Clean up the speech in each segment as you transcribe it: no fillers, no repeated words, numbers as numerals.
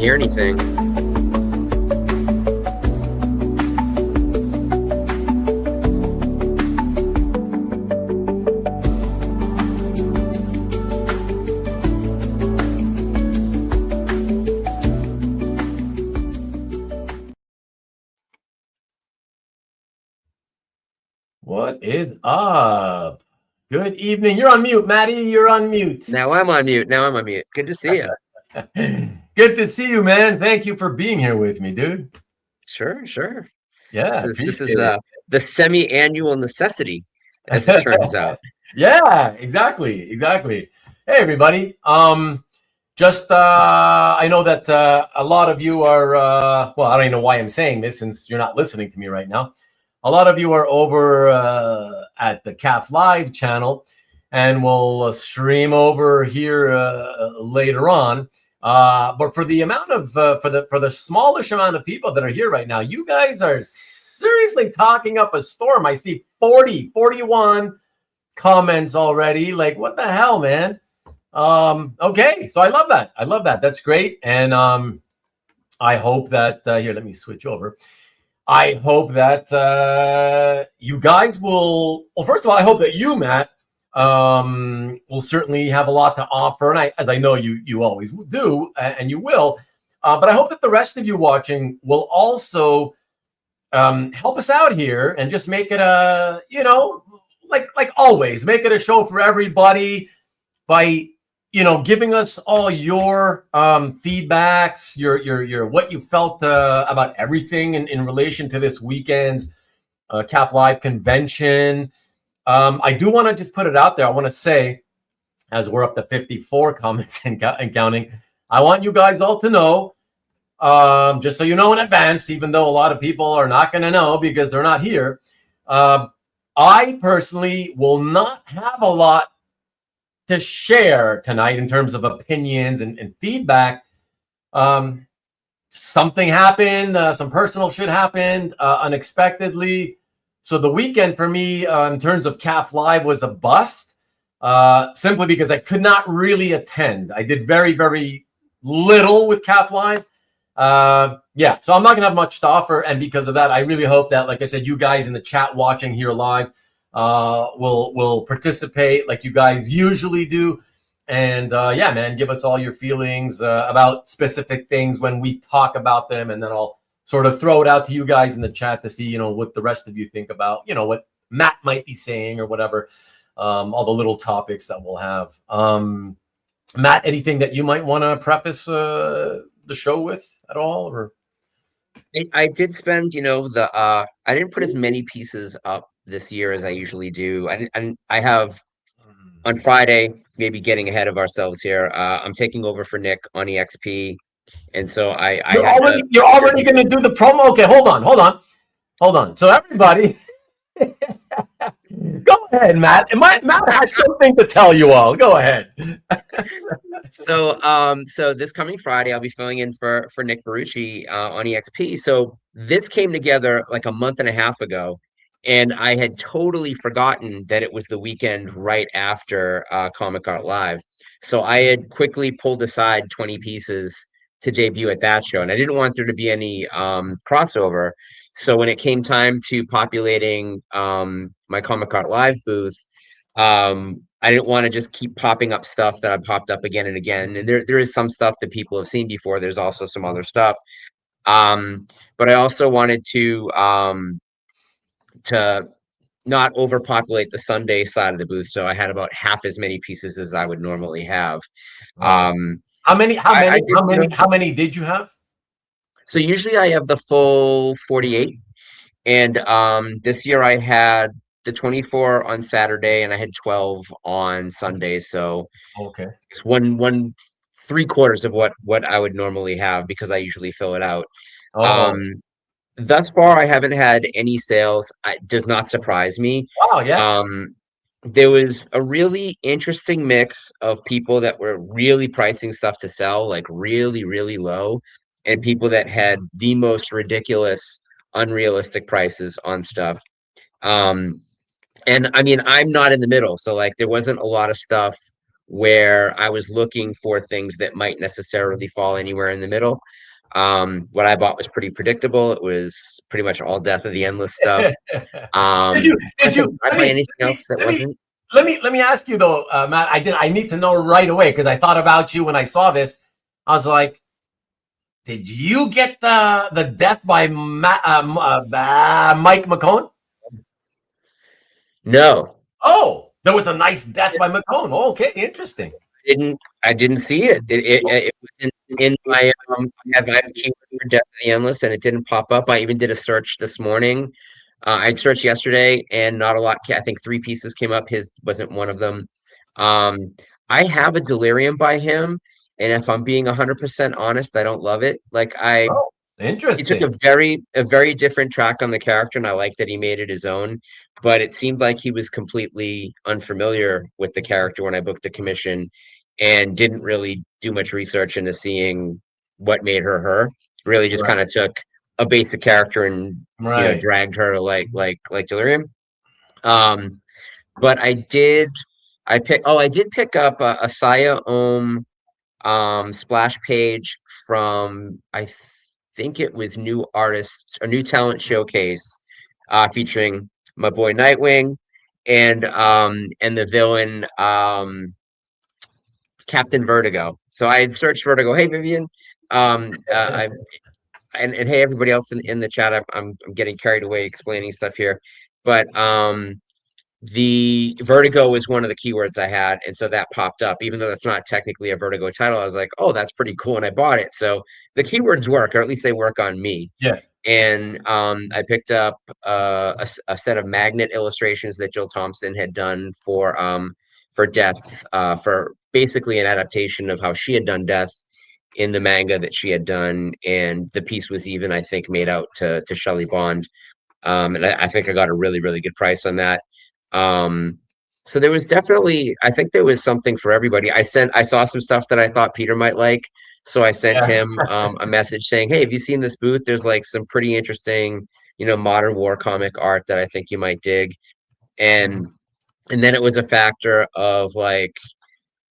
hear anything. What is up? Good evening. You're on mute, Maddie. You're on mute. Now I'm on mute. Good to see you. Good to see you, man. Thank you for being here with me, dude. Sure. Yeah, This is the semi-annual necessity, as it turns out. Yeah, exactly. Hey, everybody. I know that a lot of you are. Well, I don't even know why I'm saying this since you're not listening to me right now. A lot of you are over at the CAF Live channel, and we'll stream over here later on. But for the amount of for the smallish amount of people that are here right now, you guys are seriously talking up a storm. I see 41 comments already. Like, what the hell, man? Okay, so I love that. That's great, and I hope that here. Let me switch over. I hope that you guys will. Well, first of all, I hope that you, Matt, will certainly have a lot to offer, and as I know you always do, and you will. But I hope that the rest of you watching will also help us out here and just make it like always, make it a show for everybody by giving us all your feedbacks, your what you felt about everything in relation to this weekend's CAF Live convention. I do want to just put it out there. I want to say, as we're up to 54 comments and counting, I want you guys all to know, just so you know in advance, even though a lot of people are not going to know because they're not here, I personally will not have a lot to share tonight in terms of opinions and feedback. Something happened, some personal shit happened unexpectedly. So the weekend for me in terms of CAF Live was a bust, simply because I could not really attend. I did very, very little with CAF Live. Yeah, so I'm not gonna have much to offer, and because of that, I really hope that, like I said, you guys in the chat watching here live will participate like you guys usually do, and yeah, man, give us all your feelings about specific things when we talk about them, and then I'll sort of throw it out to you guys in the chat to see what the rest of you think about what Matt might be saying or whatever, all the little topics that we'll have. Matt, anything that you might want to preface the show with at all? Or I did spend, I didn't put as many pieces up this year as I usually do. I have on Friday, maybe getting ahead of ourselves here. I'm taking over for Nick on EXP, and so you're already going to do the promo. Okay, hold on. So everybody, go ahead, Matt. Matt has something to tell you all. Go ahead. So this coming Friday, I'll be filling in for Nick Barucci on EXP. So this came together like a month and a half ago, and I had totally forgotten that it was the weekend right after Comic Art Live. So I had quickly pulled aside 20 pieces to debut at that show, and I didn't want there to be any crossover. So when it came time to populating my Comic Art Live booth, I didn't want to just keep popping up stuff that I popped up again and again. And there is some stuff that people have seen before. There's also some other stuff. But I also wanted to not overpopulate the Sunday side of the booth. So I had about half as many pieces as I would normally have. How many did you have? So usually I have the full 48. And this year I had the 24 on Saturday and I had 12 on Sunday. So okay, it's one 3/4 of what I would normally have because I usually fill it out. Thus far, I haven't had any sales. It does not surprise me. Oh, yeah. There was a really interesting mix of people that were really pricing stuff to sell, like really, really low, and people that had the most ridiculous, unrealistic prices on stuff. And I mean, I'm not in the middle. So like there wasn't a lot of stuff where I was looking for things that might necessarily fall anywhere in the middle. What I bought was pretty predictable. It was pretty much all Death of the Endless stuff. Did you? Did you? Did I buy anything else that wasn't? Let me ask you though, Matt. I need to know right away because I thought about you when I saw this. I was like, did you get the Death by Mike McCone? No. Oh, there was a nice Death by McCone. Oh, okay, interesting. I didn't see it. It was in my I have a keyword for Death of the Endless, and it didn't pop up. I even did a search this morning. I searched yesterday, and not a lot. I think 3 pieces came up. His wasn't one of them. I have a Delirium by him, and if I'm being 100% honest, I don't love it. Like Oh, he took interesting. a very different track on the character, and I like that he made it his own. But it seemed like he was completely unfamiliar with the character when I booked the commission, and didn't really do much research into seeing what made her her. Really, just Right. kind of took a basic character and Right. dragged her like Delirium. Um, but I did pick up a Saya Om splash page from think it was New Artists, a New Talent Showcase, featuring my boy Nightwing and the villain Captain Vertigo. So I had searched Vertigo. Hey Vivian, I and hey everybody else in the chat. I'm getting carried away explaining stuff here, but the Vertigo was one of the keywords I had, and so that popped up. Even though that's not technically a Vertigo title, I was like, "Oh, that's pretty cool," and I bought it. So the keywords work, or at least they work on me. Yeah. And I picked up a set of magnet illustrations that Jill Thompson had done for Death, for basically an adaptation of how she had done Death in the manga that she had done, and the piece was even, I think, made out to Shelley Bond. And I think I got a really, really good price on that. So there was definitely, I think there was something for everybody. I saw some stuff that I thought Peter might like. So I sent Yeah. him a message saying, "Hey, have you seen this booth? There's like some pretty interesting, modern war comic art that I think you might dig." And and then it was a factor of like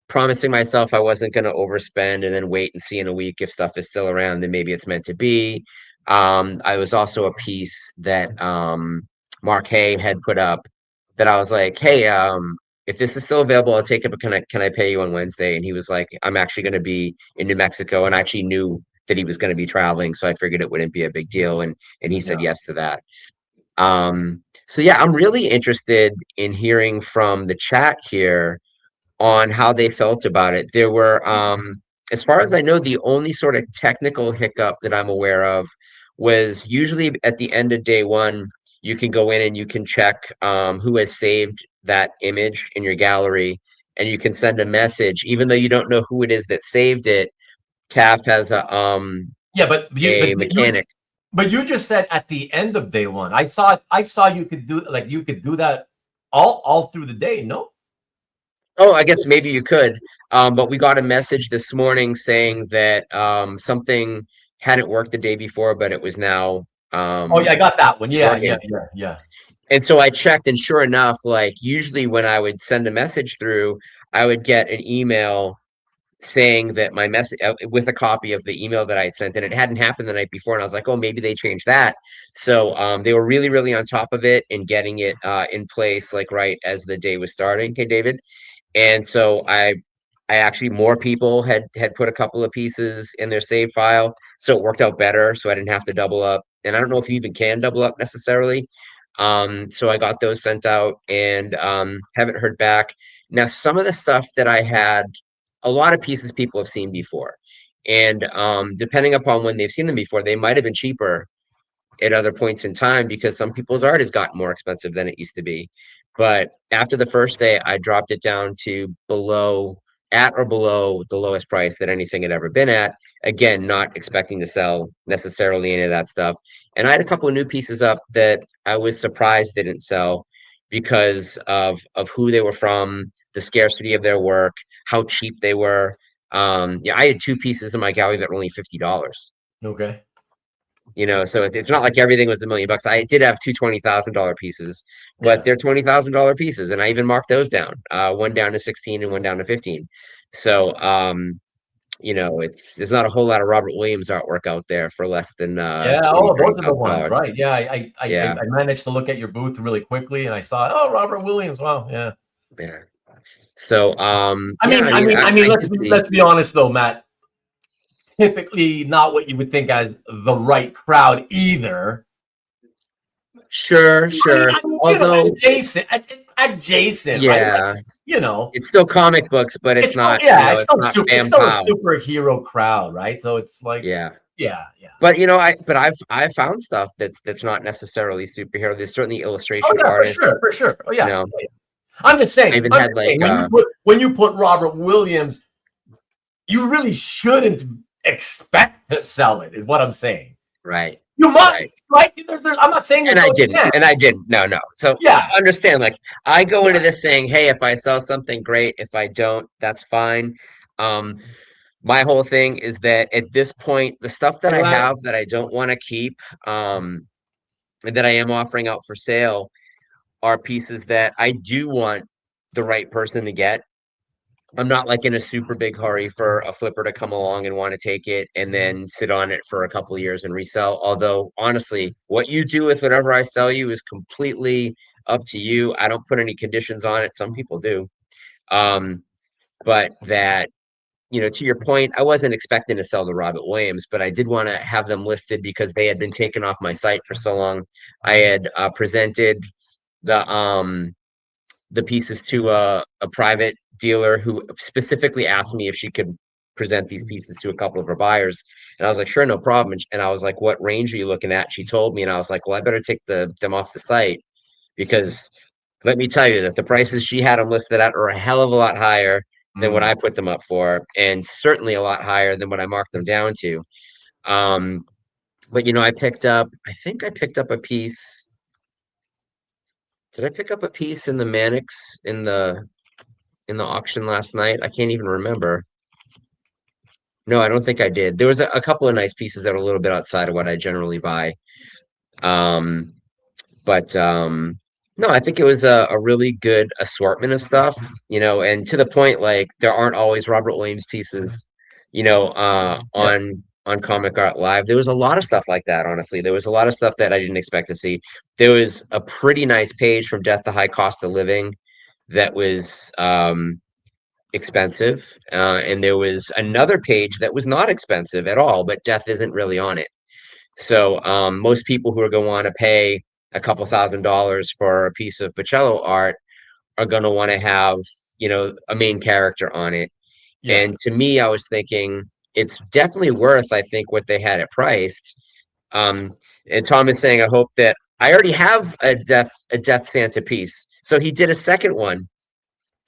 promising myself I wasn't going to overspend and then wait and see in a week if stuff is still around, then maybe it's meant to be. I was also a piece that Mark Hay had put up that I was like, "Hey, if this is still available, I'll take it, but can I pay you on Wednesday?" And he was like, "I'm actually going to be in New Mexico," and I actually knew that he was going to be traveling, so I figured it wouldn't be a big deal, and he said Yeah. yes to that. So yeah, I'm really interested in hearing from the chat here on how they felt about it. There were, as far as I know, the only sort of technical hiccup that I'm aware of was usually at the end of day one, you can go in and you can check who has saved that image in your gallery, and you can send a message, even though you don't know who it is that saved it. CAF has Yeah, but a mechanic. you just said at the end of day one. I saw you could do that all through the day. No. Oh, I guess maybe you could. But we got a message this morning saying that something hadn't worked the day before, but it was now Oh yeah, I got that one. Yeah, yeah, working. yeah, yeah. And so I checked, and sure enough, like usually when I would send a message through, I would get an email saying that my message with a copy of the email that I had sent, and it hadn't happened the night before. And I was like, oh, maybe they changed that. So they were really, really on top of it and getting it in place, like right as the day was starting. Okay, David. And so I actually more people had put a couple of pieces in their save file, so it worked out better. So I didn't have to double up, and I don't know if you even can double up necessarily. So I got those sent out and haven't heard back. Now, some of the stuff that I had, a lot of pieces people have seen before, and depending upon when they've seen them before, they might have been cheaper at other points in time because some people's art has gotten more expensive than it used to be. But after the first day, I dropped it down to at or below the lowest price that anything had ever been at. Again, not expecting to sell necessarily any of that stuff. And I had a couple of new pieces up that I was surprised didn't sell because of who they were from, the scarcity of their work, how cheap they were. Yeah, I had 2 pieces in my gallery that were only $50. Okay. So it's not like everything was $1 million. I did have two $20,000 pieces, but Yeah. they're $20,000 pieces, and I even marked those down. One down to 16 and one down to 15. So there's not a whole lot of Robert Williams artwork out there for less than Yeah. twenty, Oh, thirty those are the thousand ones, dollars. right? Yeah. I Yeah, managed to look at your booth really quickly, and I saw, oh, Robert Williams. Wow. Yeah. yeah. So I yeah, mean, I I mean, mean, I, I mean, I let's did be, see. let's be honest though, Matt. Typically, not what you would think as the right crowd either. Sure, sure. Although, adjacent, right? Like, yeah, you know, it's still comic books, but it's it's still, not, yeah, it's not it's bam still a pow. superhero crowd, right? So it's like, Yeah. yeah, yeah. But I've found stuff that's not necessarily superhero. There's certainly Oh illustration yeah, for artists. sure, for sure. Oh You yeah. know, Oh, yeah. I'm just saying. I even I'm had just saying. like When you put Robert Williams, you really shouldn't expect to sell it. Is what I'm saying. right, You must, right. right? I'm not saying And there's I no didn't, chance. and I didn't. No, no. So Yeah, understand, like I go into yeah. this saying, hey, if I sell something, great. If I don't, that's fine. Um, my whole thing is that at this point, the stuff that Hey, I Ryan. have that I don't want to keep, and that I am offering out for sale are pieces that I do want the right person to get. I'm not like in a super big hurry for a flipper to come along and want to take it and then sit on it for a couple of years and resell. Although, honestly, what you do with whatever I sell you is completely up to you. I don't put any conditions on it. Some people do. Um, but that, to your point, I wasn't expecting to sell the Robert Williams, but I did want to have them listed because they had been taken off my site for so long. I had presented the the pieces to a private dealer who specifically asked me if she could present these pieces to a couple of her buyers. And I was like, sure, no problem. And I was like, what range are you looking at? She told me, and I was like, well, I better take them off the site because let me tell you that the prices she had them listed at are a hell of a lot higher than what Mm. I put them up for, and certainly a lot higher than what I marked them down to. Um, but I think I picked up a piece. Did I pick up a piece in the Mannix in the auction last night? I can't even remember. No, I don't think I did. There was a couple of nice pieces that are a little bit outside of what I generally buy. Um, but no, I think it was a really good assortment of stuff, and to the point, like there aren't always Robert Williams pieces, Yeah. on Comic Art Live. There was a lot of stuff like that, honestly. There was a lot of stuff that I didn't expect to see. There was a pretty nice page from Death to High Cost of Living that was expensive. And there was another page that was not expensive at all, but death isn't really on it. So most people who are going to want to pay a couple $1,000s for a piece of Pacello art are going to want to have, a main character on it. Yeah. And to me, I was thinking it's definitely worth, I think, what they had it priced. And Tom is saying, I hope that I already have a death Santa piece. So he did a second one.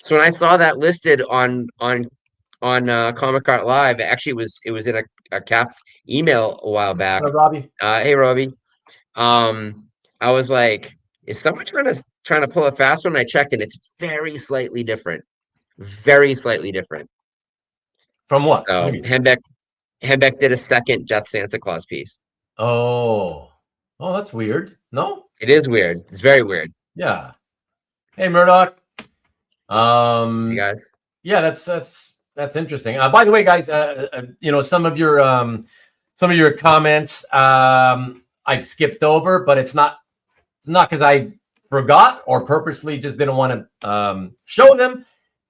So when I saw that listed on Comic Art Live, actually it was in a CAF email a while back. Hello, Robbie. Hey Robbie, I was like, is someone trying to pull a fast one? I checked and it's very slightly different. From what? What do So you mean? Hembeck did a second Death Santa Claus piece. Oh, oh, that's weird. No? It is weird. It's very weird. Yeah. Hey, Murdoch. You guys. Yeah, that's interesting. By the way, guys, some of your comments I've skipped over, but it's not because I forgot or purposely just didn't want to show them.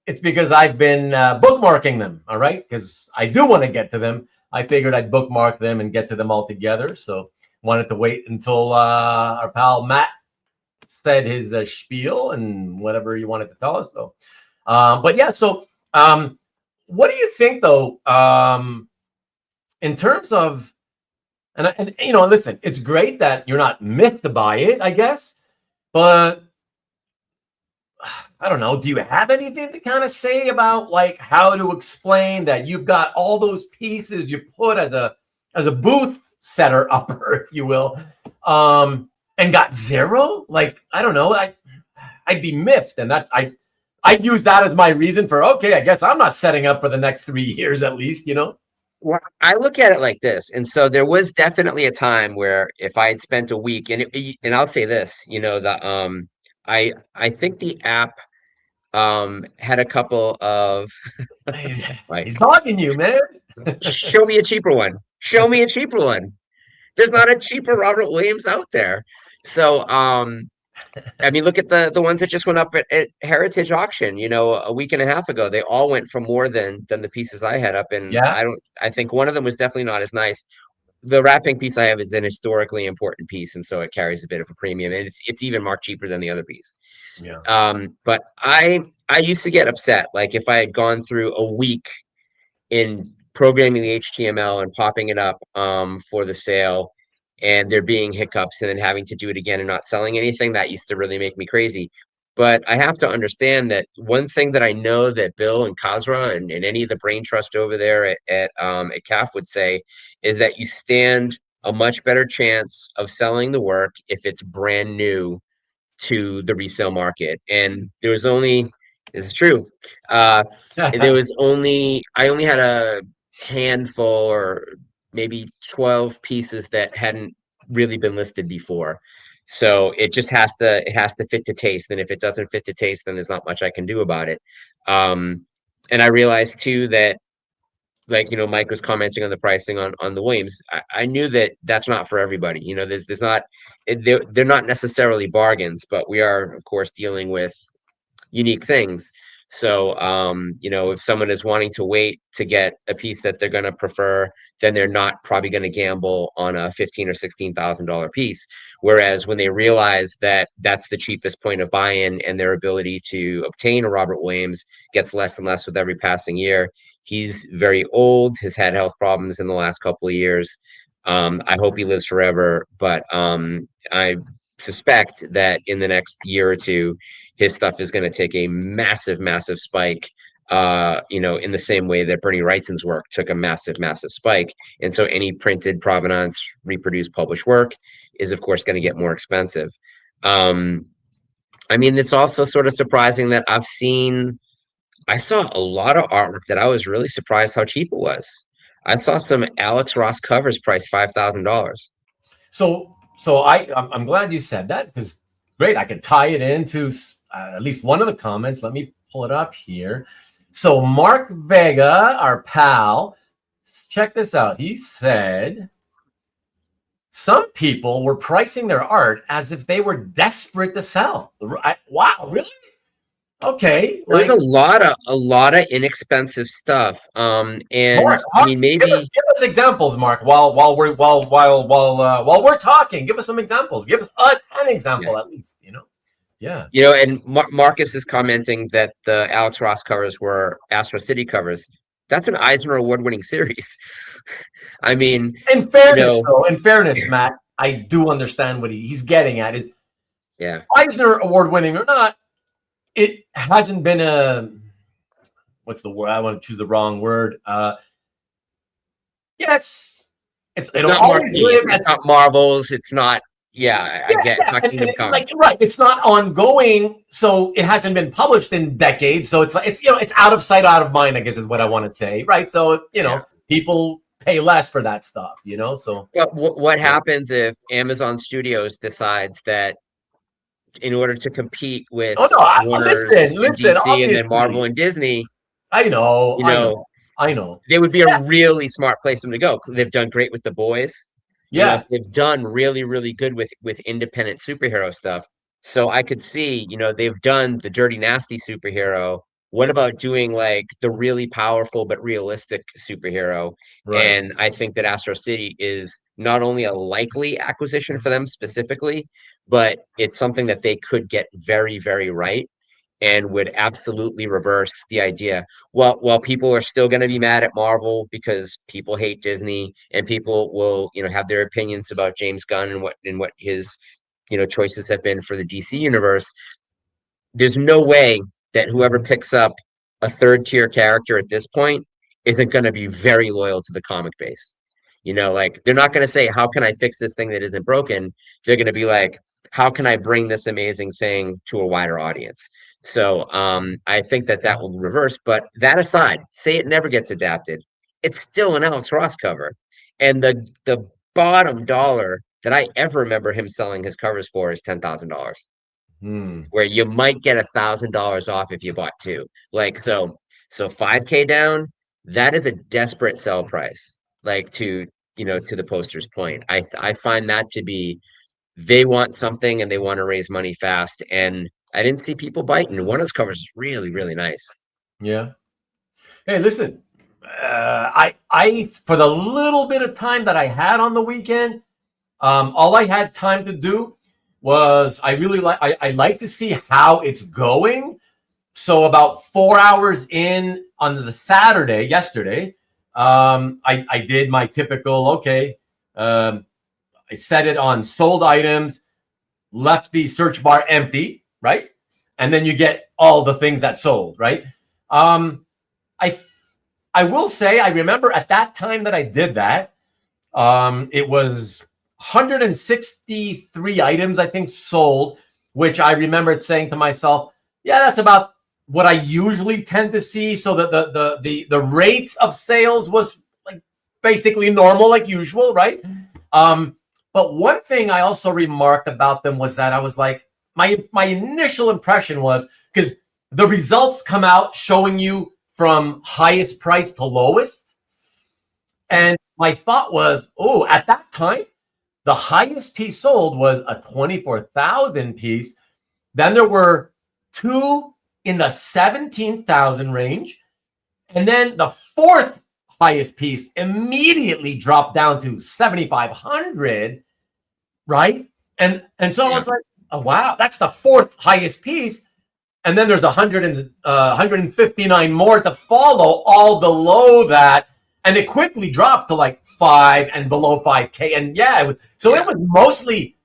It's because I've been bookmarking them. All right, because I do want to get to them. I figured I'd bookmark them and get to them all together. So wanted to wait until our pal Matt said his spiel and whatever he wanted to tell us. So, but yeah, so what do you think though, in terms of, and listen, it's great that you're not miffed by it, I guess, but I don't know. Do you have anything to kind of say about like how to explain that you've got all those pieces you put as a booth setter upper, if you will, and got zero? Like, I don't know. I'd be miffed, and I'd use that as my reason for, okay, I guess I'm not setting up for the next 3 years at least, Well, I look at it like this, and so there was definitely a time where if I had spent a week, and I'll say this, I think the app had a couple of He's, he's like, dogging you, man. show me a cheaper one, show me a cheaper one. There's not a cheaper Robert Williams out there. So, I mean, look at the ones that just went up at Heritage Auction, a week and a half ago. They all went for more than the pieces I had up, and Yeah, I think one of them was definitely not as nice. The wrapping piece I have is an historically important piece, and so it carries a bit of a premium, and it's even marked cheaper than the other piece. yeah. But I used to get upset, like if I had gone through a week in programming the HTML and popping it up for the sale, and there being hiccups, and then having to do it again and not selling anything. That used to really make me crazy. But I have to understand that one thing that I know that Bill and Kazra and any of the brain trust over there at CAF would say is that you stand a much better chance of selling the work if it's brand new to the resale market. And there was only, this is true, I only had a handful or maybe 12 pieces that hadn't really been listed before. So it has to fit the taste. And if it doesn't fit the taste, then there's not much I can do about it. And I realized too that, like, Mike was commenting on the pricing on the Williams. I knew that that's not for everybody. There's not, they're not necessarily bargains, but we are, of course, dealing with unique things. So, if someone is wanting to wait to get a piece that they're going to prefer, then they're not probably going to gamble on a $15,000 or $16,000 piece. Whereas when they realize that that's the cheapest point of buy-in and their ability to obtain a Robert Williams gets less and less with every passing year. He's very old, has had health problems in the last couple of years. I hope he lives forever, but I suspect that in the next year or two, his stuff is going to take a massive, massive spike. In the same way that Bernie Wrightson's work took a massive, massive spike. And so any printed provenance, reproduced, published work is, of course, going to get more expensive. I mean, it's also sort of surprising that I saw a lot of artwork that I was really surprised how cheap it was. I saw some Alex Ross covers priced $5,000. So I'm glad you said that, because great, I could tie it into at least one of the comments. Let me pull it up here. So Mark Vega, our pal, check this out. He said some people were pricing their art as if they were desperate to sell. Wow, really? Okay, There's a lot of inexpensive stuff. And Mark, I mean, maybe give us examples, Mark. While we're talking, give us some examples. Give us an example at least. Yeah. And Marcus is commenting that the Alex Ross covers were Astro City covers. That's an Eisner Award-winning series. I mean, in fairness, Matt, I do understand what he's getting at. Is Eisner Award-winning or not? It hasn't been what's the word? I want to choose the wrong word. Yes, it's not Marvels. It's not. Yeah, I get. It's not Kingdom Come. Right. It's not ongoing, so it hasn't been published in decades. So it's out of sight, out of mind, I guess is what I want to say. Right. So people pay less for that stuff. So what happens if Amazon Studios decides that, in order to compete with Warner's and DC and then Marvel and Disney, I know, they would be a really smart place for them to go. They've done great with The Boys. So they've done really, really good with independent superhero stuff. So I could see, they've done the dirty, nasty superhero. What about doing like the really powerful but realistic superhero? Right. And I think that Astro City is not only a likely acquisition for them specifically, but it's something that they could get very, very right and would absolutely reverse the idea. While people are still going to be mad at Marvel because people hate Disney, and people will, have their opinions about James Gunn and what his, choices have been for the DC universe, there's no way that whoever picks up a third tier character at this point isn't going to be very loyal to the comic base. Like, they're not going to say, how can I fix this thing that isn't broken? They're going to be like, how can I bring this amazing thing to a wider audience? So I think that will reverse. But that aside, say it never gets adapted it's still an Alex Ross cover. And the bottom dollar that I ever remember him selling his covers for is $10,000, Hmm. where you might get $1,000 off if you bought two. Like so 5K down, that is a desperate sell price. Like to the poster's point. I find that to be they want something and they want to raise money fast. And I didn't see people biting. One of those covers is really, really nice. Yeah. Hey, listen. I for the little bit of time that I had on the weekend, all I had time to do was I like to see how it's going. So about 4 hours in on the Saturday, yesterday, I did my typical, okay, I set it on sold items, left the search bar empty, right? And then you get all the things that sold, right? I I will say I remember at that time that I did that, it was 163 items I think sold, which I remembered saying to myself, yeah, that's about what I usually tend to see. So the rate of sales was like basically normal, like usual, right? But one thing I also remarked about them was that I was like, my initial impression was because the results come out showing you from highest price to lowest. And my thought was, oh, at that time, the highest piece sold was a 24,000 piece. Then there were two in the 17,000 range. And then the fourth highest piece immediately dropped down to 7,500, right? And so I was like, oh, wow, that's the fourth highest piece. And then there's 159 more to follow, all below that. And it quickly dropped to like 5 and below 5K. And it was mostly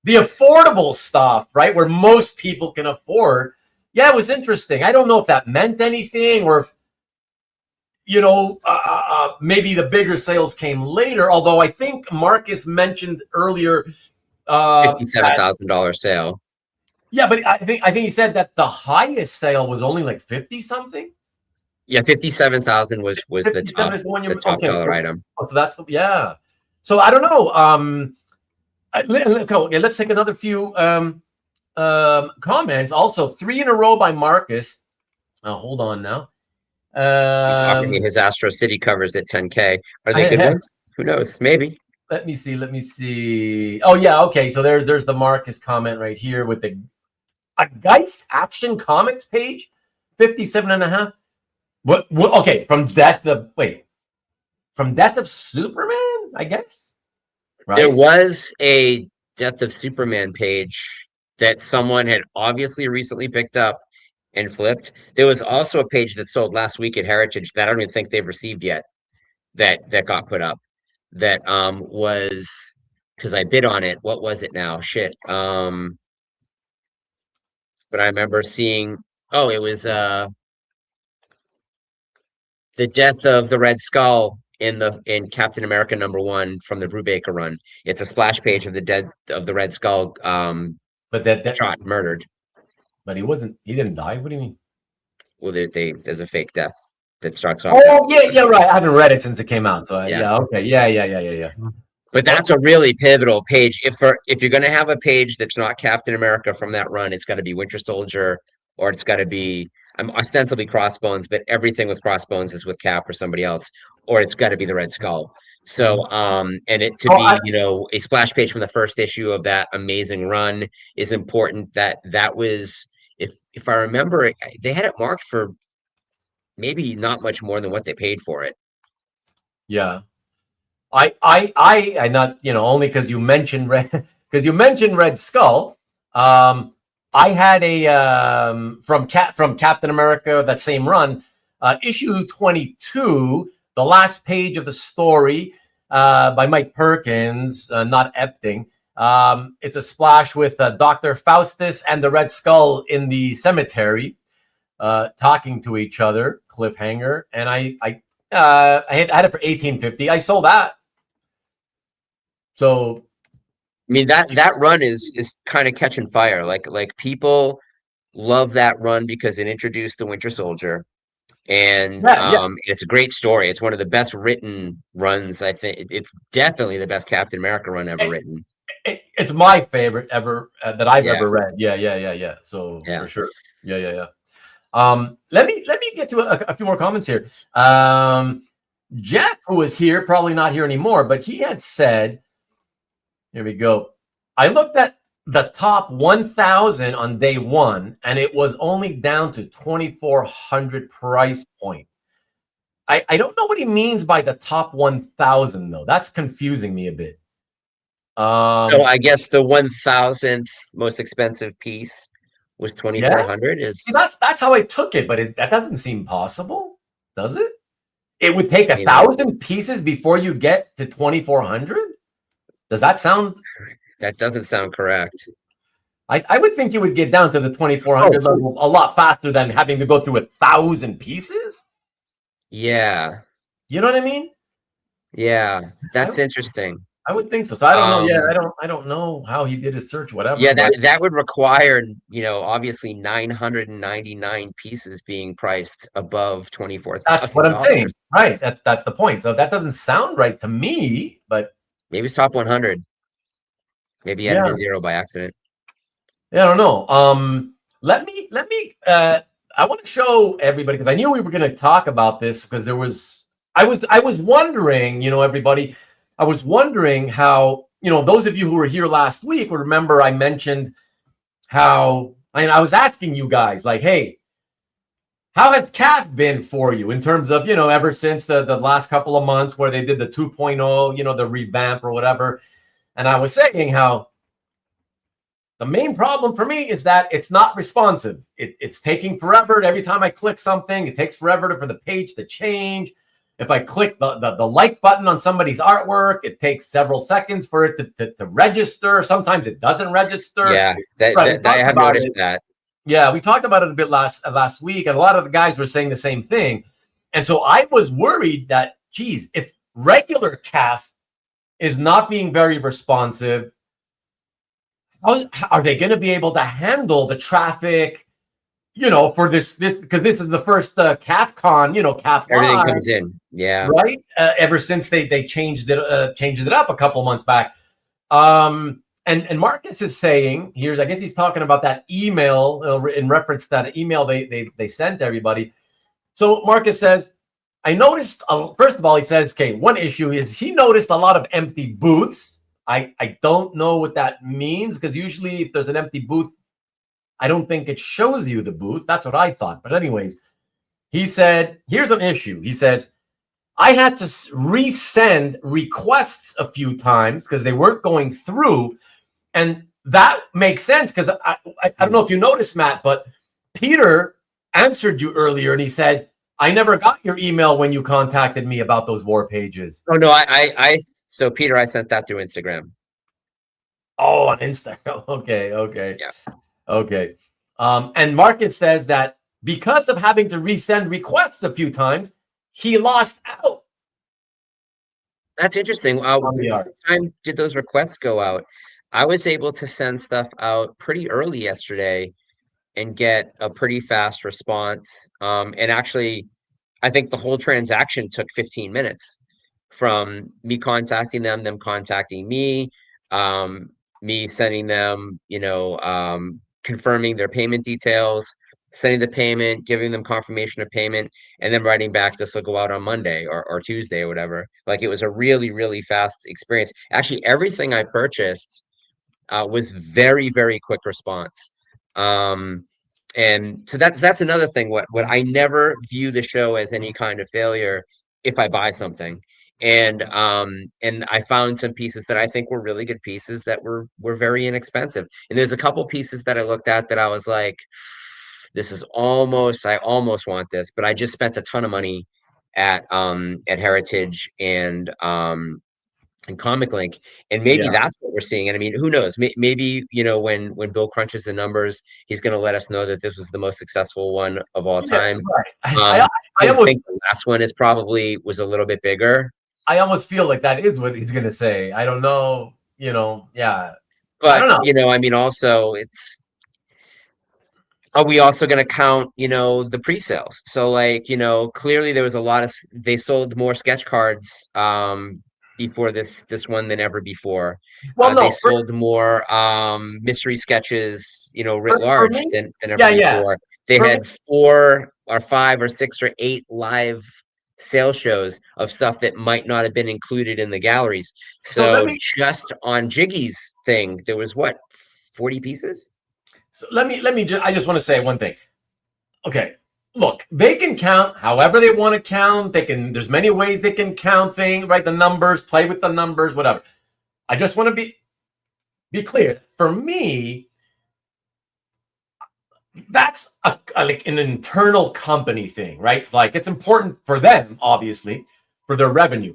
the affordable stuff, right? Where most people can afford. Yeah, it was interesting. I don't know if that meant anything or if, maybe the bigger sales came later. Although I think Marcus mentioned earlier $57,000 sale. Yeah, but I think he said that the highest sale was only like 50 something. Yeah, 57,000 was the top dollar item. Oh, so that's So I don't know. Okay, let's take another few comments. Also, 3 in a row by Marcus. Hold on now. He's offering me his Astro City covers at 10K. Are they good ones? Who knows? Maybe. Let me see. Oh yeah, okay. So there's the Marcus comment right here with a Geist Action Comics page, 57.5. What? Okay, from Death of Superman, I guess. Right? There was a Death of Superman page that someone had obviously recently picked up and flipped. There was also a page that sold last week at Heritage that I don't even think they've received yet. That got put up. That was because I bid on it. What was it now? Shit. But I remember seeing. Oh, it was the death of the Red Skull in Captain America #1 from the Brubaker run. It's a splash page of the death of the Red Skull. But that shot, murdered. But he didn't die. What do you mean? Well, there's a fake death that starts off. Oh yeah, right. I haven't read it since it came out. So okay, yeah. But that's a really pivotal page. If you're going to have a page that's not Captain America from that run, it's got to be Winter Soldier, or it's got to be ostensibly Crossbones, but everything with Crossbones is with Cap or somebody else, or it's got to be the Red Skull. So, and it to be, a splash page from the first issue of that amazing run is important. That was, if I remember, they had it marked for maybe not much more than what they paid for it. Yeah. I not, only because you mentioned Red Skull. I had a from Captain America, that same run, issue 22, the last page of the story by Mike Perkins, not Epting. It's a splash with Dr. Faustus and the Red Skull in the cemetery, talking to each other, cliffhanger, and I had it for $18.50. I sold that. So, I mean, that run is kind of catching fire. Like people love that run because it introduced the Winter Soldier. And Yeah, it's a great story. It's one of the best written runs. I think it's definitely the best Captain America run ever yeah. written. It's my favorite ever that I've Yeah, ever read. Yeah. So yeah. for sure. Yeah. Let me get to a few more comments here. Jeff, who was here, probably not here anymore, but he had said, here we go. I looked at the top 1,000 on day one, and it was only down to 2,400 price point. I don't know what he means by the top 1,000 though. That's confusing me a bit. So I guess the 1,000th most expensive piece was Yeah, 2,400 is, see, that's how I took it, but that doesn't seem possible, does it? It would take I a mean, that, 1,000 pieces before you get to 2,400. Does that sound? that doesn't sound correct. I would think you would get down to the 2,400 Oh, level a lot faster than having to go through 1,000 pieces. yeah. You know what I mean? Yeah. I, That's interesting. I would think so. So I don't know. Yeah, Um, I don't know how he did his search, whatever. yeah, But that would require, obviously 999 pieces being priced above that's what I'm $24,000. saying, right? That's the point. So that doesn't sound right to me. But Maybe it's top 100. Maybe he added a yeah, zero by accident. yeah, I don't know. Let me. I want to show everybody because I knew we were going to talk about this because I was wondering, everybody, I was wondering how, those of you who were here last week would remember I mentioned how, and I was asking you guys like, hey, how has CAF been for you in terms of, ever since the last couple of months where they did the 2.0, the revamp or whatever. And I was saying how the main problem for me is that it's not responsive. It's taking forever. Every time I click something, it takes forever for the page to change. If I click the like button on somebody's artwork, it takes several seconds for it to register. Sometimes it doesn't register. Yeah, Right, we I talked have about noticed it. that. Yeah, we talked about it a bit last week, and a lot of the guys were saying the same thing. And so I was worried that, geez, if regular CAF is not being very responsive, how are they going to be able to handle the traffic, for this because this is the first CAFCon, CAF Everything Live, comes in. Yeah. right? Ever since they changed it up a couple months back. And Marcus is saying, I guess he's talking about that email in reference to that email they sent to everybody. So Marcus says, I noticed, first of all, he says, okay, one issue is he noticed a lot of empty booths. I don't know what that means because usually if there's an empty booth, I don't think it shows you the booth. That's what I thought. But anyways, he said, here's an issue. He says, I had to resend requests a few times because they weren't going through. And that makes sense because I don't know if you noticed, Matt, but Peter answered you earlier and he said, I never got your email when you contacted me about those war pages. Oh no, so Peter, I sent that through Instagram. Oh, on Instagram. Yeah. Okay. And Marcus says that because of having to resend requests a few times, he lost out. That's interesting. What time did those requests go out? I was able to send stuff out pretty early yesterday and get a pretty fast response. And actually, I think the whole transaction took 15 minutes from me contacting them contacting me, um, me sending them, confirming their payment details, sending the payment, giving them confirmation of payment, and then writing back, this will go out on Monday or Tuesday or whatever. Like it was a really, really fast experience. Actually, everything I purchased was very, very quick response. Um, and so that's another thing. What I never view the show as any kind of failure if I buy something. And I found some pieces that I think were really good pieces that were very inexpensive. And there's a couple pieces that I looked at that I was like, I almost want this, but I just spent a ton of money at Heritage and Comic Link, and maybe Yeah. that's what we're seeing. And I mean, who knows? Maybe when Bill crunches the numbers, he's going to let us know that this was the most successful one of all Yeah, time. right. I would think the last one was a little bit bigger. I almost feel like that is what he's going to say. I don't know, yeah. I But don't know. I mean, also Are we also going to count, the pre-sales? So like, clearly there was a lot of they sold more sketch cards before this one than ever before. Well, They no, sold more mystery sketches, writ for large me, than ever yeah, yeah. before. They For me, had 4 or 5 or 6 or 8 live sales shows of stuff that might not have been included in the galleries. so let So me just on Jiggy's thing, there was what, 40 pieces? I just want to say one thing. Okay, look, they can count however they want to count. There's many ways they can count things, right? The numbers, play with the numbers, whatever. I just want to be clear. For me, that's like an internal company thing, right? Like it's important for them, obviously, for their revenue.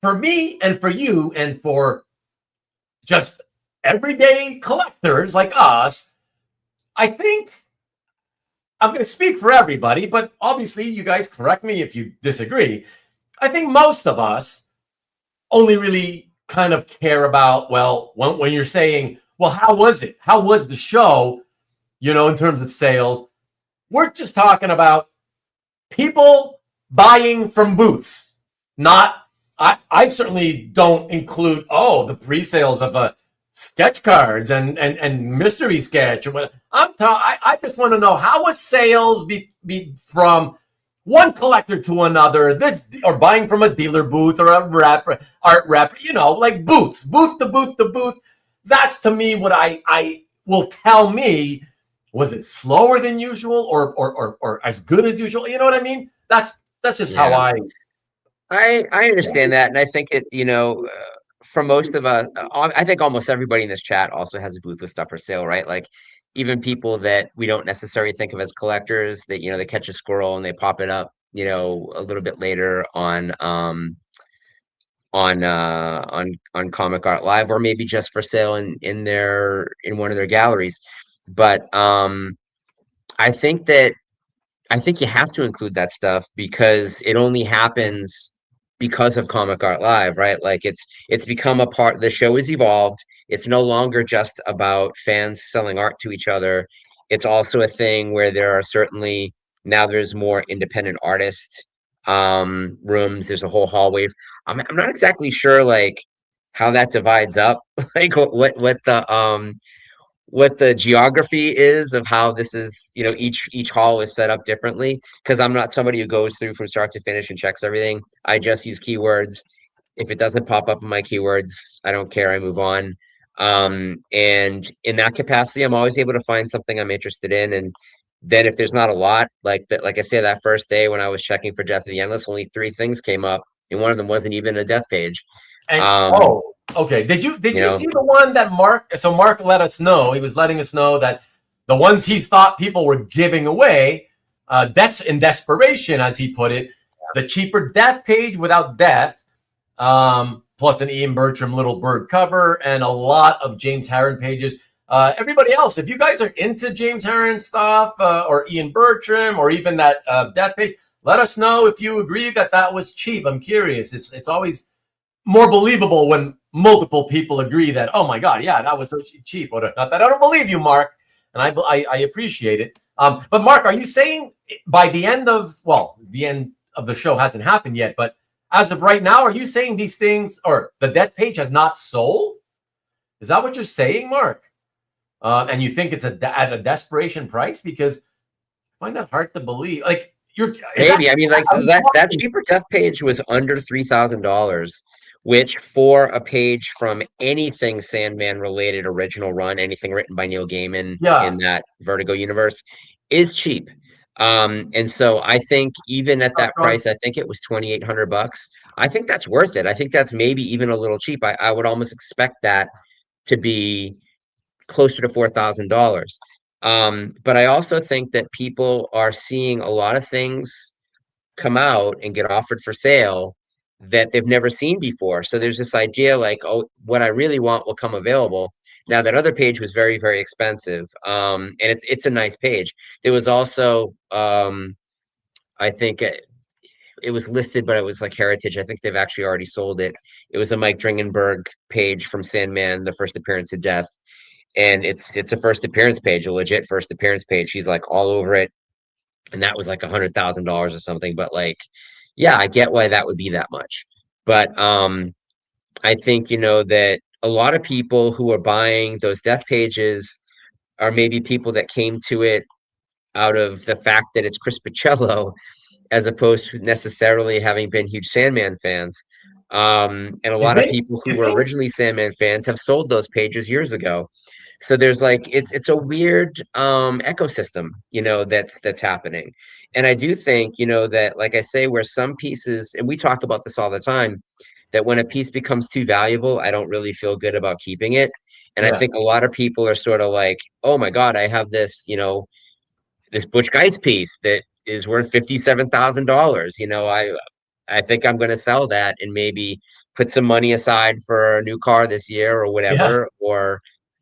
For me and for you and for just everyday collectors like us, I think I'm going to speak for everybody, but obviously you guys correct me if you disagree. I think most of us only really kind of care about, well, when you're saying, well, how was it? How was the show, in terms of sales? We're just talking about people buying from booths, not, I certainly don't include, the pre-sales of sketch cards and mystery sketch. I just want to know, how was sales be from one collector to another, this, or buying from a dealer booth or a art rep, like booth to booth to booth. That's to me what I will tell me. Was it slower than usual or as good as usual? You know what I mean? That's just how Yeah. I. I understand that, and I think it, for most of us, I think almost everybody in this chat also has a booth with stuff for sale, right? Like even people that we don't necessarily think of as collectors, that they catch a squirrel and they pop it up, a little bit later on Comic Art Live, or maybe just for sale in one of their galleries. But I think that I think you have to include that stuff because it only happens because of Comic Art Live, right? Like it's become a part, the show has evolved. It's no longer just about fans selling art to each other. It's also a thing where there are certainly now there's more independent artist rooms. There's a whole hallway. I'm not exactly sure like how that divides up, like what the geography is of how this is, each hall is set up differently. Because I'm not somebody who goes through from start to finish and checks everything. I just use keywords. If it doesn't pop up in my keywords, I don't care. I move on. And in that capacity, I'm always able to find something I'm interested in. And then if there's not a lot, like that, like I say, that first day when I was checking for Death of the Endless, only 3 things came up, and one of them wasn't even a death page. And Um, okay. Did you you see know, the one that Mark? So Mark let us know. He was letting us know that the ones he thought people were giving away, in desperation, as he put it, the cheaper death page without death, plus an Ian Bertram Little Bird cover, and a lot of James Harren pages. Everybody else, if you guys are into James Harren stuff, or Ian Bertram, or even that death page, let us know if you agree that was cheap. I'm curious. It's always more believable when multiple people agree that, oh my God, yeah, that was so cheap. Or not that I don't believe you, Mark, and I appreciate it. But Mark, are you saying by the end of the show hasn't happened yet, but as of right now, are you saying these things or the death page has not sold? Is that what you're saying, Mark? And you think it's at a desperation price? Because I find that hard to believe. Like maybe. I mean, like are we that talking? cheaper death page was under $3,000, which for a page from anything Sandman related original run, anything written by Neil Gaiman Yeah. in that Vertigo universe, is cheap. And so I think even at that price, I think it was 2,800 bucks. I think that's worth it. I think that's maybe even a little cheap. I would almost expect that to be closer to $4,000. But I also think that people are seeing a lot of things come out and get offered for sale that they've never seen before. So there's this idea like, oh, what I really want will come available. Now that other page was very, very expensive. And it's a nice page. There was also I think it was listed, but it was like Heritage. I think they've actually already sold it. It was a Mike Dringenberg page from Sandman, the first appearance of Death. and it's a first appearance page, a legit first appearance page. She's like all over it, and that was like $100,000 or something. But like, yeah, I get why that would be that much. But I think, that a lot of people who are buying those death pages are maybe people that came to it out of the fact that it's Chris Pacello, as opposed to necessarily having been huge Sandman fans. And a You lot of think? people who You were think? originally Sandman fans have sold those pages years ago. So there's like it's a weird ecosystem, that's happening. And I do think, that like I say, where some pieces, and we talk about this all the time, that when a piece becomes too valuable, I don't really feel good about keeping it. And I Yeah. think a lot of people are sort of like, oh my God, I have this, this Butch Geist piece that is worth $57,000. I think I'm going to sell that and maybe put some money aside for a new car this year or Yeah. whatever. Or,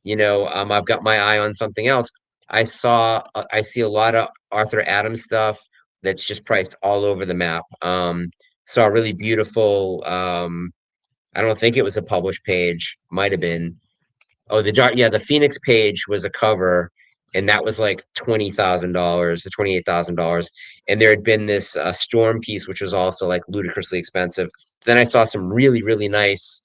I've got my eye on something else. I see a lot of Arthur Adams stuff that's just priced all over the map. Saw a really beautiful, I don't think it was a published page, might have been. Oh, the Phoenix page was a cover, and that was like $20,000 to $28,000. And there had been this Storm piece, which was also like ludicrously expensive. Then I saw some really, really nice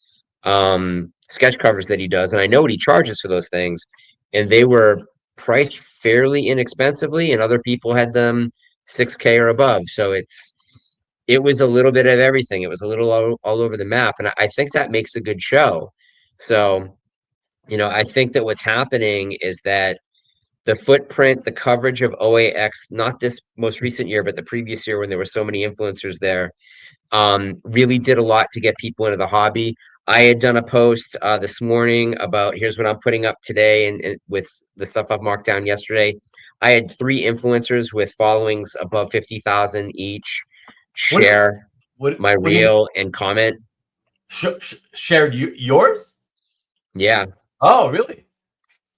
sketch covers that he does, and I know what he charges for those things, and they were priced fairly inexpensively, and other people had them 6K or above. So it was a little bit of everything. It was a little all over the map, and I think that makes a good show. So. I think that what's happening is that the footprint, the coverage of OAX, not this most recent year, but the previous year when there were so many influencers there, really did a lot to get people into the hobby. I had done a post this morning about here's what I'm putting up today, and with the stuff I've marked down yesterday. I had 3 influencers with followings above 50,000 each What is share my what do you reel and comment. shared yours? Yeah. Oh, really?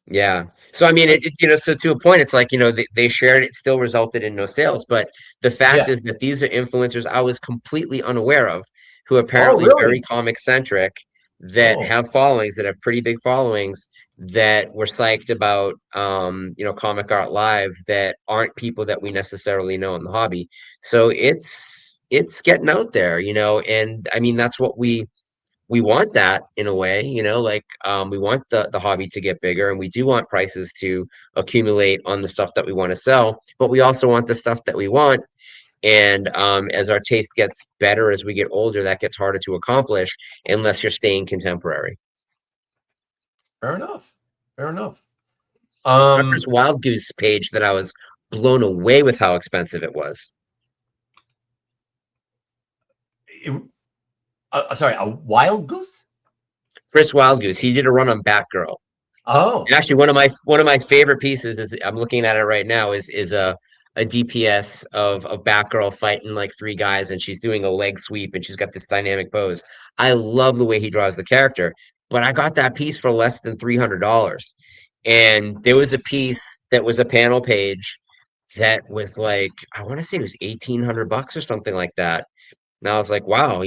Yeah. So I mean, so to a point, it's like, they shared it, still resulted in no sales. But the fact Yeah. is that these are influencers I was completely unaware of, who are Oh, apparently very really? comic centric, that Oh, have followings, that have pretty big followings, that were psyched about, Comic Art Live, that aren't people that we necessarily know in the hobby. So it's getting out there, and I mean, that's what we want, that in a way, like, we want the hobby to get bigger, and we do want prices to accumulate on the stuff that we want to sell, but we also want the stuff that we want. And as our taste gets better as we get older, that gets harder to accomplish unless you're staying contemporary. fair enough. Fair enough. The Um, Sucker's Wild Goose page, that I was blown away with how expensive it was. it- sorry, a wild goose? Chris Wild Goose, he did a run on Batgirl. Oh, And actually, one of my favorite pieces, is I'm looking at it right now, is a DPS of Batgirl fighting like 3 guys, and she's doing a leg sweep, and she's got this dynamic pose. I love the way he draws the character, but I got that piece for less than $300. And there was a piece that was a panel page that was like, I want to say it was $1,800 or something like that. And I was like, wow,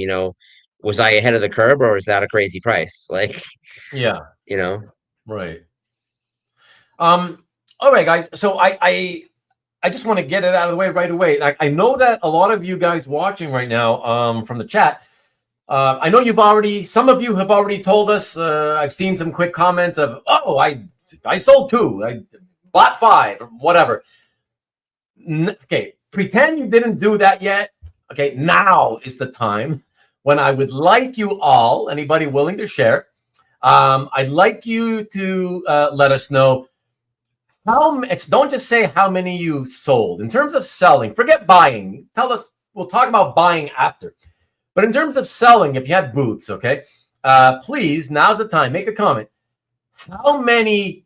was I ahead of the curve, or is that a crazy price? Like, yeah, you know. right. All right, guys. So I just want to get it out of the way right away. I know that a lot of you guys watching right now, from the chat, I know some of you have already told us. I've seen some quick comments of, oh, I sold 2, I bought 5, or whatever. Okay, pretend you didn't do that yet. Okay, now is the time when I would like you all, anybody willing to share, I'd like you to let us know don't just say how many you sold. In terms of selling, forget buying. Tell us, we'll talk about buying after. But in terms of selling, if you had boots, okay, please, now's the time, make a comment. How many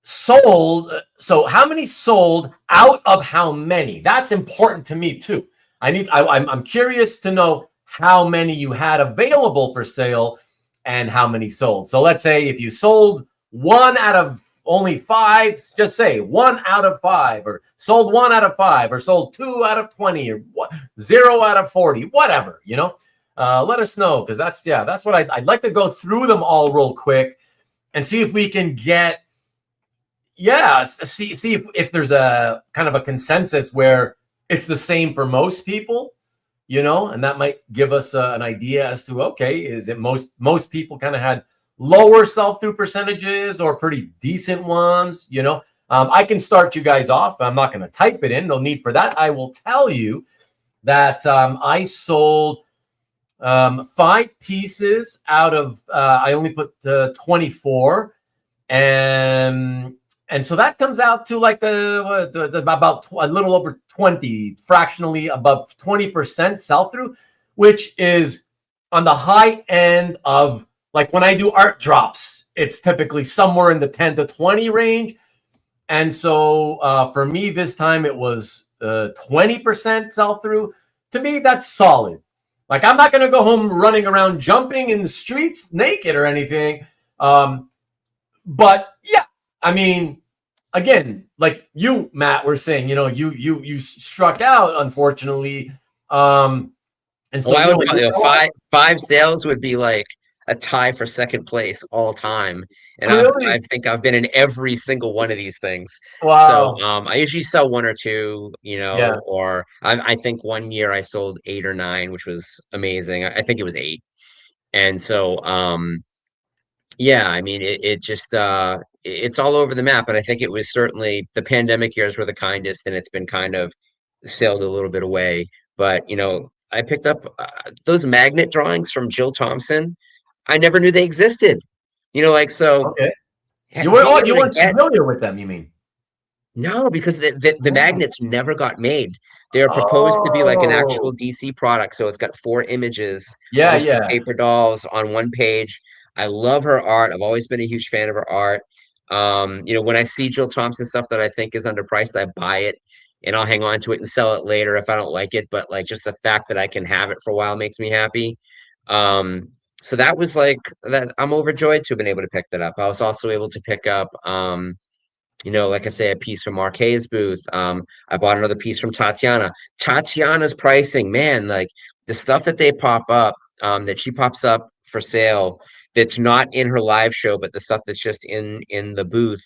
sold? So how many sold out of how many? That's important to me too. I'm curious to know how many you had available for sale and how many sold. So let's say if you sold 1 out of only 5, just say 1 out of 5, or sold 1 out of 5, or sold 2 out of 20, or 0 out of 40, whatever, let us know, because that's what I'd like to go through them all real quick. and see if we can get, yeah, see if there's a kind of a consensus where it's the same for most people, and that might give us an idea as to, okay, is it most people kind of had lower sell-through percentages or pretty decent ones, I can start you guys off. I'm not going to type it in. No need for that. I will tell you that I sold 5 pieces out of, I only put 24. And so that comes out to like about a little over 20, fractionally above 20% sell-through, which is on the high end of, like, when I do art drops, it's typically somewhere in the 10 to 20 range. And so for me this time, it was 20% sell-through. To me, that's solid. Like, I'm not going to go home running around jumping in the streets naked or anything. But yeah, I mean, again, like you, Matt, were saying, you struck out, unfortunately. And so I would probably, five sales would be like a tie for second place all time. And really? I think I've been in every single one of these things. Wow. So I usually sell 1 or 2, Yeah. or I think one year I sold 8 or 9, which was amazing. I think it was 8. And so yeah, I mean, it just it's all over the map. And I think it was certainly the pandemic years were the kindest, and it's been kind of sailed a little bit away. But I picked up those magnet drawings from Jill Thompson. I never knew they existed. Like, so Okay. being able You to weren't get, familiar with them, you mean? no, because the Oh. magnets never got made. They are proposed to be like an actual Oh. DC product. So it's got 4 images, Yeah, obviously yeah. paper dolls on one page. I love her art. I've always been a huge fan of her art. When I see Jill Thompson stuff that I think is underpriced, I buy it and I'll hang on to it and sell it later if I don't like it. But like, just the fact that I can have it for a while makes me happy. Um, so that was like that. I'm overjoyed to have been able to pick that up. I was also able to pick up like I say, a piece from Marquet's booth. I bought another piece from Tatiana. Tatiana's pricing, man, like the stuff that they pop up, that she pops up for sale, that's not in her live show, but the stuff that's just in the booth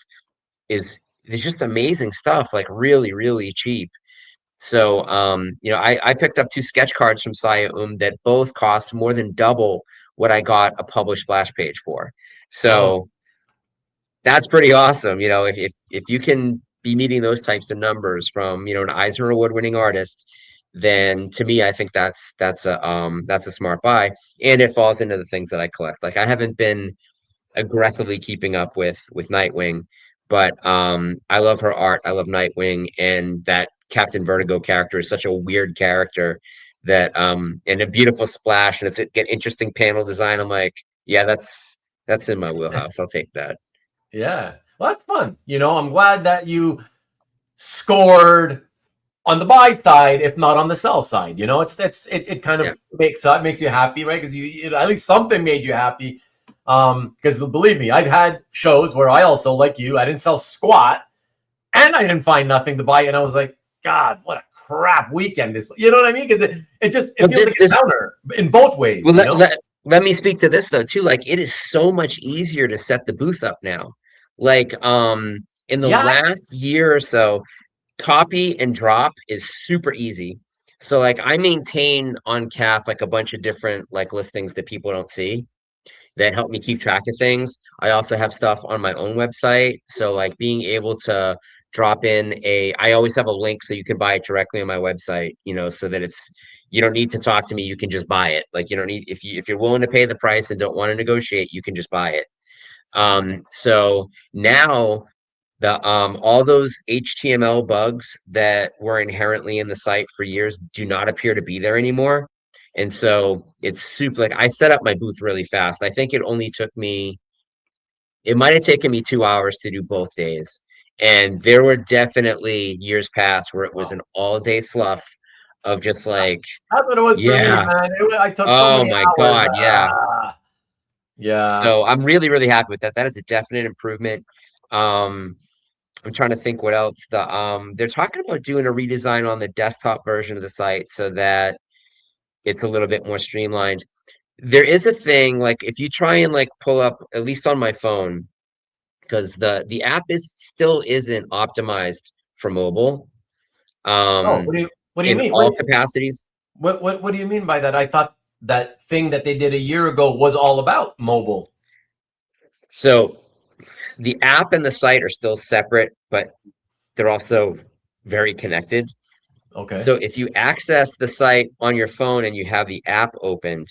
is there's just amazing stuff, like really, really cheap. So, I picked up 2 sketch cards from Saya that both cost more than double what I got a published splash page for. Oh. So that's pretty awesome. If you can be meeting those types of numbers from, an Eisner Award winning artist, then to me, I think that's a smart buy. And it falls into the things that I collect. Like, I haven't been aggressively keeping up with Nightwing, but I love her art. I love Nightwing, and that Captain Vertigo character is such a weird character that and a beautiful splash, and it's get interesting panel design. I'm like, yeah, that's in my wheelhouse. I'll take that. Yeah. Well, that's fun. I'm glad that you scored on the buy side, if not on the sell side. It kind Yeah. of makes you happy, right? Because at least something made you happy. Because believe me, I've had shows where I also, like you, I didn't sell squat and I didn't find nothing to buy, and I was like, God, what a crap weekend this. You know what I mean? Because it feels like a counter in both ways. Well, let me speak to this though too. Like, it is so much easier to set the booth up now. Like, in the Yeah. last year or so, copy and drop is super easy. So like, I maintain on CAF like a bunch of different like listings that people don't see that help me keep track of things. I also have stuff on my own website. So like, being able to drop in I always have a link so you can buy it directly on my website, so that you don't need to talk to me. You can just buy it. Like, you don't need, if you're willing to pay the price and don't want to negotiate, you can just buy it. So now all those HTML bugs that were inherently in the site for years do not appear to be there anymore. And so it's super, like, I set up my booth really fast. I think it might have taken me 2 hours to do both days. And there were definitely years past where it was an all-day slough of just like, That's what it was for me, yeah, man. I took so oh many my hours. God, yeah. Yeah. So I'm really, really happy with that. That is a definite improvement. Um, I'm trying to think what else. They're talking about doing a redesign on the desktop version of the site so that it's a little bit more streamlined. There is a thing, like, if you try and like pull up, at least on my phone, because the app is still isn't optimized for mobile Oh, what do you in mean? all capacities. What do you mean by that? I thought that thing that they did a year ago was all about mobile. So the app and the site are still separate, but they're also very connected. Okay. So if you access the site on your phone and you have the app opened,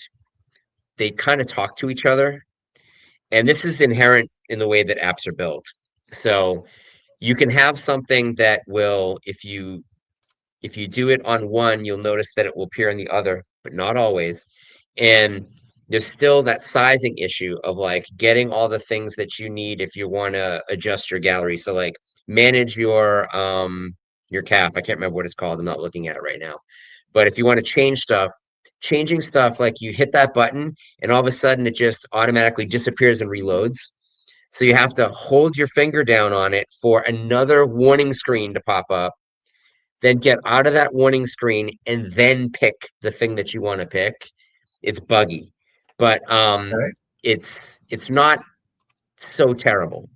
they kind of talk to each other. And this is inherent in the way that apps are built. So you can have something that will, if you do it on one, you'll notice that it will appear in the other, but not always. And there's still that sizing issue of like getting all the things that you need if you want to adjust your gallery. So like manage your calf. I can't remember what it's called. I'm not looking at it right now. But if you want to change stuff, changing stuff like you hit that button and all of a sudden it just automatically disappears and reloads. So you have to hold your finger down on it for another warning screen to pop up, then get out of that warning screen and then pick the thing that you want to pick. It's buggy, but Okay. it's not so terrible.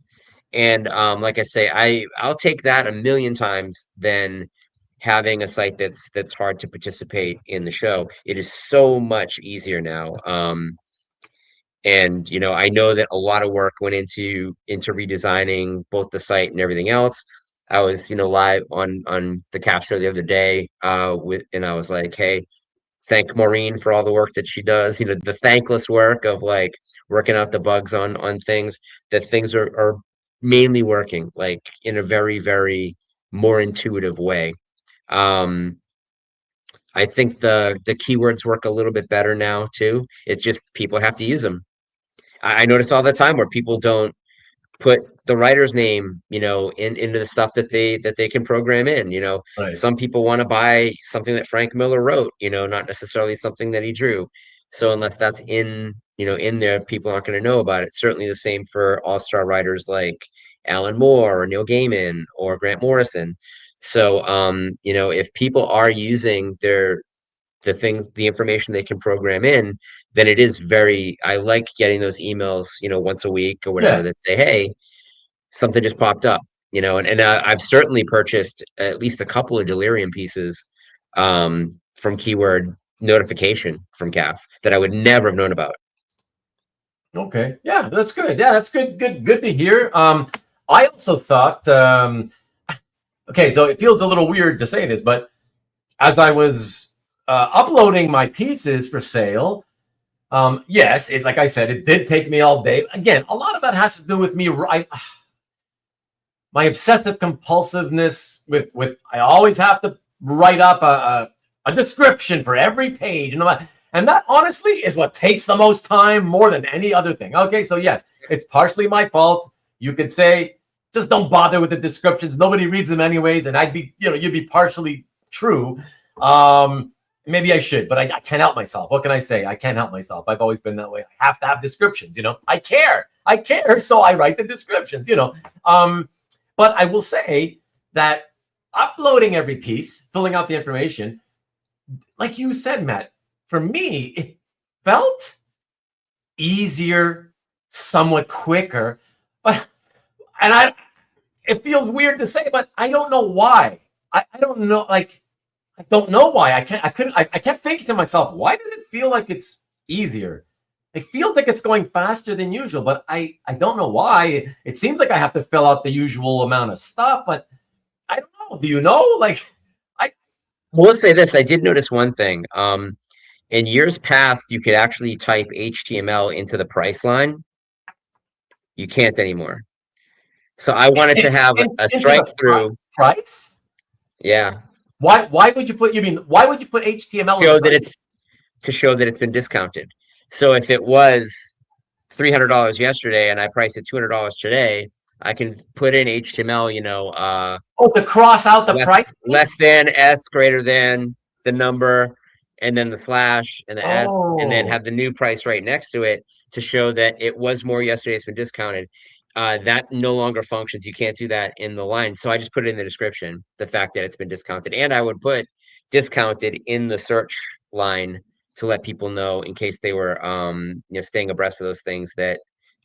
And like I say, I'll take that a million times than having a site that's hard to participate in the show. It is so much easier now. And I know that a lot of work went into redesigning both the site and everything else. I was, live on the CAF show the other day, and I was like, hey, thank Maureen for all the work that she does. The thankless work of like working out the bugs on things. That things are mainly working like in a very, very more intuitive way. Um, I think the keywords work a little bit better now too. It's just people have to use them. I notice all the time where people don't put the writer's name, into the stuff that they can program in. Right. Some people want to buy something that Frank Miller wrote, not necessarily something that he drew. So unless that's in there, people aren't going to know about it. Certainly the same for all-star writers like Alan Moore or Neil Gaiman or Grant Morrison. So if people are using the information they can program in, then it is very, I like getting those emails, once a week or whatever Yeah. that say, hey, something just popped up, and I've certainly purchased at least a couple of Delirium pieces from keyword notification from CAF that I would never have known about. Okay. Yeah, that's good. Yeah, that's good. Good to hear. I also thought, okay, so it feels a little weird to say this, but as I was uploading my pieces for sale, yes, like I said, it did take me all day. Again, a lot of that has to do with me. My obsessive compulsiveness with I always have to write up a description for every page, and that honestly is what takes the most time more than any other thing. Okay, so yes, it's partially my fault. You could say just don't bother with the descriptions. Nobody reads them anyways, and you'd be partially true. Maybe I should, but I can't help myself. What can I say? I can't help myself. I've always been that way. I have to have descriptions. I care, so I write the descriptions. But I will say that uploading every piece, filling out the information, like you said, Matt, for me, it felt easier, somewhat quicker. But it feels weird to say, but I don't know why. I don't know. Like, I don't know why. I kept thinking to myself, why does it feel like it's easier? It feels like it's going faster than usual, but I don't know why. It seems like I have to fill out the usual amount of stuff, but I don't know. Do you know? Like, I We'll say this, I did notice one thing. In years past, you could actually type HTML into the price line. You can't anymore. So I wanted to have a into strike the through. price. Yeah. Why would you put? You mean why would you put HTML in the Show that price? it's to show that it's been discounted. So if it was $300 yesterday and I price it $200 today, I can put in HTML, Oh, to cross out the price. less than S greater than the number, and then the slash and the S, and then Oh, have the new price right next to it to show that it was more yesterday, it's been discounted. That no longer functions. You can't do that in the line. So I just put it in the description, the fact that it's been discounted. And I would put discounted in the search line to let people know in case they were staying abreast of those things that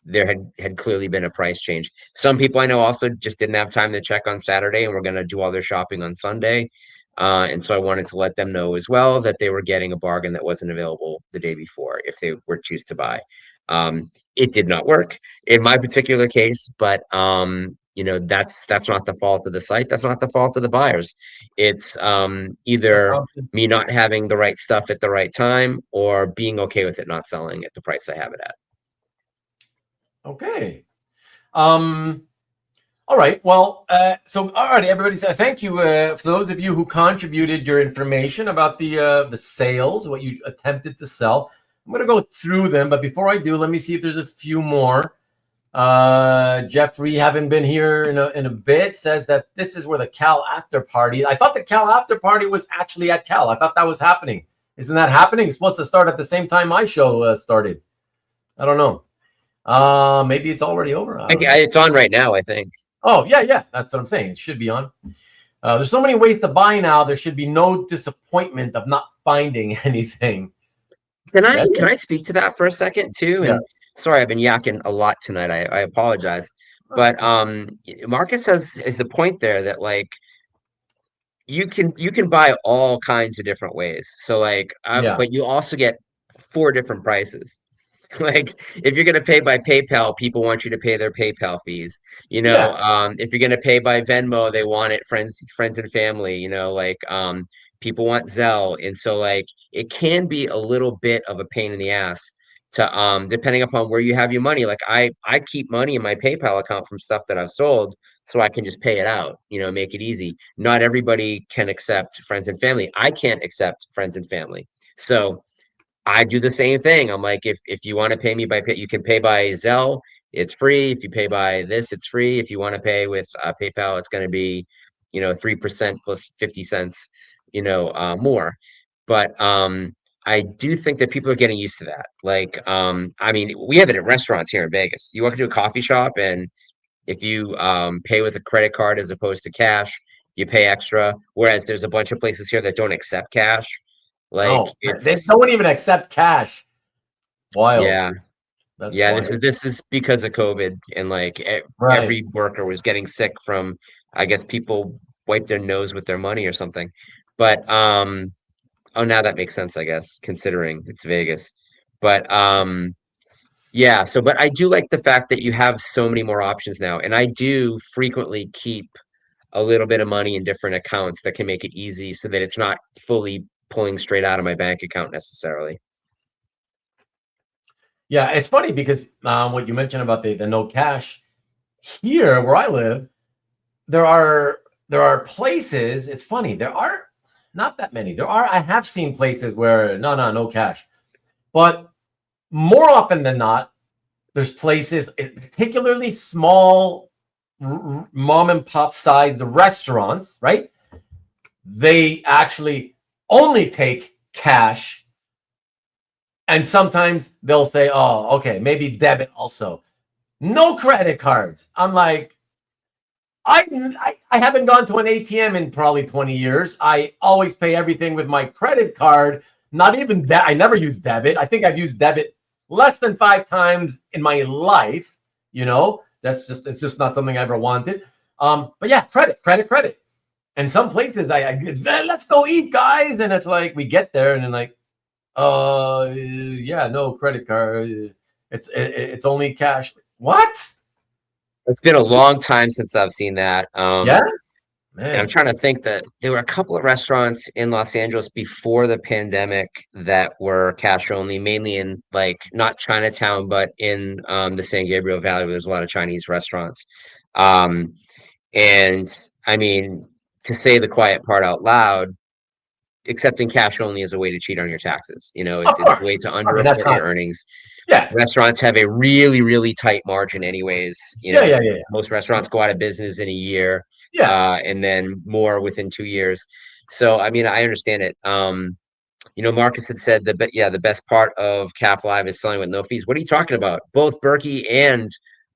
there had clearly been a price change. Some people I know also just didn't have time to check on Saturday and were going to do all their shopping on Sunday. And so I wanted to let them know as well that they were getting a bargain that wasn't available the day before if they were choose to buy. It did not work in my particular case, but that's not the fault of the site. That's not the fault of the buyers. It's either me not having the right stuff at the right time or being okay with it not selling at the price I have it at. Okay. All right. Well, so all right, everybody. Thank you for those of you who contributed your information about the sales, what you attempted to sell. I'm going to go through them, but before I do, let me see if there's a few more. Jeffrey, haven't been here in a bit, says that this is where the Cal after party. I thought the Cal after party was actually at Cal. I thought that was happening. Isn't that happening? It's supposed to start at the same time my show started. I don't know. Maybe it's already over. It's on right now, I think. Oh, yeah. That's what I'm saying. It should be on. There's so many ways to buy now. There should be no disappointment of not finding anything. Can I speak to that for a second too? And sorry, I've been yakking a lot tonight. I apologize. But Marcus has a point there that like you can buy all kinds of different ways. So like but you also get 4 different prices. Like if you're gonna pay by PayPal, people want you to pay their PayPal fees. If you're gonna pay by Venmo, they want it friends and family. People want Zelle, and so like it can be a little bit of a pain in the ass to depending upon where you have your money. Like I keep money in my PayPal account from stuff that I've sold, so I can just pay it out. Make it easy. Not everybody can accept friends and family. I can't accept friends and family, so I do the same thing. I'm like, if you want to pay me you can pay by Zelle, it's free. If you pay by this, it's free. If you want to pay with PayPal, it's going to be, 3% plus 50 cents, more. But I do think that people are getting used to that. Like, we have it at restaurants here in Vegas. You walk into a coffee shop, and if you pay with a credit card as opposed to cash, you pay extra. Whereas there's a bunch of places here that don't accept cash. Like they don't even accept cash. Wild. Yeah. That's yeah, wild. this is because of COVID, and like every worker was getting sick from, I guess people wiped their nose with their money or something. But now that makes sense, I guess, considering it's Vegas. But but I do like the fact that you have so many more options now, and I do frequently keep a little bit of money in different accounts that can make it easy so that it's not fully pulling straight out of my bank account necessarily. Yeah, it's funny because what you mentioned about the no cash here where I live, there are places. It's funny, there are not that many. I have seen places where no cash, but more often than not, there's places, particularly small mom and pop sized restaurants, right? They actually only take cash, and sometimes they'll say, oh, okay, maybe debit also. No credit cards. I'm like, I haven't gone to an ATM in probably 20 years. I always pay everything with my credit card. Not even I never use debit. I think I've used debit less than 5 times in my life. It's just not something I ever wanted. But yeah, credit. And some places let's go eat, guys. And it's like we get there and then like, no credit card. It's only cash. What? It's been a long time since I've seen that. Man. And I'm trying to think that there were a couple of restaurants in Los Angeles before the pandemic that were cash only, mainly in like not Chinatown, but in the San Gabriel Valley, where there's a lot of Chinese restaurants. And I mean, to say the quiet part out loud, accepting cash only is a way to cheat on your taxes. It's a way to underreport your earnings. Yeah. Restaurants have a really, really tight margin anyways. Yeah. Most restaurants go out of business in a year. Yeah. And then more within 2 years. So, I mean, I understand it. Marcus had said that, but yeah, the best part of CAF Live is selling with no fees. What are you talking about? Both Berkey and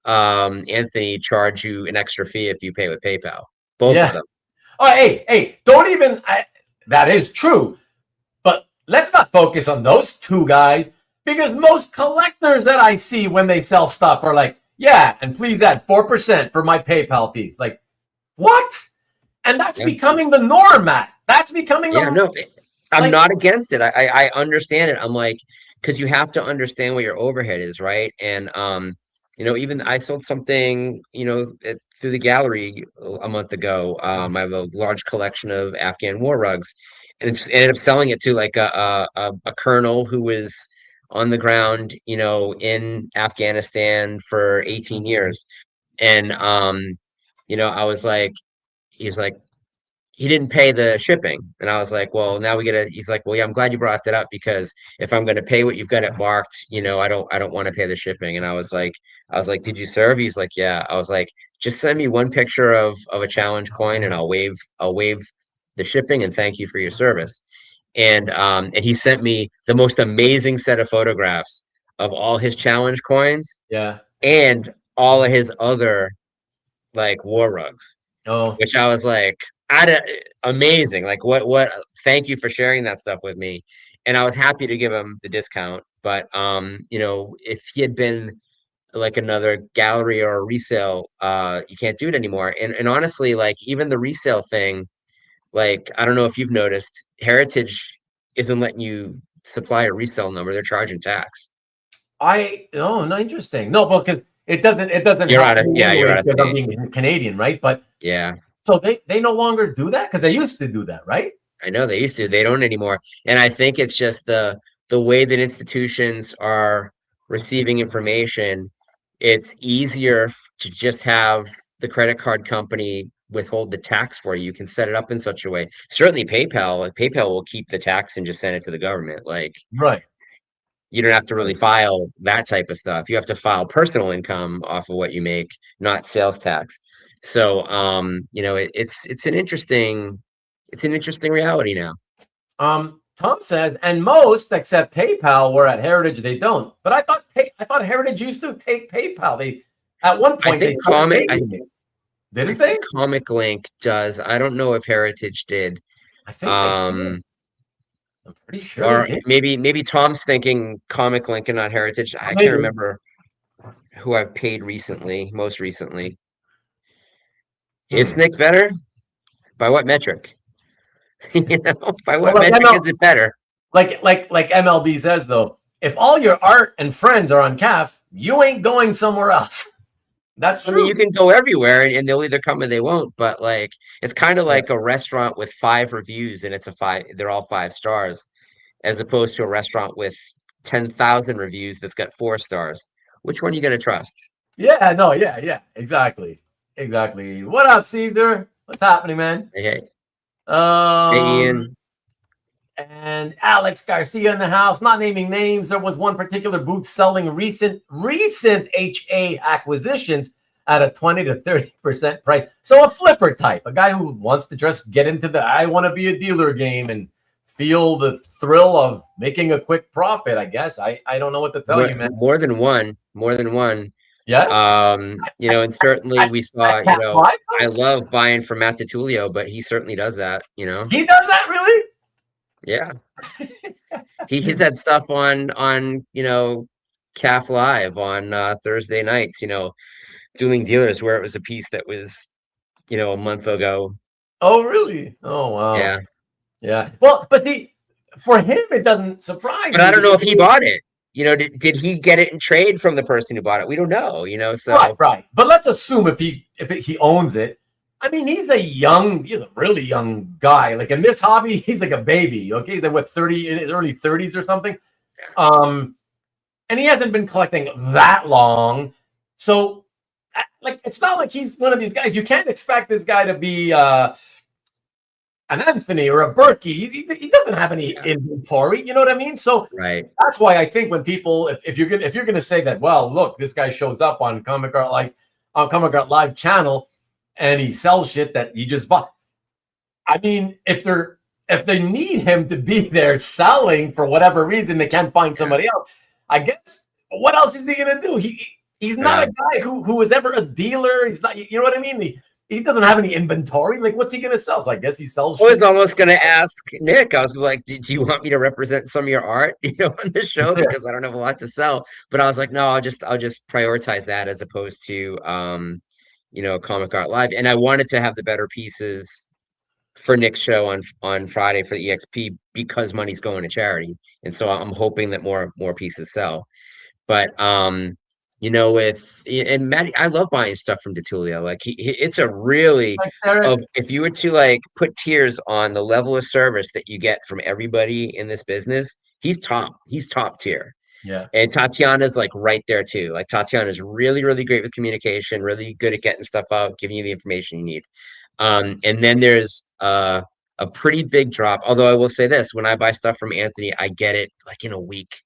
Anthony charge you an extra fee if you pay with PayPal. Both of them. Oh, hey, don't even. That is true, but let's not focus on those 2 guys. Because most collectors that I see when they sell stuff are like, yeah, and please add 4% for my PayPal fees. Like, what? And that's becoming the norm, Matt. That's becoming the No, I'm like, not against it. I understand it. I'm like, because you have to understand what your overhead is, right? And even I sold something, through the gallery a month ago. I have a large collection of Afghan war rugs, and it's ended up selling it to like a colonel who was on the ground, in Afghanistan for 18 years. And I was like, he's like, he didn't pay the shipping. And I was like, well, now he's like, well, yeah, I'm glad you brought that up, because if I'm going to pay what you've got it marked, I don't want to pay the shipping. And I was like, did you serve? He's like, yeah. I was like, just send me one picture of a challenge coin, and I'll waive the shipping and thank you for your service. And he sent me the most amazing set of photographs of all his challenge coins yeah. and all of his other like war rugs, Oh, which I was like, I don't, amazing. Like what, thank you for sharing that stuff with me. And I was happy to give him the discount. But if he had been like another gallery or a resale, you can't do it anymore. And honestly, like even the resale thing, like I don't know if you've noticed, Heritage isn't letting you supply a resale number. They're charging tax. not interesting. No, because it doesn't You're out help of me yeah, you're anyway out of because I'm state. being Canadian, right? But Yeah. so they no longer do that because they used to do that, right? I know they used to. They don't anymore. And I think it's just the way that institutions are receiving information. It's easier to just have the credit card company withhold the tax for you. You can set it up in such a way. Certainly PayPal, like PayPal will keep the tax and just send it to the government. Like Right. you don't have to really file that type of stuff. You have to file personal income off of what you make, not sales tax. So it's an interesting reality now. Tom says, and most except PayPal were at Heritage. They don't. But I thought Heritage used to take PayPal. They at one I point they think started Comic, I, taking it, I didn't they? think Comic Link does. I don't know if Heritage did. I think they did. Um, I'm pretty sure they or did. maybe Tom's thinking Comic Link and not Heritage. I can't Maybe. remember who I've paid recently, most recently. Is Hmm. Snick better? By what metric? By Well, what metric is it better? like MLB says though, if all your art and friends are on CAF, you ain't going somewhere else. That's I mean, you true. can go everywhere and they'll either come or they won't, but like it's kind of Yeah. like a restaurant with 5 reviews and they're all 5 stars, as opposed to a restaurant with 10,000 reviews that's got 4 stars. Which one are you going to trust? Yeah. No. Yeah. Exactly. Exactly. What up, Caesar? What's happening, man? Hey, hey, Um. Ian. And Alex Garcia in the house, not naming names. There was one particular booth selling recent HA acquisitions at a 20 to 30% price. So a flipper type, a guy who wants to just get into the I want to be a dealer game and feel the thrill of making a quick profit, I guess. I don't know what to tell you, man. More than one, more than one. Yeah. And certainly we saw, Cat Five? I love buying from Matt DiTullio, but he certainly does that, He does that really? Yeah. He's had stuff on CAF Live on Thursday nights, doing dealers where it was a piece that was, a month ago. Oh, really? Oh, wow. Yeah. Yeah. Well, but for him, it doesn't surprise But me I don't know if because he bought it. Did he get it in trade from the person who bought it? We don't know, so right. But let's assume if he owns it. I mean, he's a really young guy. Like in this hobby, he's like a baby. Okay, he's like what 30 in his early 30s or something. And he hasn't been collecting that long. So like it's not like he's one of these guys. You can't expect this guy to be an Anthony or a Berkey. He doesn't have any inventory. You know what I mean? So right. that's why I think when people, if you're gonna say that, well, look, this guy shows up on Comic Art Live channel and he sells shit that he just bought. I mean, if they need him to be there selling for whatever reason, they can't find somebody else. I guess what else is he gonna do? He's not a guy who was ever a dealer. He's not. You know what I mean? he doesn't have any inventory. Like, what's he gonna sell? So I guess he sells I was shit. almost going to ask Nick. I was like, "Do you want me to represent some of your art, on the show because I don't have a lot to sell?" But I was like, "No, I'll just prioritize that as opposed to Comic Art Live." And I wanted to have the better pieces for Nick's show on Friday for the EXP because money's going to charity, and so I'm hoping that more pieces sell. But and Maddie, I love buying stuff from DeTulio. Like it's a really Like Derek, of if you were to like put tiers on the level of service that you get from everybody in this business, he's top. He's top tier. yeah. And Tatiana's like right there too. Like Tatiana's really, really great with communication, really good at getting stuff out, giving you the information you need. And then there's a pretty big drop. Although I will say this, when I buy stuff from Anthony, I get it like in a week.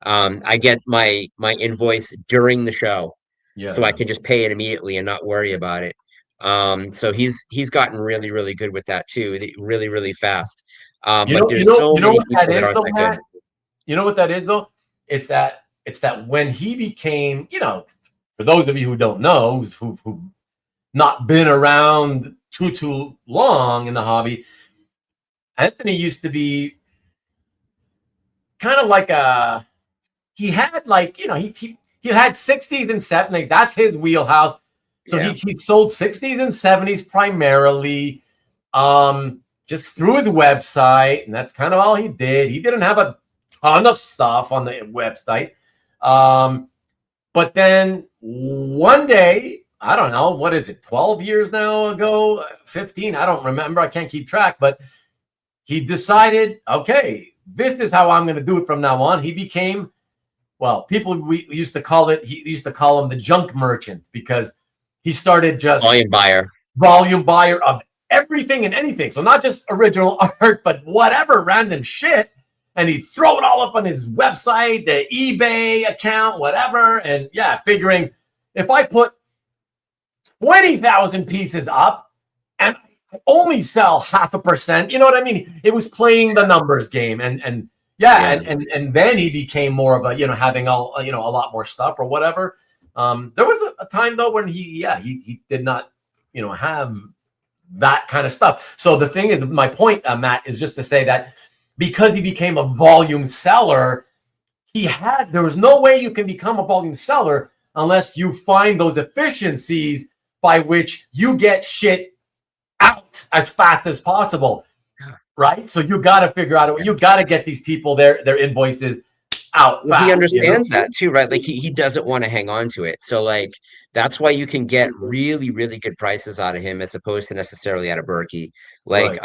I get my invoice during the show, Yeah, so I yeah. can just pay it immediately and not worry about it. So he's gotten really, really good with that too, really, really fast. But there's so You know many what that people that is aren't though, that good. Matt? You know what that is though? It's that when he became, for those of you who don't know, who've not been around too long in the hobby, Anthony used to be kind of like he had like, he had 60s and 70s. That's his wheelhouse. So Yeah. he sold 60s and 70s primarily, just through his website, and that's kind of all he did. He didn't have a ton of stuff on the website. But then one day, I don't know, what is it, 12 years now ago, 15, I don't remember, I can't keep track, but he decided, okay, this is how I'm going to do it from now on. He became, well, we used to call him the junk merchant because he started just volume buyer of everything and anything. So not just original art, but whatever random shit. And he'd throw it all up on his website, the eBay account, whatever. And yeah, figuring if I put 20,000 pieces up and I only sell 0.5%, you know what I mean? It was playing the numbers game. And then he became more of a, having a lot more stuff or whatever. There was a time though when he did not, have that kind of stuff. So the thing is, my point, Matt, is just to say that because he became a volume seller, there was no way you can become a volume seller unless you find those efficiencies by which you get shit out as fast as possible. Right? So you got to figure out, you got to get these people their invoices out fast. He understands that too, right? Like he doesn't want to hang on to it. So like that's why you can get really, really good prices out of him as opposed to necessarily out of Berkey. Like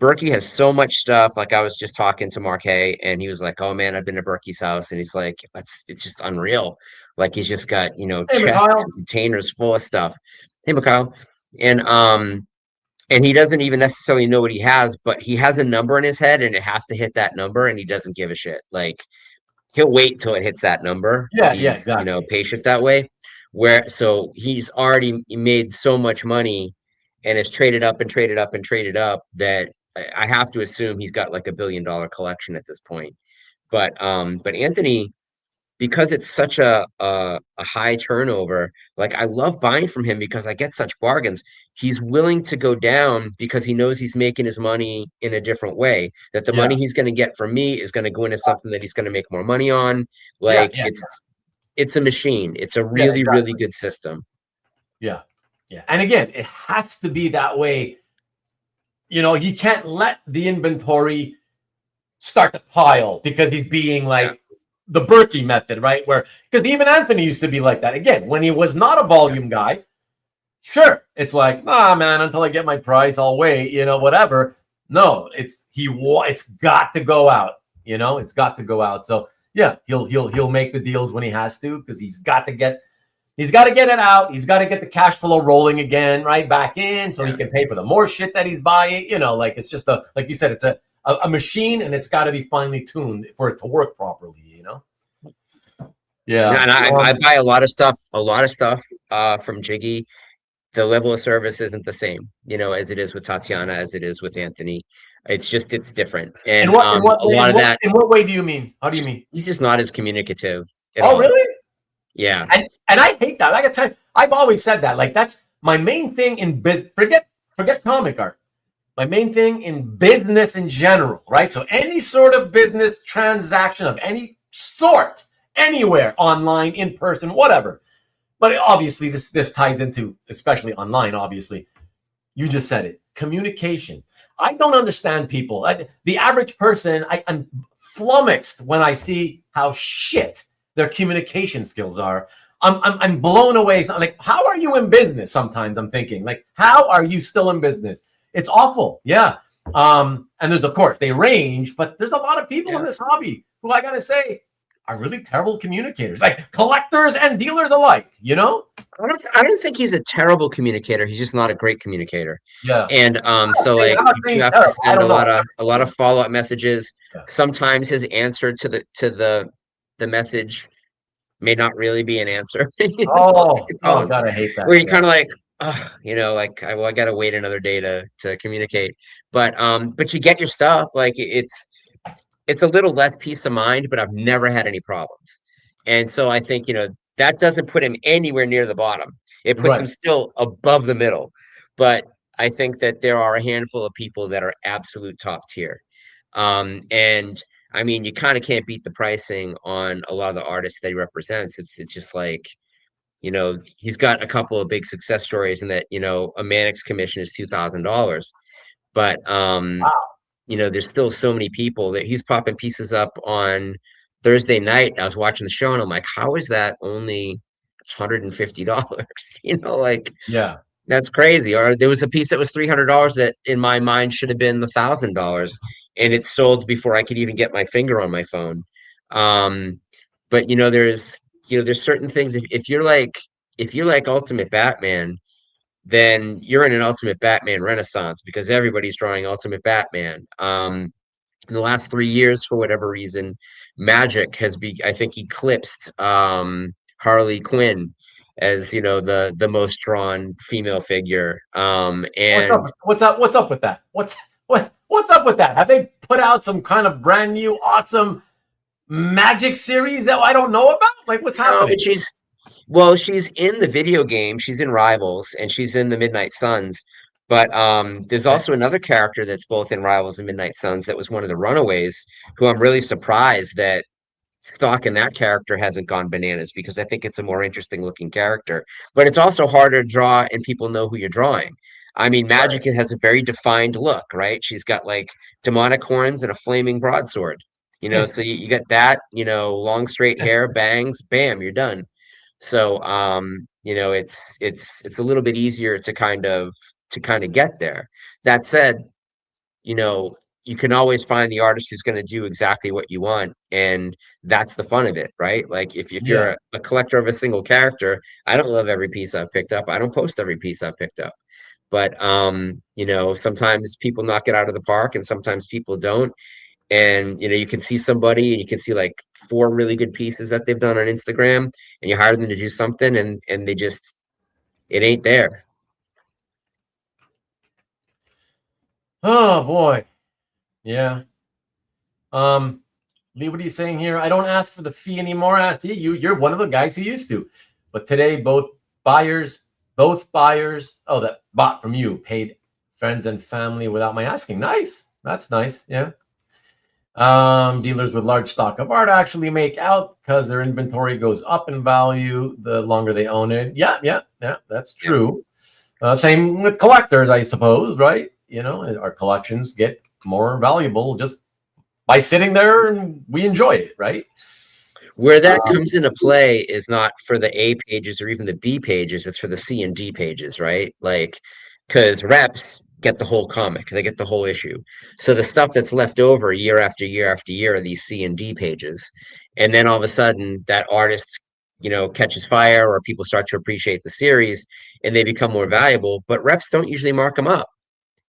Berkey has so much stuff. Like I was just talking to Mark Hay and he was like, "Oh man, I've been to Berkey's house," and he's like, it's just unreal. Like he's just got, chests and containers full of stuff. Hey, Mikhail. And he doesn't even necessarily know what he has, but he has a number in his head and it has to hit that number and he doesn't give a shit. Like he'll wait till it hits that number. Yeah, He's, exactly. Patient that way. So he's already made so much money and has traded up and traded up and traded up that I have to assume he's got like $1 billion collection at this point. But Anthony, because it's such a high turnover, like I love buying from him because I get such bargains. He's willing to go down because he knows he's making his money in a different way. That the money he's going to get from me is going to go into something that he's going to make more money on. Like it's a machine. It's a really, really good system. Yeah. Yeah. And again, it has to be that way. You can't let the inventory start to pile because he's being like the Berkey method, right? Because even Anthony used to be like that. Again, when he was not a volume guy, sure, it's like, man, until I get my price, I'll wait, whatever. No, it's got to go out, it's got to go out. So yeah, he'll make the deals when he has to because he's got to get it out. He's got to get the cash flow rolling again, right back in, so he can pay for the more shit that he's buying. Like it's just like you said, it's a machine, and it's got to be finely tuned for it to work properly. Yeah, and I buy a lot of stuff from Jiggy. The level of service isn't the same, as it is with Tatiana, as it is with Anthony. It's different. And in what way do you mean? How do you mean? He's just not as communicative. Oh, really? Yeah. And I hate that. Like I tell you, I've always said that. Like that's My main thing in business, forget comic art. My main thing in business in general, right? So any sort of business transaction of any sort, anywhere, online, in person, whatever. But obviously, this ties into, especially online, obviously. You just said it. Communication. I don't understand people. The average person, I'm flummoxed when I see how shit their communication skills are. I'm blown away. So I'm like, how are you in business? Sometimes I'm thinking, like, how are you still in business? It's awful. Yeah. And there's, of course, they range, but there's a lot of people in this hobby who I gotta say are really terrible communicators, like collectors and dealers alike, you know? I don't think he's a terrible communicator. He's just not a great communicator. Yeah. And so like I'm not you saying do he's have to terrible. I send don't know. a lot of follow-up messages. Yeah. Sometimes his answer to the message may not really be an answer. You know, like, it's Oh, almost God, I hate that. where you're Yeah. kind of like, you know, like I gotta wait another day to communicate. But you get your stuff. Like it's a little less peace of mind, but I've never had any problems. And so I think, you know, that doesn't put him anywhere near the bottom. It puts him Right. still above the middle. But I think that there are a handful of people that are absolute top tier. And I mean, you kind of can't beat the pricing on a lot of the artists that he represents. It's just like, you know, he's got a couple of big success stories in that, you know, a Mannix commission is $2,000. But Wow. you know, there's still so many people that he's popping pieces up on Thursday night. I was watching the show and I'm like, how is that only $150? You know, like Yeah. that's crazy. Or there was a piece that was $300 that in my mind should have been $1,000, and it sold before I could even get my finger on my phone. Um, but you know, there's certain things if you're like Ultimate Batman, then you're in an Ultimate Batman renaissance because everybody's drawing Ultimate Batman. In the last 3 years, for whatever reason, Magic has I think eclipsed Harley Quinn as you know the most drawn female figure. What's And up? What's up with that? What's up with that? Have they put out some kind of brand new awesome magic series that I don't know about? Like, what's no, happening? but she's in the video game, she's in Rivals, and she's in the Midnight Suns. But there's Okay. also another character that's both in Rivals and Midnight Suns that was one of the Runaways, who I'm really surprised that stock in that character hasn't gone bananas because I think it's a more interesting looking character. But it's also harder to draw and people know who you're drawing. I mean, Right. Magic has a very defined look, right? She's got like demonic horns and a flaming broadsword. You know, so you get that, you know, long straight hair, bangs, bam, you're done. So you know, it's a little bit easier to kind of get there. That said, you know, you can always find the artist who's going to do exactly what you want, and that's the fun of it, right? Like if you're Yeah. a collector of a single character, I don't love every piece I've picked up. I don't post every piece I've picked up. But you know, sometimes people knock it out of the park and sometimes people don't. And you know, you can see somebody and you can see like four really good pieces that they've done on Instagram, and you hire them to do something and they just it ain't there. Oh boy. Yeah. Um, Lee, what are you saying here? I don't ask for the fee anymore. I ask you. You're one of the guys who used to. But today, both buyers, oh, that bought from you paid friends and family without my asking. Nice. That's nice. Yeah. Dealers with large stock of art actually make out because their inventory goes up in value the longer they own it. Yeah, yeah, yeah. That's Yeah. true. Same with collectors, I suppose, right? You know, our collections get more valuable just by sitting there and we enjoy it, right? Where that comes into play is not for the A pages or even the B pages, it's for the C and D pages, right? Like, because reps get the whole comic, they get the whole issue. So the stuff that's left over year after year after year are these C and D pages. And then all of a sudden, that artist, you know, catches fire or people start to appreciate the series and they become more valuable. But reps don't usually mark them up,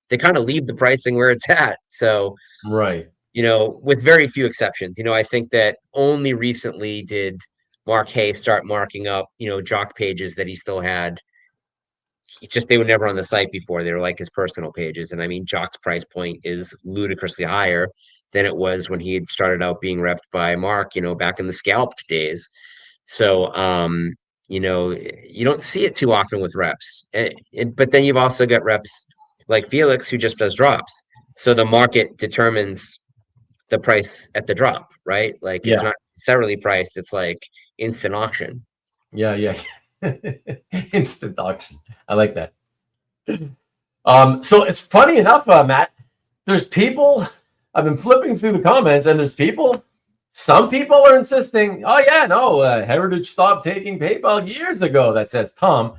they kind of leave the pricing where it's at. So, Right. you know, with very few exceptions. You know, I think that only recently did Mark Hay start marking up, you know, jock pages that he still had. It's just they were never on the site before. They were like his personal pages. And I mean, Jock's price point is ludicrously higher than it was when he had started out being repped by Mark, you know, back in the scalped days. So, you don't see it too often with reps. But then you've also got reps like Felix who just does drops. So the market determines the price at the drop, right? Like it's Yeah. not necessarily priced, it's like instant auction. Yeah. Yeah. Instant auction. I like that. So it's funny enough, Matt, there's people, I've been flipping through the comments and some people are insisting, oh yeah, no, Heritage stopped taking PayPal years ago. That says Tom.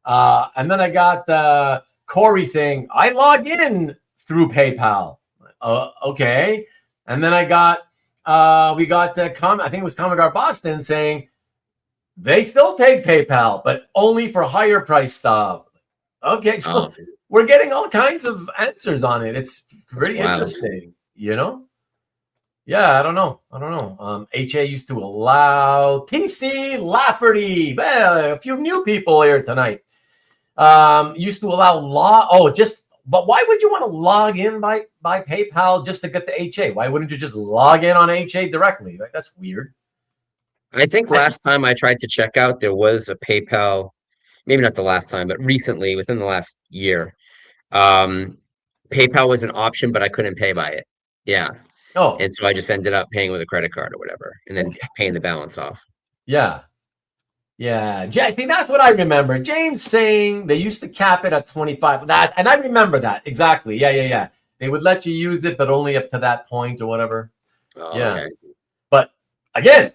And then I got Corey saying, I log in through PayPal. Okay. And then we got I think it was Commodore Boston saying they still take PayPal, but only for higher price stuff. Okay. So we're getting all kinds of answers on it. It's pretty interesting, Yeah, I don't know. HA used to allow TC Lafferty. Well, a few new people here tonight. Used to allow but why would you want to log in by PayPal just to get the HA? Why wouldn't you just log in on HA directly? Like, that's weird. I think last time I tried to check out, there was a PayPal, maybe not the last time, but recently, within the last year, PayPal was an option, but I couldn't pay by it. Yeah. Oh. And so I just ended up paying with a credit card or whatever, and then paying the balance off. Yeah. Yeah. I think that's what I remember. James saying they used to cap it at 25. And I remember that. Exactly. Yeah. They would let you use it, but only up to that point or whatever. Oh, yeah. Okay. But again,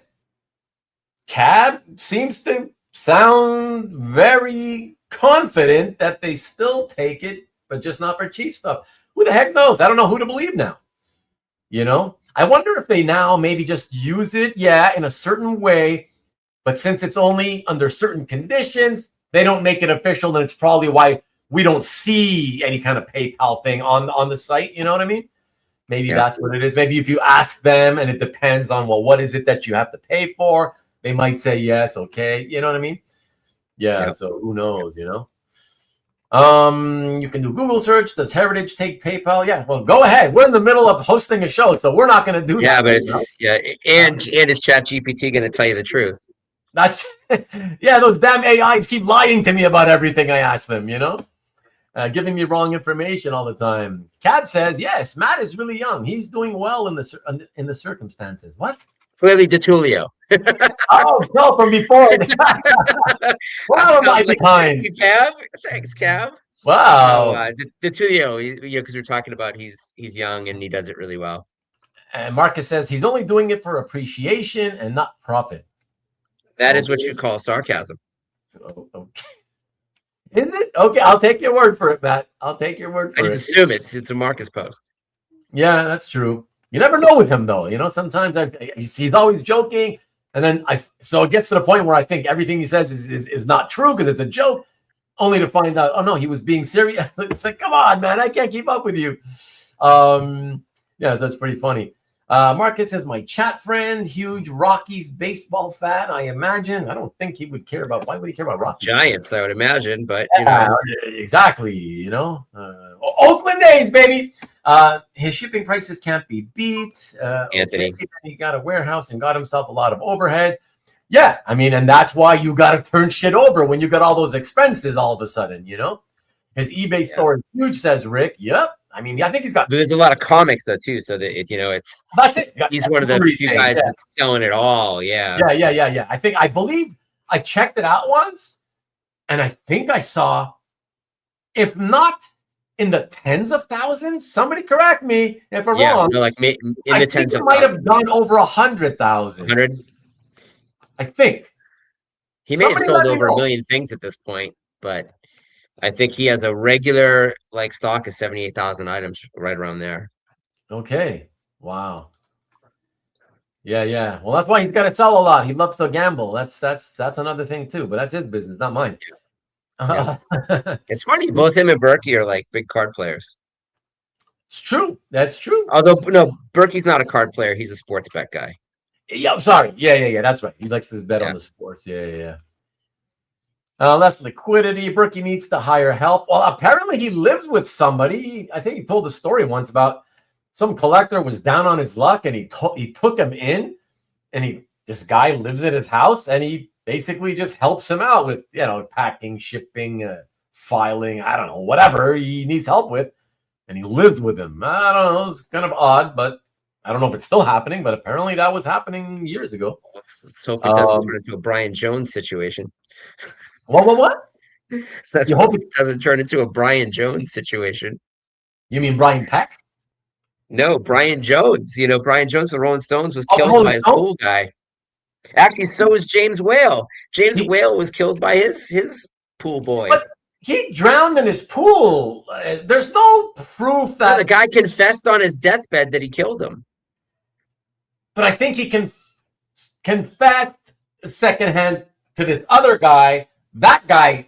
Cab seems to sound very confident that they still take it, but just not for cheap stuff. Who the heck knows? I don't know who to believe now. I wonder if they now maybe just use it, in a certain way, but since it's only under certain conditions, they don't make it official, and it's probably why we don't see any kind of PayPal thing on the site. You know what I mean? Maybe that's what it is. Maybe if you ask them, and it depends on, well, what is it that you have to pay for? They might say yes, okay. You know what I mean? Yeah. So who knows? You can do Google search. Does Heritage take PayPal? Yeah. Well, go ahead. We're in the middle of hosting a show, so we're not going to do that. Yeah, but it's and is ChatGPT going to tell you the truth? That's those damn AIs keep lying to me about everything I ask them. Giving me wrong information all the time. Cab says yes. Matt is really young. He's doing well in the circumstances. What? Clearly, DeTulio. Oh, no, from before. Wow, am I behind? Thank you, Cab. Thanks, Cab. Wow. DeTulio, because we're talking about he's young and he does it really well. And Marcus says he's only doing it for appreciation and not profit. That is what you call sarcasm. Oh, okay. Is it? Okay, I'll take your word for it, Matt. I'll take your word for it. I just assume it's a Marcus post. Yeah, that's true. You never know with him, though. Sometimes he's always joking, and then so it gets to the point where I think everything he says is not true because it's a joke, only to find out, oh no, he was being serious. It's like, come on, man, I can't keep up with you. So that's pretty funny. Marcus says, my chat friend, huge Rockies baseball fan, I imagine. I don't think he would care about, why would he care about Rockies? Giants, I would imagine, but exactly, Oakland A's, baby. His shipping prices can't be beat. Anthony. Okay, he got a warehouse and got himself a lot of overhead. Yeah, I mean, and that's why you got to turn shit over when you got all those expenses all of a sudden, His eBay store is huge, says Rick. Yep. I mean, I think he's got. There's a lot of comics though too, so that it's. That's it. He's one of the few guys that's selling it all. Yeah. Yeah. I believe I checked it out once, and I think I saw, if not in the tens of thousands, somebody correct me if I'm wrong. No, like in the tens of thousands. Might have done over 100,000. 100. I think he may have sold over 1 million things at this point, but I think he has a regular stock of 78,000 items right around there. Okay. Wow. Yeah. Well, that's why he's got to sell a lot. He loves to gamble. That's another thing too, but that's his business, not mine. Yeah. It's funny. Both him and Berkey are big card players. It's true. That's true. Although, no, Berkey's not a card player. He's a sports bet guy. Yeah. Sorry. Yeah. That's right. He likes to bet on the sports. Yeah. Less liquidity. Berkey needs to hire help. Well, apparently he lives with somebody. I think he told a story once about some collector was down on his luck and he took him in, and this guy lives at his house and he basically just helps him out with, packing, shipping, filing, I don't know, whatever he needs help with. And he lives with him. I don't know. It's kind of odd, but I don't know if it's still happening, but apparently that was happening years ago. Let's hope it doesn't turn into a Brian Jones situation. What? So that's hope it doesn't turn into a Brian Jones situation. You mean Brian Peck? No, Brian Jones. Brian Jones, the Rolling Stones, was killed by his pool guy. Actually, so was James Whale. James Whale was killed by his pool boy. But he drowned in his pool. There's no proof that the guy confessed on his deathbed that he killed him. But I think he confessed secondhand to this other guy. That guy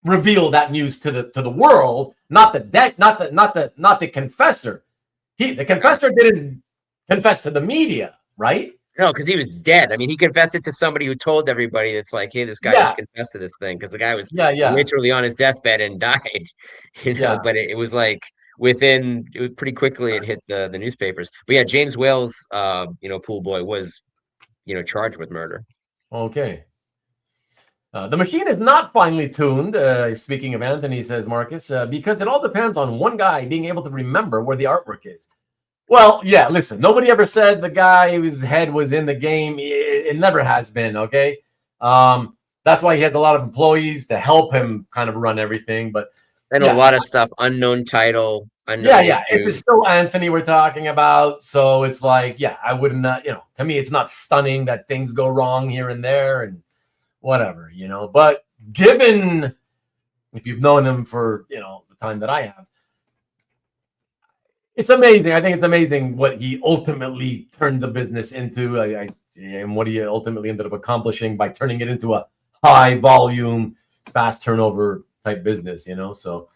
revealed that news to the world, not the confessor. The confessor didn't confess to the media, right? No, because he was dead. I mean, he confessed it to somebody who told everybody that's like, hey, this guy just confessed to this thing, because the guy was literally on his deathbed and died. But it was like pretty quickly it hit the newspapers. But yeah, James Whale's pool boy was charged with murder. Okay. The machine is not finely tuned, speaking of Anthony, says Marcus, because it all depends on one guy being able to remember where the artwork is. Well, yeah, listen, nobody ever said the guy whose head was in the game. It never has been, okay? That's why he has a lot of employees to help him kind of run everything. And a lot of stuff, unknown title. It's still Anthony we're talking about. So it's like, I wouldn't, to me, it's not stunning that things go wrong here and there and whatever, But given, if you've known him for, the time that I have, it's amazing. I think it's amazing what he ultimately turned the business into, and what he ultimately ended up accomplishing by turning it into a high volume, fast turnover type business, So,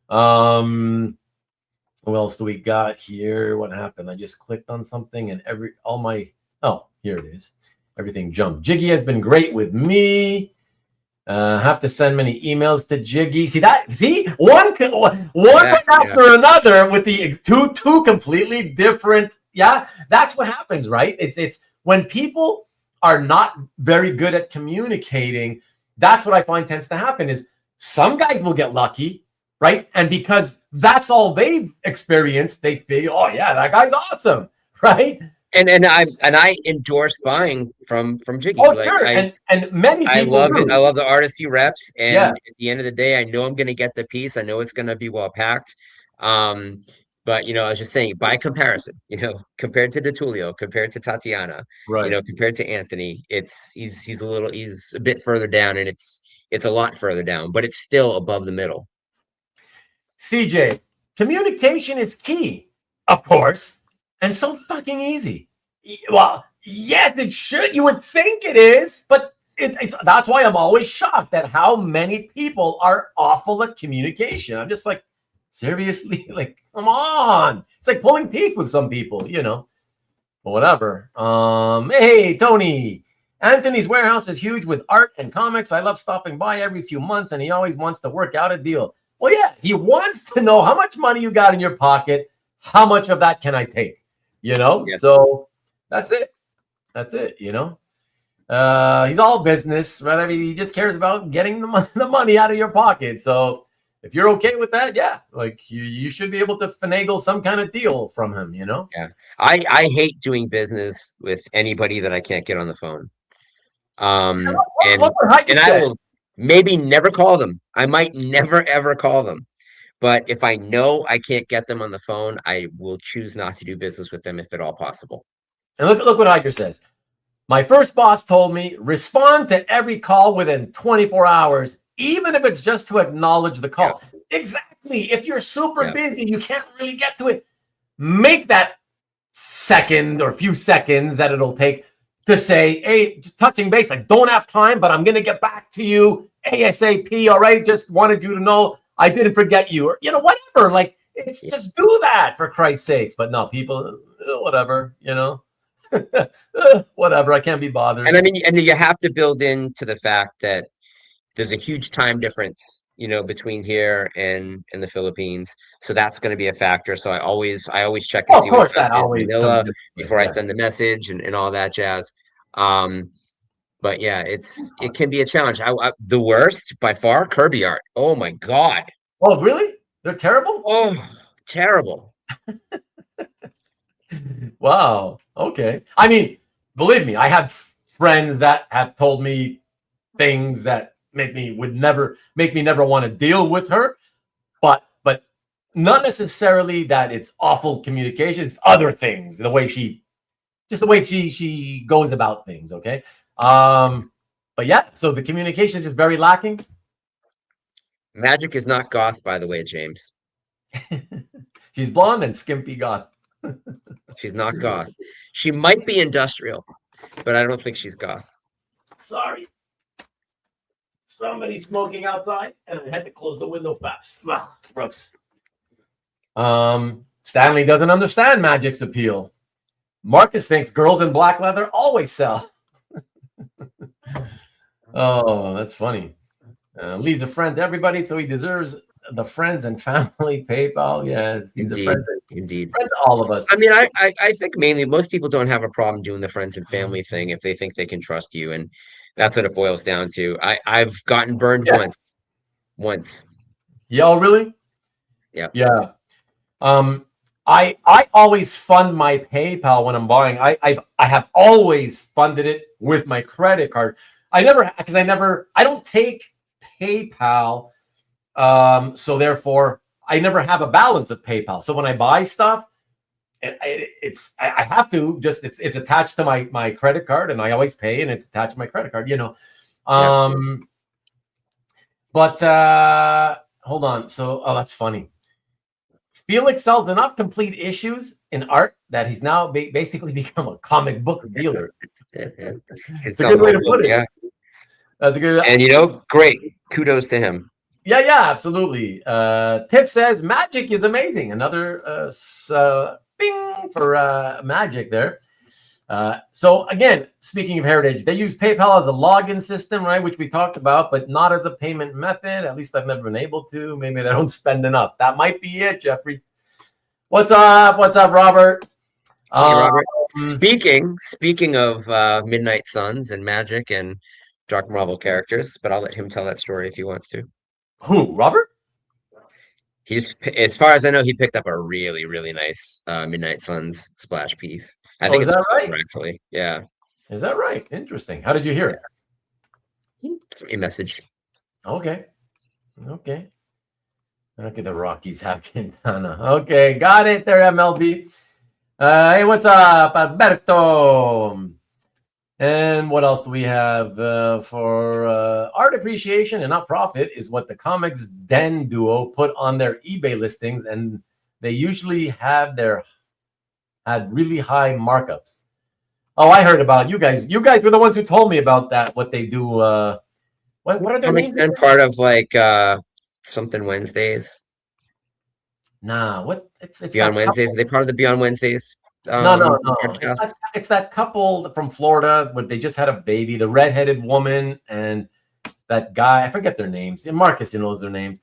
what else do we got here? What happened? I just clicked on something and here it is. Everything jumped. Jiggy has been great with me. Have to send many emails to Jiggy. One after another with the two completely different. Yeah, that's what happens, right? It's when people are not very good at communicating. That's what I find tends to happen. Is some guys will get lucky, right? And because that's all they've experienced, they feel, oh yeah, that guy's awesome, right? And I endorse buying from Jiggy. Oh, sure. And many people I love do. it. I love the artists he reps. And at the end of the day, I know I'm going to get the piece. I know it's going to be well packed. But I was just saying, by comparison, compared to DeTulio, compared to Tatiana, right. Compared to Anthony, he's a bit further down, and it's a lot further down, but it's still above the middle. CJ, communication is key, of course. And so fucking easy. Well, yes, it should. You would think it is, but that's why I'm always shocked at how many people are awful at communication. I'm just like, seriously, like, come on. It's like pulling teeth with some people, But whatever. Hey, Tony. Anthony's warehouse is huge with art and comics. I love stopping by every few months, and he always wants to work out a deal. Well, yeah, he wants to know how much money you got in your pocket. How much of that can I take? Yes. So that's it. He's all business, right? I mean, he just cares about getting the money out of your pocket. So if you're okay with that, like you should be able to finagle some kind of deal from him, Yeah. I hate doing business with anybody that I can't get on the phone. And I will maybe never call them. I might never, ever call them. But if I know I can't get them on the phone, I will choose not to do business with them if at all possible. And look what Hiker says. My first boss told me, respond to every call within 24 hours, even if it's just to acknowledge the call. Yeah. Exactly. If you're super busy, you can't really get to it. Make that second or few seconds that it'll take to say, hey, just touching base. I don't have time, but I'm going to get back to you ASAP. All right. Just wanted you to know I didn't forget you, or whatever. Like, it's just do that for Christ's sakes. But no, people, whatever, whatever. I can't be bothered. And I mean, and you have to build into the fact that there's a huge time difference, between here and the Philippines. So that's going to be a factor. So I always check and see what time is Manila before I send the message and all that jazz. But yeah, it can be a challenge. The worst by far, Kirby art. Oh my God. Oh, really? They're terrible? Oh, terrible. Wow. Okay. I mean, believe me, I have friends that have told me things that make me never want to deal with her. But not necessarily that it's awful communication. It's other things. The way she goes about things. Okay. But yeah, so the communication is just very lacking. Magic is not goth, by the way, James. She's blonde and skimpy goth. She's not goth. She might be industrial, but I don't think she's goth. Sorry. Somebody's smoking outside, and I had to close the window fast. Well, gross. Stanley doesn't understand Magic's appeal. Marcus thinks girls in black leather always sell. Oh, that's funny. Lee's a friend to everybody, so he deserves the friends and family PayPal. Yes, he's a friend. Indeed. Friend to all of us. I mean, I think mainly most people don't have a problem doing the friends and family thing if they think they can trust you, and that's what it boils down to. I've gotten burned once. Yeah, oh, really? Yeah. Yeah. I always fund my PayPal when I'm buying. I have always funded it with my credit card. I don't take PayPal, so therefore I never have a balance of PayPal. So when I buy stuff, I have to just it's attached to my credit card, and I always pay, and it's attached to my credit card. But hold on. So that's funny. Felix sells enough complete issues in art that he's now basically become a comic book dealer. It's a good way to put it. Yeah. That's a good. And great. Kudos to him. Yeah, absolutely. Tip says Magic is amazing. Another bing for Magic there. So again, speaking of heritage, they use PayPal as a login system, right? Which we talked about, but not as a payment method. At least I've never been able to. Maybe they don't spend enough. That might be it, Jeffrey. What's up? What's up, Robert? Hey, Robert. Speaking of Midnight Suns and Magic and Dark Marvel characters, but I'll let him tell that story if he wants to. Who, Robert? He's, as far as I know, he picked up a really, really nice Midnight Suns splash piece. I think is that right? Actually, yeah. Is that right? Interesting. How did you hear it? Sent me a message. Okay. Look at the Rockies have Quintana. Okay, got it there, MLB. Hey, what's up, Alberto? And what else do we have for art appreciation and not profit is what the Comics Den duo put on their eBay listings, and they usually had really high markups. Oh, I heard about you guys. You guys were the ones who told me about that. What they do? What are their names? Den part of like something Wednesdays. Nah, what? It's Beyond Wednesdays. Are they part of the Beyond Wednesdays? No. It's that couple from Florida, but they just had a baby. The redheaded woman and that guy. I forget their names. And Marcus, knows their names.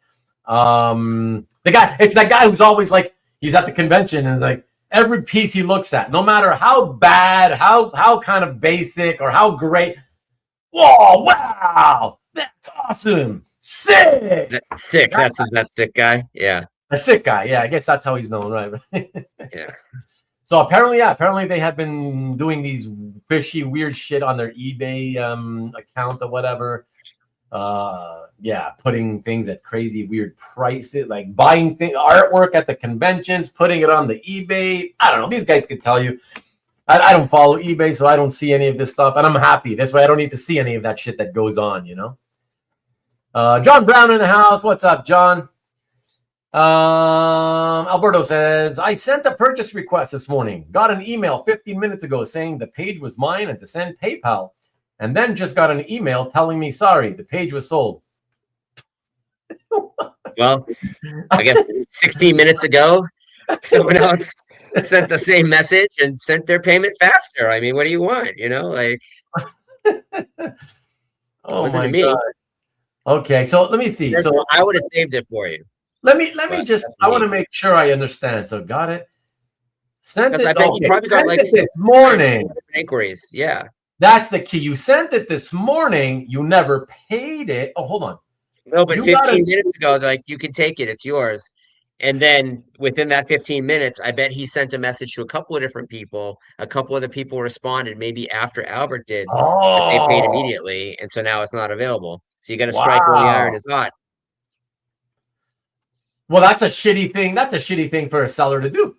It's that guy who's always like he's at the convention and is like every piece he looks at, no matter how bad, how kind of basic or how great. Whoa! Wow! That's awesome. Sick. Sick. That's that sick guy. Yeah. A sick guy. Yeah, I guess that's how he's known, right? Yeah. So apparently they had been doing these fishy, weird shit on their eBay account or whatever. Putting things at crazy, weird prices, like buying artwork at the conventions, putting it on the eBay. I don't know. These guys could tell you. I don't follow eBay, so I don't see any of this stuff, and I'm happy. This way, I don't need to see any of that shit that goes on. John Brown in the house. What's up, John? Alberto says, I sent a purchase request this morning. Got an email 15 minutes ago saying the page was mine and to send PayPal. And then just got an email telling me, sorry, the page was sold. Well, I guess 16 minutes ago, someone else sent the same message and sent their payment faster. I mean, what do you want? Oh my God. Okay, so let me see. So I would have saved it for you. Let me just. I want to make sure I understand. So got it. Sent it. I bet you probably got like this morning. Inquiries. Yeah. That's the key. You sent it this morning. You never paid it. Oh, hold on. No, but You gotta. 15 minutes ago, they're like, you can take it, it's yours. And then within that 15 minutes, I bet he sent a message to a couple of different people. A couple of the people responded maybe after Albert did, but they paid Oh, immediately. And so now it's not available. So you got to strike while the iron wow. is hot. Well, that's a shitty thing. That's a shitty thing for a seller to do.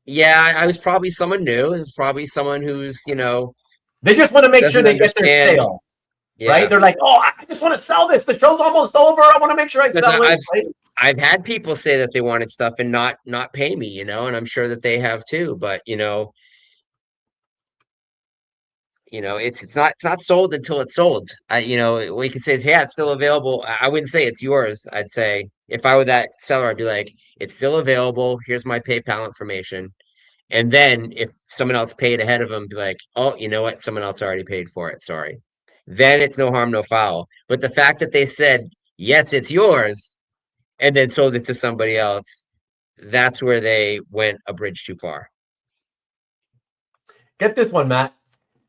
Yeah, I was probably someone new. It was probably someone who's, They just want to make sure doesn't they get their understand. sale, right? Yeah. They're like, oh, I just want to sell this. The show's almost over. I want to make sure I Because sell it. Right? I've had people say that they wanted stuff and not pay me, and I'm sure that they have too. But it's not sold until it's sold. What you could say is, yeah, it's still available. I wouldn't say it's yours. I'd say if I were that seller, I'd be like, it's still available. Here's my PayPal information. And then if someone else paid ahead of them, be like, oh, you know what? Someone else already paid for it. Sorry. Then it's no harm, no foul. But the fact that they said, yes, it's yours, and then sold it to somebody else, that's where they went a bridge too far. Get this one, Matt.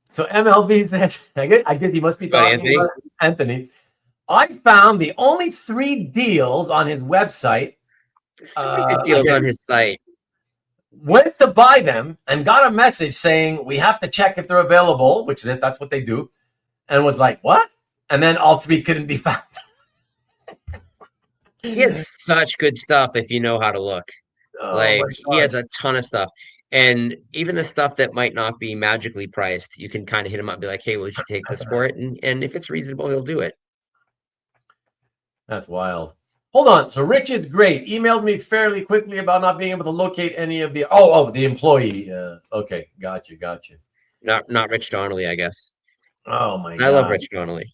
So MLB says, I guess he must be Let's go, talking Anthony. about Anthony. I found the only 3 deals on his website. There's so many good I deals guess on his site. went to buy them and got a message saying we have to check if they're available, which that's what they do, and was like, what? And then all 3 couldn't be found. He has such good stuff if you know how to look. Oh Like my he god. has a ton of stuff. And even the stuff that might not be magically priced, you can kind of hit him up and be like, hey, would you take this for it? And if it's reasonable, he'll do it. That's wild. Hold on. So Rich is great. Emailed me fairly quickly about not being able to locate any of the the employee. Okay, got you. Not Rich Donnelly, I guess. Oh my I love god. Rich Donnelly.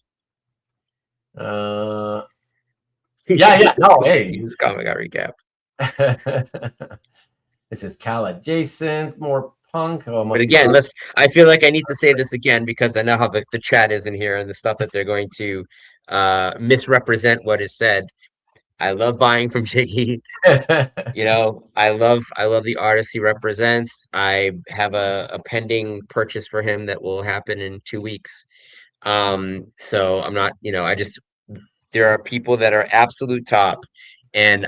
Yeah. No, hey. This comic got recapped. This is Cal adjacent, more punk. Oh, But must be again, something. I feel like I need to say this again because I know how the chat is in here and the stuff that they're going to misrepresent what is said. I love buying from Jiggy. I love the artist he represents. I have a pending purchase for him that will happen in 2 weeks. So I'm not, there are people that are absolute top and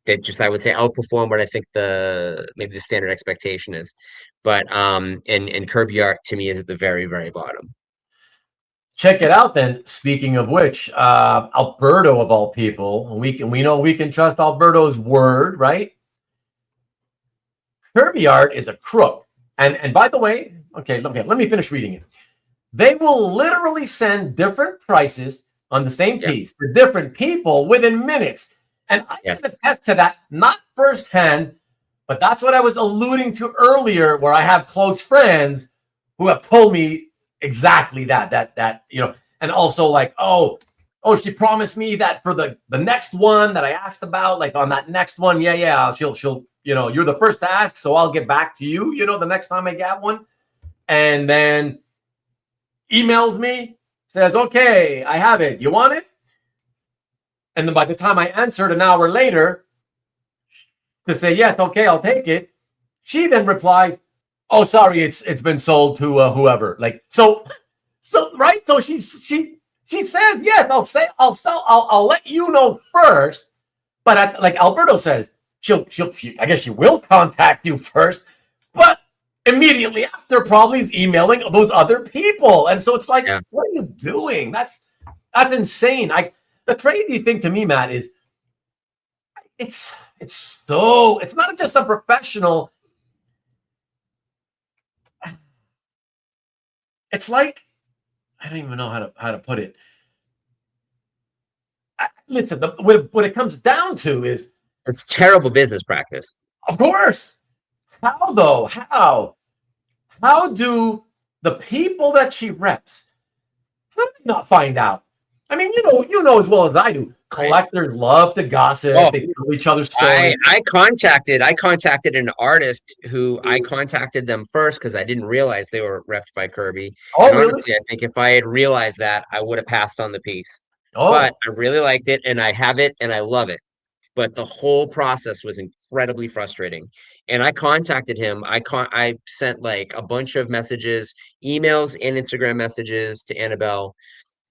that just I would say outperform what I think maybe the standard expectation is. But and Kirby Art to me is at the very, very bottom. Check it out then. Speaking of which, Alberto of all people, we know we can trust Alberto's word, right? Kirby Art is a crook. And by the way, okay, let me finish reading it. They will literally send different prices on the same piece to different people within minutes. And I can attest to that, not firsthand, but that's what I was alluding to earlier, where I have close friends who have told me exactly that, and also like, oh, she promised me that for the next one that I asked about, like on that next one, she'll, you're the first to ask, so I'll get back to you, the next time I get one. And then emails me, says, okay, I have it. You want it? And then by the time I answered an hour later to say, yes, okay, I'll take it, she then replies, oh, sorry, it's been sold to whoever. Like, so right. So she says, yes, I'll let you know first. But like Alberto says, I guess she will contact you first, but immediately after probably is emailing those other people. And so it's like, what are you doing? That's insane. The crazy thing to me, Matt, is it's not just unprofessional. It's like, I don't even know how to put it. Listen, what it comes down to is it's terrible business practice. Of course. How though? How do the people that she reps, how do they not find out? I mean, you know as well as I do. Collectors love to gossip. They tell each other's stories. I contacted an artist who I contacted them first because I didn't realize they were repped by Kirby. Oh, and really? honestly, I think if I had realized that, I would have passed on the piece. Oh. But I really liked it, and I have it, and I love it. but the whole process was incredibly frustrating. And I contacted him. I sent like a bunch of messages, emails and Instagram messages to Annabelle,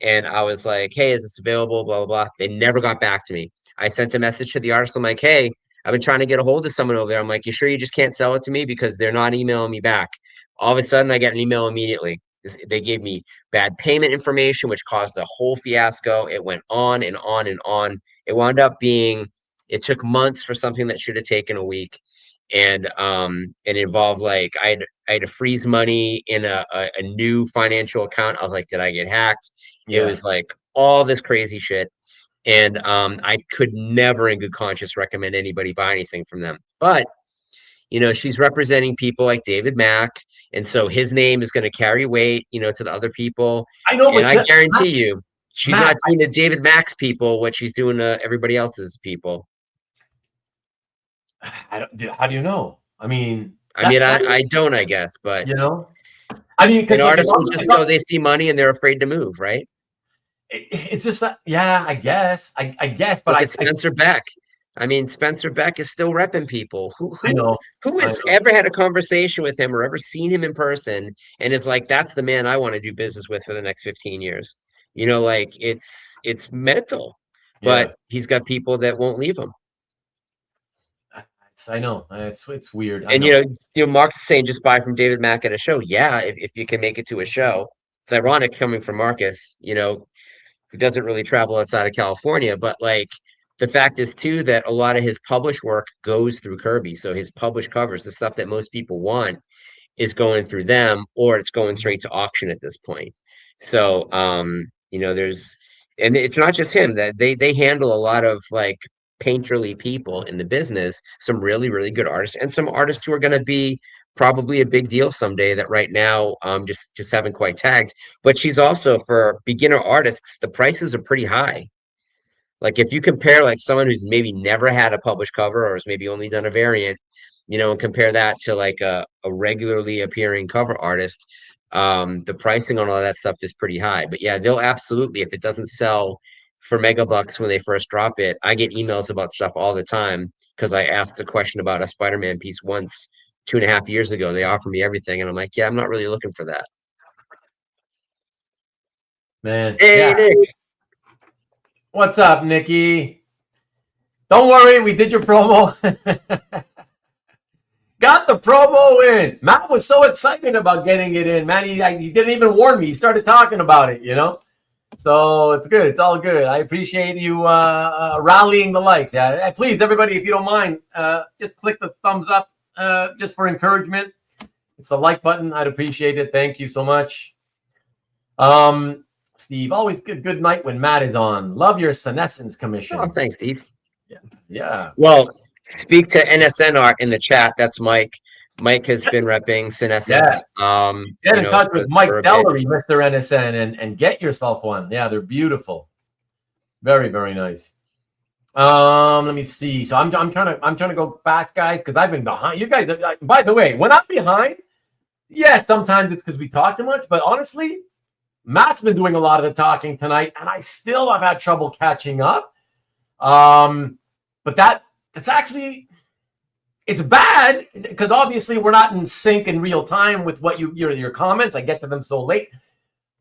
and I was like, "Hey, is this available?" Blah blah blah. They never got back to me. I sent a message to the artist. I'm like, "Hey, I've been trying to get a hold of someone over there. I'm like, you sure you just can't sell it to me because they're not emailing me back?" All of a sudden, I get an email immediately. They gave me bad payment information, which caused a whole fiasco. It went on and on and on. It wound up being, it took months for something that should have taken a week. And it involved like I had to freeze money in a new financial account. I was like, did I get hacked? It Yeah. was like all this crazy shit. And I could never in good conscience recommend anybody buy anything from them. But she's representing people like David Mack, and so his name is going to carry weight, to the other people. I know, And but I guarantee you, she's Matt, not doing to David Mack's people what she's doing to everybody else's people. I don't. How do you know? I mean, I don't, I guess, but I mean, because artists will just go, they see money and they're afraid to move, right? It's just that, yeah, I guess, but Look at Spencer Beck. I mean, Spencer Beck is still repping people. I know. Who has ever had a conversation with him or ever seen him in person and is like, that's the man I want to do business with for the next 15 years? Like it's mental, Yeah. but he's got people that won't leave him. I know. It's weird. And Mark's saying just buy from David Mack at a show. Yeah, if you can make it to a show. It's ironic coming from Marcus, who doesn't really travel outside of California, but like the fact is too that a lot of his published work goes through Kirby. So his published covers, the stuff that most people want, is going through them, or it's going straight to auction at this point. So there's, and it's not just him, that they handle a lot of like painterly people in the business, some really, really good artists, and some artists who are going to be probably a big deal someday that right now just haven't quite tagged. But she's also, for beginner artists, the prices are pretty high. Like if you compare like someone who's maybe never had a published cover or has maybe only done a variant, and compare that to like a regularly appearing cover artist, the pricing on all that stuff is pretty high. But yeah, they'll absolutely, if it doesn't sell for mega bucks when they first drop it, I get emails about stuff all the time because I asked a question about a Spider-Man piece once 2.5 years ago. They offer me everything, and I'm like, yeah, I'm not really looking for that. Man, hey, yeah. Nick. What's up, Nikki? Don't worry, we did your promo. Got the promo in. Matt was so excited about getting it in. Man, he didn't even warn me. He started talking about it, So it's good. It's all good. I appreciate you rallying the likes. Yeah, please, everybody, if you don't mind, just click the thumbs up just for encouragement. It's the like button. I'd appreciate it. Thank you so much. Steve, always good night when Matt is on. Love your senescence commission. Oh, thanks, Steve. Yeah. Well, speak to NSN Art in the chat. That's Mike. Mike has been repping senescence. Yeah. Get in touch with Mike Dellery, Mr. NSN, and get yourself one. Yeah, they're beautiful. Very, very nice. Let me see. So I'm trying to go fast, guys, because I've been behind. You guys, by the way, when I'm behind, yes, sometimes it's because we talk too much, but honestly, Matt's been doing a lot of the talking tonight, and I still have had trouble catching up. But that's actually, it's bad because obviously we're not in sync in real time with what your comments. I get to them so late,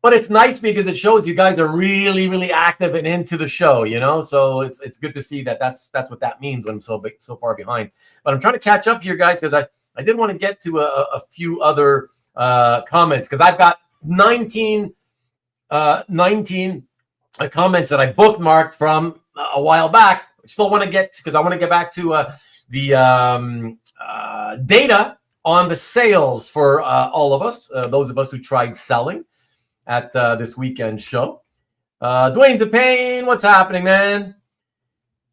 but it's nice because it shows you guys are really, really active and into the show, So it's good to see that that's what that means when I'm so far behind. But I'm trying to catch up here, guys, because I did want to get to a few other comments because I've got 19 comments that I bookmarked from a while back. I still want to get, because I want to get back to the data on the sales for all of us, those of us who tried selling at this weekend show. Dwayne's a pain. What's happening, man?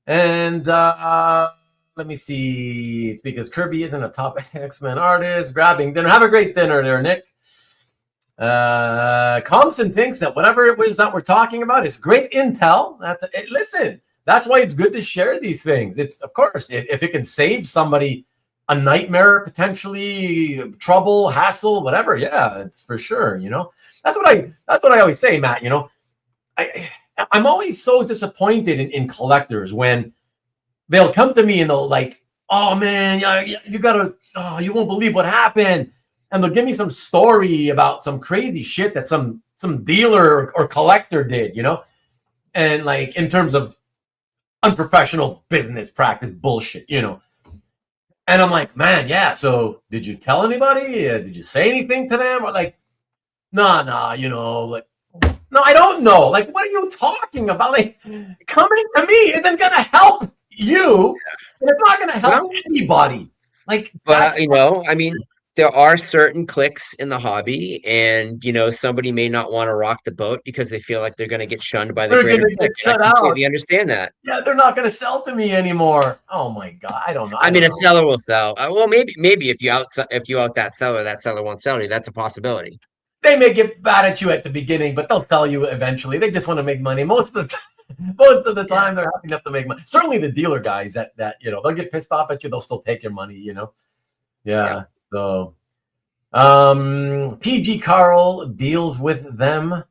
And let me see. It's because Kirby isn't a top X-Men artist. Grabbing dinner. Have a great dinner there, Nick. Compson thinks that whatever it was that we're talking about is great intel. Listen, that's why it's good to share these things. It's, of course, if it can save somebody a nightmare, potentially trouble, hassle, whatever. Yeah, it's for sure. That's what I always say, Matt. I'm always so disappointed in collectors when they'll come to me and they'll like, oh man, you gotta, oh, you won't believe what happened, and they'll give me some story about some crazy shit that some dealer or collector did, you know, and like in terms of unprofessional business practice bullshit, you know. And I'm like, man, yeah. So did you tell anybody? Did you say anything to them? Or like, nah, you know, like, no, I don't know. Like, what are you talking about? Like, coming to me isn't gonna help you, and it's not gonna help anybody. Like, but you know, I mean, there are certain cliques in the hobby, and you know, somebody may not want to rock the boat because they feel like they're going to get shunned by the they're greater gonna get clique. I shut out. completely understand that. Yeah, they're not gonna sell to me anymore. Oh my god, I don't know. I mean, a seller will sell. Well, maybe if you out that seller won't sell you. That's a possibility. They may get bad at you at the beginning, but they'll sell you eventually. They just want to make money. Most of the time, they're happy enough to make money. Certainly the dealer guys that you know, they'll get pissed off at you, they'll still take your money, you know. Yeah. So PG Carl deals with them.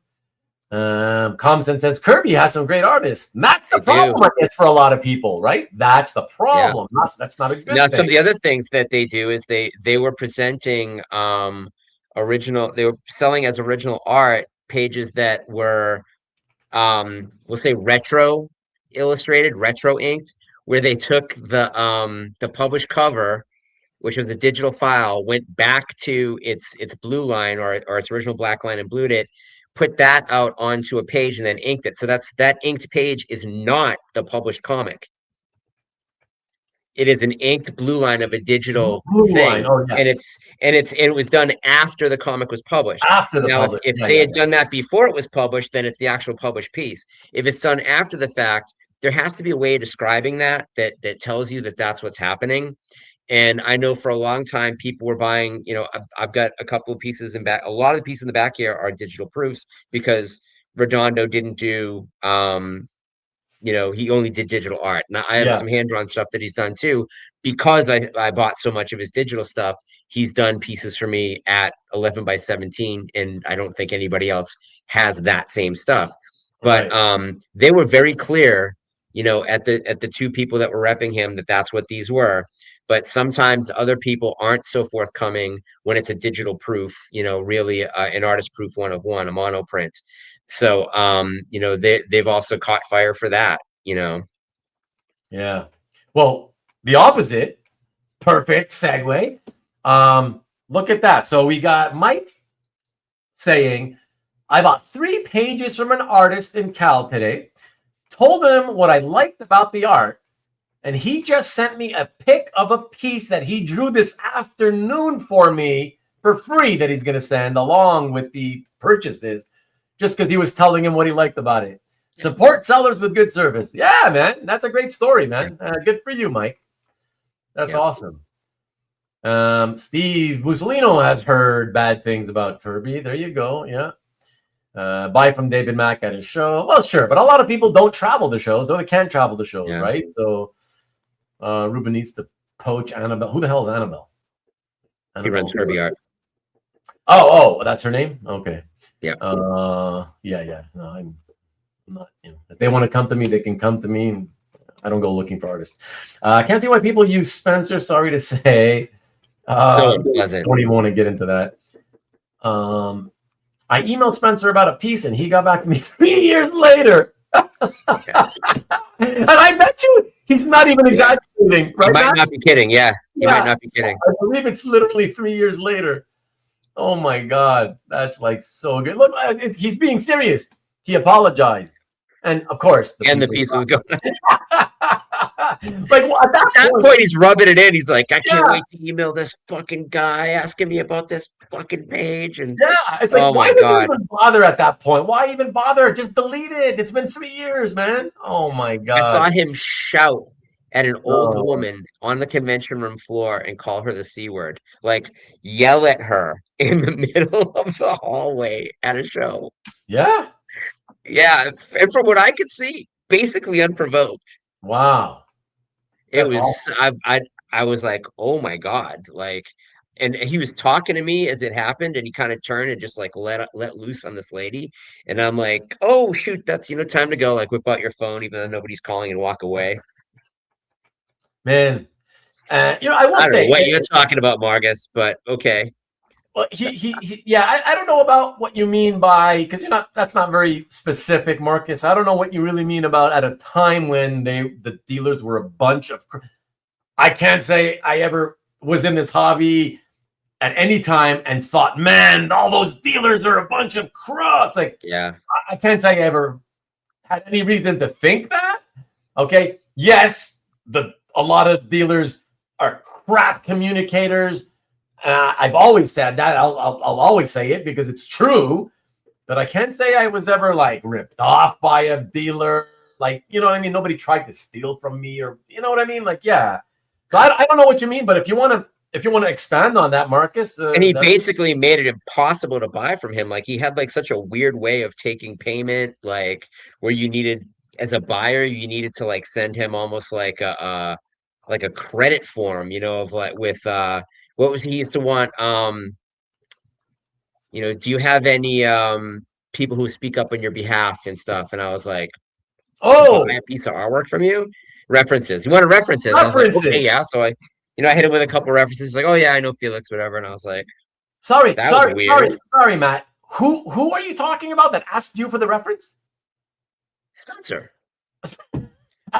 Comsen says Kirby has some great artists. And that's the problem, I guess, for a lot of people, right? That's the problem. That's not a good thing. Some of the other things that they do is they were presenting they were selling as original art pages that were we'll say retro illustrated, retro inked, where they took the published cover, which was a digital file, went back to its blue line or its original black line and blued it, put that out onto a page and then inked it. So that inked page is not the published comic. It is an inked blue line of a digital thing, and it was done after the comic was published. If they had done that before it was published, then it's the actual published piece. If it's done after the fact, there has to be a way of describing that tells you that that's what's happening. And I know for a long time people were buying, you know, I've got a couple of pieces in back. A lot of the pieces in the back here are digital proofs because Redondo didn't do you know, he only did digital art. Now I have some hand-drawn stuff that he's done too. Because I bought so much of his digital stuff, he's done pieces for me at 11 by 17, and I don't think anybody else has that same stuff. But they were very clear, you know, at the two people that were repping him that that's what these were. But sometimes other people aren't so forthcoming when it's a digital proof, you know, really an artist proof 1 of 1, a monoprint. So, you know, they've also caught fire for that, you know. Yeah. Well, the opposite, perfect segue. Look at that. So we got Mike saying, I bought 3 pages from an artist in Cal today, told him what I liked about the art, and he just sent me a pic of a piece that he drew this afternoon for me for free that he's going to send along with the purchases, just because he was telling him what he liked about it. Support sellers with good service. Yeah, man. That's a great story, man. Good for you, Mike. That's awesome. Steve Mussolino has heard bad things about Kirby. There you go. Yeah. Buy from David Mack at his show. Well, sure. But a lot of people don't travel to shows, so they can't travel to shows, right? So Ruben needs to poach Annabelle. Who the hell is Annabelle? He runs Kirby Art. Oh, that's her name? Okay. Yeah. Yeah. No, I'm not, you know, if they want to come to me, they can come to me. I don't go looking for artists. I can't see why people use Spencer. Sorry to say. So unpleasant. Don't even want to get into that. I emailed Spencer about a piece and he got back to me 3 years later. And I bet you he's not even exaggerating. Right? He might not be kidding. Yeah. He might not be kidding. I believe it's literally 3 years later. Oh my God. That's like so good. Look, he's being serious. He apologized. And of course, the piece was gone. Like at that point, he's rubbing it in. He's like, I can't wait to email this fucking guy asking me about this fucking page. And it's like, why would you even bother at that point? Why even bother? Just delete it. It's been 3 years, man. Oh my God. I saw him shout at an old woman on the convention room floor and call her the C word. Like, yell at her in the middle of the hallway at a show. Yeah. Yeah. And from what I could see, basically unprovoked. Wow. It was awesome. I was like, oh my God. Like, and he was talking to me as it happened, and he kind of turned and just like let loose on this lady. And I'm like, oh shoot, that's, you know, time to go. Like, whip out your phone, even though nobody's calling, and walk away. man. I will I don't know say, what you're talking about, Marcus, but okay. well, yeah, I don't know about what you mean by, because that's not very specific, Marcus. I don't know what you really mean about at a time when the dealers were a bunch of. I can't say I ever was in this hobby at any time and thought, man, all those dealers are a bunch of crooks. Like, Yeah. I can't say I ever had any reason to think that. Okay, yes, a lot of dealers are crap communicators. I've always said that. I'll always say it because it's true. But I can't say I was ever like ripped off by a dealer. Like, you know what I mean? Nobody tried to steal from me, or you know what I mean? Like, yeah. So I don't know what you mean, but if you want to expand on that, Marcus, and he basically made it impossible to buy from him. Like he had like such a weird way of taking payment, like where you needed, as a buyer, you needed to like send him almost like a credit form, of like with what was he used to want? Do you have any people who speak up on your behalf and stuff? And I was like, buy oh, a piece of artwork from you? References. You wanted references. I was like, okay, references. yeah. So I hit him with a couple references. He's like, oh yeah, I know Felix, whatever. And I was like, Sorry, that was sorry, weird. sorry, Matt. Who are you talking about that asked you for the reference? Spencer.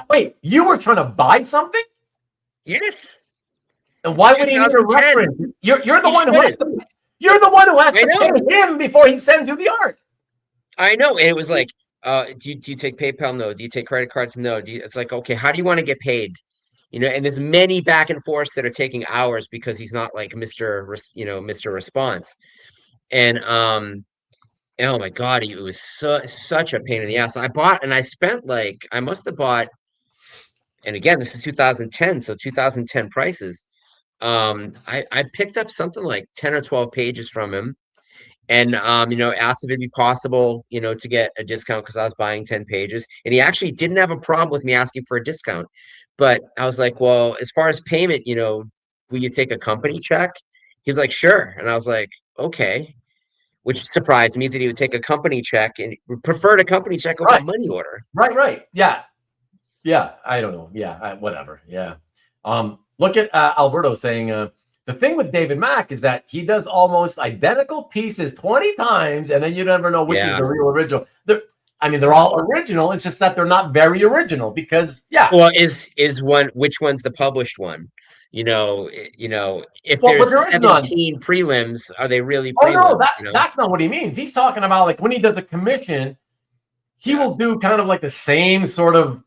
Wait, you were trying to buy something? Yes. And why would he need a 2010. reference? You're the He one who has shouldn't. to. You're the one who has I to know. pay him before he sends you the art. I know. And it was like, do you take PayPal? No. Do you take credit cards? No. It's like, okay, how do you want to get paid? And there's many back and forths that are taking hours because he's not like Mr. Response. And oh my God, it was such a pain in the ass. I spent like, I must have bought, and again, this is 2010, so 2010 prices. I picked up something like 10 or 12 pages from him, and asked if it'd be possible, to get a discount because I was buying 10 pages. And he actually didn't have a problem with me asking for a discount. But I was like, well, as far as payment, will you take a company check? He's like, sure. And I was like, okay. Which surprised me that he would take a company check and preferred a company check over a Right, money order. right. Yeah, yeah. I don't know. Yeah, whatever. Yeah. Look at Alberto saying the thing with David Mack is that he does almost identical pieces 20 times, and then you never know which is the real original. They're all original. It's just that they're not very original because, yeah. Well, which one's the published one? If there's 17 prelims, are they really prelims? No, that's not what he means. He's talking about like when he does a commission, he will do kind of like the same sort of,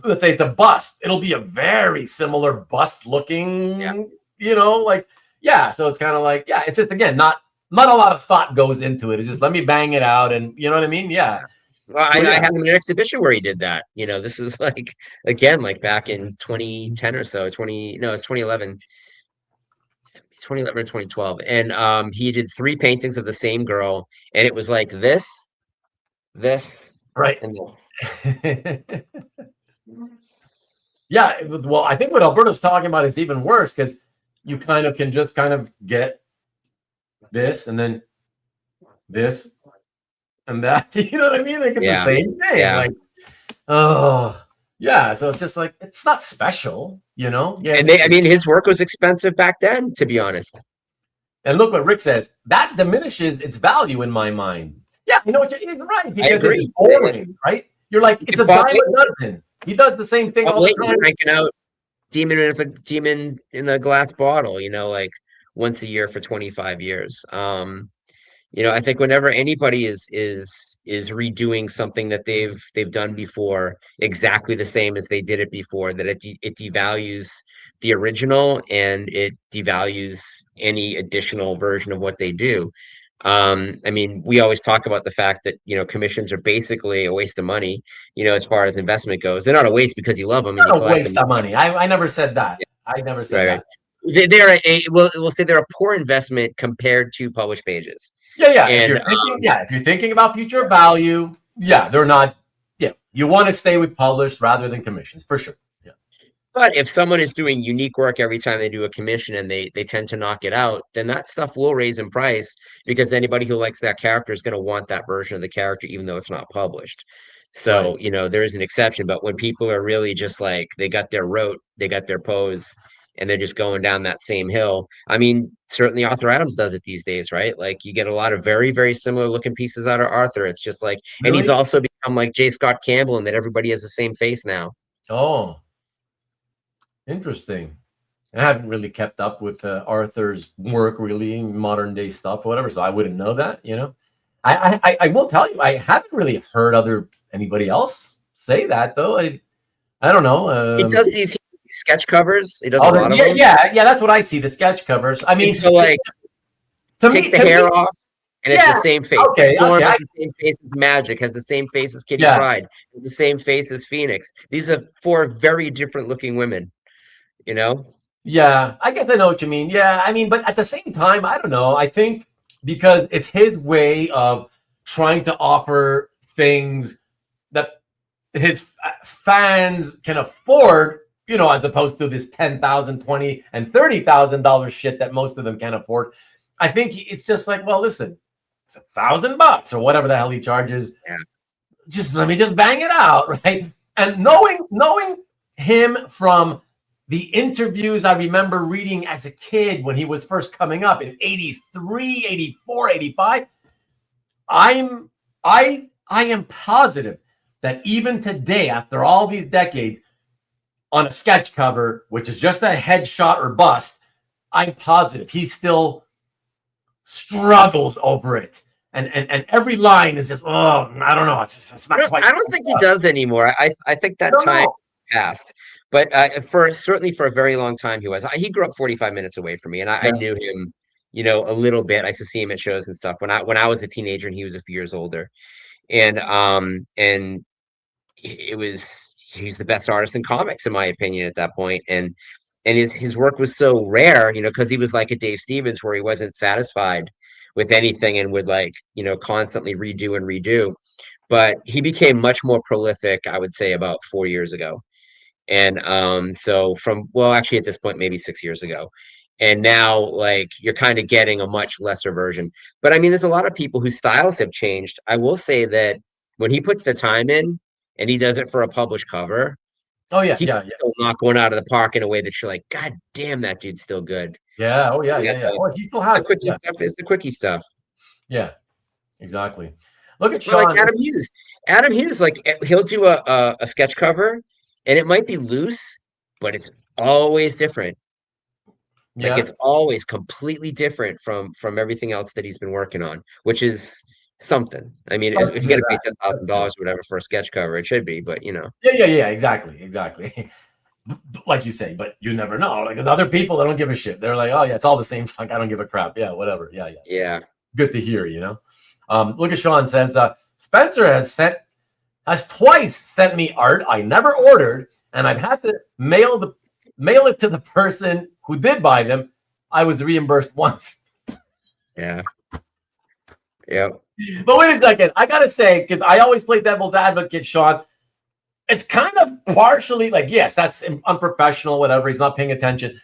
let's say it's a bust. It'll be a very similar bust looking, so it's kind of like, it's just, again, not a lot of thought goes into it. It's just, let me bang it out. And you know what I mean? Yeah. Well, I had him in an exhibition where he did that. This is like, again, like back in 2010 or so, it's 2011. 2011 or 2012. And he did 3 paintings of the same girl, and it was like this, right, and this. Yeah, well, I think what Alberto's talking about is even worse because you kind of can just kind of get this and then this and that. You know what I mean? Like it's the same thing. Yeah. Like, oh, yeah. So it's just like, it's not special, Yes. And his work was expensive back then, to be honest. And look what Rick says. That diminishes its value in my mind. Yeah, you know what? He's right. Because I agree. It's boring, right? You're like, it's a dime a dozen. He does the same thing all the time. Cranking out demon in a glass bottle, like once a year for 25 years. I think whenever anybody is redoing something that they've done before exactly the same as they did it before, that it devalues the original and it devalues any additional version of what they do. We always talk about the fact that, commissions are basically a waste of money, as far as investment goes. They're not a waste because you love them. And you collect waste of money. I never said that. Yeah. I never said that. We'll say they're a poor investment compared to published pages. Yeah. And, if you're thinking about future value, they're not. Yeah, you want to stay with published rather than commissions for sure. Yeah. But if someone is doing unique work every time they do a commission and they tend to knock it out, then that stuff will raise in price because anybody who likes that character is going to want that version of the character, even though it's not published. So, Right. there is an exception, but when people are really just like they got their rote, they got their pose, and they're just going down that same hill. I mean, certainly Arthur Adams does it these days, right? Like you get a lot of very, very similar looking pieces out of Arthur. It's just like, and he's Really? also become like J. Scott Campbell, and that everybody has the same face now. Oh, interesting. I haven't really kept up with Arthur's work, really, modern day stuff, or whatever. So I wouldn't know that. I will tell you, I haven't really heard anybody else say that though. I don't know. He does these sketch covers. He does a Oh, lot of yeah, them. yeah. That's what I see. The sketch covers. I And mean, so like take the to hair me, off and it's the yeah. same face. Like Okay, Norm okay. has the same face as Magic, has the same face as Kitty Yeah, Pryde, has the same face as Phoenix. These are four very different looking women, you know? yeah. I guess I know what you mean. Yeah, I mean, but at the same time, I don't know. I think because it's his way of trying to offer things that his fans can afford, as opposed to this $10,000, $20,000, and $30,000 shit that most of them can't afford. I think it's just like, well, listen, it's $1,000 or whatever the hell he charges. Yeah. Just let me just bang it out, right? And knowing him from the interviews I remember reading as a kid when he was first coming up in 83, 84, 85, I am positive that even today, after all these decades, on a sketch cover, which is just a headshot or bust, I'm positive he still struggles over it. And every line is just, oh, I don't know. It's not quite. I don't think he does anymore. I think that time passed. But certainly for a very long time he was. He grew up 45 minutes away from me, and I Yeah. knew him, a little bit. I used to see him at shows and stuff when I was a teenager and he was a few years older. And he's the best artist in comics in my opinion at that point. And his work was so rare, because he was like a Dave Stevens where he wasn't satisfied with anything and would like, constantly redo and redo. But he became much more prolific, I would say, about 4 years ago. And so actually at this point, maybe 6 years ago. And now, like, you're kind of getting a much lesser version. But I mean, there's a lot of people whose styles have changed. I will say that when he puts the time in and he does it for a published cover, Oh yeah, he's yeah, yeah. still not going out of the park in a way that you're like, God damn, that dude's still good. Yeah. Oh yeah, Yeah, yeah, yeah. Oh, he still the has it. quickie Yeah, stuff is the quickie stuff. yeah. Exactly. Look at Well, like Sean. Adam Hughes. Adam Hughes, like he'll do a sketch cover, and it might be loose, but it's always different. Like Yeah. it's always completely different from everything else that he's been working on, which is something. I mean, if you Something to got to pay that. ten thousand That's true. dollars or whatever for a sketch cover, it should be. But Yeah, yeah, yeah. Exactly, exactly. Like you say, but you never know. Like, there's other people that don't give a shit. They're like, oh yeah, it's all the same. Like, I don't give a crap. Yeah, whatever. Yeah, yeah. yeah, Good to hear. Look at Sean says, Spencer has twice sent me art I never ordered, and I've had to mail it to the person who did buy them. I was reimbursed once. yeah, yeah. But wait a second. I gotta say, because I always play devil's advocate, Sean. It's kind of partially like, yes, that's unprofessional, whatever. He's not paying attention.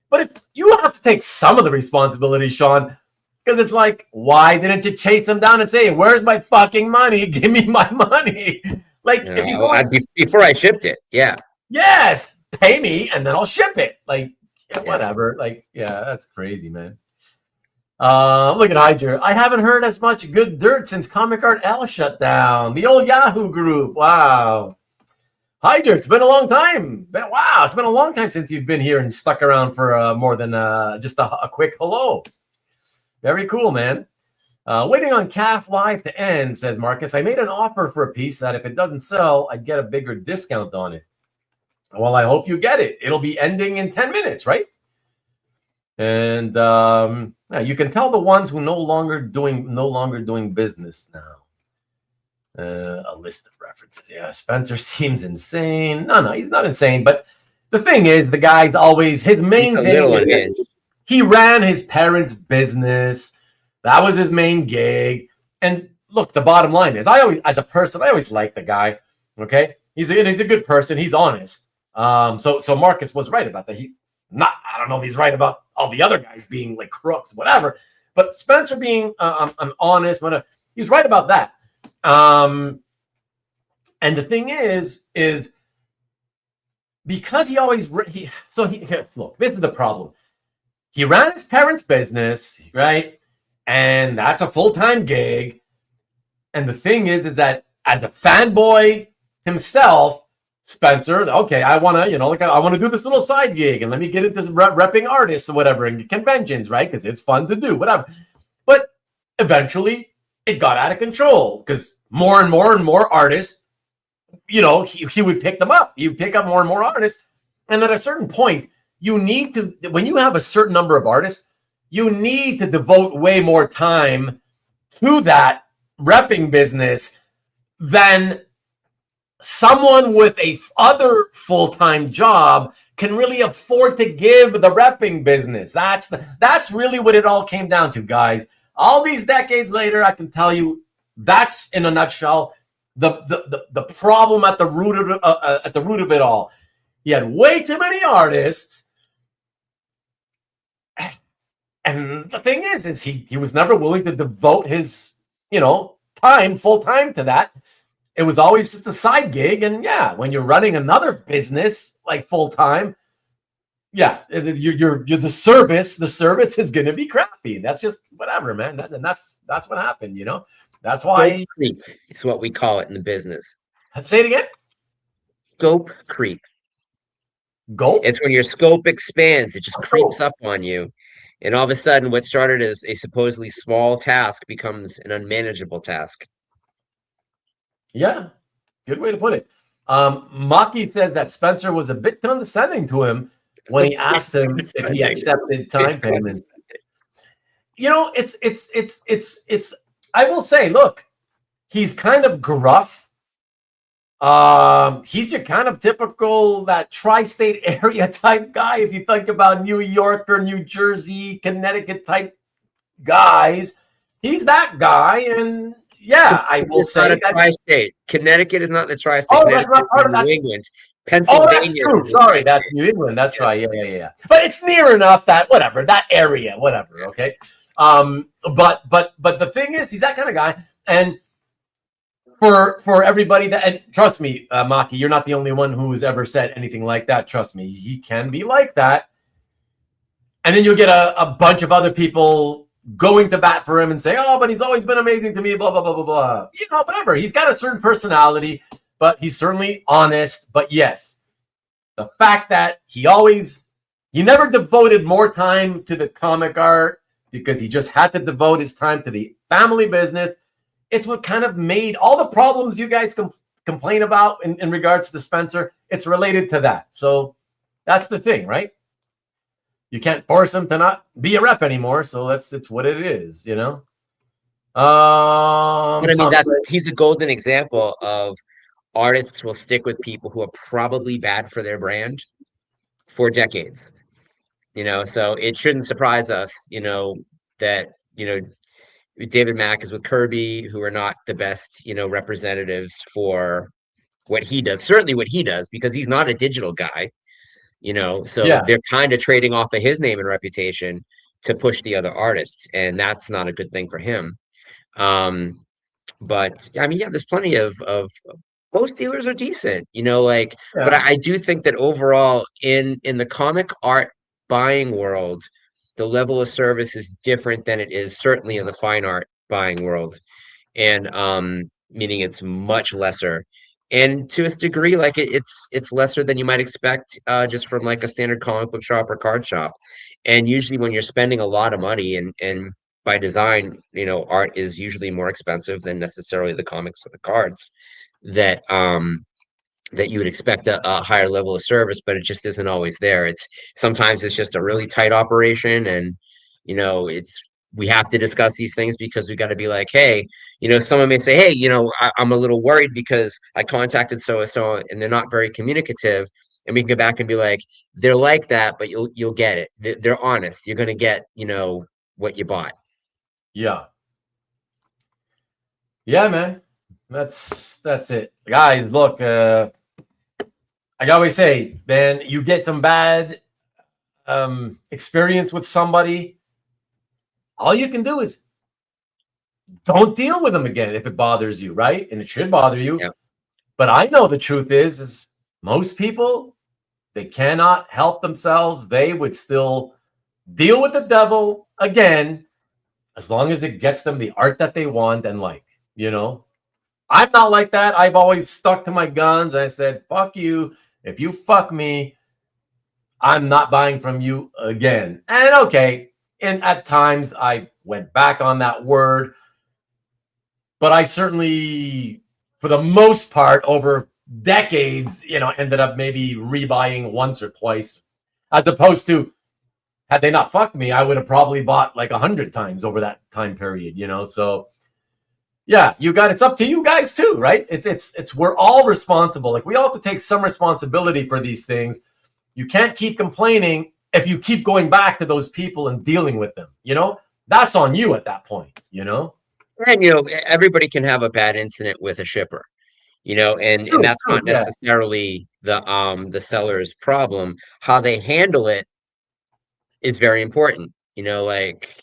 But you have to take some of the responsibility, Sean, because it's like, why didn't you chase him down and say, where's my fucking money? Give me my money. Like, if he's going, Before I shipped it, yeah. yes, pay me and then I'll ship it. Like, yeah, Yeah. whatever. Like, yeah, that's crazy, man. Look at Hyder. I haven't heard as much good dirt since Comic Art L shut down. The old Yahoo group. Wow. Hyder, it's been a long time. Wow, it's been a long time since you've been here and stuck around for more than just a quick hello. Very cool, man. Waiting on CAF Live to end, says Marcus. I made an offer for a piece that if it doesn't sell, I'd get a bigger discount on it. Well, I hope you get it. It'll be ending in 10 minutes, right? And you can tell the ones who no longer doing business now. A list of references. Yeah, Spencer seems insane. No, he's not insane. But the thing is, the guy's always his main He's a thing little is unhinged. he ran his parents' business. That was his main gig. And look, the bottom line is, as a person, I always like the guy. Okay, he's a good person. He's honest. So Marcus was right about that. I don't know if he's right about all the other guys being like crooks, whatever. But Spencer being an honest, he's right about that. And the thing is because he always look, this is the problem. He ran his parents' business, right? And that's a full-time gig. And the thing is that as a fanboy himself, Spencer, okay, I want to, I want to do this little side gig and let me get into repping artists or whatever and conventions, right? Because it's fun to do, whatever. But eventually it got out of control because more and more artists, he would pick them up. He would pick up more and more artists. And at a certain point, you need to, when you have a certain number of artists, you need to devote way more time to that repping business than someone with a other full-time job can really afford to give the repping business. That's really what it all came down to, guys. All these decades later, I can tell you that's in a nutshell the problem at the root of it all. He had way too many artists, and the thing is he was never willing to devote his time full time to that. It was always just a side gig, and yeah, when you're running another business like full time, yeah, you're the service is going to be crappy. That's just whatever, man. And that's what happened, That's why scope creep is what we call it in the business. Say it again. Scope creep. Gulp? It's when your scope expands, it just creeps up on you. And all of a sudden, what started as a supposedly small task becomes an unmanageable task. Yeah, good way to put it. Maki says that Spencer was a bit condescending to him when he asked him if he accepted time payments. It's. I will say, look, he's kind of gruff. He's your kind of typical that tri-state area type guy. If you think about New York or New Jersey, Connecticut type guys, he's that guy. And yeah, I will say not a tri-state. Connecticut is not the tri-state. Oh, that's not part of New England. Pennsylvania. Oh, that's true. Sorry, that's New England. That's right. Yeah. But it's near enough that whatever that area, whatever. Okay. But the thing is, he's that kind of guy, and for everybody that, and trust me, Maki, you're not the only one who has ever said anything like that. Trust me, he can be like that. And then you'll get a bunch of other people going to bat for him and say, oh, but he's always been amazing to me, blah, blah, blah, blah, blah. Whatever. He's got a certain personality, but he's certainly honest. But yes, the fact that he never devoted more time to the comic art because he just had to devote his time to the family business. It's what kind of made all the problems you guys complain about in regards to Spencer. It's related to that. So that's the thing, right? You can't force him to not be a rep anymore. So it's what it is, But I mean, he's a golden example of artists will stick with people who are probably bad for their brand for decades. So it shouldn't surprise us, that, David Mack is with Kirby, who are not the best, representatives for what he does. Certainly what he does, because he's not a digital guy, So they're kind of trading off of his name and reputation to push the other artists, and that's not a good thing for him. But I mean, there's plenty of most dealers are decent, But I do think that overall in the comic art buying world, the level of service is different than it is certainly in the fine art buying world, and meaning it's much lesser, and to a degree, like it's lesser than you might expect just from like a standard comic book shop or card shop. And usually when you're spending a lot of money, and by design, art is usually more expensive than necessarily the comics or the cards, that you would expect a higher level of service, but it just isn't always there. Sometimes it's just a really tight operation, and we have to discuss these things because we got to be like, hey, someone may say, hey, I'm a little worried because I contacted so and they're not very communicative, and we can go back and be like, they're like that, but you'll get it. They're honest. You're gonna get what you bought. Yeah, man. That's it, guys. Look, I always say, man, you get some bad experience with somebody, all you can do is don't deal with them again if it bothers you, right? And it should bother you. Yeah. But I know the truth is most people, they cannot help themselves. They would still deal with the devil again, as long as it gets them the art that they want and like, you know. I'm not like that. I've always stuck to my guns. I said, fuck you. If you fuck me, I'm not buying from you again. And okay, and at times I went back on that word, but I certainly, for the most part, over decades, you know, ended up maybe rebuying once or twice, as opposed to, had they not fucked me, I would have probably bought like 100 times over that time period, you know. So yeah, it's up to you guys too, right? It's we're all responsible. Like, we all have to take some responsibility for these things. You can't keep complaining if you keep going back to those people and dealing with them, you know. That's on you at that point, you know. And you know, everybody can have a bad incident with a shipper, you know, and that's not Yeah. necessarily the seller's problem. How they handle it is very important. You know, like,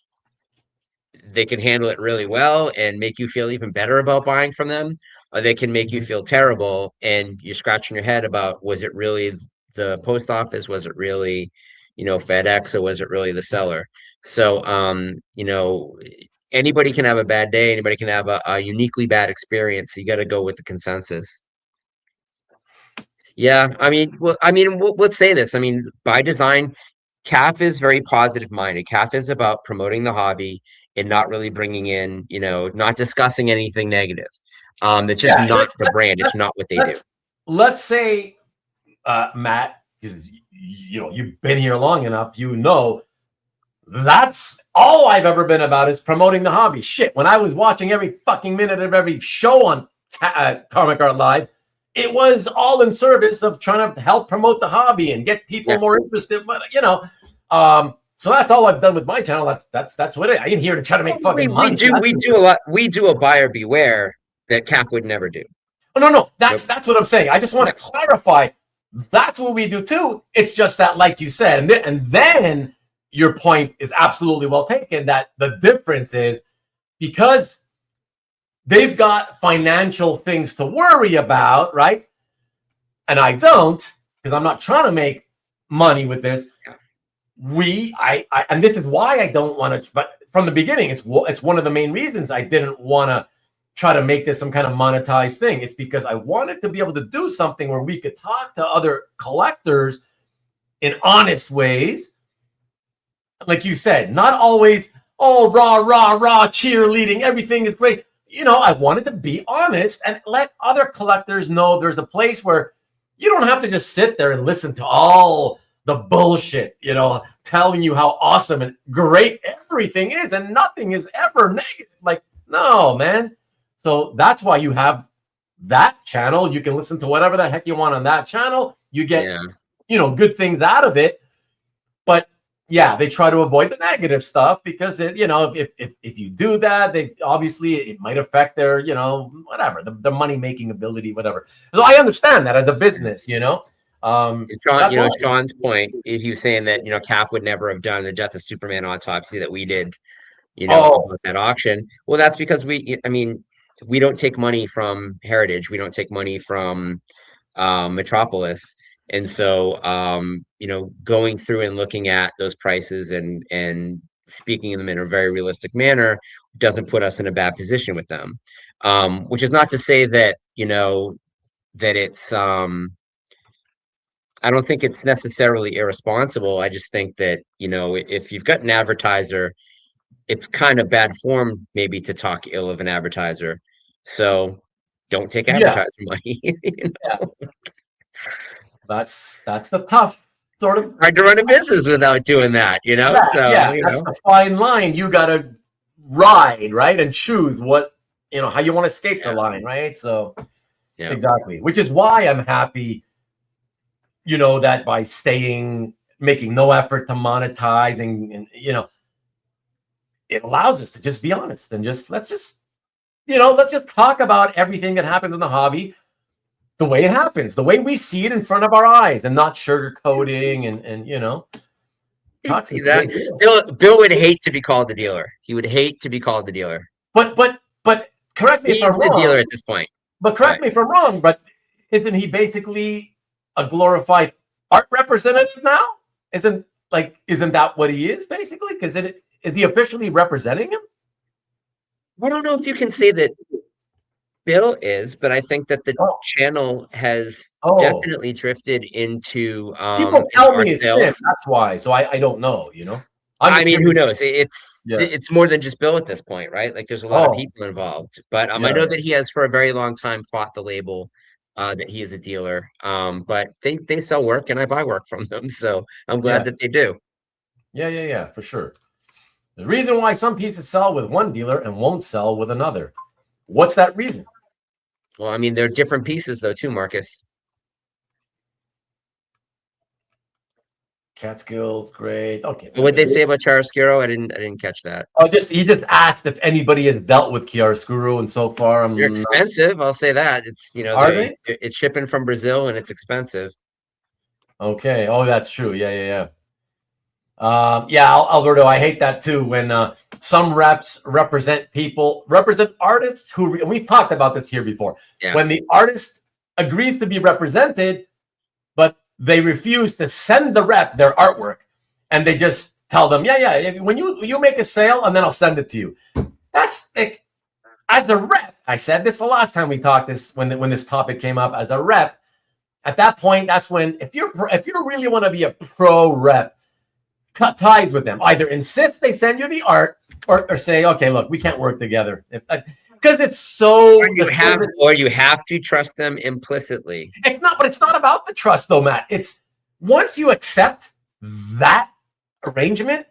they can handle it really well and make you feel even better about buying from them, or they can make you feel terrible and you're scratching your head about, was it really the post office? Was it really, you know, FedEx, or was it really the seller? So, you know, anybody can have a bad day. Anybody can have a uniquely bad experience. So you got to go with the consensus. Yeah, I mean, well, let's say this. I mean, by design, CAF is very positive minded. CAF is about promoting the hobby and not really bringing in, you know, not discussing anything negative. It's just Yeah, not the brand. It's not what they do. Let's say, Matt, because you know, you've been here long enough, you know, that's all I've ever been about is promoting the hobby. Shit, when I was watching every fucking minute of every show on Comic Art Live, it was all in service of trying to help promote the hobby and get people more interested. But you know, so that's all I've done with my channel. That's what I ain't here to try to make fucking money. We do a lot. We do a buyer beware that CAF would never do. Oh, no. That's what I'm saying. I just want to clarify. That's what we do too. It's just that, like you said, and then your point is absolutely well taken, that the difference is because they've got financial things to worry about, right? And I don't, because I'm not trying to make money with this. And this is why I don't want to, but from the beginning, it's one of the main reasons I didn't want to try to make this some kind of monetized thing. It's because I wanted to be able to do something where we could talk to other collectors in honest ways. Like you said, not always, oh, rah, cheerleading, everything is great. You know, I wanted to be honest and let other collectors know there's a place where you don't have to just sit there and listen to all the bullshit, you know, telling you how awesome and great everything is and nothing is ever negative. Like, no, man. So that's why you have that channel. You can listen to whatever the heck you want on that channel. You get, you know, good things out of it. But yeah, they try to avoid the negative stuff because, you know, if you do that, they obviously it might affect their, you know, whatever, the money making ability, whatever. So I understand that as a business, you know. Sean, you know, Sean's point, he was saying that, you know, CAF would never have done the Death of Superman autopsy that we did, you know, about that auction. Well, that's because we don't take money from Heritage. We don't take money from Metropolis. And so, you know, going through and looking at those prices and speaking of them in a very realistic manner doesn't put us in a bad position with them. Which is not to say that, you know, that it's, I don't think it's necessarily irresponsible. I just think that, you know, if you've got an advertiser, it's kind of bad form maybe to talk ill of an advertiser. So don't take advertiser money. You know? That's the tough sort of hard to run a business without doing that, you know. That's the fine line you gotta ride, right, and choose what, you know, how you want to skate the line, right? So exactly, which is why I'm happy, you know, that by making no effort to monetize and you know, it allows us to just be honest and let's just talk about everything that happens in the hobby the way it happens, the way we see it in front of our eyes, and not sugarcoating and you know. See that Bill would hate to be called the dealer. He would hate to be called the dealer. But correct me if I'm wrong. He's the dealer at this point. But correct me if I'm wrong. But isn't he basically a glorified art representative now? Isn't that what he is basically? Because is he officially representing him? I don't know if you can say that Bill is, but I think that the Oh, channel has oh. definitely drifted into People into tell art me it's him. sales. That's why. So I don't know. I'm I just mean, who hearing. knows? Yeah. It's more than just Bill at this point, right? Like there's a lot of Oh, people involved. But I yeah, know yeah, that he has for a very long time fought the label that he is a dealer. But they sell work and I buy work from them, so I'm glad yeah, that they do. yeah, for sure. The reason why some pieces sell with one dealer and won't sell with another. What's that reason? Well, I mean, they're different pieces though, too, Marcus. Catskills, great. Okay, What'd they say about Chiaroscuro? I didn't catch that. oh, he just asked if anybody has dealt with chiaroscuro, and so far They're I'm not. expensive, I'll say that. Are they? It's shipping from Brazil and it's expensive. Okay. Oh, that's true. Yeah. Yeah, Alberto, I hate that too. When some reps represent artists who, and we've talked about this here before. Yeah. When the artist agrees to be represented, but they refuse to send the rep their artwork, and they just tell them, yeah. When you make a sale, and then I'll send it to you. That's like, as a rep, I said this the last time we talked this when this topic came up. As a rep, at that point, that's when if you really want to be a pro rep, cut ties with them. Either insist they send you the art, or say, okay, look, we can't work together. Because it's so. Or you have to trust them implicitly. But it's not about the trust though, Matt. It's once you accept that arrangement,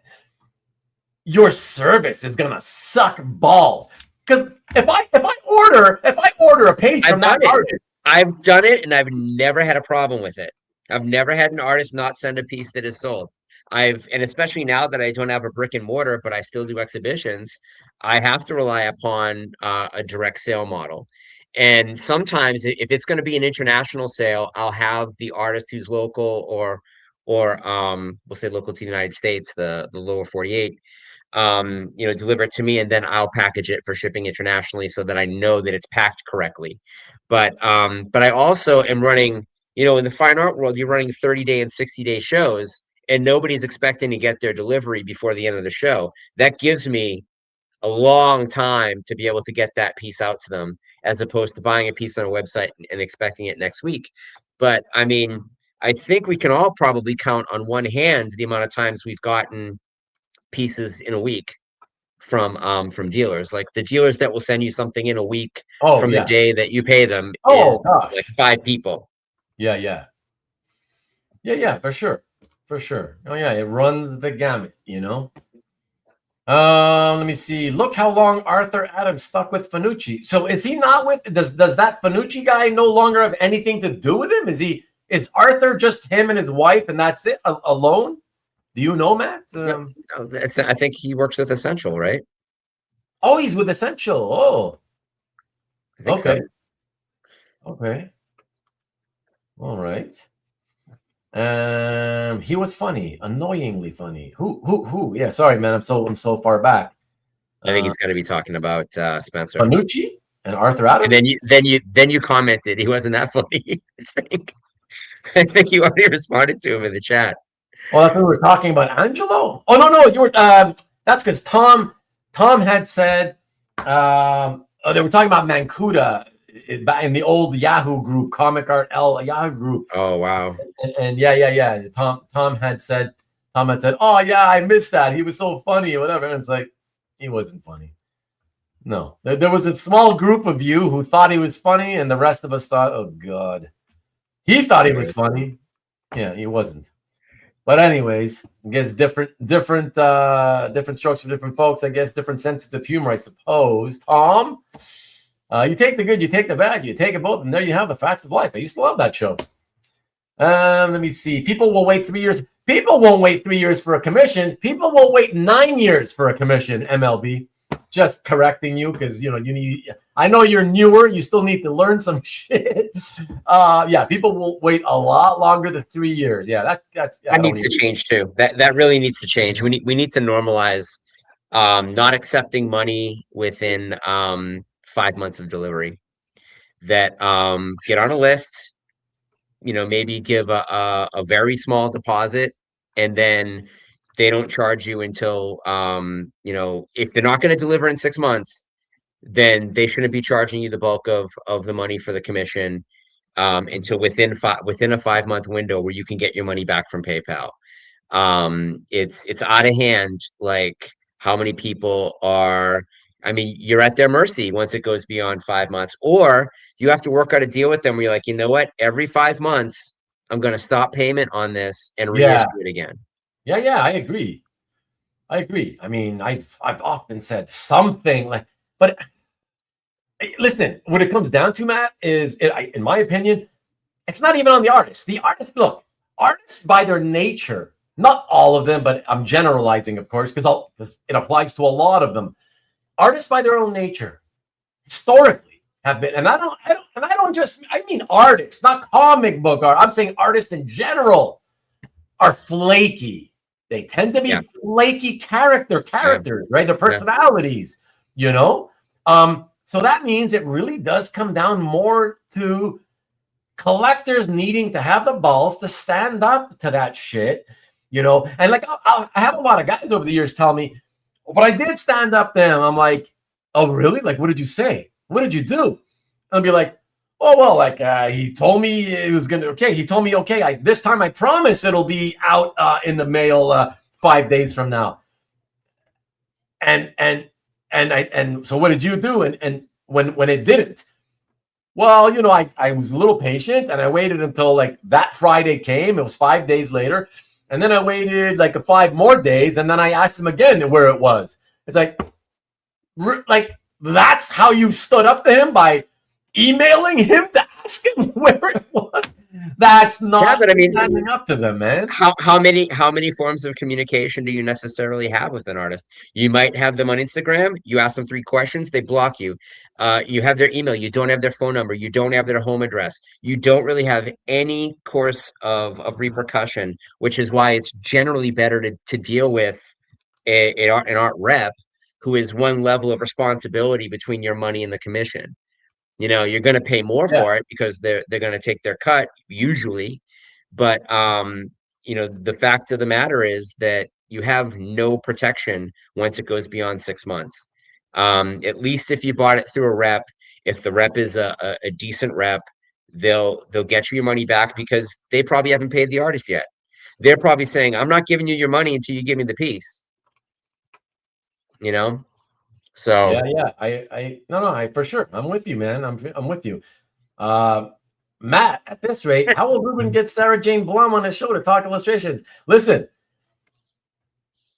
your service is gonna suck balls. Because if I order a page from that artist, I've done it and I've never had a problem with it. I've never had an artist not send a piece that is sold. And especially now that I don't have a brick and mortar, but I still do exhibitions, I have to rely upon a direct sale model. And sometimes if it's going to be an international sale, I'll have the artist who's local or we'll say local to the United States, the lower 48, deliver it to me and then I'll package it for shipping internationally so that I know that it's packed correctly. But I also am running, in the fine art world, you're running 30-day and 60-day shows and nobody's expecting to get their delivery before the end of the show. That gives me a long time to be able to get that piece out to them, as opposed to buying a piece on a website and expecting it next week. But I mean, I think we can all probably count on one hand the amount of times we've gotten pieces in a week from dealers. Like the dealers that will send you something in a week from the day that you pay them is like 5 people. Yeah, for sure. Oh yeah, it runs the gamut, Let me see. Look how long Arthur Adams stuck with Fanucci. So is he not with? Does that Fanucci guy no longer have anything to do with him? Is Arthur just him and his wife and that's it alone? Do you know, Matt? No, I think he works with Essential, right? Oh, he's with Essential. Oh, I think okay. So. Okay. All right. He was funny, annoyingly funny. Who? Yeah, sorry, man. I'm so far back. I think he's got to be talking about Spencer Fanucci and Arthur Adams. And then you commented he wasn't that funny. I think you already responded to him in the chat. Oh, that's when we were talking about Angelo. Oh no, you were. That's because Tom had said. They were talking about Mancuda in the old Yahoo group, Comic Art L Yahoo group. Oh wow! And yeah. Tom had said, oh yeah, I missed that. He was so funny, or whatever. And it's like he wasn't funny. No, there was a small group of you who thought he was funny, and the rest of us thought, oh god, he thought he was funny. Yeah, he wasn't. But anyways, I guess different strokes for different folks. I guess different senses of humor, I suppose. Tom, you take the good, you take the bad, you take it both, and there you have the facts of life. I used to love that show. Let me see. People will wait 3 years. People won't wait 3 years for a commission. People will wait 9 years for a commission. MLB, just correcting you because you need. I know you're newer. You still need to learn some shit. Yeah, people will wait a lot longer than 3 years. Yeah, that needs to change too. That really needs to change. We need to normalize not accepting money within 5 months of delivery. that get on a list, maybe give a very small deposit, and then they don't charge you until, if they're not going to deliver in 6 months, then they shouldn't be charging you the bulk of the money for the commission, until within a 5 month window where you can get your money back from PayPal. It's out of hand, like how many people are. I mean, you're at their mercy once it goes beyond 5 months, or you have to work out a deal with them where you're like, you know what, every 5 months, I'm going to stop payment on this and reissue Yeah. it again. Yeah. I agree. I mean, I've often said something like, but listen, what it comes down to, Matt, is in my opinion, it's not even on the artist. The artist, look, artists by their nature, not all of them, but I'm generalizing, of course, because it applies to a lot of them. Artists by their own nature, historically, have been, and I mean artists, not comic book art. I'm saying artists in general are flaky. They tend to be flaky characters, right? Their personalities, So that means it really does come down more to collectors needing to have the balls to stand up to that shit, And like I have a lot of guys over the years tell me, but I did stand up to him. I'm like, oh really? Like, what did you say? What did you do? I'll be like, oh well, like he told me it was gonna. Okay, he told me okay. This time I promise it'll be out in the mail 5 days from now. And so what did you do? And when it didn't, well, I was a little patient and I waited until like that Friday came. It was 5 days later. And then I waited like 5 more days. And then I asked him again where it was. It's like that's how you stood up to him, by emailing him to ask him where it was. That's not but I mean, standing up to them, man. How many forms of communication do you necessarily have with an artist? You might have them on Instagram. You ask them 3 questions, they block you. You have their email. You don't have their phone number. You don't have their home address. You don't really have any course of repercussion, which is why it's generally better to deal with an art rep who is one level of responsibility between your money and the commission. You're going to pay more for it because they're going to take their cut usually. But the fact of the matter is that you have no protection once it goes beyond 6 months. At least if you bought it through a rep, if the rep is a decent rep, they'll get you your money back because they probably haven't paid the artist yet. They're probably saying, I'm not giving you your money until you give me the piece. So yeah. I for sure. I'm with you, man. I'm with you. Matt, at this rate, how will Ruben get Sarah Jane Blum on his show to talk illustrations? Listen,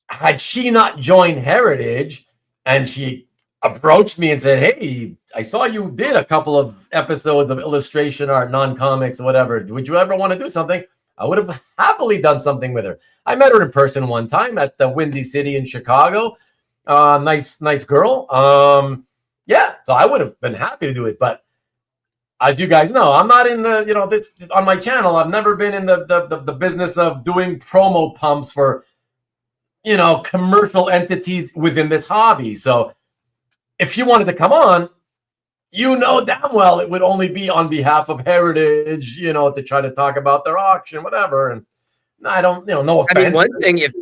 had she not joined Heritage and she approached me and said, hey, I saw you did a couple of episodes of illustration art, non-comics, whatever. Would you ever want to do something? I would have happily done something with her. I met her in person one time at the Windy City in Chicago. Nice girl. So I would have been happy to do it, but as you guys know, I'm not in the, this on my channel. I've never been in the business of doing promo pumps for, commercial entities within this hobby. So if you wanted to come on, damn well it would only be on behalf of Heritage, to try to talk about their auction, whatever. And I don't, no offense. I mean, one thing, if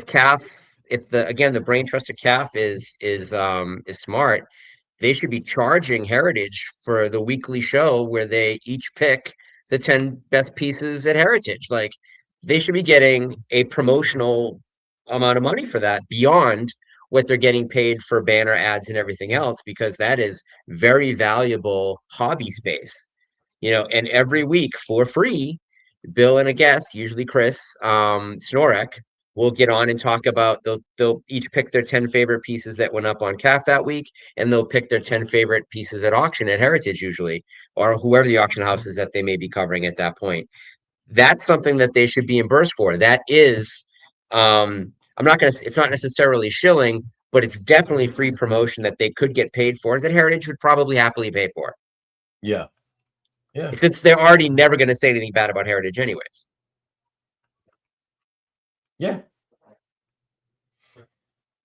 CAF, if the brain trust of CAF is smart, they should be charging Heritage for the weekly show where they each pick the 10 best pieces at Heritage. Like, they should be getting a promotional amount of money for that beyond what they're getting paid for banner ads and everything else, because that is very valuable hobby space. And every week for free, Bill and a guest, usually Chris Snorek, will get on and talk about, they'll each pick their 10 favorite pieces that went up on CAF that week, and they'll pick their 10 favorite pieces at auction at Heritage usually, or whoever the auction house is that they may be covering at that point. That's something that they should be reimbursed for. That is, it's not necessarily shilling, but it's definitely free promotion that they could get paid for, that Heritage would probably happily pay for. Yeah. Since they're already never going to say anything bad about Heritage anyways. Yeah.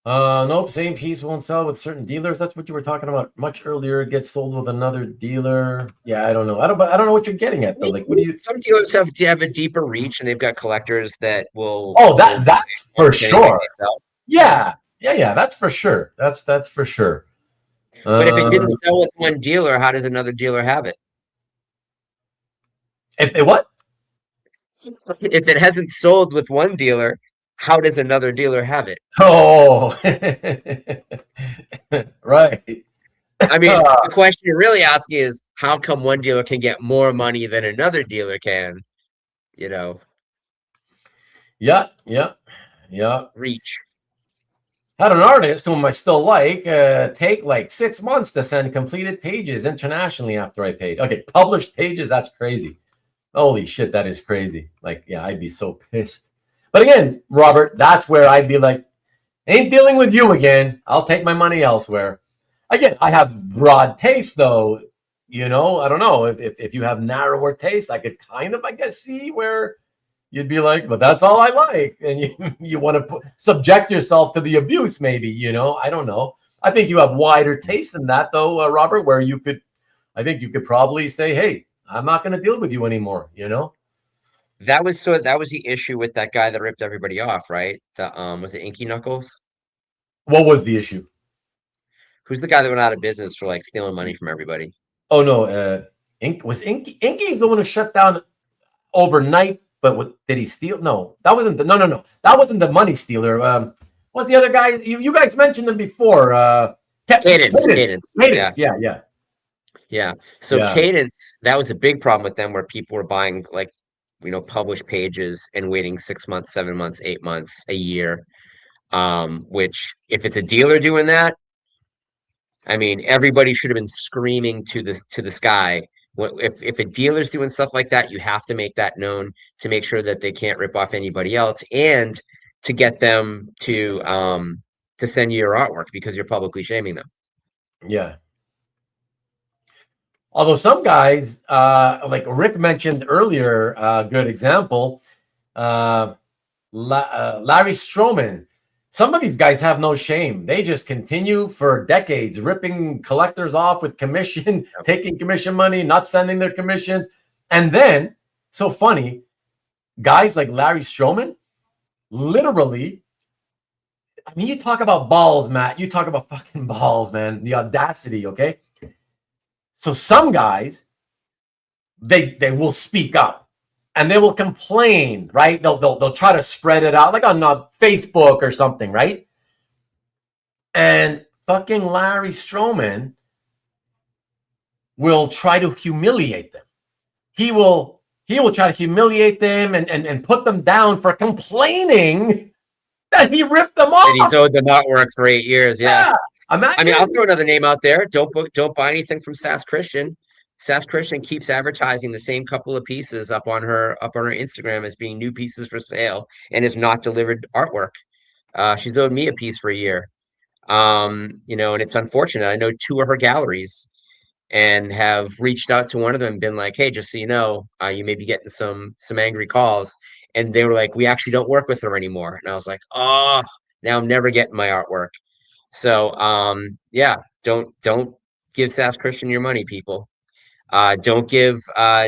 Nope, same piece won't sell with certain dealers. That's what you were talking about much earlier. It gets sold with another dealer. Yeah, I don't know. I don't know what you're getting at though. Like, what do you? Some dealers have a deeper reach, and they've got collectors that Oh, will buy that's for almost anything sure. they sell. Yeah, yeah. That's for sure. That's for sure. But if it Uh, didn't sell with one dealer, how does another dealer have it? if they what? If it hasn't sold with one dealer, how does another dealer have it? Oh, right. I mean, the question you're really asking is how come one dealer can get more money than another dealer can, you know, Yeah, yeah, yeah. reach. Had an artist whom I still like take like 6 months to send completed pages internationally after I paid. Okay, published pages, that's crazy. Holy shit, that is crazy. Like, yeah, I'd be so pissed. But again, Robert, that's where I'd be like, ain't dealing with you again. I'll take my money elsewhere. Again, I have broad taste though. You know, I don't know if you have narrower taste, I could kind of, I guess, see where you'd be like, but that's all I like. And you want to subject yourself to the abuse, maybe, you know, I don't know. I think you have wider taste than that though, Robert, where I think you could probably say, hey, I'm not going to deal with you anymore, you know? That was the issue with that guy that ripped everybody off, right? The was it Inky Knuckles? What was the issue? Who's the guy that went out of business for like stealing money from everybody? Oh no, Inky was the one who shut down overnight, but did he steal? No, that wasn't no. That wasn't the money stealer. What's the other guy? You guys mentioned him before. Cadence. Yeah. So Yeah. Cadence, that was a big problem with them where people were buying like, published pages and waiting 6 months, 7 months, 8 months, a year. Which if it's a dealer doing that, I mean, everybody should have been screaming to the sky. If a dealer's doing stuff like that, you have to make that known to make sure that they can't rip off anybody else, and to get them to send you your artwork because you're publicly shaming them. Yeah. Although some guys, like Rick mentioned earlier, good example, Larry Stroman. Some of these guys have no shame. They just continue for decades ripping collectors off with commission, taking commission money, not sending their commissions. And then, so funny, guys like Larry Stroman, literally, I mean, you talk about balls, Matt. You talk about fucking balls, man. The audacity, okay? So some guys, they will speak up. And they will complain, right? They'll try to spread it out, like on Facebook or something, right? And fucking Larry Stroman will try to humiliate them. He will try to humiliate them and put them down for complaining that he ripped them off. And he's owed them artwork for 8 years. Yeah. Imagine. I mean, I'll throw another name out there. Don't buy anything from Sass Christian. Sass Christian keeps advertising the same couple of pieces up on her Instagram as being new pieces for sale, and has not delivered artwork. She's owed me a piece for a year. And it's unfortunate. I know 2 of her galleries and have reached out to one of them and been like, hey, just so you know, you may be getting some angry calls. And they were like, we actually don't work with her anymore. And I was like, oh, now I'm never getting my artwork. So yeah, don't give Sass Christian your money, people. Don't give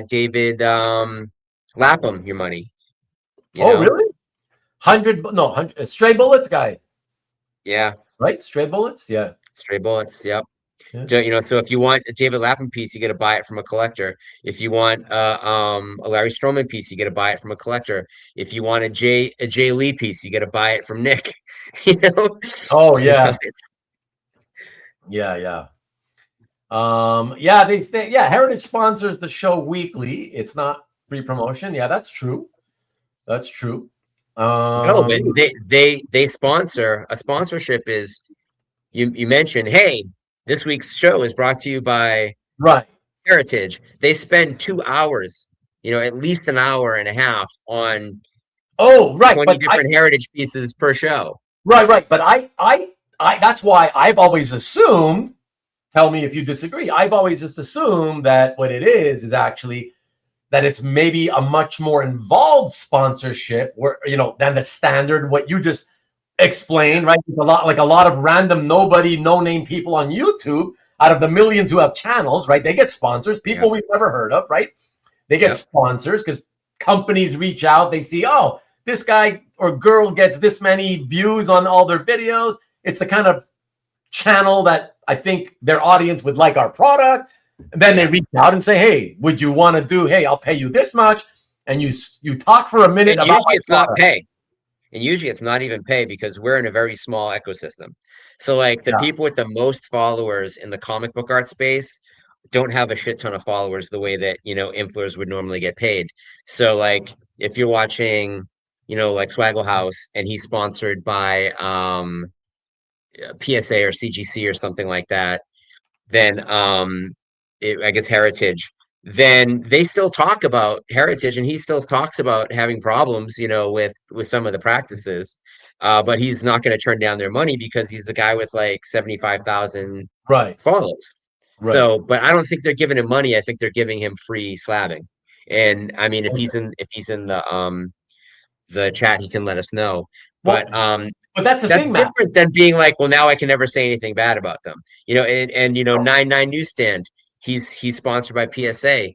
David Lapham your money. Really? 100 Stray Bullets guy. Yeah. Right? Stray Bullets? Yeah. Stray Bullets, yep. Yeah. So if you want a David Lapham piece, you got to buy it from a collector. If you want a Larry Stroman piece, you got to buy it from a collector. If you want a Jay Lee piece, you got to buy it from Nick. Oh yeah. Yeah. They say, Heritage sponsors the show weekly. It's not free promotion. Yeah, that's true. No, but they sponsor. A sponsorship is you mentioned, hey, this week's show is brought to you by Heritage. They spend 2 hours, at least an hour and a half on 20 different Heritage pieces per show. Right. But I that's why I've always assumed, tell me if you disagree, I've always just assumed that what it is actually that it's maybe a much more involved sponsorship than the standard, what you just explain, right? Like a lot of random nobody, no name people on YouTube out of the millions who have channels, right? They get sponsors, people Yep. we've never heard of, right? They get Yep. sponsors because companies reach out. They see, oh, this guy or girl gets this many views on all their videos. It's the kind of channel that I think their audience would like our product. And then they reach out and say, hey, would you want to do, hey, I'll pay you this much. And you talk for a minute And about usually my it's not product. pay. And usually it's not even pay because we're in a very small ecosystem. So like the Yeah. people with the most followers in the comic book art space don't have a shit ton of followers the way that, influencers would normally get paid. So like if you're watching, like Swaggle House and he's sponsored by PSA or CGC or something like that, then I guess Heritage, then they still talk about Heritage, and he still talks about having problems, with some of the practices. But he's not going to turn down their money because he's a guy with like 75,000 Right. followers. Right. So, but I don't think they're giving him money. I think they're giving him free slabbing. And I mean, if he's in the chat, he can let us know. But Well, but that's the that's thing, Matt. different than being like, well, now I can never say anything bad about them. And 99 Newsstand, he's sponsored by PSA.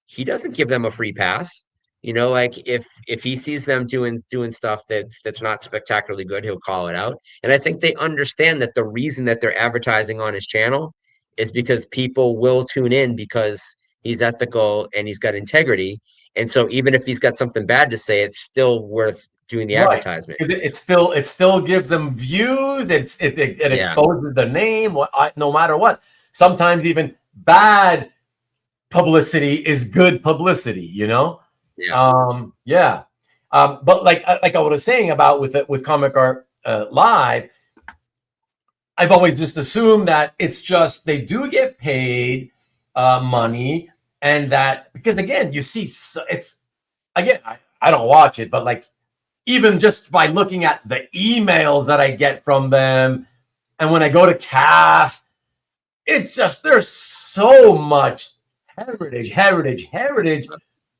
He doesn't give them a free pass. Like if he sees them doing stuff that's not spectacularly good, he'll call it out. And I think they understand that the reason that they're advertising on his channel is because people will tune in because he's ethical and he's got integrity. And so even if he's got something bad to say, it's still worth doing the Right. advertisement. It still gives them views. It Yeah. exposes the name, no matter what. Sometimes even bad publicity is good publicity, Yeah. Yeah. But like I was saying about with Comic Art Live, I've always just assumed that it's just they do get paid money, and that because again, you see, it's again, I don't watch it, but like even just by looking at the emails that I get from them, and when I go to CAF, it's just there's so much heritage.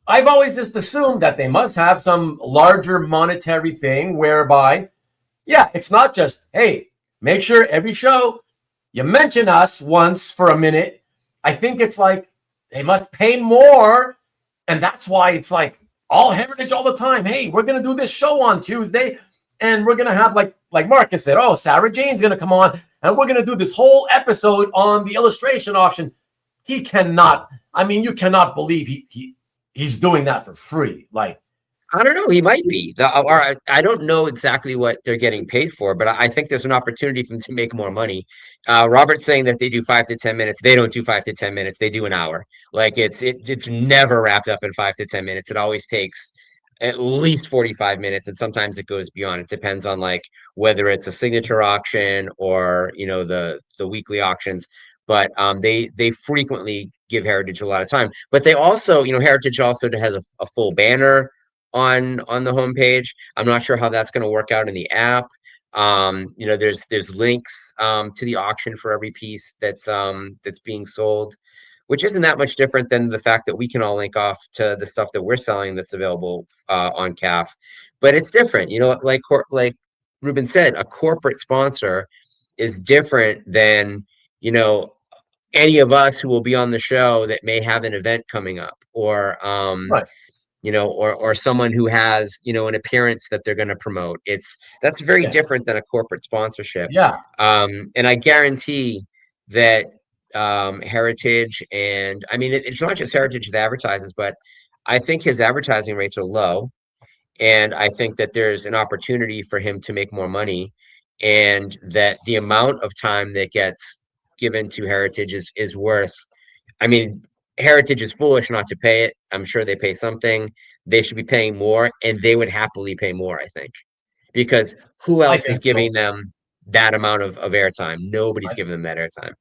I've always just assumed that they must have some larger monetary thing whereby, yeah, it's not just, hey, make sure every show you mention us once for a minute. I think it's like they must pay more. And that's why it's like all heritage all the time. Hey, we're going to do this show on Tuesday. And we're going to have, like Marcus said, oh, Sarah Jane's going to come on. And we're going to do this whole episode on the illustration auction. He cannot. I mean, you cannot believe he's doing that for free. Like, I don't know. He might be. Or I don't know exactly what they're getting paid for, but I think there's an opportunity for them to make more money. Robert's saying that they do 5 to 10 minutes. They don't do 5 to 10 minutes. They do an hour. Like it's never wrapped up in 5 to 10 minutes. It always takes at least 45 minutes, and sometimes it goes beyond. It depends on like whether it's a signature auction or the weekly auctions. But they frequently give Heritage a lot of time. But they also, Heritage also has a full banner on the homepage. I'm not sure how that's going to work out in the app. There's links to the auction for every piece that's being sold, which isn't that much different than the fact that we can all link off to the stuff that we're selling that's available on CAF. But it's different, like Ruben said, a corporate sponsor is different than any of us who will be on the show that may have an event coming up, or right. or someone who has, an appearance that they're going to promote. That's very Yeah. different than a corporate sponsorship. Yeah. And I guarantee that Heritage, and I mean, it's not just Heritage that advertises, but I think his advertising rates are low. And I think that there's an opportunity for him to make more money, and that the amount of time that gets given to Heritage is worth. I mean, Heritage is foolish not to pay it. I'm sure they pay something. They should be paying more, and they would happily pay more, I think, because who I else is think so. giving them that amount of airtime? Nobody's I, giving them that airtime.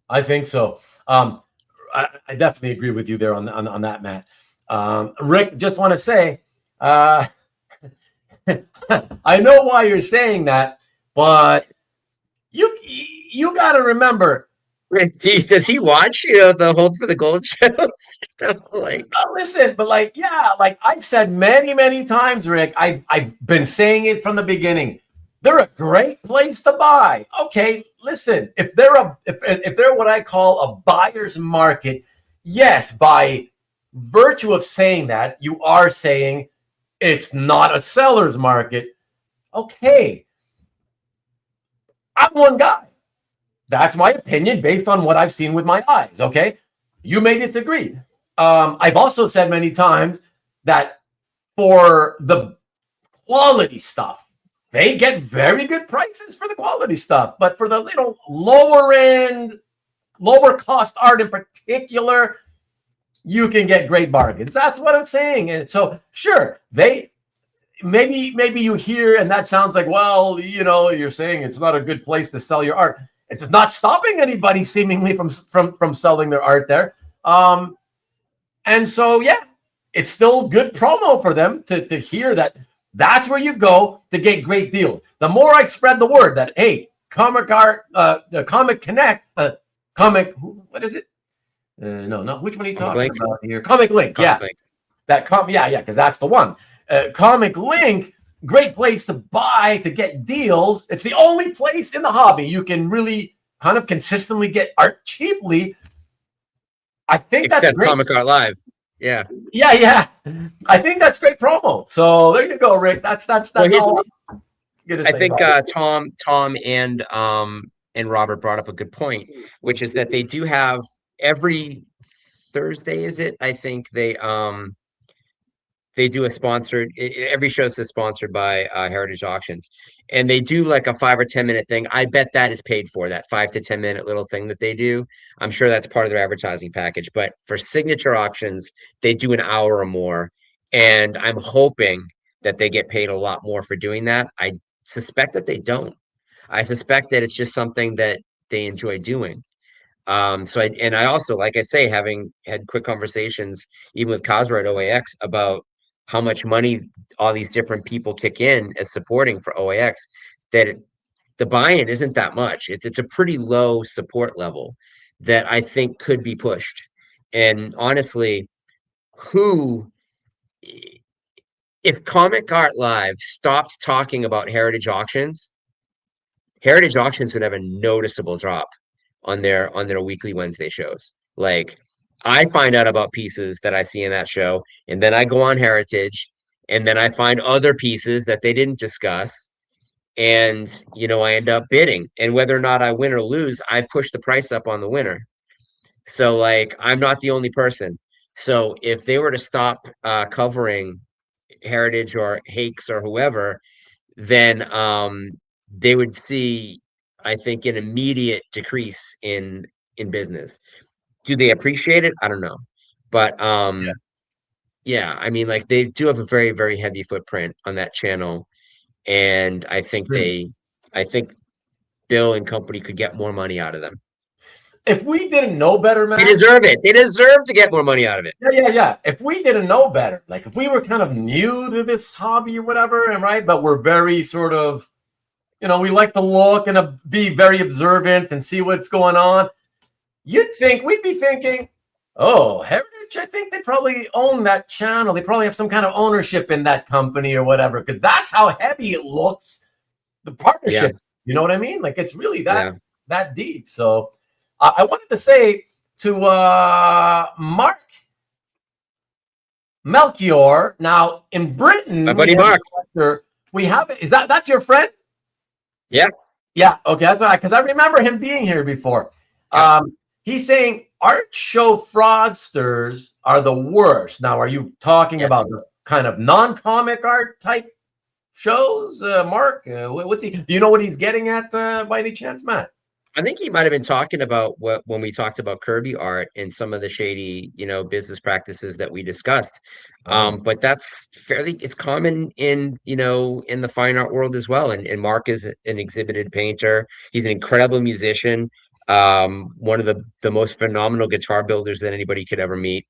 I think so. I definitely agree with you there on that, Matt. Rick, just want to say, I know why you're saying that, but you got to remember. Does he watch, the Hold for the Gold shows? Like, listen, but like I've said many times, Rick. I've been saying it from the beginning. they're a great place to buy. Okay, listen, if they're what I call a buyer's market, yes, by virtue of saying that, you are saying it's not a seller's market. Okay, I'm one guy. That's my opinion based on what I've seen with my eyes. Okay, you may disagree. I've also said many times that for the quality stuff, they get very good prices for the quality stuff. But for the little lower end, lower cost art in particular, you can get great bargains. That's what I'm saying. And so, sure, they maybe you hear and that sounds like, well, you're saying it's not a good place to sell your art. It's not stopping anybody seemingly from selling their art there. And so, yeah, it's still good promo for them to hear that that's where you go to get great deals. The more I spread the word that, hey, Comic Art, the Comic Connect, what is it? No, which one are you talking about here? Comic Link, yeah. Link. Because that's the one. Comic Link, great place to buy, to get deals. It's the only place in the hobby you can really kind of consistently get art cheaply. I think Except that's great. Comic Art Live. Yeah. Yeah. I think that's great promo. So there you go, Rick. That's all I'm gonna say. I think Tom and Robert brought up a good point, which is that they do have every Thursday, is it? I think they do a sponsored, every show is sponsored by Heritage Auctions, and they do like a 5 or 10 minute thing. I bet that is paid for, that 5 to 10 minute little thing that they do. I'm sure that's part of their advertising package, but for signature auctions, they do an hour or more. And I'm hoping that they get paid a lot more for doing that. I suspect that they don't. I suspect that it's just something that they enjoy doing. I also, like I say, having had quick conversations, even with Cosra at OAX, about how much money all these different people kick in as supporting for OAX, that the buy-in isn't that much. It's a pretty low support level that I think could be pushed. And honestly, if Comic Art Live stopped talking about Heritage Auctions would have a noticeable drop on their weekly Wednesday shows. Like, I find out about pieces that I see in that show, and then I go on Heritage, and then I find other pieces that they didn't discuss, and I end up bidding. And whether or not I win or lose, I've pushed the price up on the winner. So, like, I'm not the only person. So if they were to stop covering Heritage or Hakes or whoever, then they would see, I think, an immediate decrease in business. Do they appreciate it? I don't know. But yeah, I mean, like, they do have a very, very heavy footprint on that channel. And I think Bill and company could get more money out of them. If we didn't know better, man, they deserve it. They deserve to get more money out of it. Yeah. If we didn't know better, like if we were kind of new to this hobby or whatever, and right, but we're very sort of, we like to look and be very observant and see what's going on. We'd be thinking, oh, Heritage, I think they probably own that channel. They probably have some kind of ownership in that company or whatever, because that's how heavy it looks. The partnership, Yeah. You know what I mean? Like, it's really that deep. So I wanted to say to Mark Melchior, now in Britain, My buddy Mark, we have it. That's your friend? Yeah. Yeah. Okay. That's right. Because I remember him being here before. Yeah. He's saying art show fraudsters are the worst. Now, are you talking about the kind of non-comic art type shows, Mark? What's he? Do you know what he's getting at by any chance, Matt? I think he might have been talking about when we talked about Kirby art and some of the shady, business practices that we discussed. But that's it's common in the fine art world as well. And Mark is an exhibited painter. He's an incredible musician. One of the most phenomenal guitar builders that anybody could ever meet.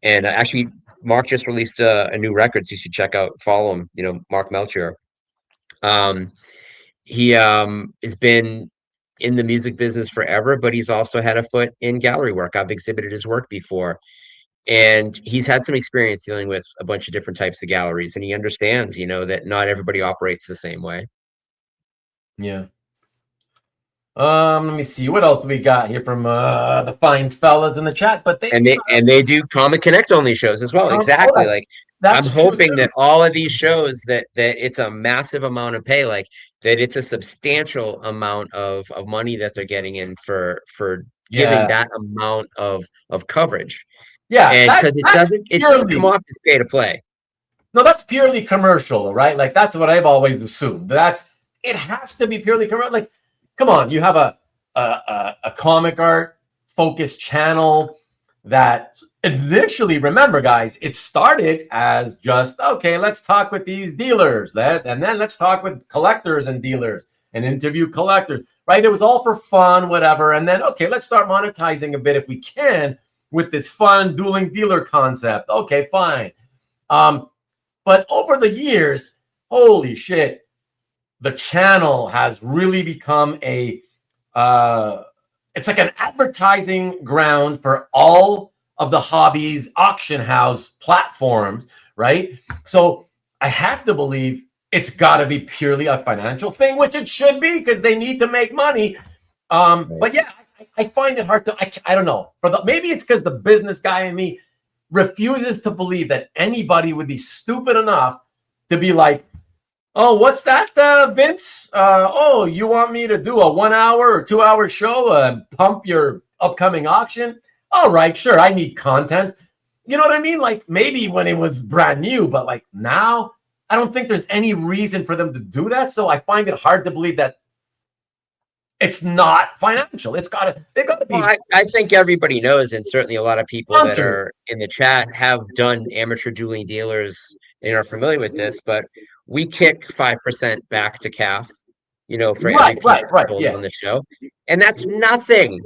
And actually, Mark just released a new record, so you should follow him, Mark Melchior. He has been in the music business forever, but he's also had a foot in gallery work. I've exhibited his work before, and he's had some experience dealing with a bunch of different types of galleries, and he understands, that not everybody operates the same way. Yeah. Let me see. What else do we got here from the fine fellas in the chat? But they And they do Comic Connect only shows as well. Exactly. Like I'm that's true hoping too. that all of these shows that it's a massive amount of pay, like that it's a substantial amount of money that they're getting in for giving Yeah. that amount of coverage. Yeah. And because That's it doesn't come purely off as pay to play. no, that's purely commercial, right? Like that's what I've always assumed. It has to be purely commercial. Like, come on, you have a comic art focused channel that initially, remember, guys, it started as just okay. Let's talk with these dealers, and then let's talk with collectors and dealers and interview collectors. Right? It was all for fun, whatever. And then okay, let's start monetizing a bit if we can with this fun dueling dealer concept. Okay, fine. But over the years, holy shit, the channel has really become it's like an advertising ground for all of the hobbies auction house platforms, right? So I have to believe it's got to be purely a financial thing, which it should be because they need to make money. But yeah, I find it hard to, I don't know. Maybe it's because the business guy in me refuses to believe that anybody would be stupid enough to be like, oh, what's that, Vince? Oh, you want me to do a 1 hour or 2 hour show and pump your upcoming auction? All right, sure. I need content. You know what I mean? Like maybe when it was brand new, but like now, I don't think there's any reason for them to do that. So I find it hard to believe that it's not financial. They've got to be. Well, I think everybody knows, and certainly a lot of people that Sponsored. are in the chat have done amateur dueling dealers and are familiar with this, but we kick 5% back to CAF, for every piece Right. sold Yeah. on the show. And that's nothing.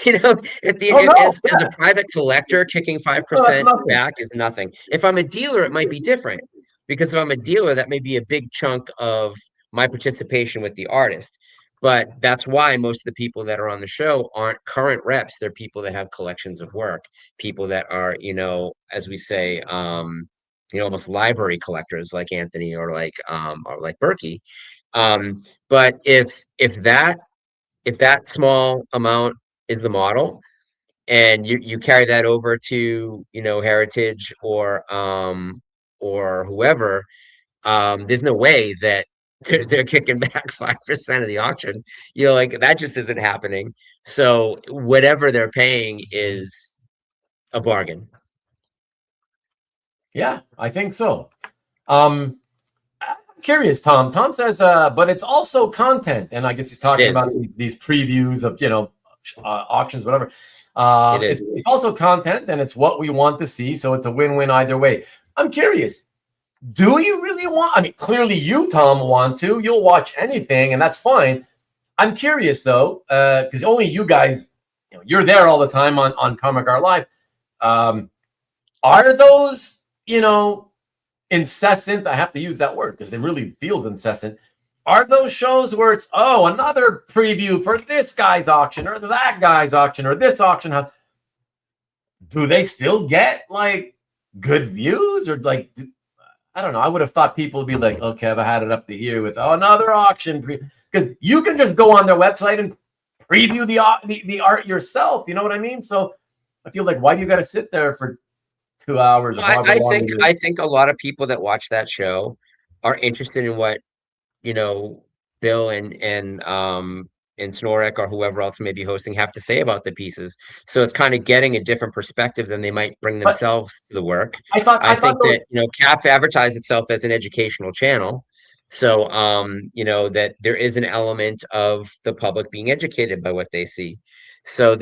As a private collector, kicking 5% back is nothing. If I'm a dealer, it might be different. Because if I'm a dealer, that may be a big chunk of my participation with the artist. But that's why most of the people that are on the show aren't current reps. They're people that have collections of work, people that are, as we say, almost library collectors like Anthony or like Berkey. But if that small amount is the model, and you carry that over to Heritage or whoever, there's no way that they're kicking back 5% of the auction. Like that just isn't happening. So whatever they're paying is a bargain. Yeah, I think so. I'm curious, Tom. Tom says, but it's also content, and I guess he's talking about these previews of auctions, whatever. It's also content, and it's what we want to see. So it's a win-win either way. I'm curious. Do you really want? I mean, clearly you, Tom, want to. You'll watch anything, and that's fine. I'm curious though, because only you guys, you're there all the time on Comic Art Live. Are those, incessant? I have to use that word because it really feels incessant. Are those shows where it's another preview for this guy's auction or that guy's auction or this auction house? Do they still get like good views or like? I don't know. I would have thought people would be like, okay, I've had it up to here with another auction. Because you can just go on their website and preview the art yourself. You know what I mean? So I feel like, why do you got to sit there for 2 hours? I think a lot of people that watch that show are interested in what, Bill and Snorek or whoever else may be hosting have to say about the pieces. So it's kind of getting a different perspective than they might bring themselves to the work. I think that CAF advertised itself as an educational channel. So that there is an element of the public being educated by what they see. So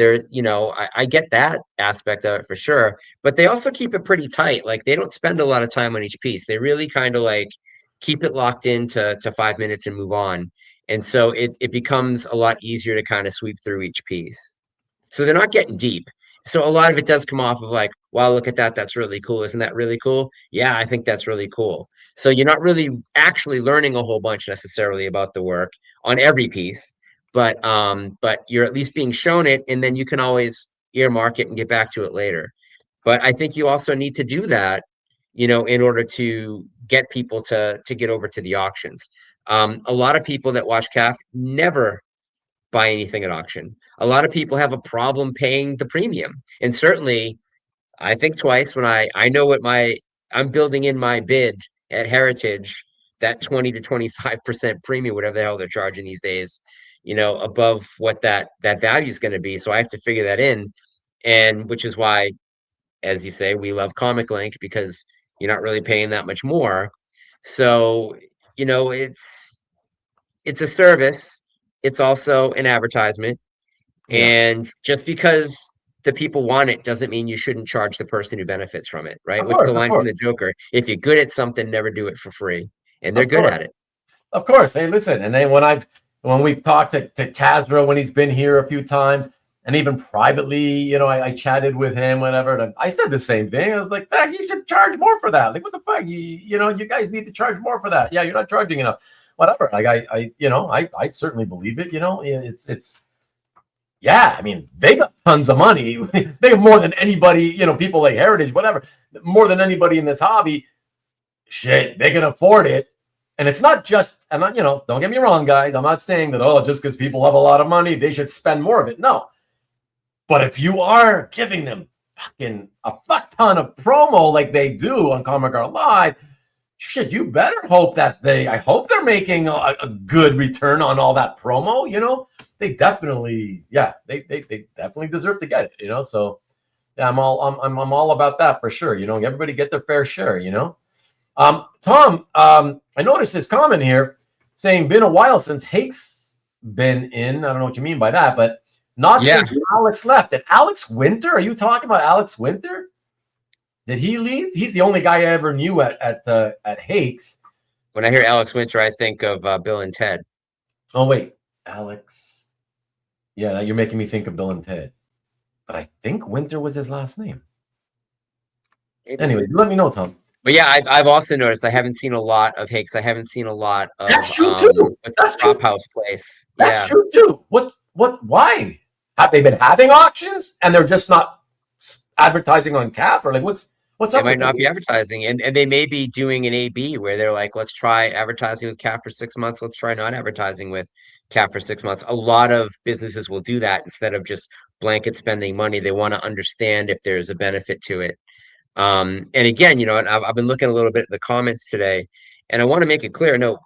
I get that aspect of it for sure, but they also keep it pretty tight. Like they don't spend a lot of time on each piece. They really kind of like keep it locked into 5 minutes and move on. And so it becomes a lot easier to kind of sweep through each piece. So they're not getting deep. So a lot of it does come off of like, wow, look at that. That's really cool. Isn't that really cool? Yeah, I think that's really cool. So you're not really actually learning a whole bunch necessarily about the work on every piece, but you're at least being shown it, and then you can always earmark it and get back to it later. But I think you also need to do that, in order to get people to get over to the auctions. A lot of people that watch CAF never buy anything at auction. A lot of people have a problem paying the premium. And certainly, I think twice when I know what I'm building in my bid at Heritage, that 20 to 25% premium, whatever the hell they're charging these days, above what that value is going to be. So I have to figure that in. And which is why, as you say, we love Comic Link because you're not really paying that much more. So, it's a service. It's also an advertisement. Yeah, And just because the people want it doesn't mean you shouldn't charge the person who benefits from it, right? of What's course, the of line from course, the Joker? If you're good at something, never do it for free. And they're of good course. at it. Of course. Hey, listen. And then when we've talked to Kazra when he's been here a few times, and even privately, I chatted with him, whatever. And I said the same thing. I was like, "Fuck, you should charge more for that. Like, what the fuck? You guys need to charge more for that. Yeah, you're not charging enough. Whatever. Like, I certainly believe it. It's yeah. I mean, they got tons of money. They have more than anybody. People like Heritage, whatever, more than anybody in this hobby. Shit, they can afford it. And it's not just, and don't get me wrong, guys. I'm not saying that, just because people have a lot of money, they should spend more of it. No. But if you are giving them fucking a fuck ton of promo like they do on Comic Art Live, shit, you better hope I hope they're making a good return on all that promo. They definitely, they definitely deserve to get it, so yeah, I'm all about that for sure. Everybody get their fair share, Tom, I noticed this comment here saying, been a while since Hake's been in. I don't know what you mean by that, but not Yeah. since Alex left. Did Alex Winter? Are you talking about Alex Winter? Did he leave? He's the only guy I ever knew at Hake's. When I hear Alex Winter, I think of Bill and Ted. Oh, wait. Alex. Yeah, you're making me think of Bill and Ted. But I think Winter was his last name. Maybe. Anyways, let me know, Tom. But yeah, I've also noticed I haven't seen a lot of Hakes. I haven't seen a lot of That's true too. That's Prop true. House place. That's true too. Why? Have they been having auctions and they're just not advertising on CAF, or like what's up? They might not be advertising, and they may be doing an AB where they're like, let's try advertising with CAF for 6 months. Let's try not advertising with CAF for 6 months. A lot of businesses will do that instead of just blanket spending money. They want to understand if there's a benefit to it. And again, I've been looking a little bit at the comments today, and I want to make it clear. No,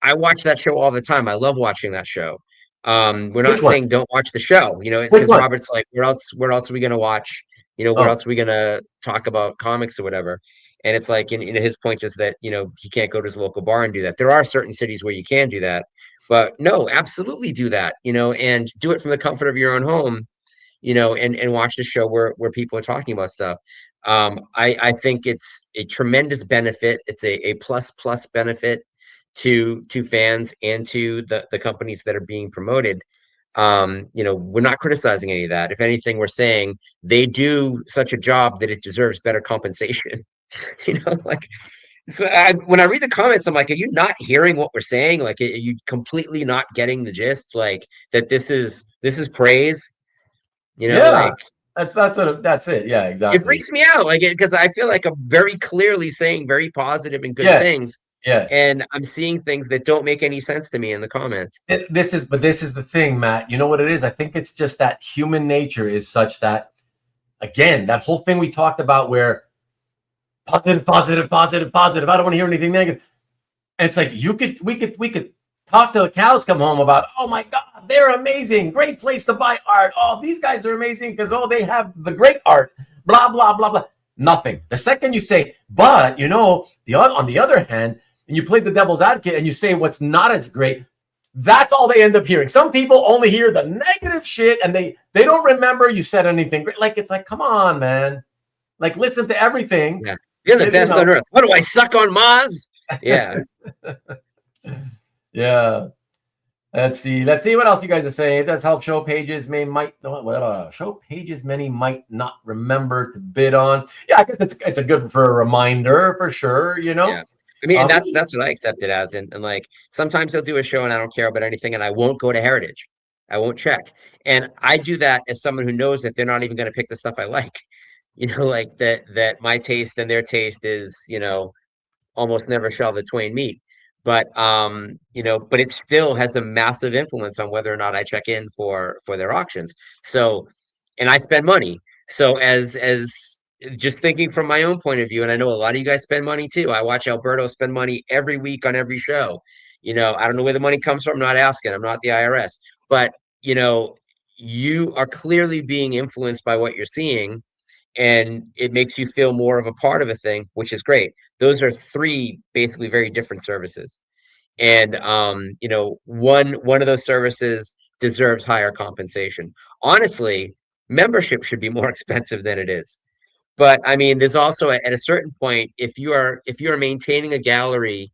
I watch that show all the time. I love watching that show. We're not saying don't watch the show, because Robert's like, where else are we going to watch? Where else are we going to talk about comics or whatever? And it's like, his point is that, he can't go to his local bar and do that. There are certain cities where you can do that, but no, absolutely do that, and do it from the comfort of your own home, and watch the show where people are talking about stuff. I think it's a tremendous benefit. It's a plus benefit to fans and to the companies that are being promoted. We're not criticizing any of that. If anything, we're saying they do such a job that it deserves better compensation. Like, so when I read the comments, I'm like, are you not hearing what we're saying? Like, are you completely not getting the gist? Like that this is praise. Like that's it. Yeah, exactly. It freaks me out, like, because I feel like I'm very clearly saying very positive and good things. Yes. And I'm seeing things that don't make any sense to me in the comments. This is the thing, Matt. You know what it is? I think it's just that human nature is such that, again, that whole thing we talked about where positive. I don't want to hear anything negative. And it's like we could talk till the cows come home about, oh my God, they're amazing. Great place to buy art. Oh, these guys are amazing because, they have the great art. Blah, blah, blah, blah. Nothing. The second you say, but, on the other hand, and you play the devil's advocate and you say what's not as great, that's all they end up hearing. Some people only hear the negative shit and they don't remember you said anything great. Like, it's like, come on, man. Like, listen to everything. Yeah. You're the best on earth. What do I suck on Mars? Yeah. Yeah. Let's see what else you guys are saying. It does help show pages many might not remember to bid on. Yeah, I guess it's a good for a reminder for sure, Yeah. I mean, and that's what I accept it as. And like, sometimes they'll do a show and I don't care about anything and I won't go to Heritage. I won't check. And I do that as someone who knows that they're not even going to pick the stuff I like. Like that my taste and their taste is, almost never shall the twain meet. but but it still has a massive influence on whether or not I check in for their auctions. So, and I spend money. So as just thinking from my own point of view, and I know a lot of you guys spend money too. I watch Alberto spend money every week on every show. I don't know where the money comes from. I'm not asking. I'm not the IRS, but you know, you are clearly being influenced by what you're seeing, and it makes you feel more of a part of a thing, which is great. Those are three basically very different services. And one of those services deserves higher compensation. Honestly, membership should be more expensive than it is. But I mean, there's also at a certain point, if you are maintaining a gallery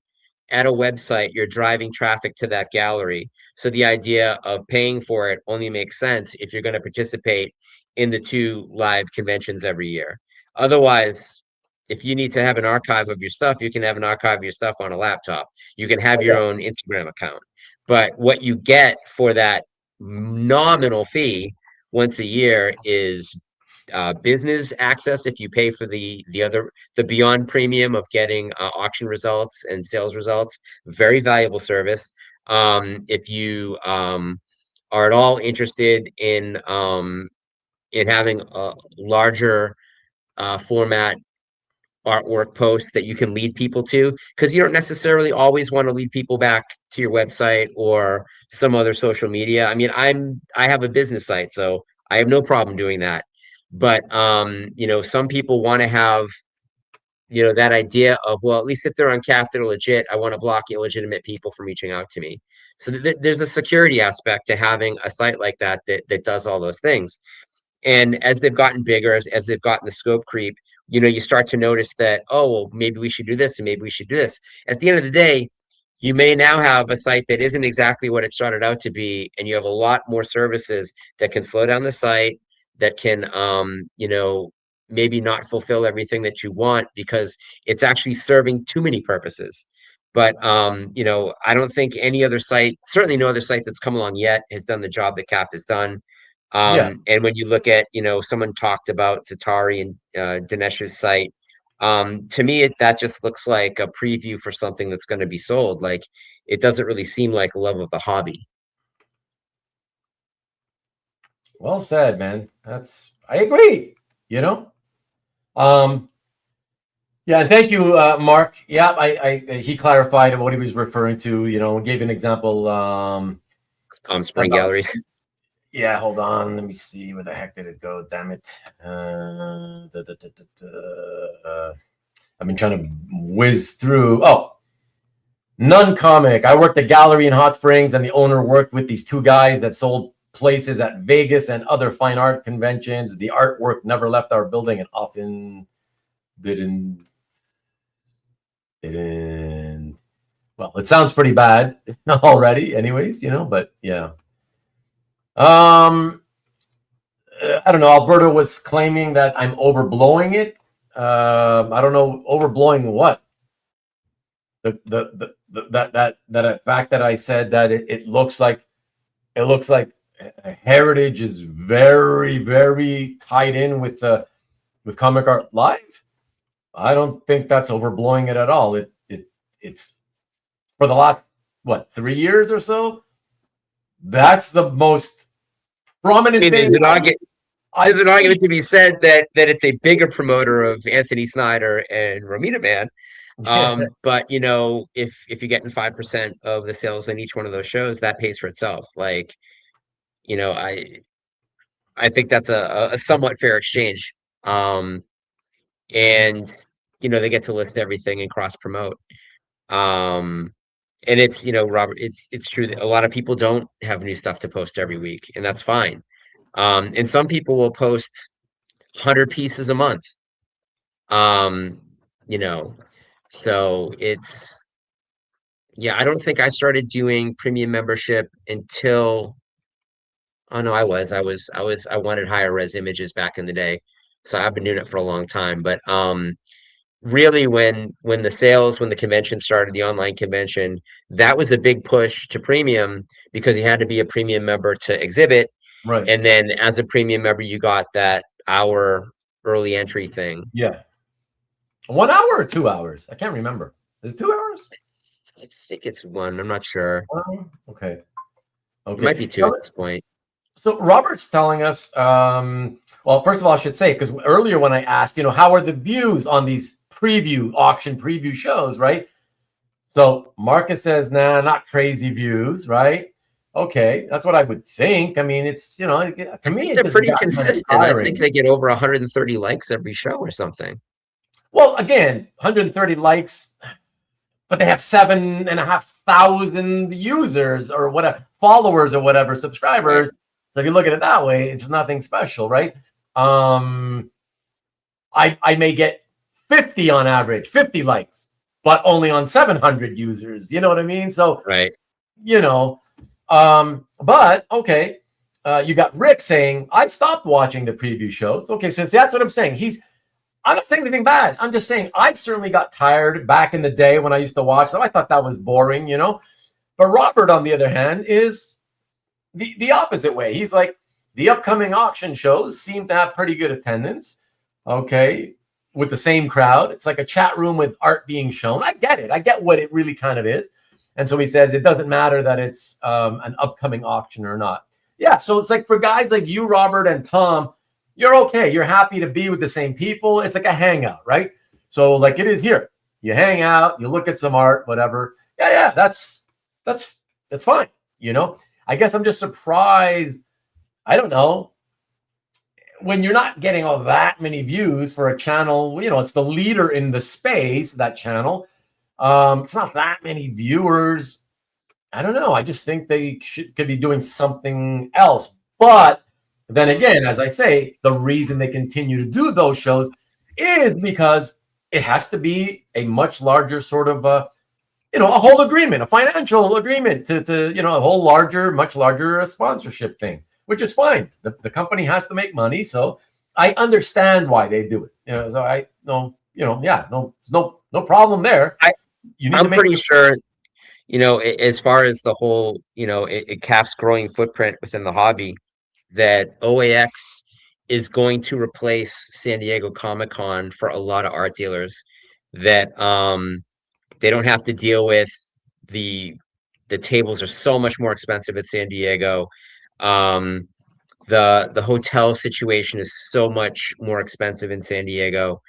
at a website, you're driving traffic to that gallery. So the idea of paying for it only makes sense if you're going to participate in the two live conventions every year. Otherwise, if you need to have an archive of your stuff, you can have an archive of your stuff on a laptop. You can have your own Instagram account. But what you get for that nominal fee once a year is business access if you pay for the beyond premium of getting auction results and sales results. Very valuable service. If you are at all interested in having a larger format artwork posts that you can lead people to, because you don't necessarily always want to lead people back to your website or some other social media. I mean, I have a business site, so I have no problem doing that. But some people want to have, that idea of, well, at least if they're on Capital Legit, I want to block illegitimate people from reaching out to me. So there's a security aspect to having a site like that does all those things. And as they've gotten bigger, as they've gotten the scope creep, you start to notice that, oh, well, maybe we should do this and maybe we should do this. At the end of the day, you may now have a site that isn't exactly what it started out to be, and you have a lot more services that can slow down the site, that can, maybe not fulfill everything that you want because it's actually serving too many purposes. But I don't think any other site, certainly no other site that's come along yet, has done the job that CAF has done. Yeah. And when you look at, someone talked about Zatari and Dinesh's site. To me, that just looks like a preview for something that's going to be sold. Like, it doesn't really seem like love of the hobby. Well said, man. I agree. You know. Um, yeah, and thank you, Mark. Yeah, he clarified what he was referring to. Gave an example. Palm Spring About, Galleries. Yeah, hold on. Let me see. Where the heck did it go? Damn it. I've been trying to whiz through. Oh, Nun Comic. I worked at gallery in Hot Springs, and the owner worked with these two guys that sold places at Vegas and other fine art conventions. The artwork never left our building and often didn't. Well, it sounds pretty bad already, anyways, but yeah. I don't know. Alberto was claiming that I'm overblowing it. I don't know, overblowing what? That fact that I said that it looks like heritage is very, very tied in with Comic Art Live. I don't think that's overblowing it at all. It's for the last 3 years or so. That's the most prominent thing. There's an argument to be said that it's a bigger promoter of Anthony Snyder and Romita Man. But if you're getting 5% of the sales in each one of those shows, that pays for itself. Like, I think that's a somewhat fair exchange. And they get to list everything and cross promote. And it's, Robert, it's true that a lot of people don't have new stuff to post every week, and that's fine. And some people will post 100 pieces a month. Um, you know, so I don't think I started doing premium membership until, oh no, I wanted higher res images back in the day. So I've been doing it for a long time. But really when the convention started, the online convention, that was a big push to premium because you had to be a premium member to exhibit. Right. And then as a premium member, you got that hour early entry thing. Yeah. 1 hour or 2 hours? I can't remember. Is it 2 hours? I think it's one. I'm not sure. Okay. It might Okay. be two at this point. So Robert's telling us, well, first of all, I should say, because earlier when I asked, how are the views on these auction preview shows, right? So Marcus says, nah, not crazy views, right? Okay, that's what I would think. I mean, it's, to I me, think it they're just pretty got kind of consistent. I think tiring. they get over 130 likes every show or something. Well, again, 130 likes, but they have 7,500 users or whatever, followers or whatever, subscribers. Right. So if you look at it that way, it's nothing special, right? I may get 50 on average, 50 likes, but only on 700 users. You know what I mean? So, right. But okay, you got Rick saying, I stopped watching the preview shows. Okay, so that's what I'm saying. I'm not saying anything bad. I'm just saying I certainly got tired back in the day when I used to watch them. I thought that was boring, But Robert, on the other hand, is the opposite way. He's like, the upcoming auction shows seem to have pretty good attendance. Okay, with the same crowd. It's like a chat room with art being shown. I get it. I get what it really kind of is. And so he says it doesn't matter that it's an upcoming auction or not. Yeah, so it's like for guys like you, Robert, and Tom, you're okay. You're happy to be with the same people. It's like a hangout, right? So like it is here. You hang out, you look at some art, whatever. Yeah, that's fine. I guess I'm just surprised. I don't know. When you're not getting all that many views for a channel, it's the leader in the space, that channel. It's not that many viewers. I don't know. I just think they could be doing something else. But then again, as I say, the reason they continue to do those shows is because it has to be a much larger sort of, a whole agreement, a financial agreement to a whole much larger sponsorship thing, which is fine. The company has to make money. So I understand why they do it. So no problem there. I'm pretty sure, as far as the whole, CAF's growing footprint within the hobby, that OAX is going to replace San Diego Comic-Con for a lot of art dealers, that they don't have to deal with the tables are so much more expensive at San Diego. The hotel situation is so much more expensive in San Diego.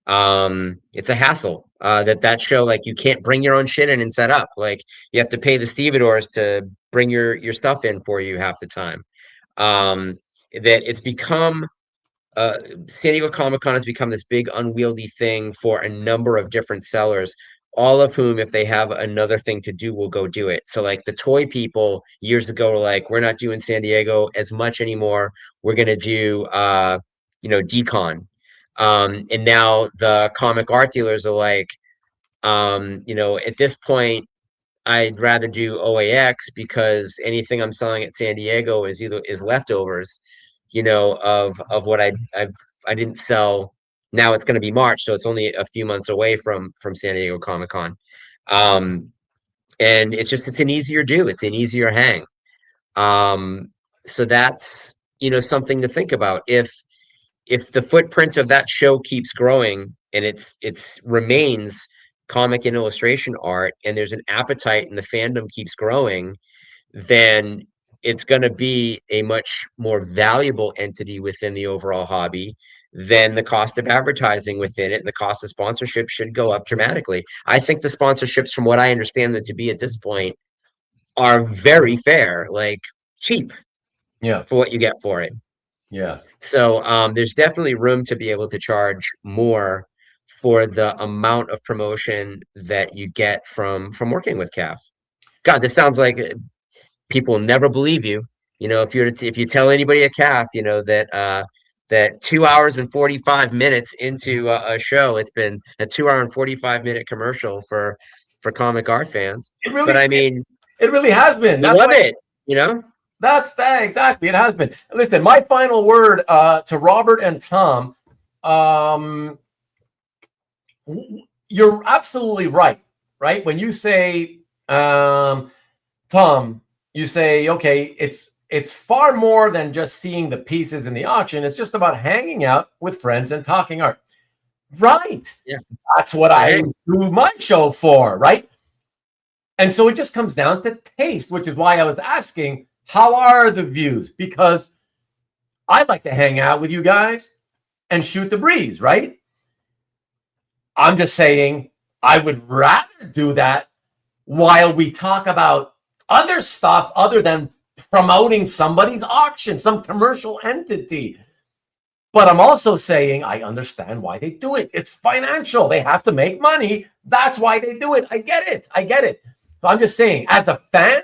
It's a hassle. That show, like, you can't bring your own shit in and set up. Like, you have to pay the stevedores to bring your stuff in for you half the time. That it's become San Diego Comic-Con has become this big unwieldy thing for a number of different sellers, all of whom, if they have another thing to do, will go do it. So like the toy people years ago were like, we're not doing San Diego as much anymore. We're gonna do decon. And now the comic art dealers are like, at this point, I'd rather do OAX because anything I'm selling at San Diego is leftovers, of what I didn't sell. Now it's going to be March, so it's only a few months away from San Diego Comic-Con. And it's an easier do. It's an easier hang. So that's, something to think about. If the footprint of that show keeps growing and it's remains comic and illustration art, and there's an appetite and the fandom keeps growing, then it's going to be a much more valuable entity within the overall hobby. Then the cost of advertising within it and the cost of sponsorship should go up dramatically. I think the sponsorships, from what I understand them to be at this point, are very fair, like cheap, for what you get for it. Yeah. So there's definitely room to be able to charge more for the amount of promotion that you get from working with CAF. God, this sounds like people never believe you. If you tell anybody at CAF, that 2 hours and 45 minutes into a show, it's been a 2 hour and 45-minute commercial for comic art fans. But I mean, it really has been. That's love it. That's that exactly. It has been. Listen, my final word to Robert and Tom. You're absolutely right. Right when you say, Tom, you say, okay, it's far more than just seeing the pieces in the auction. It's just about hanging out with friends and talking art. Right. Yeah. That's what I do my show for. Right. And so it just comes down to taste, which is why I was asking, how are the views? Because I like to hang out with you guys and shoot the breeze, right? I'm just saying I would rather do that while we talk about other stuff other than promoting somebody's auction, some commercial entity. But I'm also saying I understand why they do it. It's financial. They have to make money. That's why they do it. I get it. I get it. So I'm just saying, as a fan,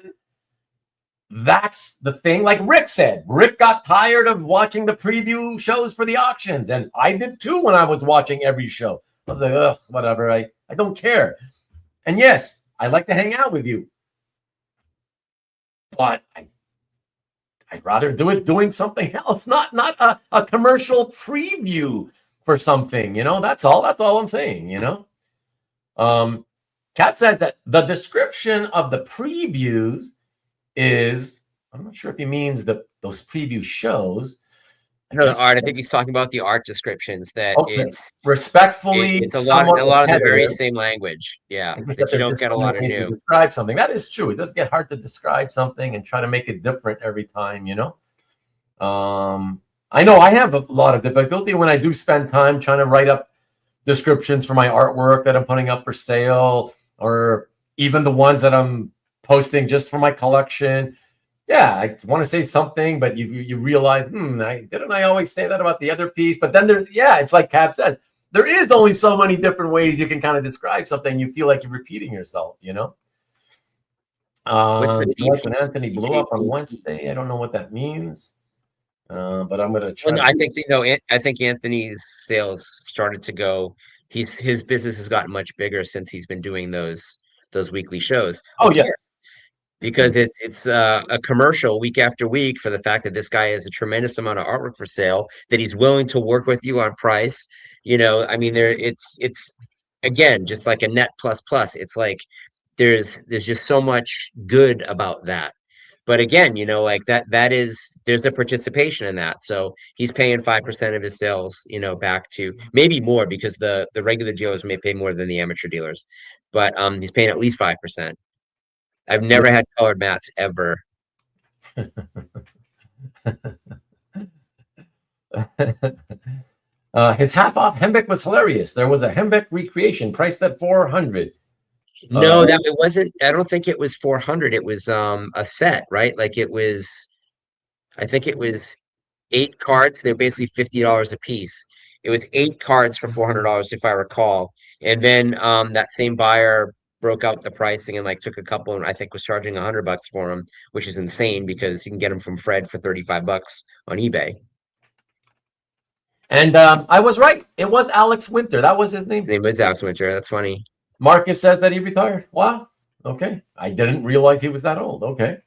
that's the thing. Like Rick said, Rick got tired of watching the preview shows for the auctions. And I did too when I was watching every show. I was like, ugh, whatever. I don't care. And yes, I like to hang out with you. But I'd rather do it doing something else, not a commercial preview for something, you know. That's all I'm saying, you know. Kat says that the description of the previews is, I'm not sure if he means those preview shows. No, the art. I think he's talking about the art descriptions. That it's respectfully, it's a lot of the very same language. Yeah, that you don't get a lot of new. Describe something. That is true. It does get hard to describe something and try to make it different every time, you know. I know I have a lot of difficulty when I do spend time trying to write up descriptions for my artwork that I'm putting up for sale, or even the ones that I'm posting just for my collection. Yeah, I want to say something, but you realize, didn't I always say that about the other piece? But then it's like Cap says, there is only so many different ways you can kind of describe something. You feel like you're repeating yourself, you know? When Anthony blew up on Wednesday, I don't know what that means, but I'm going to try. I think, I think Anthony's sales started to go. His business has gotten much bigger since he's been doing those weekly shows. Oh, yeah. Because it's a commercial week after week for the fact that this guy has a tremendous amount of artwork for sale, that he's willing to work with you on price. You know, I mean, it's again just like a net plus. It's like there's just so much good about that. But again, you know, like there's a participation in that. So he's paying 5% of his sales, you know, back to, maybe more, because the regular dealers may pay more than the amateur dealers, but he's paying at least 5%. I've never had colored mats ever. His half off Hembeck was hilarious. There was a Hembeck recreation priced at $400. No, that it wasn't. I don't think it was 400. It was a set, right? Like it was. I think it was 8 cards. They're basically $50 a piece. It was 8 cards for $400, if I recall. And then that same buyer broke out the pricing and like took a couple, and I think was charging $100 for them, which is insane because you can get them from Fred for $35 on eBay. And I was right. It was Alex Winter. That was his name. His name was Alex Winter. That's funny. Marcus says that he retired. Wow. Okay. I didn't realize he was that old. Okay.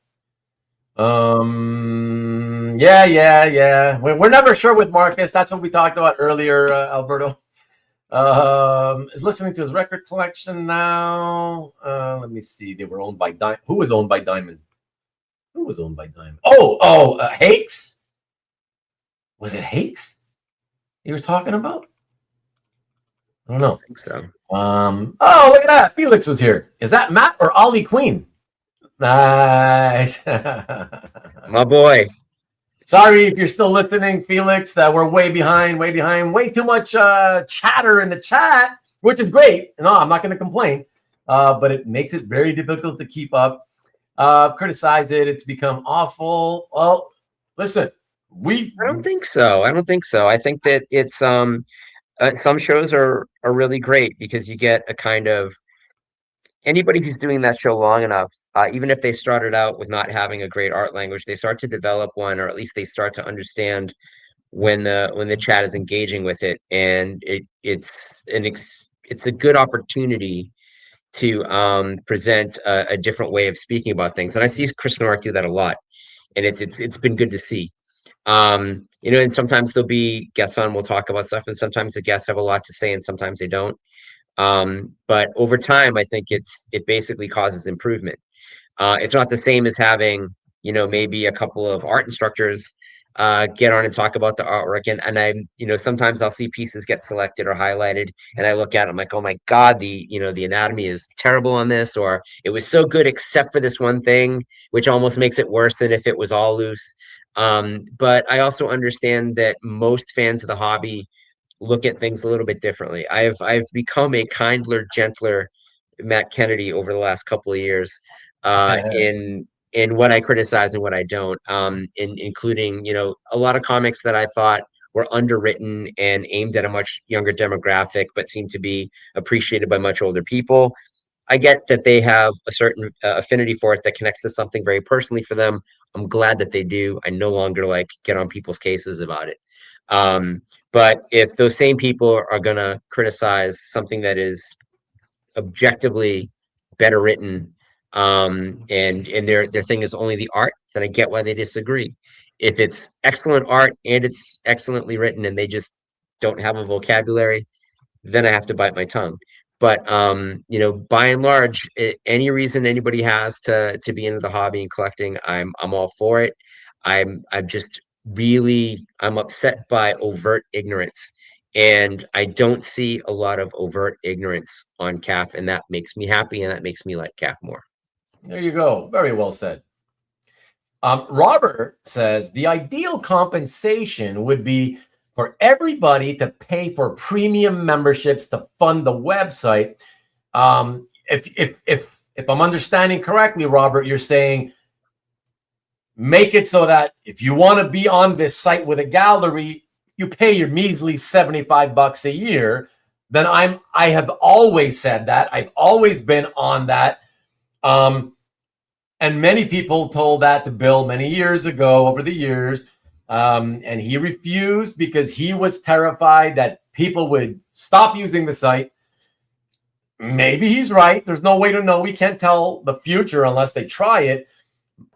Yeah. We're never sure with Marcus. That's what we talked about earlier, Alberto. Is listening to his record collection now. Let me see. They were owned by Diamond. Who was owned by Diamond? Hakes. Was it Hakes you were talking about? I don't know. I think so. Oh, look at that. Felix was here. Is that Matt or Ollie Queen? Nice. My boy. Sorry if you're still listening, Felix. We're way behind. Way too much chatter in the chat, which is great. No, I'm not going to complain. But it makes it very difficult to keep up. Criticize it. It's become awful. Well, listen, I don't think so. I think that it's some shows are really great because you get a kind of, anybody who's doing that show long enough, even if they started out with not having a great art language, they start to develop one, or at least they start to understand when the chat is engaging with it, and it's a good opportunity to present a different way of speaking about things. And I see Chris Norrick do that a lot, and it's been good to see. You know, and sometimes there'll be guests on, we'll talk about stuff, and sometimes the guests have a lot to say and sometimes they don't. But over time, I think it basically causes improvement. It's not the same as having, you know, maybe a couple of art instructors get on and talk about the artwork. And I'm, sometimes I'll see pieces get selected or highlighted, and I look at it, I'm like, oh my God, the anatomy is terrible on this, or it was so good except for this one thing, which almost makes it worse than if it was all loose. But I also understand that most fans of the hobby look at things a little bit differently. I've become a kinder, gentler Matt Kennedy over the last couple of years, in what I criticize and what I don't, including, a lot of comics that I thought were underwritten and aimed at a much younger demographic, but seem to be appreciated by much older people. I get that they have a certain affinity for it that connects to something very personally for them. I'm glad that they do. I no longer like get on people's cases about it. But if those same people are going to criticize something that is objectively better written, and their thing is only the art, then I get why they disagree. If it's excellent art and it's excellently written and they just don't have a vocabulary, then I have to bite my tongue. But by and large, any reason anybody has to be into the hobby and collecting, I'm all for it. I'm just really I'm upset by overt ignorance, and I don't see a lot of overt ignorance on CAF, and that makes me happy, and that makes me like CAF more. There you go. Very well said. Robert says the ideal compensation would be for everybody to pay for premium memberships to fund the website. If I'm understanding correctly, Robert, you're saying make it so that if you want to be on this site with a gallery, you pay your measly $75 a year. Then I have always said that. I've always been on that. And many people told that to Bill many years ago, over the years. And he refused because he was terrified that people would stop using the site. Maybe he's right. There's no way to know. We can't tell the future unless they try it.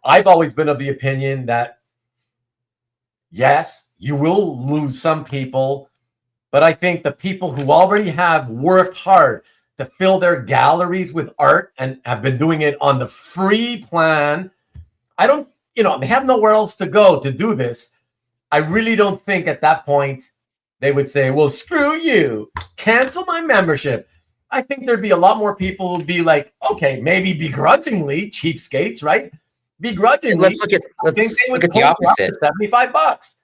I've always been of the opinion that, yes, you will lose some people, but I think the people who already have worked hard to fill their galleries with art and have been doing it on the free plan, they have nowhere else to go to do this. I really don't think at that point they would say, well, screw you, cancel my membership. I think there'd be a lot more people who'd be like, okay, maybe begrudgingly, cheapskates, right? Begrudgingly, let's look at the opposite. $75.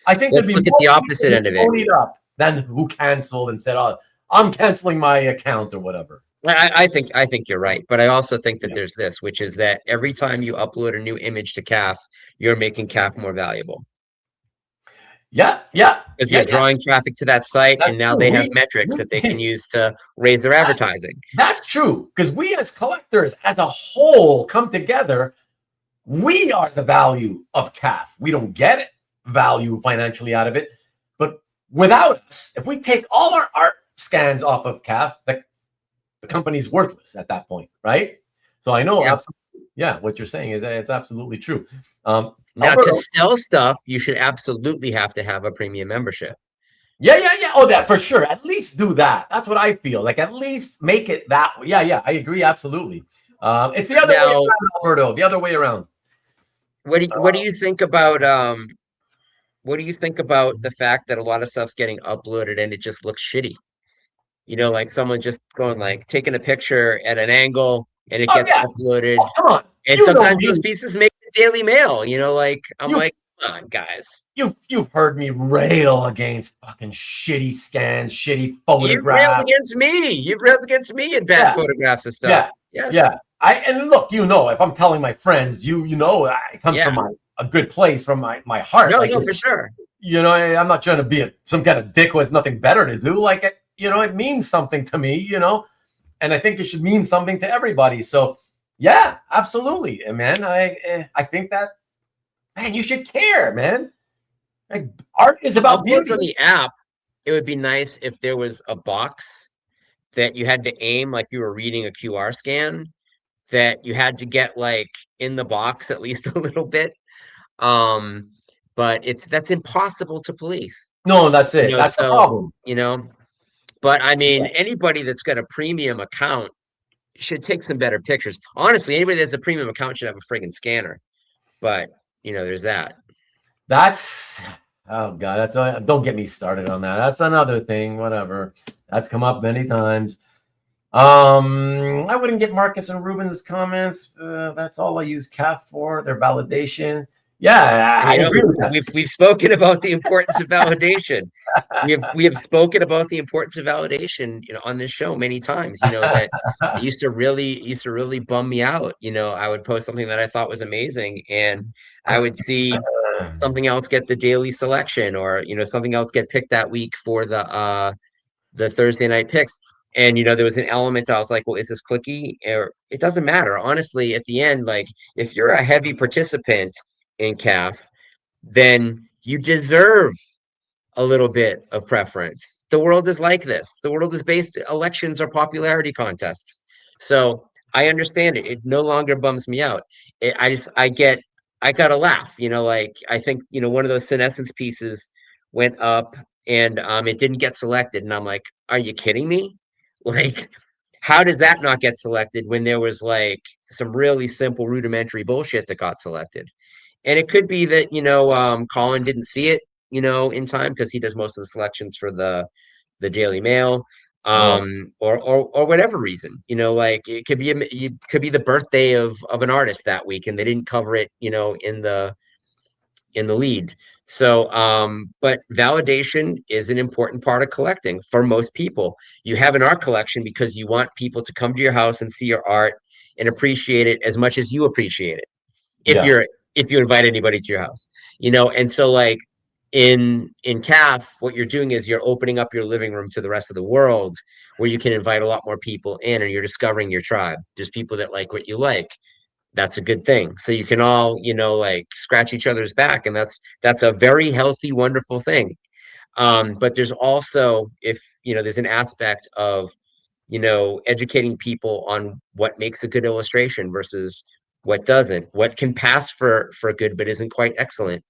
I think let's look at the opposite end of it. Up than who canceled and said, "Oh, I'm canceling my account" or whatever. I think you're right, but I also think that there's this, which is that every time you upload a new image to CAF, you're making CAF more valuable. Yeah. Because you're drawing traffic to that site, and now they have metrics that they can use to raise their advertising. That's true, because we as collectors, as a whole, come together. We are the value of CAF. We don't get value financially out of it, but without us, if we take all our art scans off of CAF, the company's worthless at that point, right? So I know, what you're saying is it's absolutely true. Now, to sell stuff, you should absolutely have to have a premium membership. Yeah. Oh, that for sure. At least do that. That's what I feel. Like, at least make it that way. Yeah. I agree. Absolutely. It's the other way around, Alberto. The other way around. What do you think about the fact that a lot of stuff's getting uploaded and it just looks shitty? Like someone just going, like, taking a picture at an angle and it gets uploaded. Oh, come on. And sometimes those pieces make the Daily Mail. I'm like, come on, guys. You've heard me rail against fucking shitty scans, shitty photographs. You've railed against me. You've railed against me in bad photographs and stuff. Yeah. And look, if I'm telling my friends, it comes from a good place, from my heart. No, for sure. I'm not trying to be some kind of dick who has nothing better to do. Like, it means something to me, and I think it should mean something to everybody. So, yeah, absolutely, man. I think that, man, you should care, man. Like, art is about beauty. On the app, it would be nice if there was a box that you had to aim like you were reading a QR scan, that you had to get, like, in the box at least a little bit. But that's impossible to police. No, that's it. That's the problem. But I mean, anybody that's got a premium account should take some better pictures. Honestly, anybody that's a premium account should have a friggin' scanner. But there's that. That's oh god, don't get me started on that. That's another thing. Whatever. That's come up many times. I wouldn't get Marcus and Ruben's comments. That's all I use CAF for, their validation. Yeah, I agree with that. We've spoken about the importance of validation. We have spoken about the importance of validation, on this show many times. That it used to really bum me out. I would post something that I thought was amazing, and I would see something else get the daily selection, or something else get picked that week for the Thursday night picks. And there was an element I was like, well, is this clicky? Or it doesn't matter. Honestly, at the end, like if you're a heavy participant in CAF, then you deserve a little bit of preference. The world is like this. The world is based, elections are popularity contests. So I understand it. It no longer bums me out. I gotta laugh, like I think, one of those senescence pieces went up and it didn't get selected. And I'm like, are you kidding me? Like, how does that not get selected when there was like some really simple rudimentary bullshit that got selected? And it could be that, Colin didn't see it, in time because he does most of the selections for the Daily Mail, Oh, or whatever reason, like it could be the birthday of an artist that week and they didn't cover it, in the lead. So, but validation is an important part of collecting for most people. You have an art collection because you want people to come to your house and see your art and appreciate it as much as you appreciate it. If yeah. you're if you invite anybody to your house, and so like in CAF, what you're doing is you're opening up your living room to the rest of the world, where you can invite a lot more people in, and you're discovering your tribe. There's people that like what you like. That's a good thing. So you can all, like scratch each other's back, and that's a very healthy, wonderful thing. But there's also, if there's an aspect of educating people on what makes a good illustration versus what doesn't, what can pass for good but isn't quite excellent,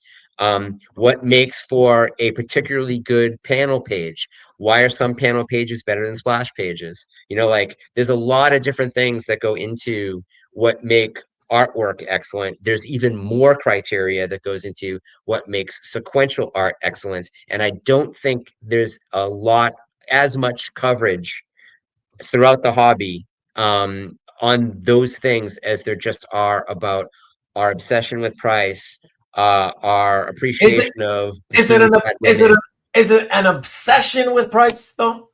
what makes for a particularly good panel page. Why are some panel pages better than splash pages? Like there's a lot of different things that go into what make artwork excellent. There's even more criteria that goes into what makes sequential art excellent, and I don't think there's as much coverage throughout the hobby, on those things as there just are about our obsession with price, our Is it appreciation of is it machines an that is went it in. is it an obsession with price though?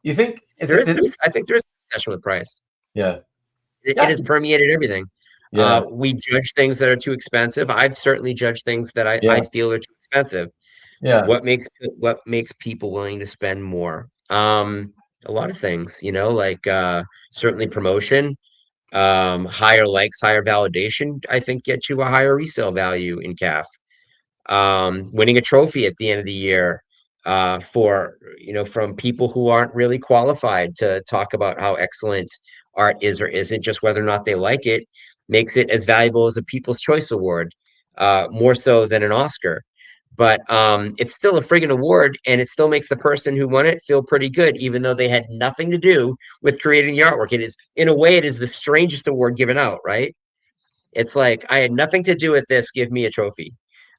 You think There is, I think there is an obsession with price. yeah. It Yeah. has permeated everything. Yeah. We judge things that are too expensive. I've certainly judged things that I Yeah. feel are too expensive. Yeah. What makes people willing to spend more? A lot of things, like certainly promotion. Higher likes, higher validation, I think get you a higher resale value in CAF. Winning a trophy at the end of the year, for from people who aren't really qualified to talk about how excellent art is or isn't, just whether or not they like it, makes it as valuable as a People's Choice Award, more so than an Oscar. But it's still a friggin' award, and it still makes the person who won it feel pretty good, even though they had nothing to do with creating the artwork. It is, in a way, it is the strangest award given out, right? It's like I had nothing to do with this. Give me a trophy.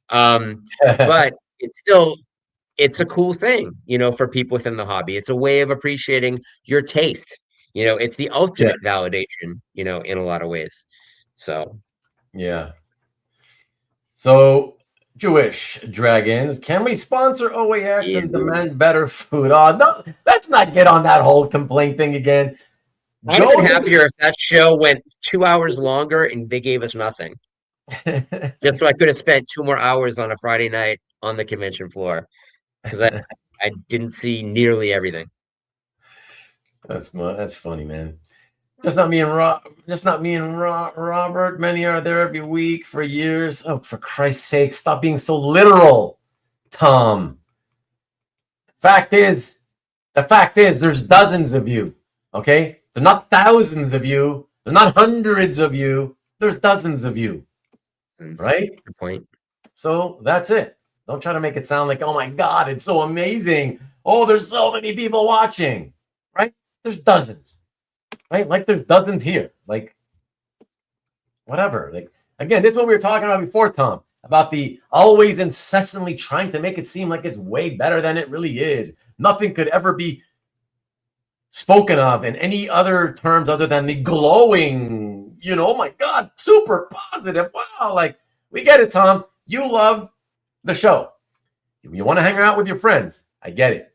But it's a cool thing, for people within the hobby. It's a way of appreciating your taste. It's the Yeah. ultimate validation, in a lot of ways. So Yeah. So, Jewish dragons, can we sponsor OAX yeah. and demand better food? Oh, no, let's not get on that whole complaint thing again. I'd have been Joe, happier if that show went 2 hours longer and they gave us nothing. Just so I could have spent 2 more hours on a Friday night on the convention floor, because I didn't see nearly everything. that's funny, man. Just not me and Robert. Many are there every week for years. Oh, for Christ's sake, stop being so literal, Tom. The fact is, there's dozens of you. Okay, there's not thousands of you. There's not hundreds of you. There's dozens of you. Right? Good point. So that's it. Don't try to make it sound like, oh my God, it's so amazing. Oh, there's so many people watching. Right? There's dozens. Right? Like there's dozens here. Like whatever. Like again, this is what we were talking about before, Tom. about the always incessantly trying to make it seem like it's way better than it really is. Nothing could ever be spoken of in any other terms other than the glowing, oh my God, super positive. Wow. Like, we get it, Tom. You love the show. You want to hang out with your friends. I get it.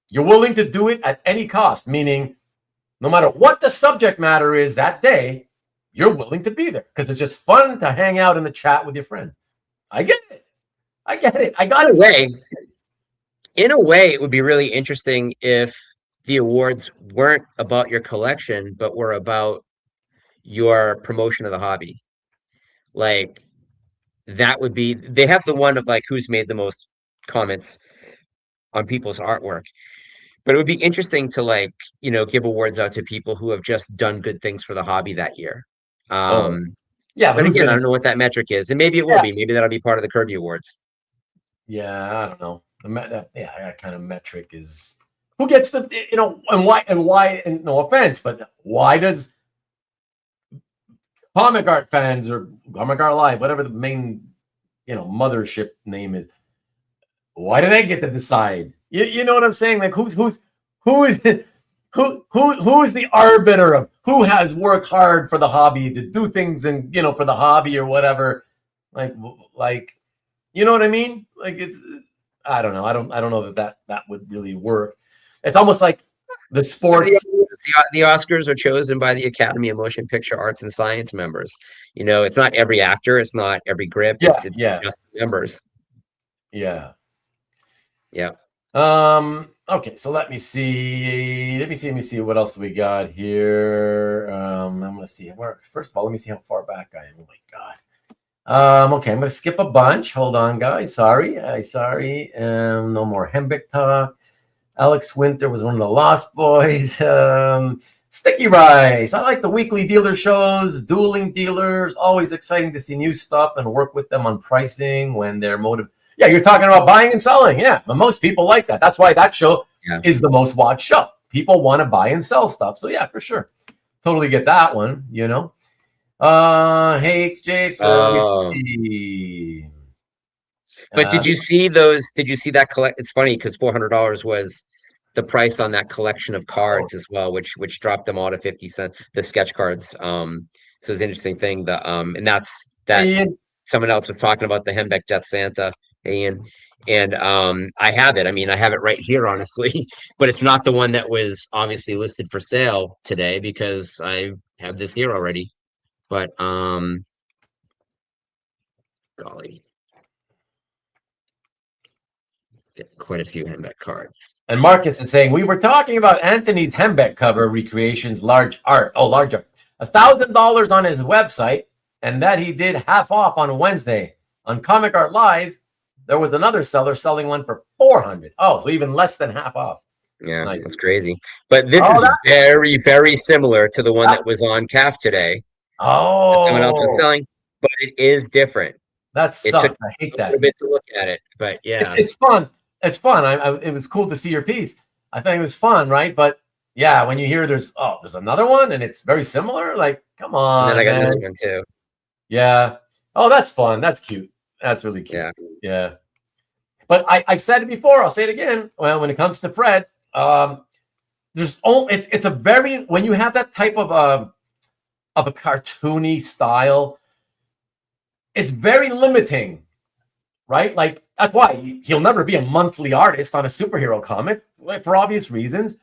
You're willing to do it at any cost, meaning no matter what the subject matter is that day, you're willing to be there because it's just fun to hang out in the chat with your friends. I get it. I get it. I got it. In a way, it would be really interesting if the awards weren't about your collection, but were about your promotion of the hobby. Like, that would be, they have the one of like who's made the most comments on people's artwork. But it would be interesting to like, give awards out to people who have just done good things for the hobby that year. Yeah, but again, I don't know what that metric is, and maybe it will be. Maybe that'll be part of the Kirby Awards. Yeah, I don't know. That kind of metric is who gets the, and why, and no offense, but why does comic art fans or Comic Art Live, whatever the main, mothership name is, why do they get to decide? You know what I'm saying? Like, who is the arbiter of who has worked hard for the hobby to do things and for the hobby or whatever? Like you know what I mean? Like, it's, I don't know. I don't know that would really work. It's almost like the sports. The Oscars are chosen by the Academy of Motion Picture Arts and Science members. It's not every actor. It's not every grip. It's just members. Yeah. Yeah. Okay, so let me see what else we got here. I'm gonna see first of all, let me see how far back I am. Oh my God. Okay, I'm gonna skip a bunch. Hold on, guys. Sorry. No more Hembeck talk. Alex Winter was one of the Lost Boys. Sticky Rice. I like the weekly dealer shows, dueling dealers. Always exciting to see new stuff and work with them on pricing when they're motivated. Yeah, you're talking about buying and selling. Yeah, but most people like that. That's why that show is the most watched show. People want to buy and sell stuff. So yeah, for sure. Totally get that one, Hey, XJ. But did you see those? Did you see that It's funny because $400 was the price on that collection of cards as well, which dropped them all to 50 cents, the sketch cards. So it's an interesting thing. And that's that someone else was talking about the Hembeck Death Santa. Ian, and I have it. I mean, I have it right here, honestly, but it's not the one that was obviously listed for sale today because I have this here already. But golly, get quite a few Hembeck cards. And Marcus is saying we were talking about Anthony's Hembeck cover recreations, large art. Oh, large art. $1,000 on his website, and that he did half off on Wednesday on Comic Art Live. There was another seller selling one for $400. Oh, so even less than half off. Yeah, nice. That's crazy. But this is very, very similar to the one that was on CAF today. Oh, someone else was selling, but it is different. That sucks. I hate that. A bit to look at it, but yeah, it's fun. It's fun. It was cool to see your piece. I think it was fun, right? But yeah, when you hear there's another one and it's very similar, like, come on. And then I got another one too. Yeah. Oh, that's fun. That's cute. That's really cute. Yeah. But I've said it before. I'll say it again. Well, when it comes to Fred, it's a very, when you have that type of a cartoony style, it's very limiting, right? Like, that's why he'll never be a monthly artist on a superhero comic, for obvious reasons.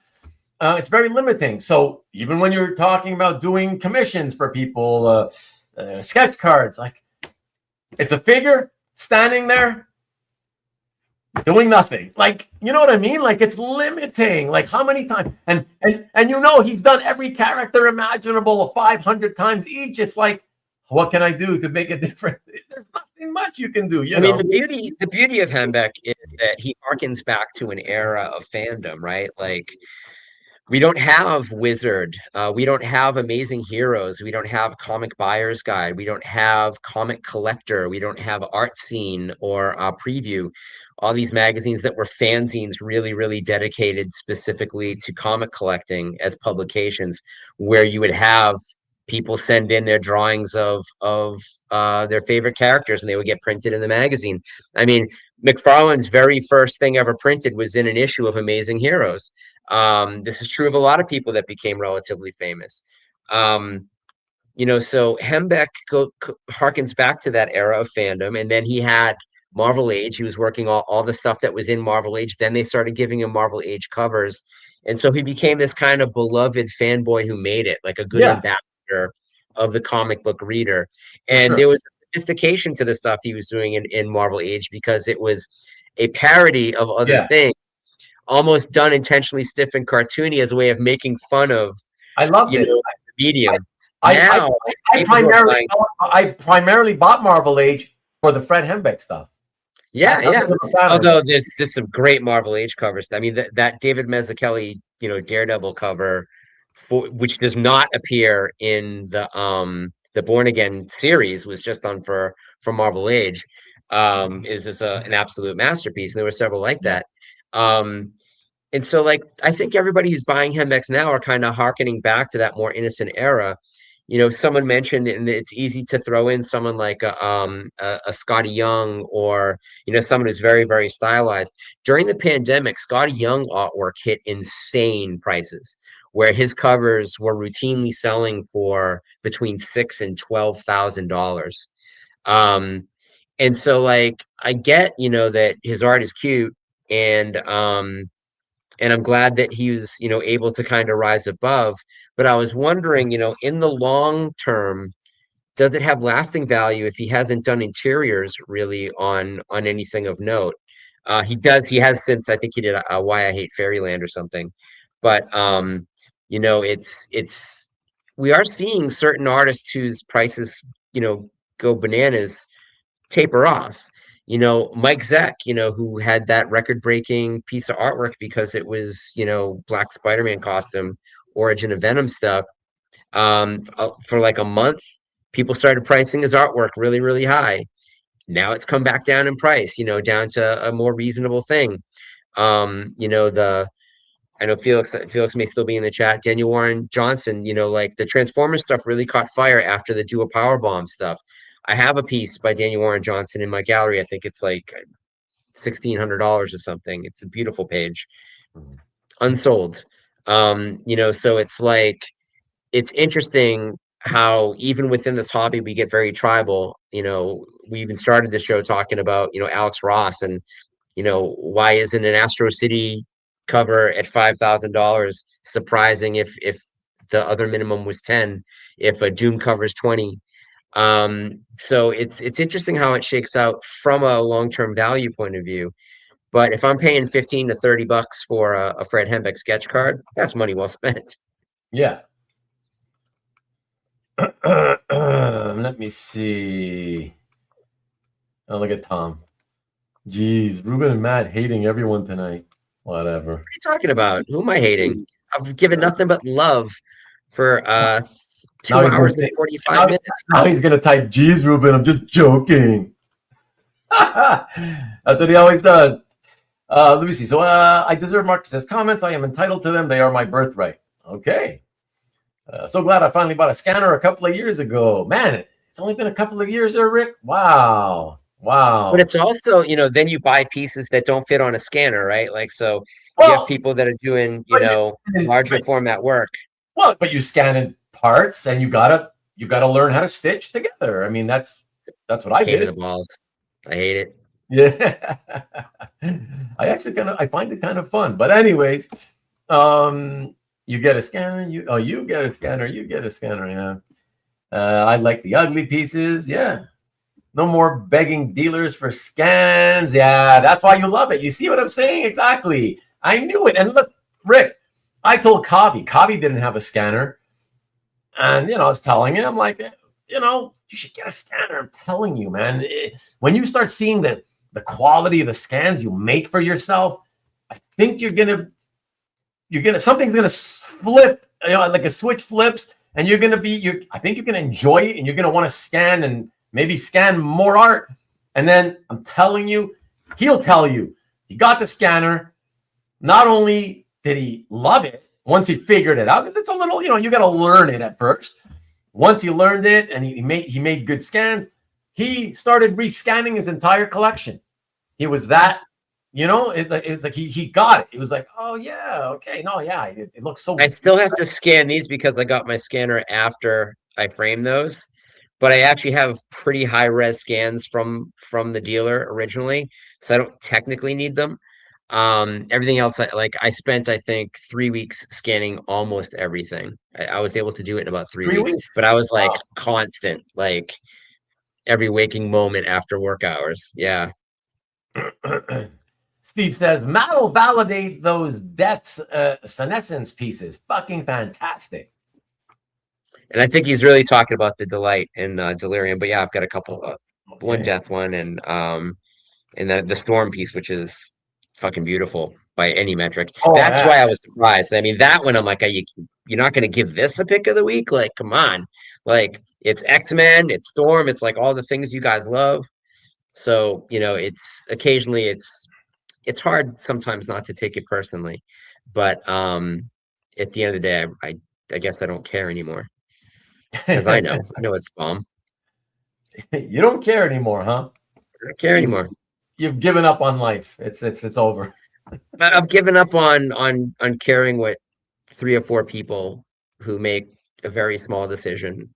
It's very limiting. So even when you're talking about doing commissions for people, sketch cards, like, it's a figure standing there doing nothing. Like, you know what I mean? Like, it's limiting. Like, how many times? And he's done every character imaginable 500 times each. It's like, what can I do to make a difference? There's nothing much you can do. I mean, the beauty of Hembeck is that he harkens back to an era of fandom, right? Like, we don't have Wizard. We don't have Amazing Heroes. We don't have Comic Buyer's Guide. We don't have Comic Collector. We don't have Art Scene or Preview. All these magazines that were fanzines really, really dedicated specifically to comic collecting as publications, where you would have people send in their drawings of their favorite characters, and they would get printed in the magazine. I mean, McFarlane's very first thing ever printed was in an issue of Amazing Heroes. This is true of a lot of people that became relatively famous. So Hembeck harkens back to that era of fandom, and then he had Marvel Age. He was working all the stuff that was in Marvel Age. Then they started giving him Marvel Age covers, and so he became this kind of beloved fanboy who made it, like a good Yeah, ambassador of the comic book reader. for And sure. there was a sophistication to the stuff he was doing in Marvel Age, because it was a parody of other Yeah, things, almost done intentionally stiff and cartoony as a way of making fun of, I loved it. the medium. I I, Now, I people who are primarily buying, I primarily bought Marvel Age for the Fred Hembeck stuff. yeah, That's how yeah. big of a fan I Although was. there's some great Marvel Age covers. I mean, that David Mazzucchelli, Daredevil cover, which does not appear in the Born Again series, was just done for Marvel Age, is just an absolute masterpiece. There were several like Yeah. that. Um, and so, like, I think everybody who's buying Chemex now are kind of harkening back to that more innocent era. Someone mentioned, and it's easy to throw in someone like a Scotty Young, or someone who's very, very stylized. During the pandemic, Scotty Young artwork hit insane prices, where his covers were routinely selling for between $6,000 and $12,000. And so, like, I get that his art is cute, and I'm glad that he was, able to kind of rise above. But I was wondering, in the long term, does it have lasting value if he hasn't done interiors really on anything of note? He does. He has since. I think he did a Why I Hate Fairyland or something. But it's we are seeing certain artists whose prices, go bananas, taper off. Mike Zeck, who had that record-breaking piece of artwork because it was, Black Spider-Man costume, Origin of Venom stuff. For like a month, people started pricing his artwork really, really high. Now it's come back down in price, down to a more reasonable thing. The I know Felix may still be in the chat. Daniel Warren Johnson, like the Transformers stuff really caught fire after the Dual Power Bomb stuff. I have a piece by Daniel Warren Johnson in my gallery. I think it's like $1,600 or something. It's a beautiful page, unsold. So it's like, it's interesting how even within this hobby we get very tribal. We even started the show talking about Alex Ross, and why isn't an Astro City cover at $5,000 surprising if the other minimum was 10, if a Doom cover is 20. So it's interesting how it shakes out from a long-term value point of view. But if I'm paying 15 to 30 bucks for a Fred Hembeck sketch card, that's money well spent. Yeah. Let me see. Oh, look at Tom. Jeez, Ruben and Matt hating everyone tonight. Whatever. What are you talking about? Who am I hating? I've given nothing but love for 2 Now he's gonna hours and say, 45 minutes. now he's gonna type, "Geez, Ruben, I'm just joking." That's what he always does. Let me see. So I deserve Marcus's comments. I am entitled to them. They are my birthright. Okay. So glad I finally bought a scanner a couple of years ago. Man, it's only been a couple of years there, Rick. Wow. Wow. But it's also, then you buy pieces that don't fit on a scanner, right? Like, so you have Well, people that are doing, but larger format work. but you scan in parts and you gotta learn how to stitch together. I mean, that's what I Pain in did. the balls. I hate it. Yeah. I find it kind of fun. But anyways, you get a scanner, you get a scanner, yeah. I like the ugly pieces, yeah. No more begging dealers for scans. Yeah, that's why you love it. You see what I'm saying? Exactly. I knew it. And look, Rick, I told Cobby didn't have a scanner. And, I was telling him, like, you should get a scanner. I'm telling you, man. When you start seeing the quality of the scans you make for yourself, I think something's going to flip, like a switch flips, and I think you're going to enjoy it, and you're going to want to scan and maybe scan more art. And then I'm telling you, he'll tell you, he got the scanner. Not only did he love it once he figured it out, it's a little, you got to learn it at first. once he learned it and he made good scans, he started rescanning his entire collection. He was that, it's like he got it. He was like, oh yeah, okay, no, yeah, it looks so. I still have to scan these because I got my scanner after I framed those, but I actually have pretty high res scans from the dealer originally, so I don't technically need them. Everything else, I spent, I think, 3 weeks scanning almost everything. I was able to do it in about 3 weeks, but 3 weeks. I was like Wow. constant, like every waking moment after work hours. Yeah. Steve says, Matt will validate those death's senescence pieces. Fucking fantastic. And I think he's really talking about the Delight and Delirium. But yeah, I've got a couple, one Death one, and the Storm piece, which is fucking beautiful by any metric. Oh, That's yeah. why I was surprised. I mean, that one I'm like, you're not going to give this a pick of the week? Like, come on. Like, it's X-Men, it's Storm, it's like all the things you guys love. So, it's occasionally it's hard sometimes not to take it personally. But at the end of the day, I guess I don't care anymore. Because I know it's bomb. You don't care anymore, huh? I don't care anymore. You've given up on life. It's over. I've given up on caring what 3 or 4 people who make a very small decision,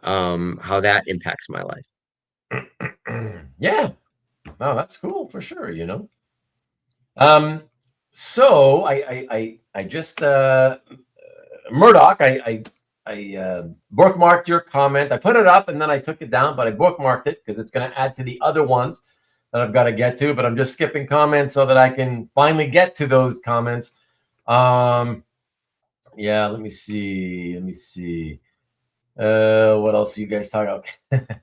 how that impacts my life. Yeah. No, that's cool for sure, So I just Murdoch, I bookmarked your comment. I put it up and then I took it down, but I bookmarked it because it's going to add to the other ones that I've got to get to. But I'm just skipping comments so that I can finally get to those comments. Yeah, let me see. What else are you guys talking about?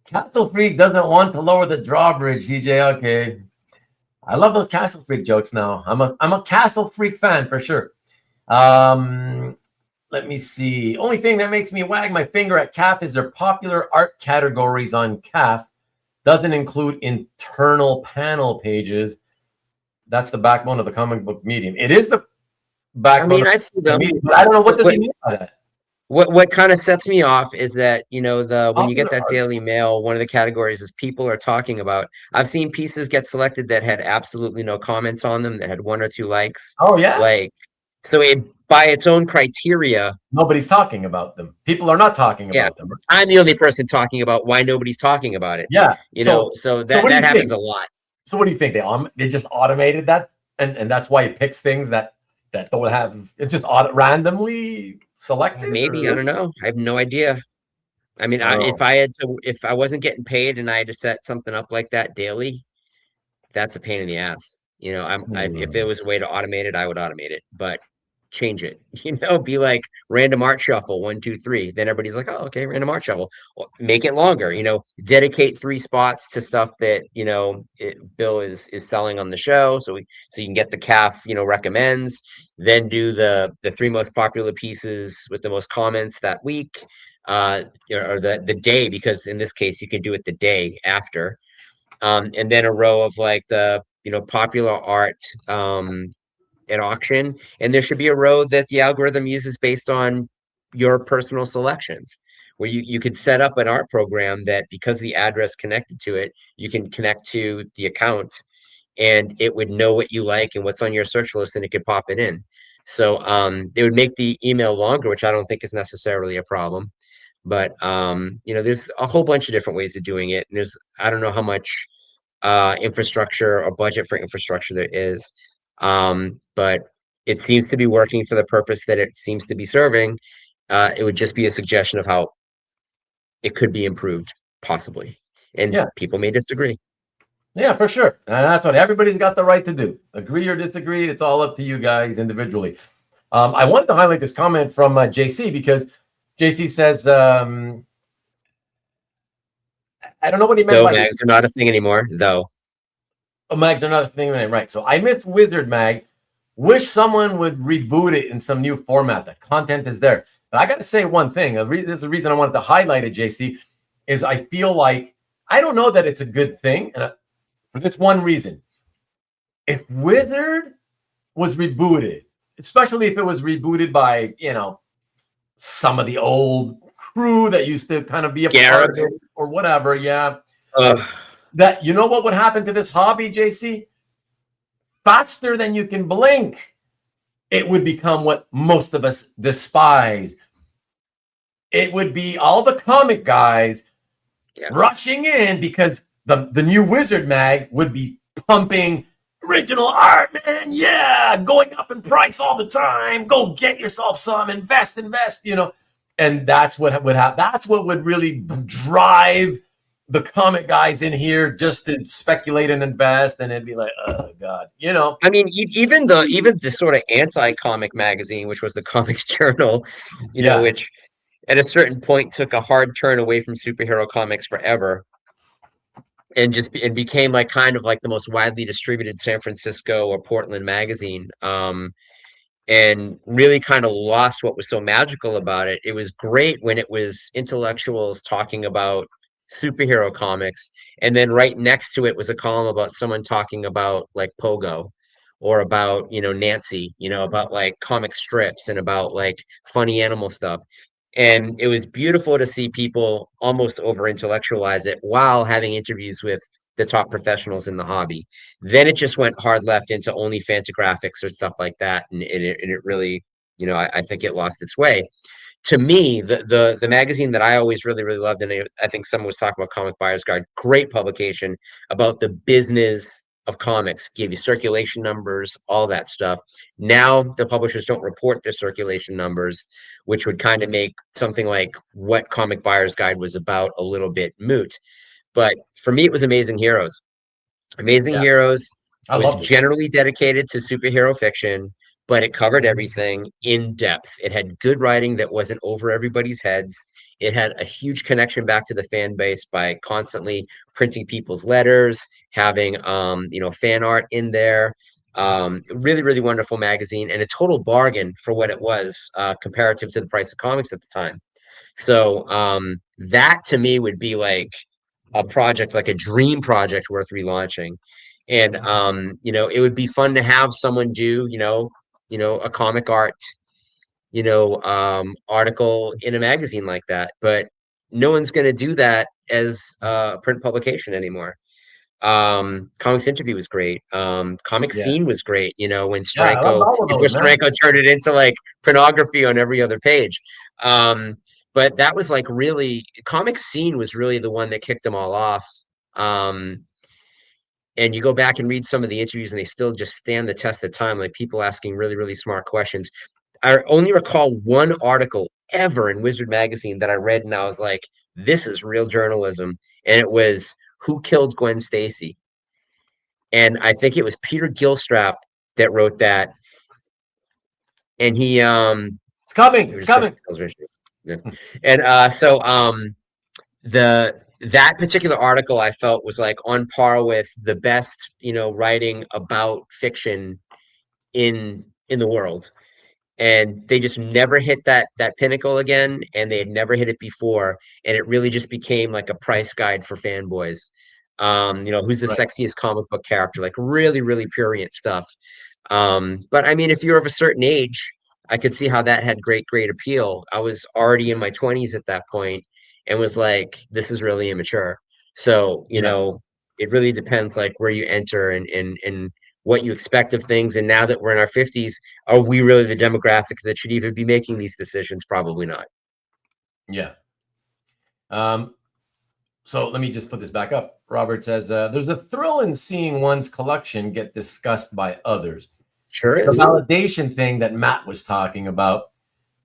Castle Freak doesn't want to lower the drawbridge, CJ. Okay. I love those Castle Freak jokes now. I'm a Castle Freak fan for sure. Let me see. Only thing that makes me wag my finger at CAF is their popular art categories on CAF. Doesn't include internal panel pages. That's the backbone of the comic book medium. It is the backbone. I mean, I see them. Medium, but I don't know what does he mean by that. What kind of sets me off is that, when you get that Popular Daily Mail, one of the categories is people are talking about. I've seen pieces get selected that had absolutely no comments on them, that had 1 or 2 likes. Oh yeah. Like, so by its own criteria, nobody's talking about them. People are not talking about them. I'm the only person talking about why nobody's talking about it. Yeah. So that happens a lot. So what do you think? They just automated that, and that's why it picks things that don't have. It's just randomly selected. Maybe, I don't know. I have no idea. I mean, if I wasn't getting paid and I had to set something up like that daily, that's a pain in the ass. If there was a way to automate it, I would automate it, but change it. Be like random art shuffle 1, 2, 3. Then everybody's like, oh, okay, random art shuffle. Well, make it longer. Dedicate 3 spots to stuff that Bill is selling on the show, so you can get the CAF recommends. Then do the 3 most popular pieces with the most comments that week, or the day, because in this case you can do it the day after. And then a row of like the popular art at auction, and there should be a row that the algorithm uses based on your personal selections, where you could set up an art program that, because the address connected to it, you can connect to the account and it would know what you like and what's on your search list, and it could pop it in. So they would make the email longer, which I don't think is necessarily a problem. But there's a whole bunch of different ways of doing it. And I don't know how much infrastructure or budget for infrastructure there is. But it seems to be working for the purpose that it seems to be serving. It would just be a suggestion of how it could be improved, possibly. And people may disagree. Yeah, for sure. And that's what everybody's got the right to do. Agree or disagree, it's all up to you guys individually. I wanted to highlight this comment from JC, because JC says, I don't know what he meant by mags are not a thing anymore, though. Oh, mags are not a thing, right? So I missed Wizard Mag. Wish someone would reboot it in some new format. The content is there. But I got to say one thing. There's a reason I wanted to highlight it, JC, is I feel like, I don't know that it's a good thing. And for this one reason, if Wizard was rebooted, especially if it was rebooted by, some of the old crew that used to kind of be a part of it or whatever. Yeah. That, you know what would happen to this hobby, JC? Faster than you can blink, it would become what most of us despise. It would be all the comic guys rushing in because the new Wizard mag would be pumping original art, man. Yeah, going up in price all the time. Go get yourself some, invest, you know. And that's what would happen. That's what would really drive the comic guys in here just to speculate and invest, and it'd be like, oh god, you know. I mean, even the sort of anti-comic magazine, which was the Comics Journal, you know, which at a certain point took a hard turn away from superhero comics forever, and became like kind of like the most widely distributed San Francisco or Portland magazine. And really kind of lost what was so magical about it. It was great when it was intellectuals talking about superhero comics, and then right next to it was a column about someone talking about like Pogo or about, you know, Nancy, you know, about like comic strips and about like funny animal stuff. And it was beautiful to see people almost over intellectualize it while having interviews with the top professionals in the hobby. Then it just went hard left into only Fantagraphics or stuff like that, and it really, you know, I think it lost its way. To me, the magazine that I always really loved, and I think someone was talking about Comic Buyer's Guide, great publication about the business of comics, give you circulation numbers, all that stuff. Now the publishers don't report their circulation numbers, which would kind of make something like what Comic Buyer's Guide was about a little bit moot. But for me, it was Amazing Heroes. Amazing Heroes was generally dedicated to superhero fiction, but it covered everything in depth. It had good writing that wasn't over everybody's heads. It had a huge connection back to the fan base by constantly printing people's letters, having you know, fan art in there. Really wonderful magazine, and a total bargain for what it was, comparative to the price of comics at the time. So that to me would be like a project, like a dream project worth relaunching. And you know, it would be fun to have someone do, you know, a comic art, you know, article in a magazine like that. But no one's going to do that as a print publication anymore. Comics Interview was great. Comic Scene was great, you know, when Stranko, before Stranko turned it into like pornography on every other page. But that was like really, Comic Scene was really the one that kicked them all off. And you go back and read some of the interviews and they still just stand the test of time, like people asking really smart questions. I only recall one article ever in Wizard Magazine that I read and I was like, this is real journalism. And it was, who killed Gwen Stacy? And I think it was Peter Gilstrap that wrote that. And he it's coming. Yeah. And that particular article I felt was like on par with the best, you know, writing about fiction in the world. And they just never hit that pinnacle again, and they had never hit it before, and it really just became like a price guide for fanboys. You know, who's the sexiest comic book character, like really prurient stuff. But I mean, if you're of a certain age, I could see how that had great appeal. I was already in my 20s at that point and was like, this is really immature. So, you know, it really depends like where you enter and what you expect of things. And now that we're in our 50s, are we really the demographic that should even be making these decisions? Probably not. Yeah. So let me just put this back up. Robert says, there's a thrill in seeing one's collection get discussed by others. Sure, it's the validation thing that Matt was talking about.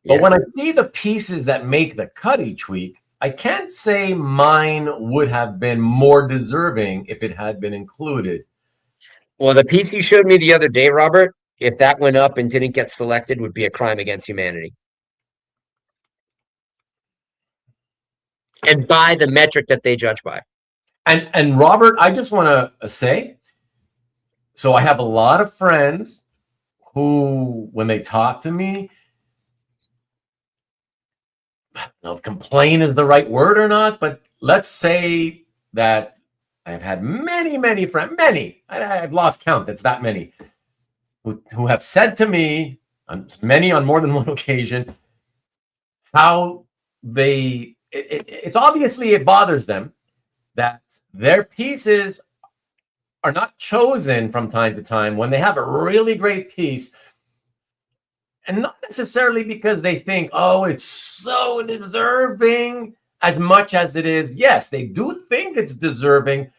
But when I see the pieces that make the cut each week, I can't say mine would have been more deserving if it had been included. Well, the piece you showed me the other day, Robert, if that went up and didn't get selected, would be a crime against humanity. And by the metric that they judge by. And Robert, I just want to say, so I have a lot of friends who, when they talk to me, I don't know if complain is the right word or not, but let's say that I've had many friends, I've lost count, that's that many, who have said to me, many on more than one occasion, how it's obviously it bothers them that their pieces are not chosen from time to time when they have a really great piece, and not necessarily because they think, oh, it's so deserving, as much as it is. Yes, they do think it's deserving,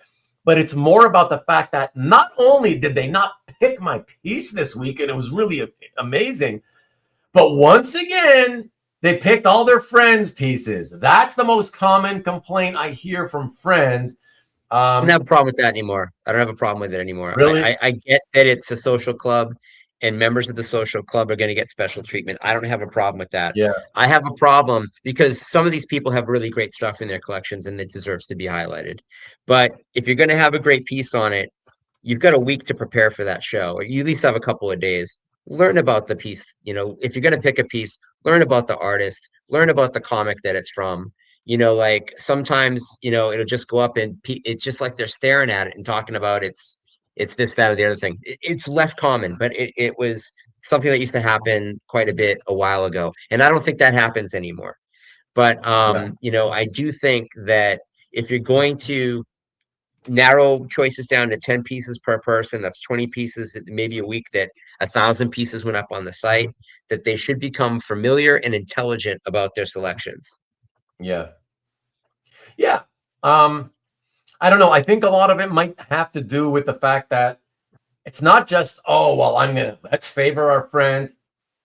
but it's more about the fact that not only did they not pick my piece this week, and it was really amazing, but once again, they picked all their friends' pieces. That's the most common complaint I hear from friends. I don't have a problem with that anymore. I don't have a problem with it anymore. Really? I get that it's a social club and members of the social club are going to get special treatment. I don't have a problem with that. Yeah. I have a problem because some of these people have really great stuff in their collections and it deserves to be highlighted. But if you're going to have a great piece on it, you've got a week to prepare for that show, or you at least have a couple of days. Learn about the piece. If you're going to pick a piece, learn about the artist, learn about the comic that it's from. Like sometimes, it'll just go up and it's just like they're staring at it and talking about it's this, that, or the other thing. It's less common, but it was something that used to happen quite a bit a while ago. And I don't think that happens anymore. But, Yeah. I do think that if you're going to narrow choices down to 10 pieces per person, that's 20 pieces, maybe a week that 1,000 pieces went up on the site, that they should become familiar and intelligent about their selections. Yeah. Yeah. I don't know. I think a lot of it might have to do with the fact that it's not just, oh, well, let's favor our friends.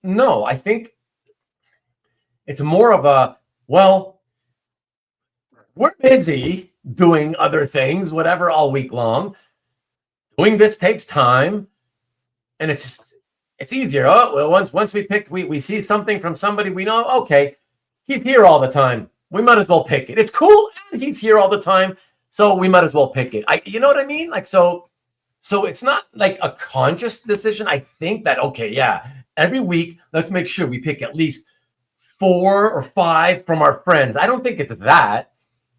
No, I think it's more of a, well, we're busy doing other things, whatever, all week long. Doing this takes time. And it's easier. Oh, well, once we see something from somebody we know, okay, he's here all the time. We might as well pick it. It's cool, and he's here all the time, so we might as well pick it. You know what I mean? Like, so it's not like a conscious decision. I think that, okay, yeah, every week, let's make sure we pick at least 4 or 5 from our friends. I don't think it's that.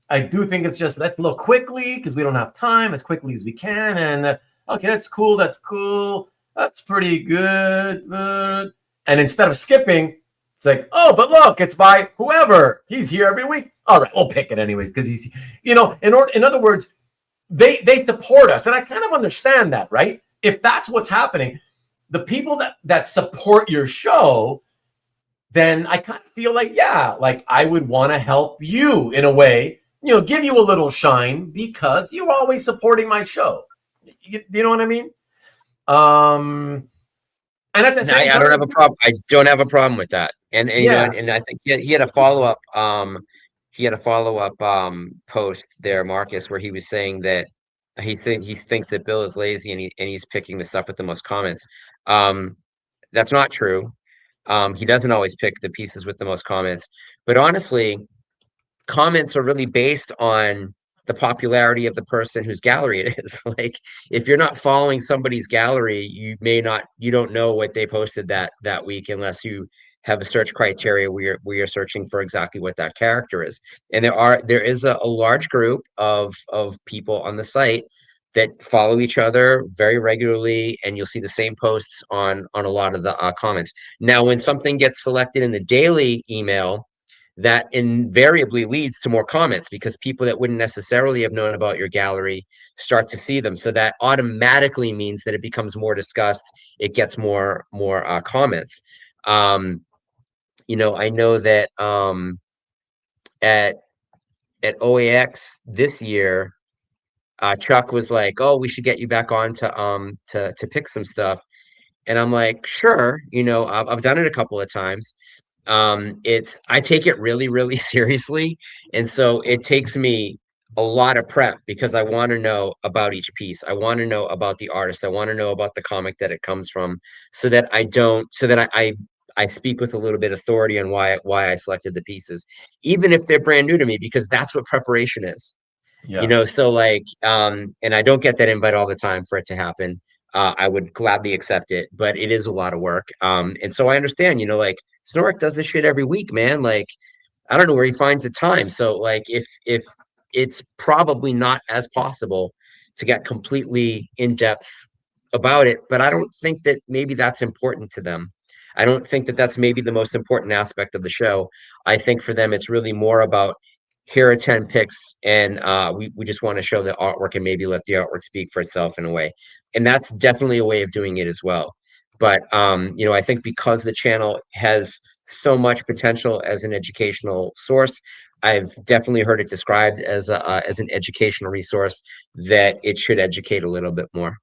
I do think it's just, let's look quickly because we don't have time, as quickly as we can. And okay, that's cool. That's pretty good. And instead of skipping, it's like, oh, but look, it's by whoever. He's here every week. All right, we'll pick it anyways because he's, in other words, they support us. And I kind of understand that, right? If that's what's happening, the people that support your show, then I kind of feel like, yeah, like I would want to help you in a way, give you a little shine because you're always supporting my show. You know what I mean? And at the same time, I don't have a problem. I don't have a problem with that. And yeah. And I think he had a follow-up post there, Marcus, where he was saying that he thinks that Bill is lazy and he's picking the stuff with the most comments. That's not true. He doesn't always pick the pieces with the most comments, but honestly, comments are really based on the popularity of the person whose gallery it is. Like if you're not following somebody's gallery, you don't know what they posted that week unless you have a search criteria where you're searching for exactly what that character is. And there is a large group of people on the site that follow each other very regularly, and you'll see the same posts on a lot of the comments. Now, when something gets selected in the daily email, that invariably leads to more comments because people that wouldn't necessarily have known about your gallery start to see them. So that automatically means that it becomes more discussed. It gets more comments. I know that at OAX this year, Chuck was like, "Oh, we should get you back on to pick some stuff," and I'm like, "Sure." I've done it a couple of times. I take it really, really seriously, and so it takes me a lot of prep because I want to know about each piece. I want to know about the artist. I want to know about the comic that it comes from, so that I speak with a little bit of authority on why I selected the pieces, even if they're brand new to me, because that's what preparation is. Yeah. So like, and I don't get that invite all the time for it to happen. I would gladly accept it, but it is a lot of work. And so I understand, like Snork does this shit every week, man. Like, I don't know where he finds the time. So like, if it's probably not as possible to get completely in depth about it, but I don't think that maybe that's important to them. I don't think that that's maybe the most important aspect of the show. I think for them, it's really more about here are 10 picks, and we just want to show the artwork and maybe let the artwork speak for itself in a way. And that's definitely a way of doing it as well. But you know, I think because the channel has so much potential as an educational source, I've definitely heard it described as an educational resource that it should educate a little bit more.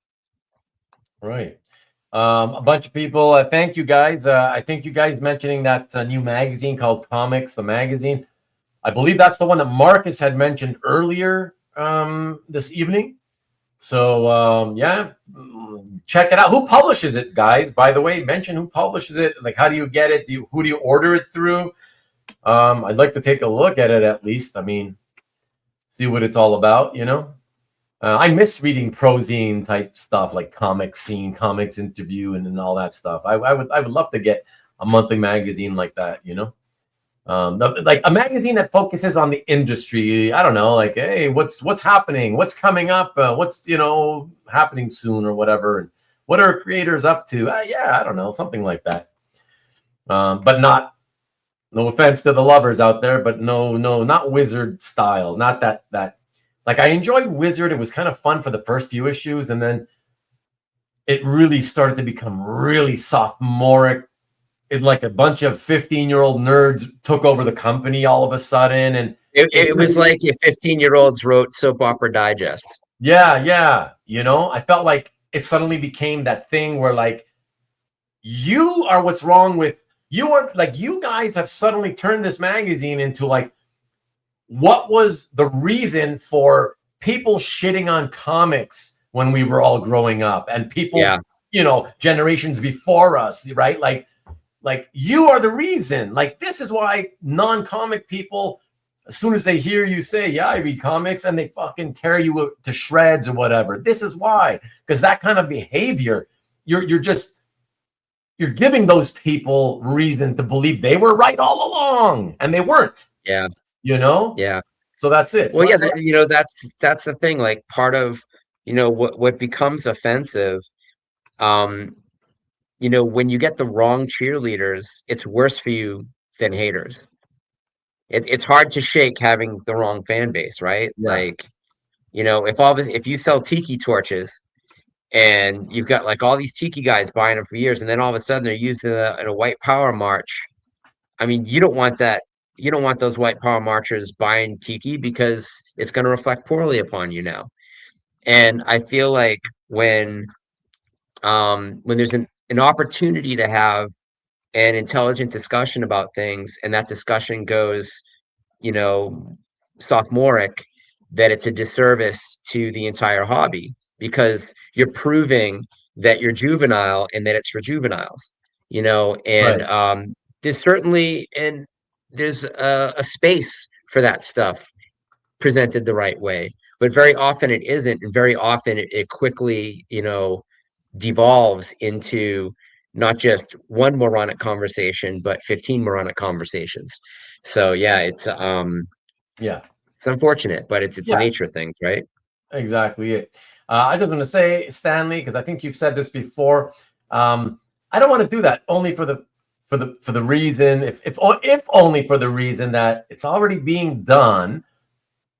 Right. A bunch of people. Thank you guys. I think you guys mentioning that new magazine called Comics, the magazine. I believe that's the one that Marcus had mentioned earlier this evening. So yeah, check it out. Who publishes it, guys? By the way, mention who publishes it. Like, how do you get it? Who do you order it through? I'd like to take a look at it at least. I mean, see what it's all about, you know? I miss reading prozine type stuff like Comic Scene, Comics Interview, and all that stuff. I would love to get a monthly magazine like that, you know? Like a magazine that focuses on the industry. I don't know, like, hey, what's happening? What's coming up? What's, you know, happening soon or whatever? And what are creators up to? Yeah, I don't know, something like that. But not, no offense to the lovers out there, but no, not Wizard style. Not that. Like, I enjoyed Wizard. It was kind of fun for the first few issues, and then it really started to become really sophomoric. It, like, a bunch of 15-year-old nerds took over the company all of a sudden, and it was like if 15-year-olds wrote Soap Opera Digest. Yeah. You know, I felt like it suddenly became that thing where, like, you are what's wrong with you. Are like, you guys have suddenly turned this magazine into, like, what was the reason for people shitting on comics when we were all growing up, and people, you know, generations before us, right? Like you are the reason. Like, this is why non-comic people, as soon as they hear you say, yeah, I read comics, and they fucking tear you to shreds or whatever. This is why, because that kind of behavior, you're giving those people reason to believe they were right all along, and they weren't. Yeah. You know? Yeah. So that's it. Well, yeah, you know, that's the thing. Like, part of, you know, what becomes offensive, you know, when you get the wrong cheerleaders, it's worse for you than haters. It's hard to shake having the wrong fan base, right? Yeah. Like, you know, if you sell tiki torches and you've got like all these tiki guys buying them for years, and then all of a sudden they're used in a white power march. I mean, you don't want that. You don't want those white power marchers buying tiki, because it's going to reflect poorly upon you now. And I feel like when there's an opportunity to have an intelligent discussion about things, and that discussion goes, you know, sophomoric, that it's a disservice to the entire hobby, because you're proving that you're juvenile and that it's for juveniles, you know. And there's certainly, and there's a space for that stuff presented the right way, but very often it isn't, and very often it quickly, you know, devolves into not just one moronic conversation, but 15 moronic conversations. So yeah, it's unfortunate, but it's the nature of things, right? Exactly it. I just want to say, Stanley, because I think you've said this before. I don't want to do that only for the reason, if only for the reason that it's already being done,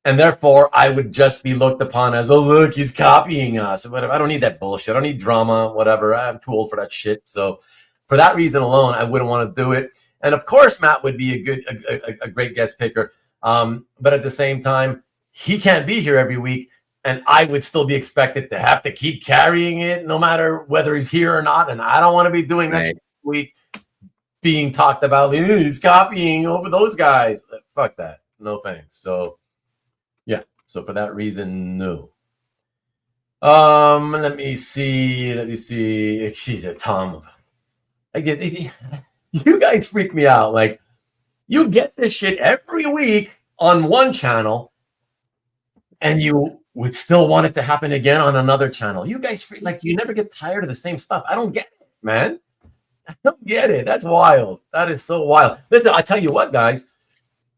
and therefore I would just be looked upon as, oh, look, he's copying us. Whatever. I don't need that bullshit. I don't need drama, whatever. I'm too old for that shit. So for that reason alone, I wouldn't want to do it. And of course, Matt would be a great guest picker. But at the same time, he can't be here every week, and I would still be expected to have to keep carrying it no matter whether he's here or not. And I don't want to be doing that every week, being talked about. He's copying over those guys. Fuck that. No thanks. So yeah. So for that reason, no. Let me see. She's a Tom. You guys freak me out. Like, you get this shit every week on one channel, and you would still want it to happen again on another channel. You guys, like, you never get tired of the same stuff. I don't get it, man. I don't get it. That's wild. That is so wild. Listen, I tell you what, guys.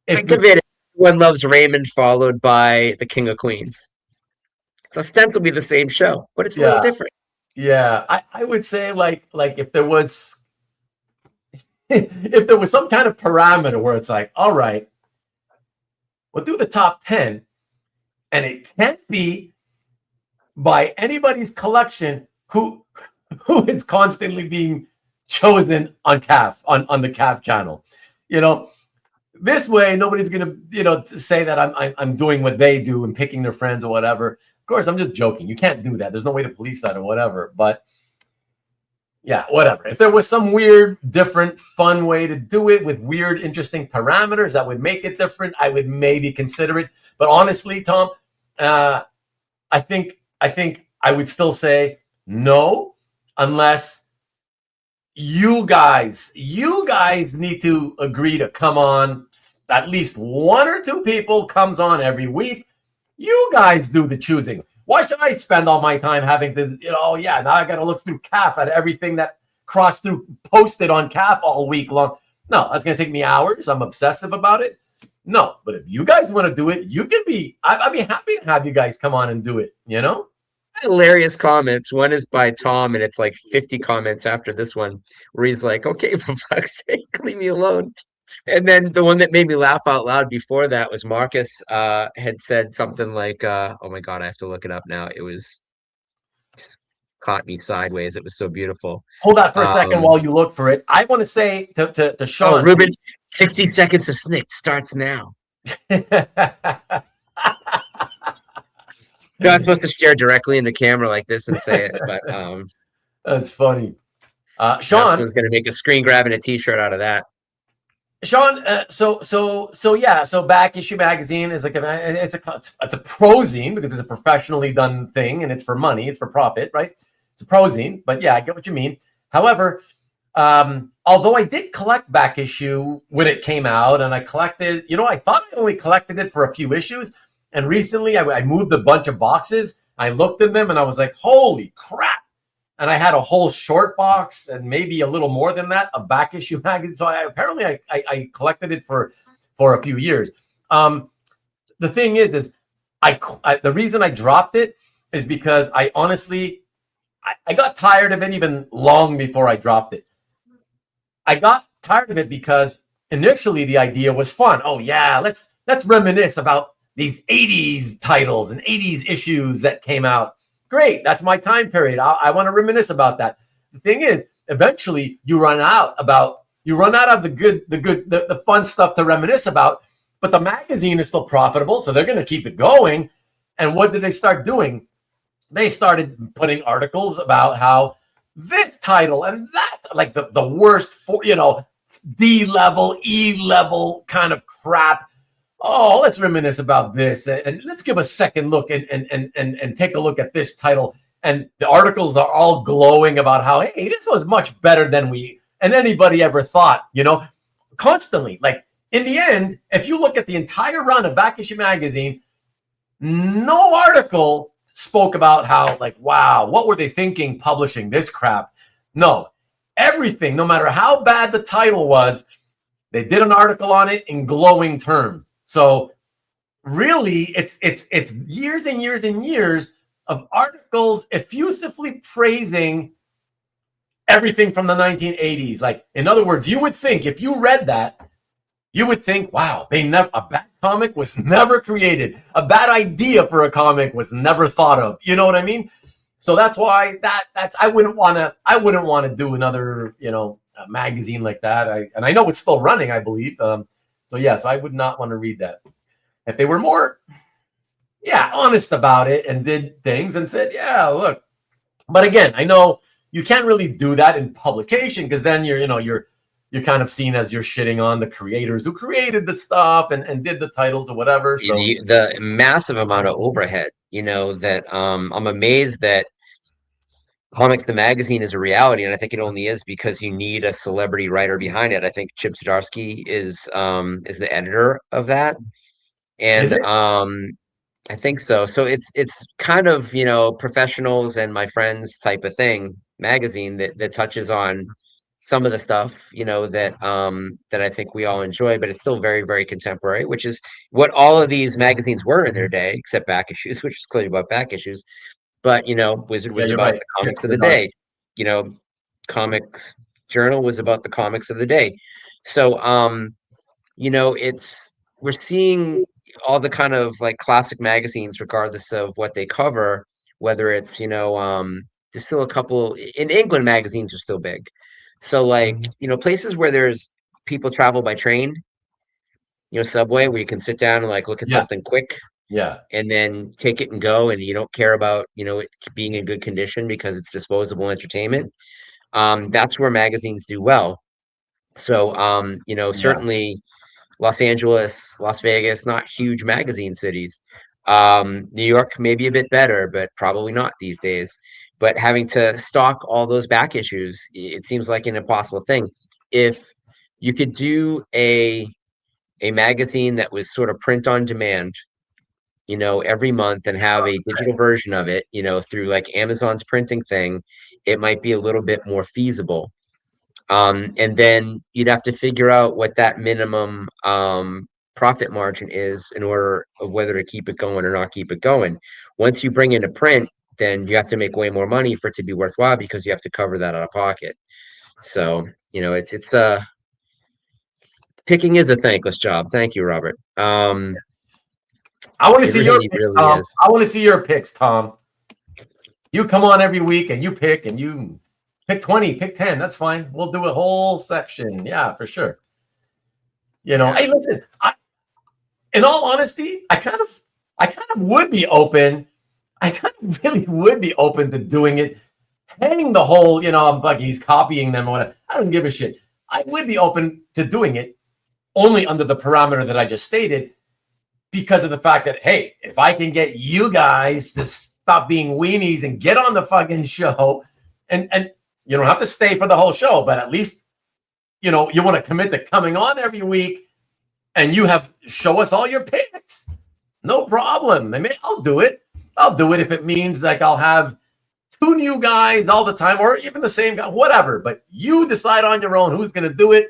Think of it. Everyone loves Raymond, followed by the King of Queens. It's ostensibly the same show, but it's a little different. Yeah, I would say like if there was if there was some kind of parameter where it's like, all right, we'll do the top 10, and it can't be by anybody's collection who is constantly being chosen on CAF, on the CAF channel. You know, this way nobody's gonna, say that I'm doing what they do and picking their friends or whatever. Of course, I'm just joking. You can't do that. There's no way to police that or whatever. But yeah, whatever. If there was some weird, different, fun way to do it with weird, interesting parameters that would make it different, I would maybe consider it. But honestly, Tom, I think I would still say no, unless you guys need to agree to come on. At least one or two people comes on every week. You guys do the choosing. Why should I spend all my time having to, now I got to look through CAF at everything that crossed through, posted on CAF all week long. No, that's going to take me hours. I'm obsessive about it. No, but if you guys want to do it, you can be, I'd be happy to have you guys come on and do it, Hilarious comments. One is by Tom, and it's like 50 comments after this one, where he's like, okay, for fuck's sake, leave me alone. And then the one that made me laugh out loud before that was Marcus had said something like, oh my God, I have to look it up now. It was caught me sideways. It was so beautiful. Hold that for a second while you look for it. I want to say to Sean. Oh, Ruben, 60 seconds of snick starts now. No, I'm supposed to stare directly in the camera like this and say it, but that's funny. Sean was going to make a screen grab and a T-shirt out of that. Sean, so Back Issue Magazine is like it's a prozine because it's a professionally done thing and it's for money, it's for profit, right? It's a prozine, but yeah, I get what you mean. However, although I did collect Back Issue when it came out, and I collected, I thought I only collected it for a few issues, and recently I moved a bunch of boxes. I looked at them and I was like, holy crap. And I had a whole short box and maybe a little more than that of Back Issue Magazine. So I collected it for a few years. The thing is the reason I dropped it is because I honestly, I got tired of it even long before I dropped it. I got tired of it because initially the idea was fun. Oh yeah, let's reminisce about these 80s titles and 80s issues that came out. Great, that's my time period. I want to reminisce about that. The thing is, eventually you run out of the fun stuff to reminisce about, but the magazine is still profitable, so they're going to keep it going. And what did they start doing? They started putting articles about how this title and that, like the worst, D level, E level kind of crap. Oh, let's reminisce about this and let's give a second look and take a look at this title. And the articles are all glowing about how, hey, this was much better than anybody ever thought, constantly. Like in the end, if you look at the entire run of Back Issue Magazine, no article spoke about how, like, wow, what were they thinking publishing this crap? No, everything, no matter how bad the title was, they did an article on it in glowing terms. So really, it's years and years and years of articles effusively praising everything from the 1980s. Like, in other words, you would think if you read that, you would think, wow, a bad comic was never created. A bad idea for a comic was never thought of. You know what I mean? So that's why I wouldn't want to do another, magazine like that. And I know it's still running, I believe. So I would not want to read that. If they were more, honest about it and did things and said, yeah, look. But again, I know you can't really do that in publication because then you're kind of seen as you're shitting on the creators who created the stuff and did the titles or whatever. So the massive amount of overhead, that I'm amazed that Comics the Magazine is a reality, and I think it only is because you need a celebrity writer behind it. I think Chip Zdarsky is the editor of that, and I think so. So it's kind of professionals and my friends type of thing magazine that touches on some of the stuff that I think we all enjoy, but it's still very, very contemporary, which is what all of these magazines were in their day, except Back Issues, which is clearly about Back Issues. But Wizard was about the comics of the day, comics journal was about the comics of the day. So, we're seeing all the kind of like classic magazines, regardless of what they cover, whether it's, there's still a couple in England, magazines are still big. So like, Mhm. places where there's people travel by train, subway, where you can sit down and like look at Yeah, something quick yeah, and then take it and go, and you don't care about, it being in good condition because it's disposable entertainment. That's where magazines do well. So, yeah. certainly Los Angeles, Las Vegas, not huge magazine cities. New York may be a bit better, but probably not these days. But having to stock all those back issues, it seems like an impossible thing. If you could do a magazine that was sort of print on demand, every month, and have a digital version of it, through like Amazon's printing thing, it might be a little bit more feasible. And then you'd have to figure out what that minimum profit margin is in order of whether to keep it going or not keep it going. Once you bring in a print, then you have to make way more money for it to be worthwhile because you have to cover that out of pocket. So, it's picking is a thankless job. Thank you, Robert. I want to It see your really, picks, really Tom. is. I want to see your picks, Tom. You come on every week and you pick and you pick 20, pick 10. That's fine. We'll do a whole section. Yeah, for sure. Yeah. Hey, listen, in all honesty, I kind of would be open. I kind of really would be open to doing it. Hang the whole, I'm like he's copying them or whatever. I don't give a shit. I would be open to doing it only under the parameter that I just stated, because of the fact that, hey, if I can get you guys to stop being weenies and get on the fucking show, and you don't have to stay for the whole show, but at least, you want to commit to coming on every week and show us all your picks. No problem. I mean, I'll do it. I'll do it if it means like I'll have two new guys all the time, or even the same guy, whatever. But you decide on your own who's going to do it,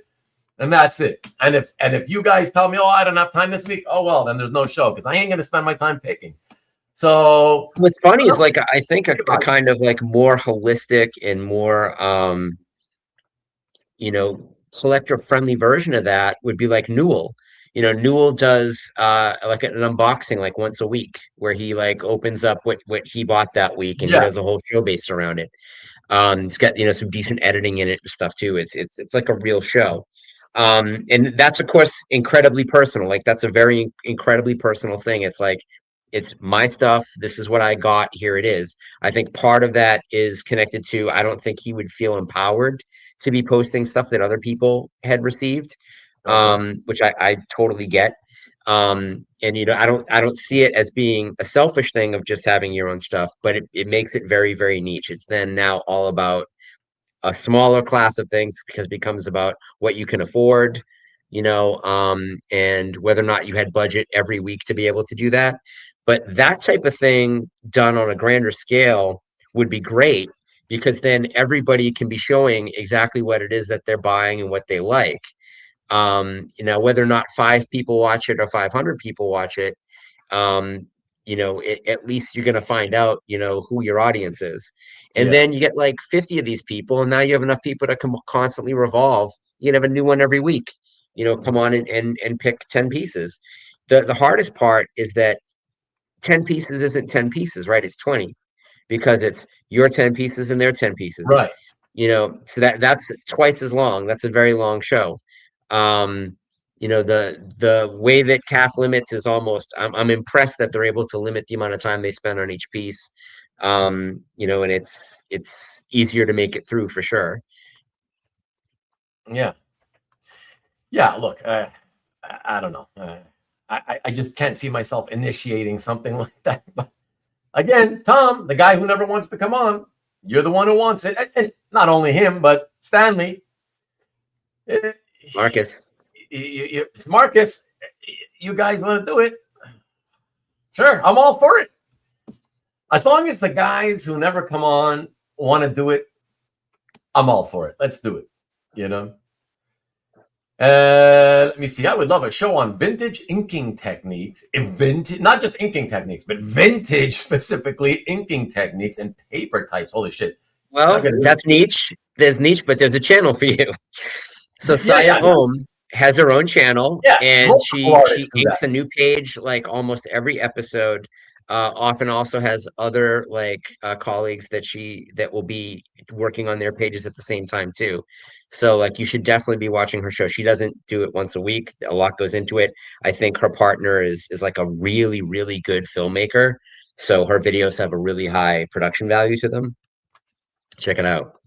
and that's it. And if you guys tell me, oh, I don't have time this week, oh well, then there's no show because I ain't going to spend my time picking. So What's funny is like I think a kind of like more holistic and more collector friendly version of that would be like Newell. Newell does like an unboxing like once a week where he like opens up what he bought that week, and he yeah, does a whole show based around it. It's got some decent editing in it and stuff too. It's like a real show. And that's of course incredibly personal. Like that's a very incredibly personal thing. It's like it's my stuff. This is what I got. Here it is. I think part of that is connected to I don't think he would feel empowered to be posting stuff that other people had received, okay, which I totally get. And I don't see it as being a selfish thing of just having your own stuff, but it makes it very, very niche. It's then now all about a smaller class of things because it becomes about what you can afford, and whether or not you had budget every week to be able to do that. But that type of thing done on a grander scale would be great because then everybody can be showing exactly what it is that they're buying and what they like. Whether or not 5 people watch it or 500 people watch it, at least you're going to find out, who your audience is. And yeah, then you get like 50 of these people, and now you have enough people to constantly revolve. You can have a new one every week, come on and pick 10 pieces. The hardest part is that 10 pieces isn't 10 pieces, right? It's 20 because it's your 10 pieces and their 10 pieces. right. So that's twice as long. That's a very long show. Um, the way that CAF limits is almost I'm impressed that they're able to limit the amount of time they spend on each piece. And it's easier to make it through for sure. Yeah, yeah. Look, I don't know. I just can't see myself initiating something like that. But again, Tom, the guy who never wants to come on, you're the one who wants it, and not only him, but Stanley. Eh, Marcus. Marcus, you guys want to do it? Sure, I'm all for it. As long as the guys who never come on want to do it, I'm all for it. Let's do it. Let me see. I would love a show on vintage inking techniques, not just inking techniques, but vintage specifically inking techniques and paper types. Holy shit. Well, Okay. that's niche. There's niche, but there's a channel for you. So Yeah, Saya yeah, yeah. Om has her own channel, Yes, and multiple she artists do inks that. a new page like almost every episode. Often also has other like colleagues that will be working on their pages at the same time too. So like you should definitely be watching her show. She doesn't do it once a week. A lot goes into it. I think her partner is like a really, really good filmmaker. So her videos have a really high production value to them. Check it out.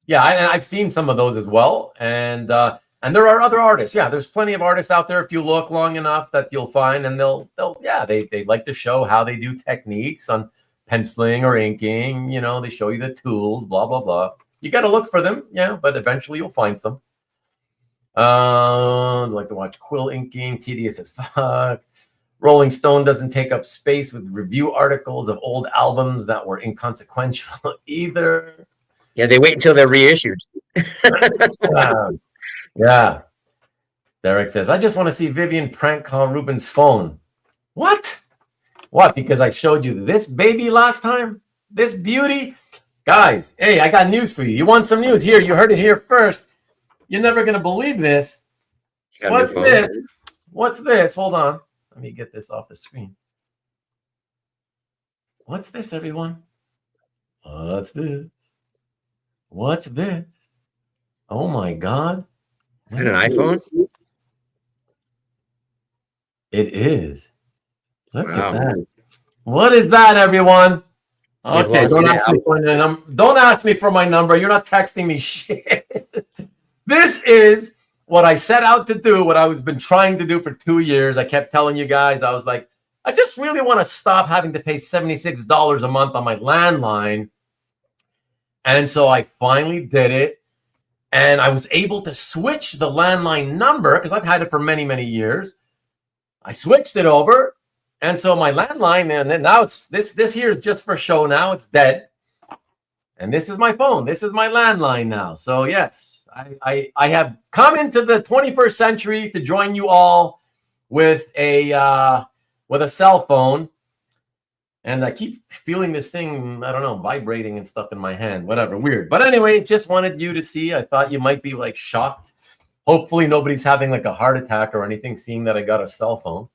Yeah, and I've seen some of those as well, and there are other artists. Yeah, there's plenty of artists out there if you look long enough that you'll find, and they'll yeah they like to show how they do techniques on penciling or inking. You know, they show you the tools, blah blah blah. You got to look for them, yeah, but eventually you'll find some. Like to watch quill inking, tedious as fuck. Rolling Stone doesn't take up space with review articles of old albums that were inconsequential either. Yeah, they wait until they're reissued. Yeah. Yeah. Derek says, I just want to see Vivian prank call Ruben's phone. What? What? Because I showed you this baby last time? This beauty? Guys, hey, I got news for you. You want some news? Here, you heard it here first. You're never going to believe this. What's this? What's this? Hold on. Let me get this off the screen. What's this, everyone? What's this? What's this? Oh, my God. Is it an iPhone? It is. Look Wow. at that. What is that, everyone? Okay, don't ask me for my number. You're not texting me shit. This is what I set out to do, what I was been trying to do for 2 years. I kept telling you guys, I was like, I just really want to stop having to pay $76 a month on my landline. And so I finally did it. And I was able to switch the landline number because I've had it for many, many years. I switched it over. And so my landline, and then now it's this here is just for show now. It's dead. And this is my phone. This is my landline now. So yes, I have come into the 21st century to join you all with a cell phone. And I keep feeling this thing, I don't know, vibrating and stuff in my hand, whatever, weird. But anyway, just wanted you to see. I thought you might be like shocked. Hopefully nobody's having like a heart attack or anything, seeing that I got a cell phone.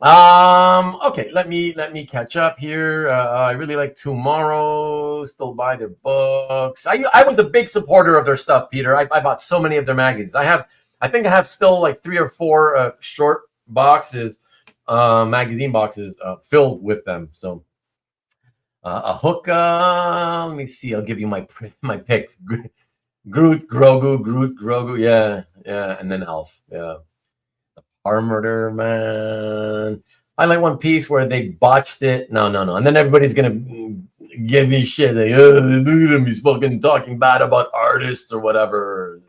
Okay, let me catch up here. I really like Tomorrow. Still buy their books. I was a big supporter of their stuff, Peter. I bought so many of their magazines. I think I have still like 3 or 4 short boxes, magazine boxes filled with them. So a hookah. Let me see. I'll give you my picks. Groot, Grogu. Yeah, and then Elf. Yeah. Armor, man. I like One Piece where they botched it. No. And then everybody's going to give me shit. Like, look at him. He's fucking talking bad about artists or whatever.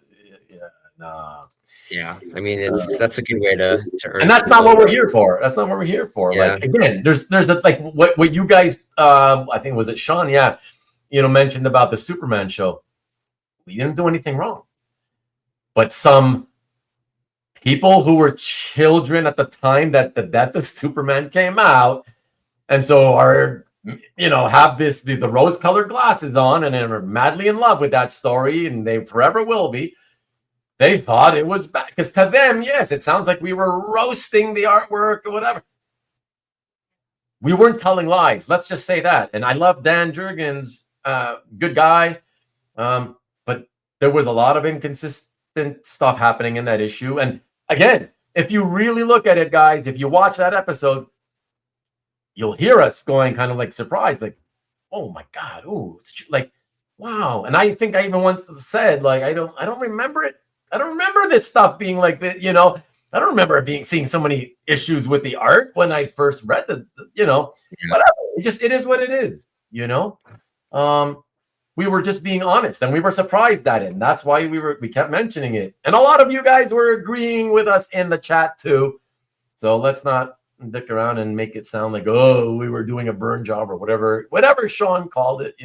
Yeah, nah. Yeah, I mean, that's a good way to earn. And that's not what we're here for. That's not what we're here for. Yeah. Like, again, there's like what you guys, I think, was it Sean? Yeah. Mentioned about the Superman show. We didn't do anything wrong. But some people who were children at the time that the death of Superman came out, and so are have the rose-colored glasses on and are madly in love with that story, and they forever will be. They thought it was bad because to them, yes, it sounds like we were roasting the artwork or whatever. We weren't telling lies. Let's just say that. And I love Dan Jurgens, good guy, but there was a lot of inconsistent stuff happening in that issue. And again, if you really look at it, guys, if you watch that episode, you'll hear us going kind of like surprised, like, oh my God, ooh, it's like, wow. And I think I even once said, like, I don't remember it. I don't remember this stuff being like that, I don't remember seeing so many issues with the art when I first read whatever. It is what it is, we were just being honest, and we were surprised at it, and that's why we kept mentioning it. And a lot of you guys were agreeing with us in the chat too. So let's not dick around and make it sound like, oh, we were doing a burn job or whatever Sean called it,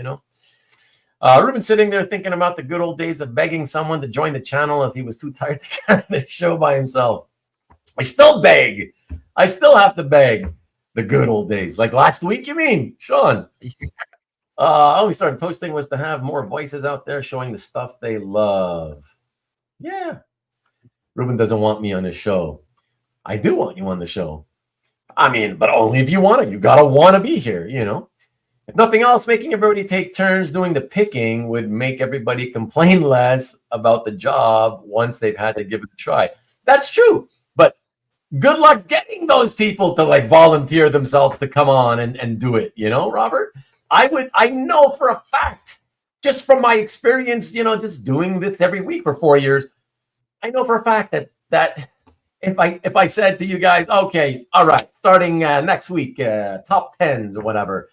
Ruben's sitting there thinking about the good old days of begging someone to join the channel as he was too tired to carry the show by himself. I still beg. I still have to beg. The good old days. Like last week, you mean, Sean? I only started posting was to have more voices out there showing the stuff they love. Yeah. Ruben doesn't want me on his show. I do want you on the show. I mean, but only if you want to. You got to want to be here, you know. If nothing else, making everybody take turns doing the picking would make everybody complain less about the job once they've had to give it a try. That's true. But good luck getting those people to like volunteer themselves to come on and do it, you know, Robert? I know for a fact, just from my experience, you know, just doing this every week for 4 years, I know for a fact that if I said to you guys, okay, all right, starting next week, top tens or whatever,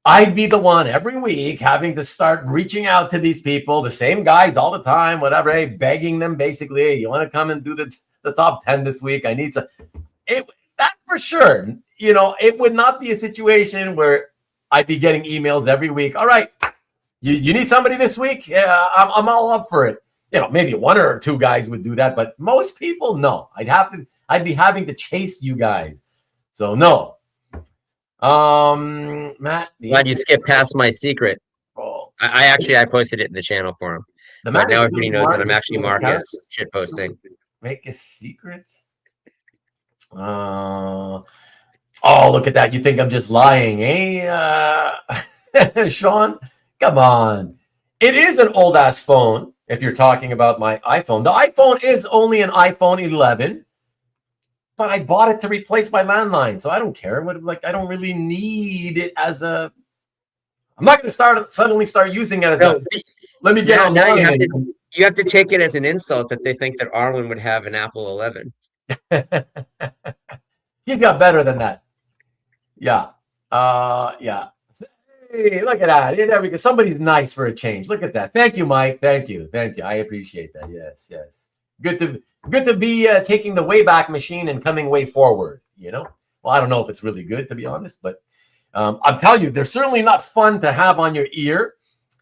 I'd be the one every week having to start reaching out to these people, the same guys all the time, whatever, hey, begging them basically, hey, you want to come and do the top 10 this week? I need some. That for sure. You know, it would not be a situation where I'd be getting emails every week. All right, you need somebody this week? Yeah, I'm all up for it. You know, maybe one or two guys would do that, but most people, no. I'd be having to chase you guys. So no. Matt, Glad you skipped past my secret. Oh. I posted it in the channel for him. But now everybody knows that I'm actually Marcus shit posting. Make a secret. Oh, look at that. You think I'm just lying, eh? Sean, come on. It is an old ass phone. If you're talking about my iPhone, the iPhone is only an iPhone 11. But I bought it to replace my landline, so I don't care. I don't really need it as a. I'm not going to suddenly start using it as let me get on. Now you have to take it as an insult that they think that Arwen would have an Apple 11. He's got better than that. Yeah. Yeah. Hey, look at that. There we go. Somebody's nice for a change. Look at that. Thank you, Mike. Thank you. I appreciate that. Yes. Good to be taking the Wayback Machine and coming way forward, you know? Well, I don't know if it's really good, to be honest, but I'm telling you, they're certainly not fun to have on your ear.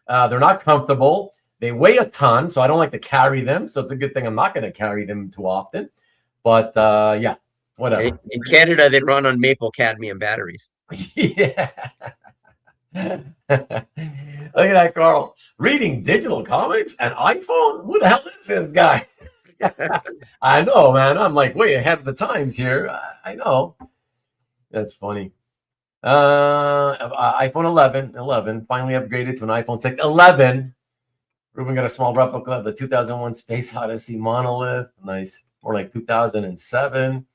They're not comfortable. They weigh a ton, so I don't like to carry them. So it's a good thing I'm not going to carry them too often. But yeah, whatever. In Canada, they run on maple cadmium batteries. Yeah. Look at that, Carl. Reading digital comics and iPhone? Who the hell is this guy? I know, man. I'm like way ahead of the times here. I know. That's funny. iPhone 11 finally upgraded to an iPhone 6. 11. Ruben got a small replica of the 2001 Space Odyssey monolith. Nice. More like 2007.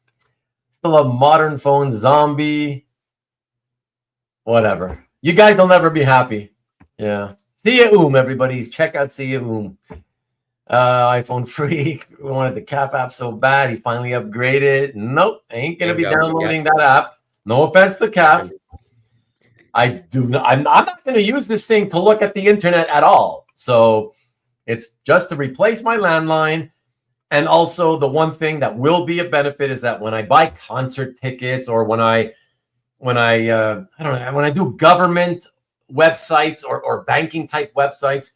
Still a modern phone zombie. Whatever. You guys will never be happy. Yeah. See ya, everybody. Check out See ya, iPhone freak. We wanted the CAF app so bad. He finally upgraded. Nope. Ain't going to be downloading that app. No offense to CAF. I'm not going to use this thing to look at the internet at all. So it's just to replace my landline. And also the one thing that will be a benefit is that when I buy concert tickets or when I do government websites or banking type websites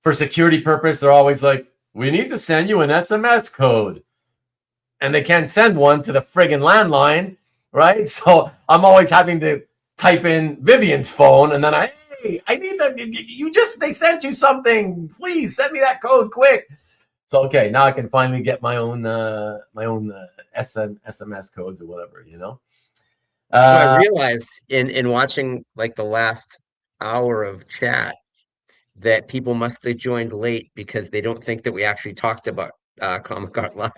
for security purpose, they're always like, we need to send you an SMS code. And they can't send one to the friggin' landline, right? So I'm always having to type in Vivian's phone and then I need that. They sent you something. Please send me that code quick. So, okay, now I can finally get my own SMS codes or whatever, you know? So I realized in watching like the last hour of chat that people must have joined late because they don't think that we actually talked about Comic Art Live.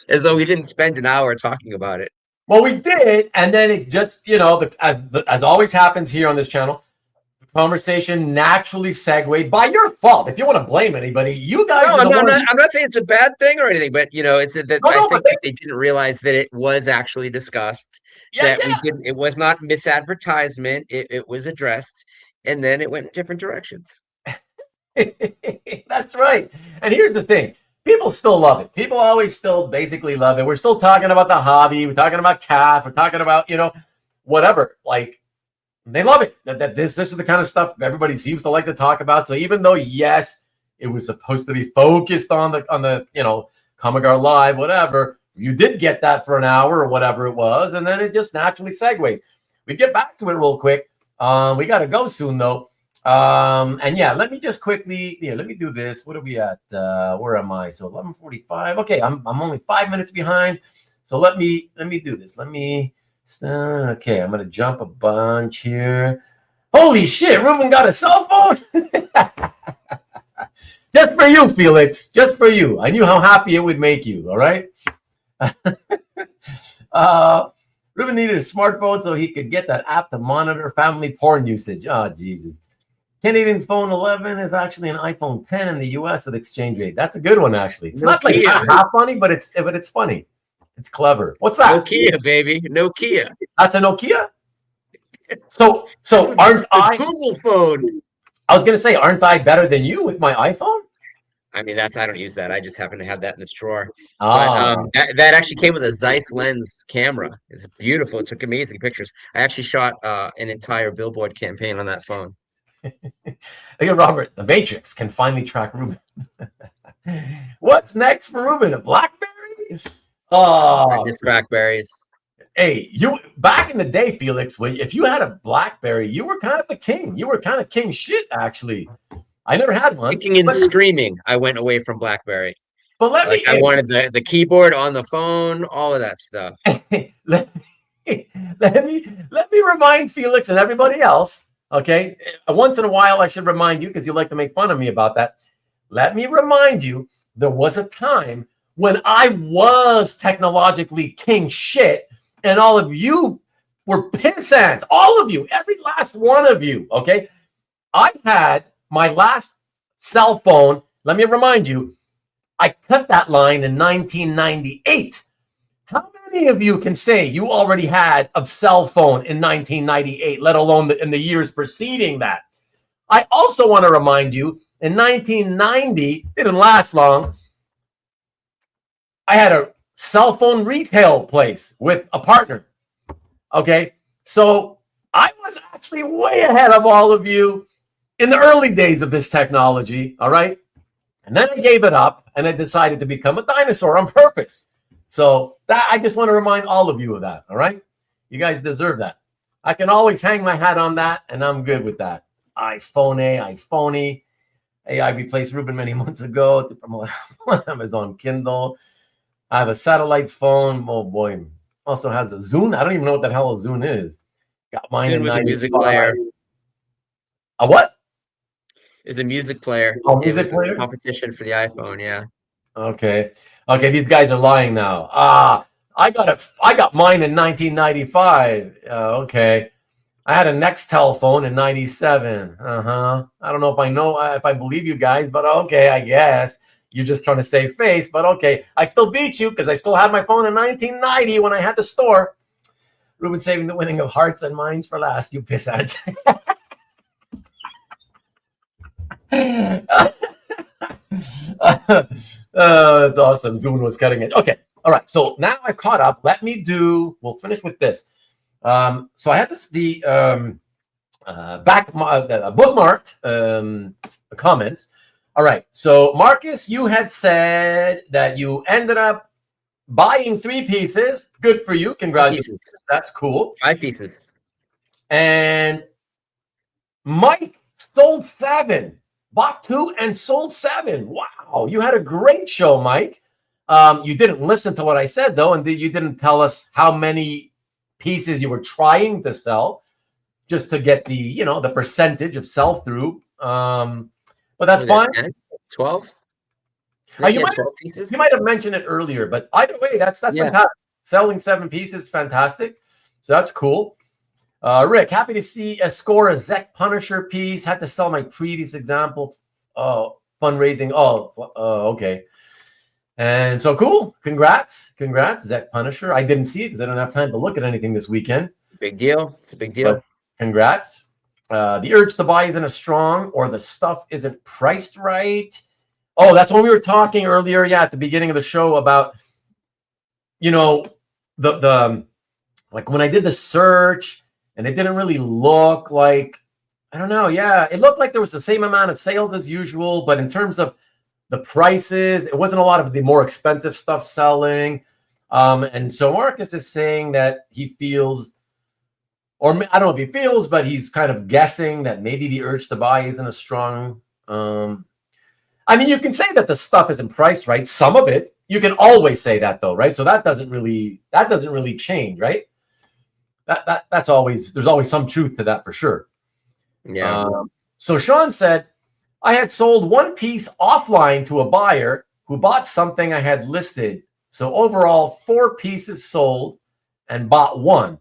As though we didn't spend an hour talking about it. Well, we did, and then it just, you know, as always happens here on this channel, the conversation naturally segued by your fault. If you want to blame anybody, you guys. No, I'm not saying it's a bad thing or anything, but you know, I think that they didn't realize that it was actually discussed. We didn't. It was not misadvertisement. It was addressed, and then it went in different directions. That's right. And here's the thing. People still love it. People always still basically love it. We're still talking about the hobby. We're talking about CAF. We're talking about, you know, whatever. Like, they love it. That this is the kind of stuff everybody seems to like to talk about. So even though, yes, it was supposed to be focused on the you know, Comic Art Live, whatever, you did get that for an hour or whatever it was, and then it just naturally segues. We get back to it real quick. We got to go soon, though. And yeah, let me just quickly, let me do this. What are we at? Where am I? So 11:45. Okay, I'm only 5 minutes behind. So let me do this. Okay, I'm gonna jump a bunch here. Holy shit, Ruben got a cell phone. Just for you, Felix. Just for you. I knew how happy it would make you. All right. Ruben needed a smartphone so he could get that app to monitor family porn usage. Oh, Jesus. Canadian phone 11 is actually an iPhone 10 in the US with exchange rate. That's a good one, actually. It's not like half funny, but it's funny. It's clever. What's that? Nokia, baby. Nokia. That's a Nokia? So aren't I Google phone? I was gonna say, aren't I better than you with my iPhone? I mean, I don't use that. I just happen to have that in this drawer. Oh. But that actually came with a Zeiss lens camera. It's beautiful. It took amazing pictures. I actually shot an entire billboard campaign on that phone. Look at Robert. The Matrix can finally track Ruben. What's next for Ruben? A BlackBerry? Oh, just BlackBerries. Hey, you back in the day, Felix, if you had a BlackBerry, you were kind of the king. You were kind of king shit, actually. I never had one. Kicking and screaming, I went away from BlackBerry. But I wanted the keyboard on the phone, all of that stuff. let me remind Felix and everybody else. Okay, once in a while I should remind you because you like to make fun of me about that. Let me remind you, there was a time when I was technologically king shit, and all of you were pissants. All of you, every last one of you. Okay, I had my last cell phone. Let me remind you, I cut that line in 1998. How many of you can say you already had a cell phone in 1998, let alone in the years preceding that? I also want to remind you, in 1990, didn't last long, I had a cell phone retail place with a partner. Okay, so I was actually way ahead of all of you in the early days of this technology, all right? And then I gave it up, and I decided to become a dinosaur on purpose. So that I just want to remind all of you of that, all right? You guys deserve that. I can always hang my hat on that, and I'm good with that. iPhone. Hey, I replaced Ruben many months ago to promote on Amazon Kindle. I have a satellite phone. Oh, boy. Also has a Zune. I don't even know what the hell a Zune is. Got mine in a music player. A what? Is a music player. Oh, music player? Competition for the iPhone, yeah. Okay, these guys are lying now. I got mine in 1995. Okay. I had a Nextel phone in 97. I don't know if I believe you guys, but okay, I guess. You're just trying to save face, but okay. I still beat you because I still had my phone in 1990 when I had the store. Ruben saving the winning of hearts and minds for last, you pissant. That's awesome. Zune was cutting it. Okay. All right. So now I caught up. We'll finish with this. So I had bookmarked comments. All right. So Marcus, you had said that you ended up buying 3 pieces. Good for you. Congratulations. That's cool. 5 pieces. And Mike sold 7. Bought 2 and sold 7. Wow. You had a great show, Mike. You didn't listen to what I said, though, and you didn't tell us how many pieces you were trying to sell just to get the percentage of sell-through. But that's fine. 12? You might have mentioned it earlier, but either way, that's fantastic. Selling 7 pieces, fantastic. So that's cool. Rick, happy to see score a Zek Punisher piece. Had to sell my previous example. Fundraising. Okay. And so cool. Congrats, Zek Punisher. I didn't see it because I don't have time to look at anything this weekend. Big deal. It's a big deal. But congrats. The urge to buy isn't as strong, or the stuff isn't priced right. Oh, that's when we were talking earlier. Yeah, at the beginning of the show about, the like when I did the search and it didn't really look like, I don't know. Yeah, it looked like there was the same amount of sales as usual, but in terms of the prices, it wasn't a lot of the more expensive stuff selling. And so Marcus is saying that he feels or I don't know if he feels, but he's kind of guessing that maybe the urge to buy isn't as strong. I mean, you can say that the stuff isn't priced right. Some of it, you can always say that though, right? So that doesn't really change, right? That's always, there's always some truth to that for sure. Yeah. So Sean said, I had sold one piece offline to a buyer who bought something I had listed. So overall, 4 pieces sold and bought one.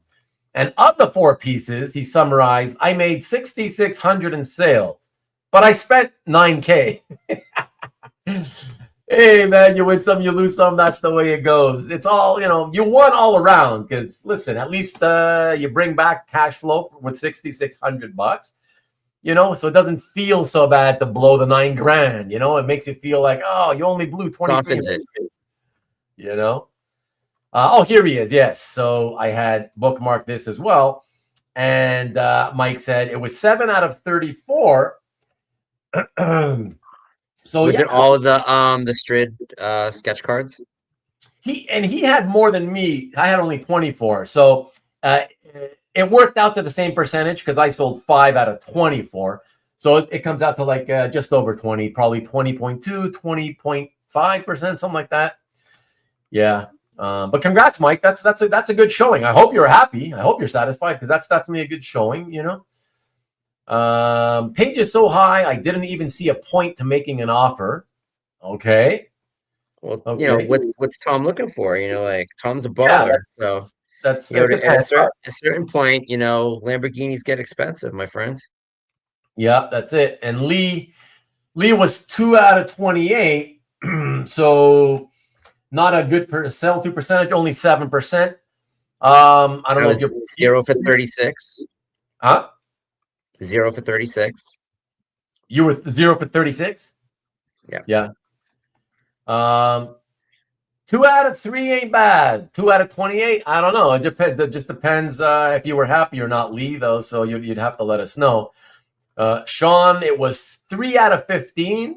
And of the 4 pieces, he summarized, I made $6,600 in sales, but I spent $9K. Hey, man, you win some, you lose some. That's the way it goes. It's all, you won all around because, listen, at least you bring back cash flow with $6,600. So it doesn't feel so bad to blow the $9,000. It makes you feel like, oh, you only blew 23. Oh, here he is. Yes. So I had bookmarked this as well. And Mike said it was 7 out of 34. So was it all of the Strid sketch cards? He had more than me. I had only 24. So it worked out to the same percentage because I sold 5 out of 24. So it comes out to like just over 20, probably 20.2, 20.5%, something like that. Yeah. But congrats, Mike. That's a good showing. I hope you're happy. I hope you're satisfied because that's definitely a good showing, Page is so high, I didn't even see a point to making an offer. Okay. Well, okay. What's Tom looking for? Like Tom's a baller. Yeah, that's at a certain point, Lamborghinis get expensive, my friend. Yeah, that's it. And Lee was 2 out of 28. So not a good sell-through percentage, only 7%. I don't know if you're 0 for 36. Huh? 0 for 36. You were 0 for 36? Yeah. 2 out of 3 ain't bad. 2 out of 28, I don't know. It just depends if you were happy or not, Lee, though. So you'd have to let us know. Sean, it was 3 out of 15.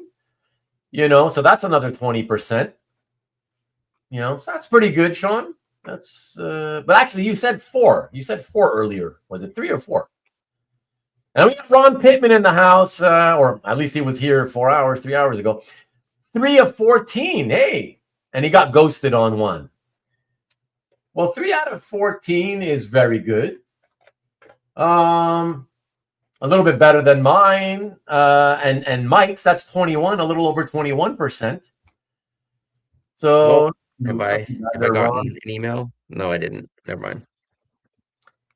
So that's another 20%. So that's pretty good, Sean. That's but actually you said 4. You said 4 earlier. Was it 3 or 4? And we have Ron Pittman in the house, or at least he was here 3 hours ago. 3 of 14. Hey. And he got ghosted on 1. Well, 3 out of 14 is very good. A little bit better than mine. And Mike's, that's 21, a little over 21%. So have I gotten an email? No, I didn't. Never mind.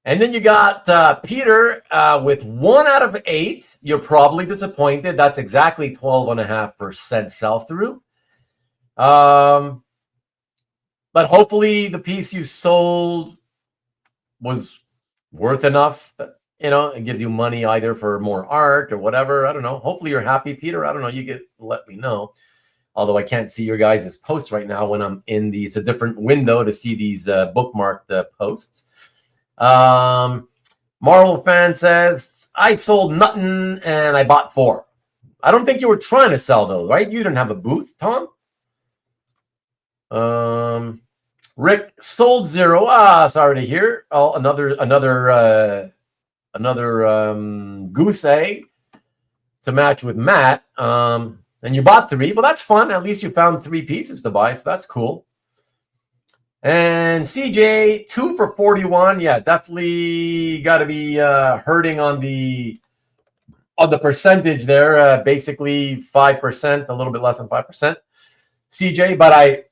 And then you got Peter with 1 out of 8. You're probably disappointed. That's exactly 12.5% sell-through. But hopefully the piece you sold was worth enough that, it gives you money either for more art or whatever. I don't know. Hopefully you're happy, Peter. I don't know. Let me know. Although I can't see your guys' posts right now when I'm in it's a different window to see these bookmarked posts. Marvel fan says, I sold nothing and I bought 4. I don't think you were trying to sell those, right? You didn't have a booth, Tom? Rick sold 0. Sorry to hear. Oh, another goose egg to match with Matt. And you bought 3. Well, that's fun. At least you found 3 pieces to buy, so that's cool. And CJ, 2 for 41. Yeah, definitely got to be hurting on the percentage there. Basically 5%, a little bit less than 5%. CJ, but I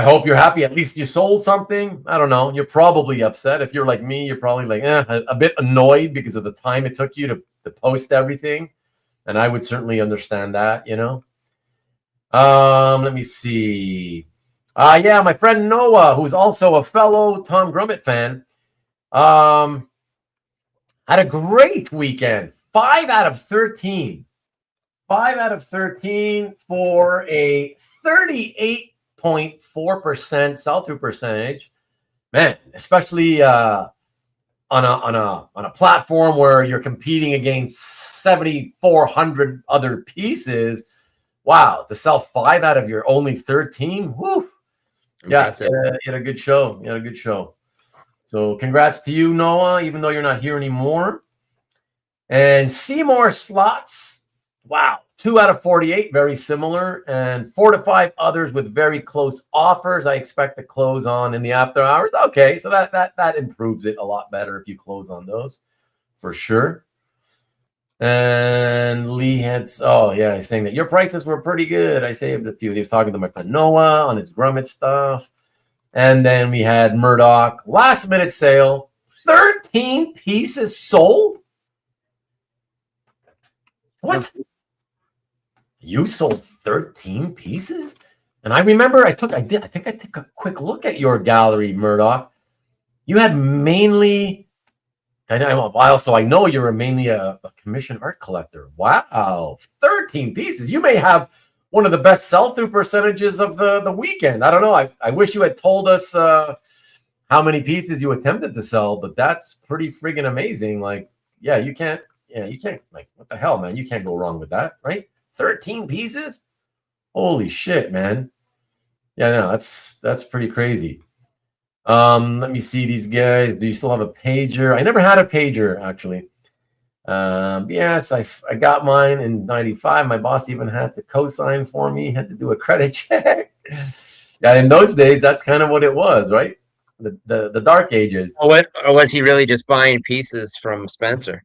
hope you're happy. At least you sold something. I don't know. You're probably upset. If you're like me, you're probably like a bit annoyed because of the time it took you to post everything. And I would certainly understand that, Let me see. Yeah, my friend Noah, who's also a fellow Tom Grummett fan, had a great weekend. 5 out of 13. 5 out of 13 for a 38.4% sell-through percentage. Man, especially on a platform where you're competing against 7,400 other pieces. Wow, to sell 5 out of your only 13. Whew. Yeah, you had a good show. So congrats to you, Noah, even though you're not here anymore. And Seymour Slots, wow, 2 out of 48, very similar, and 4 to 5 others with very close offers. I expect to close on in the after hours. Okay, so that improves it a lot better if you close on those, for sure. And Lee had, oh yeah, he's saying that your prices were pretty good. I saved a few. He was talking to my friend Noah on his Grummet stuff. And then we had Murdoch, last minute sale, 13 pieces sold. What? You sold 13 pieces? And I remember I think I took a quick look at your gallery, Murdoch. You had mainly, I know you're mainly a commission art collector. Wow, 13 pieces. You may have one of the best sell-through percentages of the weekend. I don't know. I wish you had told us how many pieces you attempted to sell, but that's pretty friggin' amazing. Like, you can't, like, what the hell, man? You can't go wrong with that, right? 13 pieces? Holy shit, man. Yeah, no, that's pretty crazy. Let me see these guys. Do you still have a pager? I never had a pager, actually. Yes, I got mine in 95. My boss even had to co-sign for me, had to do a credit check. Yeah, in those days, that's kind of what it was, right? The dark ages. Or was he really just buying pieces from Spencer?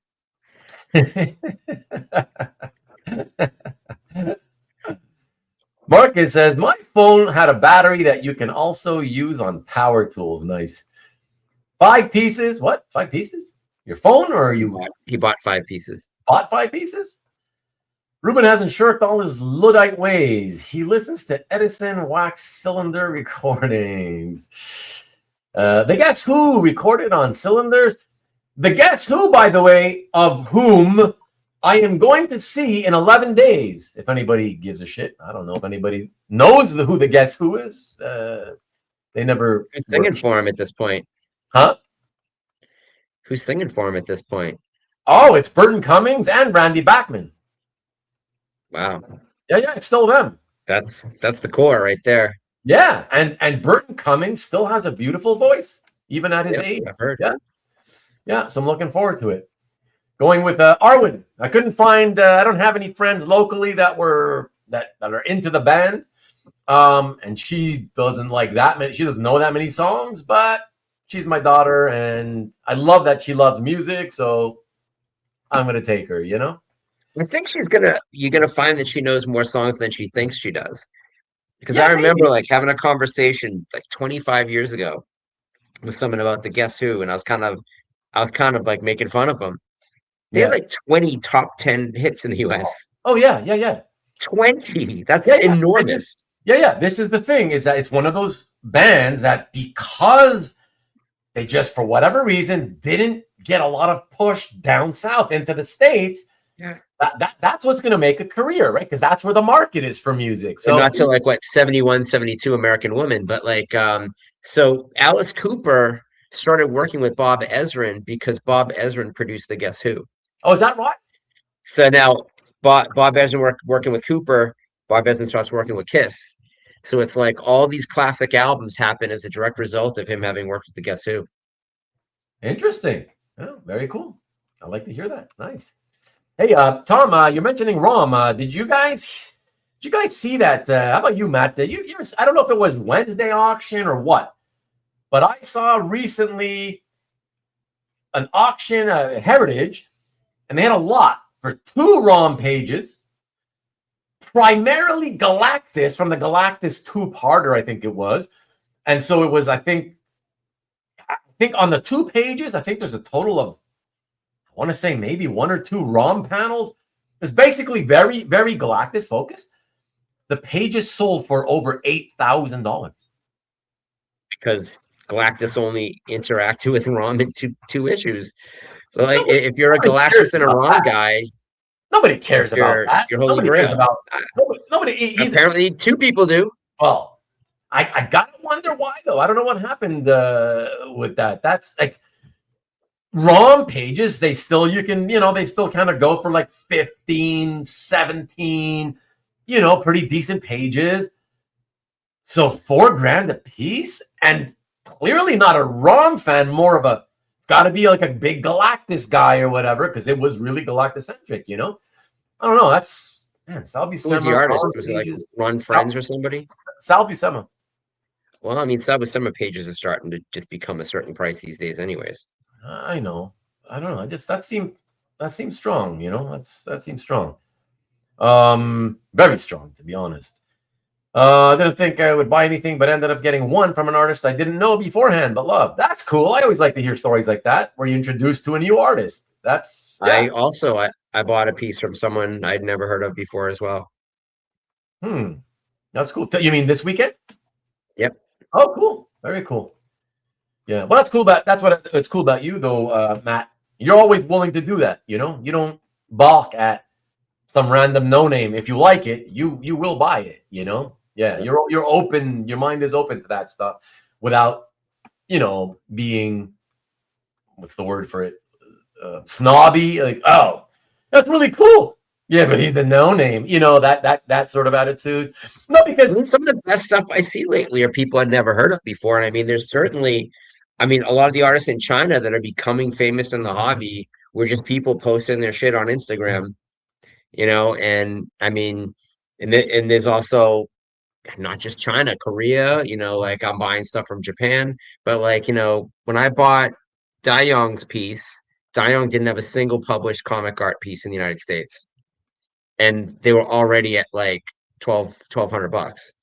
Marcus says, my phone had a battery that you can also use on power tools. Nice. 5 pieces. What? 5 pieces? Your phone, or He bought 5 pieces. Bought 5 pieces? Ruben hasn't shirked all his Luddite ways. He listens to Edison wax cylinder recordings. The Guess Who recorded on cylinders. The Guess Who, by the way, of whom I am going to see in 11 days. If anybody gives a shit. I don't know if anybody knows who the Guess Who is. They never... Who's singing for him at this point? Huh? Who's singing for him at this point? Oh, it's Burton Cummings and Randy Bachman. Wow. Yeah, it's still them. That's the core right there. Yeah, and Burton Cummings still has a beautiful voice, even at his age. I've heard. Yeah, so I'm looking forward to it. Going with Arwen. I couldn't find, I don't have any friends locally that are into the band. And she doesn't like that many, she doesn't know that many songs, but she's my daughter, and I love that she loves music, so I'm gonna take her, you know? I think you're gonna find that she knows more songs than she thinks she does. Because I remember like having a conversation like 25 years ago with someone about the Guess Who, and I was kind of like making fun of them. They had like 20 top 10 hits in the US. Oh yeah. 20. That's enormous. This is the thing, is that it's one of those bands that, because they just, for whatever reason, didn't get a lot of push down south into the States. Yeah. That's what's going to make a career, right? Because that's where the market is for music. So and not to like 71, 72 American Woman, but like so Alice Cooper started working with Bob Ezrin because Bob Ezrin produced the Guess Who. Oh, is that right? So now Bob Ezrin working with Cooper, Bob Ezrin starts working with Kiss. So it's like all these classic albums happen as a direct result of him having worked with the Guess Who. Interesting. Oh, very cool. I like to hear that. Nice. Hey, Tom, you're mentioning ROM. Did you guys see that? How about you, Matt? I don't know if it was Wednesday auction or what, but I saw recently an auction, Heritage, and they had a lot for 2 ROM pages, primarily Galactus from the Galactus 2-parter, I think it was. And so it was, I think on the 2 pages, I think there's a total of, I want to say maybe 1 or 2 ROM panels. It's basically very, very Galactus focused. The pages sold for over $8,000. Because Galactus only interacted with ROM in two issues. So like if you're a Galactus and a ROM guy, nobody cares about that. Your holy grail. Nobody. Apparently 2 people do. Well, I gotta wonder why though. I don't know what happened with that. That's like ROM pages, they still kind of go for like 15, 17, pretty decent pages. So $4,000 a piece, and clearly not a Rom fan, more of a, it's got to be like a big Galactus guy or whatever, because it was really Galactus-centric, you know? I don't know. That's, man, Sal Who was the Buscema, artist? Ron Was it like Pages. Ron Friends or somebody? Sal Buscema. Well, I mean, Sub Summer pages are starting to just become a certain price these days, anyways. I know. I don't know. I just, that seems strong, you know? That seems strong. Very strong, to be honest. I didn't think I would buy anything, but ended up getting one from an artist I didn't know beforehand, but love. That's cool. I always like to hear stories like that, where you're introduced to a new artist. That's, yeah. I bought a piece from someone I'd never heard of before as well. That's cool. You mean this weekend? Yep. Oh, cool. Very cool. Yeah. Well, that's cool. That's what it's cool about you, though, Matt. You're always willing to do that. You know, you don't balk at some random no name. If you like it, you will buy it. You know. Yeah. You're open. Your mind is open to that stuff without, you know, being, what's the word for it? Snobby. Like, oh, that's really cool. Yeah, but he's a no name. You know, that sort of attitude. No, because I mean, some of the best stuff I see lately are people I'd never heard of before. And I mean, there's certainly, I mean, a lot of the artists in China that are becoming famous in the hobby were just people posting their shit on Instagram, you know. And I mean, and there's also not just China, Korea, you know, like I'm buying stuff from Japan. But like, you know, when I bought Dayong's piece, Dayong didn't have a single published comic art piece in the United States. And they were already at like 1,200 bucks.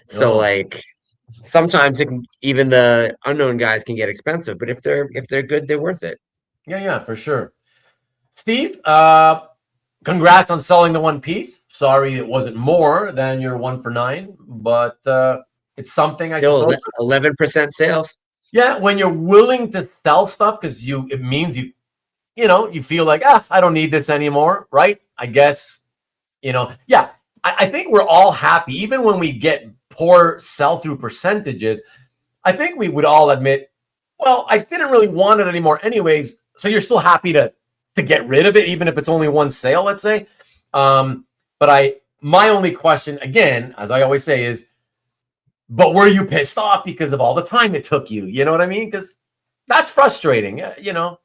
So like sometimes it can, even the unknown guys can get expensive, but if they're good, they're worth it. Yeah, for sure. Steve, congrats on selling the one piece. Sorry it wasn't more than your 1 for 9, but it's something. Still, I suppose 11% sales. Yeah, when you're willing to sell stuff because it means you know, you feel like, I don't need this anymore, right? I guess, you know, yeah. I think we're all happy, even when we get poor sell-through percentages. I think we would all admit, well, I didn't really want it anymore anyways. So you're still happy to get rid of it, even if it's only one sale, let's say. But my only question, again, as I always say, is, but were you pissed off because of all the time it took you? You know what I mean? Because that's frustrating, you know.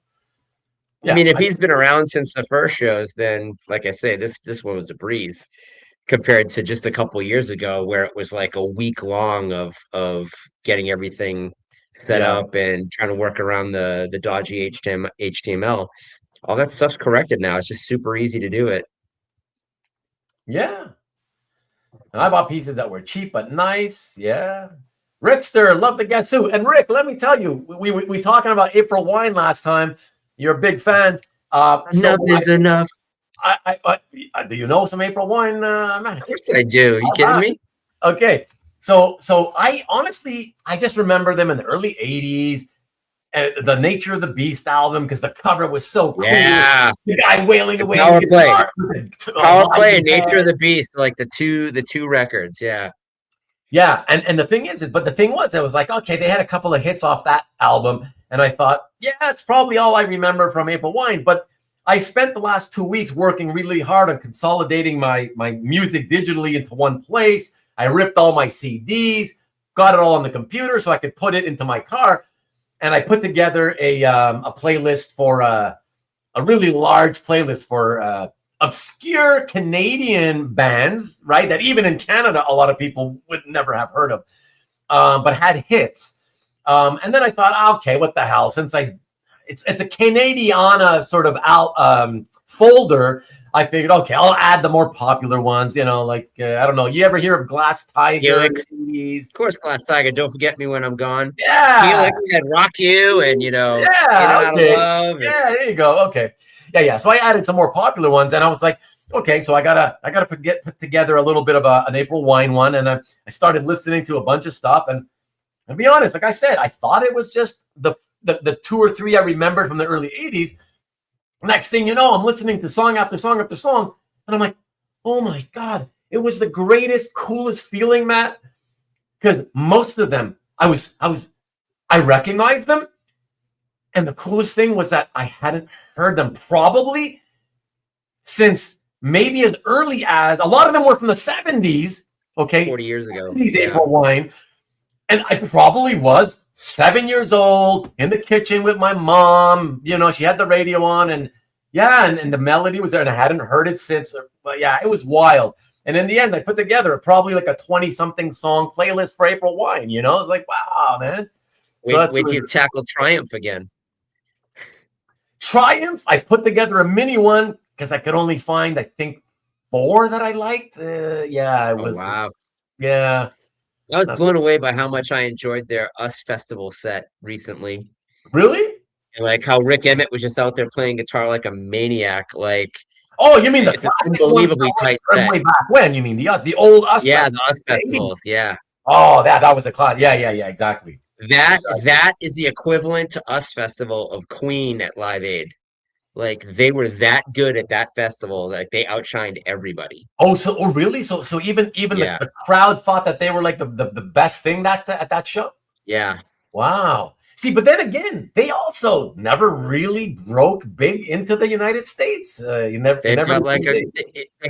Yeah, I mean, if he's been around since the first shows, then like I say, this one was a breeze compared to just a couple years ago, where it was like a week long of getting everything set up and trying to work around the dodgy HTML. All that stuff's corrected now. It's just super easy to do it. Yeah. And I bought pieces that were cheap but nice. Yeah. Rickster, love the guess too. And Rick, let me tell you, we talking about April Wine last time. You're a big fan. Enough is enough. Do you know some April Wine, Matt? Of course I do. Are you kidding me? Okay. So I honestly, I just remember them in the early 80s. The Nature of the Beast album, because the cover was so cool. Yeah. The guy wailing away. Power Play and Nature of the Beast, like the two records. Yeah. Yeah. And the thing is, but the thing was, I was like, okay, they had a couple of hits off that album. And I thought, yeah, it's probably all I remember from April Wine. But I spent the last 2 weeks working really hard on consolidating my music digitally into one place. I ripped all my CDs, got it all on the computer so I could put it into my car. And I put together a playlist for a really large playlist for obscure Canadian bands, right? That even in Canada, a lot of people would never have heard of, but had hits. And then I thought, okay, what the hell? Since it's a Canadiana sort of folder, I figured, okay, I'll add the more popular ones. You know, like I don't know. You ever hear of Glass Tiger? Of course, Glass Tiger. Don't forget me when I'm gone. Yeah, Felix had Rock You, and you know, yeah, okay. Love. Yeah, there you go. Okay, yeah. So I added some more popular ones, and I was like, okay, so I gotta put together a little bit of an April Wine one, and I started listening to a bunch of stuff. And to be honest, like I said, I thought it was just the 2 or 3 I remembered from the early 80s. Next thing you know, I'm listening to song after song after song, and I'm like, oh my God, it was the greatest, coolest feeling, Matt. Because most of them, I recognized them. And the coolest thing was that I hadn't heard them probably since maybe as early as, a lot of them were from the 70s, okay? 40 years ago. April Wine. And I probably was 7 years old in the kitchen with my mom. You know, she had the radio on, and and the melody was there, and I hadn't heard it since. But yeah, it was wild. And in the end, I put together probably like a 20-something song playlist for April Wine. You know, it's like, wow, man. Wait till you tackle Triumph again. Triumph, I put together a mini one because I could only find, I think, 4 that I liked. Yeah, it was. Wow. Yeah. I was blown away by how much I enjoyed their Us Festival set recently. Really? And like how Rick Emmett was just out there playing guitar like a maniac. Like, oh, you mean the it's an unbelievably tight set. Way back when? You mean the old Us? Yeah, the Us Festivals. Yeah. Oh, that was a class. Yeah, exactly. That is the equivalent to Us Festival of Queen at Live Aid. Like they were that good at that festival, like they outshined everybody. Oh, really? So even the crowd thought that they were like the best thing at that show? Yeah. Wow. See, but then again, they also never really broke big into the United States. They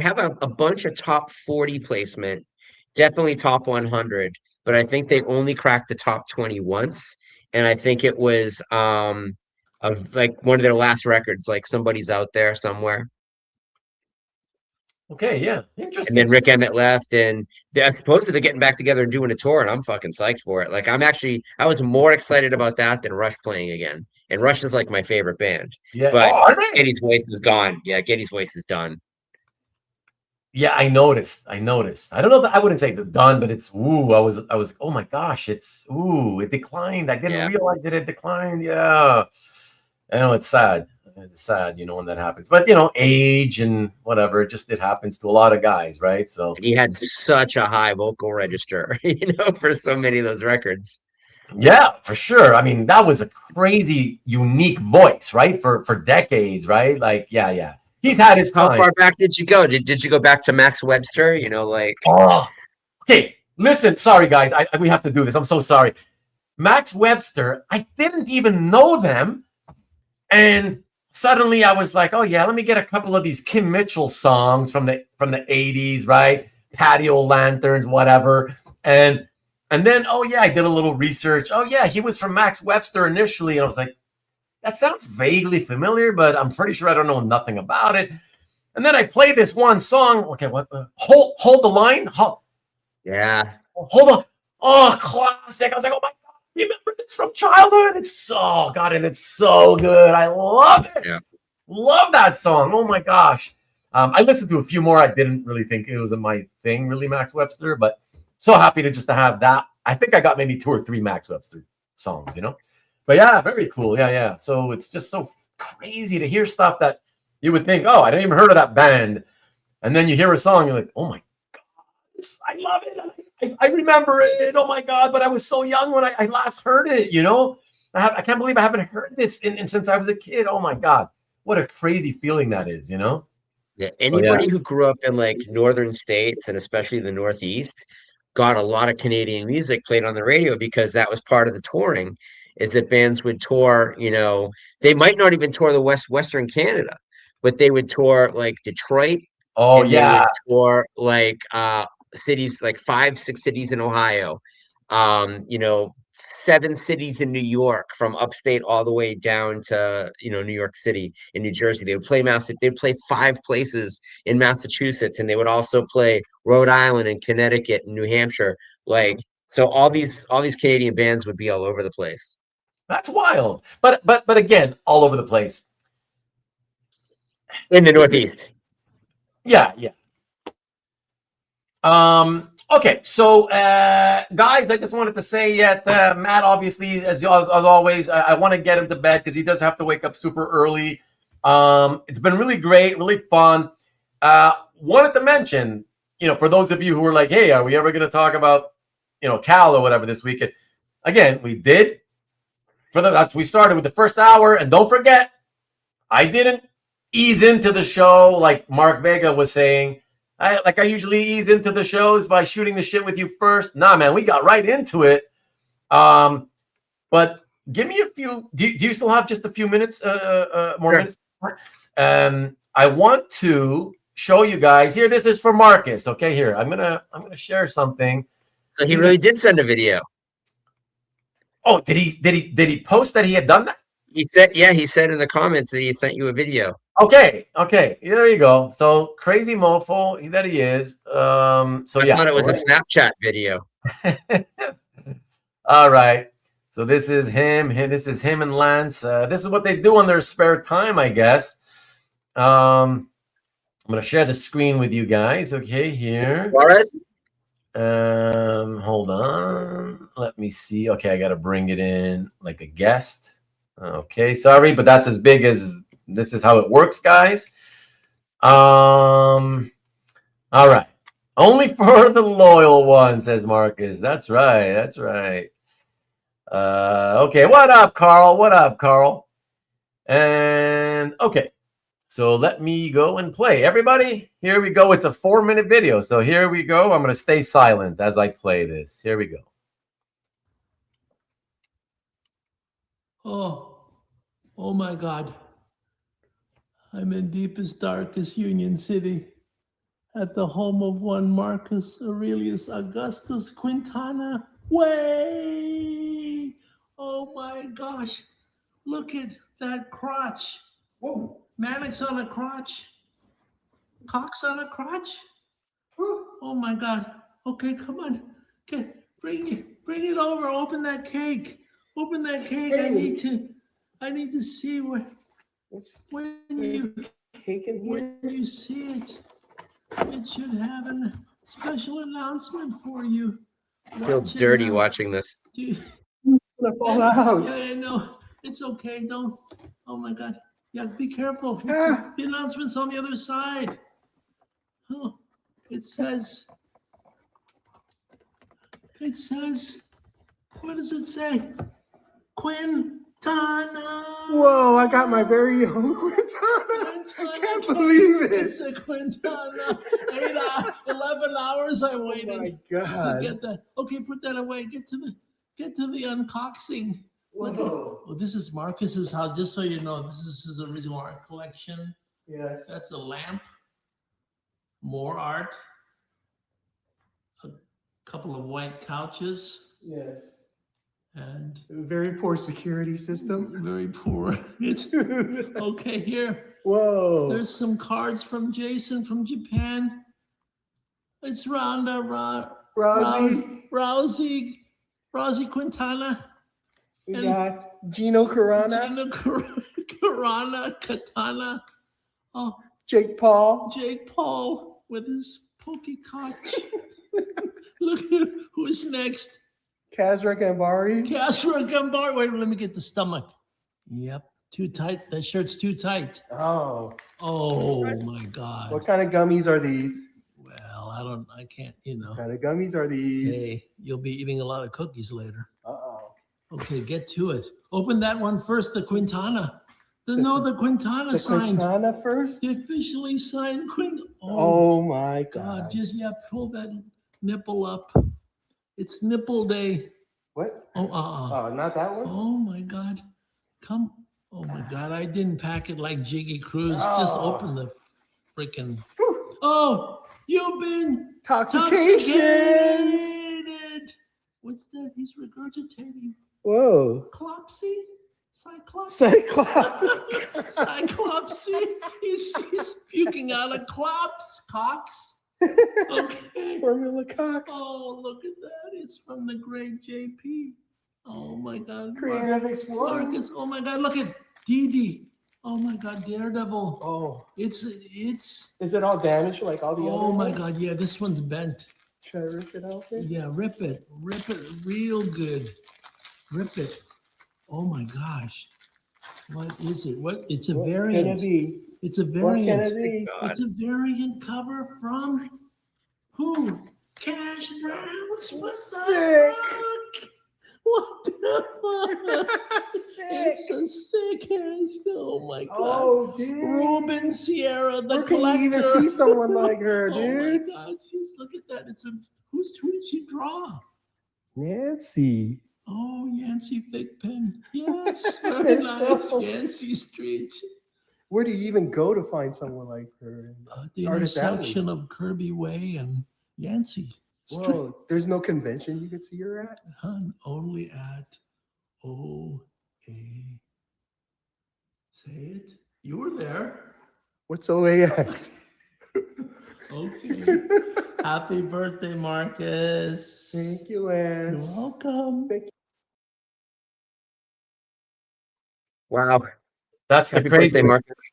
have a bunch of top 40 placement, definitely top 100, but I think they only cracked the top 20 once, and I think it was of like one of their last records, like Somebody's Out There Somewhere. Okay, yeah, interesting. And then Rick Emmett left, and they're supposedly getting back together and doing a tour, and I'm fucking psyched for it. Like I was more excited about that than Rush playing again. And Rush is like my favorite band. Yeah, but Geddy's voice is gone. Yeah, Geddy's voice is done. Yeah, I noticed. I don't know that I wouldn't say it's done, but it's I was oh my gosh, it declined. I didn't realize it had declined. Yeah. I know it's sad. It's sad, you know, when that happens. But you know, age and whatever, it happens to a lot of guys, right? So and he had such a high vocal register, you know, for so many of those records. Yeah, for sure. I mean, that was a crazy, unique voice, right? For decades, right? Like, yeah. He's had his time. How far back did you go? Did you go back to Max Webster? You know, like okay. Listen, sorry guys, we have to do this. I'm so sorry. Max Webster, I didn't even know them, and suddenly I was like, oh yeah, let me get a couple of these Kim Mitchell songs from the 80s, right? Patio Lanterns, whatever. And then, oh yeah, I did a little research. Oh yeah, he was from Max Webster initially, and I was like, that sounds vaguely familiar, but I'm pretty sure I don't know nothing about it. And then I play this one song. Okay, what? Hold the line. Yeah. Hold on. Oh, classic. I was like, oh my God, remember this from childhood? It's so good. I love it. Yeah. Love that song. Oh my gosh. I listened to a few more. I didn't really think it was my thing, really, Max Webster, but so happy to have that. I think I got maybe 2 or 3 Max Webster songs, you know? But yeah, very cool. Yeah. So it's just so crazy to hear stuff that you would think, oh, I didn't even heard of that band. And then you hear a song, you're like, oh my God, I love it. I remember it. Oh my God. But I was so young when I last heard it, you know? I can't believe I haven't heard this since I was a kid. Oh my God. What a crazy feeling that is, you know? Yeah. Anybody who grew up in like northern states and especially the Northeast got a lot of Canadian music played on the radio because that was part of the touring. Is that bands would tour, you know, they might not even tour the Western Canada, but they would tour like Detroit. Oh, yeah. They would tour like cities, like 5, 6 cities in Ohio, you know, 7 cities in New York, from upstate all the way down to, you know, New York City and New Jersey. They would play 5 places in Massachusetts, and they would also play Rhode Island and Connecticut and New Hampshire. Like, so all these Canadian bands would be all over the place. That's wild. But again, all over the place. In the Northeast. Yeah. Okay, so guys, I just wanted to say that Matt, obviously, as always, I want to get him to bed because he does have to wake up super early. It's been really great, really fun. Wanted to mention, you know, for those of you who were like, hey, are we ever going to talk about, you know, Cal or whatever this weekend? Again, we did. We started with the first hour, and don't forget, I didn't ease into the show like Mark Vega was saying. I usually ease into the shows by shooting the shit with you first. Nah, man, we got right into it. But give me a few. Do you still have just a few minutes? More minutes. I want to show you guys here. This is for Marcus. Okay, here I'm gonna share something. So he really did send a video. Oh, did he post that he had done that? He said, yeah, he said in the comments that he sent you a video. Okay, there you go. So crazy mofo that he is. So I yeah. thought it So was a Snapchat video. all right. So this is him. This is him and Lance. This is what they do on their spare time, I guess. I'm gonna share the screen with you guys. Okay, here. Juarez? Hold on. Let me see. Okay, I gotta bring it in like a guest. Okay, sorry, but that's as big as this is how it works, guys. All right. Only for the loyal one, says Marcus. That's right. That's right. Okay, what up, Carl? What up, Carl? And okay, so let me go and play. Everybody, here we go. It's a 4-minute video. So here we go. I'm going to stay silent as I play this. Here we go. Oh my God. I'm in deepest, darkest Union City at the home of one Marcus Aurelius Augustus Quintana. Way! Oh my gosh. Look at that crotch. Whoa. Mannix on a crotch. Cox on a crotch. Oh my God. Okay, come on. Okay, bring it over. Open that cake. Open that cake. Hey. I need to see when you see it. It should have a special announcement for you. I feel dirty watching this. Gonna fall out. Yeah, no, it's okay. Don't. Oh my God. Yeah, be careful. The announcement's on the other side. Oh, it says. What does it say? Quintana. Whoa, I got my very own Quintana. I can't believe it. It's a Quintana. 11 hours I waited my God. to get that. Okay, put that away. Get to the uncoxing. Whoa. Oh, this is Marcus's house. Just so you know, this is his original art collection. Yes. That's a lamp. More art. A couple of white couches. Yes. And very poor security system. Very poor. It's okay here. Whoa. There's some cards from Jason from Japan. It's Rousey Quintana. We got Gino Carana. Katana. Oh, Jake Paul with his pokey coach. Look at who's next. Kazra Gambari. Wait, let me get the stomach. Yep, too tight. That shirt's too tight. Oh my God. What kind of gummies are these? Well, I can't, What kind of gummies are these? Hey, you'll be eating a lot of cookies later. Uh-oh. Okay, get to it. Open that one first, the Quintana. The Quintana signed. The Quintana first? The officially signed Quintana. Oh my God. Just, pull that nipple up. It's nipple day. What? Oh, not that one? Oh my God. Come. Oh my God. I didn't pack it like Jiggy Cruz. Just open the freaking. Oh, you've been intoxicated. What's that? He's regurgitating. Whoa. Clopsy? Cyclops? Cyclopsy. He's puking out a clops. Cox. Okay. Formula Cox. Oh, look at that. It's from the great JP. Oh my God. Creative Explorer. Marcus. Oh my God. Look at Dee. Oh my God. Daredevil. Oh. It's. Is it all damaged like all the other ones? Oh my ones? God. Yeah, this one's bent. Should I rip it out there? Yeah, rip it real good. Rip it. Oh my gosh. What is it? It's a variant. It's a variant. It's a variant cover from who? Cash Browns. What the fuck? What the fuck? It's a sick ass. Oh my God. Oh, dude. Rubén Sierra, the Where collector. can you even see someone like her, dude? Oh my God. Just look at that. Who did she draw? Nancy. Oh, Yancey Fake Pen. Yes. Very nice. Yancey Street. Where do you even go to find someone like her? The intersection of Kirby Way and Yancey Street. Whoa, there's no convention you could see her at? Only at O-A. Say it. You were there. What's OAX? Okay. Happy birthday, Marcus. Thank you, Lance. You're welcome. Thank you. Wow. That's the Happy crazy. birthday, Marcus.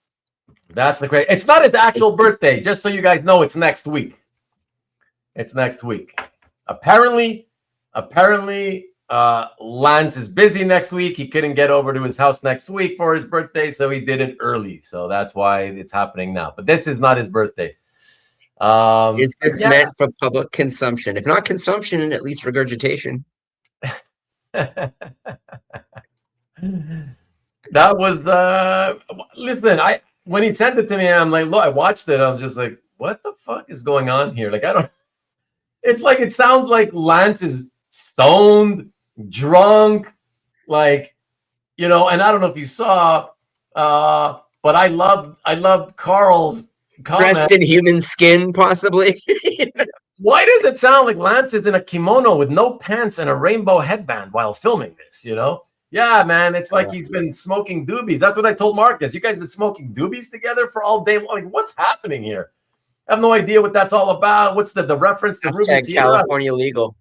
That's the crazy. It's not his actual birthday. Just so you guys know, it's next week. It's next week. Apparently, Lance is busy next week. He couldn't get over to his house next week for his birthday, so he did it early. So that's why it's happening now. But this is not his birthday. Is this meant for public consumption? If not consumption, at least regurgitation. That was the listen. When he sent it to me, I'm like, look, I watched it. I'm just like, what the fuck is going on here? Like, I don't. It's like it sounds like Lance is stoned, drunk, like, you know. And I don't know if you saw, but I loved Carl's comment. Dressed in human skin, possibly. Why does it sound like Lance is in a kimono with no pants and a rainbow headband while filming this? You know. Yeah, man, it's like he's been smoking doobies. That's what I told Marcus. You guys been smoking doobies together for all day long. Like, what's happening here? I have no idea what that's all about. What's the reference to Ruben Sierra? California legal.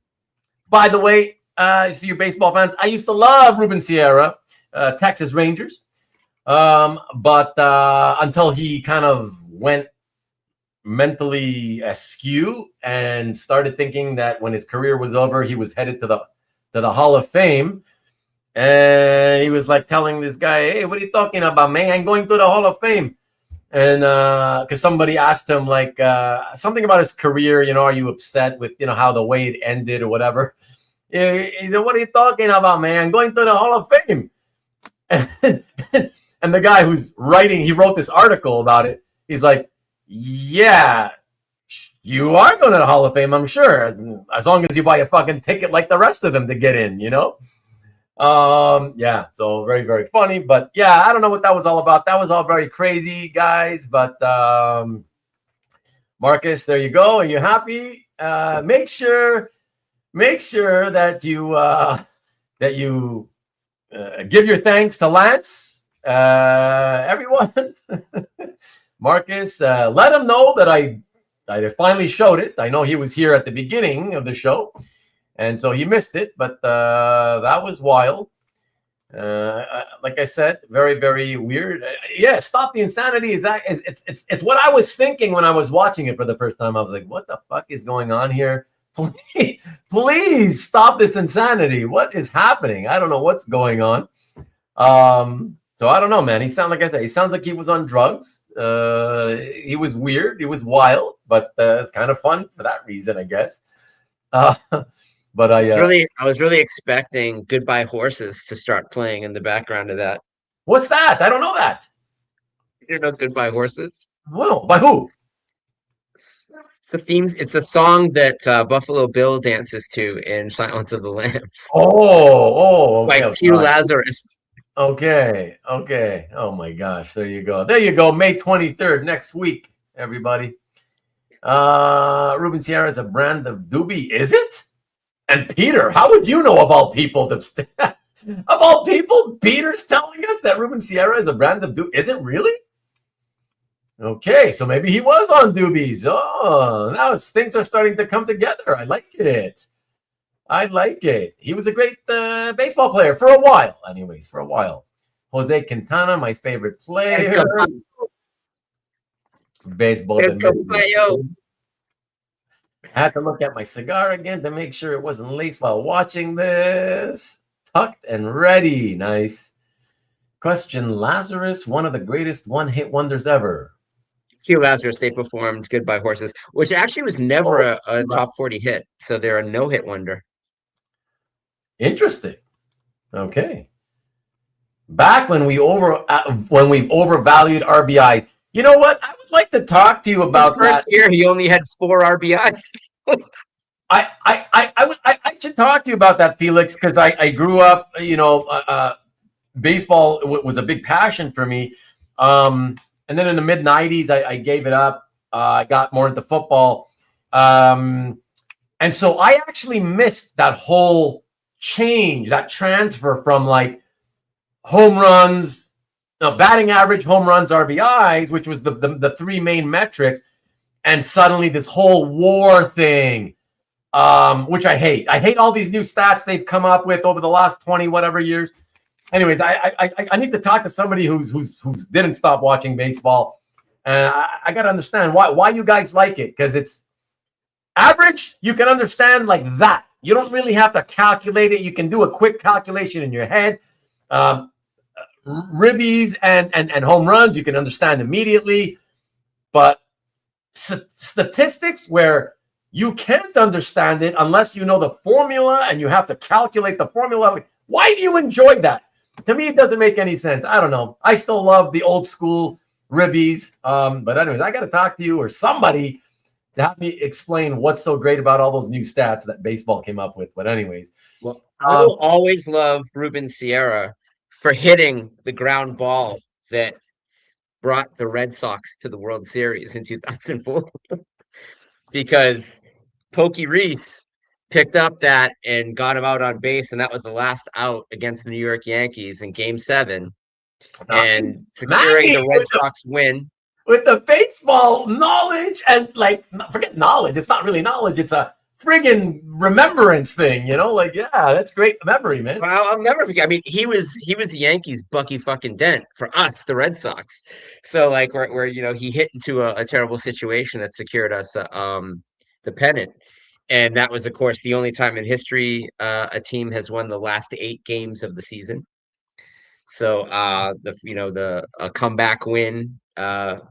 By the way, so you baseball fans, I used to love Ruben Sierra, Texas Rangers. But until he kind of went mentally askew and started thinking that when his career was over, he was headed to the Hall of Fame. And he was like telling this guy, hey, what are you talking about, man? I'm going to the Hall of Fame. And because somebody asked him like something about his career, you know, are you upset with, you know, how the way it ended or whatever? He said, what are you talking about, man? I'm going to the Hall of Fame. And the guy who's writing, he wrote this article about it. He's like, yeah, you are going to the Hall of Fame, I'm sure, as long as you buy a fucking ticket like the rest of them to get in, you know? Yeah, so very, very funny. But yeah, I don't know what that was all about. That was all very crazy, guys. But Marcus, there you go. Are you happy? Make sure that you give your thanks to Lance. Everyone, Marcus, let him know that I finally showed it. I know he was here at the beginning of the show. And so he missed it, but that was wild. Like I said, very, very weird. Yeah, stop the insanity. It's what I was thinking when I was watching it for the first time. I was like, what the fuck is going on here? Please stop this insanity. What is happening? I don't know what's going on. So I don't know, man. He sounds like he was on drugs. He was weird. He was wild, but it's kind of fun for that reason, I guess. But I was really expecting Goodbye Horses to start playing in the background of that. What's that? I don't know that. You know Goodbye Horses? Well, by who? It's a song that Buffalo Bill dances to in Silence of the Lambs. Okay. By Hugh Lazarus. Okay. Oh my gosh. There you go. May 23rd, next week, everybody. Ruben Sierra is a brand of doobie. Is it? And Peter, how would you know of all people? Of all people, Peter's telling us that Ruben Sierra is a brand of doobie. Is it really? Okay, so maybe he was on doobies. Oh, now things are starting to come together. I like it. He was a great baseball player for a while. Anyways, for a while. Jose Quintana, my favorite player. Baseball. I had to look at my cigar again to make sure it wasn't laced while watching this. Tucked and ready. Nice. Question, Lazarus, one of the greatest one-hit wonders ever. Hugh Lazarus, they performed Goodbye Horses, which actually was never a top 40 hit. So they're a no-hit wonder. Interesting. Okay. Back when we overvalued RBIs. You know what? I would like to talk to you about his first year. He only had 4 RBIs. I should talk to you about that, Felix, because I grew up. You know, baseball was a big passion for me. And then in the mid '90s, I gave it up. I got more into football, and so I actually missed that whole change, that transfer from like home runs, batting average, home runs, RBIs, which was the three main metrics, and suddenly this whole WAR thing, which I hate. I hate all these new stats they've come up with over the last 20 whatever years. Anyways, I need to talk to somebody who's didn't stop watching baseball, and I got to understand why you guys like it, because it's average. You can understand like that. You don't really have to calculate it. You can do a quick calculation in your head. Ribbies and home runs, you can understand immediately. But statistics where you can't understand it unless you know the formula and you have to calculate the formula. Why do you enjoy that? To me, it doesn't make any sense. I don't know. I still love the old school ribbies. But anyways, I got to talk to you or somebody to have me explain what's so great about all those new stats that baseball came up with. But anyways. Well, I will always love Ruben Sierra for hitting the ground ball that brought the Red Sox to the World Series in 2004. Because Pokey Reese picked up that and got him out on base, and that was the last out against the New York Yankees in Game 7, and securing the Red Sox win. With the baseball knowledge and forget knowledge. It's not really knowledge. It's a friggin' remembrance thing, Like, yeah, that's great memory, man. Well, I'll never forget. I mean, he was the Yankees' Bucky fucking Dent for us, the Red Sox. So like, where he hit into a terrible situation that secured us the pennant, and that was, of course, the only time in history a team has won the last 8 games of the season. So the comeback win, 3-0,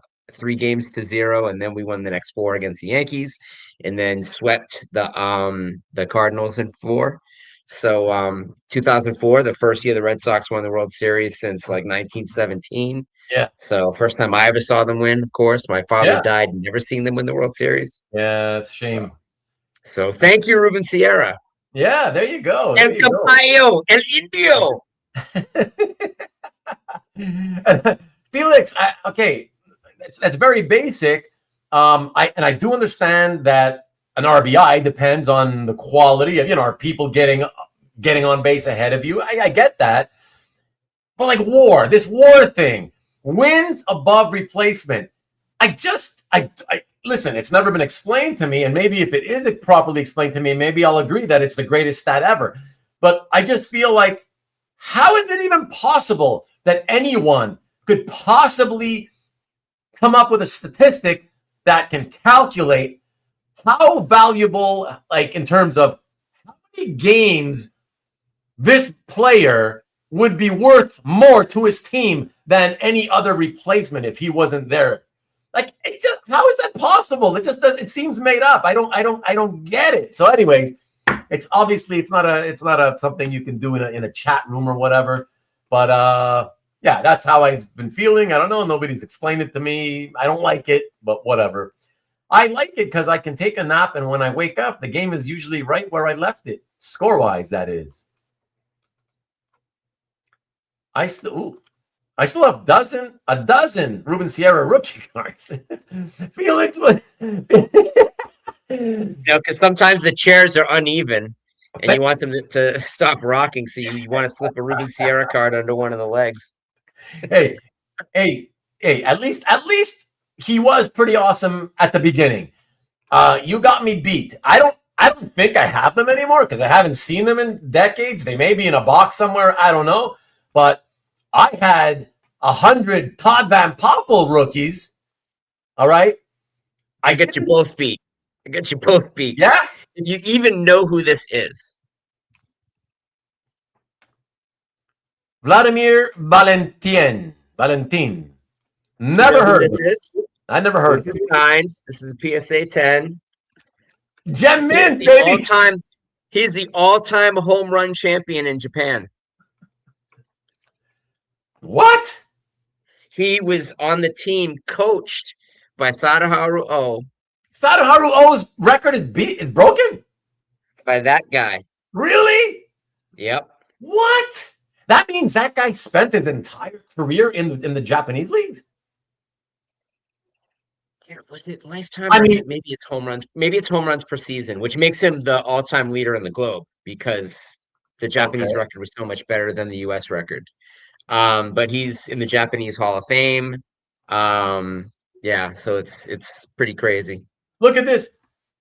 and then we won the next 4 against the Yankees, and then swept the Cardinals in 4. So 2004, the first year the Red Sox won the World Series since like 1917. Yeah. So first time I ever saw them win, of course. My father died, never seen them win the World Series. Yeah, it's a shame. So thank you, Ruben Sierra. Yeah, there you go. El Caballo, El Indio. Felix, okay, that's very basic. I do understand that an RBI depends on the quality of, are people getting on base ahead of you. I get that. But like WAR, this WAR thing, wins above replacement. I listen, it's never been explained to me. And maybe if it is properly explained to me, maybe I'll agree that it's the greatest stat ever. But I just feel like, how is it even possible that anyone could possibly come up with a statistic that can calculate how valuable, like in terms of how many games this player would be worth more to his team than any other replacement if he wasn't there? Like, how is that possible? It just does. It seems made up. I don't get it. So, anyways, it's obviously it's not a something you can do in a chat room or whatever. But yeah, that's how I've been feeling. I don't know. Nobody's explained it to me. I don't like it, but whatever. I like it because I can take a nap, and when I wake up, the game is usually right where I left it, score-wise, that is. I still have a dozen Ruben Sierra rookie cards. Felix, because sometimes the chairs are uneven, and you want them to stop rocking, so you want to slip a Ruben Sierra card under one of the legs. Hey! At least he was pretty awesome at the beginning. You got me beat. I don't think I have them anymore because I haven't seen them in decades. They may be in a box somewhere. I don't know. But I had 100 Todd Van Poppel rookies. All right. I get you both beat. Yeah. Did you even know who this is? Vladimir Valentin. Never heard of him. I never heard of him. This is a PSA 10. Gem Mint, baby. He's the all-time home run champion in Japan. What? He was on the team coached by Sadaharu Oh. Sadaharu Oh's record is broken? By that guy. Really? Yep. What? That means that guy spent his entire career in the Japanese leagues? Yeah, was it lifetime? I mean, maybe it's home runs. Maybe it's home runs per season, which makes him the all-time leader in the globe because The Japanese Okay. record was so much better than the US record. But he's in the Japanese Hall of Fame. Yeah, so it's pretty crazy. Look at this.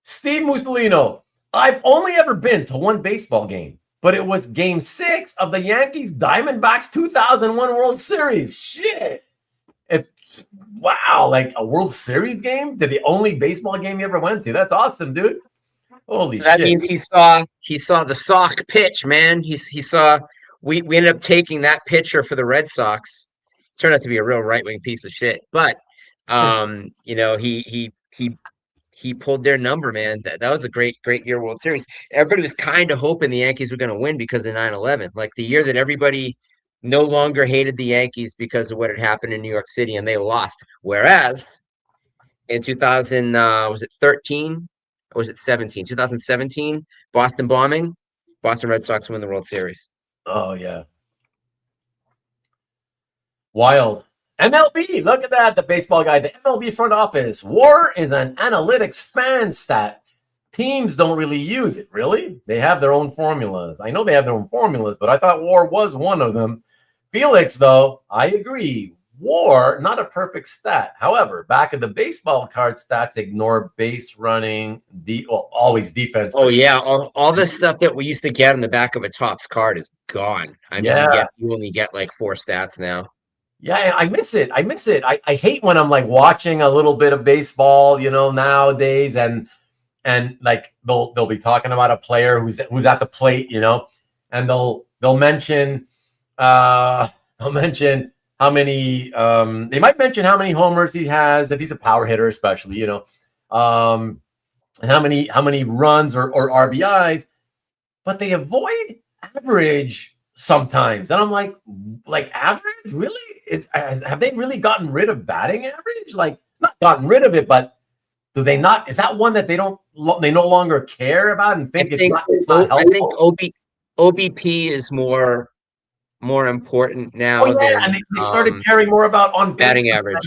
Steve Mussolino. I've only ever been to one baseball game, but it was game 6 of the Yankees Diamondbacks 2001 World Series. Shit. Wow, like a World Series game? The only baseball game you ever went to. That's awesome, dude. Holy So that shit. means he saw the sock pitch, man. He saw we ended up taking that pitcher for the Red Sox. Turned out to be a real right-wing piece of shit. But you know, he pulled their number, man. That was a great year World Series. Everybody was kind of hoping the Yankees were going to win because of 9/11. Like the year that everybody no longer hated the Yankees because of what had happened in New York City and they lost. Whereas in 2000, was it 13 or was it 17? 2017, Boston bombing, Boston Red Sox win the World Series. Oh, yeah. Wild. MLB, look at that. The baseball guy, the MLB front office. WAR is an analytics fan stat. Teams don't really use it, really. They have their own formulas. I know they have their own formulas, but I thought WAR was one of them. Felix, though, I agree. WAR, not a perfect stat. However, back of the baseball card stats ignore base running, always defense. Oh yeah, all the stuff that we used to get on the back of a Topps card is gone. I mean, you only get like 4 stats now. Yeah, I miss it. I hate when I'm like watching a little bit of baseball, you know, nowadays, and like they'll be talking about a player who's at the plate, you know, and they'll mention how many they might mention how many homers he has if he's a power hitter, especially, you know, and how many runs or RBIs, but they avoid average sometimes, and I'm like average, really? Have they really gotten rid of batting average? Like, not gotten rid of it, but do they not? Is that one that they no longer care about and think it's not helpful? I think OBP is more important now than and they started caring more about on batting average,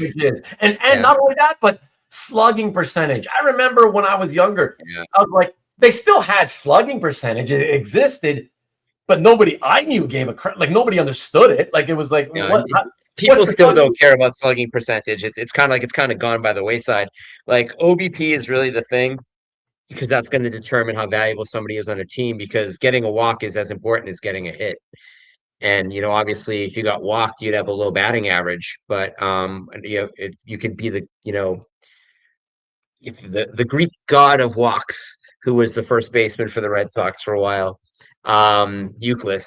and not only that, but slugging percentage. I remember when I was younger, I was like, they still had slugging percentage; it existed, but nobody I knew gave a crap. Like, nobody understood it. Like, it was like, what? People still don't care about slugging percentage. It's kind of gone by the wayside. Like, OBP is really the thing because that's going to determine how valuable somebody is on a team, because getting a walk is as important as getting a hit. And, you know, obviously if you got walked, you'd have a low batting average, but you know, you could be if the Greek god of walks, who was the first baseman for the Red Sox for a while, Euclid.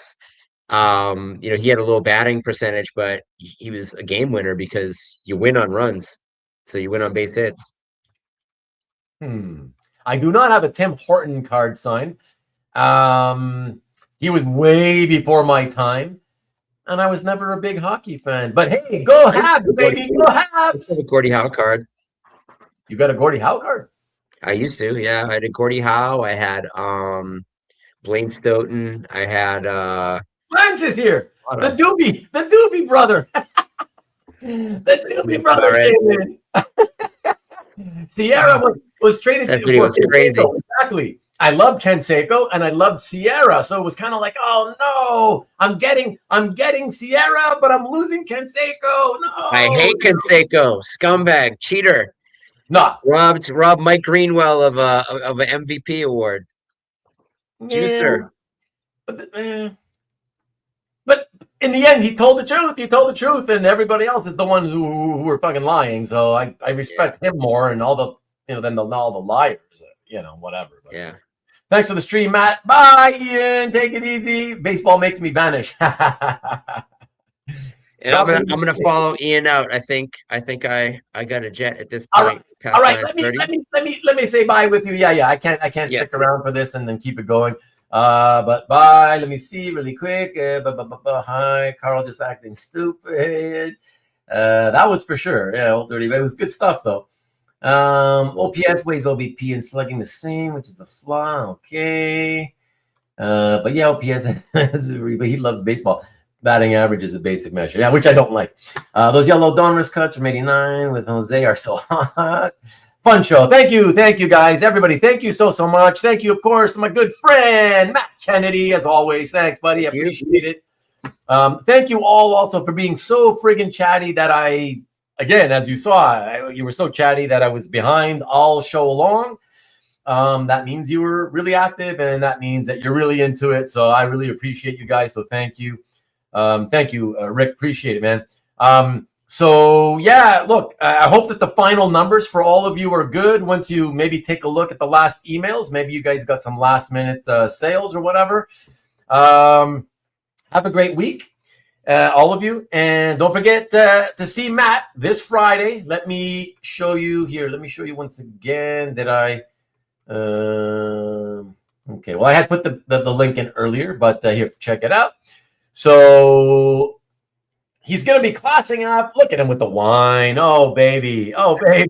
You know, he had a low batting percentage, but he was a game winner because you win on runs. So you win on base hits. I do not have a Tim Horton card signed. He was way before my time, and I was never a big hockey fan. But hey, go Habs, baby, go Habs! I have a Gordie Howe card. You got a Gordie Howe card? I used to, yeah. I had a Gordie Howe. I had Blaine Stoughton. I had Lance is here. The Doobie brother. The Doobie brother came in. Sierra was traded. That video was crazy. Exactly. I loved Ken Seiko and I loved Sierra, so it was kind of like, oh no, I'm getting Sierra, but I'm losing Ken Seiko. No, I hate Ken Seiko, scumbag, cheater. No, robbed Mike Greenwell of an MVP award. Juicer. But in the end, he told the truth. And everybody else is the one who were fucking lying. So I respect him more and all the, you know, than all the liars. You know, whatever. But yeah. Thanks for the stream, Matt. Bye, Ian. Take it easy. Baseball makes me vanish. And I'm gonna follow Ian out. I think I got a jet at this point. All right. Let me say bye with you. Yeah. I can't stick around for this and then keep it going. But bye. Let me see really quick. Hi, Carl, just acting stupid. That was for sure. Yeah, old dirty. It was good stuff though. OPS weighs OBP and slugging the same, which is the flaw. Okay. But yeah, OPS, but he loves baseball. Batting average is a basic measure. Yeah, which I don't like. Those yellow Donruss cuts from 89 with Jose are so hot. Fun show. Thank you, guys, everybody. Thank you so much. Thank you, of course, to my good friend Matt Kennedy, as always. Thanks, buddy. I appreciate it. Thank you all also for being so friggin' chatty that again, as you saw, you were so chatty that I was behind all show long. That means you were really active, and that means that you're really into it. So I really appreciate you guys. So thank you. Thank you, Rick. Appreciate it, man. So yeah, look, I hope that the final numbers for all of you are good. Once you maybe take a look at the last emails, maybe you guys got some last minute sales or whatever. Have a great week, all of you. And don't forget to see Matt this Friday. Let me show you here. Let me show you once again. Did I? Okay, well, I had put the link in earlier, but here, check it out. So he's going to be classing up. Look at him with the wine. Oh, baby. Oh, baby.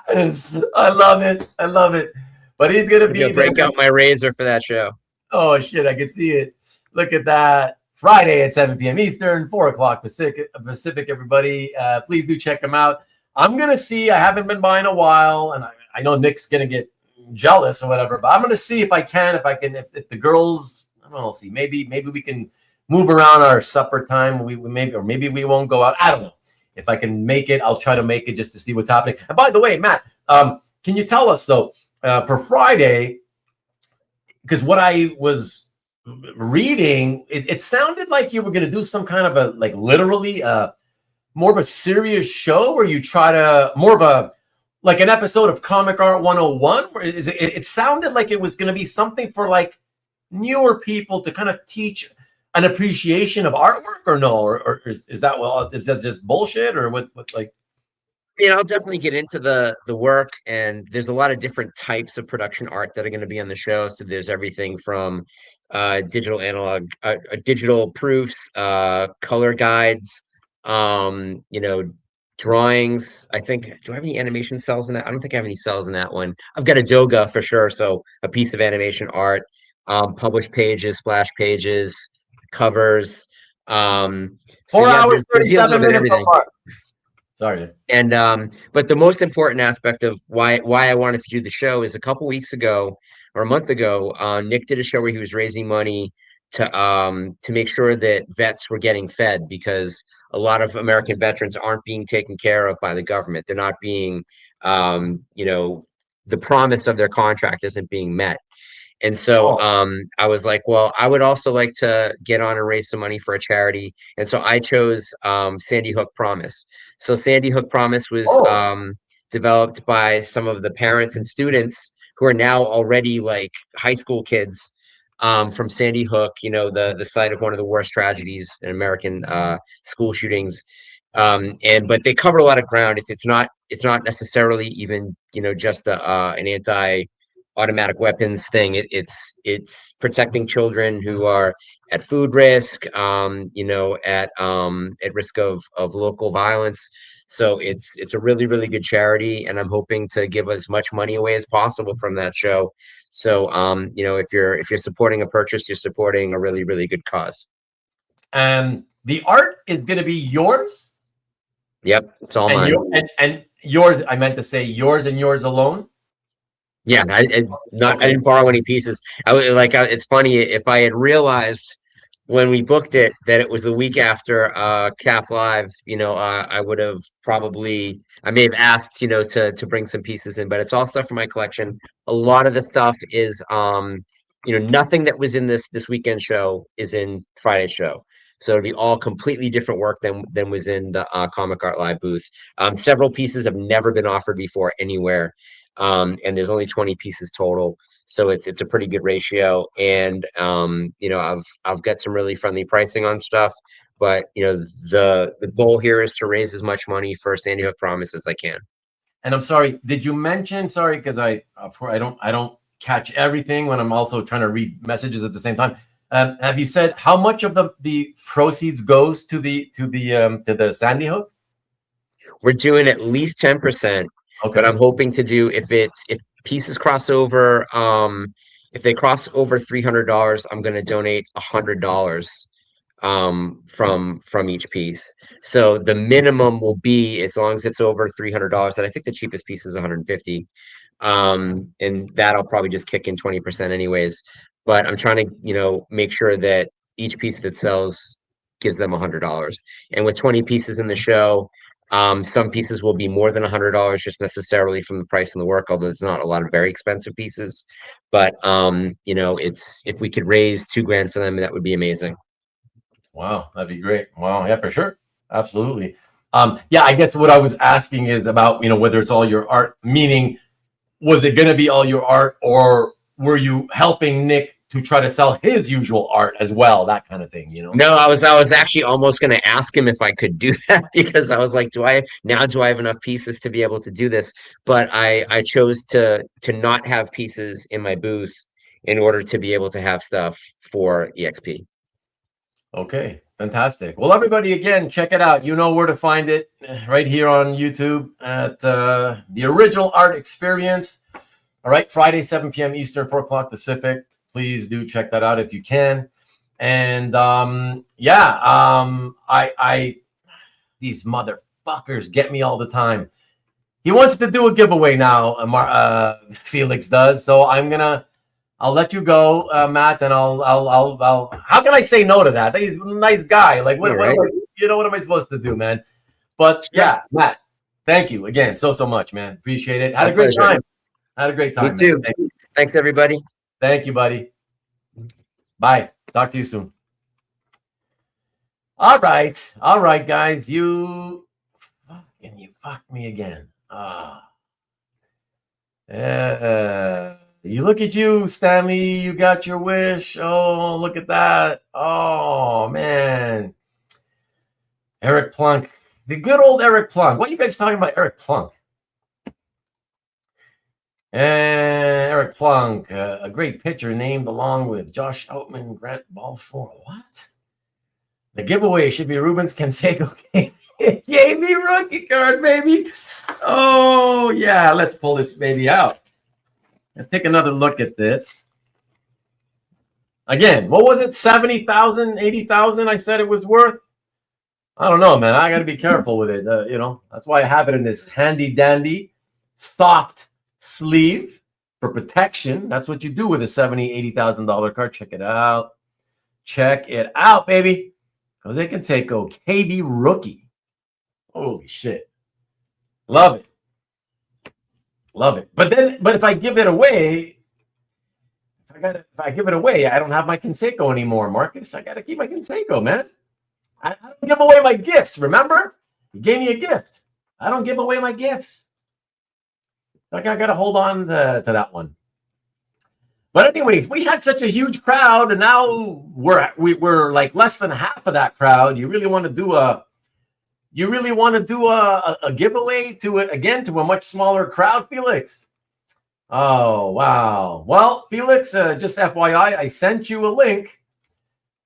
I love it. I love it. But he's going to be break out my razor for that show. Oh, shit. I can see it. Look at that. Friday at 7 p.m. Eastern, 4 o'clock Pacific, everybody. Please do check him out. I'm going to see. I haven't been by in a while, and I know Nick's going to get jealous or whatever, but I'm going to see if if the girls, I don't know, see, maybe we can move around our supper time. We maybe we won't go out. I don't know. If I can make it, I'll try to make it just to see what's happening. And by the way, Matt, can you tell us though, for Friday, because what I was reading, it sounded like you were going to do some kind of a, like, literally more of a serious show where you try to more of a, like an episode of Comic Art 101, where it sounded like it was going to be something for like newer people to kind of teach an appreciation of artwork, or no, or is that, well, is that just bullshit, or what like? I'll definitely get into the work, and there's a lot of different types of production art that are going to be on the show. So there's everything from digital analog, digital proofs, color guides, drawings. I think, do I have any animation cells in that? I don't think I have any cells in that one. I've got a doga for sure, so a piece of animation art, published pages, splash pages, covers. 4 hours, 37 minutes apart. Sorry. And but the most important aspect of why I wanted to do the show is a couple weeks ago or a month ago, Nick did a show where he was raising money to make sure that vets were getting fed, because a lot of American veterans aren't being taken care of by the government. They're not being, the promise of their contract isn't being met. And so I was like, well, I would also like to get on and raise some money for a charity. And so I chose Sandy Hook Promise. So Sandy Hook Promise was developed by some of the parents and students who are now already like high school kids from Sandy Hook, the site of one of the worst tragedies in American school shootings. But they cover a lot of ground. It's not necessarily even, just an anti-automatic weapons thing. It's protecting children who are at food risk, at risk of local violence. So it's a really, really good charity, and I'm hoping to give as much money away as possible from that show. So if you're supporting a purchase, you're supporting a really, really good cause. The art is going to be yours. Yep, it's all mine. And yours. I meant to say yours and yours alone. Yeah, I didn't borrow any pieces. It's funny, if I had realized when we booked it that it was the week after CAF Live, I would have I may have asked, to bring some pieces in, but it's all stuff from my collection. A lot of the stuff is, nothing that was in this weekend show is in Friday's show. So it'd be all completely different work than was in the Comic Art Live booth. Several pieces have never been offered before anywhere. And there's only 20 pieces total, so it's a pretty good ratio. And I've got some really friendly pricing on stuff, but the goal here is to raise as much money for Sandy Hook Promise as I can. And I'm sorry, did you mention? Sorry, because I don't catch everything when I'm also trying to read messages at the same time. Have you said how much of the proceeds goes to the Sandy Hook? We're doing at least 10%. Okay. But I'm hoping to do, if pieces cross over, if they cross over $300, I'm going to donate $100 from each piece. So the minimum will be, as long as it's over $300, and I think the cheapest piece is 150. And that'll probably just kick in 20% anyways. But I'm trying to, make sure that each piece that sells gives them $100. And with 20 pieces in the show, some pieces will be more than $100 just necessarily from the price and the work, although it's not a lot of very expensive pieces. But it's, if we could raise 2 grand for them, that would be amazing. Wow, that'd be great. Wow, yeah, for sure. Absolutely. Yeah, I guess what I was asking is about, whether it's all your art, meaning was it going to be all your art, or were you helping Nick to try to sell his usual art as well, that kind of thing, No, I was actually almost going to ask him if I could do that, because I was like, do I have enough pieces to be able to do this? But I chose to not have pieces in my booth in order to be able to have stuff for EXP. Okay, fantastic. Well, everybody, again, check it out. You know where to find it, right here on YouTube at The Original Art Experience. All right, Friday, 7 p.m. Eastern, 4 o'clock Pacific. Please do check that out if you can. And I these motherfuckers get me all the time. He wants to do a giveaway now, Felix does. So I'll let you go, Matt, and I'll. How can I say no to that? He's a nice guy. Like, what am I supposed to do, man? But yeah, Matt, thank you again so much, man. Appreciate it. Had a great time. Had a great time. Me too. Thanks, everybody. Thank you, buddy. Bye. Talk to you soon. All right, guys. You fucked me again. You look at you, Stanley. You got your wish. Oh, look at that. Oh, man. Eric Plunk. The good old Eric Plunk. What are you guys talking about, Eric Plunk? Eric Plunk, a great pitcher named along with Josh Outman, Grant Balfour. What? The giveaway should be Ruben's Canseco KB rookie card, baby. Oh, yeah. Let's pull this baby out and take another look at this. Again, what was it? 70,000, 80,000 I said it was worth? I don't know, man. I got to be careful with it. That's why I have it in this handy dandy soft sleeve for protection. That's what you do with a $70,000, $80,000 card. Check it out. Check it out, baby. Jose Canseco, KB rookie. Holy shit. Love it. Love it. But if I give it away, if I give it away, I don't have my Canseco anymore, Marcus. I got to keep my Canseco, man. I don't give away my gifts, remember? You gave me a gift. I don't give away my gifts. Like, I got to hold on to that one. But anyways, we had such a huge crowd, and now we're like less than half of that crowd. You really want to do a giveaway to a much smaller crowd, Felix? Oh, wow. Well, Felix, just FYI, I sent you a link.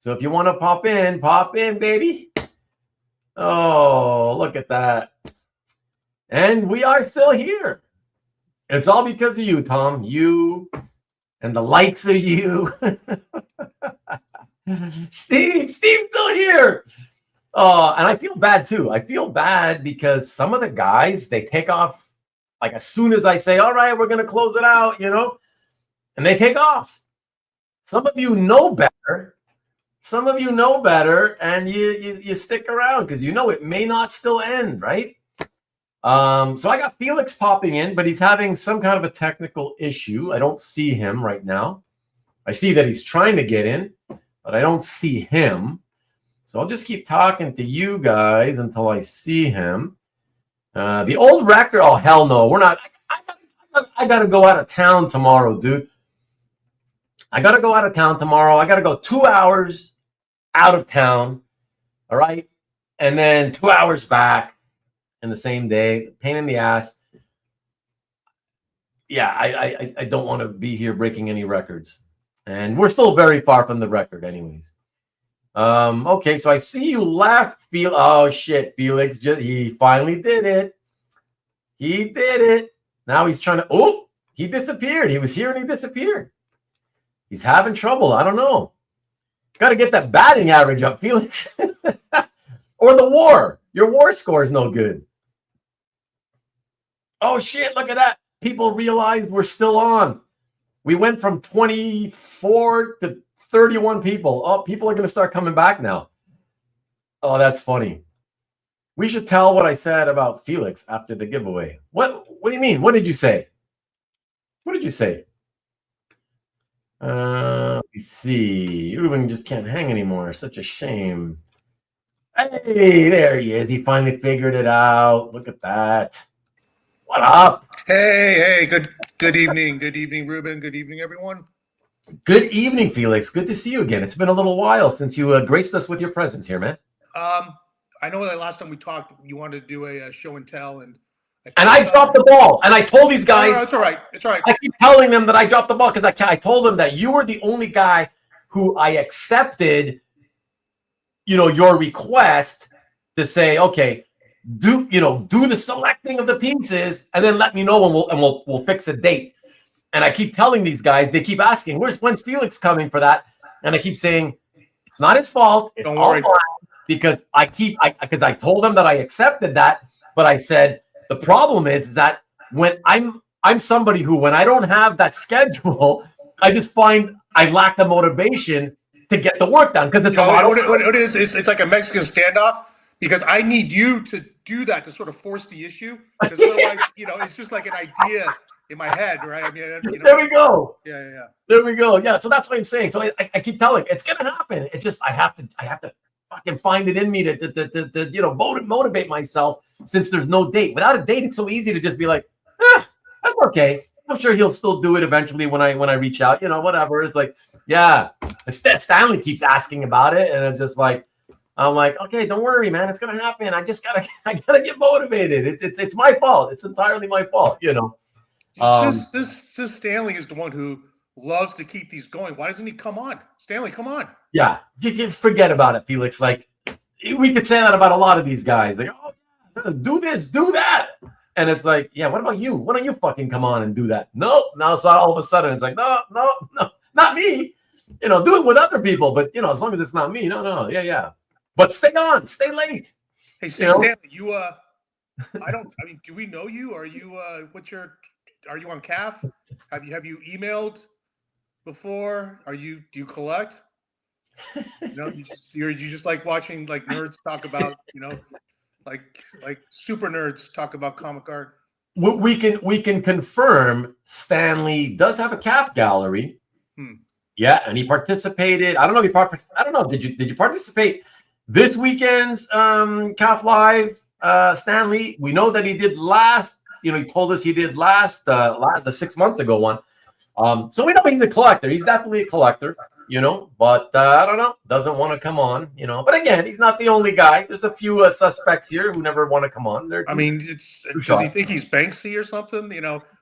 So if you want to pop in, baby. Oh, look at that. And we are still here. It's all because of you, Tom. You and the likes of you. Steve's still here. Oh, and I feel bad too. I feel bad because some of the guys, they take off like as soon as I say, all right, we're going to close it out, and they take off. Some of you know better. And you stick around because it may not still end, right? So I got Felix popping in, but he's having some kind of a technical issue. I don't see him right now. I see that he's trying to get in, but I don't see him. So I'll just keep talking to you guys until I see him. The old record. Oh, hell no. We're not. I got to go out of town tomorrow, dude. I got to go out of town tomorrow. I got to go 2 hours out of town. All right. And then 2 hours back in the same day. Pain in the ass. Yeah, I don't want to be here breaking any records. And we're still very far from the record anyways. Okay, so I see you left. Oh shit, Felix. He finally did it. He did it. Now he's trying to. Oh, he disappeared. He was here and he disappeared. He's having trouble. I don't know. Got to get that batting average up, Felix. Or the WAR. Your WAR score is no good. Oh, shit, look at that. People realize we're still on. We went from 24 to 31 people. Oh, people are going to start coming back now. Oh, that's funny. We should tell what I said about Felix after the giveaway. What do you mean? What did you say? What did you say? Let me see. Ruben just can't hang anymore. Such a shame. Hey, there he is. He finally figured it out. Look at that. What up? Hey, good evening. Good evening, Ruben. Good evening, everyone. Good evening, Felix. Good to see you again. It's been a little while since you graced us with your presence here, man. I know that last time we talked, you wanted to do a show and tell, and I dropped the ball. And I told these guys, no, it's all right. It's all right. I keep telling them that I dropped the ball because I told them that you were the only guy who I accepted, your request to say, okay, do the selecting of the pieces and then let me know and we'll fix a date. And I keep telling these guys, they keep asking, when's Felix coming for that? And I keep saying, it's not his fault. It's Don't all worry. mine because I told them that I accepted that, but I said the problem is that when I'm somebody who, when I don't have that schedule, I just find I lack the motivation to get the work done because it's a lot of work. What it is, it's like a Mexican standoff because I need you to do that to sort of force the issue because otherwise, it's just like an idea in my head, right? I mean, There we go. Yeah. There we go. Yeah. So that's what I'm saying. So I keep telling it's gonna happen. It's just I have to fucking find it in me to motivate myself since there's no date. Without a date, it's so easy to just be like, that's okay. I'm sure he'll still do it eventually when I reach out. Whatever. It's like, yeah. Stanley keeps asking about it, and it's just like, I'm like, okay, don't worry, man. It's gonna happen. I gotta get motivated. It's my fault. It's entirely my fault. This Stanley is the one who loves to keep these going. Why doesn't he come on? Stanley, come on. Yeah, forget about it, Felix. Like, we could say that about a lot of these guys. Like, oh, do this, do that. And it's like, yeah, what about you? Why don't you fucking come on and do that? No, now it's all of a sudden it's like, no, not me. Do it with other people, but as long as it's not me, no, yeah. But stay on, stay late. Hey, Stanley, do we know you? Are you are you on CAF? Have you emailed before? Do you collect? You just like watching like nerds talk about, like super nerds talk about comic art. We can confirm Stanley does have a CAF gallery. Yeah, and he participated. I don't know. Did you participate this weekend's CAF Live, Stanley? We know that he did last. He told us he did last the 6 months ago one. So we know he's a collector. He's definitely a collector. But I don't know. Doesn't want to come on. But again, he's not the only guy. There's a few suspects here who never want to come on. Does he think he's Banksy or something?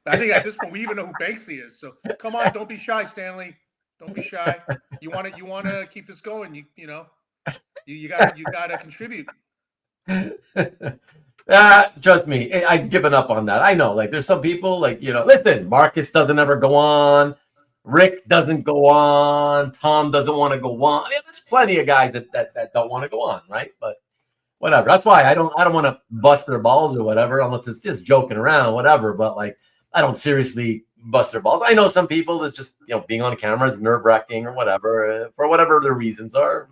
I think at this point we even know who Banksy is. So come on, don't be shy, Stanley. Don't be shy. You want to keep this going. You gotta contribute. Trust me, I've given up on that. I know, like there's some people listen, Marcus doesn't ever go on, Rick doesn't go on, Tom doesn't want to go on. Yeah, there's plenty of guys that don't want to go on, right? But whatever. That's why I don't want to bust their balls or whatever, unless it's just joking around, whatever. But like I don't seriously bust their balls. I know some people it's just being on camera is nerve-wracking or whatever, for whatever their reasons are.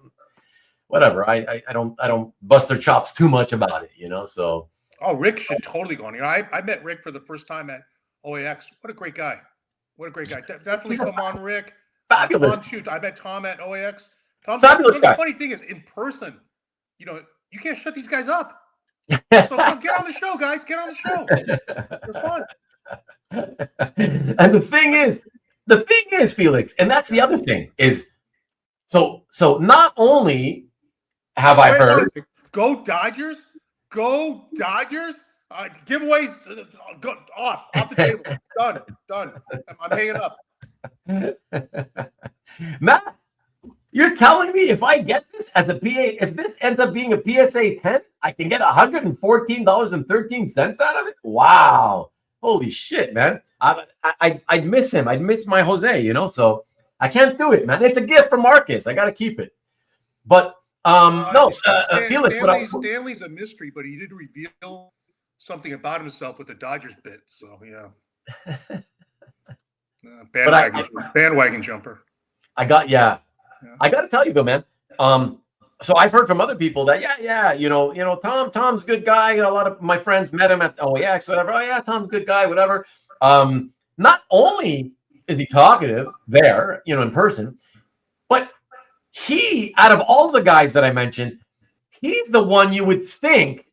Whatever. I don't bust their chops too much about it, so. Oh, Rick should totally go on. I met Rick for the first time at OAX. What a great guy. Definitely come on, Rick. Fabulous. I met Tom at OAX. Tom's fabulous guy. The funny thing is, in person, you can't shut these guys up. So come get on the show, guys. Get on the show. It's fun. And the thing is, Felix, and that's the other thing is, so not only have I heard, go Dodgers, giveaways, go off the table, done. I'm hanging up. Matt, you're telling me if I get this as a PA, if this ends up being a PSA 10, I can get $114.13 out of it? Wow. Holy shit, man. I'd miss him. I'd miss my Jose, so I can't do it, man. It's a gift from Marcus. I got to keep it. But Felix, Stanley's a mystery, but he did reveal something about himself with the Dodgers bit. So yeah, bandwagon jumper. I got to tell you though, man. So I've heard from other people that Tom's a good guy. A lot of my friends met him at OAX, whatever. Oh yeah, Tom's a good guy, whatever. Not only is he talkative there, in person, but he, out of all the guys that I mentioned, he's the one you would think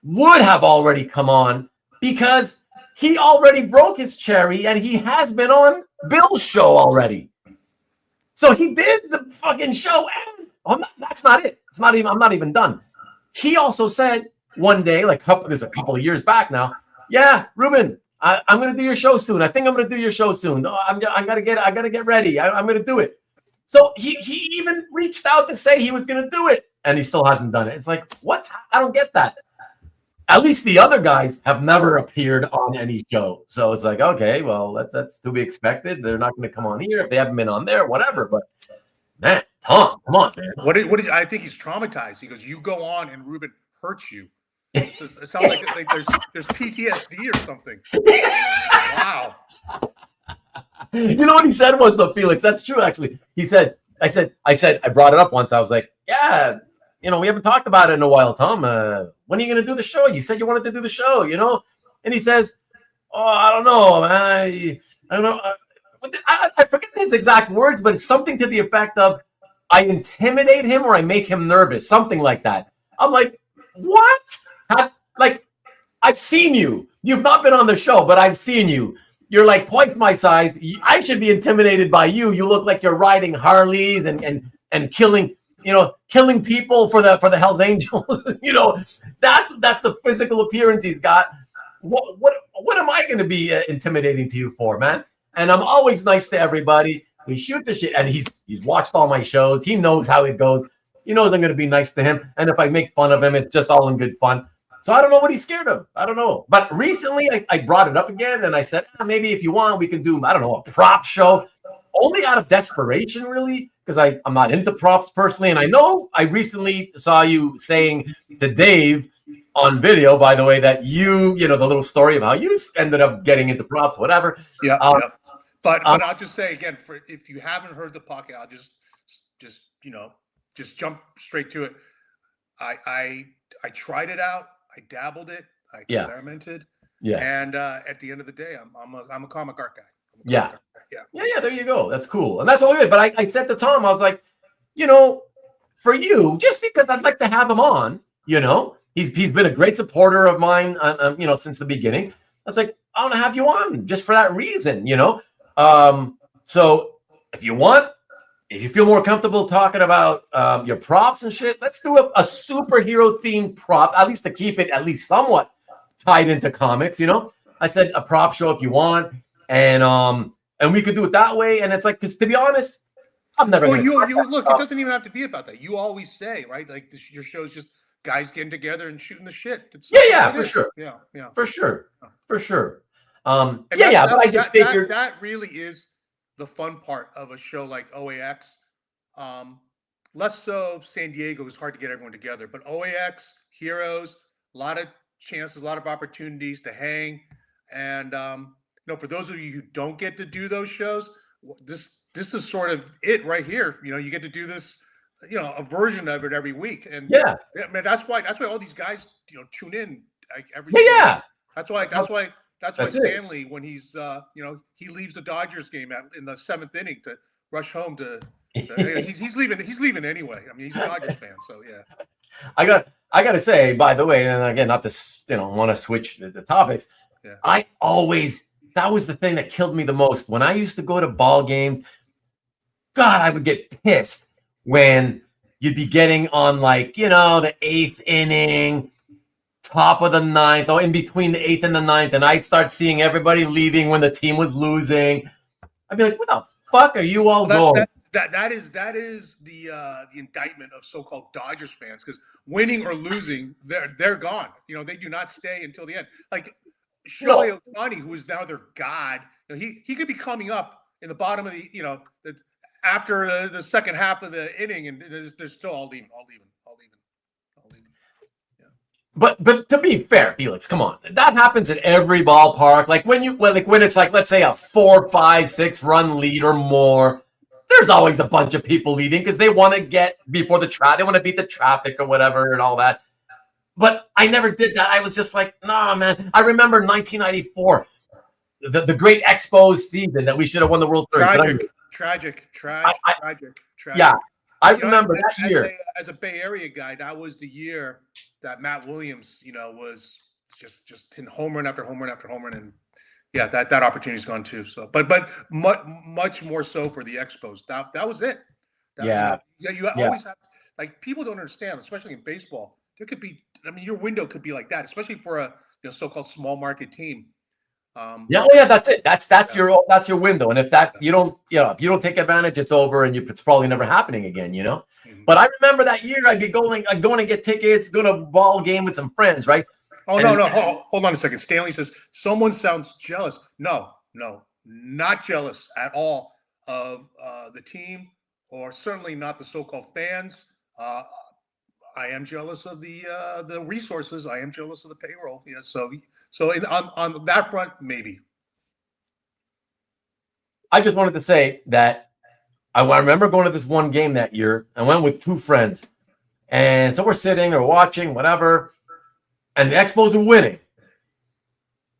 would have already come on because he already broke his cherry and he has been on Bill's show already. So he did the fucking show and that's not it. I'm not even done. He also said one day, this is a couple of years back now, yeah, Ruben, I'm going to do your show soon. I think I'm going to do your show soon. I got to get ready. I'm going to do it. So he even reached out to say he was going to do it, and he still hasn't done it. It's like, what? I don't get that. At least the other guys have never appeared on any show. So it's like, okay, well, that's to be expected. They're not going to come on here if they haven't been on there, whatever. But man, Tom, come on, man. What did I think he's traumatized? He goes, you go on and Ruben hurts you. It sounds like there's PTSD or something. Wow. You know what he said was though, Felix? That's true, actually. He said, I brought it up once. I was like, yeah, we haven't talked about it in a while, Tom. When are you going to do the show? You said you wanted to do the show, And he says, oh, I don't know, man. I don't know. I forget his exact words, but it's something to the effect of, I intimidate him or I make him nervous, something like that. I'm like, what? I've seen you. You've not been on the show, but I've seen you. You're like twice my size. I should be intimidated by you. You look like you're riding Harleys and killing people for the Hells Angels. That's the physical appearance he's got. What am I going to be intimidating to you for, man? And I'm always nice to everybody. We shoot the shit, and he's watched all my shows. He knows how it goes. He knows I'm going to be nice to him. And if I make fun of him, it's just all in good fun. So I don't know what he's scared of. I don't know. But recently I brought it up again and I said, maybe if you want, we can do, I don't know, a prop show. Only out of desperation, really, because I'm not into props personally. And I know I recently saw you saying to Dave on video, by the way, that the little story of how you ended up getting into props, whatever. Yeah. But I'll just say again, if you haven't heard the podcast, I'll just jump straight to it. I tried it out. I dabbled it. I experimented. Yeah. And at the end of the day, I'm a comic art guy. Yeah. There you go. That's cool, and that's all good. But I said to Tom, I was like, for you, just because I'd like to have him on, he's been a great supporter of mine, since the beginning. I was like, I want to have you on just for that reason, So if you want. If you feel more comfortable talking about your props and shit, let's do a superhero themed prop, at least to keep it at least somewhat tied into comics. I said a prop show if you want, and we could do it that way. And it's like, because to be honest, I'm never. Well, you look. It doesn't even have to be about that. You always say, right? Like your show's just guys getting together and shooting the shit. For sure. Yeah, for sure. But I just figured that really is the fun part of a show like OAX. Less so San Diego is hard to get everyone together, but OAX, Heroes, a lot of chances, a lot of opportunities to hang. And for those of you who don't get to do those shows, this is sort of it right here. You get to do this, a version of it every week. And man, that's why all these guys tune in like every week. That's why Stanley, when he's he leaves the Dodgers game in the 7th inning to rush home he's leaving anyway. I mean, he's a Dodgers fan, so yeah. I got to say, by the way, and again, not to want to switch the topics. Yeah. That was the thing that killed me the most when I used to go to ball games. God, I would get pissed when you'd be getting on the 8th inning. Top of the 9th, or in between the 8th and the 9th, and I'd start seeing everybody leaving when the team was losing. I'd be like, "What the fuck are you all going?" That is the indictment of so-called Dodgers fans, because winning or losing, they're gone. They do not stay until the end. Like Shohei Ohtani, who is now their god, he could be coming up in the bottom of the, after the second half of the inning, and they're still all leaving. But to be fair, Felix, come on, that happens at every ballpark. Like when it's like, let's say a 4, 5, 6 run lead or more, there's always a bunch of people leaving because they want to get before the traffic. They want to beat the traffic or whatever and all that. But I never did that. I was just like, nah, man. I remember 1994, the great Expos season that we should have won the World Series. Tragic. Yeah, I remember that year. As a Bay Area guy, that was the year that Matt Williams, was just in home run after home run after home run, and yeah, that opportunity's gone too. So, but much more so for the Expos. That was it. You always have like people don't understand, especially in baseball. There could be, your window could be like that, especially for a so-called small market team. That's it. That's your window. And if that if you don't take advantage, it's over, and it's probably never happening again. Mm-hmm. But I remember that year, I'd be going to get tickets, go to a ball game with some friends, right? Oh, no. Hold on a second. Stanley says someone sounds jealous. No, not jealous at all of the team, or certainly not the so-called fans. I am jealous of the resources. I am jealous of the payroll. Yeah. So on that front, maybe. I just wanted to say that I remember going to this one game that year. I went with 2 friends. And so we're sitting or watching, whatever. And the Expos were winning.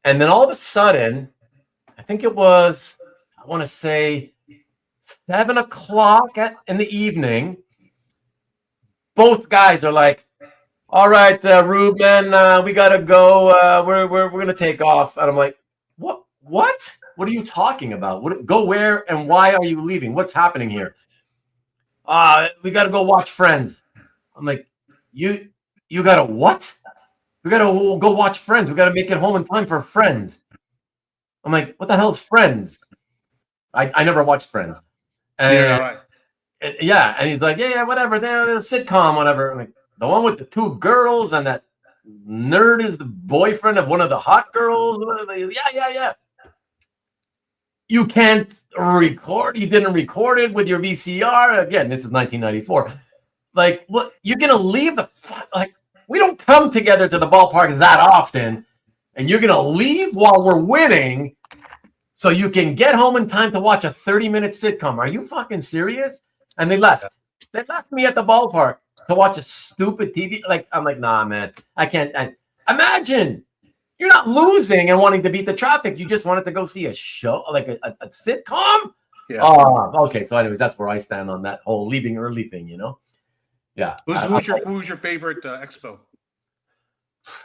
And then all of a sudden, I think it was, I want to say 7 o'clock in the evening. Both guys are like, all right, Ruben, we gotta go. We're gonna take off. And I'm like, what? What are you talking about? Go where and why are you leaving? What's happening here? We gotta go watch Friends. I'm like, you gotta what? We gotta go watch Friends. We gotta make it home in time for Friends. I'm like, what the hell is Friends? I never watched Friends. And, and he's like, yeah, whatever. They're a sitcom, whatever. I'm like, the one with the 2 girls and that nerd is the boyfriend of one of the hot girls. Yeah. You can't record. You didn't record it with your VCR. Again, this is 1994. Like, what? You're going to leave we don't come together to the ballpark that often. And you're going to leave while we're winning so you can get home in time to watch a 30-minute sitcom. Are you fucking serious? And they left. They left me at the ballpark to watch a stupid TV. I'm like, nah, man, I can't. Imagine you're not losing and wanting to beat the traffic. You just wanted to go see a show, like a sitcom. Yeah. Okay. So, anyways, that's where I stand on that whole leaving early thing. Yeah. Who's your favorite Expo?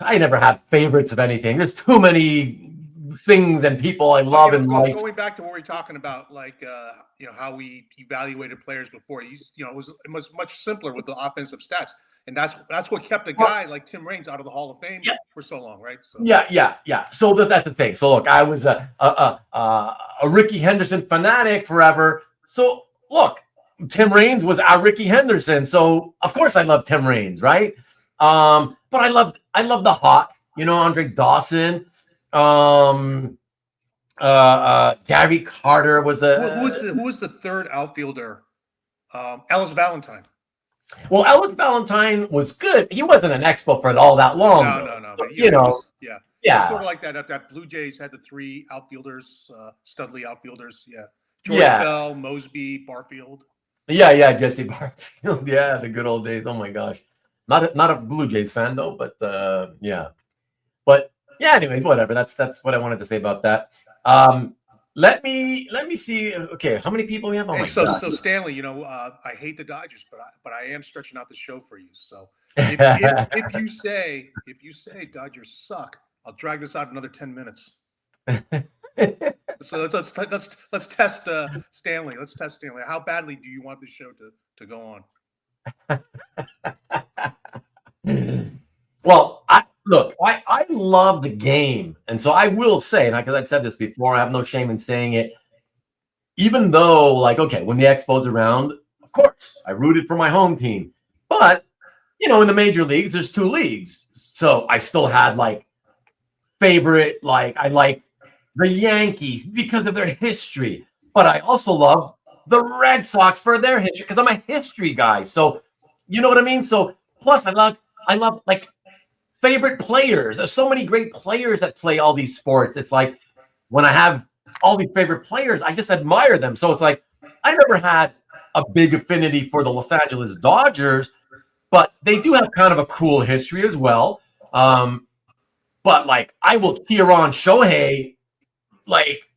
I never had favorites of anything. There's too many things and people I love in life. Going back to what we were talking about, how we evaluated players before. It was much simpler with the offensive stats, and that's what kept a guy like Tim Raines out of the Hall of Fame for so long, right? So. Yeah. So that's the thing. So look, I was a Ricky Henderson fanatic forever. So look, Tim Raines was our Ricky Henderson. So of course I love Tim Raines, right? But I loved the Hawk, Andre Dawson. Gary Carter was who was the third outfielder? Ellis Valentine. Well, Ellis Valentine was good. He wasn't an Expo for all that long. No. But, yeah. Sort of like that Blue Jays had the 3 outfielders, Studley outfielders. Yeah. George Bell, Mosby, Barfield. Yeah, Jesse Barfield. Yeah, the good old days. Oh my gosh. Not a Blue Jays fan though, but yeah. But yeah, anyways, whatever. That's what I wanted to say about that. Let me see. Okay, how many people we have? Oh my God. So Stanley, I hate the Dodgers, but I am stretching out the show for you. So if you say Dodgers suck, I'll drag this out another 10 minutes. So let's test Stanley. Let's test Stanley. How badly do you want this show to go on? Well, I love the game. And so I will say, and because I've said this before, I have no shame in saying it. Even though, when the Expo's around, of course, I rooted for my home team. But, in the major leagues, there's 2 leagues. So I still had, favorite, I like the Yankees because of their history. but I also love the Red Sox for their history because I'm a history guy. So you know what I mean? So plus I love like favorite players. There's so many great players that play all these sports. It's like when I have all these favorite players, I just admire them. So it's like I never had a big affinity for the Los Angeles Dodgers, but they do have kind of a cool history as well. But like I will cheer on Shohei like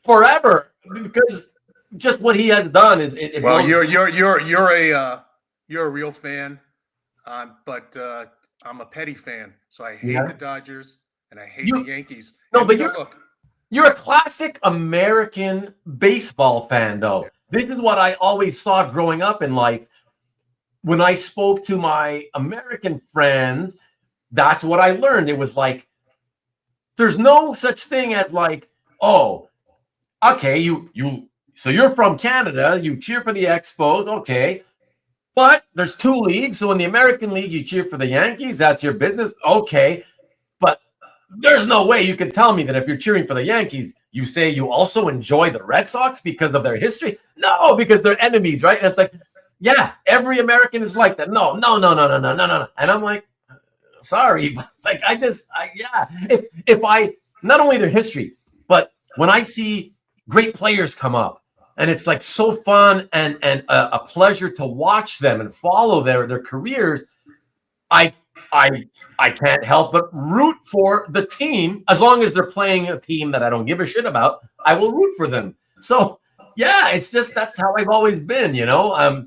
forever because just what he has done is well, you're a real fan, but I'm a petty fan, so I hate the Dodgers and I hate the Yankees. No, and but you're a classic American baseball fan, though. This is what I always saw growing up in life. When I spoke to my American friends, that's what I learned. It was like, there's no such thing as like, oh, okay, so you're from Canada, you cheer for the Expos, okay. But there's two leagues. So in the American League, you cheer for the Yankees. That's your business. Okay. But there's no way you can tell me that if you're cheering for the Yankees, you say you also enjoy the Red Sox because of their history. No, because they're enemies, right? And it's like, yeah, every American is like that. No. And I'm like, sorry, but like if I not only their history, but when I see great players come up and it's like so fun and a pleasure to watch them and follow their careers, I can't help but root for the team. As long as they're playing a team that I don't give a shit about, I will root for them. So yeah, it's just that's how I've always been, you know.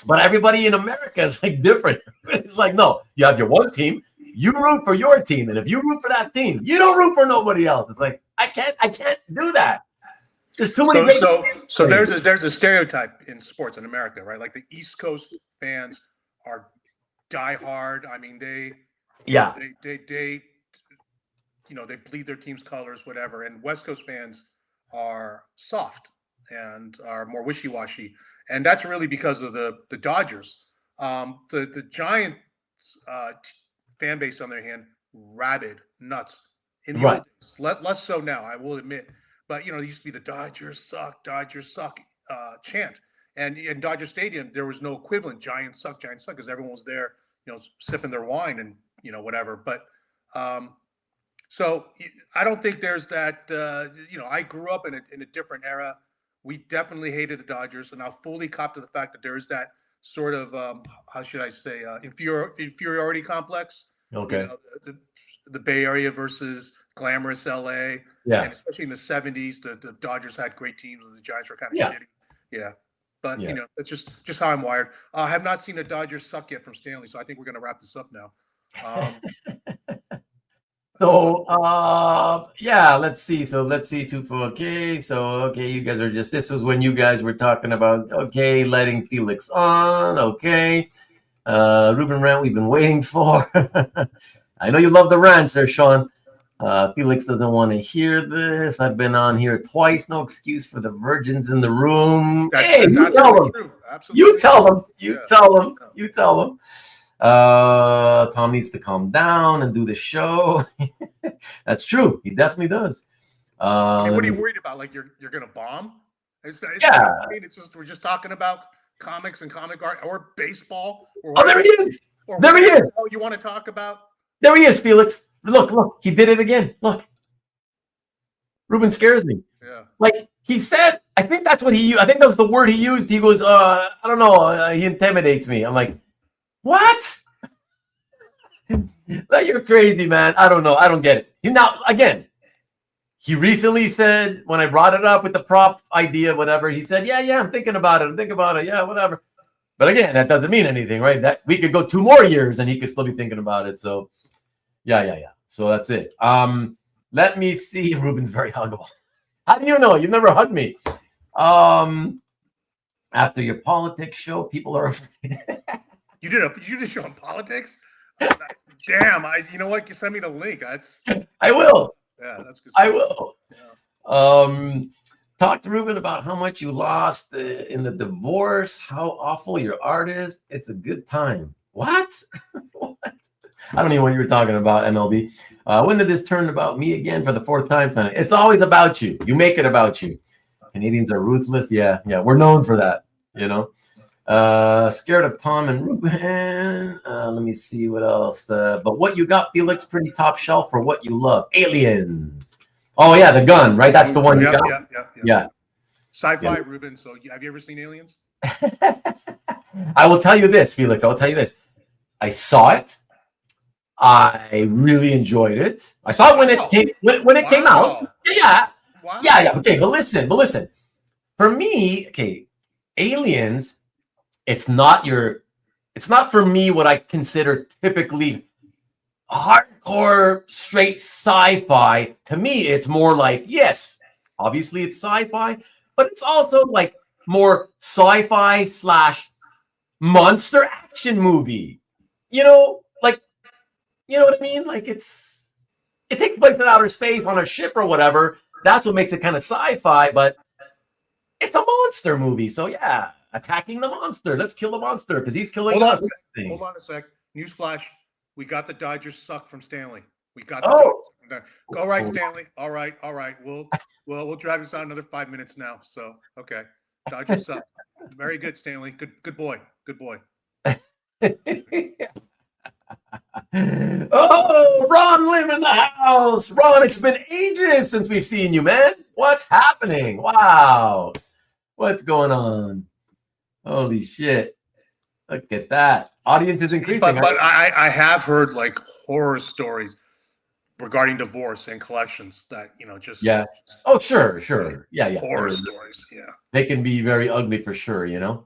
But everybody in America is like different. It's like, no, you have your one team, you root for your team, and if you root for that team, you don't root for nobody else. It's like I can't do that. There's too many. So there's a stereotype in sports in America, right? Like the East Coast fans are diehard. I mean, they they bleed their team's colors, whatever. And West Coast fans are soft and are more wishy-washy, and that's really because of the Dodgers. The Giants fan base, on their hand, rabid, nuts. In the old days, less so now, I will admit. But there used to be the Dodgers suck chant, and in Dodger Stadium there was no equivalent. Giants suck, because everyone was there, sipping their wine and whatever. But so I don't think there's that. I grew up in a different era. We definitely hated the Dodgers, and I'll fully cop to the fact that there is that sort of how should I say inferiority complex. Okay. The Bay Area versus glamorous LA. Yeah. And especially in the 70s, the Dodgers had great teams and the Giants were kind of shitty. Yeah. But that's just how I'm wired. I have not seen the Dodgers suck yet from Stanley, so I think we're gonna wrap this up now. Let's see. So let's see okay. So you guys are this was when you guys were talking about letting Felix on. Okay. Ruben rant we've been waiting for. I know you love the rants there, Sean. Felix doesn't want to hear this. I've been on here twice. No excuse for the virgins in the room. You tell them. You tell them. You tell them. Tom needs to calm down and do the show. That's true. He definitely does. What are you worried about? Like you're gonna bomb? It's just we're just talking about comics and comic art or baseball. There he is. There he is. Oh, you want to talk about? There he is, Felix. Look, he did it again. Look. Ruben scares me. Yeah. Like he said, I think that's what he used. I think that was the word he used. He goes, I don't know. He intimidates me. I'm like, what? You're crazy, man. I don't know. I don't get it. Now, again, he recently said, when I brought it up with the prop idea, whatever, he said, yeah, I'm thinking about it. Yeah, whatever. But again, that doesn't mean anything, right? That we could go 2 more years and he could still be thinking about it. So yeah. So that's it. Let me see. Ruben's very huggable. How do you know? You've never hugged me. After your politics show, people are afraid. You did a show on politics? Damn! You know what? You send me the link. I will. Yeah, that's good. I will. Yeah. Talk to Ruben about how much you lost in the divorce. How awful your art is. It's a good time. What? What? I don't even know what you were talking about, MLB. When did this turn about me again for the 4th time tonight? It's always about you. You make it about you. Canadians are ruthless. Yeah, we're known for that, you know. Scared of Tom and Ruben. Let me see what else. But what you got, Felix, pretty top shelf for what you love. Aliens. Oh yeah, the gun, right? That's the one you got. Yeah. Sci-fi, Ruben. So have you ever seen Aliens? I will tell you this, Felix. I will tell you this. I saw it. I really enjoyed it. I saw it when it came came out. Yeah. Wow. Yeah. Okay, but listen. For me, okay, Aliens, it's not for me what I consider typically hardcore straight sci-fi. To me, it's more like, yes, obviously it's sci-fi, but it's also like more sci-fi / monster action movie. You know, like, you know what I mean? Like it takes place in outer space on a ship or whatever. That's what makes it kind of sci-fi, but it's a monster movie. So yeah, attacking the monster. Let's kill the monster because he's killing us. Hold on a sec. Newsflash. We got the Dodgers suck from Stanley. We got the All right, Stanley. All right. We'll drag this on another 5 minutes now. So okay. Dodgers suck. Very good, Stanley. Good boy. Oh, Ron Lim in the house. Ron, it's been ages since we've seen you, man. What's happening? Wow. What's going on? Holy shit. Look at that. Audience is increasing. But I have heard like horror stories regarding divorce and collections that, just. Yeah. Oh, sure. Yeah. Horror stories. Yeah. They can be very ugly for sure, Yeah.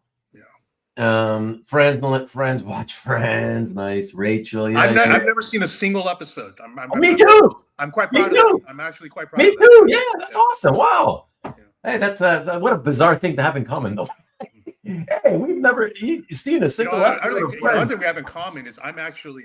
Friends, don't let friends watch Friends. Nice. Rachel. Yeah. I've never seen a single episode. Me too. I'm quite proud of it. I'm actually quite proud of it. Me too. Yeah. That's awesome. Wow. Yeah. Hey, that's what a bizarre thing to have in common, though. Hey, we've never seen a single episode. One thing we have in common is I'm actually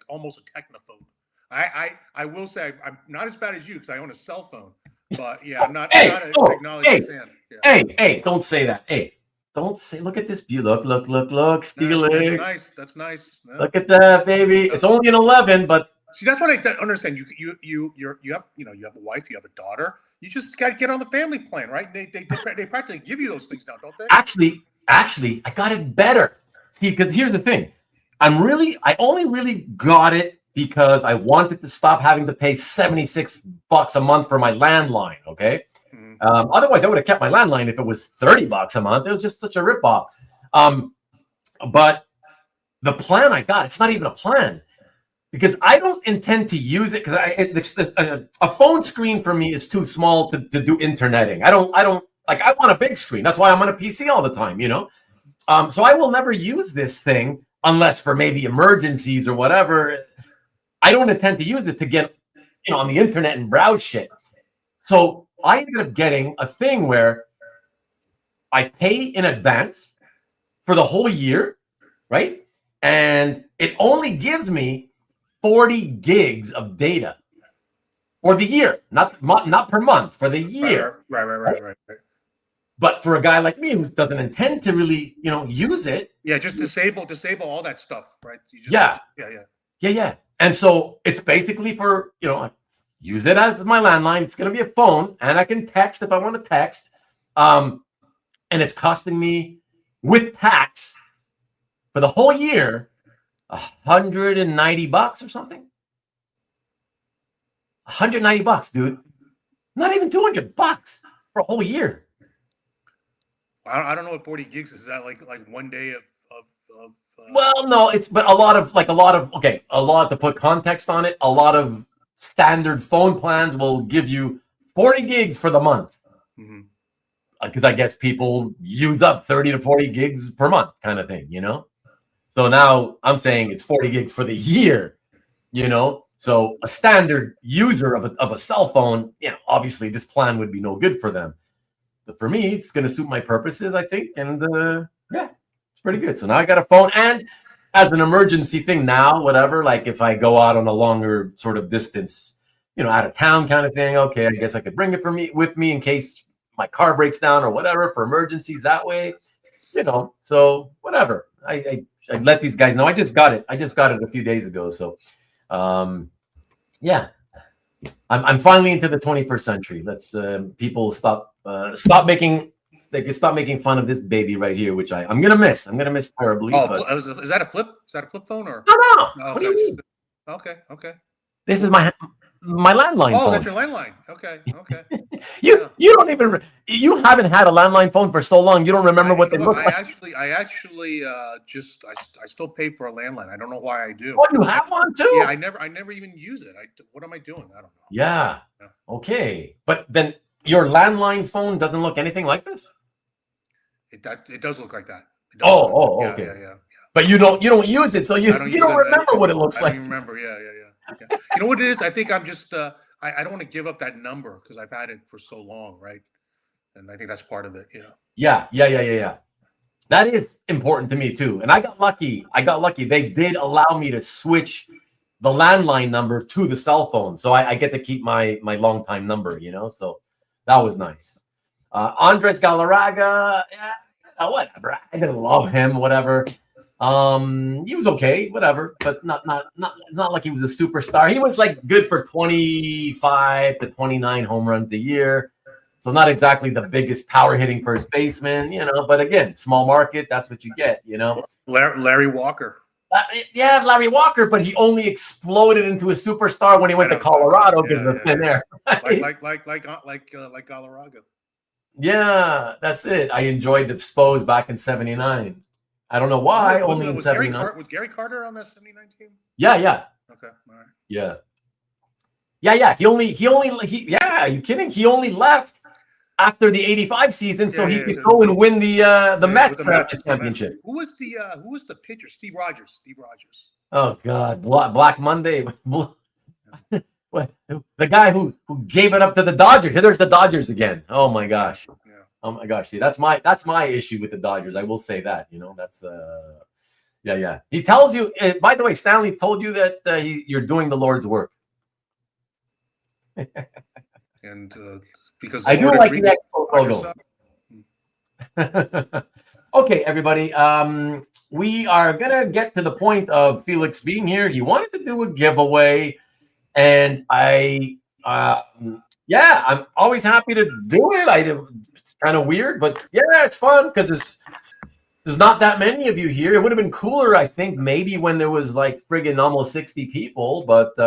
almost a technophobe. I will say I'm not as bad as you because I own a cell phone, but yeah, I'm not a technology fan. Yeah. Hey, don't say that. Hey, don't say. Look at this view. Look. Felix. That's nice. Yeah. Look at that, baby. It's only an 11, but see, that's what I understand. You have a wife, you have a daughter. You just got to get on the family plan, right? They practically give you those things now, don't they? Actually, I got it better. See, because here's the thing. I only really got it because I wanted to stop having to pay $76 a month for my landline, okay? Mm-hmm. Otherwise, I would have kept my landline if it was $30 a month. It was just such a ripoff. But the plan I got, it's not even a plan. Because I don't intend to use it because a phone screen for me is too small to do interneting. I want a big screen. That's why I'm on a PC all the time, So I will never use this thing unless for maybe emergencies or whatever. I don't intend to use it to get, on the internet and browse shit. So I ended up getting a thing where I pay in advance for the whole year, right? And it only gives me 40 gigs of data for the year, not per month, for the year. Right. But for a guy like me who doesn't intend to really, use it. Yeah, just disable all that stuff, right? Yeah. And so it's basically for, I use it as my landline. It's going to be a phone and I can text if I want to text. And it's costing me with tax for the whole year $190 or something. $190, dude. Not even $200 for a whole year. I don't know what 40 gigs is. Is that like 1 day of Well, no, but a lot to put context on it. A lot of standard phone plans will give you 40 gigs for the month. Mm-hmm. Because I guess people use up 30 to 40 gigs per month kind of thing, So now I'm saying it's 40 gigs for the year, So a standard user of a cell phone, obviously this plan would be no good for them. But for me, it's going to suit my purposes, I think. And it's pretty good. So now I got a phone. And as an emergency thing now, whatever, like if I go out on a longer sort of distance, out of town kind of thing, okay, I guess I could bring it with me in case my car breaks down or whatever for emergencies that way, so whatever. I let these guys know. I just got it a few days ago. So, yeah. I'm finally into the 21st century. Let's people stop making fun of this baby right here, which I'm gonna miss. I'm gonna miss terribly. Oh, but... is that a flip? Is that a flip phone or? No. No, What do you mean? Okay. This is my landline phone. Oh, that's your landline. Okay. You don't even you haven't had a landline phone for so long. You don't remember what they look like. I actually just I still pay for a landline. I don't know why I do. Oh, you have one too? Yeah, I never even use it. What am I doing? I don't know. Yeah. Okay, but then your landline phone doesn't look anything like this. It does look like that. Okay. Yeah. But you don't use it, so you don't remember what it looks like. I don't remember. Yeah. Okay. You know what it is? I think I'm just I don't want to give up that number because I've had it for so long, right? And I think that's part of it. Yeah. Yeah. That is important to me too. And I got lucky. They did allow me to switch the landline number to the cell phone, so I get to keep my longtime number. So that was nice. Andres Galarraga, whatever. I didn't love him, whatever. He was okay, whatever, but not like he was a superstar. He was like good for 25 to 29 home runs a year. So not exactly the biggest power hitting first baseman, but again, small market, that's what you get, Larry Walker. Larry Walker, but he only exploded into a superstar when he went to Colorado because of the thin air. Like Galarraga. Yeah, that's it. I enjoyed the Spos back in '79. I don't know why. Only in '79. Was Gary Carter on that '79 team? Yeah. Okay, all right. Yeah. Are you kidding? He only left after the '85 season so he could go and win the Mets championship. Who was the pitcher? Steve Rogers. Oh God, Black Monday. The guy who gave it up to the Dodgers. Here, there's the Dodgers again. Oh my gosh. Yeah. Oh my gosh. See, that's my issue with the Dodgers. I will say that. That's yeah. He tells you. By the way, Stanley told you that you're doing the Lord's work. And because I do like the logo. Okay, everybody. We are gonna get to the point of Felix being here. He wanted to do a giveaway. And I'm always happy to do it. It's kind of weird, but yeah, it's fun because there's not that many of you here. It would have been cooler, I think, maybe when there was like friggin' almost 60 people. But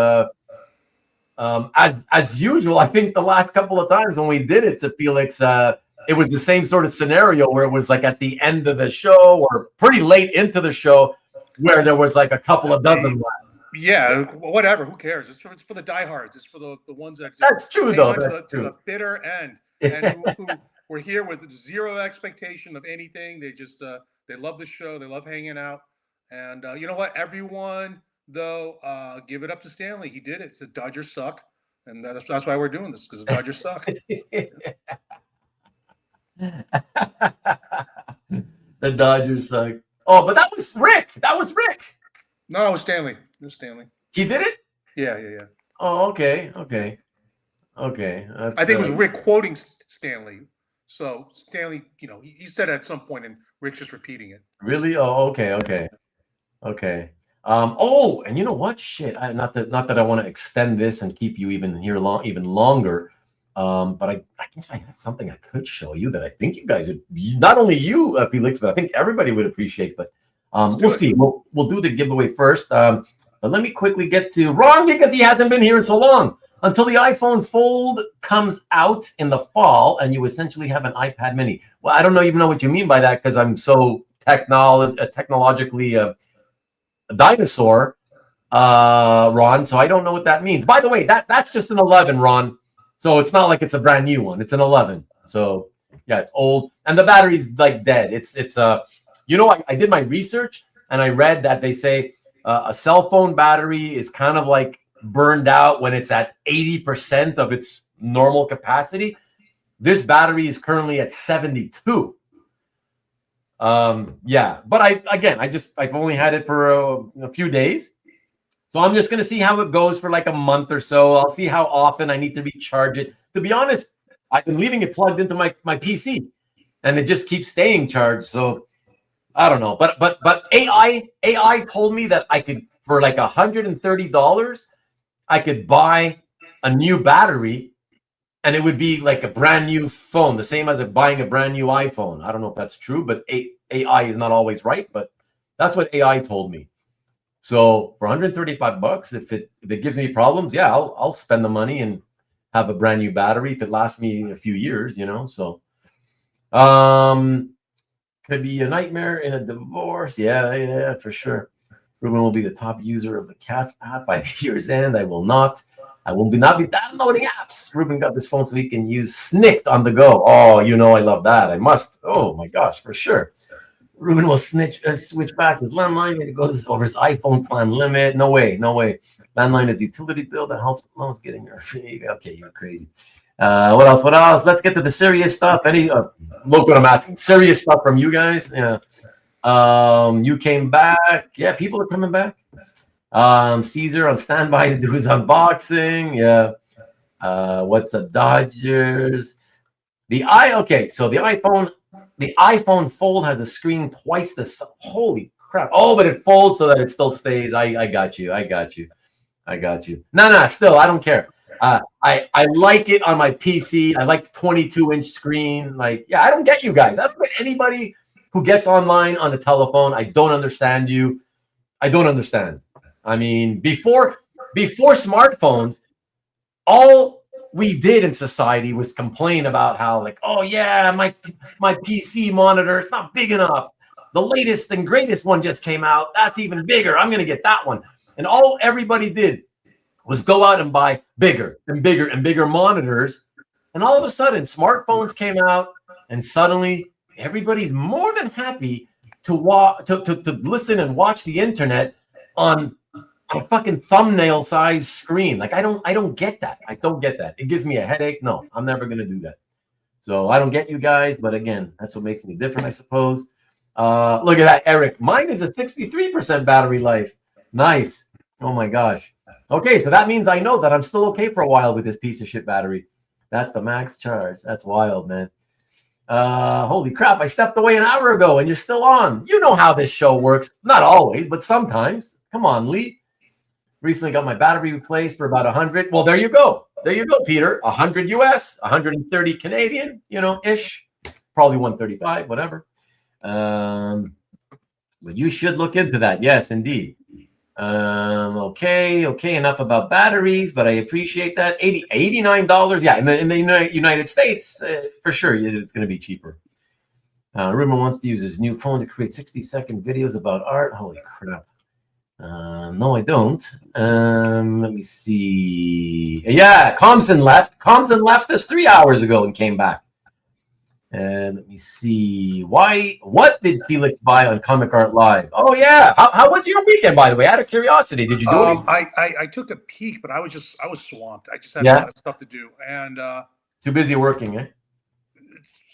as usual, I think the last couple of times when we did it to Felix, it was the same sort of scenario where it was like at the end of the show or pretty late into the show where there was like a couple of dozen left. Yeah, whatever. Who cares? It's for the diehards. It's for the ones that that's true though. To the bitter end, and who were here with zero expectation of anything. They just they love the show. They love hanging out. And you know what? Everyone though, give it up to Stanley. He did it. The Dodgers suck, and that's why we're doing this because the Dodgers suck. The Dodgers suck. Oh, but that was Rick. No, it was Stanley. He did it? Yeah. Oh, okay. I think it was Rick quoting Stanley. So Stanley, he said it at some point, and Rick's just repeating it. Really? Oh, okay. Oh, and you know what? Shit. Not that I want to extend this and keep you even longer. But I guess I have something I could show you that I think you guys would, not only you, Felix, but I think everybody would appreciate. But we'll see. We'll do the giveaway first. But let me quickly get to Ron because he hasn't been here in so long. Until the iPhone Fold comes out in the fall and you essentially have an iPad mini. Well, I don't even know what you mean by that because I'm so technologically a dinosaur, Ron. So I don't know what that means. By the way, that's just an 11, Ron. So it's not like it's a brand new one. It's an 11. So yeah, it's old. And the battery's like dead. I did my research and I read that they say a cell phone battery is kind of like burned out when it's at 80% of its normal capacity. This battery is currently at 72. But I've only had it for a few days. So I'm just going to see how it goes for like a month or so. I'll see how often I need to recharge it. To be honest, I've been leaving it plugged into my PC and it just keeps staying charged. So I don't know, but AI told me that I could, for like $130, I could buy a new battery, and it would be like a brand new phone, the same as buying a brand new iPhone. I don't know if that's true, but AI is not always right, but that's what AI told me. So for 135 bucks, if it gives me problems, yeah, I'll spend the money and have a brand new battery if it lasts me a few years, So could be a nightmare in a divorce. Yeah, for sure. Ruben will be the top user of the CAF app by year's end. I will not be downloading apps. Ruben got this phone so he can use Snicked on the go. Oh, I love that. I must. Oh my gosh, for sure. Ruben will switch back to his landline when it goes over his iPhone plan limit. No way. Landline is utility bill that helps loans getting your free. Okay, you're crazy. What else? Let's get to the serious stuff. Look what I'm asking. Serious stuff from you guys. Yeah. You came back. Yeah, people are coming back. Caesar on standby to do his unboxing. Yeah. What's the Dodgers? Okay, so the iPhone Fold has a screen twice the size. Holy crap. Oh, but it folds so that it still stays. I got you. No, still, I don't care. I like it on my PC. I like the 22-inch screen. I don't get you guys. I don't get anybody who gets online on the telephone. I don't understand you. I don't understand. I mean, before smartphones, all we did in society was complain about how oh yeah, my PC monitor, it's not big enough. The latest and greatest one just came out. That's even bigger. I'm going to get that one. And all everybody did was go out and buy bigger and bigger and bigger monitors. And all of a sudden, smartphones came out, and suddenly everybody's more than happy to listen and watch the internet on a fucking thumbnail size screen. I don't get that. I don't get that. It gives me a headache. No, I'm never going to do that. So I don't get you guys, but again, that's what makes me different, I suppose. Look at that, Eric. Mine is a 63% battery life. Nice. Oh my gosh. Okay, so that means I know that I'm still okay for a while with this piece of shit battery. That's the max charge. That's wild, man. Holy crap, I stepped away an hour ago and you're still on. You know how this show works. Not always, but sometimes. Come on, Lee. Recently got my battery replaced for about 100. Well, there you go. There you go, Peter. 100 US, 130 Canadian, ish. Probably 135, whatever. But you should look into that. Yes, indeed. Okay, enough about batteries, but I appreciate that. $89. Yeah, in the United States, for sure, it's going to be cheaper. Ruben wants to use his new phone to create 60-second videos about art. Holy crap. No, I don't. Let me see. Yeah, Comson left. Comson left us 3 hours ago and came back. And let me see. What did Felix buy on Comic Art Live? Oh yeah. How was your weekend, by the way? Out of curiosity, did you do anything? I took a peek, but I was swamped. I just had a lot of stuff to do, and too busy working, eh?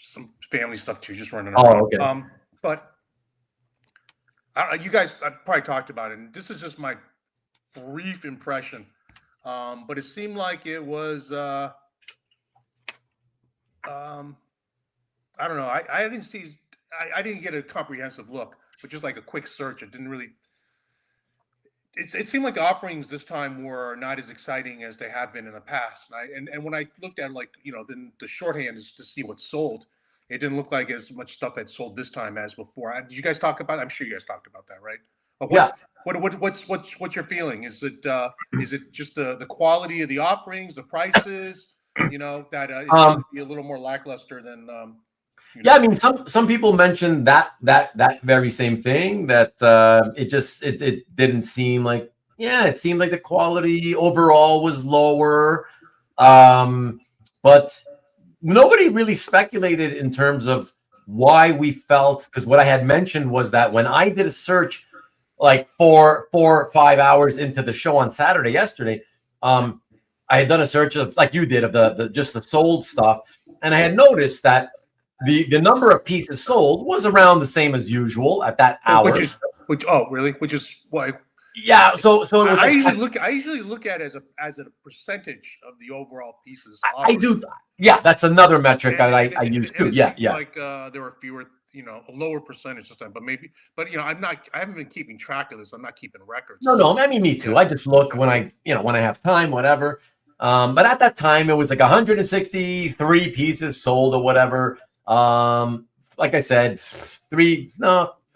Some family stuff too, just running around. Oh, okay. But you guys, I probably talked about it, and this is just my brief impression. But it seemed like it was. I don't know. I didn't see. I didn't get a comprehensive look, but just like a quick search, it didn't really. It seemed like the offerings this time were not as exciting as they have been in the past. And when I looked at then the shorthand is to see what sold. It didn't look like as much stuff that sold this time as before. Did you guys talk about? I'm sure you guys talked about that, right? What's your feeling? Is it just the quality of the offerings, the prices? That it's going to be a little more lackluster than. Yeah, I mean, some people mentioned that very same thing, that it didn't seem like. Yeah, it seemed like the quality overall was lower, but nobody really speculated in terms of why we felt, because what I had mentioned was that when I did a search like 4 or 5 hours into the show on Saturday yesterday, I had done a search of, like you did, of the just the sold stuff, and I had noticed that the number of pieces sold was around the same as usual at that hour. Which is why. Yeah, so it was. I usually look at it as a percentage of the overall pieces. I do. Yeah, that's another metric that I use too. Yeah. Like there were fewer, a lower percentage this time, but I haven't been keeping track of this. I'm not keeping records. No, I mean, me too. I just look when I have time, whatever. But at that time, it was like 163 pieces sold or whatever. Like I said,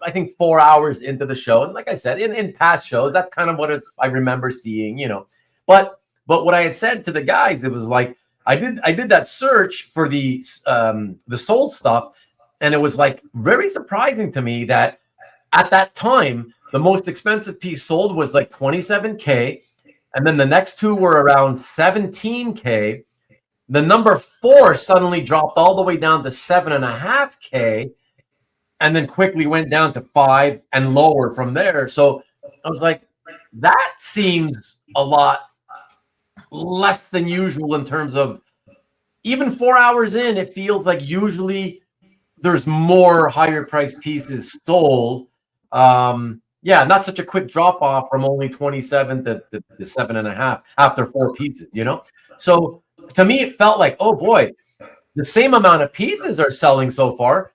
I think 4 hours into the show. And like I said, in past shows, that's kind of what I remember seeing, But what I had said to the guys, it was like, I did that search for the sold stuff. And it was like very surprising to me that at that time, the most expensive piece sold was like $27K. And then the next two were around $17K. The number 4 suddenly dropped all the way down to $7.5K, and then quickly went down to 5 and lower from there. So I was like, that seems a lot less than usual in terms of even 4 hours in. It feels like usually there's more higher priced pieces sold. Not such a quick drop off from only 27 to 7.5 after 4 pieces, So to me, it felt like, oh boy, the same amount of pieces are selling so far,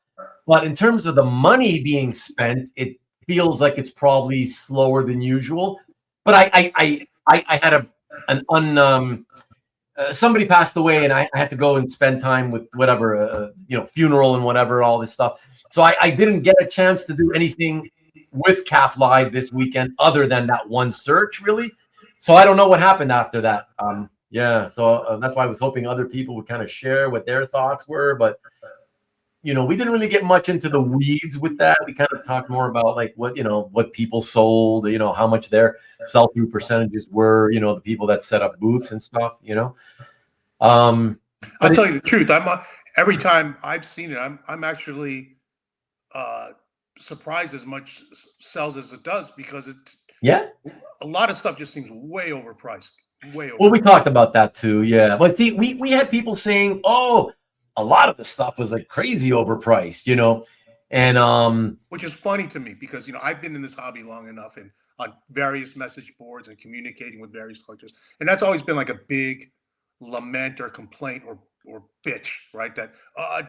but in terms of the money being spent, it feels like it's probably slower than usual. But I had somebody passed away, and I had to go and spend time with whatever, funeral and whatever, all this stuff. So I didn't get a chance to do anything with CAF Live this weekend other than that one search, really. So I don't know what happened after that. So that's why I was hoping other people would kind of share what their thoughts were. But, we didn't really get much into the weeds with that. We kind of talked more about like what people sold, how much their sell-through percentages were, the people that set up booths and stuff, I'll tell you the truth. Every time I've seen it, I'm actually surprised as much sells as it does, because a lot of stuff just seems way overpriced. Well, we talked about that too, yeah. But see, we had people saying, oh, a lot of the stuff was like crazy overpriced, and which is funny to me, because I've been in this hobby long enough and on various message boards and communicating with various collectors, and that's always been like a big lament or complaint or bitch, right? That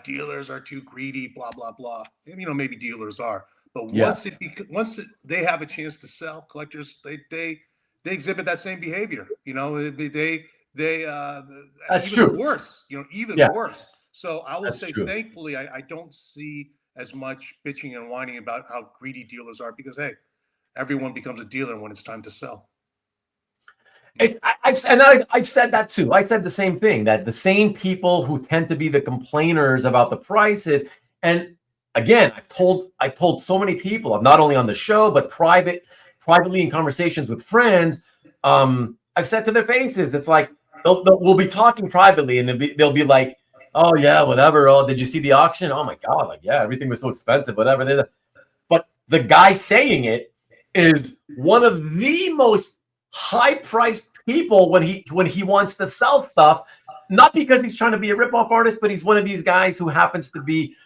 dealers are too greedy, blah blah blah. And, maybe dealers are, but once they have a chance to sell, collectors they exhibit that same behavior. That's even true. Worse, even worse. So I will say, thankfully, I don't see as much bitching and whining about how greedy dealers are, because hey, everyone becomes a dealer when it's time to sell. I've said that too. I said the same thing, that the same people who tend to be the complainers about the prices, and again, I've told so many people, not only on the show but privately in conversations with friends. I've said to their faces, it's like we'll be talking privately, and they'll be like, oh yeah, whatever. Oh, did you see the auction? Oh my God, like yeah, everything was so expensive, whatever. But the guy saying it is one of the most high-priced people when he wants to sell stuff, not because he's trying to be a rip-off artist, but he's one of these guys who happens to be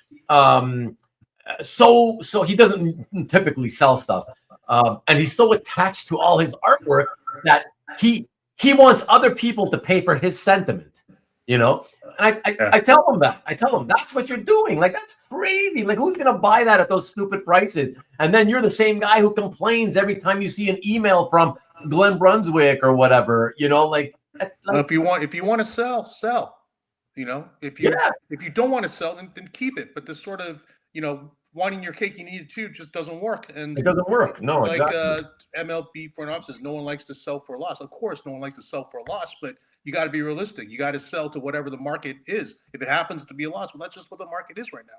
so he doesn't typically sell stuff, and he's so attached to all his artwork that he wants other people to pay for his sentiment, And I tell him that. I tell him that's what you're doing. Like, that's crazy. Like, who's going to buy that at those stupid prices? And then you're the same guy who complains every time you see an email from Glen Brunswick or whatever, Like, if you want to sell. If you don't want to sell, then keep it. But this sort of, wanting your cake and eat it too just doesn't work. And it doesn't work. No, like exactly. MLB front office says, no one likes to sell for a loss. Of course, no one likes to sell for a loss, but you got to be realistic. You got to sell to whatever the market is. If it happens to be a loss, well, that's just what the market is right now.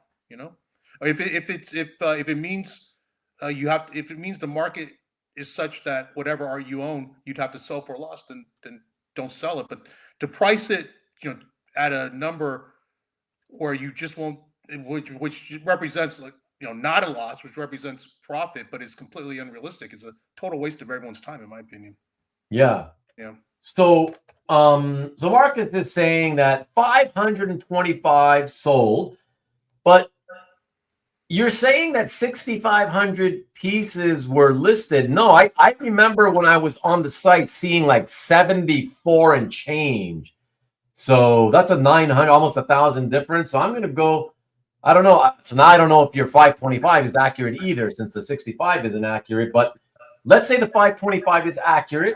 Or if it means if it means the market is such that whatever art you own, you'd have to sell for a loss, then don't sell it. But to price it, at a number where you just won't, which represents like, not a loss, which represents profit, but is completely unrealistic. It's a total waste of everyone's time, in my opinion. Yeah. So Marcus is saying that 525 sold, but you're saying that 6,500 pieces were listed. No, I remember when I was on the site seeing like 74 and change. So that's a 900, almost 1,000 difference. So I'm going to go, I don't know. So now I don't know if your 525 is accurate either, since the 65 isn't accurate, but let's say the 525 is accurate.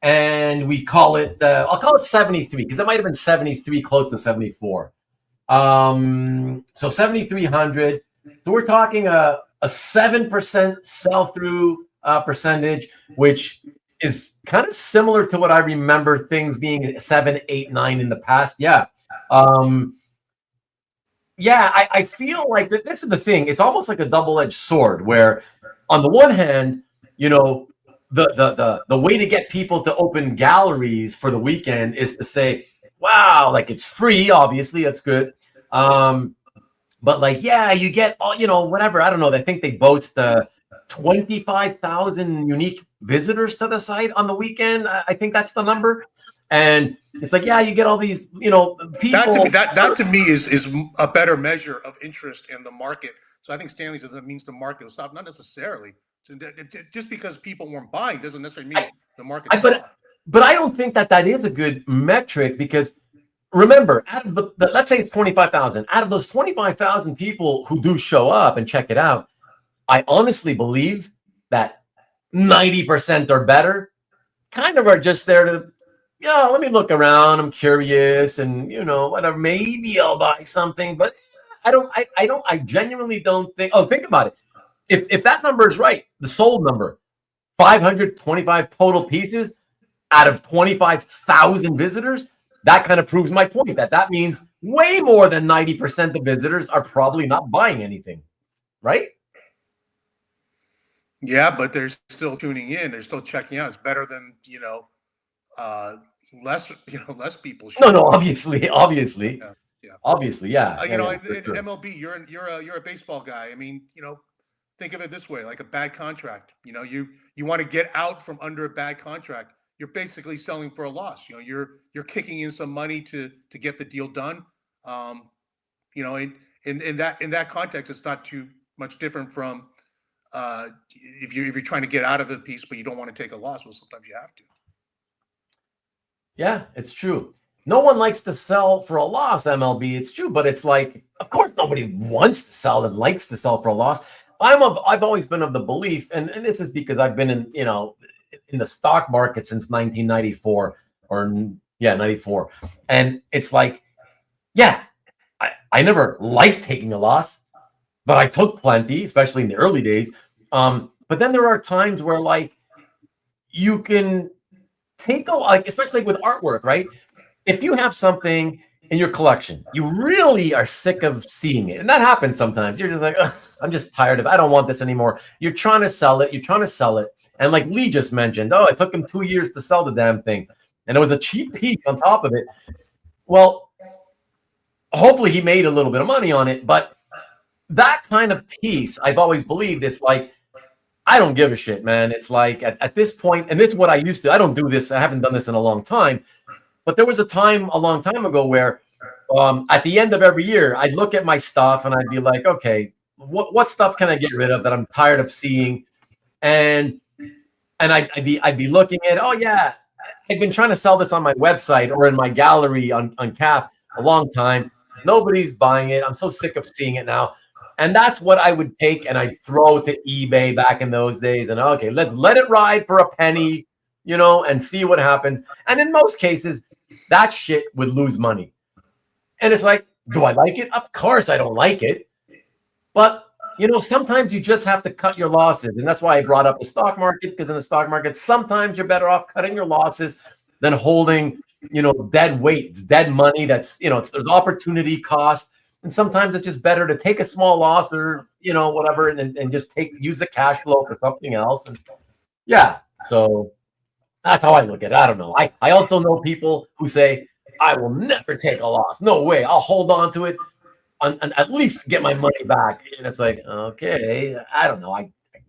and we call it, I'll call it 73 because it might have been 73, close to 74. So 7,300. So we're talking a 7% sell-through percentage, which is kind of similar to what I remember things being 7, 8, 9 in the past. Yeah. I feel like this is the thing. It's almost like a double-edged sword where on the one hand, you know, the way to get people to open galleries for the weekend is to say, wow, like it's free, obviously, that's good. But like, yeah, you get all, you know, whatever. I don't know. I think they boast 25,000 unique visitors to the site on the weekend. I think that's the number. And it's like, yeah, you get all these, you know, people. That to me is a better measure of interest in the market. So I think Stanley says that means the market will stop. Not necessarily. So just because people weren't buying doesn't necessarily mean the market stopped. But I don't think that is a good metric because remember, out of the let's say it's 25,000. Out of those 25,000 people who do show up and check it out, I honestly believe that 90% or better kind of are just there to, yeah, let me look around. I'm curious, and you know, whatever. Maybe I'll buy something, but I genuinely don't think. Oh, think about it. If that number is right, the sold number, 525 total pieces out of 25,000 visitors, that kind of proves my point. That means way more than 90% of visitors are probably not buying anything, right? Yeah, but they're still tuning in. They're still checking out. It's better than, you know, less people. No, obviously. Yeah. Obviously, yeah. You know, sure. MLB, you're a baseball guy. I mean, you know, think of it this way, like a bad contract. You know, you want to get out from under a bad contract. You're basically selling for a loss. You know, you're kicking in some money to get the deal done. You know, in that context, it's not too much different from if you're trying to get out of a piece, but you don't want to take a loss. Well, sometimes you have to. Yeah, it's true. No one likes to sell for a loss, MLB. It's true, but it's like, of course, nobody wants to sell and likes to sell for a loss. I've always been of the belief, and this is because I've been in, you know, in the stock market since 1994 or 94. And it's like, yeah, I never liked taking a loss, but I took plenty, especially in the early days. But then there are times where like you can take especially with artwork, right? If you have something in your collection, you really are sick of seeing it. And that happens sometimes. You're just like, I'm just tired of it. I don't want this anymore. You're trying to sell it. And like Lee just mentioned, it took him 2 years to sell the damn thing. And it was a cheap piece on top of it. Well, hopefully he made a little bit of money on it. But that kind of piece, I've always believed, it's like, I don't give a shit, man. It's like at this point, and this is what I used to. I don't do this. I haven't done this in a long time. But there was a time a long time ago where at the end of every year, I'd look at my stuff and I'd be like, okay, what stuff can I get rid of that I'm tired of seeing? And I'd be looking at, oh yeah, I've been trying to sell this on my website or in my gallery on CAF a long time. Nobody's buying it. I'm so sick of seeing it now. And that's what I would take and I'd throw to eBay back in those days. And okay, let's let it ride for a penny, you know, and see what happens. And in most cases, that shit would lose money. And it's like, do I like it? Of course I don't like it. But, you know, sometimes you just have to cut your losses. And that's why I brought up the stock market, because in the stock market, sometimes you're better off cutting your losses than holding, you know, dead weight. It's dead money. That's, you know, there's opportunity cost. And sometimes it's just better to take a small loss or, you know, whatever, and just use the cash flow for something else. And yeah, so that's how I look at it. I don't know. I also know people who say, I will never take a loss. No way. I'll hold on to it and at least get my money back. And it's like, okay, I don't know.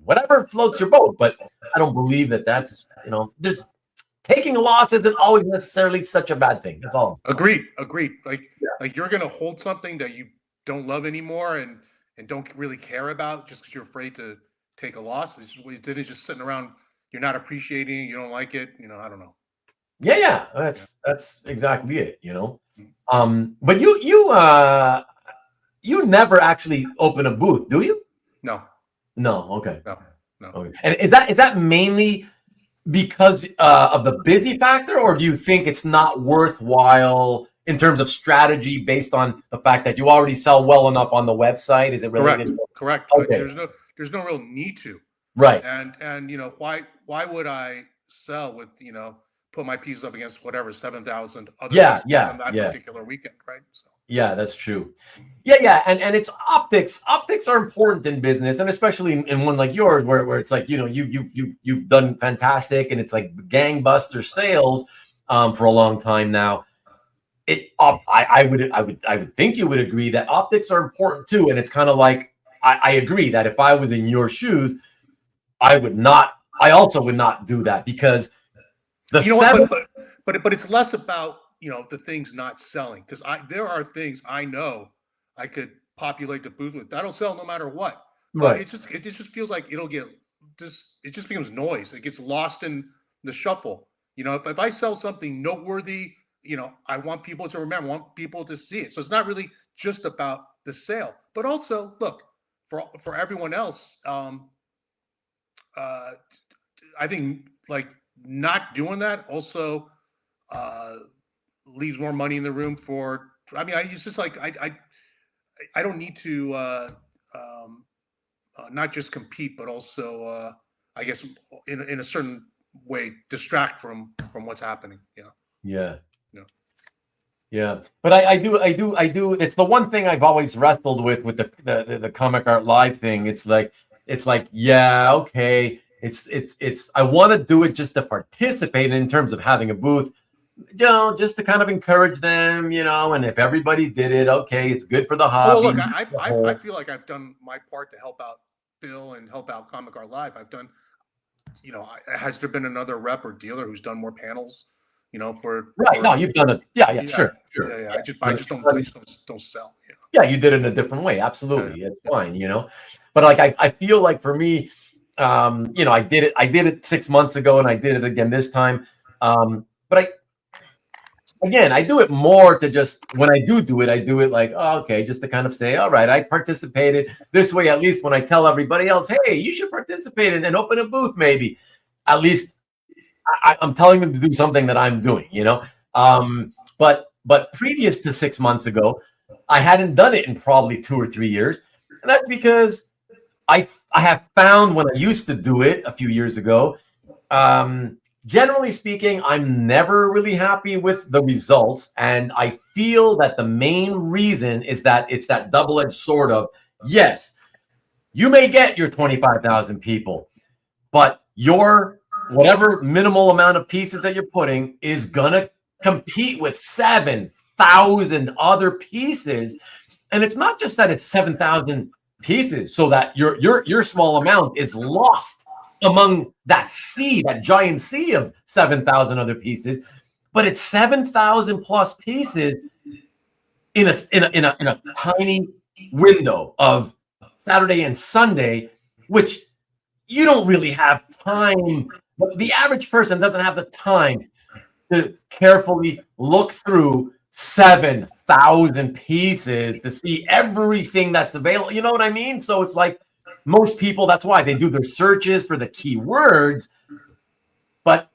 Whatever floats your boat, but I don't believe that's, you know, there's taking a loss isn't always necessarily such a bad thing. That's all. Agreed. Like you're going to hold something that you don't love anymore and don't really care about just because you're afraid to take a loss. It's just sitting around. You're not appreciating it. You don't like it. You know, I don't know. Yeah. That's exactly it, you know. But you never actually open a booth, do you? No. No. Okay. No. Okay. And is that mainly because of the busy factor, or do you think it's not worthwhile in terms of strategy based on the fact that you already sell well enough on the website? Is it related? Correct. Okay. There's no real need to. Right. And why would I sell with, put my pieces up against whatever 7,000 other pieces on that particular weekend, right? So. Yeah, that's true. Yeah, and it's optics. Optics are important in business, and especially in one like yours, where it's like you've done fantastic, and it's like gangbuster sales for a long time now. I would think you would agree that optics are important too, and it's kind of like I agree that if I was in your shoes, I also would not do that, because but it's less about the things not selling, because there are things I know I could populate the booth with that'll sell no matter what. But it just feels like it just becomes noise. It gets lost in the shuffle. If I sell something noteworthy, I want people to remember, I want people to see it. So it's not really just about the sale, but also look for everyone else. I think like not doing that also leaves more money in the room for. I mean, it's just like I don't need to not just compete, but also I guess in a certain way distract from what's happening. Yeah. But I do. It's the one thing I've always wrestled with the Comic Art Live thing. It's like yeah, okay. It's I want to do it just to participate in terms of having a booth, just to kind of encourage them, and if everybody did it, okay, it's good for the hobby. Well, look, I feel like I've done my part to help out Bill and help out Comic Art Live. I've done, has there been another rep or dealer who's done more panels, for right? No, you've done it. Yeah, sure. Yeah. I just don't sell. Yeah, you did it in a different way. Absolutely, it's fine, But like I feel like for me, I did it 6 months ago, and I did it again this time. But I do it more to just, when I do it, I do it like, oh, okay, just to kind of say, all right, I participated this way. At least when I tell everybody else, hey, you should participate and open a booth, maybe. At least I'm telling them to do something that I'm doing, But previous to 6 months ago, I hadn't done it in probably 2 or 3 years, and that's because I have found when I used to do it a few years ago, generally speaking, I'm never really happy with the results. And I feel that the main reason is that it's that double-edged sword of, yes, you may get your 25,000 people, but your whatever minimal amount of pieces that you're putting is going to compete with 7,000 other pieces. And it's not just that it's 7,000 pieces, so that your small amount is lost among that giant sea of 7,000 other pieces, but it's 7,000 plus pieces in a tiny window of Saturday and Sunday, which you don't really have time. The average person doesn't have the time to carefully look through 7,000 pieces to see everything that's available. You know what I mean? So it's like most people, that's why they do their searches for the keywords. But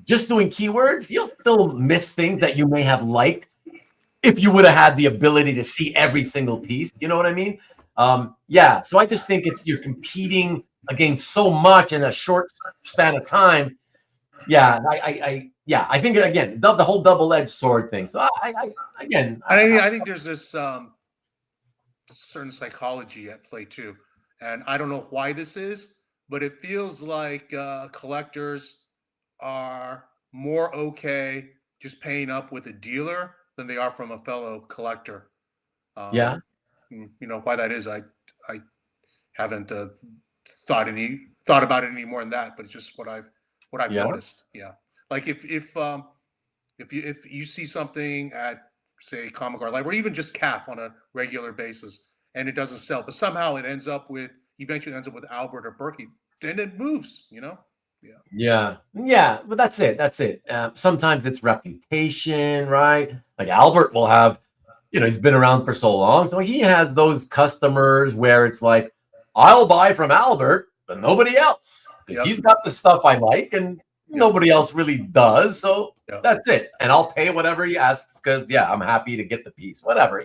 just doing keywords, you'll still miss things that you may have liked if you would have had the ability to see every single piece. You know what I mean? So I just think you're competing against so much in a short span of time. I think again, the whole double-edged sword thing. So I think there's this certain psychology at play too, and I don't know why this is, but it feels like collectors are more okay just paying up with a dealer than they are from a fellow collector. Why that is, I haven't thought about it any more than that, but it's just what I've noticed. Yeah. Like if you see something at, say, Comic Art Live, or even just CAF on a regular basis, and it doesn't sell, but somehow it eventually ends up with Albert or Berkey, then it moves, Yeah, but that's it. Sometimes it's reputation, right? Like Albert will have, he's been around for so long, so he has those customers where it's like, I'll buy from Albert, but nobody else, because he's got the stuff I like, and Nobody else really does. So Yeah. that's it. And I'll pay whatever he asks because, yeah, I'm happy to get the piece, whatever,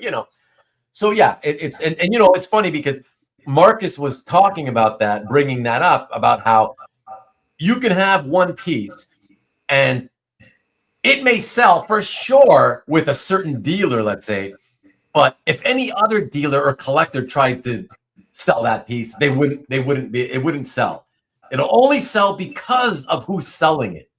So, yeah, it's it's funny because Marcus was talking about that, bringing that up about how you can have one piece and it may sell for sure with a certain dealer, let's say, but if any other dealer or collector tried to sell that piece, it wouldn't sell. It'll only sell because of who's selling it.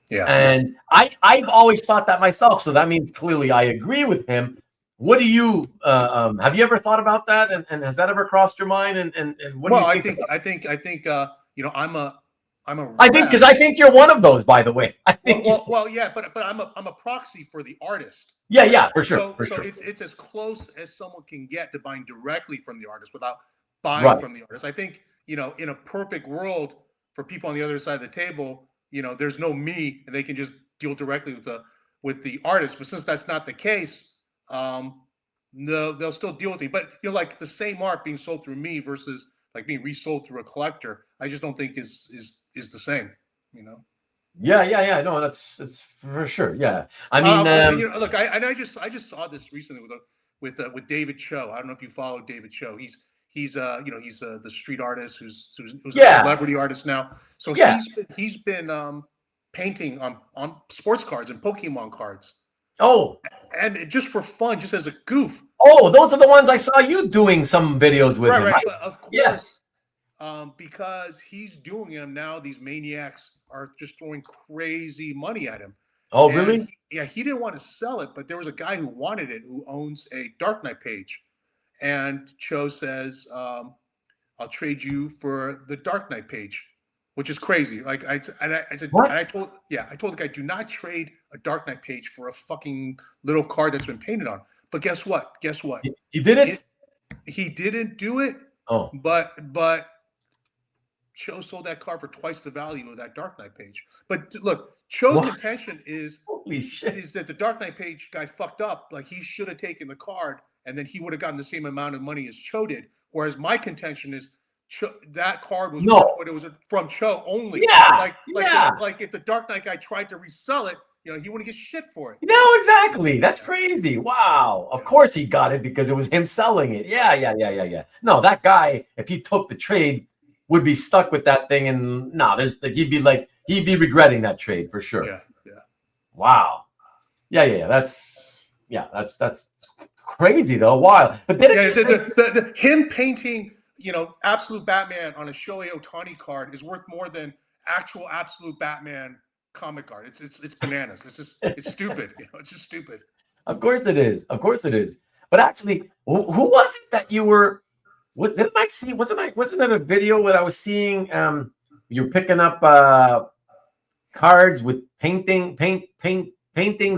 Yeah. And I've always thought that myself. So that means clearly I agree with him. What do you have you ever thought about that? And has that ever crossed your mind? And what do you think? I think I'm a I think because I think you're one of those, by the way. I think well, yeah, but I'm a proxy for the artist. Yeah, for sure. So it's as close as someone can get to buying directly from the artist without buying from the artist. I think, in a perfect world for people on the other side of the table, there's no me and they can just deal directly with the artist. But since that's not the case, they'll still deal with me. But like the same art being sold through me versus like being resold through a collector, I just don't think is the same. Yeah. No, it's for sure. Yeah, I mean, look, I just saw this recently with David Cho. I don't know if you follow David Cho. He's the street artist who's a celebrity artist now. So he's been painting on sports cards and Pokemon cards. Oh, and just for fun, just as a goof. Oh, those are the ones I saw you doing some videos with him. Right. But of course, because he's doing them now, these maniacs are just throwing crazy money at him. Oh, and really? He didn't want to sell it, but there was a guy who wanted it who owns a Dark Knight page. And Cho says, I'll trade you for the Dark Knight page, which is crazy. Like I said, what? And I told the guy, do not trade a Dark Knight page for a fucking little card that's been painted on. But guess what? He did it? He didn't do it. Oh, but Cho sold that card for twice the value of that Dark Knight page. But look, Cho's contention is that the Dark Knight page guy fucked up. Like he should have taken the card, and then he would have gotten the same amount of money as Cho did. Whereas my contention is that card was but it was from Cho only. Yeah, like if the Dark Knight guy tried to resell it, he wouldn't get shit for it. No, exactly. That's crazy. Wow. Of course he got it because it was him selling it. Yeah. No, that guy, if he took the trade, would be stuck with that thing, and he'd be regretting that trade for sure. Yeah. Wow. Yeah. That's crazy though. Wild. But then him painting, Absolute Batman on a Shohei Ohtani card is worth more than actual Absolute Batman comic art. It's bananas. It's stupid. It's just stupid. Of course it is. But actually, who was it that you were? What didn't I see? Wasn't it a video where I was seeing you're picking up cards with paintings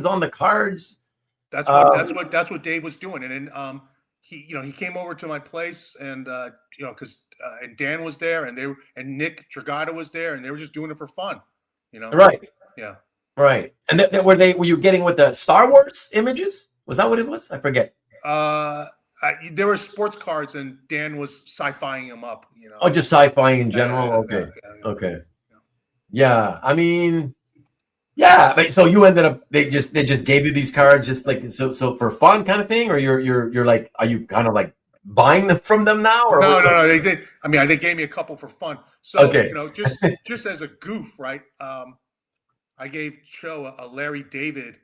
on the cards? That's what Dave was doing, and then he came over to my place, and because and Dan was there, and Nick Dragata was there, and they were just doing it for fun, Right. Yeah. Right. And were you getting with the Star Wars images? Was that what it was? I forget. There were sports cards, and Dan was sci-fiing them up. Oh, just sci-fiing in general. Okay. Yeah. I mean, yeah. But so you ended up they just gave you these cards just like so for fun kind of thing, or you're like, are you kind of like buying them from them now? Or no. They did. I mean, they gave me a couple for fun. So just as a goof, right? I gave Cho a Larry David.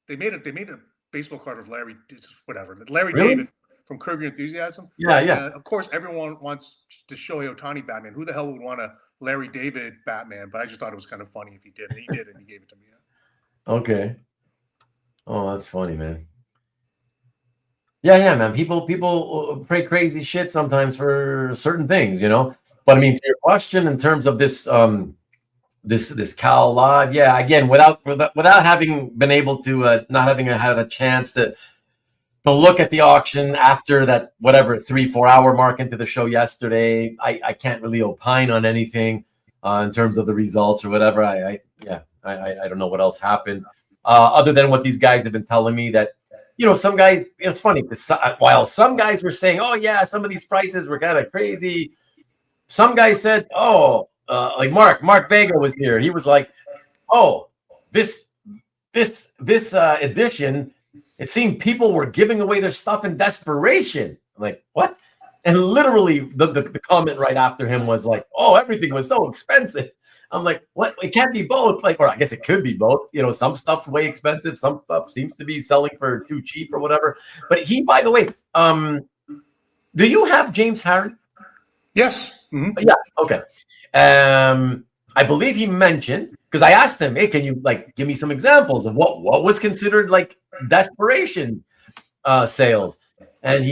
They made a baseball card of Larry, whatever. Larry David from Curb Your Enthusiasm. Yeah. Of course, everyone wants to Shohei Ohtani Batman. Who the hell would want a Larry David Batman? But I just thought it was kind of funny if he did. And he did, and he gave it to me. Okay. Oh, that's funny, man. Yeah, man. People pray crazy shit sometimes for certain things, But I mean, to your question, in terms of this this Cal Live, yeah. Again, without having been able to, not having had a chance to look at the auction after that 3-4 hour mark into the show yesterday, I can't really opine on anything in terms of the results or whatever. I don't know what else happened other than what these guys have been telling me that. Some guys, it's funny, while some guys were saying, oh, yeah, some of these prices were kind of crazy. Some guys said, like Mark Vega was here. He was like, oh, this edition, it seemed people were giving away their stuff in desperation. I'm like, what? And literally the comment right after him was like, oh, everything was so expensive. I'm like, what? It can't be both. Like, or I guess it could be both. You know, some stuff's way expensive. Some stuff seems to be selling for too cheap or whatever. But he, by the way, do you have James Harren? Yes. Mm-hmm. Yeah. Okay. I believe he mentioned, because I asked him, hey, can you like give me some examples of what was considered like desperation sales? And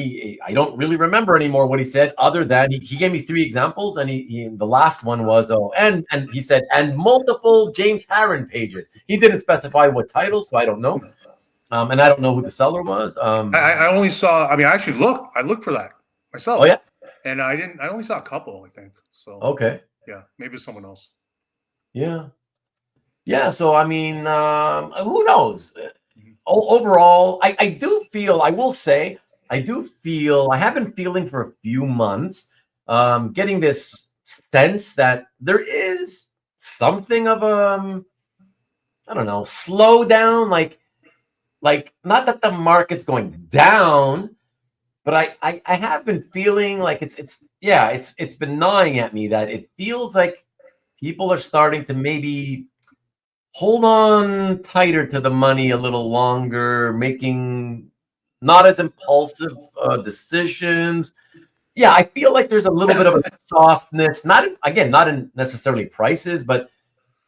I don't really remember anymore what he said, other than he gave me 3 examples, and the last one was and he said, and multiple James Harren pages. He didn't specify what titles, so I don't know. And I don't know who the seller was. I only saw. I mean, I actually looked. I looked for that myself. Oh yeah, and I didn't. I only saw a couple, I think. So okay, yeah, maybe it's someone else. Yeah. So I mean, who knows? Overall, I do feel. I will say. I do feel, I have been feeling for a few months, getting this sense that there is something of a, I don't know, slow down, like not that the market's going down, but I have been feeling like it's been gnawing at me that it feels like people are starting to maybe hold on tighter to the money a little longer, making not as impulsive decisions. Yeah, I feel like there's a little bit of a softness, not in necessarily prices, but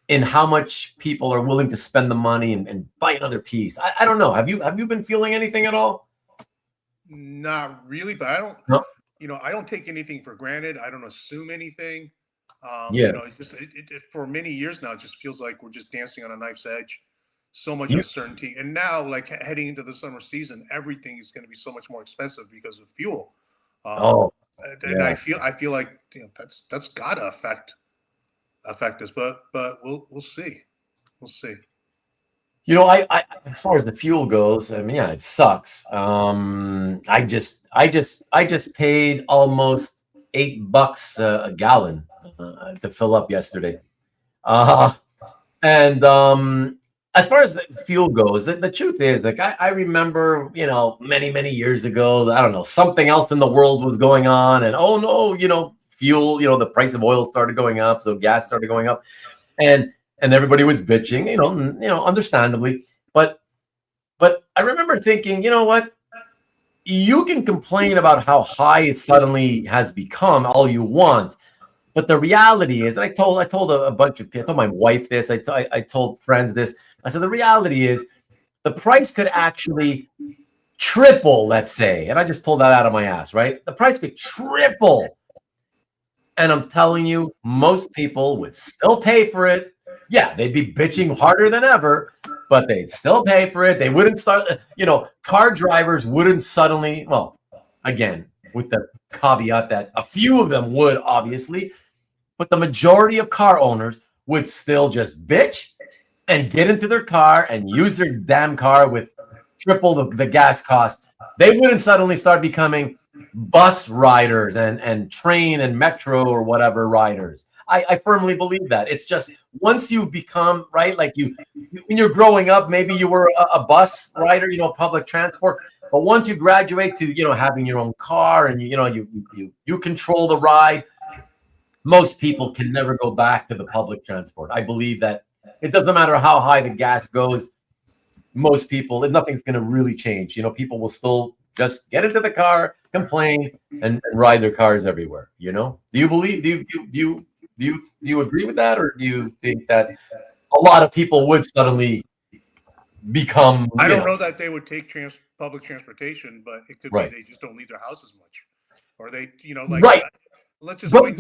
in how much people are willing to spend the money and buy another piece. I don't know. Have you been feeling anything at all? Not really, but I don't. No. You know, I don't take anything for granted. I don't assume anything. Yeah. You know, it's just for many years now, it just feels like we're just dancing on a knife's edge. So much uncertainty, and now, like heading into the summer season, everything is going to be so much more expensive because of fuel. And I feel like that's got to affect us, but we'll see. You know, I as far as the fuel goes, I mean, yeah, it sucks. I just paid almost $8 a gallon to fill up yesterday, and as far as the fuel goes, the truth is, like, I remember, you know, many years ago, I don't know, something else in the world was going on, and oh no, you know, fuel, you know, the price of oil started going up, so gas started going up, and everybody was bitching, you know, understandably, but I remember thinking, you know what, you can complain about how high it suddenly has become all you want. But the reality is, and I told a bunch of people, I told my wife this, I told friends this. I said, the reality is the price could actually triple, let's say. And I just pulled that out of my ass, right? The price could triple. And I'm telling you, most people would still pay for it. Yeah, they'd be bitching harder than ever, but they'd still pay for it. They wouldn't start, you know, car drivers wouldn't suddenly, well, again, with the caveat that a few of them would, obviously, but the majority of car owners would still just bitch and get into their car and use their damn car with triple the gas cost. They wouldn't suddenly start becoming bus riders and train and metro or whatever riders. I firmly believe that. It's just once you become, right, like you when you're growing up, maybe you were a bus rider, you know, public transport. But once you graduate to, you know, having your own car and you control the ride, most people can never go back to the public transport. I believe that it doesn't matter how high the gas goes. Most people, nothing's going to really change. You know, people will still just get into the car, complain, and ride their cars everywhere. You know, do you agree with that, or do you think that a lot of people would suddenly become? I don't know that they would take public transportation, but it could be they just don't leave their house as much, or they, you know, like let's just. But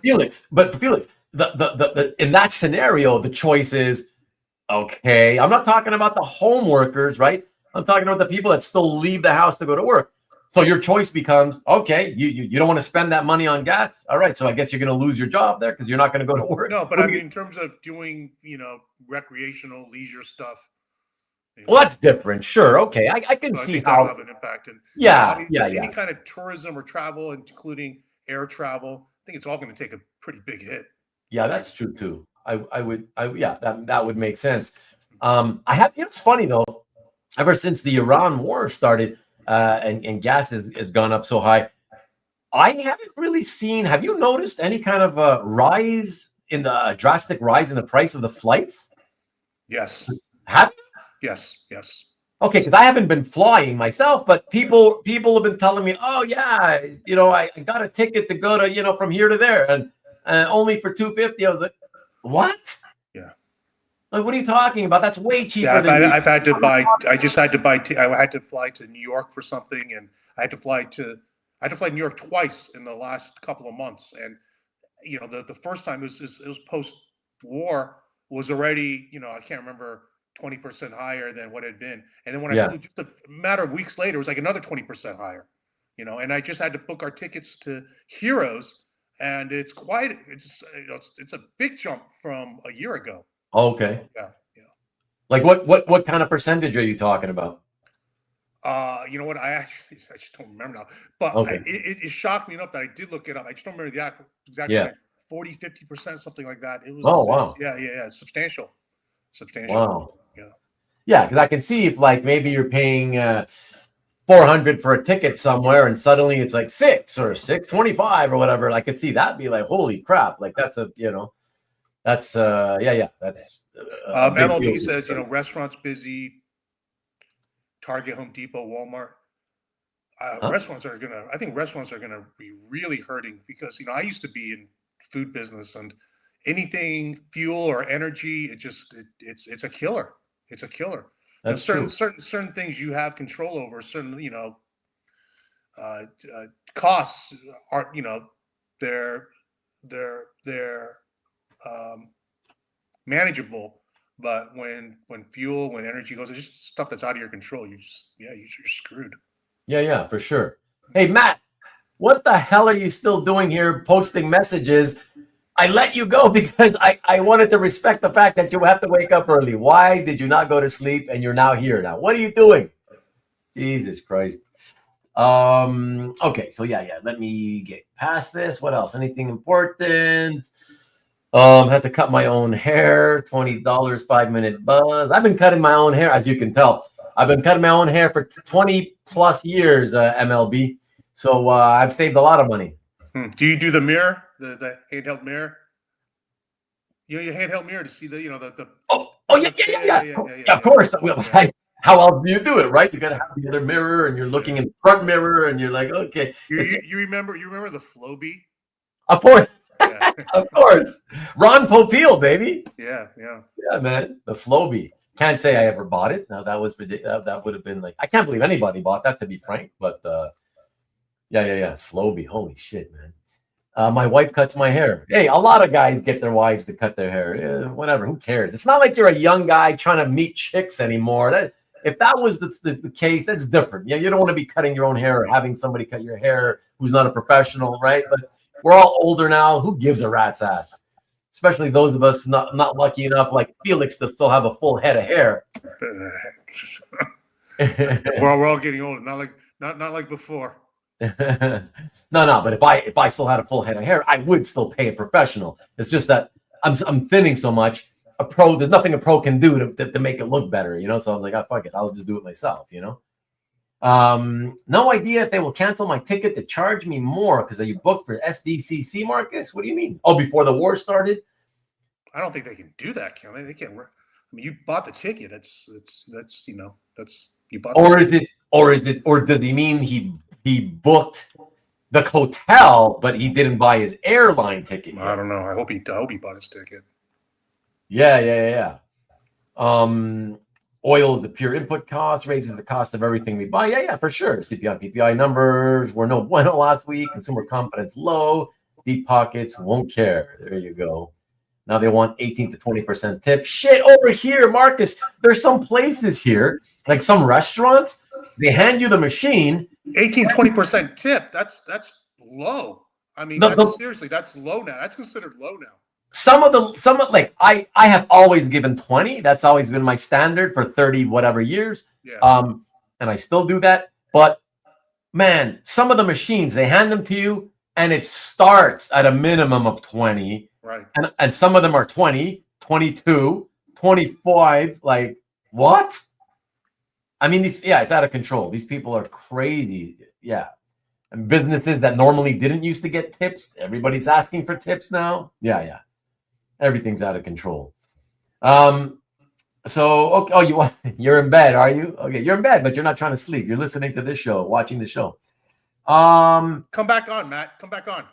Felix, the in that scenario, the choice is okay. I'm not talking about the home workers, right? I'm talking about the people that still leave the house to go to work. So your choice becomes, okay, you don't want to spend that money on gas. All right, so I guess you're going to lose your job there because you're not going to go to work. No, but I mean, in terms of doing, you know, recreational leisure stuff. You know, well, that's different. Sure. Okay. I can see how that'll have an impact. And any kind of tourism or travel, including air travel, I think it's all going to take a pretty big hit. Yeah, that's true too. Yeah, that would make sense. It's funny though, ever since the Iran war started, and gas has gone up so high, I haven't really seen. Have you noticed any kind of drastic rise in the price of the flights? Yes. Have you? Yes. Okay, because I haven't been flying myself, but people have been telling me, oh yeah, I got a ticket to go to from here to there, and only for $250. I was like, what? Yeah. Like, what are you talking about? That's way cheaper than I've had to buy. I just had to buy. I had to fly to New York for something, and I had to fly to New York twice in the last couple of months. And the first time it was post war, was already I can't remember, 20% higher than what it had been. And then when I flew just a matter of weeks later, it was like another 20% higher. And I just had to book our tickets to Heroes, and it's a big jump from a year ago. Okay. Yeah. Like what kind of percentage are you talking about? You know what? I just don't remember now. But okay. It shocked me enough that I did look it up. I just don't remember the exact 40, 50%, something like that. It was. Oh wow. Yeah. Substantial. Wow. Yeah. Yeah, because I can see if like maybe you're paying $400 for a ticket somewhere, and suddenly it's like $6 or $625 or whatever. I could see that be like, holy crap! Like that's that's that's. MLB says restaurants busy. Target, Home Depot, Walmart. Restaurants are I think restaurants are gonna be really hurting, because I used to be in food business, and anything fuel or energy, it's a killer. It's a killer. That's certain things you have control over. Certain costs are they're manageable. But when energy goes, it's just stuff that's out of your control. You're screwed. Yeah, for sure. Hey, Matt, what the hell are you still doing here posting messages? I let you go because I wanted to respect the fact that you have to wake up early. Why did you not go to sleep and you're now here now? What are you doing? Jesus Christ. Okay, so yeah. Let me get past this. What else? Anything important? Had to cut my own hair, $20, 5-minute buzz. I've been cutting my own hair, as you can tell. I've been cutting my own hair for 20 plus years, MLB. So I've saved a lot of money. Do you do the mirror, the handheld mirror? Your handheld mirror to see the Yeah, of course. How else do you do it, right? You got to have the other mirror, and you're looking in the front mirror, and you're like, okay. You remember the Flowbee? Of course. Yeah. Of course. Ron Popeil, baby. Yeah, man. The Flowbee. Can't say I ever bought it. Now that was ridiculous. That would have been like, I can't believe anybody bought that, to be frank. But yeah. Flowbee. Holy shit, man. My wife cuts my hair. Hey, a lot of guys get their wives to cut their hair. Whatever. Who cares? It's not like you're a young guy trying to meet chicks anymore. If that was the case, that's different. You don't want to be cutting your own hair or having somebody cut your hair who's not a professional, right? But we're all older now. Who gives a rat's ass? Especially those of us not lucky enough, like Felix, to still have a full head of hair. We're all getting older. Not like before. No. But if I still had a full head of hair, I would still pay a professional. It's just that I'm thinning so much. There's nothing a pro can do to make it look better, So I was like, fuck it, I'll just do it myself, No idea if they will cancel my ticket to charge me more because are you booked for SDCC, Marcus? What do you mean? Oh, before the war started? I don't think they can do that, can they? They can't. I mean, you bought the ticket. That's you bought. Or does he mean he booked the hotel, but he didn't buy his airline ticket yet? I don't know. I hope he bought his ticket. Yeah. Oil is the pure input cost, raises the cost of everything we buy. Yeah, for sure. CPI, PPI numbers were no bueno last week. Consumer confidence low. Deep pockets won't care. There you go. Now they want 18 to 20% tip. Shit, over here, Marcus, there's some places here, like some restaurants, they hand you the machine. 18, 20% tip. That's low. I mean, seriously, that's low now. That's considered low now. Some of like I have always given 20. That's always been my standard for 30 whatever years. Yeah. And I still do that. But man, some of the machines, they hand them to you and it starts at a minimum of 20 Right. And some of them are 20, 22, 25. Like, what? I mean, it's out of control. These people are crazy. Yeah. And businesses that normally didn't used to get tips, everybody's asking for tips now. Yeah. Everything's out of control. So, okay, you're in bed, are you? Okay, you're in bed, but you're not trying to sleep. You're listening to this show, watching the show. Come back on, Matt. Come back on.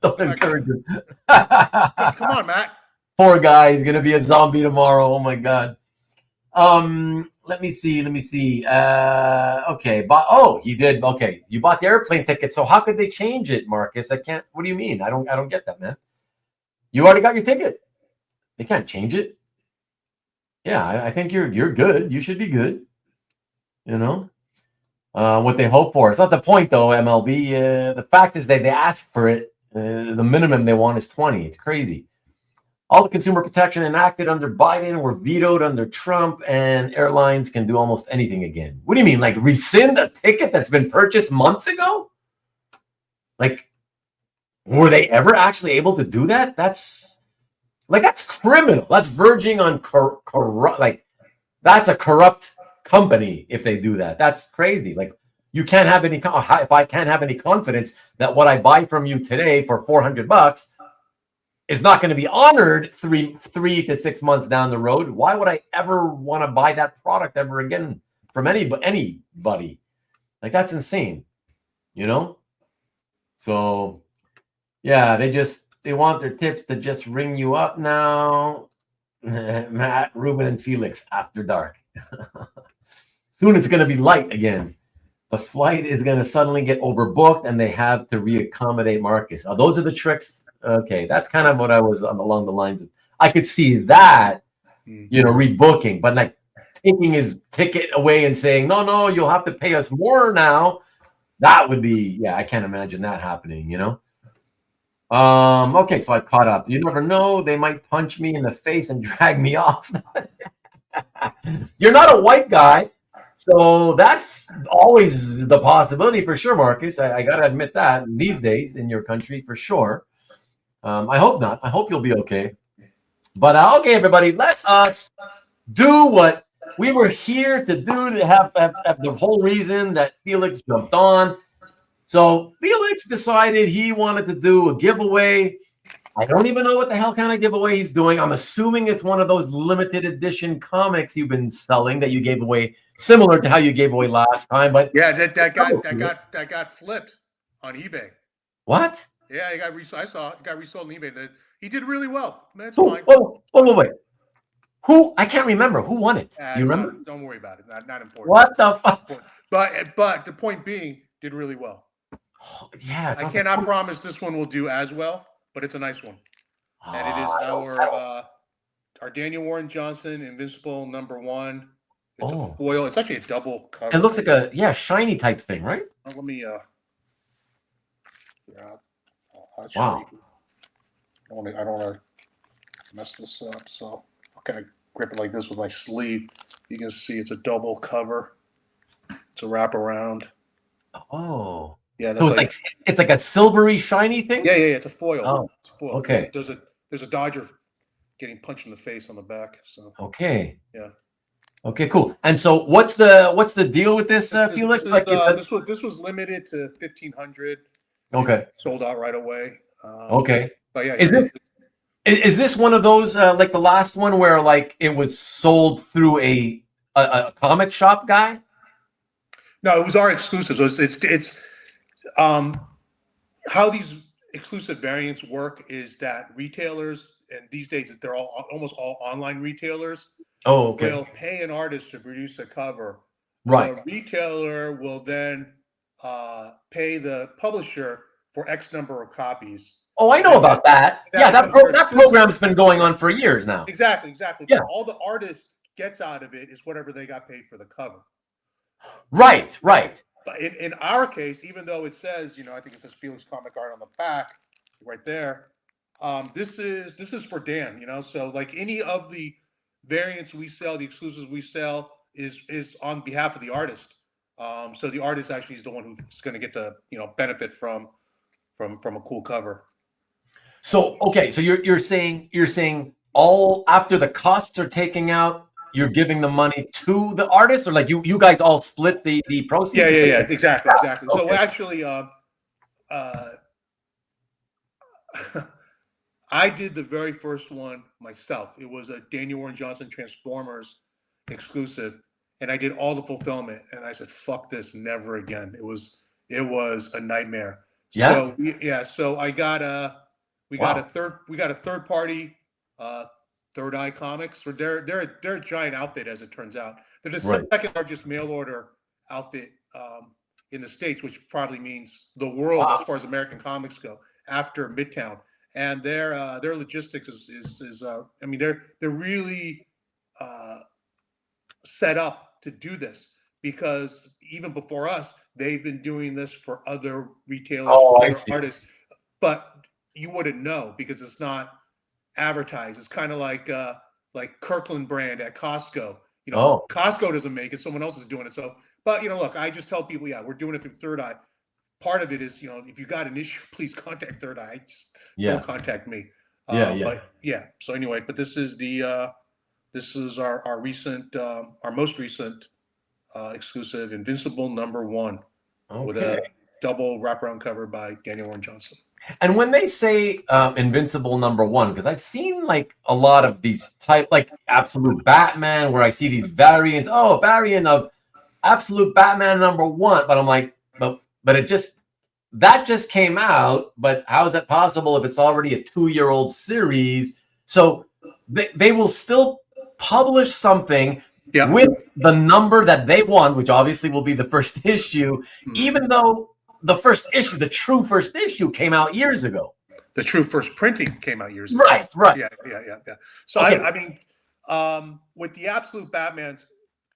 Don't encourage him. Come on, Matt. Poor guy, he's gonna be a zombie tomorrow. Oh my god. Let me see. Okay, he did. Okay, you bought the airplane ticket. So how could they change it, Marcus? I can't. What do you mean? I don't get that, man. You already got your ticket. They can't change it. Yeah, I think you're good. You should be good. You know, what they hope for. It's not the point, though, MLB. The fact is they ask for it. The minimum they want is 20. It's crazy. All the consumer protection enacted under Biden were vetoed under Trump, and airlines can do almost anything again. What do you mean? Like rescind a ticket that's been purchased months ago? Like, were they ever actually able to do that? That's criminal. That's verging on corrupt. Like, that's a corrupt company if they do that. That's crazy. Like, you can't have any. If I can't have any confidence that what I buy from you today for $400 is not going to be honored 3 to 6 months down the road, why would I ever want to buy that product ever again from anybody? Like, that's insane, you know? So, yeah, they want their tips to just ring you up now. Matt, Ruben, and Felix after dark. Soon it's going to be light again. The flight is going to suddenly get overbooked and they have to reaccommodate Marcus. Oh, those are the tricks. Okay, that's kind of what I was along the lines of. I could see that, rebooking, but like taking his ticket away and saying, no, you'll have to pay us more now. That would be, I can't imagine that happening, Okay, so I've caught up. You never know. They might punch me in the face and drag me off. You're not a white guy. So that's always the possibility for sure, Marcus. I got to admit that these days in your country for sure. I hope not. I hope you'll be okay. But okay, everybody, let us do what we were here to do, to have the whole reason that Felix jumped on. So Felix decided he wanted to do a giveaway. I don't even know what the hell kind of giveaway he's doing. I'm assuming it's one of those limited edition comics you've been selling that you gave away, similar to how you gave away last time. But yeah, that got flipped on eBay. What? Yeah, I saw it got resold on eBay. He did really well. That's fine. Wait. Who? I can't remember. Who won it? Do you remember? Don't worry about it. Not important. What the fuck? But the point being, did really well. Oh, yeah. I cannot promise this one will do as well, but it's a nice one. And it is our Daniel Warren Johnson Invincible #1. It's a foil. It's actually a double cover. It looks like a shiny type thing, right? Let me wow. I don't want to mess this up, so I'll kind of grip it like this with my sleeve. You can see it's a double cover. It's a wraparound. Oh. Yeah, that's so it's like a silvery shiny thing? Yeah, it's a foil. Oh, it's a foil. Okay. There's a Dodger getting punched in the face on the back. So okay. Yeah. Okay, cool. And so what's the deal with this, Felix? This was limited to 1,500. Okay. Sold out right away. Okay. But yeah, is this one of those like the last one where like it was sold through a comic shop guy? No, it was our exclusive. So it's how these exclusive variants work is that retailers, and these days they're almost all online retailers. Oh, okay. Will pay an artist to produce a cover. Right. The retailer will then pay the publisher for X number of copies. Oh, I know about that. Yeah, that program's been going on for years now. Exactly. Yeah. But all the artist gets out of it is whatever they got paid for the cover. Right. But in our case, even though it says, I think it says Felix Comic Art on the back, right there. This is for Dan. So like any of the variants we sell, the exclusives we sell is on behalf of the artist. So the artist actually is the one who's going to get the benefit from a cool cover. So okay, so you're saying all after the costs are taken out, you're giving the money to the artist, or like you guys all split the proceeds? Yeah, exactly. So Okay. actually, I did the very first one myself. It was a Daniel Warren Johnson Transformers exclusive, and I did all the fulfillment. And I said, "Fuck this, never again." It was a nightmare. Yeah. So so I got we got a third party, uh, Third Eye Comics. They're a giant outfit, as it turns out. They're the Right. second largest mail order outfit in the States, which probably means the world Wow. as far as American comics go, after Midtown. And their logistics is I mean, they're really set up to do this, because even before us, they've been doing this for other retailers, Oh, I other see. artists, but you wouldn't know because it's not advertised. It's kind of like Kirkland brand at Costco. You know, Oh. Costco doesn't make it; someone else is doing it. So, but look, I just tell people, yeah, we're doing it through Third Eye. Part of it is, if you got an issue, please contact Third Eye. Just don't contact me. Yeah. But yeah. So anyway, but this is our recent, our most recent exclusive, Invincible #1, with Okay. a double wraparound cover by Daniel Warren Johnson. And when they say Invincible #1, because I've seen like a lot of these type, like Absolute Batman, where I see these variants. Oh, a variant of Absolute Batman #1, but I'm like, but it just came out. But how is that possible if it's already a 2-year-old series? So they will still publish something with the number that they want, which obviously will be the first issue, even though the first issue, the true first issue, came out years ago. The true first printing came out years ago. Right. Yeah. So okay. I mean, with the Absolute Batmans,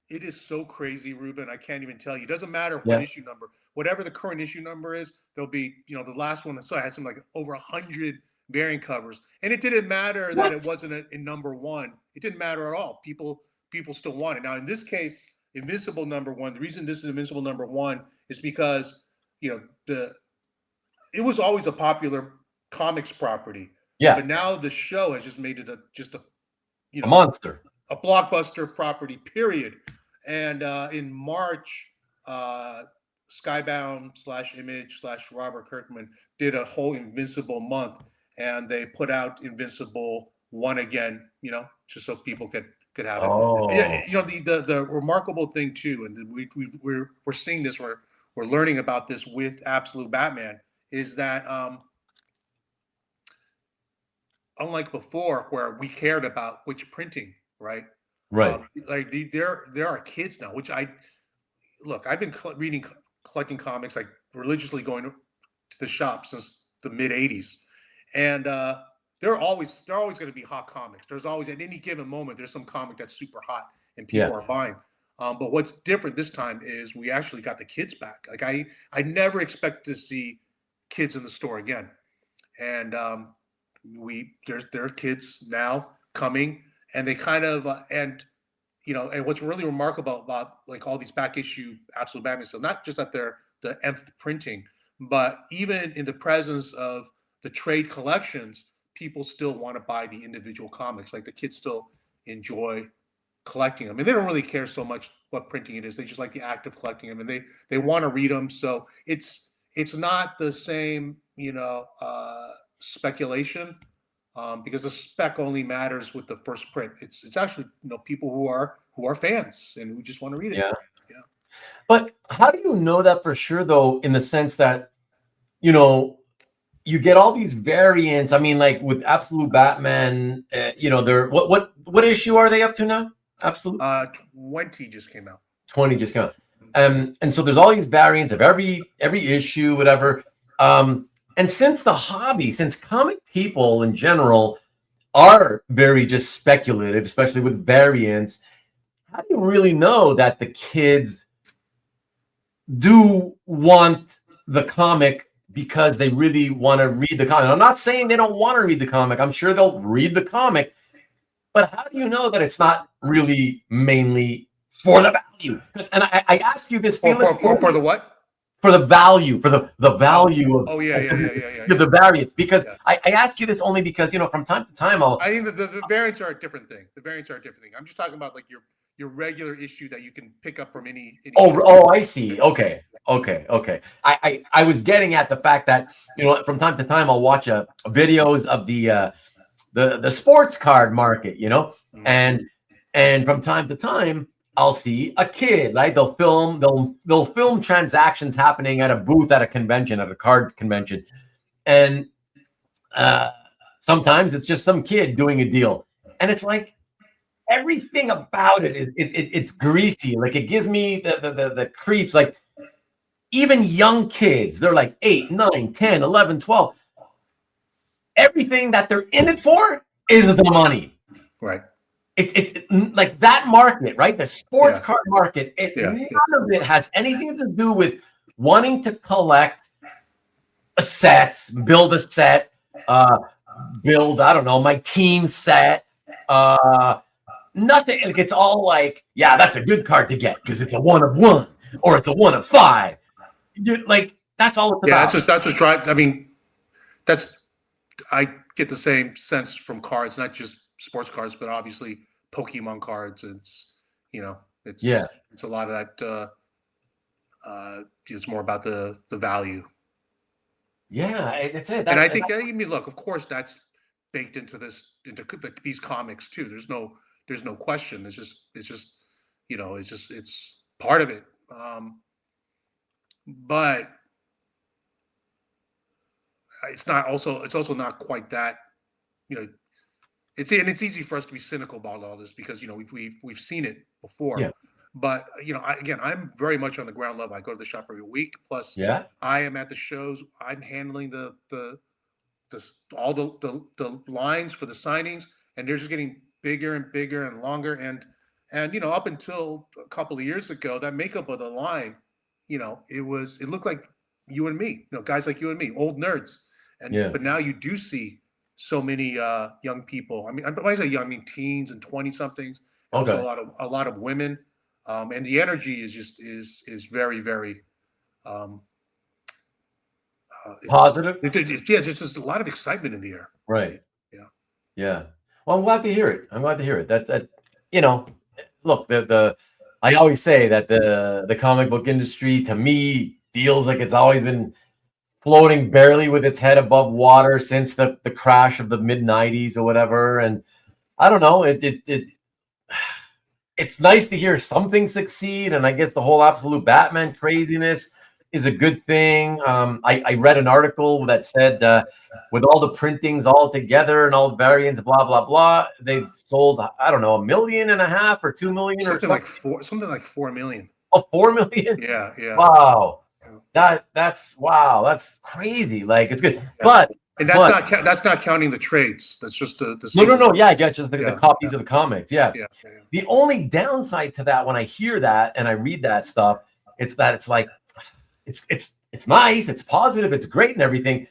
it is so crazy, Ruben. I can't even tell you. It doesn't matter what issue number, whatever the current issue number is, there'll be, the last one I saw had some like over 100 variant covers, and it didn't matter that it wasn't in #1. It didn't matter at all. People still want it. Now, in this case, Invincible #1. The reason this is Invincible #1 is because it was always a popular comics property. Yeah. But now the show has just made it a monster, a blockbuster property, period. And in March, Skybound/Image/Robert Kirkman did a whole Invincible month, and they put out Invincible 1 again, just so people could have it. Yeah, the remarkable thing too, and we're seeing this, we're learning about this with Absolute Batman, is that unlike before, where we cared about which printing, right? Like there are kids now, which I've been collecting comics, like religiously going to the shop since the mid '80s, and they're always going to be hot comics. There's always, at any given moment, there's some comic that's super hot and people are buying. But what's different this time is we actually got the kids back. Like I never expect to see kids in the store again, and there are kids now coming, and they kind of and what's really remarkable about like all these back issue Absolute Batman, so not just that they're the nth printing, but even in the presence of the trade collections, people still want to buy the individual comics. Like the kids still enjoy collecting them, and they don't really care so much what printing it is. They just like the act of collecting them, and they want to read them. So it's not the same speculation, because the spec only matters with the first print. It's actually people who are fans and who just want to read it. Yeah. But how do you know that for sure, though, in the sense that you get all these variants? I mean, like with Absolute Batman, they're what issue are they up to now? Absolute 20 just came out. 20 just came out. And so there's all these variants of every issue, whatever. And since comic people in general are very just speculative, especially with variants, how do you really know that the kids do want the comic because they really want to read the comic? I'm not saying they don't want to read the comic. I'm sure they'll read the comic. But how do you know that it's not really mainly for the value? And I ask you this, Felix, for the what? for the value, for the value of the variance. Because yeah. I ask you this only because, you know, from time to time I think the variants are a different thing. The variants are a different thing. I'm just talking about like your regular issue that you can pick up from any Oh, I see. Okay. I was getting at the fact that, you know, from time to time I'll watch videos of the sports card market, you know, and from time to time I'll see a kid, right? They'll film transactions happening at a booth at a convention, at a card convention, and sometimes it's just some kid doing a deal, and it's like everything about it is it's greasy. Like it gives me the creeps. Like even young kids, they're like 8, 9, 10, 11, 12. Everything that they're in it for is the money. Right. It like that market, right? The sports card market. None of it has anything to do with wanting to collect sets, build a set, build, I don't know, my team set. Nothing. Like it's all like, yeah, that's a good card to get because it's a 1 of 1 or it's a 1 of 5. Like that's all it's about. That's what's right. I mean, I get the same sense from cards, not just sports cards, but obviously Pokemon cards. It's, you know, it's a lot of that. It's more about the value. Yeah, that's it. And I think, I mean, look, of course, that's baked into these comics too. There's no question. It's just, you know, it's part of it. But it's also not quite that, you know, it's easy for us to be cynical about all this because, you know, we've seen it before. Yeah. But, you know, I'm very much on the ground level. I go to the shop every week. Plus, I am at the shows. I'm handling all the lines for the signings, and they're just getting bigger and bigger and longer. And you know, up until a couple of years ago, that makeup of the line, you know, it looked like you and me, you know, guys like you and me, old nerds. But now you do see so many young people. I mean, when I say young, I mean teens and 20-somethings. Also a lot of women. And the energy is very, very positive. It's just a lot of excitement in the air. Right. Yeah. Well, I'm glad to hear it. That you know, look, I always say that the comic book industry to me feels like it's always been floating barely with its head above water since the crash of the mid-90s or whatever. And I don't know, it's nice to hear something succeed, and I guess the whole Absolute Batman craziness is a good thing. I read an article that said with all the printings all together and all the variants, blah blah blah, they've sold, I don't know, 1.5 million or 2 million something or something like 4 million. Oh, 4 million? Yeah. Wow. That's crazy. Like it's good, and that's not counting the trades. That's just the no. Yeah, just the copies of the comics. Yeah. The only downside to that when I hear that and I read that stuff, it's that it's like it's nice, it's positive, it's great and everything.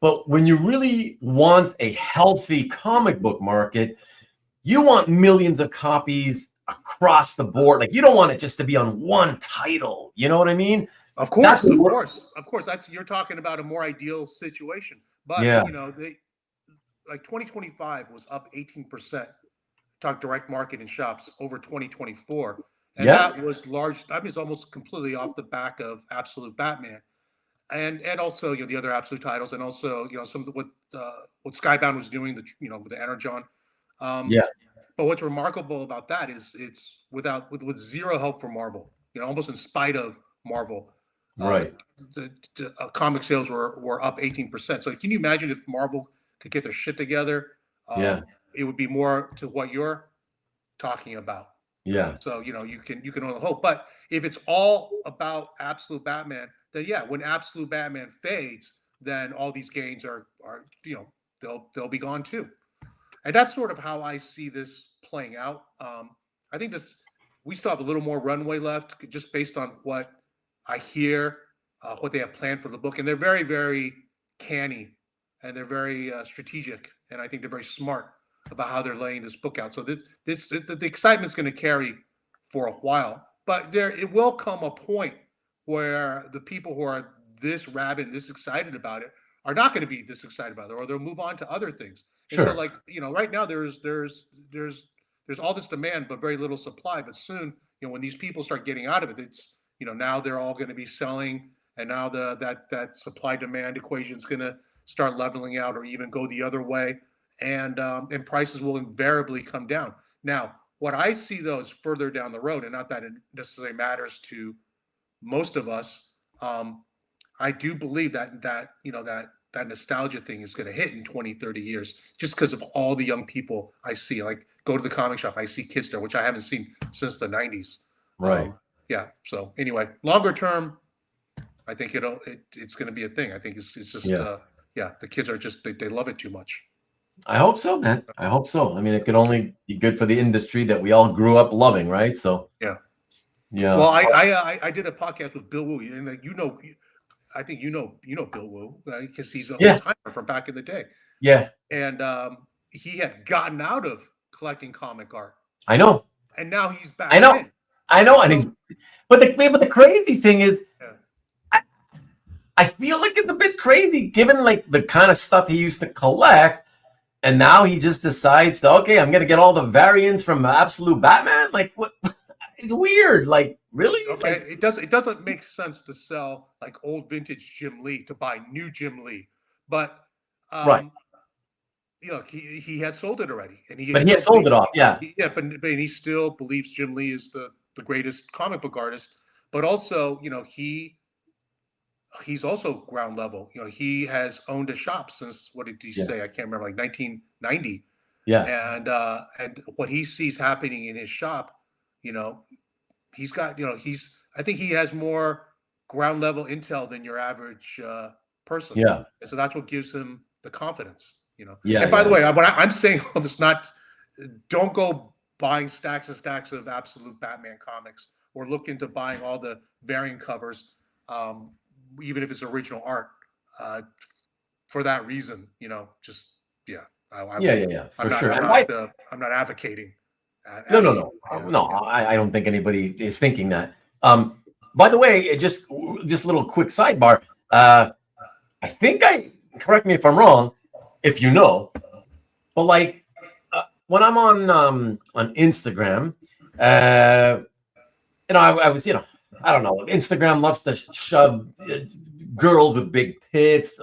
But when you really want a healthy comic book market, you want millions of copies across the board. Like you don't want it just to be on one title. You know what I mean? Of course. That's, you're talking about a more ideal situation. But you know, like 2025 was up 18%. Talk direct market in shops over 2024. And that was large. That was almost completely off the back of Absolute Batman. And also, you know, the other Absolute titles, and also, you know, some of what Skybound was doing, with the Energon. But what's remarkable about that is it's with zero help from Marvel. You know, almost in spite of Marvel. Right. The comic sales were up 18%. So can you imagine if Marvel could get their shit together? It would be more to what you're talking about. Yeah. So, you know, you can only hope. But if it's all about Absolute Batman, then when Absolute Batman fades, then all these gains are you know, they'll be gone too. And that's sort of how I see this playing out. I think we still have a little more runway left, just based on what I hear, what they have planned for the book, and they're very, very canny, and they're very strategic, and I think they're very smart about how they're laying this book out. So the excitement is going to carry for a while, but it will come a point where the people who are this rabid, this excited about it, are not going to be this excited about it, or they'll move on to other things. And Sure. so, like, right now there's all this demand but very little supply. But soon, when these people start getting out of it, it's now they're all going to be selling, and now that supply demand equation is going to start leveling out or even go the other way, and prices will invariably come down. Now, what I see though is further down the road, and not that it necessarily matters to most of us. I do believe that nostalgia thing is going to hit in 20, 30 years, just because of all the young people I see. Like, go to the comic shop, I see kids there, which I haven't seen since the 90s. Right. Yeah. So anyway, longer term, I think it's going to be a thing. I think it's just the kids are just they love it too much. I hope so, man. I hope so. I mean, it could only be good for the industry that we all grew up loving, right? So yeah. Well, I did a podcast with Bill Wu, and I think you know Bill Wu, right? Because he's an old timer from back in the day. Yeah. And he had gotten out of collecting comic art. I know. And now he's back. I know. And but the crazy thing is, I feel like it's a bit crazy given like the kind of stuff he used to collect. And now he just decides to, okay, I'm going to get all the variants from Absolute Batman. Like, what? It's weird. Like, really? Okay. Like, It doesn't make sense to sell like old vintage Jim Lee to buy new Jim Lee. But, right. He had sold it already. And he had sold it off. Yeah. But he still believes Jim Lee is the greatest comic book artist. But also, he's also ground level. He has owned a shop since, what did he say? I can't remember, like 1990. Yeah. And what he sees happening in his shop, he's got, I think he has more ground level intel than your average person. Yeah. And so that's what gives him the confidence, Yeah. And by the way, I'm saying all this, don't go buying stacks and stacks of Absolute Batman comics, or look into buying all the variant covers, even if it's original art, for that reason, just for sure. I'm not advocating. No. I don't think anybody is thinking that. By the way, just a little quick sidebar. I think correct me if I'm wrong, if you know, but like when I'm on Instagram, I was, I don't know. Instagram loves to shove girls with big tits.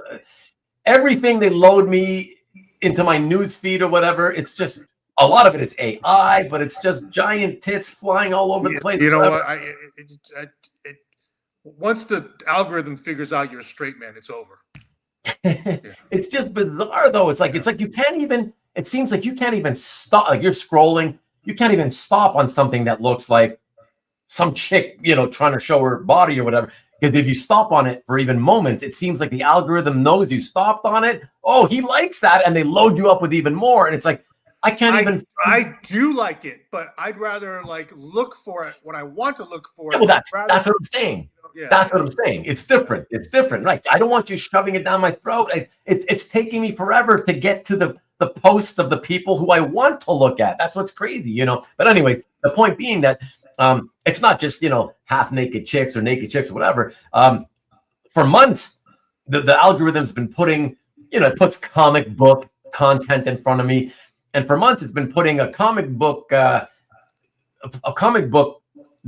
Everything they load me into my news feed or whatever, it's just, a lot of it is AI, but it's just giant tits flying all over the place. You know what? Once the algorithm figures out you're a straight man, it's over. It's just bizarre, though. It's like you can't even. It seems like you can't even stop. Like, you're scrolling, you can't even stop on something that looks like some chick, trying to show her body or whatever. Because if you stop on it for even moments, it seems like the algorithm knows you stopped on it. Oh, he likes that, and they load you up with even more. And it's like, I can't even. I do like it, but I'd rather look for it when I want to look for it. Well, that's what I'm saying. That's what I'm saying. It's different. It's different, right? I don't want you shoving it down my throat. It's taking me forever to get to the posts of the people who I want to look at. That's what's crazy, But anyways, the point being that it's not just half naked chicks or naked chicks or whatever. For months, the algorithm's been putting, it puts comic book content in front of me, and for months it's been putting a comic book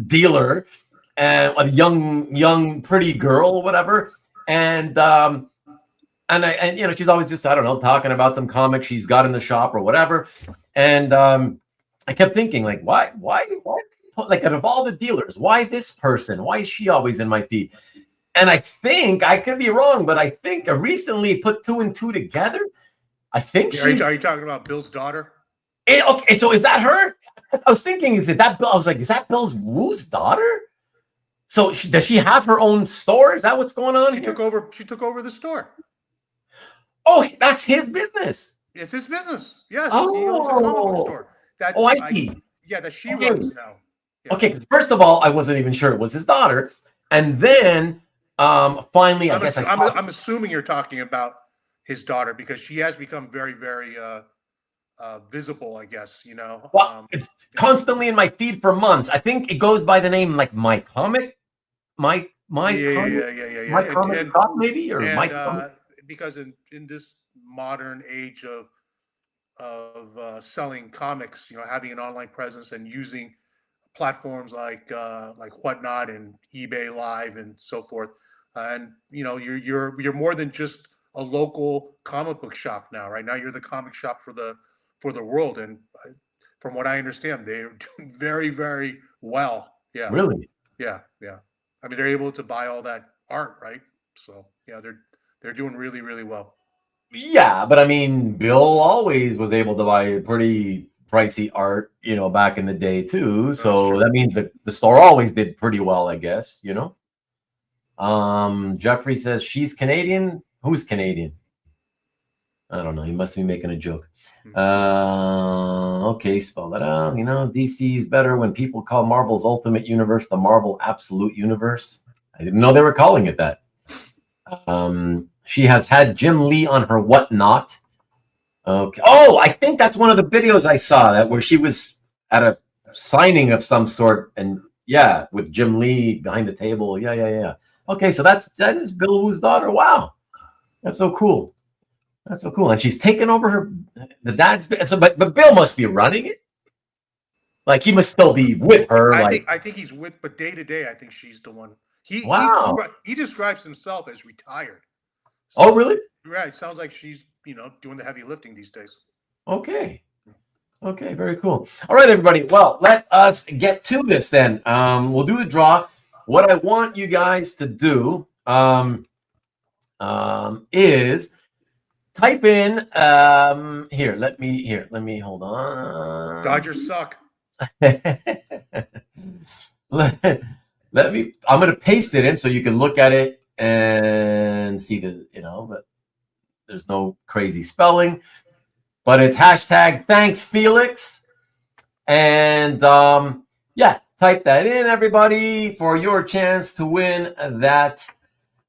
dealer and a young pretty girl or whatever, and she's always just, I don't know, talking about some comic she's got in the shop or whatever, and I kept thinking, like, why like, out of all the dealers, why this person? Why is she always in my feed? And I think, I could be wrong, but I think I recently put 2 and 2 together. I think are you talking about Bill's daughter? Okay, so is that her? I was thinking, is it that Bill? I was like, is that Bill's Wu's daughter? So does she have her own store? Is that what's going on? She took over the store. Oh, that's his business. It's his business. Yes. Oh. He owns a comic book store. I see. That she runs now. Yeah. Okay, because first of all, I wasn't even sure it was his daughter, and then finally, I'm assuming you're talking about his daughter, because she has become very, very visible, I guess. Well, it's constantly in my feed for months. I think it goes by the name like My my comic and, shop maybe, or and my comic? because in this modern age of selling comics, having an online presence and using platforms like Whatnot and eBay Live and so forth, and you're more than just a local comic book shop now. Right now, you're the comic shop for the world, and from what I understand, they're doing very, very well. Yeah, Really? yeah. I mean, they're able to buy all that art, right? So yeah, they're doing really, really well. Yeah, but I mean, Bill always was able to buy pretty pricey art, back in the day too. So that means that the store always did pretty well, I guess, Jeffrey says she's Canadian. Who's Canadian? I don't know. He must be making a joke. Okay, spell that out. DC is better when people call Marvel's Ultimate Universe the Marvel Absolute Universe. I didn't know they were calling it that. She has had Jim Lee on her Whatnot. Okay. Oh, I think that's one of the videos I saw where she was at a signing of some sort, and with Jim Lee behind the table. Yeah. Okay, so that is Bill Wu's daughter. Wow, that's so cool. That's so cool. And she's taken over the dad's bit. So, but Bill must be running it. Like he must still be with her. I think he's with, but day to day, I think she's the one. He describes himself as retired. So, oh, really? Right. It sounds like she's doing the heavy lifting these days. Okay, very cool. All right, everybody. Well, let us get to this then. We'll do the draw. What I want you guys to do is type in here. Let me hold on. Dodgers suck. Let me. I'm going to paste it in so you can look at it and see but there's no crazy spelling. But it's hashtag thanks Felix, and type that in, everybody, for your chance to win that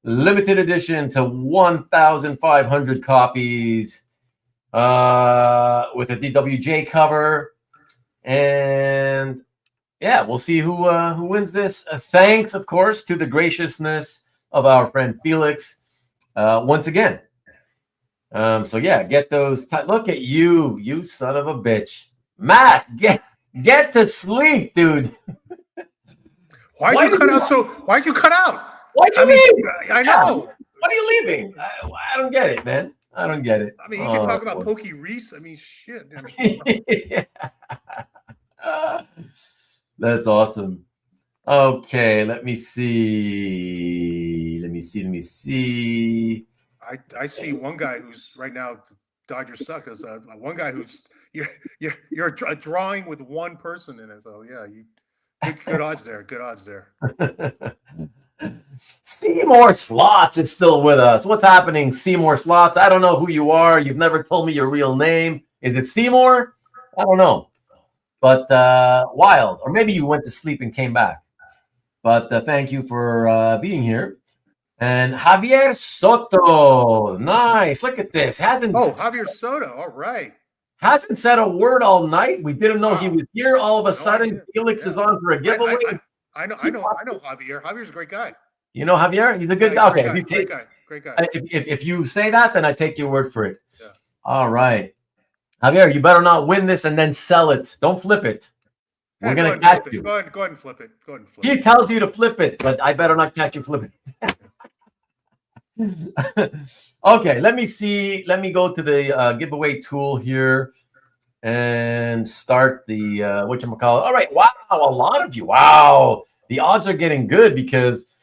limited edition to 1,500 copies with a DWJ cover. And we'll see who wins this. Thanks, of course, to the graciousness of our friend Felix once again. Get those. Look at you son of a bitch, Matt. Get to sleep, dude. Why'd you cut out? Why'd you leave? I know. What are you leaving? I don't get it, man. I don't get it. I mean, you can talk about Pokey Reese. I mean, shit. That's awesome. Okay, let me see. I see one guy who's right now Dodgers suck. Is one guy who's you're a drawing with one person in it. So good odds there. Good odds there. Seymour Slots is still with us. What's happening, Seymour Slots? I don't know who you are. You've never told me your real name. Is it Seymour? I don't know. But wild. Or maybe you went to sleep and came back. But thank you for being here. And Javier Soto. Nice. Look at this. Javier Soto. All right. Hasn't said a word all night. We didn't know he was here. All of a sudden, Felix is on for a giveaway. I know Javier. Javier's a great guy. You know Javier? He's a good guy. Okay. Great guy. If you say that, then I take your word for it. Yeah. All right. Javier, you better not win this and then sell it. Don't flip it. We're going to catch you. Go ahead and flip it. He tells you to flip it, but I better not catch you flipping. Okay, let me see. Let me go to the giveaway tool here and start the whatchamacallit. All right. Wow, a lot of you. Wow. The odds are getting good because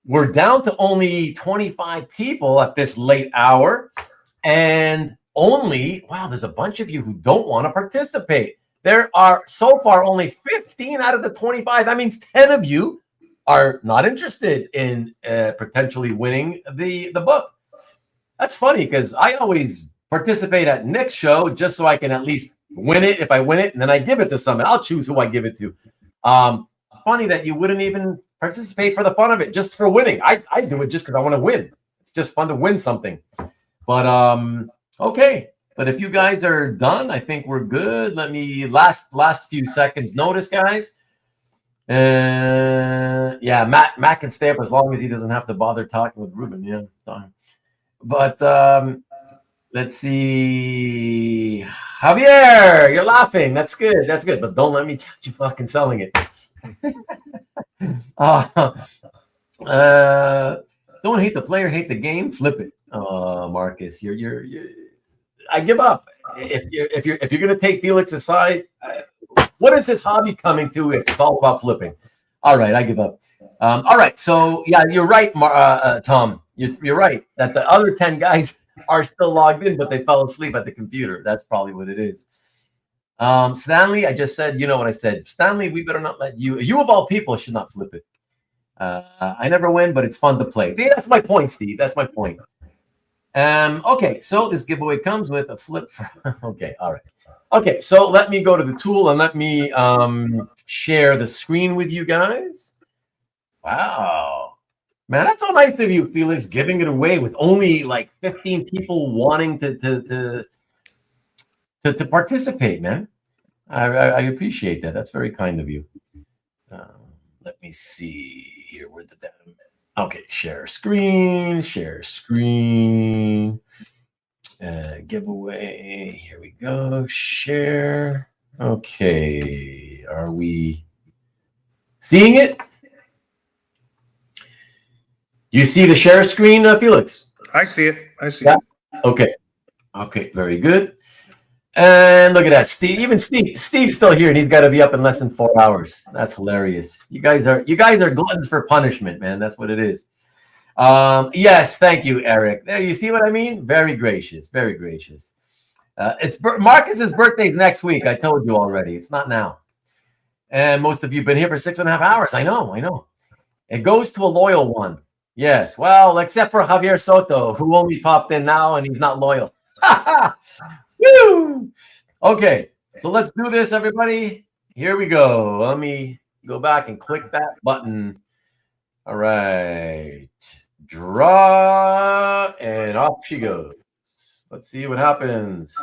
we're down to only 25 people at this late hour. And there's a bunch of you who don't want to participate. There are so far only 15 out of the 25. That means 10 of you are not interested in potentially winning the book. That's funny because I always participate at Nick's show just so I can at least win it if I win it, and then I give it to someone. I'll choose who I give it to. Funny that you wouldn't even participate for the fun of it, just for winning. I do it just because I want to win. It's just fun to win something. But okay. But if you guys are done, I think we're good. Let me last few seconds notice, guys. Yeah, Matt can stay up as long as he doesn't have to bother talking with Ruben. Yeah, but let's see, Javier, you're laughing. That's good. That's good. But don't let me catch you fucking selling it. Don't hate the player, hate the game. Flip it, Marcus. You're. I give up. If you're gonna take Felix aside, what is this hobby coming to if it's all about flipping? All right, I give up. All right, so yeah, you're right, Tom. You're right that the other 10 guys are still logged in, but they fell asleep at the computer. That's probably what it is. Stanley, I just said, you know what I said. Stanley, we better not let you of all people should not flip it. I never win, but it's fun to play. Yeah, that's my point, Steve. That's my point. Okay, so this giveaway comes with a flip. Okay, all right. Okay, so let me go to the tool and let me share the screen with you guys. Wow. Man, that's so nice of you, Felix, giving it away with only like 15 people wanting to participate, man. I appreciate that. That's very kind of you. Let me see here. Where did that? Okay, share screen. Giveaway. Here we go. Share. Okay. Are we seeing it? You see the share screen, Felix? I see it. Yeah. Okay. Okay. Very good. And look at that, Steve. Even Steve's still here, and he's got to be up in less than 4 hours. That's hilarious. You guys are gluttons for punishment, man. That's what it is. Yes, thank you, Eric. There, you see what I mean? Very gracious, very gracious. It's Marcus's birthday's next week. I told you already. It's not now. And most of you have been here for 6.5 hours. I know. It goes to a loyal one. Yes. Well, except for Javier Soto, who only popped in now and he's not loyal. Woo! Okay, so let's do this, everybody. Here we go. Let me go back and click that button. All right. Draw, and off she goes. Let's see what happens.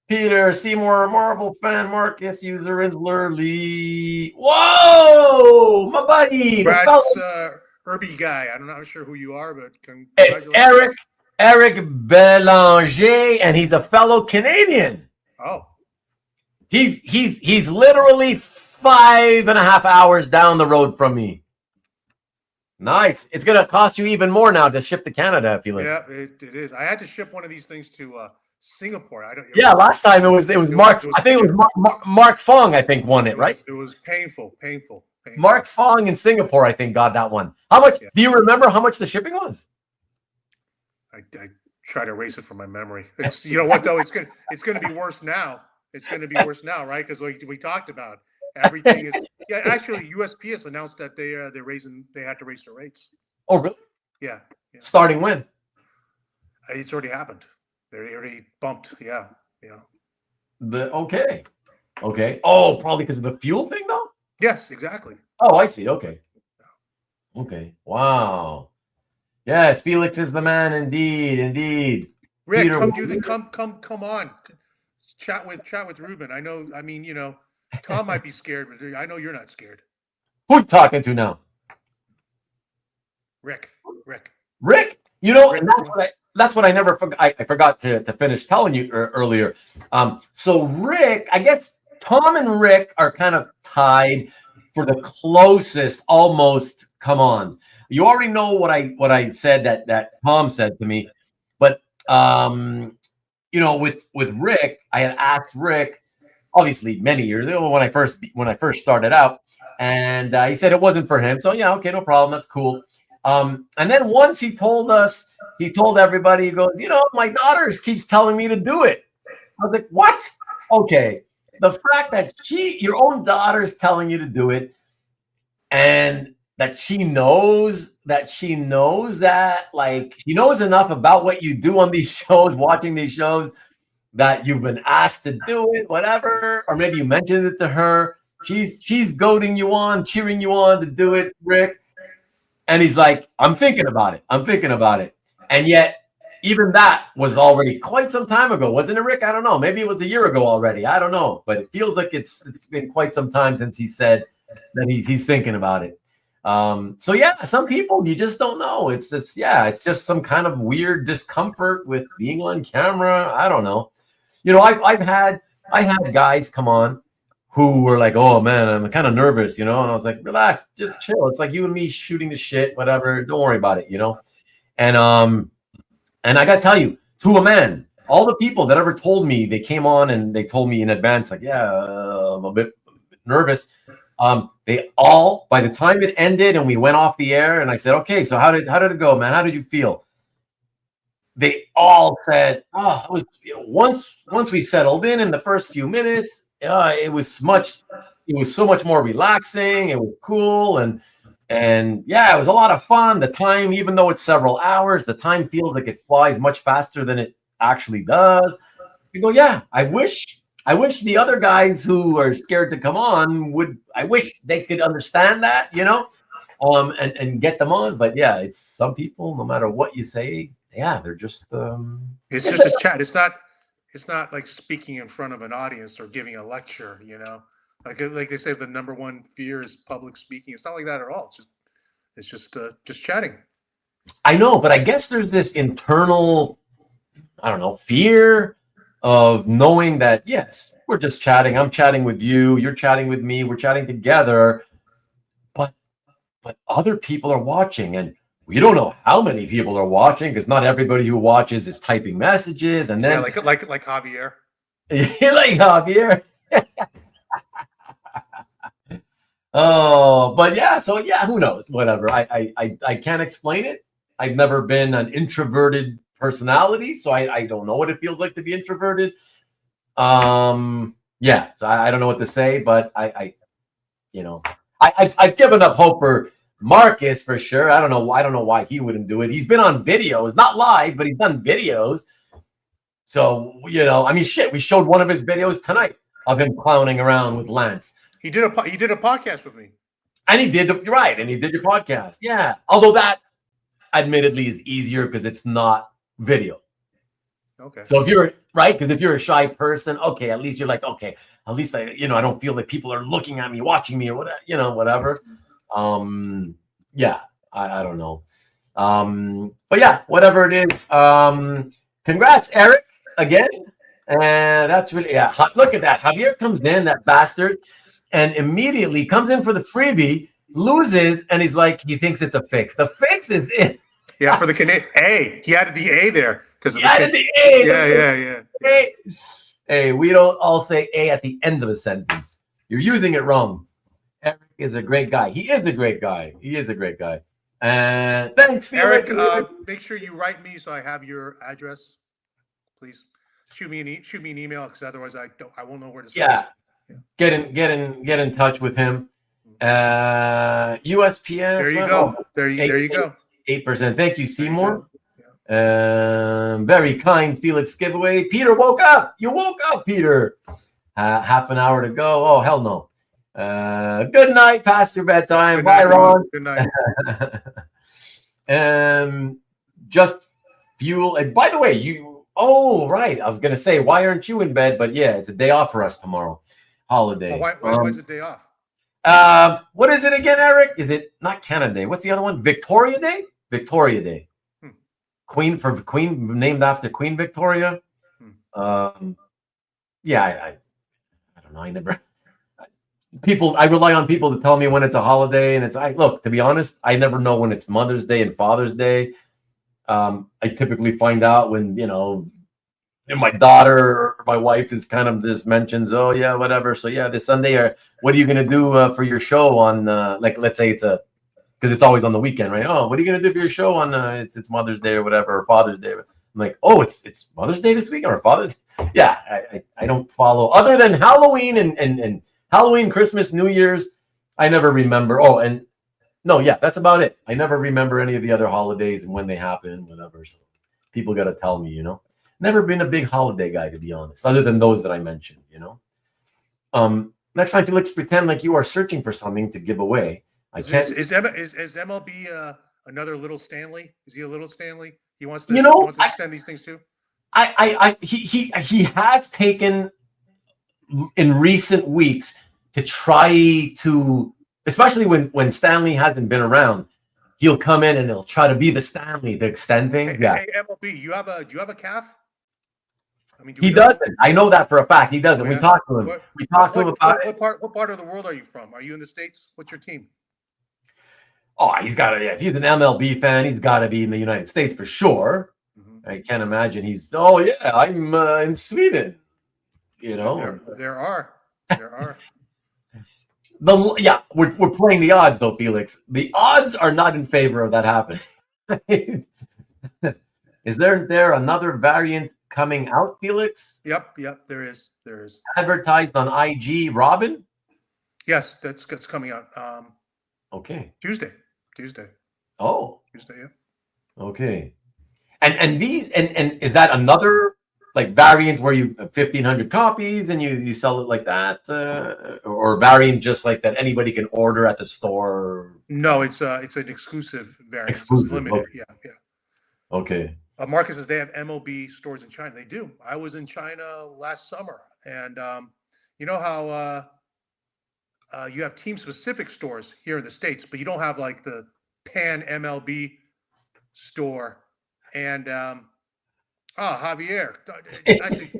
Peter Seymour, Marvel fan, Marcus, user, Insler, Lee. Whoa, my buddy. That's Irby guy. I'm not sure who you are, but it's Eric Belanger, and he's a fellow Canadian. Oh, he's literally 5.5 hours down the road from me. Nice. It's gonna cost you even more now to ship to Canada, Felix. Yeah, it is. I had to ship one of these things to Singapore. Last time it was Mark. I think it was Mark Fong. I think won it, right? It was painful. Mark Fong in Singapore, I think, got that one. How much? Yeah. Do you remember how much the shipping was? I try to erase it from my memory. It's, you know what though? It's gonna be worse now. It's gonna be worse now, right? Because we talked about everything is. Yeah, actually, USPS announced that they had to raise their rates. Oh, really? Yeah. Starting when? It's already happened. They already bumped. Yeah. Okay. Oh, probably because of the fuel thing, though. Yes, exactly. Oh, I see. Okay. Wow. Yes, Felix is the man, indeed. Rick, Peter, come on, chat with Ruben. I know. I mean, Tom might be scared, but I know you're not scared. Who you talking to now? Rick. Rick. And that's what I never forgot. I forgot to finish telling you earlier. So Rick, I guess Tom and Rick are kind of tied for the closest, almost come-ons. You already know what I said that Tom said to me, but with Rick, I had asked Rick, obviously many years ago when I first started out, and he said it wasn't for him. So yeah, okay, no problem, that's cool. And then once he told everybody, he goes, my daughter keeps telling me to do it. I was like, what? Okay, the fact that your own daughter's telling you to do it, and that she knows that, like, she knows enough about what you do on these shows, watching these shows, that you've been asked to do it, whatever, or maybe you mentioned it to her. She's goading you on, cheering you on to do it, Rick. And he's like, I'm thinking about it. And yet, even that was already quite some time ago, wasn't it, Rick? I don't know. Maybe it was a year ago already. I don't know. But it feels like it's been quite some time since he said, that he's thinking about it. So yeah, some people you just don't know. It's just some kind of weird discomfort with being on camera. I don't know. You know, I had guys come on who were like, "Oh man, I'm kind of nervous," you know, and I was like, "Relax, just chill. It's like you and me shooting the shit, whatever. Don't worry about it," you know. And I gotta tell you, to a man, all the people that ever told me they came on and they told me in advance, like, "Yeah, I'm a bit nervous." They all, by the time it ended and we went off the air, and I said, "Okay, so how did it go, man? How did you feel?" They all said, "Oh, it was, you know, once we settled in the first few minutes, it was so much more relaxing. It was cool, and yeah, it was a lot of fun. The time, even though it's several hours, the time feels like it flies much faster than it actually does." You go, "Yeah, I wish the other guys who are scared to come on I wish they could understand that, you know, and get them on." But yeah, it's some people, no matter what you say, yeah, they're just It's just a chat. It's not like speaking in front of an audience or giving a lecture, you know. Like they say, the number one fear is public speaking. It's not like that at all. It's just chatting. I know, but I guess there's this internal, I don't know, fear of knowing that, yes, we're just chatting. I'm chatting with you. You're chatting with me. We're chatting together. But other people are watching, and we don't know how many people are watching, because not everybody who watches is typing messages. And then, like Javier. like Javier. Oh, but yeah. So yeah, who knows? Whatever. I can't explain it. I've never been an introverted personality, so I don't know what it feels like to be introverted. Yeah, so I don't know what to say, but I've given up hope for Marcus for sure. I don't know why he wouldn't do it. He's been on videos, not live, but he's done videos. So, you know, I mean, shit, we showed one of his videos tonight of him clowning around with Lance. He did a podcast with me. And he did and he did your podcast. Yeah. Although that admittedly is easier because it's not video. Okay. So if you're right, because if you're a shy person, okay, at least you're like, okay, at least I don't feel like people are looking at me, watching me, or whatever, whatever. Yeah, I don't know. But yeah, whatever it is. Congrats, Eric, again. And that's really, yeah. Look at that. Javier comes in, that bastard, and immediately comes in for the freebie, loses, and he's like, he thinks it's a fix. The fix is in. Yeah, for the Canadian A. He added the A there because he added the A. Yeah. A. Hey, we don't all say A at the end of a sentence. You're using it wrong. Eric is a great guy. He is a great guy. And thanks, Felix. Eric, make sure you write me so I have your address, please. Shoot me an email, because otherwise I won't know where to start. Yeah. Get in touch with him. USPS. There you go. There you go. 8%. Thank you, Seymour. Very kind Felix giveaway. Peter woke up. You woke up, Peter. Half an hour to go. Oh, hell no. Good night, past your bedtime. Bye, Ron. Good night. Just fuel. And by the way, right. I was going to say, why aren't you in bed? But yeah, it's a day off for us tomorrow. Holiday. Why is it day off? What is it again, Eric? Is it not Canada Day? What's the other one? Victoria Day? Victoria Day. Queen named after Queen Victoria. Yeah, I don't know. I rely on people to tell me when it's a holiday, and look, to be honest, I never know when it's Mother's Day and Father's Day. I typically find out when, my daughter or my wife is kind of just mentions, oh yeah, whatever. So yeah, this Sunday, or what are you going to do for your show on, let's say because it's always on the weekend, right? Oh, what are you going to do for your show on, it's Mother's Day or whatever, or Father's Day? I'm like, oh, it's Mother's Day this weekend or Father's Day? Yeah, I don't follow, other than Halloween and Halloween, Christmas, New Year's. I never remember. Oh, and no, yeah, that's about it. I never remember any of the other holidays and when they happen, whatever. So people got to tell me, Never been a big holiday guy, to be honest, other than those that I mentioned, Next time, Felix, pretend like you are searching for something to give away. I can't. Is MLB another Little Stanley? Is he a Little Stanley? He wants to extend these things too. He has taken in recent weeks to try to especially when Stanley hasn't been around, he'll come in and he'll try to be the Stanley to extend things. Hey, MLB, do you have a calf? I mean, he doesn't. I know that for a fact. He doesn't. Oh, We yeah? talked to him. We talked to him about it. What part of the world are you from? Are you in the States? What's your team? Oh, he's got to. Yeah, if he's an MLB fan, he's got to be in the United States for sure. I can't imagine he's. Oh yeah, I'm in Sweden. You know, there are. We're playing the odds though, Felix. The odds are not in favor of that happening. Is there another variant coming out, Felix? Yep, there is. Advertised on IG, Robin? Yes, that's coming out. Okay. Tuesday. Oh. Tuesday, yeah. Okay. And these and is that another like variant where you have 1,500 copies and you sell it like that, or variant just like that anybody can order at the store? No, it's an exclusive variant. Exclusive, it's limited. okay. Yeah. Okay. Marcus says they have MLB stores in China. They do. I was in China last summer, and you know how you have team-specific stores here in the States, but you don't have like the pan MLB store. And Javier, actually,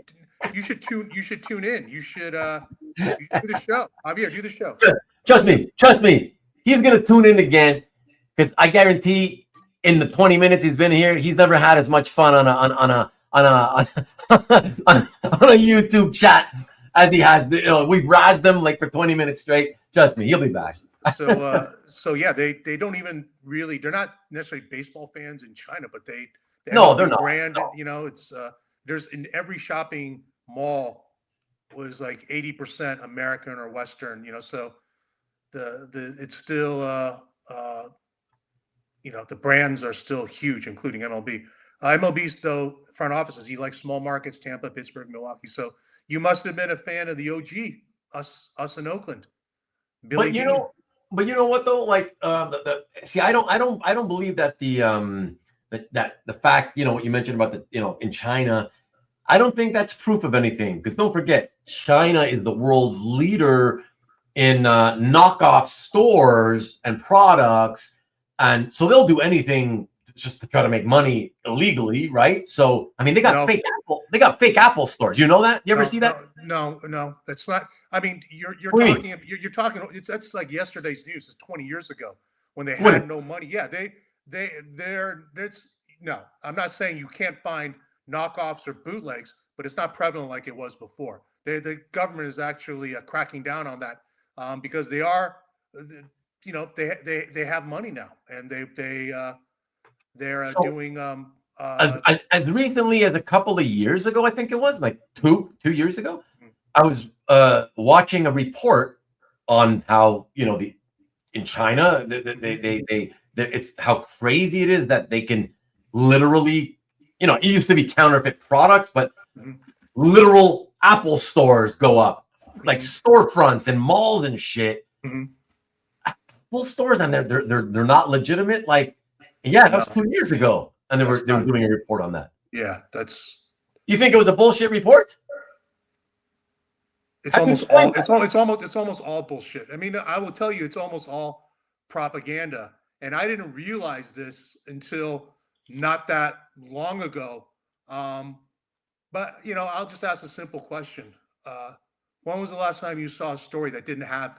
you should tune in. You should do the show. Javier, do the show. Trust me. He's gonna tune in again because I guarantee in the 20 minutes he's been here, he's never had as much fun on a YouTube chat as he has. We've razzed them like for 20 minutes straight. Trust me, he'll be back. So yeah, they don't even really. They're not necessarily baseball fans in China, but they're not. Brand, no. You know, it's there's in every shopping mall was like 80% American or Western. You know, so it's still you know, the brands are still huge, including MLB. MLB's though front offices. He likes small markets: Tampa, Pittsburgh, Milwaukee. So you must have been a fan of the OG, us in Oakland. But you know what though? Like see, I don't believe that that the fact, you know, what you mentioned about the, you know, in China, I don't think that's proof of anything, because don't forget, China is the world's leader in knockoff stores and products, and so they'll do anything just to try to make money illegally, right? So I mean, they got fake Apple stores. You know that? You ever see that? No, that's not. I mean, you're talking. That's like yesterday's news. It's 20 years ago when they had no money. Yeah, no. I'm not saying you can't find knockoffs or bootlegs, but it's not prevalent like it was before. The government is actually cracking down on that because they are, you know, they have money now, and they're doing as recently as a couple of years ago, I think it was like two years ago. I was watching a report on how, you know, in China it's how crazy it is that they can literally, you know, it used to be counterfeit products, but literal Apple stores go up, like storefronts and malls and shit. Apple stores, and they're not legitimate. Like, yeah, that was 2 years ago, and they were doing a report on that. Yeah, that's. You think it was a bullshit report? It's almost all bullshit. I mean, I will tell you, it's almost all propaganda, and I didn't realize this until not that long ago. But you know, I'll just ask a simple question: when was the last time you saw a story that didn't have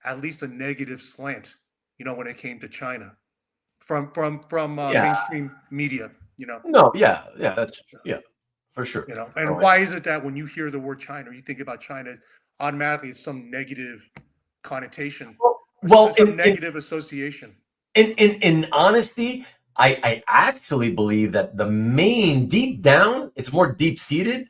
at least a negative slant? You know, when it came to China, from mainstream media. You know. No, that's for sure. You know, and why is it that when you hear the word China, or you think about China, automatically it's some negative connotation, some negative association? In honesty, I actually believe that the main, deep down, it's more deep-seated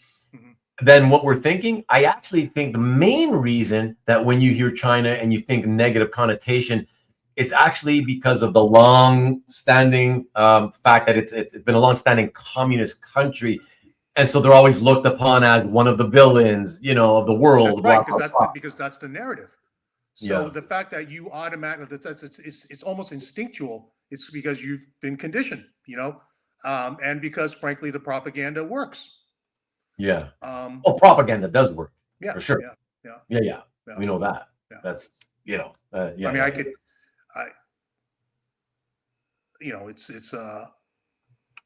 than what we're thinking. I actually think the main reason that when you hear China and you think negative connotation, it's actually because of the long-standing fact that it's been a long-standing communist country. And so they're always looked upon as one of the villains, you know, of the world. That's right, because that's the narrative. So the fact that you automatically, it's almost instinctual. It's because you've been conditioned, you know, and because frankly the propaganda works. Yeah. Propaganda does work. Yeah, for sure. Yeah. We know that. Yeah. That's you know, I mean,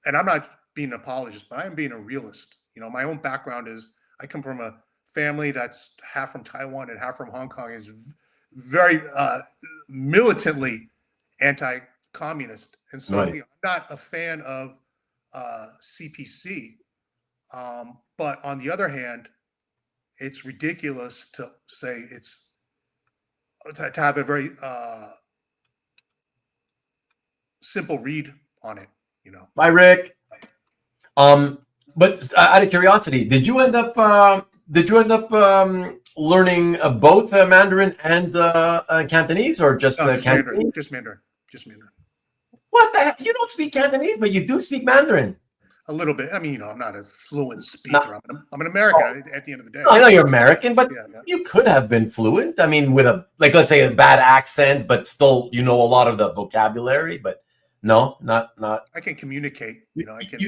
and I'm not being an apologist, but I am being a realist. You know, my own background is I come from a family that's half from Taiwan and half from Hong Kong, is very militantly anti-communist, and so Right. I'm not a fan of CPC. But on the other hand, it's ridiculous to say to have a very simple read on it. You know. Bye, Rick. But out of curiosity, did you end up learning both Mandarin and Cantonese, or just No, just Cantonese? Mandarin. Just Mandarin. Just Mandarin. What the heck? You don't speak Cantonese, but you do speak Mandarin. A little bit. I mean, you know, I'm not a fluent No. speaker. I'm an American at the end of the day. I know you're American, but Yeah. you could have been fluent. I mean, with let's say a bad accent, but still, you know, a lot of the vocabulary. But no, not. I can communicate. You know, I can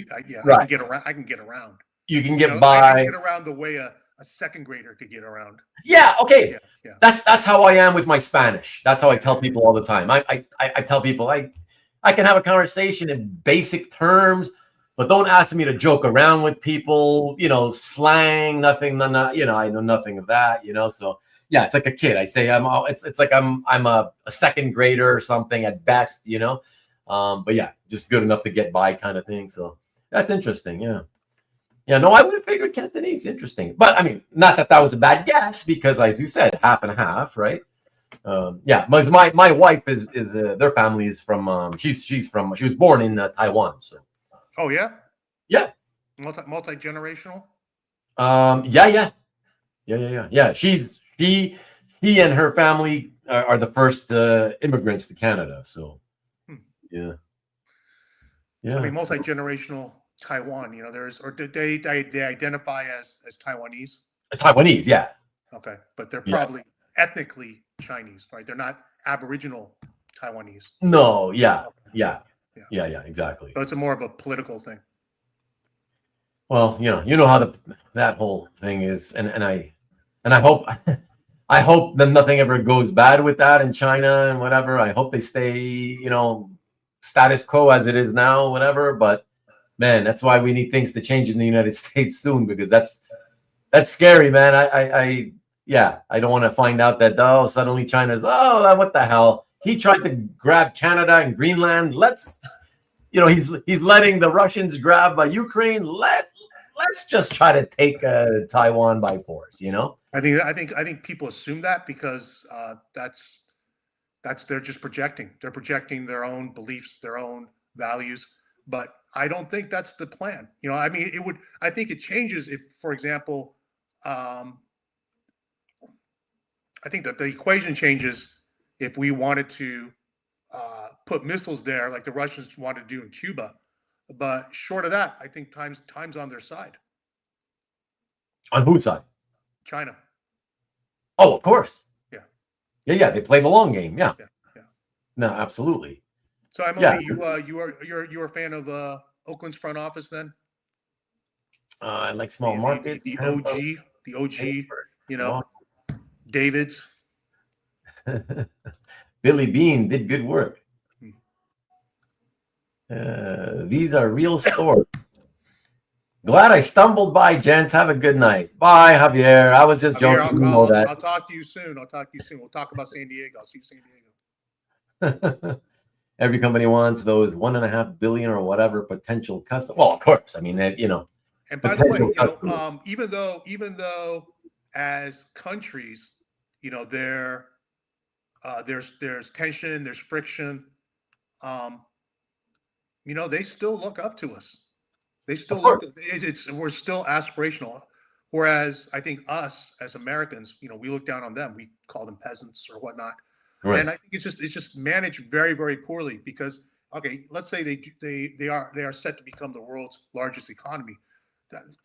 right. get around. I can get around. You can get You know, by. I can get around the way a second grader could get around. Yeah. Okay. Yeah. That's how I am with my Spanish. That's how I tell people all the time. I tell people I can have a conversation in basic terms, but don't ask me to joke around with people. You know, slang, nothing. You know, I know nothing of that. You know, so yeah, it's like a kid. I say it's like I'm a second grader or something at best. You know, but yeah, just good enough to get by, kind of thing. So that's interesting. Yeah. Yeah, no, I would have figured Cantonese. Interesting. But I mean, not that was a bad guess, because as you said, half and half, right? Yeah, my wife is their family is from she was born in Taiwan. So. Oh yeah. Yeah. Multi-generational. Yeah. She and her family are the first immigrants to Canada. So. Yeah. I mean, multi-generational Taiwan. You know, did they identify as Taiwanese? Taiwanese, yeah. Okay, but they're probably ethnically Chinese, right? They're not Aboriginal Taiwanese. No, yeah, exactly. So it's more of a political thing. Well, you know how that whole thing is, and I hope I hope that nothing ever goes bad with that in China and whatever. I hope they stay, you know, status quo as it is now, whatever. But man, that's why we need things to change in the United States soon, because that's scary, man. I don't want to find out that suddenly China's what the hell? He tried to grab Canada and Greenland. He's letting the Russians grab Ukraine. Let's just try to take Taiwan by force. You know. I think people assume that because that's they're just projecting. They're projecting their own beliefs, their own values, but I don't think that's the plan. You know, I mean, I think it changes if, for example, I think that the equation changes if we wanted to put missiles there like the Russians wanted to do in Cuba. But short of that, I think time's on their side. On whose side? China. Oh, of course. Yeah. They play the long game. Yeah. Yeah. No, absolutely. So Emily, you're a fan of Oakland's front office then? I like small markets. The OG, you know, David's. Billy Bean did good work. These are real stores. Glad I stumbled by, gents. Have a good night. Bye, Javier. I was just joking. I'll talk to you soon. We'll talk about San Diego. I'll see you San Diego. Every company wants those 1.5 billion or whatever potential customers. Well, of course. I mean, you know. And by the way, you know, even though as countries, you know, there's tension, there's friction. You know, they still look up to us. They still we're still aspirational. Whereas I think us as Americans, you know, we look down on them. We call them peasants or whatnot. Right. And I think it's just managed very, very poorly because, okay, let's say they are set to become the world's largest economy.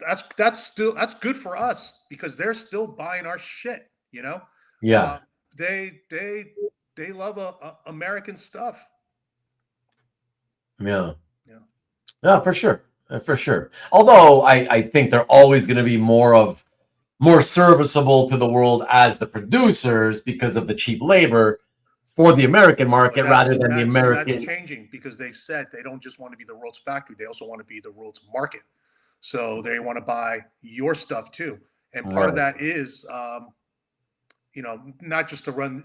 That's good for us because they're still buying our shit, you know? Yeah. They love American stuff. Yeah. Yeah, for sure. For sure. Although I think they're always going to be more of more serviceable to the world as the producers because of the cheap labor for the American market rather than the American. That's changing because they've said they don't just want to be the world's factory; they also want to be the world's market. So they want to buy your stuff too, and part of that is, not just to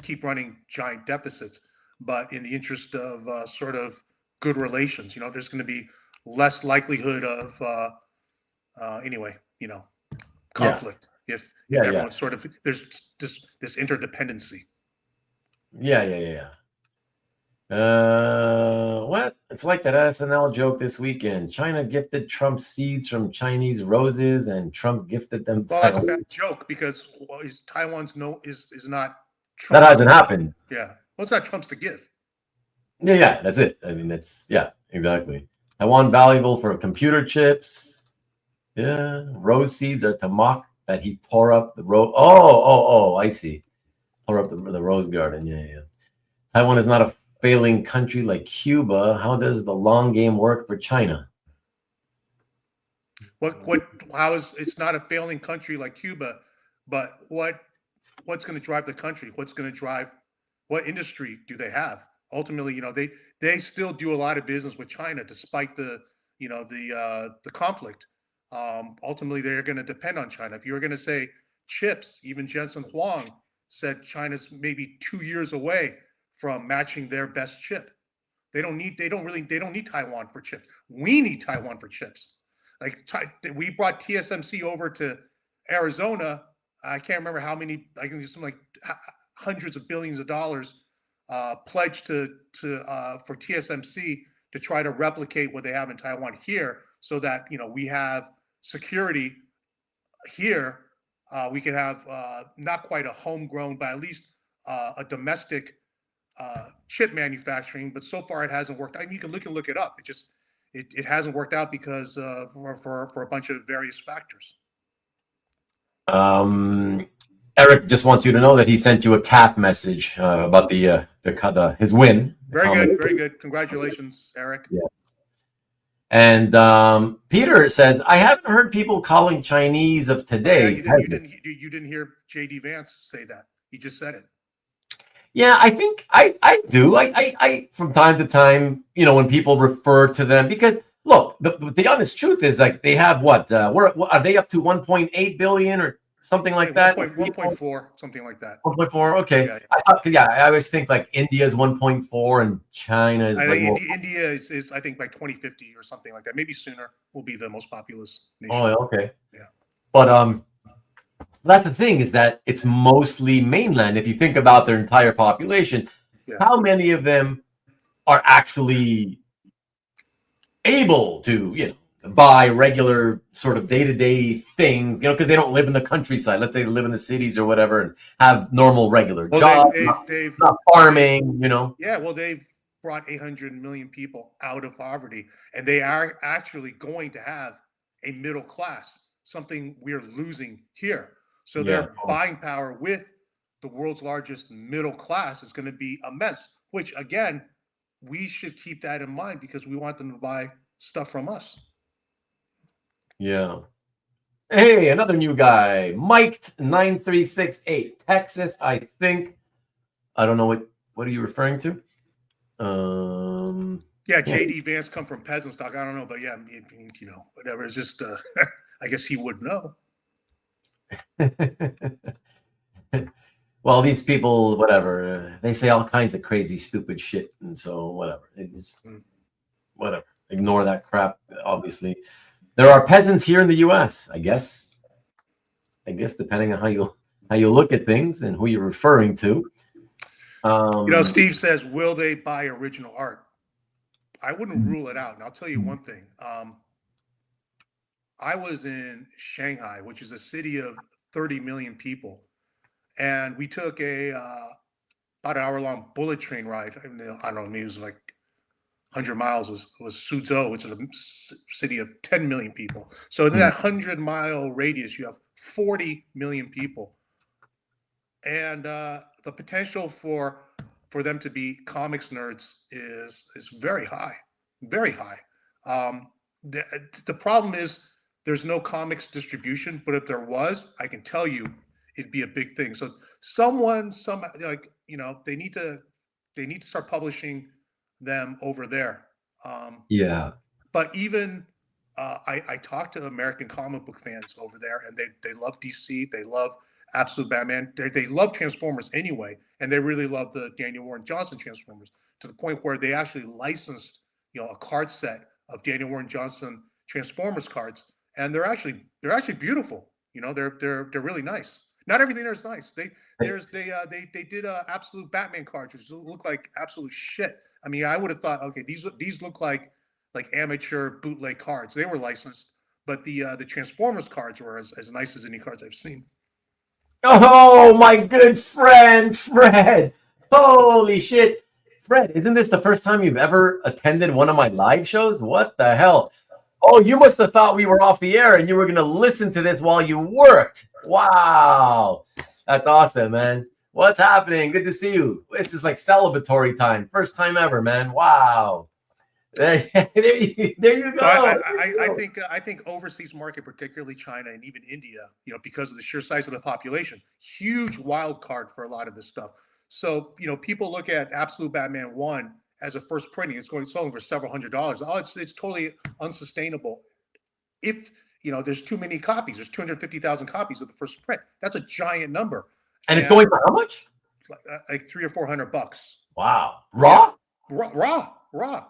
keep running giant deficits, but in the interest of sort of good relations. There's going to be less likelihood of conflict if everyone's sort of there's this interdependency. What? It's like that SNL joke this weekend. China gifted Trump seeds from Chinese roses, and Trump gifted them. Well, that's a bad joke because Taiwan's is not Trump's. That hasn't happened. Yeah. Well, it's not Trump's to give. Yeah, that's it. I mean, that's exactly. Taiwan valuable for computer chips. Yeah, rose seeds are to mock that he tore up the rose. Oh, I see. Tore up the rose garden. Yeah. Taiwan is not a failing country like Cuba. How does the long game work for China? How is it's not a failing country like Cuba, but what's going to drive the country? What's going to drive what industry do they have? Ultimately, they still do a lot of business with China despite the conflict. Ultimately, they're going to depend on China. If you were going to say chips, even Jensen Huang said China's maybe 2 years away from matching their best chip. They don't need Taiwan for chips. We need Taiwan for chips. Like we brought TSMC over to Arizona. I can't remember how many. I can do something like hundreds of billions of dollars pledged for TSMC to try to replicate what they have in Taiwan here, so that we have security here. We can have not quite a homegrown, but at least a domestic chip manufacturing. But so far it hasn't worked. I mean, you can look it up. It hasn't worked out because for a bunch of various factors. Eric just wants you to know that he sent you a calf message about his win. Very good. Congratulations, Eric. Yeah. And Peter says, I haven't heard people calling Chinese of today. Yeah, you didn't hear J.D. Vance say that. He just said it. Yeah, I think I do. I from time to time, when people refer to them, because look, the honest truth is, like, they have what are they up to 1.8 billion or something like that? 1.4, something like that. 1.4. Okay. Yeah. I always think like India is 1.4 and China is. India is I think by 2050 or something like that. Maybe sooner will be the most populous nation. Oh, okay. Yeah. But that's the thing, is that it's mostly mainland. If you think about their entire population, how many of them are actually able to, buy regular sort of day-to-day things, because they don't live in the countryside. Let's say they live in the cities or whatever and have normal regular jobs, not farming, Yeah, well, they've brought 800 million people out of poverty, and they are actually going to have a middle class, something we're losing here. So their buying power with the world's largest middle class is going to be immense, which, again, we should keep that in mind because we want them to buy stuff from us. Yeah. Hey, another new guy, Mike9368, Texas, I think. I don't know what are you referring to? Yeah, J.D. Vance come from peasant stock. I don't know, but yeah, whatever. It's just, I guess he would know. Well, these people, whatever, they say all kinds of crazy, stupid shit, and so whatever. Whatever. Ignore that crap. Obviously, there are peasants here in the U.S. I guess depending on how you look at things and who you're referring to. Steve says, will they buy original art? I wouldn't rule it out. And I'll tell you one thing. I was in Shanghai, which is a city of 30 million people. And we took about an hour-long bullet train ride. I don't know, maybe it was like 100 miles was Suzhou, which is a city of 10 million people. So in that 100-mile radius, you have 40 million people. And the potential for them to be comics nerds is very high, very high. The problem is There's no comics distribution, but if there was, I can tell you it'd be a big thing. So someone, like, they need to start publishing them over there. Yeah. But even I talked to American comic book fans over there, and they love DC, they love Absolute Batman, they love Transformers anyway, and they really love the Daniel Warren Johnson Transformers, to the point where they actually licensed a card set of Daniel Warren Johnson Transformers cards, and they're actually beautiful. They're really nice. Not everything there is nice. They did Absolute Batman cards, which look like absolute shit. I mean, I would have thought, okay, these look like amateur bootleg cards. They were licensed, but the Transformers cards were as nice as any cards I've seen. Oh, my good friend, Fred. Holy shit. Fred, isn't this the first time you've ever attended one of my live shows? What the hell? Oh, you must have thought we were off the air and you were going to listen to this while you worked. Wow. That's awesome, man. What's happening? Good to see you. It's just like celebratory time. First time ever, man. Wow. There you go. So I think overseas market, particularly China and even India, because of the sheer size of the population, huge wild card for a lot of this stuff. So people look at Absolute Batman 1 as a first printing. It's selling for several $100s. Oh, it's totally unsustainable. If there's too many copies, there's 250,000 copies of the first print. That's a giant number. And it's going for how much? Like $300 or $400. Wow. Raw? Yeah. Raw.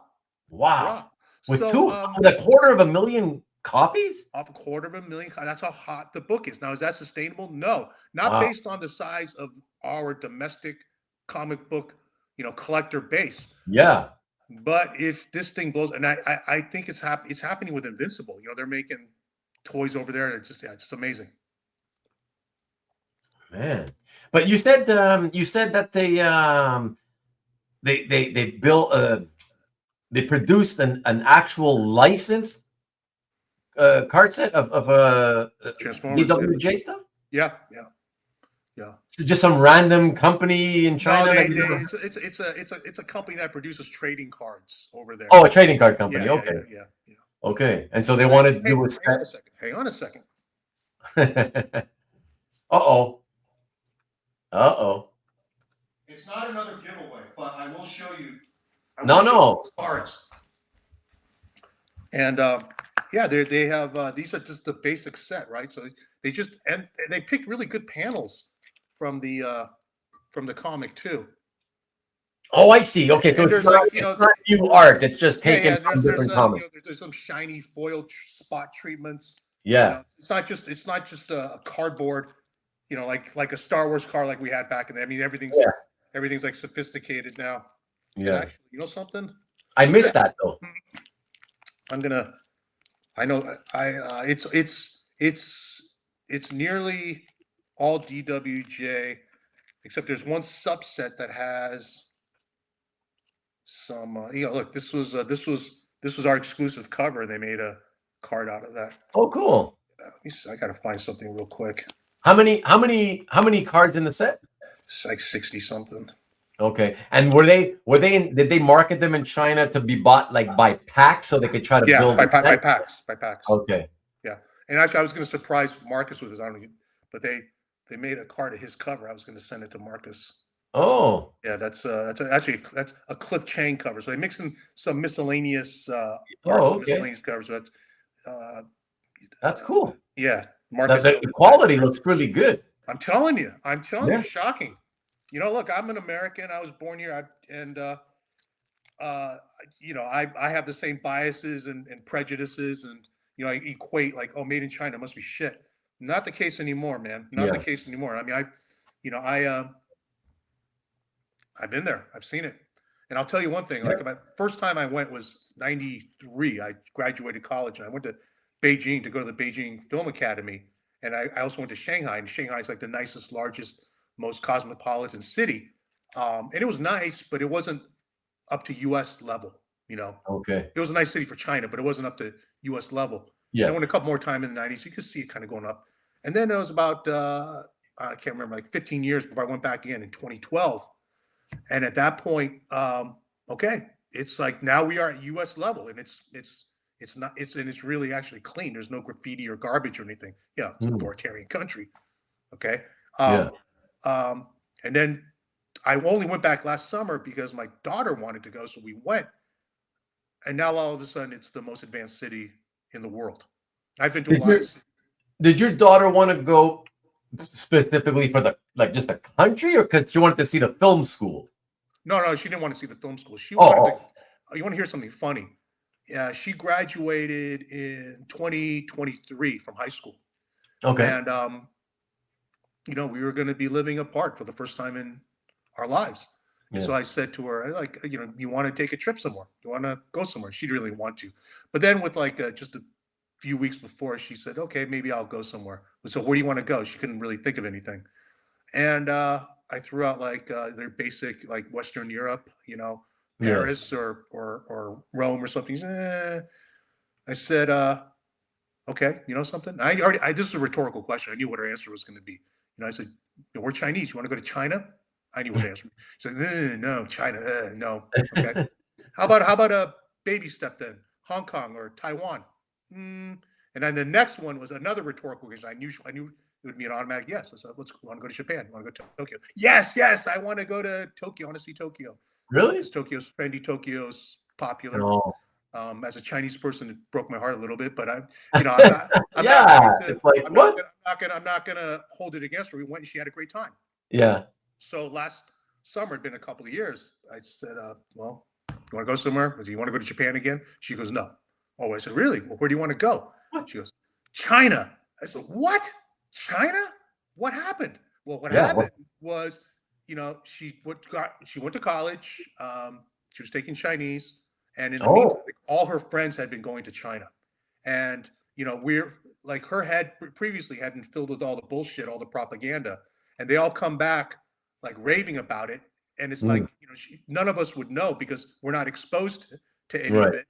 Wow. With so, with a quarter of a million copies? Off a quarter of a million. That's how hot the book is. Now, is that sustainable? No, not based on the size of our domestic comic book, collector base. Yeah. But if this thing blows, and I think it's happening with Invincible. They're making toys over there, and it's just amazing. Man, but you said that they built they produced an actual licensed card set of Transformers DWJ stuff. Yeah. So just some random company in China. No, it's a company that produces trading cards over there. Oh, a trading card company. Yeah, okay. Yeah. Okay, and so they wanted to do Hang on a second. Uh-oh. It's not another giveaway, but I will show you. No. Cards. And they have these are just the basic set, right? So they pick really good panels from the comic too. Oh, I see. Okay, so it's not new art. It's just taken from different comics. There's some shiny foil spot treatments. Yeah, it's not just a cardboard. Like a Star Wars card like we had back in there. I mean, everything's like sophisticated now. Yeah. Actually, something? I missed that though. It's nearly all DWJ, except there's one subset that has some. Look, this was our exclusive cover. They made a card out of that. Oh, cool. Let me see. I gotta find something real quick. How many cards in the set? It's like 60 something. Okay. And did they market them in China to be bought like by packs so they could try to build by packs. Okay. Yeah. And actually I was going to surprise Marcus with this. But they made a card of his cover. I was going to send it to Marcus. Oh. Yeah, that's a Cliff Chang cover. So they mix in some miscellaneous miscellaneous covers. So that's cool. Yeah. Marcus, the quality looks really good. I'm telling you, shocking. Look, I'm an American. I was born here, I have the same biases and prejudices, and I equate like, oh, made in China must be shit. Not the case anymore, man. Not the case anymore. I mean, I've been there. I've seen it, and I'll tell you one thing. Like, my first time I went was '93. I graduated college, and I went to Beijing to go to the Beijing Film Academy, and I also went to Shanghai. And Shanghai is like the nicest, largest, most cosmopolitan city, and it was nice, but it wasn't up to U.S. level. Okay. It was a nice city for China, but it wasn't up to U.S. level. Yeah. I went a couple more times in the '90s. You could see it kind of going up, and then it was about I can't remember, like 15 years before I went back again in 2012, and at that point, okay, it's like now we are at U.S. level, and it's It's not. It's really actually clean. There's no graffiti or garbage or anything. Yeah, it's an authoritarian country. Okay. And then I only went back last summer because my daughter wanted to go, so we went. And now all of a sudden, it's the most advanced city in the world. I've been to a lot of cities. Did your daughter want to go specifically for just the country, or because she wanted to see the film school? No, she didn't want to see the film school. She wanted to. You want to hear something funny? Yeah, she graduated in 2023 from high school. Okay. And we were going to be living apart for the first time in our lives. Yeah. So I said to her, you want to take a trip somewhere? You want to go somewhere? She didn't really want to. But then with just a few weeks before, she said, okay, maybe I'll go somewhere. So where do you want to go? She couldn't really think of anything. And I threw out their basic, Western Europe, Paris or Rome or something. I said, okay, something? This is a rhetorical question. I knew what her answer was going to be. I said, we're Chinese. You want to go to China? I knew what answer. She said, no, China, no. Okay. How about a baby step then? Hong Kong or Taiwan? And then the next one was another rhetorical question. I knew it would be an automatic yes. I said, want to go to Japan? You want to go to Tokyo? Yes, I want to go to Tokyo. I want to see Tokyo. Really? Because Tokyo's trendy. Tokyo's popular. Oh. As a Chinese person, it broke my heart a little bit, but I'm not gonna hold it against her. We went and she had a great time. Yeah. So last summer, it'd been a couple of years. I said, well, you want to go somewhere? I said, you want to go to Japan again? She goes, no. Oh, I said, really? Well, where do you want to go? She goes, China. I said, what? China? What happened? Well, what happened was, she went to college. She was taking Chinese. And in the meantime, all her friends had been going to China. And, we're her head previously had been filled with all the bullshit, all the propaganda. And they all come back raving about it. And it's none of us would know because we're not exposed to any of it.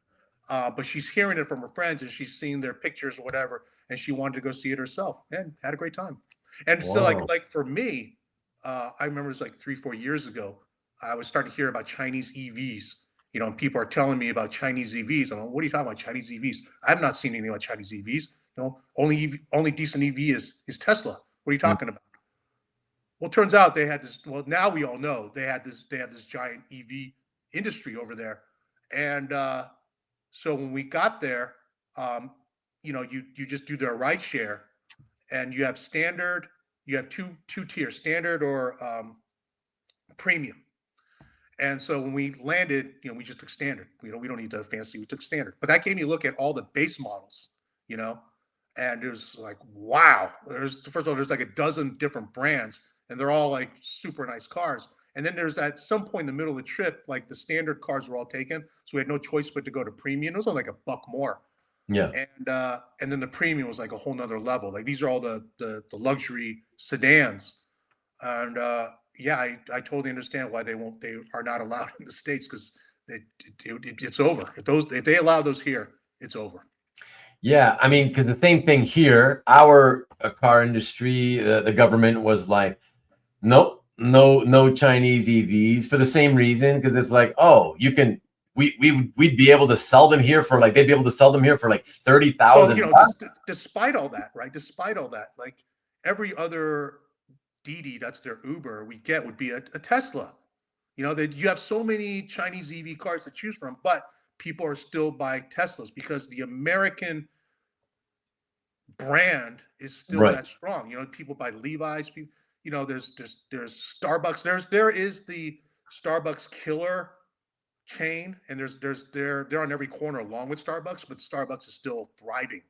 But she's hearing it from her friends and she's seeing their pictures or whatever. And she wanted to go see it herself and had a great time. And still for me, I remember it was 3-4 years ago, I was starting to hear about Chinese EVs. And people are telling me about Chinese EVs. I'm like, what are you talking about, Chinese EVs? I have not seen anything about Chinese EVs. Only decent EV is Tesla. What are you talking about? Well, it turns out they had this. Well, now we all know they have this giant EV industry over there. And so when we got there, you just do their ride share, and you have standard. You have two tiers, standard or premium. And so when we landed, we just took standard. We don't need the fancy. We took standard. But that gave me a look at all the base models, and there's wow. First of all, there's a dozen different brands, and they're all super nice cars. And then there's at some point in the middle of the trip, the standard cars were all taken, so we had no choice but to go to premium. It was only $1 more. Yeah. And then the premium was a whole nother level. These are all the luxury sedans, and I totally understand why they are not allowed in the States because it's over. If they allow those here, it's over. Yeah, I mean, because the same thing here, our car industry, the government was nope, no Chinese EVs for the same reason, because it's you can. We'd be able to sell them here for they'd be able to sell them here for 30,000. So despite all that, right? Despite all that, every other Didi, that's their Uber, we get would be a Tesla. That you have so many Chinese EV cars to choose from, but people are still buying Teslas because the American brand is still that strong. People buy Levi's. There's Starbucks. There is the Starbucks killer chain, and they're on every corner along with Starbucks, but Starbucks is still thriving.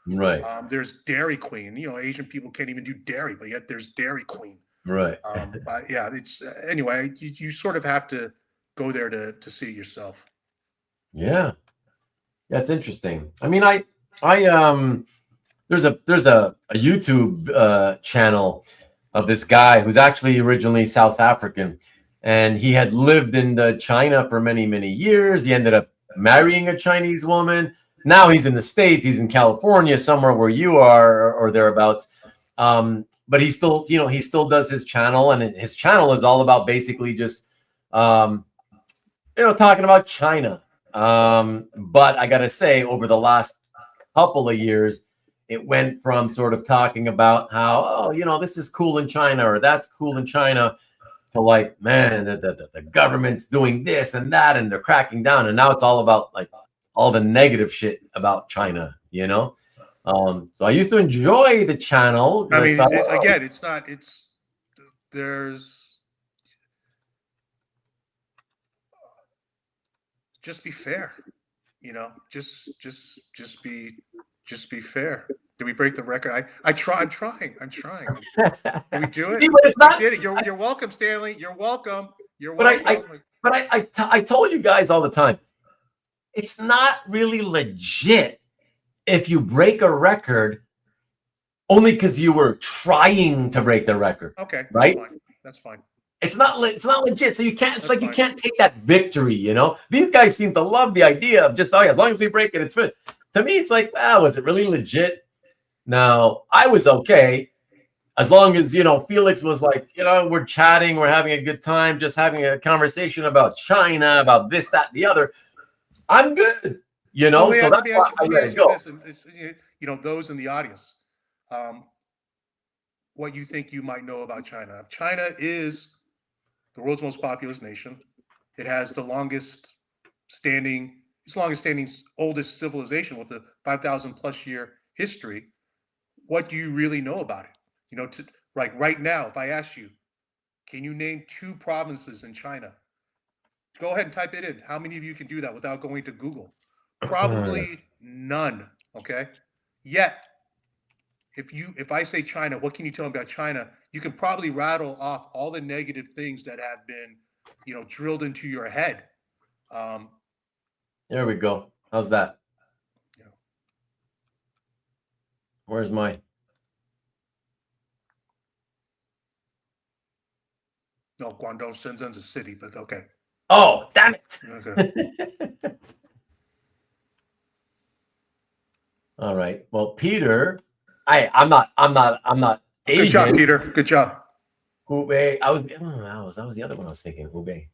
Right. There's Dairy Queen. Asian people can't even do dairy, but yet there's Dairy Queen. Right. But yeah, it's anyway. You sort of have to go there to see it yourself. Yeah, that's interesting. I mean, there's a YouTube channel of this guy who's actually originally South African, and he had lived in China for many, many years. He ended up marrying a Chinese woman. Now he's in the States. He's in California, somewhere where you are or thereabouts. But he still, he still does his channel, and his channel is all about basically just, talking about China But I gotta say, over the last couple of years, it went from sort of talking about how, oh, you know, this is cool in China or that's cool in China, to like, man, the government's doing this and that, and they're cracking down. And now it's all about like all the negative shit about China, you know? So I used to enjoy the channel. I mean, again, it's not, there's, just be fair, you know, just be fair. Did we break the record? I'm trying. Did we do it? See, but it's not, we did it. You're welcome, Stanley. You're welcome. But I told you guys all the time, it's not really legit if you break a record only because you were trying to break the record. Okay, right? That's fine. It's not legit. So you can't. It's like you can't take that victory. You know, these guys seem to love the idea of just, oh yeah, as long as we break it, it's good. To me, it's like, was it really legit? No, I was okay. As long as, you know, Felix was like, you know, we're chatting, we're having a good time, just having a conversation about China, about this, that, the other. I'm good, you know. So that's why I let it go. You know, those in the audience, what you think you might know about China. China is the world's most populous nation. It has the longest standing, oldest civilization with a 5,000 plus year history. What do you really know about it? You know, right now, if I ask you, can you name 2 provinces in China? Go ahead and type it in. How many of you can do that without going to Google? Probably none. Okay. Yet, if I say China, what can you tell me about China? You can probably rattle off all the negative things that have been, you know, drilled into your head. There we go. How's that? Yeah. Where's my? No, Guangdong, Shenzhen's a city, but okay. Oh, damn it. Okay. All right. Well, Peter, I'm not Asian. Good job, Peter. Good job. Hubei. That was the other one I was thinking. Hubei.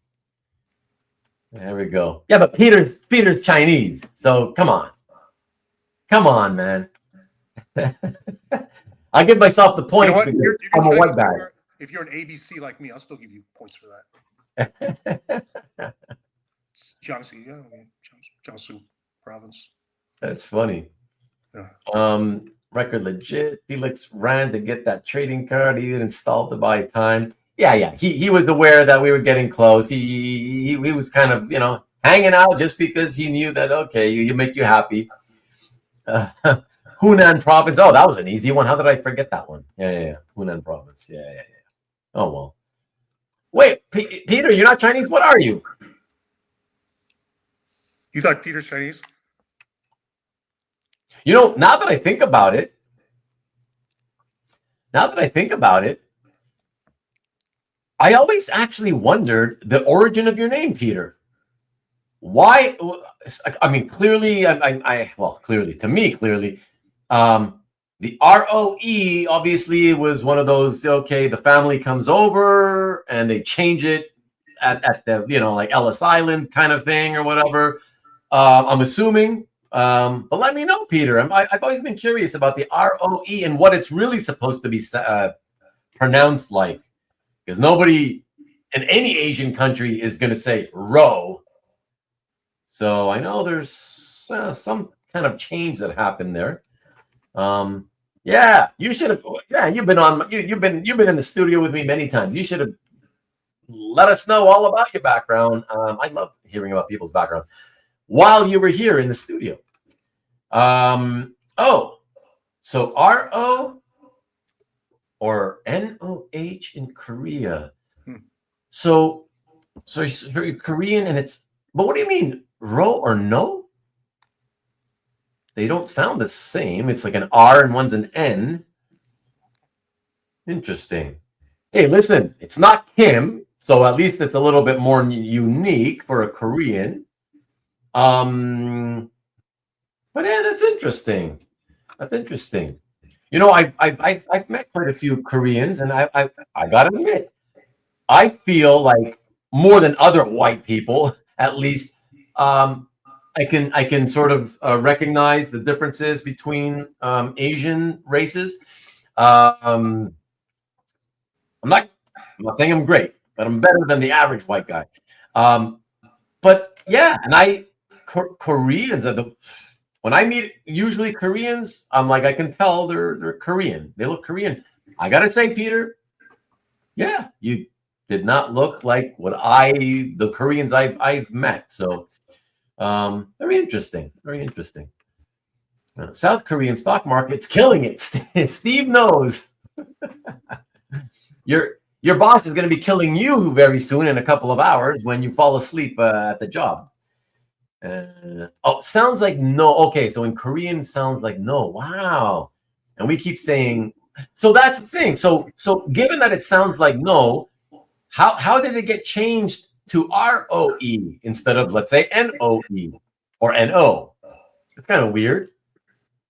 There we go. Yeah, but Peter's Chinese. So come on, man. I give myself the points because I'm a white guy. If you're an ABC like me, I'll still give you points for that. Jiangxi, yeah, Jiangsu province. That's funny. Yeah. Record legit. Felix ran to get that trading card. He didn't install to buy time. Yeah. He was aware that we were getting close. He was kind of, you know, hanging out just because he knew that, okay, you make you happy. Hunan province. Oh, that was an easy one. How did I forget that one? Yeah. Hunan province. Yeah. Oh, well. Wait, Peter, you're not Chinese? What are you? You thought Peter's Chinese? You know, now that I think about it, I always actually wondered the origin of your name, Peter. Why? I mean, clearly, to me, the ROE obviously was one of those, okay, the family comes over and they change it at the, you know, like Ellis Island kind of thing or whatever. I'm assuming. But let me know, Peter. I've always been curious about the ROE and what it's really supposed to be pronounced like. Because nobody in any Asian country is going to say "ro." So I know there's some kind of change that happened there. Yeah, you should have. Yeah, you've been in the studio with me many times. You should have let us know all about your background. I love hearing about people's backgrounds while you were here in the studio. So RO or NOH in Korea. So it's very Korean and but what do you mean, ro or no? They don't sound the same. It's like an R and one's an N. Interesting. Hey, listen, it's not Kim, so at least it's a little bit more unique for a Korean. But yeah, that's interesting. You know, I've met quite a few Koreans, and I gotta admit, I feel like more than other white people, at least, I can sort of recognize the differences between Asian races. I'm not saying I'm great, but I'm better than the average white guy. But yeah, and Koreans are when I meet usually Koreans, I'm like, I can tell they're Korean. They look Korean. I gotta say, Peter, yeah, you did not look like the Koreans I've met. So very interesting. Very interesting. South Korean stock market's killing it. Steve knows. Your boss is going to be killing you very soon in a couple of hours when you fall asleep at the job. Sounds like no. Okay, so in Korean, sounds like no. Wow. And we keep saying, so that's the thing. So given that it sounds like no, how did it get changed to ROE instead of, let's say, NOE or NO? It's kind of weird.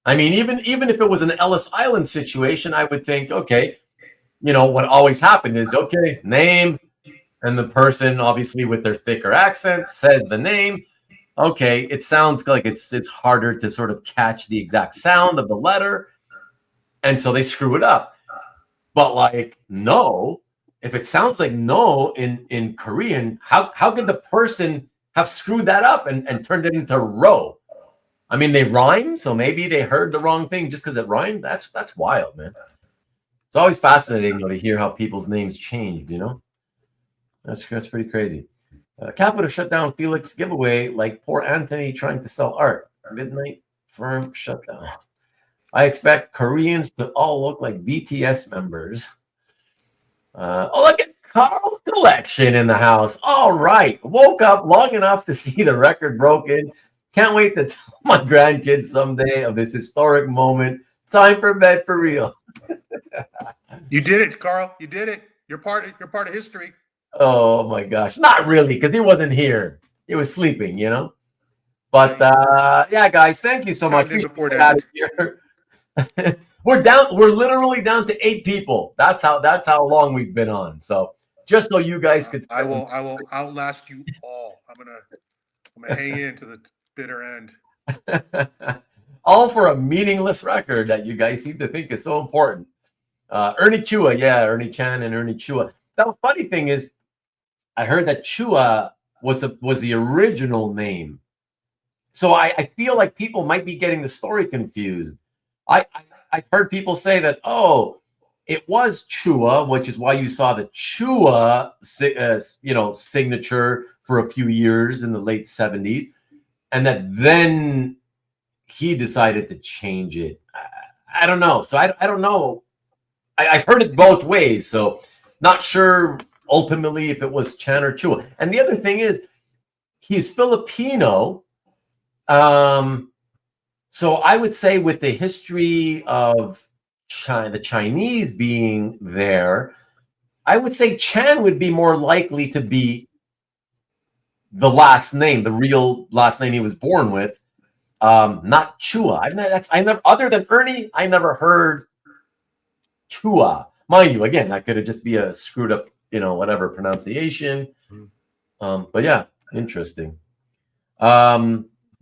I mean, even if it was an Ellis Island situation, I would think, okay, what always happened is, okay, name, and the person, obviously with their thicker accent, says the name. Okay, it sounds like it's harder to sort of catch the exact sound of the letter, and so they screw it up. But like no, if it sounds like no in Korean, how could the person have screwed that up and turned it into ro? I mean, they rhyme, so maybe they heard the wrong thing just because it rhymed. That's wild, man. It's always fascinating to hear how people's names changed. That's pretty crazy. Cap would have shut down Felix giveaway like poor Anthony trying to sell art. Midnight firm shutdown. I expect Koreans to all look like BTS members. Look at Carl's collection in the house. All right. Woke up long enough to see the record broken. Can't wait to tell my grandkids someday of this historic moment. Time for bed for real. You did it, Carl. You did it. You're part of history. Oh my gosh. Not really, because he wasn't here. He was sleeping, But yeah, guys, thank you so much. We should get out of here. We're literally down to 8 people. That's how long we've been on. So just so you guys could I will outlast you all. I'm gonna hang in to the bitter end. All for a meaningless record that you guys seem to think is so important. Ernie Chua, yeah, Ernie Chan and Ernie Chua. The funny thing is, I heard that Chua was the original name. So I feel like people might be getting the story confused. I've heard people say that, it was Chua, which is why you saw the Chua, signature for a few years in the late 70s, and that then he decided to change it. I don't know. So I don't know. I've heard it both ways, so not sure ultimately if it was Chan or Chua. And the other thing is, he's Filipino. So I would say with the history of the Chinese being there, I would say Chan would be more likely to be the last name, the real last name he was born with, not Chua. I never, other than Ernie, I never heard Chua. Mind you, again, that could have just be a screwed up, whatever pronunciation. But yeah, interesting.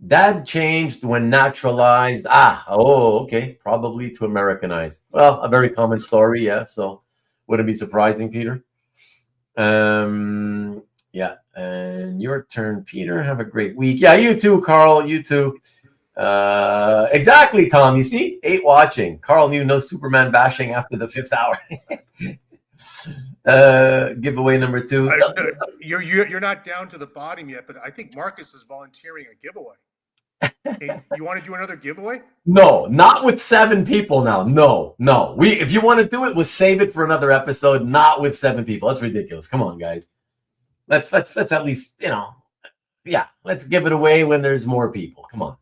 Dad changed when naturalized. Okay. Probably to Americanize. Well, a very common story, yeah. So wouldn't be surprising, Peter. Yeah. And your turn, Peter. Have a great week. Yeah, you too, Carl. You too. Exactly, Tom. You see? 8 watching. Carl knew no Superman bashing after the 5th hour. Giveaway number 2. You're not down to the bottom yet, but I think Marcus is volunteering a giveaway. Hey, you want to do another giveaway? No, not with 7 people now. No. If you want to do it, we'll save it for another episode. Not with 7 people. That's ridiculous. Come on, guys. Let's at least let's give it away when there's more people. Come on.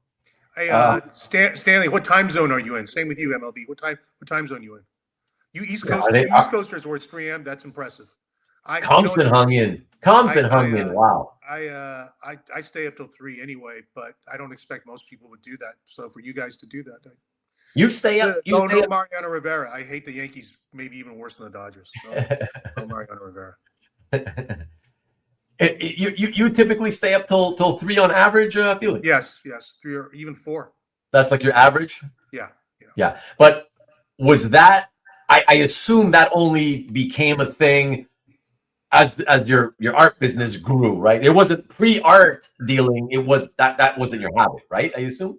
Hey, Stanley, what time zone are you in? Same with you, MLB. What time zone are you in? You East Coast, East Coasters, where it's 3 a.m. That's impressive. Compson hung in. Wow. I stay up till 3 anyway, but I don't expect most people would do that. So for you guys to do that, you stay up. No Mariano Rivera. I hate the Yankees, maybe even worse than the Dodgers. No Mariano Rivera. You typically stay up till 3 on average, Felix? Yes, 3 or even 4. That's like your average? Yeah. But was that, I assume that only became a thing as your art business grew, right? It wasn't pre-art dealing, it was that wasn't your habit, right? I assume?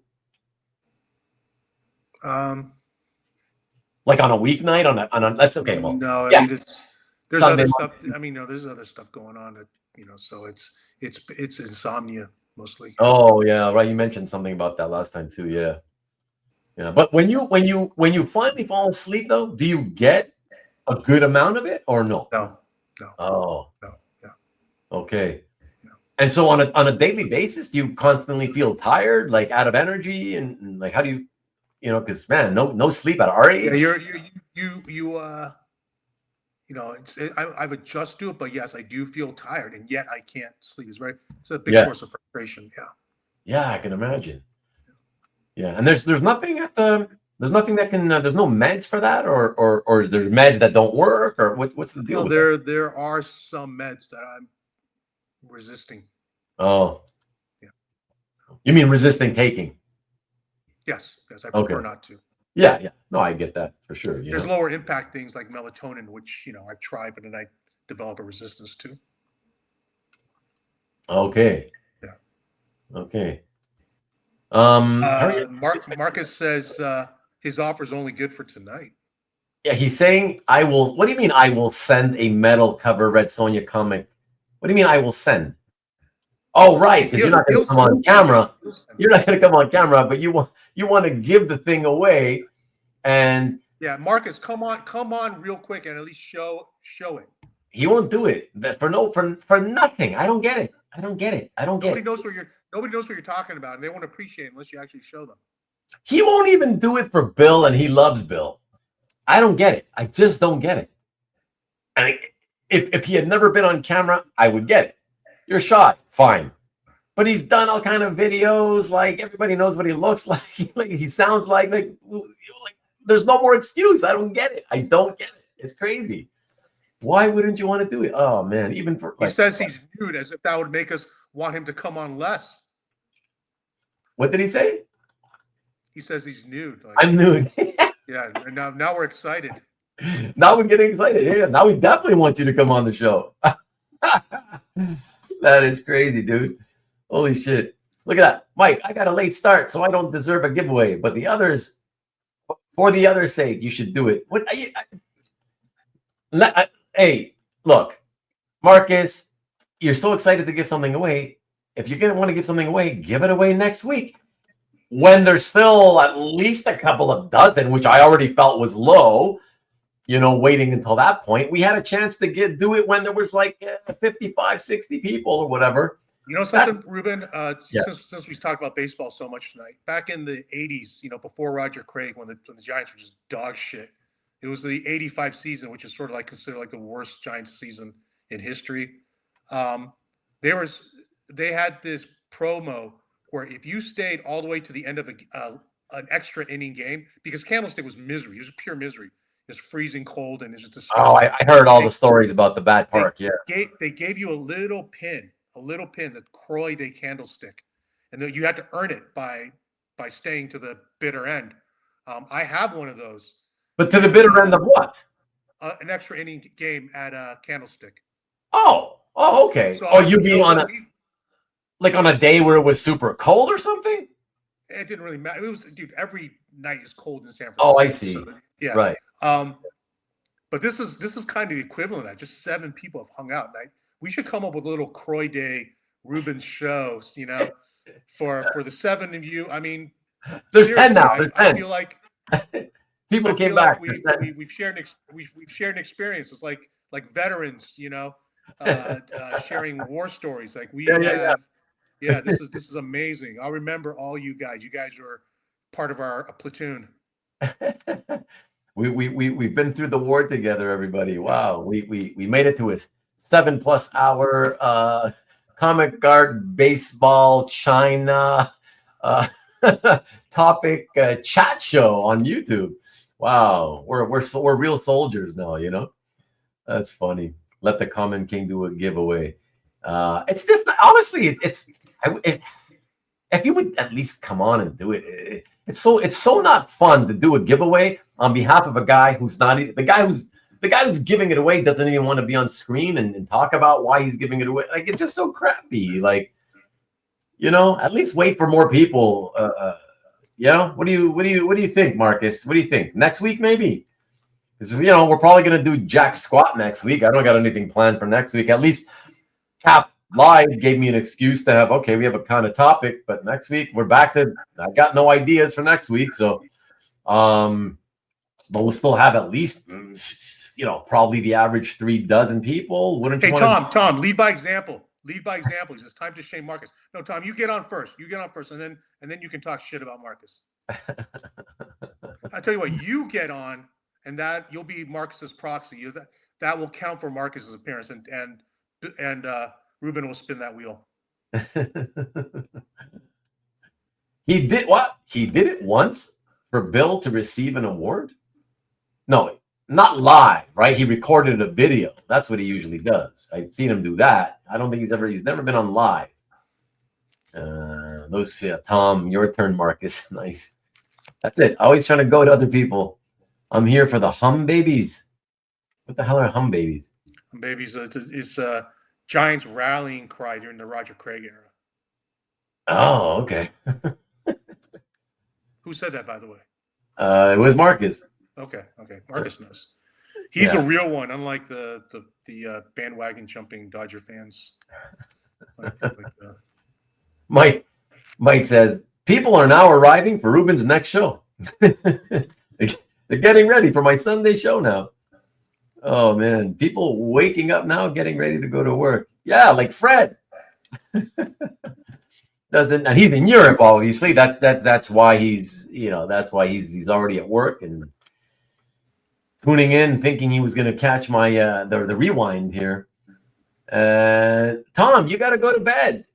Like on a weeknight, on a that's okay. Well, no, I yeah. mean there's Sunday, other stuff. I mean, there's other stuff going on that, so it's insomnia mostly. Oh yeah, right. You mentioned something about that last time too. Yeah. Yeah. But when you finally fall asleep though, do you get a good amount of it or no? No. Oh. No. Yeah. Okay. Yeah. And so on a daily basis, do you constantly feel tired, like out of energy, and like how do you, because man, no sleep at our age. Yeah, I've adjusted to it, but yes, I do feel tired, and yet I can't sleep. It's a big source of frustration. Yeah. Yeah, I can imagine. Yeah, and there's nothing that can there's no meds for that, or there's meds that don't work, or what's the deal? There are some meds that I'm resisting. Oh. Yeah. You mean resisting taking? Yes, I prefer not to. Yeah. No, I get that for sure. There's lower impact things like melatonin, which I've tried, but then I develop a resistance to. Okay. Yeah. Okay. Marcus says his offer is only good for tonight. Yeah, he's saying I will. What do you mean I will send a metal cover Red Sonja comic? What do you mean I will send? Oh, right, because you're not going to come on camera. You're not going to come on camera, but you want to give the thing away, and yeah, Marcus, come on, real quick, and at least show it. He won't do it for nothing. I don't get it. Nobody knows what you're talking about, and they won't appreciate it unless you actually show them. He won't even do it for Bill, and he loves Bill. I don't get it. I just don't get it. And if he had never been on camera, I would get it. You're shy, fine. But he's done all kind of videos, like everybody knows what he looks like. He sounds like there's no more excuse. I don't get it. I don't get it. It's crazy. Why wouldn't you want to do it? Oh man, even for he says he's nude, as if that would make us want him to come on less. What did he say? He says he's nude. I'm nude. Yeah, and now we're excited. Now we're getting excited. Yeah, now we definitely want you to come on the show. That is crazy, dude. Holy shit. Look at that. Mike, I got a late start, so I don't deserve a giveaway. But the others, for the other's sake, you should do it. Hey, look, Marcus, you're so excited to give something away. If you're going to want to give something away, give it away next week. When there's still at least a couple of dozen, which I already felt was low, waiting until that point. We had a chance to do it when there was like 55, 60 people or whatever. Something, Ruben, since we talked about baseball so much tonight, back in the 80s, before Roger Craig, when the Giants were just dog shit, it was the 85 season, which is sort of considered like the worst Giants season in history. They had this promo where if you stayed all the way to the end of an extra inning game, because Candlestick was misery, it was pure misery. It's freezing cold and it's just disgusting. Oh, I heard all the stories about the bad park. They gave you a little pin, the Croy Day candlestick, and then you had to earn it by staying to the bitter end. I have one of those. But to the bitter end of what? An extra inning game at Candlestick. Oh, okay. So you mean on a day where it was super cold or something? It didn't really matter. It was, dude, every night is cold in San Francisco. Oh, I see. So, yeah. Right. But this is kind of the equivalent of that. Just 7 people have hung out. We should come up with a little Croy Day Ruben shows, for the 7 of you. I mean, there's 10 now. There's 10. I feel like people came back. Like we've shared an experience. It's like veterans, sharing war stories. Like we have. Yeah, this is amazing. I'll remember all you guys. You guys were part of our platoon. We've been through the war together, everybody. Wow, we made it to a 7+ hour comic guard baseball China topic chat show on YouTube. Wow, we're real soldiers now. That's funny. Let the Common King do a giveaway. It's just honestly, if you would at least come on and do it, it's so not fun to do a giveaway on behalf of a guy who's not the guy who's giving it away doesn't even want to be on screen and talk about why he's giving it away. Like, it's just so crappy. Like, at least wait for more people. What do you think, Marcus? What do you think? Next week, maybe? Because we're probably gonna do jack squat next week. I don't got anything planned for next week. At least Cap Live gave me an excuse to have. Okay, we have a kind of topic, but next week we're back to. I got no ideas for next week, so but we'll still have at least probably the average 36 people. Wouldn't you? Hey, Tom, lead by example. Lead by example. It's time to shame Marcus. No, Tom, you get on first. And then you can talk shit about Marcus. I tell you what, you get on, and that you'll be Marcus's proxy. That will count for Marcus's appearance, and Ruben will spin that wheel. He did what? He did it once for Bill to receive an award? No, not live, right? He recorded a video. That's what he usually does. I've seen him do that. I don't think he's never been on live. Tom, your turn, Marcus. Nice. That's it. Always trying to go to other people. I'm here for the hum babies. What the hell are hum babies? Hum babies is Giants rallying cry during the Roger Craig era. Oh, okay. Who said that, by the way? It was Marcus. Okay. Marcus knows. He's a real one, unlike the bandwagon jumping Dodger fans. Mike says people are now arriving for Ruben's next show. They're getting ready for my Sunday show now. Oh man, people waking up now, getting ready to go to work. Yeah, like Fred. And he's in Europe, obviously. That's why he's already at work and tuning in, thinking he was going to catch my the rewind here. Tom, you got to go to bed.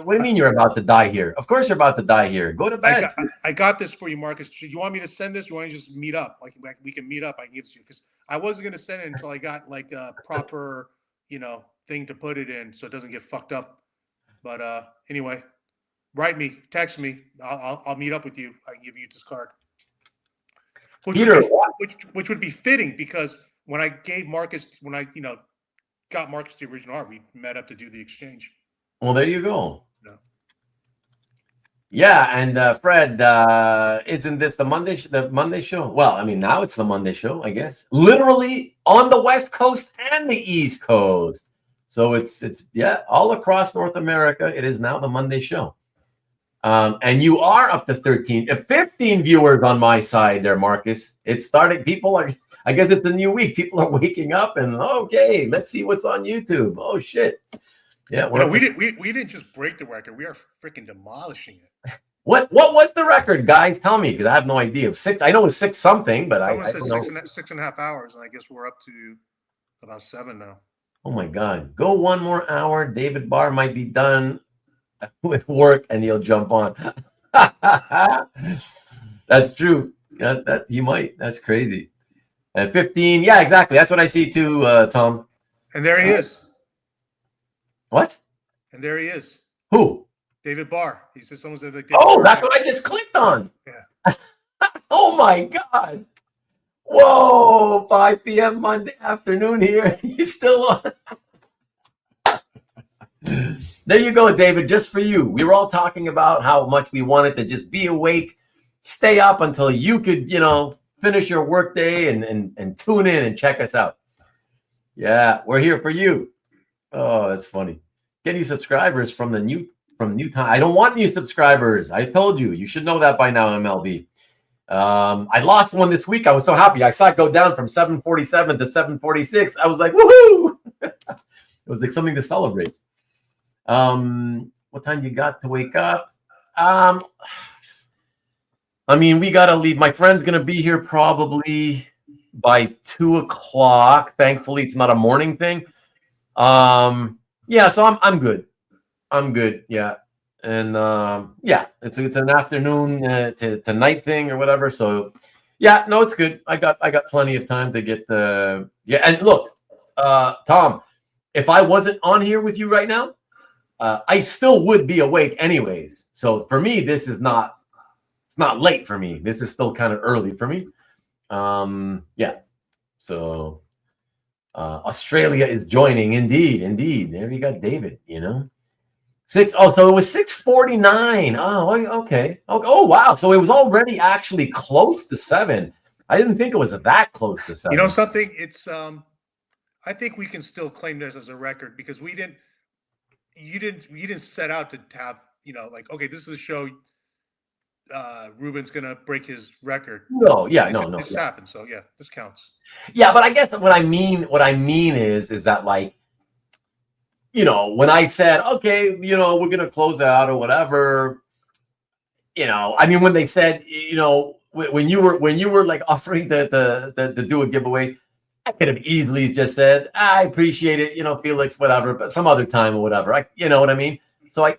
What do you mean you're about to die here? Of course you're about to die here. Go to bed. I got this for you, Marcus. Do you want me to send this? Or you want to just meet up? Like we can meet up. I can give it to you because I wasn't going to send it until I got like a proper, thing to put it in so it doesn't get fucked up. But anyway, write me, text me. I'll meet up with you. I can give you this card. Which would be fitting because when I got Marcus the original art, we met up to do the exchange. Well, there you go. Yeah, and Fred, isn't this the Monday show? Well, I mean, now it's the Monday show, I guess. Literally on the West Coast and the East Coast. So it's all across North America. It is now the Monday show. And you are up to 15 viewers on my side there, Marcus. It's starting. I guess it's a new week. People are waking up and okay, let's see what's on YouTube. Oh shit. Yeah, we didn't just break the record. We are freaking demolishing it. What was the record, guys? Tell me, because I have no idea. I know it was 6 something, but I don't know. 6.5 hours, and I guess we're up to about 7 now. Oh my God! Go 1 more hour. David Barr might be done with work, and he'll jump on. That's true. That he might. That's crazy. And 15. Yeah, exactly. That's what I see too, Tom. And there he is. What? And there he is. Who? David Barr. He said someone said like. Oh, that's what I just clicked on. Yeah. Oh my God. Whoa, 5 p.m. Monday afternoon here. He's still on. There you go, David, just for you. We were all talking about how much we wanted to just be awake, stay up until you could, finish your workday and tune in and check us out. Yeah, we're here for you. Oh, that's funny. Get new subscribers from new time. I don't want new subscribers. I told you. You should know that by now, MLB. I lost one this week. I was so happy. I saw it go down from 747 to 746. I was like, woohoo! It was like something to celebrate. What time you got to wake up? We got to leave. My friend's going to be here probably by 2 o'clock. Thankfully, it's not a morning thing. So I'm good. I'm good. Yeah. And it's an afternoon to night thing or whatever. So no, it's good. I got plenty of time to get and look, Tom, if I wasn't on here with you right now, I still would be awake anyways. So for me, this is not, it's not late for me. This is still kind of early for me. Yeah. So Australia is joining. Indeed. There you got David, you know. So it was 6:49. Oh, okay. Oh, wow. So it was already actually close to 7. I didn't think it was that close to 7. You know something? It's I think we can still claim this as a record because you didn't set out to have, you know, like, okay, this is a show. Ruben's gonna break his record. No, yeah, it just yeah. happened. So yeah, this counts. Yeah, but I guess what I mean is that, like, you know, when I said, okay, you know, we're gonna close out or whatever, you know, I mean, when they said, you know, when you were like offering to do a giveaway, I could have easily just said, I appreciate it, you know, Felix, whatever, but some other time or whatever. You know what I mean? So I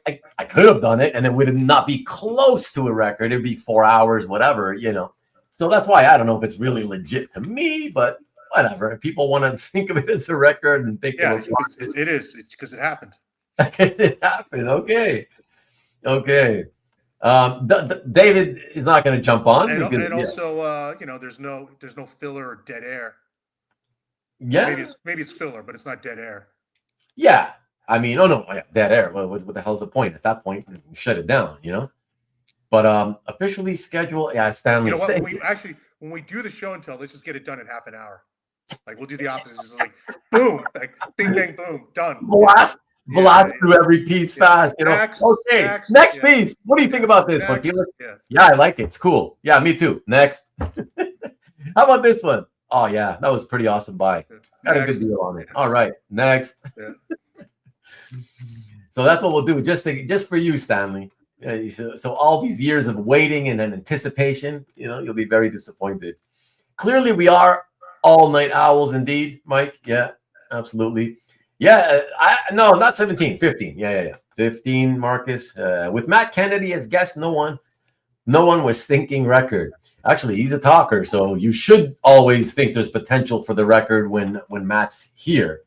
could have done it, and it would not be close to a record. It'd be 4 hours, whatever, you know. So that's why I don't know if it's really legit to me, but whatever. If people want to think of it as a record and think, yeah, it is. It's because it happened. It happened. Okay. David is not going to jump on, and also, you know, there's no filler or dead air. Yeah, maybe it's filler, but it's not dead air. Yeah. I mean, no, dead air. What the hell's the point? At that point, shut it down, you know? But officially scheduled, yeah, Stanley. You know what? When we do the show and tell, let's just get it done in half an hour. Like, we'll do the opposite. It's just like, boom, like, bing, bang, boom, done. Blast through every piece fast, you know? Next piece. What do you think about this one, Felix? Yeah, I like it. It's cool. Yeah, me too. Next. How about this one? Oh, yeah, that was pretty awesome buy. Got a good deal on it. All right, next. Yeah. So that's what we'll do, just for you, Stanley. So all these years of waiting and anticipation, you know, you'll be very disappointed. Clearly, we are all night owls, indeed, Mike. Yeah, absolutely. Yeah, no, not 17, 15. Yeah. 15, Marcus. With Matt Kennedy as guest, no one was thinking record. Actually, he's a talker, so you should always think there's potential for the record when Matt's here.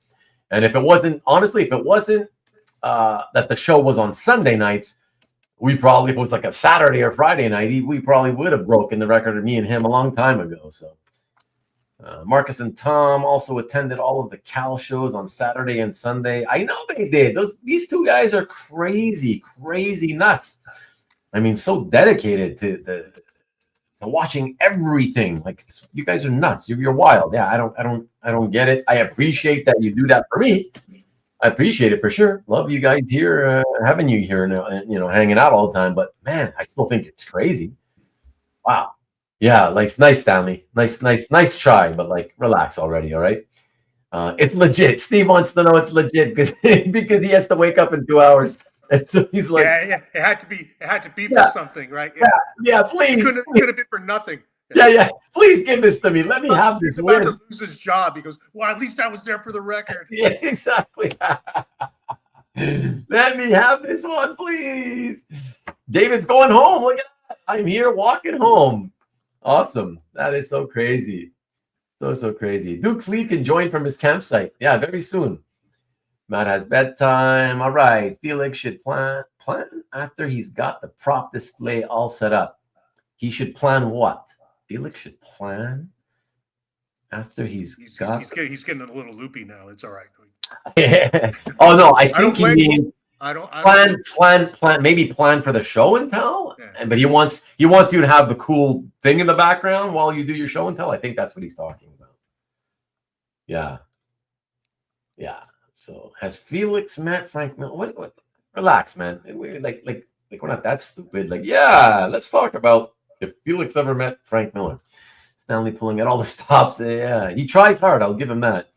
And if it wasn't that the show was on Sunday nights, if it was like a Saturday or Friday night, we probably would have broken the record of me and him a long time ago. So Marcus and Tom also attended all of the Cal shows on Saturday and Sunday. I know they did. These two guys are crazy nuts. I mean, so dedicated to watching everything. Like, you guys are nuts. You're wild. Yeah, I don't get it. I appreciate that you do that for me. I appreciate it for sure. Love you guys here, having you here, you know, hanging out all the time. But man, I still think it's crazy. Wow. Yeah, like, nice, Stanley. Nice try, but like, relax already. All right. It's legit. Steve wants to know it's legit because he has to wake up in 2 hours. And so he's like, yeah. It had to be for something, right? Yeah. Please. It could have been for nothing. Yeah. Please give this to me. Let me have this win. He's about to lose his job. He goes, well, at least I was there for the record. Yeah, exactly. Let me have this one, please. David's going home. Look at that. I'm here walking home. Awesome. That is so crazy. So crazy. Duke Fleet can join from his campsite. Yeah, very soon. Matt has bedtime. All right. Felix should plan after he's got the prop display all set up. He should plan what? Felix should plan after he's getting a little loopy now. It's all right. Oh no, I think he means plan. Maybe plan for the show and tell. Yeah. But he wants you to have the cool thing in the background while you do your show and tell. I think that's what he's talking about. Yeah. So has Felix met Frank Miller? What? Relax, man. We're like we're not that stupid. Like, yeah, let's talk about if Felix ever met Frank Miller. Stanley pulling at all the stops. Yeah, he tries hard. I'll give him that.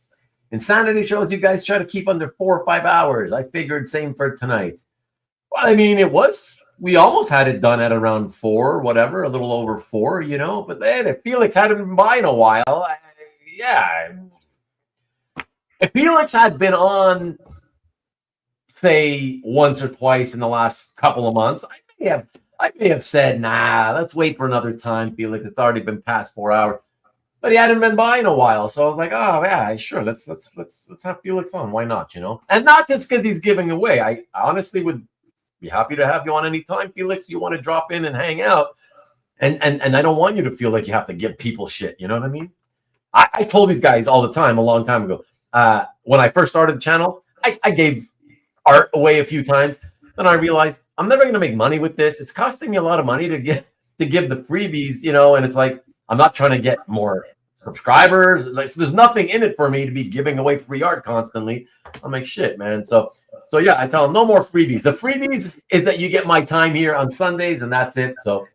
Insanity shows you guys try to keep under 4 or 5 hours. I figured same for tonight. Well, I mean, we almost had it done at around 4, whatever, a little over 4, you know. But then if Felix hadn't been by in a while, if Felix had been on, say, once or twice in the last couple of months, I may have said, nah, let's wait for another time, Felix. It's already been past 4 hours. but he hadn't been by in a while. So I was like, oh yeah, sure, let's have Felix on. Why not? And not just because he's giving away. I honestly would be happy to have you on anytime, Felix. You want to drop in and hang out, and I don't want you to feel like you have to give people shit. You know what I mean? I told these guys all the time a long time ago. When I first started the channel, I gave art away a few times. Then I realized I'm never going to make money with this. It's costing me a lot of money to give the freebies, and it's like I'm not trying to get more subscribers. Like, so there's nothing in it for me to be giving away free art constantly. I'm like, shit, man. So yeah, I tell them no more freebies. The freebies is that you get my time here on Sundays, and that's it. So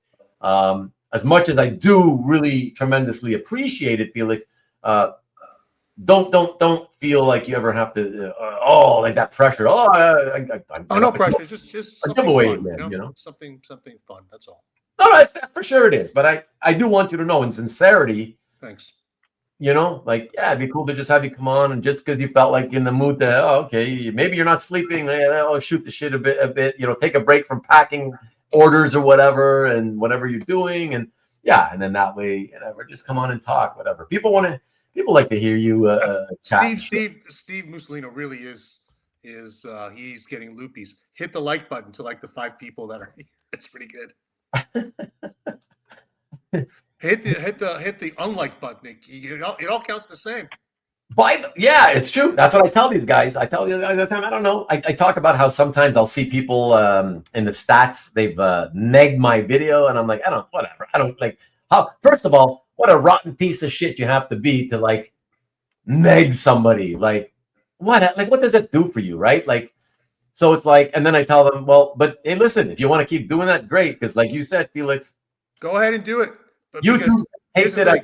as much as I do really tremendously appreciate it, Felix, don't feel like you ever have to like that pressure. No pressure. Just a giveaway, fun, man. Something fun. That's all. No, for sure it is. But I do want you to know in sincerity. Thanks. Like, yeah, it'd be cool to just have you come on, and just because you felt like in the mood that, okay, maybe you're not sleeping, I'll shoot the shit a bit, take a break from packing orders or whatever, and whatever you're doing, and yeah, and then that way, just come on and talk, whatever. People like to hear you. Steve Mussolino really is he's getting loopies. Hit the like button to like the 5 people that are here. It's pretty good. Hit the unlike button. It all counts the same. Yeah, it's true. That's what I tell these guys. I tell you all the time. I don't know. I talk about how sometimes I'll see people in the stats, they've negged my video, and I'm like, whatever. I don't like how. First of all, what a rotten piece of shit you have to be to like neg somebody. Like what does that do for you, right? Like, so it's like, and then I tell them, well, but hey, listen, if you want to keep doing that, great, because like you said, Felix, go ahead and do it. But YouTube takes it as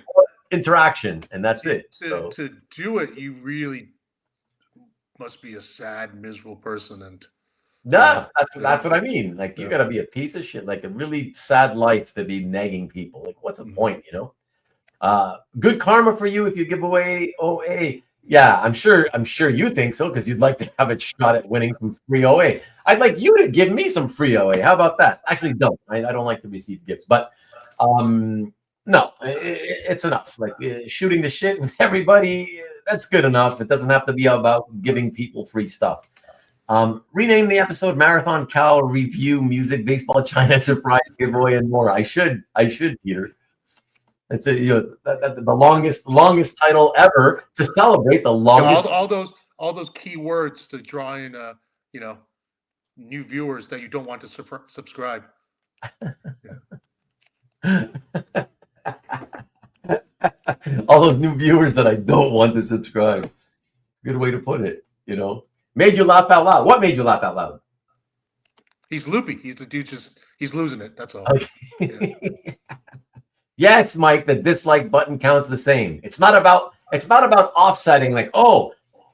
interaction, and that's it. To do it, you really must be a sad, miserable person. And that's what I mean. Like, you got to be a piece of shit, like a really sad life to be negging people. Like, what's the point, Good karma for you if you give away OA. Yeah, I'm sure you think so, because you'd like to have a shot at winning some free OA. I'd like you to give me some free OA. How about that? Actually, don't. I don't like to receive gifts, but no, it's enough. Like shooting the shit with everybody, that's good enough. It doesn't have to be about giving people free stuff. Rename the episode Marathon Cow Review Music Baseball China Surprise Giveaway and more. I should, Peter. It's the longest title ever to celebrate the longest. All those key words to draw in new viewers that you don't want to subscribe. All those new viewers that I don't want to subscribe. Good way to put it. Made you laugh out loud. What made you laugh out loud? He's loopy. He's the dude. He's losing it. That's all. Okay. Yeah. Yes, Mike. The dislike button counts the same. It's not about offsetting. Like,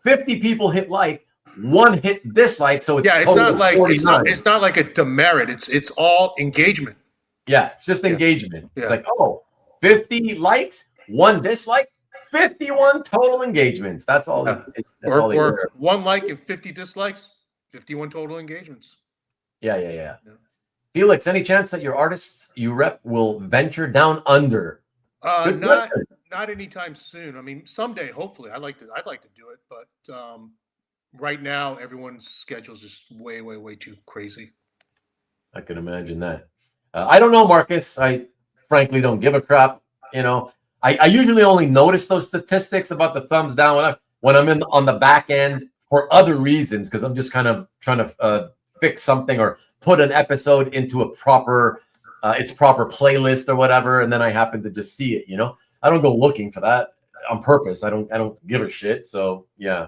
50 people hit like, 1 hit dislike. So it's not like 49. It's not like a demerit. It's all engagement. Yeah, it's just engagement. Yeah. It's like, 50 likes, 1 dislike, 51 total engagements. That's all. Yeah. Or 1 like and 50 dislikes, 51 total engagements. Yeah. Felix, any chance that your artists you rep will venture down under? Not anytime soon. I mean, someday, hopefully. I'd like to do it, but right now, everyone's schedule is just way, way, way too crazy. I can imagine that. I don't know, Marcus. I frankly don't give a crap. I usually only notice those statistics about the thumbs down when I'm on the back end for other reasons, because I'm just kind of trying to fix something or put an episode into a proper playlist or whatever, and then I happen to just see it. I don't go looking for that on purpose. I don't give a shit. So yeah.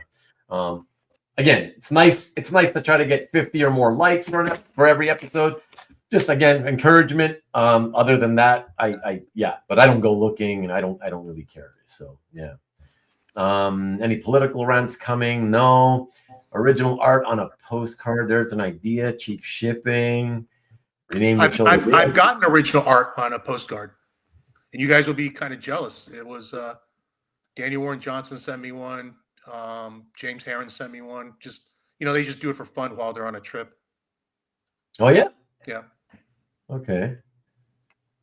Again, it's nice to try to get 50 or more likes for every episode. Just again, encouragement. Other than that, but I don't go looking, and I don't really care. So yeah. Any political rants coming? No. Original art on a postcard. There's an idea. Cheap shipping. I've gotten original art on a postcard, and you guys will be kind of jealous. It was Daniel Warren Johnson sent me one. James Heron sent me one. Just they just do it for fun while they're on a trip. Oh yeah. Yeah. Okay.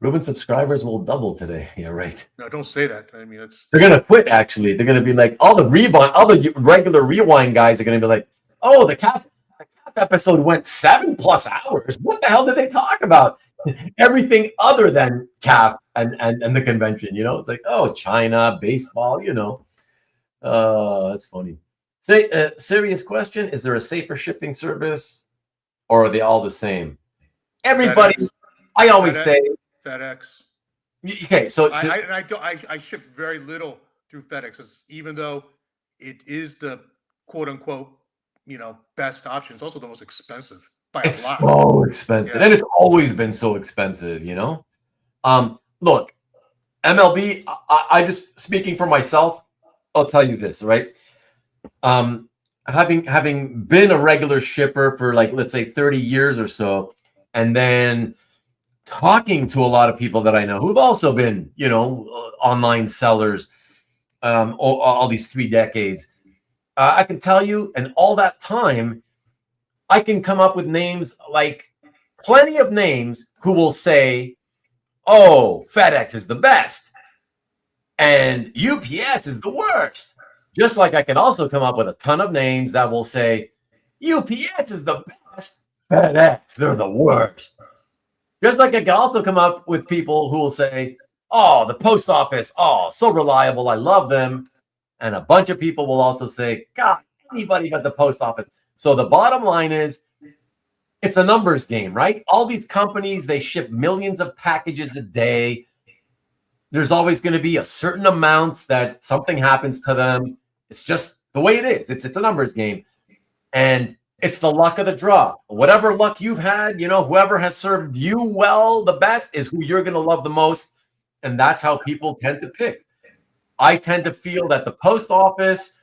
Ruben subscribers will double today. Yeah, right. No, don't say that. I mean, it's They're gonna quit. Actually, they're gonna be like all the regular rewind guys are gonna be like, oh, the calf episode went 7+ hours. What the hell did they talk about? Everything other than calf and the convention. You know, it's like, oh, China, baseball. You know, that's funny. Say, serious question: is there a safer shipping service, or are they all the same? Everybody, FedEx. I always say FedEx. okay. So I ship very little through FedEx, even though it is the quote unquote, best option. It's also the most expensive by a lot. It's so expensive, and it's always been so expensive. You know, look, MLB. I just speaking for myself. I'll tell you this, right? Having been a regular shipper for like, let's say 30 years or so, and then talking to a lot of people that I know who've also been, online sellers, all these 3 decades, I can tell you, and all that time, I can come up with names, like plenty of names, who will say, oh, FedEx is the best and UPS is the worst. Just like I can also come up with a ton of names that will say, UPS is the best, FedEx, they're the worst. Just like I can also come up with people who will say, oh, the post office, oh, so reliable, I love them. And a bunch of people will also say, God, anybody but the post office. So the bottom line is, it's a numbers game, right? All these companies, they ship millions of packages a day. There's always going to be a certain amount that something happens to them. It's just the way it is. It's a numbers game. And it's the luck of the draw. Whatever luck you've had, whoever has served you well the best is who you're going to love the most. And that's how people tend to pick. I tend to feel that the post office,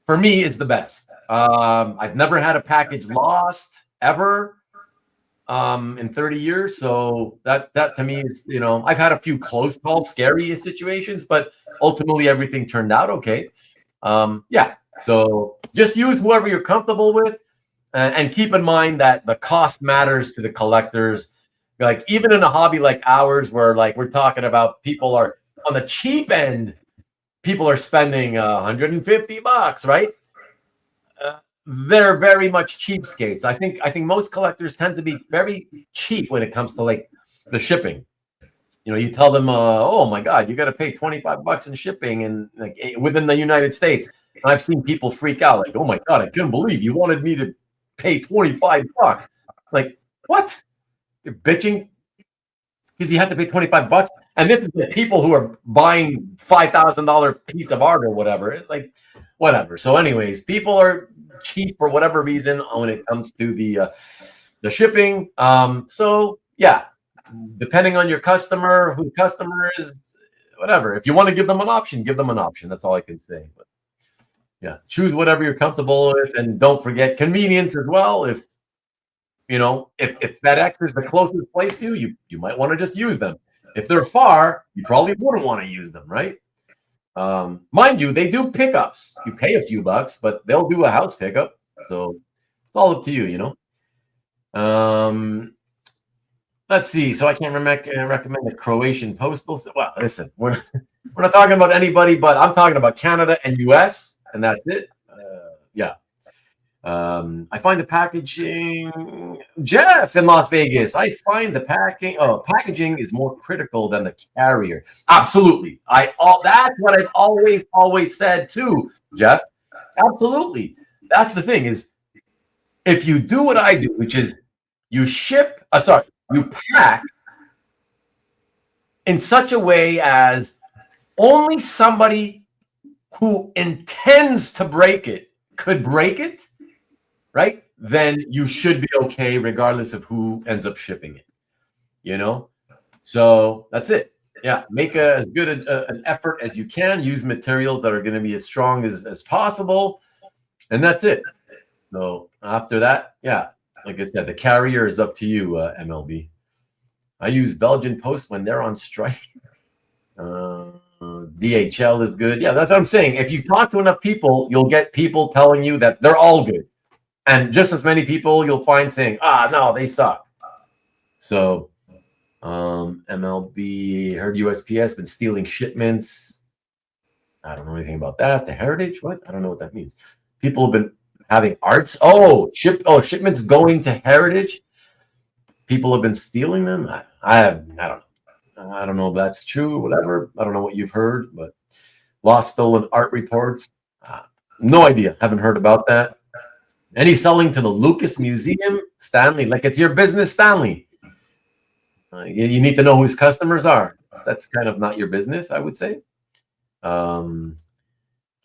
for me, is the best. I've never had a package lost ever in 30 years. So that to me is, I've had a few close calls, scary situations, but ultimately everything turned out okay. Yeah. So just use whoever you're comfortable with, and keep in mind that the cost matters to the collectors. Like even in a hobby like ours, where like we're talking about people are on the cheap end, people are spending $150, right? They're very much cheapskates. I think most collectors tend to be very cheap when it comes to like the shipping. You tell them, oh my God, you got to pay $25 in shipping, and like within the United States. And I've seen people freak out, like, oh my God, I couldn't believe you wanted me to pay $25. Like, what? You're bitching because you have to pay $25. And this is the people who are buying $5,000 piece of art or whatever. It's like, whatever. So anyways, people are cheap for whatever reason when it comes to the shipping. So yeah, depending on your customer, who the customer is, whatever. If you want to give them an option, give them an option. That's all I can say. But yeah, choose whatever you're comfortable with, and don't forget convenience as well. If FedEx is the closest place to you, you might want to just use them. If they're far, you probably wouldn't want to use them, right? Mind you, they do pickups. You pay a few bucks, but they'll do a house pickup. So it's all up to you, Let's see. So I can't recommend the Croatian postal. Well, listen, we're not talking about anybody, but I'm talking about Canada and US, and that's it. Yeah. I find the packaging, Jeff in Las Vegas. I find the packaging is more critical than the carrier. Absolutely. That's what I've always said too, Jeff. Absolutely. That's the thing is, if you do what I do, which is you pack in such a way as only somebody who intends to break it could break it, right? Then you should be okay regardless of who ends up shipping it, So that's it. Yeah, make as good an effort as you can. Use materials that are going to be as strong as possible, and that's it. So after that, yeah, like I said, the carrier is up to you, MLB. I use Belgian Post when they're on strike. DHL is good. Yeah, that's what I'm saying. If you talk to enough people, you'll get people telling you that they're all good. And just as many people you'll find saying, no, they suck. So MLB, heard USPS been stealing shipments. I don't know anything about that. The Heritage, what? I don't know what that means. People have been having arts. Shipments going to Heritage. People have been stealing them. I don't know. I don't know if that's true or whatever. I don't know what you've heard, but lost stolen art reports. No idea. Haven't heard about that. Any selling to the Lucas Museum, Stanley? Like it's your business, Stanley. You need to know who his customers are. That's kind of not your business, I would say. Can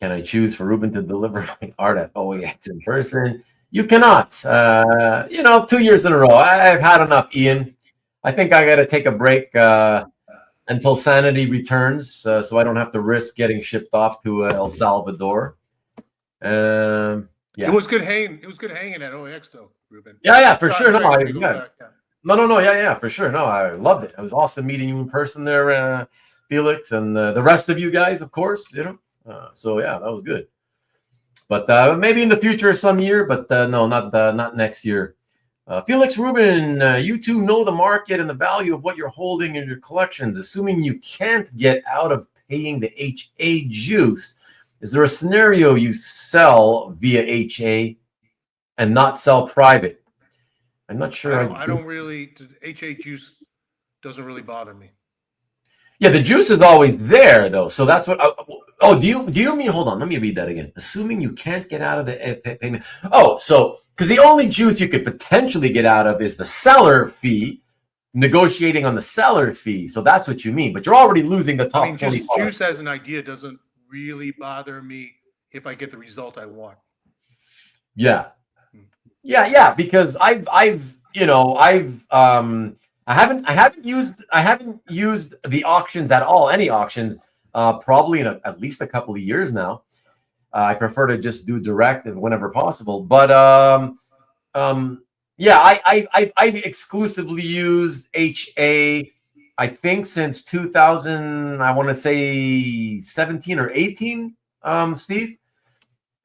I choose for Ruben to deliver my art at OAX in person? You cannot. 2 years in a row. I've had enough, Ian. I think I got to take a break until sanity returns, so I don't have to risk getting shipped off to El Salvador. Yeah. It was good hanging. It was good hanging at OAX though, Ruben. Yeah, for sure. No, Yeah. for sure. No, I loved it. It was awesome meeting you in person there, Felix, and the rest of you guys, of course. So yeah, that was good. But maybe in the future, some year. But no, not next year. Felix, Ruben, you two know the market and the value of what you're holding in your collections. Assuming you can't get out of paying the HA juice, is there a scenario you sell via HA and not sell private? I'm not sure. I don't really. HA juice doesn't really bother me. Yeah, the juice is always there, though. So that's what. Do you mean? Hold on, let me read that again. Assuming you can't get out of the payment. So because the only juice you could potentially get out of is the seller fee, negotiating on the seller fee. So that's what you mean. But you're already losing the top 20. Just juice as an idea doesn't really bother me if I get the result I want. Yeah, because I haven't used the auctions at all, any auctions, probably in at least a couple of years now. I prefer to just do direct whenever possible. But I've exclusively used HA, I think since 2000, I want to say 17 or 18, Steve.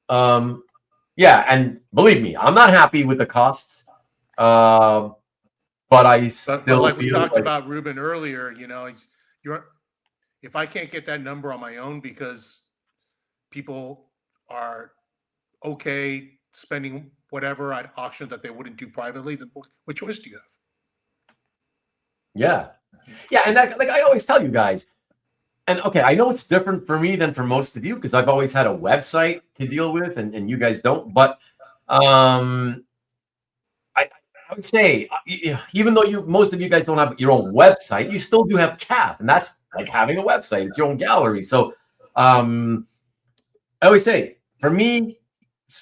Yeah, and believe me, I'm not happy with the costs. But like we talked about Ruben earlier, if I can't get that number on my own because people are okay spending whatever at auction that they wouldn't do privately, then what choice do you have? Yeah, and like I always tell you guys, and okay, I know it's different for me than for most of you because I've always had a website to deal with, and you guys don't. But I would say, even though most of you guys don't have your own website, you still do have CAF, and that's like having a website. It's your own gallery. So I always say, for me,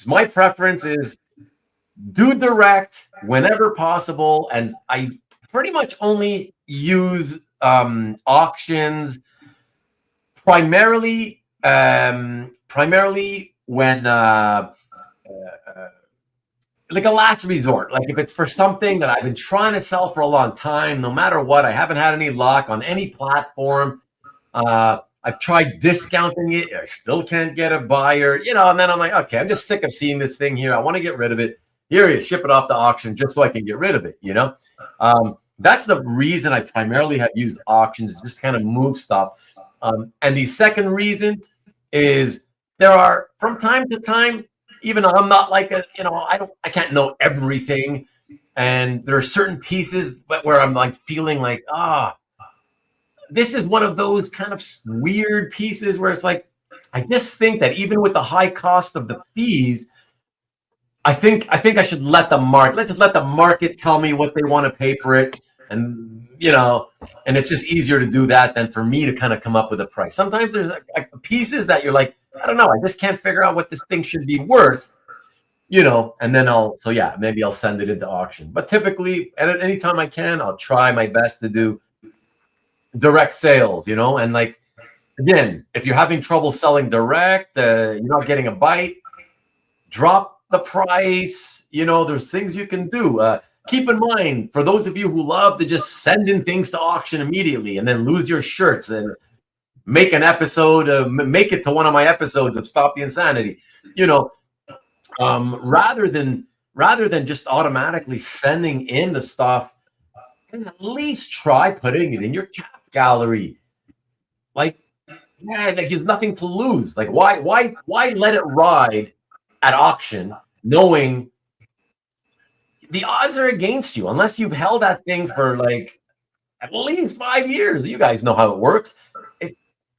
my preference is do direct whenever possible, and I pretty much only use auctions primarily when like a last resort. Like if it's for something that I've been trying to sell for a long time, no matter what, I haven't had any luck on any platform. I've tried discounting it. I still can't get a buyer, and then I'm like, okay, I'm just sick of seeing this thing here. I want to get rid of it. Here you ship it off the auction just so I can get rid of it, That's the reason I primarily have used auctions, just kind of move stuff. And the second reason is there are, from time to time, even though I'm not like I can't know everything. And there are certain pieces where I'm like feeling like, this is one of those kind of weird pieces where it's like, I just think that even with the high cost of the fees, I think I should let's just let the market tell me what they want to pay for it. And, and it's just easier to do that than for me to kind of come up with a price. Sometimes there's pieces that you're like, I don't know, I just can't figure out what this thing should be worth, and then maybe I'll send it into auction. But typically, at any time I can, I'll try my best to do direct sales, and like, again, if you're having trouble selling direct, you're not getting a bite, drop the price. There's things you can do. Keep in mind, for those of you who love to just send in things to auction immediately and then lose your shirts and make an episode, make it to one of my episodes of Stop the Insanity, rather than just automatically sending in the stuff, and at least try putting it in your calf gallery. Like, man, like there's nothing to lose. Like, why let it ride at auction, knowing the odds are against you unless you've held that thing for like at least 5 years. You guys know how it works.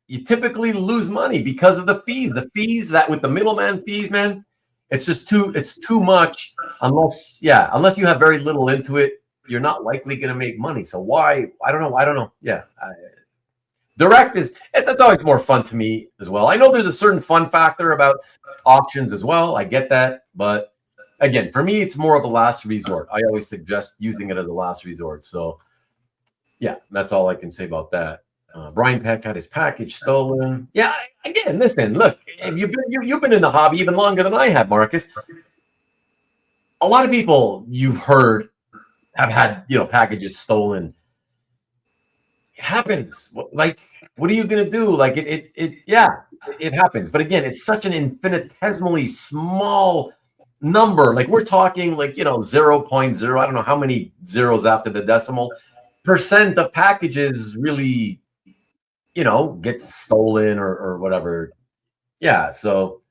You typically lose money because of the fees. The fees that with the middleman fees, man, it's too much. Unless you have very little into it, you're not likely going to make money. So why? I don't know. Yeah. Direct that's always more fun to me as well. I know there's a certain fun factor about auctions as well. I get that. But again, for me, it's more of a last resort. I always suggest using it as a last resort. So yeah, that's all I can say about that. Brian Peck had his package stolen. Yeah, again, listen, look, if you've been in the hobby even longer than I have, Marcus. A lot of people you've heard have had, packages stolen. It happens. Like, what are you gonna do? Like, it happens. But again, it's such an infinitesimally small number. Like, we're talking like 0.0. I don't know how many zeros after the decimal percent of packages really gets stolen or whatever. Yeah, so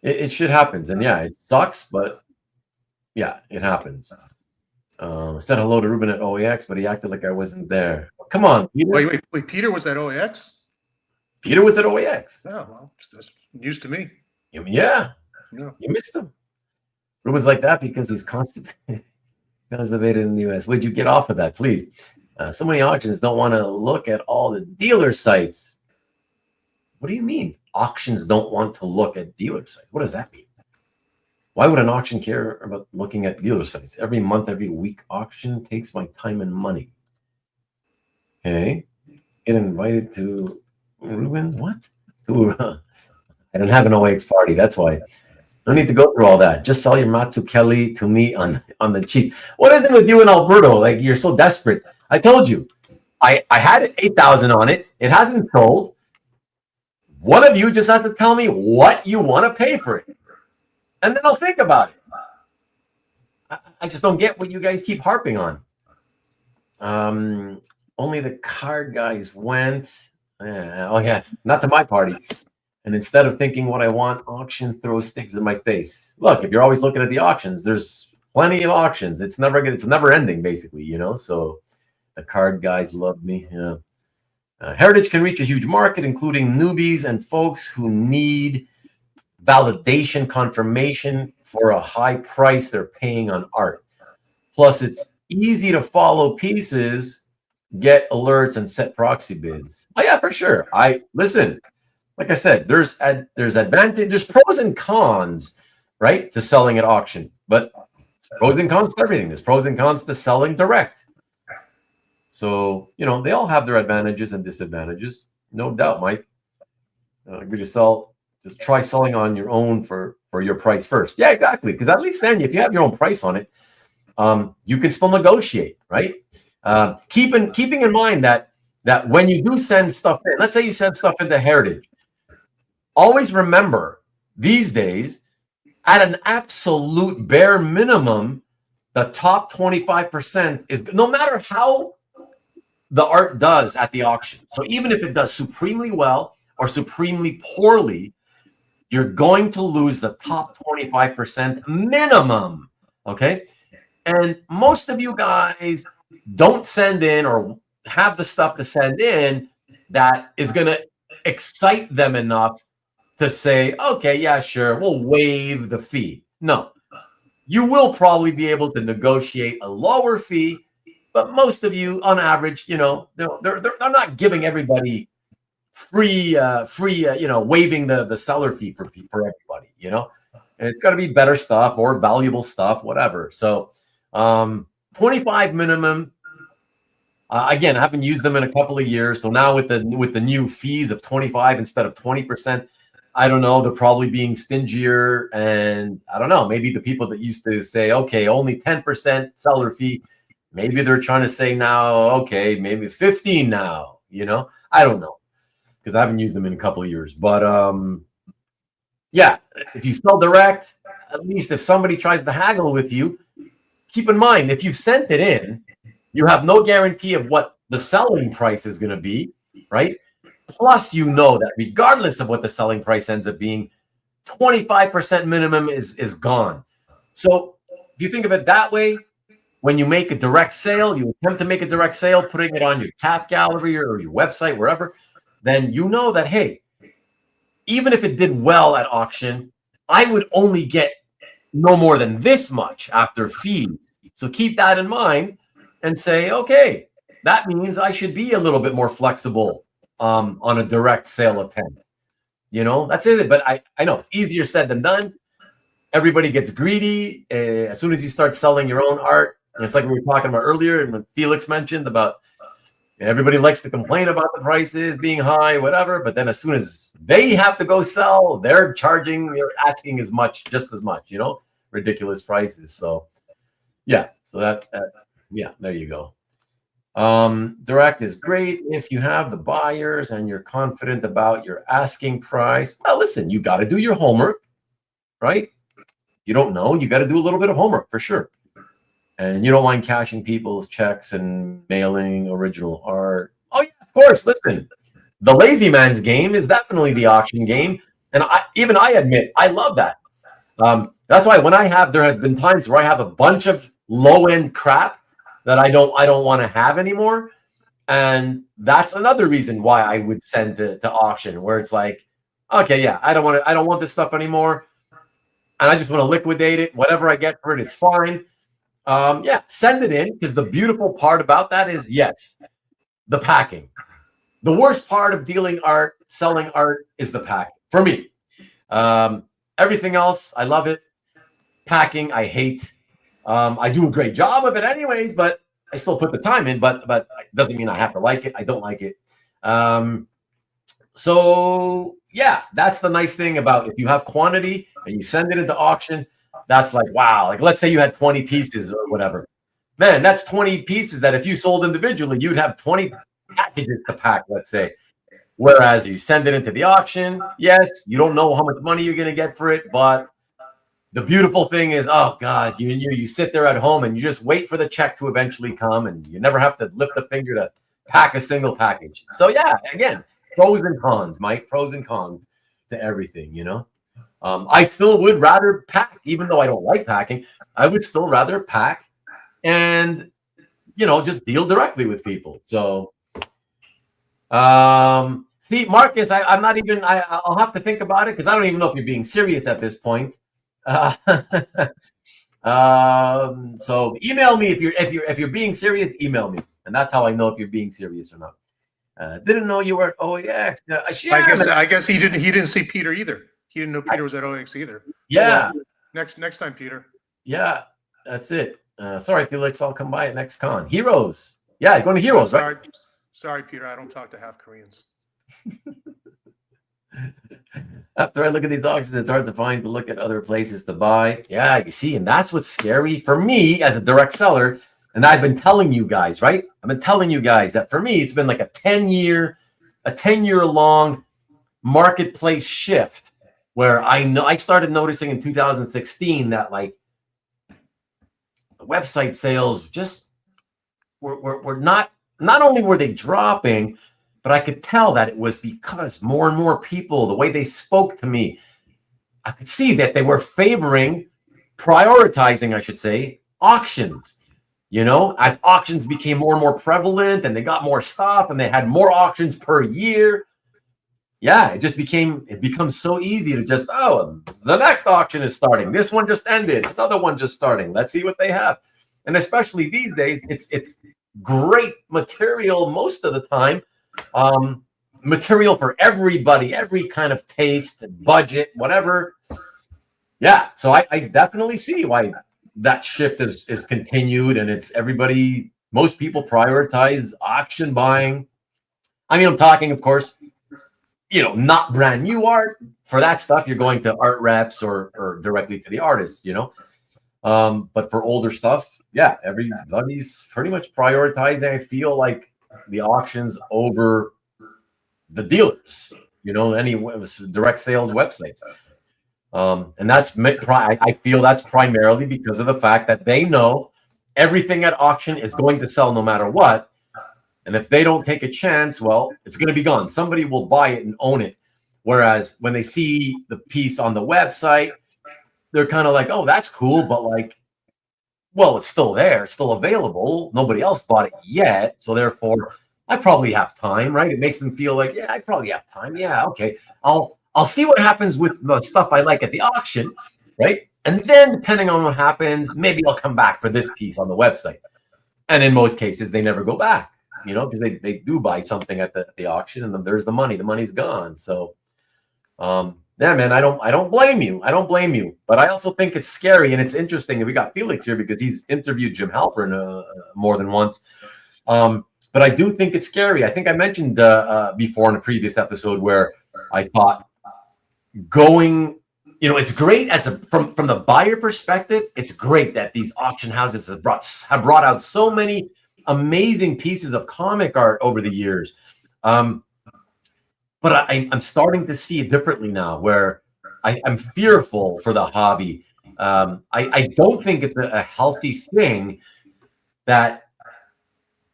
it should happen. And yeah, it sucks, but yeah, it happens. Said hello to Ruben at OAX, but he acted like I wasn't there. Come on, Peter. Wait, Peter was at OAX? Peter was at OAX. Oh, well, that's news to me. Yeah. You missed him. Ruben's like that because he's constipated in the US. Would you get off of that, please? So many auctions don't want to look at all the dealer sites. What do you mean? Auctions don't want to look at dealer sites. What does that mean? Why would an auction care about looking at dealer sites? Every month, every week, auction takes my time and money. Okay. Get invited to Ruben? What? I don't have an OX party. That's why. Don't need to go through all that. Just sell your Matsu Kelly to me on the cheap. What is it with you and Alberto? Like, you're so desperate. I told you, I had 8,000 on it. It hasn't sold. One of you just has to tell me what you want to pay for it, and then I'll think about it. I just don't get what you guys keep harping on. Only the card guys went. Not to my party. And instead of thinking what I want, auction throws things in my face. Look, if you're always looking at the auctions, there's plenty of auctions. It's never ending, basically, So the card guys love me. Yeah. Heritage can reach a huge market, including newbies and folks who need validation confirmation for a high price they're paying on art. Plus, it's easy to follow pieces, get alerts, and set proxy bids. Oh yeah, for sure. Listen. Like I said, there's advantage, there's pros and cons, right, to selling at auction. But pros and cons to everything. There's pros and cons to selling direct. So, they all have their advantages and disadvantages. No doubt, Mike. Just try selling on your own for your price first. Yeah, exactly. Because at least then, if you have your own price on it, you can still negotiate, right? Keeping in mind that when you do send stuff in, let's say you send stuff into Heritage, always remember these days, at an absolute bare minimum, the top 25% is, no matter how the art does at the auction. So even if it does supremely well or supremely poorly, you're going to lose the top 25% minimum. Okay. And most of you guys don't send in or have the stuff to send in that is going to excite them enough to say, okay, yeah, sure, we'll waive the fee. No, you will probably be able to negotiate a lower fee, but most of you, on average, they're not giving everybody free, waiving the seller fee for everybody. And it's got to be better stuff, more valuable stuff, whatever. So, 25 minimum. Again, I haven't used them in a couple of years, so now with the new fees of 25 instead of 20%. I don't know. They're probably being stingier, and I don't know. Maybe the people that used to say, okay, only 10% seller fee, maybe they're trying to say now, okay, maybe 15 now. I don't know because I haven't used them in a couple of years. But yeah, if you sell direct, at least if somebody tries to haggle with you, keep in mind if you sent it in You have no guarantee of what the selling price is going to be, right? Plus, you know that regardless of what the selling price ends up being, 25% minimum is gone. So if you think of it that way, when you make a direct sale, you attempt to make a direct sale, putting it on your calf gallery or your website, wherever, then you know that, hey, even if it did well at auction, I would only get no more than this much after fees. So keep that in mind and say, okay, that means I should be a little bit more flexible on a direct sale attempt. You know, that's it. But I know it's easier said than done. Everybody gets greedy as soon as you start selling your own art. And it's like we were talking about earlier, and when Felix mentioned about everybody likes to complain about the prices being high, whatever. But then as soon as they have to go sell, they're asking just as much, you know, ridiculous prices. So yeah, so that yeah, there you go. Direct is great if you have the buyers and you're confident about your asking price. Well, listen, you got to do your homework, right? You don't know, you got to do a little bit of homework for sure. And you don't mind cashing people's checks and mailing original art. Oh yeah, of course. Listen, the lazy man's game is definitely the auction game, and I admit I love that. That's why there have been times where I have a bunch of low end crap that I don't want to have anymore, and that's another reason why I would send to auction, where it's like, okay, yeah, I don't want this stuff anymore, and I just want to liquidate it. Whatever I get for it is fine. Yeah, send it in, because the beautiful part about that is, yes, the packing. The worst part of selling art is the packing for me. Everything else, I love it. Packing, I hate. I do a great job of it anyways, but I still put the time in, but it doesn't mean I have to like it. I don't like it. So yeah, that's the nice thing about if you have quantity and you send it into auction, that's like, wow. Like, let's say you had 20 pieces or whatever. Man, that's 20 pieces that if you sold individually, you'd have 20 packages to pack, let's say. Whereas you send it into the auction, yes, you don't know how much money you're going to get for it, but the beautiful thing is, oh God, you sit there at home and you just wait for the check to eventually come, and you never have to lift a finger to pack a single package. So yeah, again, pros and cons, Mike, pros and cons to everything, you know. I still would rather pack, even though I don't like packing. I would still rather pack and, you know, just deal directly with people. So, see, Marcus, I'm not even. I'll have to think about it, because I don't even know if you're being serious at this point. So email me if you're being serious. Email me, and that's how I know if you're being serious or not. Didn't know you were at OAX. I guess he didn't see Peter either. He didn't know Peter was at OAX either. Yeah. Well, next time, Peter. Yeah, that's it. Sorry, Felix. I'll come by at next con. Heroes. Yeah, going to Heroes, right? Sorry, Peter. I don't talk to half Koreans. After I look at these dogs, it's hard to find to look at other places to buy. Yeah, you see, and that's what's scary for me as a direct seller. And I've been telling you guys, right? I've been telling you guys that for me, it's been like a 10-year long marketplace shift, where I started noticing in 2016 that like the website sales just were not only were they dropping, but I could tell that it was because more and more people, the way they spoke to me, I could see that they were prioritizing, I should say, auctions. You know, as auctions became more and more prevalent and they got more stuff and they had more auctions per year. Yeah, it becomes so easy to just, oh, the next auction is starting. This one just ended. Another one just starting. Let's see what they have. And especially these days, it's great material most of the time. Material for everybody, every kind of taste, budget, whatever. Yeah, so I definitely see why that shift is continued, and it's most people prioritize auction buying. I mean, I'm talking, of course, you know, not brand new art. For that stuff, you're going to art reps or directly to the artist, you know. But for older stuff, yeah, everybody's pretty much prioritizing, I feel like, the auctions over the dealers, you know, any direct sales websites. And I feel that's primarily because of the fact that they know everything at auction is going to sell no matter what. And if they don't take a chance, well, it's going to be gone. Somebody will buy it and own it. Whereas when they see the piece on the website, they're kind of like, oh, that's cool. But like, well, it's still there. It's still available. Nobody else bought it yet. So therefore, I probably have time, right? It makes them feel like, yeah, I probably have time. Yeah, okay. I'll see what happens with the stuff I like at the auction, right? And then depending on what happens, maybe I'll come back for this piece on the website. And in most cases, they never go back, you know, because they do buy something at the auction, and then there's the money. The money's gone. So, yeah, man, I don't blame you. I don't blame you. But I also think it's scary, and it's interesting. And we got Felix here because he's interviewed Jim Halpern more than once. But I do think it's scary. I think I mentioned before in a previous episode where I thought going, you know, it's great from the buyer perspective. It's great that these auction houses have brought out so many amazing pieces of comic art over the years. But I'm starting to see it differently now, where I'm fearful for the hobby. I don't think it's a healthy thing that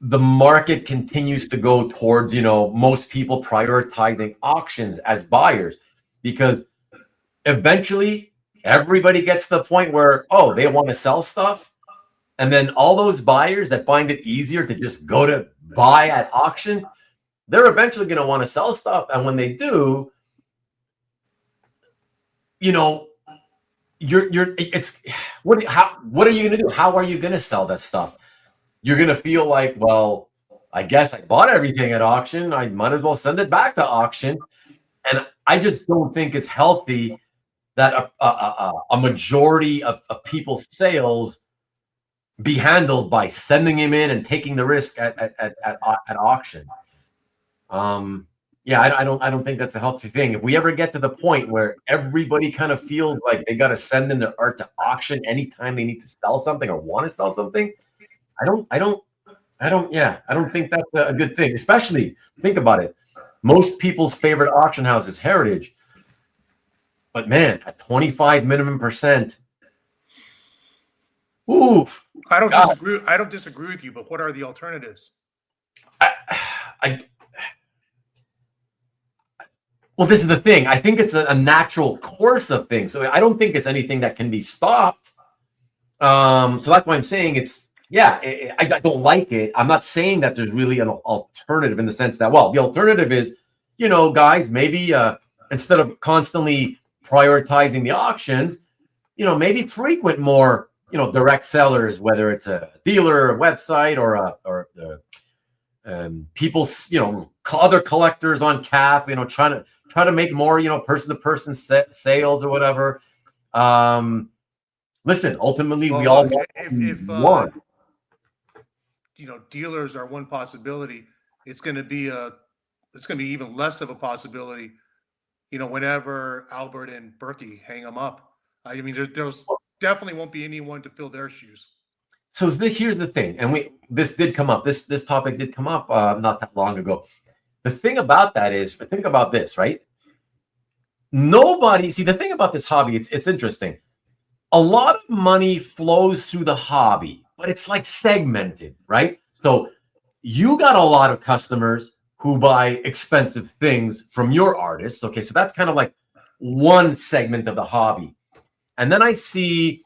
the market continues to go towards, you know, most people prioritizing auctions as buyers, because eventually everybody gets to the point where, oh, they want to sell stuff. And then all those buyers that find it easier to just go to buy at auction, they're eventually going to want to sell stuff. And when they do, you know, what are you going to do? How are you going to sell that stuff? You're going to feel like, well, I guess I bought everything at auction. I might as well send it back to auction. And I just don't think it's healthy that a majority of people's sales be handled by sending him in and taking the risk at auction. Yeah, I don't think that's a healthy thing. If we ever get to the point where everybody kind of feels like they got to send in their art to auction anytime they need to sell something or want to sell something, I don't think that's a good thing. Especially, think about it. Most people's favorite auction house is Heritage. But man, at 25 minimum percent, oof. I don't disagree with you, but what are the alternatives? Well, this is the thing. I think it's a natural course of things. So I don't think it's anything that can be stopped. So that's why I'm saying I don't like it. I'm not saying that there's really an alternative in the sense that, well, the alternative is, you know, guys, maybe instead of constantly prioritizing the auctions, you know, maybe frequent more, you know, direct sellers, whether it's a dealer, a website, or people, you know, other collectors on CAF, you know, try to make more, you know, person-to-person sales or whatever. Listen, ultimately, we all want. You know, dealers are one possibility. It's going to be even less of a possibility, you know, whenever Albert and Berkey hang them up. I mean, there's definitely won't be anyone to fill their shoes. So here's the thing, and this did come up. This topic did come up not that long ago. The thing about that is, think about this, right? The thing about this hobby, it's interesting. A lot of money flows through the hobby, but it's like segmented, right? So you got a lot of customers who buy expensive things from your artists. Okay, so that's kind of like one segment of the hobby. And then I see,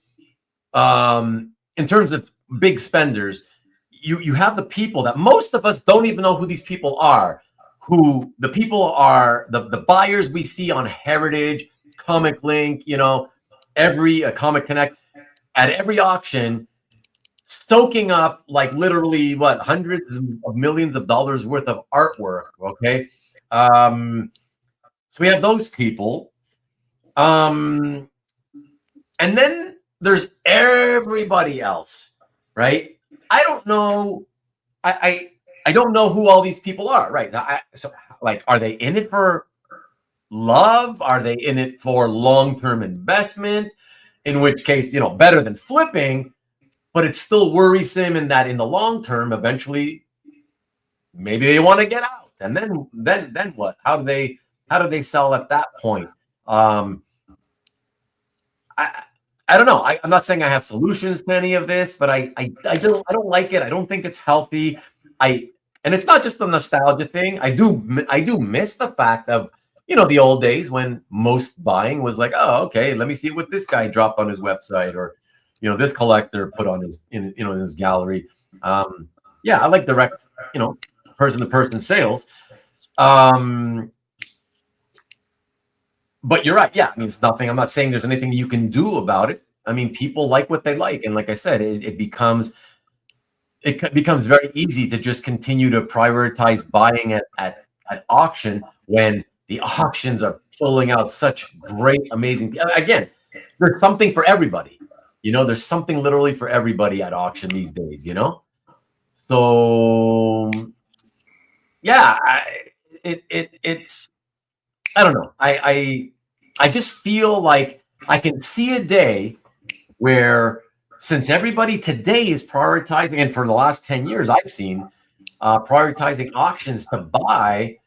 in terms of big spenders, you have the people that most of us don't even know who these people are. Who the people are, the buyers we see on Heritage, Comic Link, you know, every Comic Connect, at every auction, soaking up like literally hundreds of millions of dollars worth of artwork. Okay, so we have those people, and then there's everybody else, right? I don't know. I don't know who all these people are, right? So, like, are they in it for love? Are they in it for long-term investment? In which case, you know, better than flipping, but it's still worrisome in that in the long term, eventually, maybe they want to get out, and then what? How do they sell at that point? I I don't know. I'm not saying I have solutions to any of this, but I don't like it. I don't think it's healthy. And it's not just a nostalgia thing. I do miss the fact of, the old days when most buying was like, oh, okay, let me see what this guy dropped on his website, or this collector put on his in his gallery. Yeah, I like direct, person to person sales. But you're right. Yeah, I mean, it's nothing. I'm not saying there's anything you can do about it. I mean, people like what they like, and like I said, it becomes very easy to just continue to prioritize buying at auction when the auctions are pulling out such great, amazing. Again, there's something for everybody. There's something literally for everybody at auction these days. So yeah, it's. I don't know. I just feel like I can see a day where, since everybody today is prioritizing, and for the last 10 years I've seen prioritizing auctions to buy,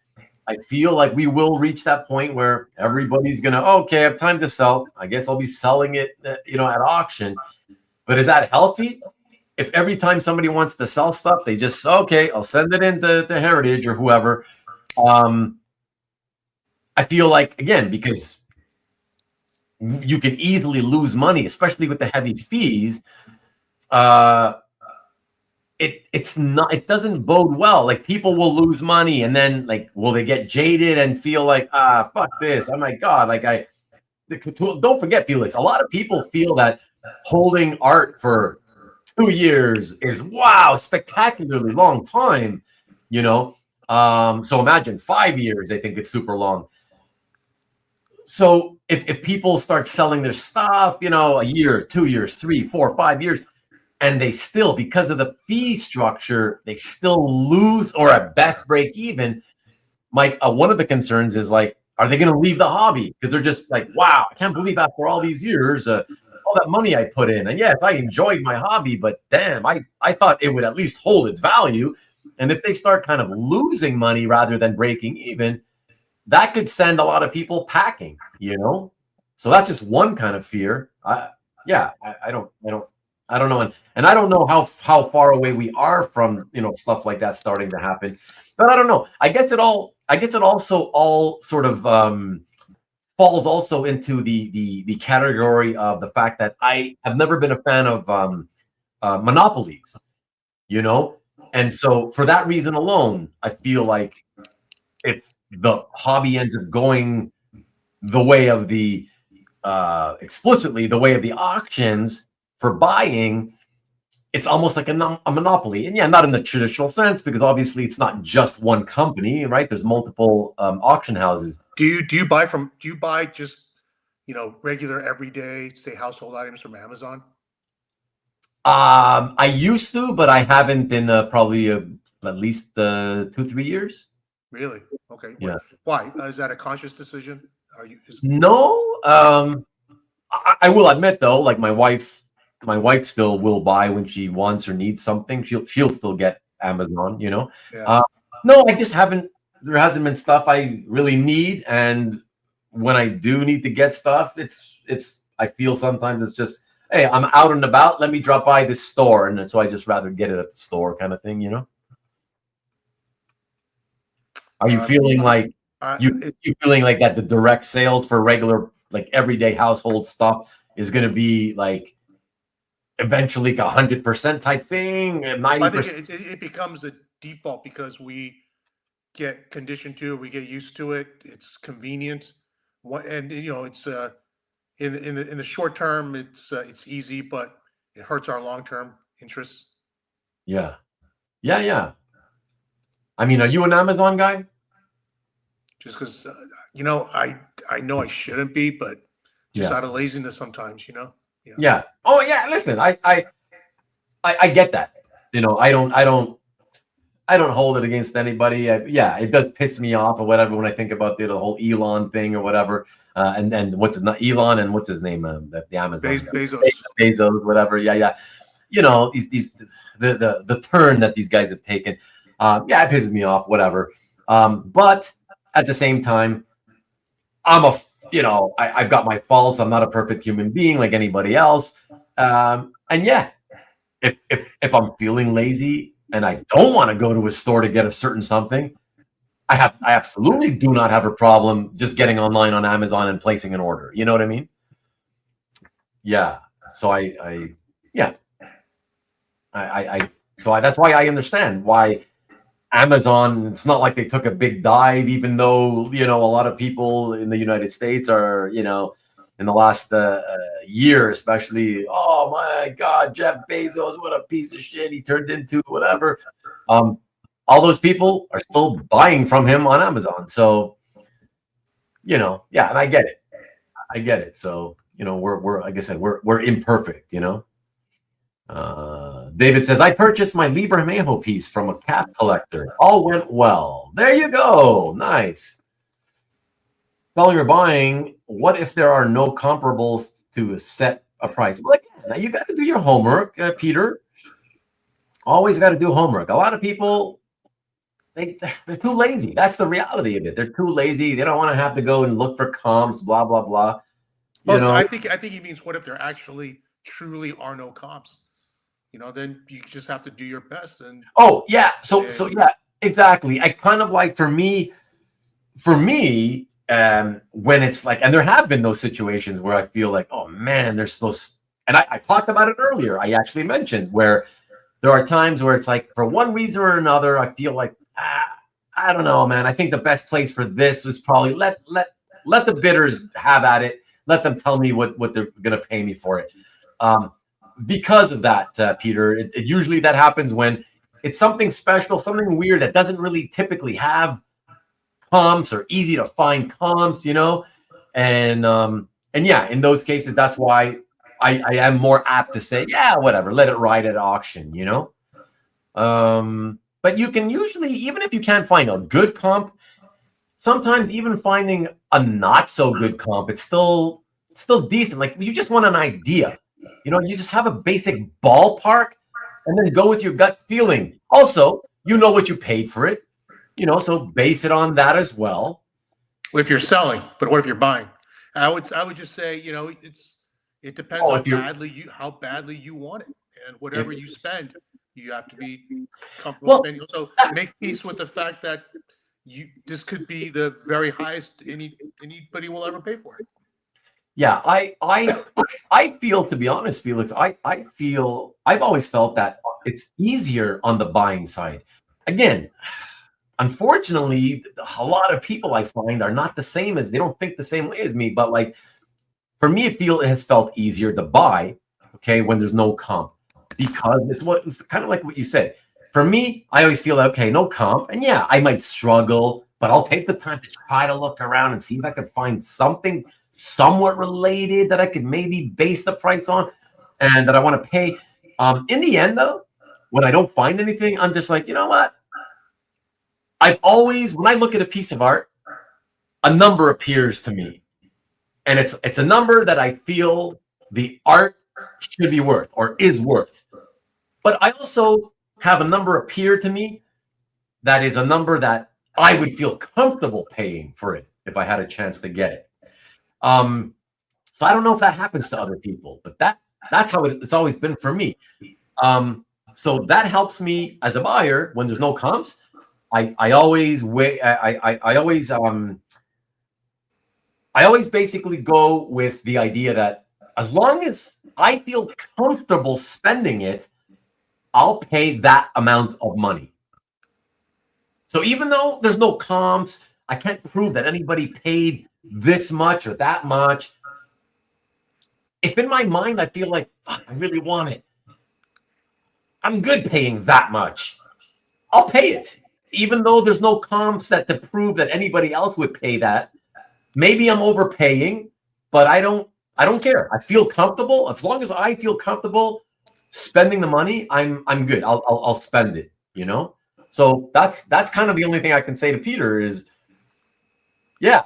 I feel like we will reach that point where everybody's gonna, okay, I have time to sell. I guess I'll be selling it, at auction. But is that healthy? If every time somebody wants to sell stuff, they just, okay, I'll send it into Heritage or whoever. I feel like, again, because you can easily lose money, especially with the heavy fees. It doesn't bode well. Like, people will lose money, and then, like, will they get jaded and feel like, fuck this? Oh my God. Like, don't forget, Felix, a lot of people feel that holding art for 2 years is, wow, spectacularly long time, so imagine 5 years, they think it's super long. So if people start selling their stuff, a year, 2 years, 3, 4, 5 years, and they still, because of the fee structure, they still lose, or at best break even, Mike, one of the concerns is, like, are they going to leave the hobby? Because they're just like, wow, I can't believe after all these years, all that money I put in. And yes, I enjoyed my hobby, but damn, I thought it would at least hold its value. And if they start kind of losing money rather than breaking even, that could send a lot of people packing, So that's just one kind of fear. I don't know, and I don't know how far away we are from stuff like that starting to happen. But I don't know. I guess it also all sort of falls also into the category of the fact that I have never been a fan of monopolies, and so for that reason alone, I feel like if the hobby ends up going the way of the explicitly the way of the auctions for buying, it's almost like a monopoly. And yeah, not in the traditional sense, because obviously it's not just one company, right? There's multiple auction houses. Do you buy just regular everyday, say, household items from Amazon? I used to, but I haven't in probably at least 2-3 years. Really? Okay. Yeah. Why? Is that a conscious decision? No. I will admit, though, like, my wife still will buy when she wants or needs something. She'll still get Amazon, Yeah. No, I just haven't. There hasn't been stuff I really need, and when I do need to get stuff, it's. I feel sometimes it's just, hey, I'm out and about. Let me drop by this store, and so I just rather get it at the store, kind of thing, Are you feeling like you feeling like that the direct sales for regular, like, everyday household stuff is going to be like eventually 100% type thing? 90%? I think it becomes a default because we get conditioned to it, we get used to it. It's convenient, and it's in the short term, it's easy, but it hurts our long term interests. Yeah. I mean, are you an Amazon guy? Just because I know I shouldn't be, but just out of laziness sometimes, Yeah. Oh yeah. Listen, I get that. I don't hold it against anybody. It does piss me off or whatever when I think about the whole Elon thing or whatever. And what's his name? Elon, and what's his name? The Amazon Bezos, whatever. Yeah. These the turn that these guys have taken. It pisses me off. Whatever. But at the same time, I'm a I've got my faults. I'm not a perfect human being like anybody else. And yeah, if I'm feeling lazy and I don't want to go to a store to get a certain something, I absolutely do not have a problem just getting online on Amazon and placing an order. You know what I mean? Yeah. So that's why I understand why Amazon, it's not like they took a big dive, even though, a lot of people in the United States are, in the last year, especially, oh my God, Jeff Bezos, what a piece of shit he turned into, whatever. All those people are still buying from him on Amazon. So, yeah, and I get it. So, we're like I said, we're imperfect, David says, I purchased my Libremajo piece from a calf collector. All went well. There you go. Nice. Selling or buying, what if there are no comparables to set a price? Well, again, now you got to do your homework, Peter. Always got to do homework. A lot of people, they're too lazy. That's the reality of it. They're too lazy. They don't want to have to go and look for comps, blah, blah, blah. So I think he means, what if there actually truly are no comps? Then you just have to do your best. And so yeah, exactly. I kind of like, for me, when it's like, and there have been those situations where I feel like, oh man, there's those, and I talked about it earlier. I actually mentioned where there are times where it's like, for one reason or another, I feel like, I don't know, man. I think the best place for this was probably let the bidders have at it. Let them tell me what they're going to pay me for it. Because of that, Peter, it usually that happens when it's something special, something weird that doesn't really typically have comps or easy to find comps, and yeah, in those cases, that's why I am more apt to say, yeah, whatever, let it ride at auction, but you can usually, even if you can't find a good comp, sometimes even finding a not so good comp, it's still decent. Like, you just want an idea. You just have a basic ballpark and then go with your gut feeling. Also, what you paid for it, so base it on that as well. If you're selling, but what if you're buying? I would just say, it depends on how badly you want it, and whatever you spend, you have to be comfortable spending. So make peace with the fact that this could be the very highest anybody will ever pay for it. Yeah, I feel, to be honest, Felix, I feel, I've always felt that it's easier on the buying side. Again, unfortunately, a lot of people I find are not the same they don't think the same way as me. But like, for me, it has felt easier to buy, okay, when there's no comp, because it's kind of like what you said. For me, I always feel okay, no comp, and yeah, I might struggle, but I'll take the time to try to look around and see if I can find something somewhat related that I could maybe base the price on and that I want to pay. In the end, though, when I don't find anything, I'm just like, you know what? I've always, when I look at a piece of art, a number appears to me. And it's a number that I feel the art should be worth or is worth. But I also have a number appear to me that is a number that I would feel comfortable paying for it if I had a chance to get it. So I don't know if that happens to other people, but that's how it's always been for me. So that helps me as a buyer when there's no comps. I always basically go with the idea that as long as I feel comfortable spending it, I'll pay that amount of money. So even though there's no comps, I can't prove that anybody paid this much or that much. If in my mind I feel like, fuck, I really want it, I'm good paying that much, I'll pay it. Even though there's no comps to prove that anybody else would pay that. Maybe I'm overpaying, but I don't care. I feel comfortable. As long as I feel comfortable spending the money, I'm good. I'll spend it, So that's kind of the only thing I can say to Peter is, yeah,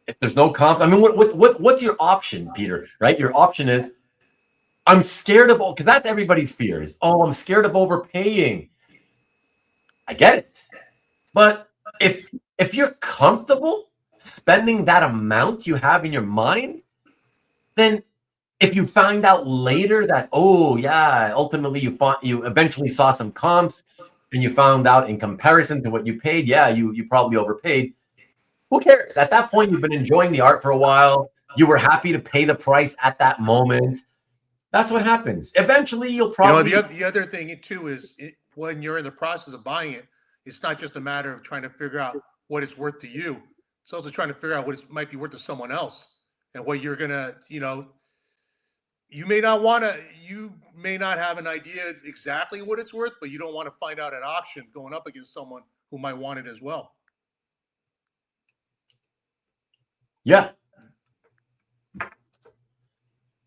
if there's no comps, I mean, what's your option, Peter? Right? Your option is, I'm scared of, because that's everybody's fear is, oh, I'm scared of overpaying. I get it, but if you're comfortable spending that amount you have in your mind, then if you find out later that, oh yeah, ultimately you eventually saw some comps and you found out in comparison to what you paid, yeah, you probably overpaid. Who cares? At that point, you've been enjoying the art for a while. You were happy to pay the price at that moment. That's what happens. Eventually, you'll probably... the other thing too is when you're in the process of buying it, it's not just a matter of trying to figure out what it's worth to you. It's also trying to figure out what it might be worth to someone else, and what you're gonna, you may not have an idea exactly what it's worth, but you don't want to find out at auction going up against someone who might want it as well. Yeah.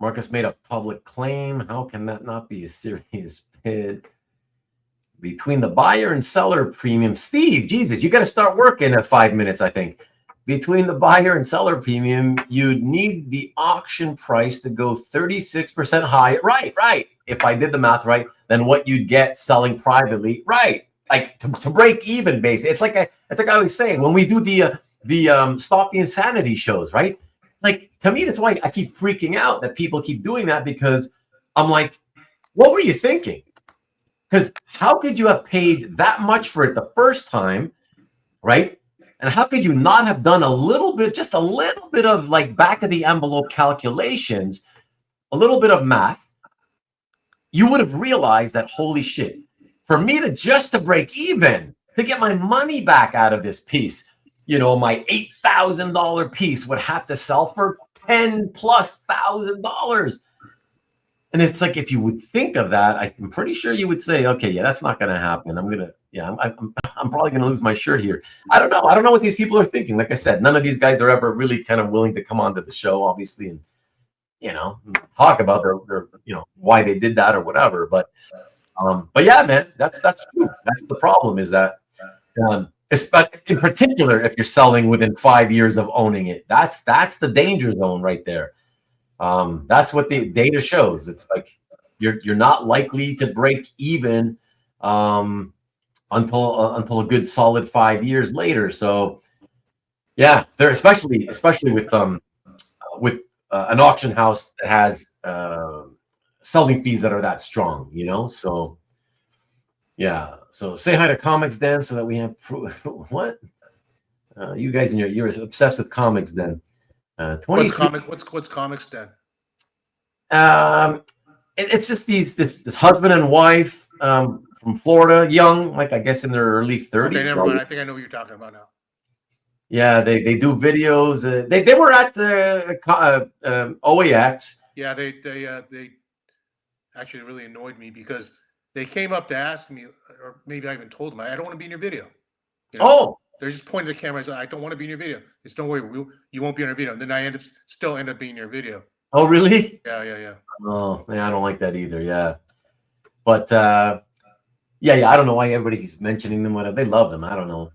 Marcus made a public claim. How can that not be a serious bid? Between the buyer and seller premium. Steve, Jesus, you got to start working at 5 minutes, I think. Between the buyer and seller premium, you'd need the auction price to go 36% higher. Right. If I did the math right, then what you'd get selling privately. Right. Like to break even, basically. It's like I was saying, when we do the Stop the Insanity shows, right? Like, to me, that's why I keep freaking out that people keep doing that, because I'm like, what were you thinking? Because how could you have paid that much for it the first time, right? And how could you not have done just a little bit of like back of the envelope calculations, a little bit of math? You would have realized that, holy shit, for me to break even, to get my money back out of this piece, my $8,000 piece would have to sell for $10,000+. And it's like, if you would think of that, I'm pretty sure you would say, okay, yeah, that's not going to happen. I'm probably going to lose my shirt here. I don't know. I don't know what these people are thinking. Like I said, none of these guys are ever really kind of willing to come onto the show, obviously, and, talk about their why they did that or whatever. But yeah, man, that's true. That's the problem, is that, in particular, if you're selling within 5 years of owning it, that's the danger zone right there. That's what the data shows. It's like you're not likely to break even until a good solid 5 years later. So yeah, they're especially with an auction house that has selling fees that are that strong, So yeah. So say hi to Comics Den so that we have what? You guys you're obsessed with Comics Den. What's Comics Den? It's just this husband and wife from Florida, young, like I guess in their early 30s. Okay, never mind. I think I know what you're talking about now. Yeah, they do videos. They were at the OAX. Yeah, they actually really annoyed me because they came up to ask me, or maybe I even told them, I don't want to be in your video. They're just pointing at the camera and saying, I don't want to be in your video. It's don't worry, you won't be in our video. And then I still end up being in your video. Oh, really? Yeah. Oh, man, I don't like that either. Yeah. But yeah, I don't know why everybody keeps mentioning them. They love them. I don't know.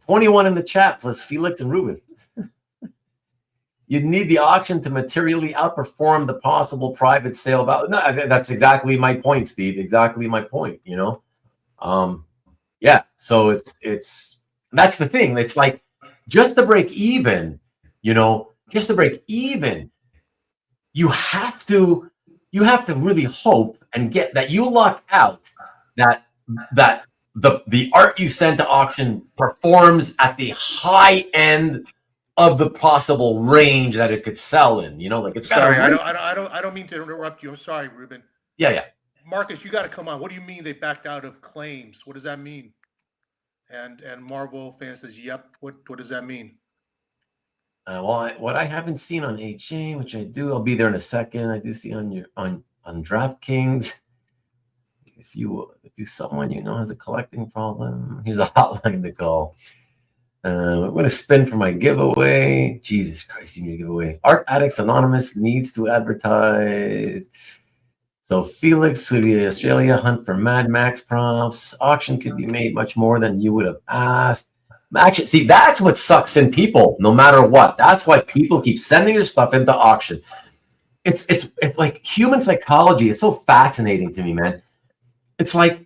21 in the chat plus Felix and Ruben. You'd need the auction to materially outperform the possible private sale value. No, that's exactly my point, Steve. Exactly my point, Yeah, so it's that's the thing. It's like, just to break even, you have to really hope and get that you luck out that the art you send to auction performs at the high end of the possible range that it could sell in. Like, it's sorry, I don't mean to interrupt you. I'm sorry, Ruben. Yeah. Marcus, you got to come on. What do you mean they backed out of claims? What does that mean? And Marvel fan says, yep. What does that mean? What I haven't seen on HA, which I do, I'll be there in a second. I do see on DraftKings. If you someone has a collecting problem, here's a hotline to call. I'm going to spin for my giveaway. Jesus Christ, you need a giveaway. Art Addicts Anonymous needs to advertise. So Felix, Sweetie Australia, hunt for Mad Max prompts. Auction could be made much more than you would have asked. Actually, see, that's what sucks in people, no matter what. That's why people keep sending their stuff into auction. It's like human psychology is so fascinating to me, man. It's like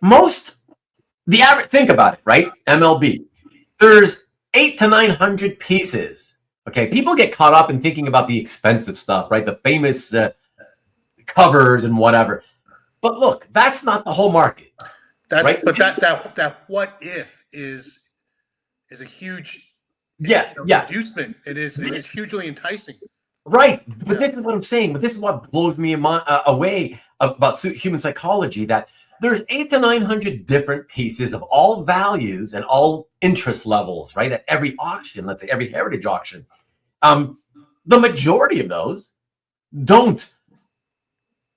the average, think about it, right? MLB. There's 800 to 900 pieces. Okay, people get caught up in thinking about the expensive stuff, right? The famous covers and whatever. But look, that's not the whole market. Right? But that what if is a huge inducement. It is hugely enticing. Right, but this is what I'm saying. But this is what blows me away about human psychology, that there's 800 to 900 different pieces of all values and all interest levels, right? At every auction, let's say every heritage auction. The majority of those don't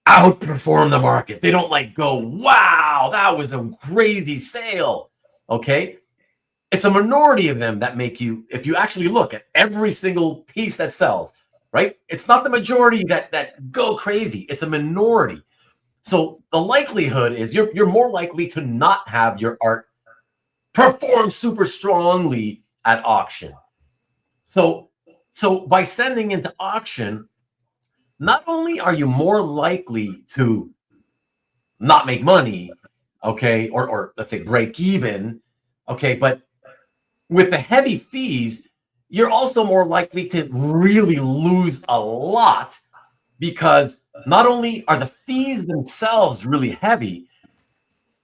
outperform the market. They don't like go, wow, that was a crazy sale. Okay. It's a minority of them that make you, if you actually look at every single piece that sells, right? It's not the majority that go crazy. It's a minority. So the likelihood is you're more likely to not have your art perform super strongly at auction. So by sending into auction, not only are you more likely to not make money, okay, or let's say break even, okay, but with the heavy fees, you're also more likely to really lose a lot, because not only are the fees themselves really heavy,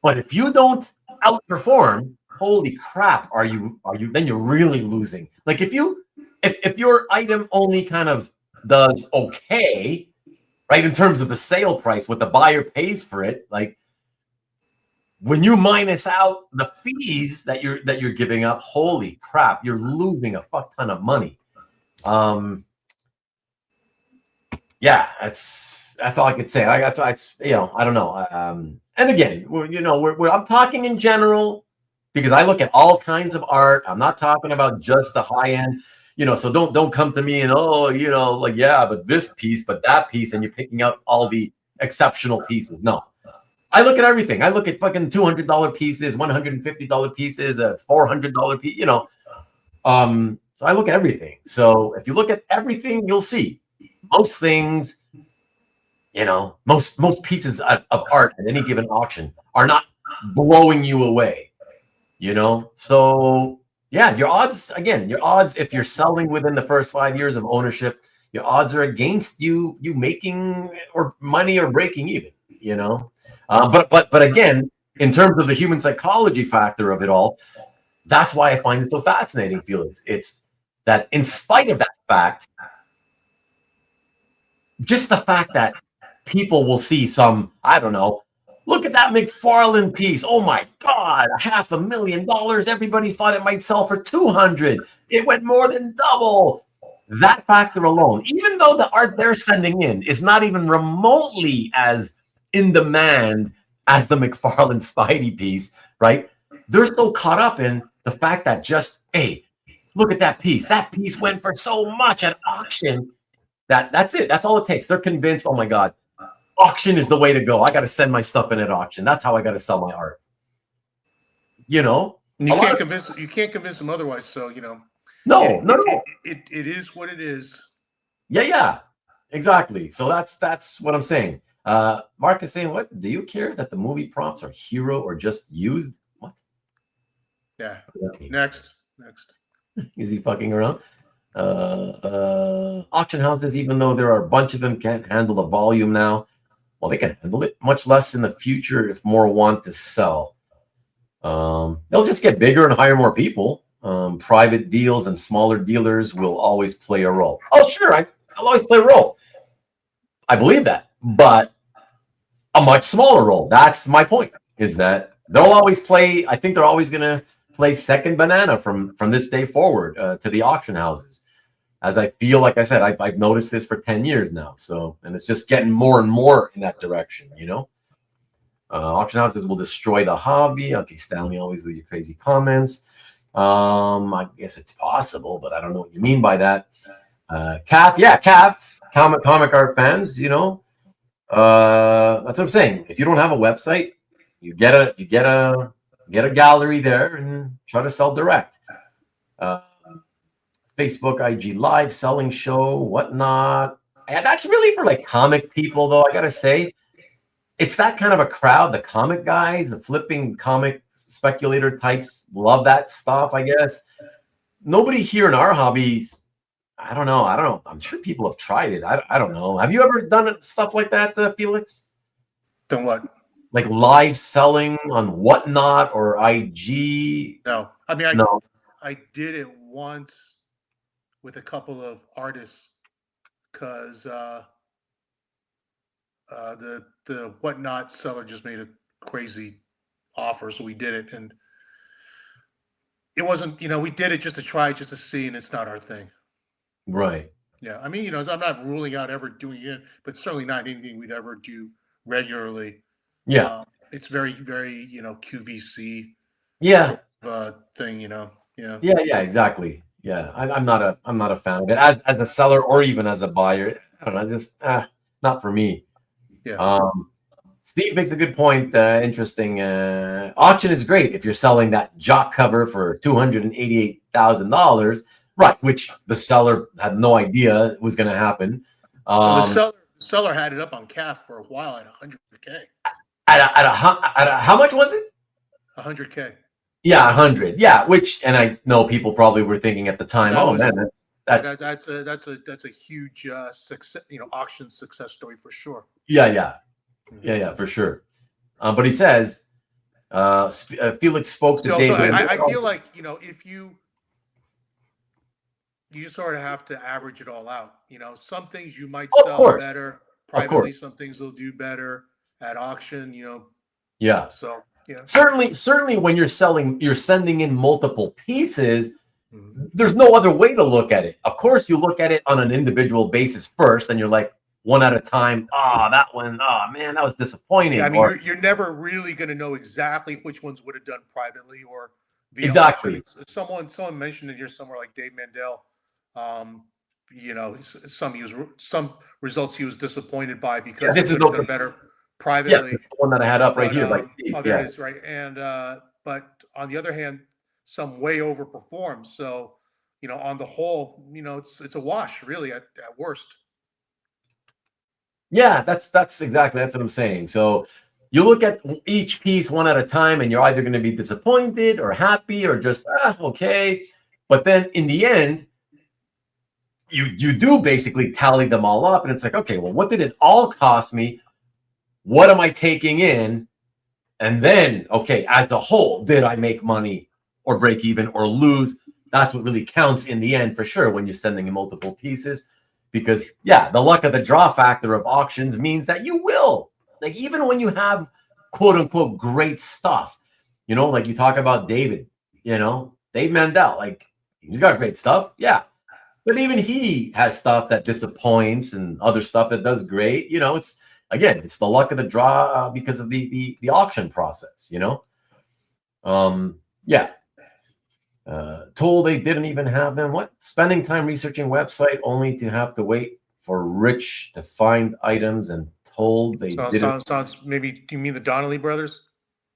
but if you don't outperform, holy crap, are you then you're really losing. Like if your item only kind of does okay, right, in terms of the sale price, what the buyer pays for it, like when you minus out the fees that you're giving up, holy crap, you're losing a fuck ton of money. Yeah, that's all I could say. I don't know. And again, I'm talking in general because I look at all kinds of art. I'm not talking about just the high end. So don't come to me and but this piece, but that piece, and you're picking out all the exceptional pieces. No, I look at everything. I look at fucking $200 pieces, $150 pieces, $400 piece. So I look at everything. So if you look at everything, you'll see most things. Most pieces of art at any given auction are not blowing you away. So. Yeah, your odds, if you're selling within the first 5 years of ownership, your odds are against you making or money or breaking even, But again, in terms of the human psychology factor of it all, that's why I find it so fascinating, Felix. It's that in spite of that fact, just the fact that people will see some, I don't know, look at that McFarlane piece. Oh my God, $500,000. Everybody thought it might sell for 200. It went more than double. That factor alone, even though the art they're sending in is not even remotely as in demand as the McFarlane Spidey piece, right? They're so caught up in the fact that hey, look at that piece. That piece went for so much at auction. That's it. That's all it takes. They're convinced, oh my God, auction is the way to go. I got to send my stuff in at auction. That's how I got to sell my art. You can't convince them otherwise. So No. It is what it is. Yeah, exactly. So that's what I'm saying. Mark is saying, what? Do you care that the movie prompts are hero or just used? What? Yeah. Okay. Next. Is he fucking around? Auction houses, even though there are a bunch of them, can't handle the volume now. Well, they can handle it, much less in the future if more want to sell. They'll just get bigger and hire more people. Private deals and smaller dealers will always play a role. Oh, sure, I'll always play a role. I believe that, but a much smaller role. That's my point, is that they'll always play, I think they're always going to play second banana from this day forward to the auction houses. As I feel, like I said, I've noticed this for 10 years now. So, and it's just getting more and more in that direction, Auction houses will destroy the hobby. Okay, Stanley, always with your crazy comments. I guess it's possible, but I don't know what you mean by that. Cav, comic art fans, that's what I'm saying. If you don't have a website, you get a gallery there and try to sell direct. Facebook, IG Live, selling show, whatnot. And that's really for like comic people, though. I gotta say, it's that kind of a crowd. The comic guys, the flipping comic speculator types, love that stuff, I guess. nobody here in our hobbies. I don't know. I'm sure people have tried it. I don't know. Have you ever done stuff like that, Felix? Then what? Like live selling on Whatnot or IG? No, I mean, No. I did it once with a couple of artists because the Whatnot seller just made a crazy offer, so we did it, and it wasn't, we did it just to try, just to see, and it's not our thing. Right. Yeah, I mean, I'm not ruling out ever doing it, but certainly not anything we'd ever do regularly. Yeah. It's very, very, QVC. Yeah. Sort of, thing, Yeah. Yeah. Exactly. Yeah. I'm not a fan of it as a seller or even as a buyer. I don't know. Just not for me. Yeah. Steve makes a good point. Interesting. Auction is great if you're selling that jock cover for $288,000, right? Which the seller had no idea was going to happen. Well, the seller had it up on CAF for a while at $100K. At how much was it? $100K. Yeah, 100. Yeah, which, and I know people probably were thinking at the time, that's a huge success, auction success story for sure. Yeah, for sure. But he says, Felix spoke to David. I feel like, if you just sort of have to average it all out. Some things you might sell better privately, some things will do better at auction, Yeah. So, yeah. Certainly when you're sending in multiple pieces, there's no other way to look at it. Of course, you look at it on an individual basis first, and you're like, one at a time. That one, man, that was disappointing. Yeah, I mean, you're never really going to know exactly which ones would have done privately or via exactly. Auction. Someone mentioned it here somewhere, like Dave Mandel. Some results he was disappointed by because this is done better privately. Yeah, the one that I had up right here by Steve. There it is, right. And but on the other hand, some way overperformed. So on the whole, it's a wash, really, at worst. Yeah, that's what I'm saying. So you look at each piece one at a time, and you're either going to be disappointed or happy or just okay. But then in the end, you do basically tally them all up, and it's like, okay, well, what did it all cost me? What am I taking in? And then, okay, as a whole, did I make money or break even or lose? That's what really counts in the end for sure when you're sending in multiple pieces. Because, yeah, the luck of the draw factor of auctions means that you will. Like, even when you have, quote unquote, great stuff, like you talk about David, Dave Mandel, like, he's got great stuff. Yeah. But even he has stuff that disappoints and other stuff that does great. It's, again, it's the luck of the draw because of the auction process, Yeah. Told they didn't even have them. What? Spending time researching website only to have to wait for Rich to find items, and told they didn't. Sounds maybe. Do you mean the Donnelly brothers?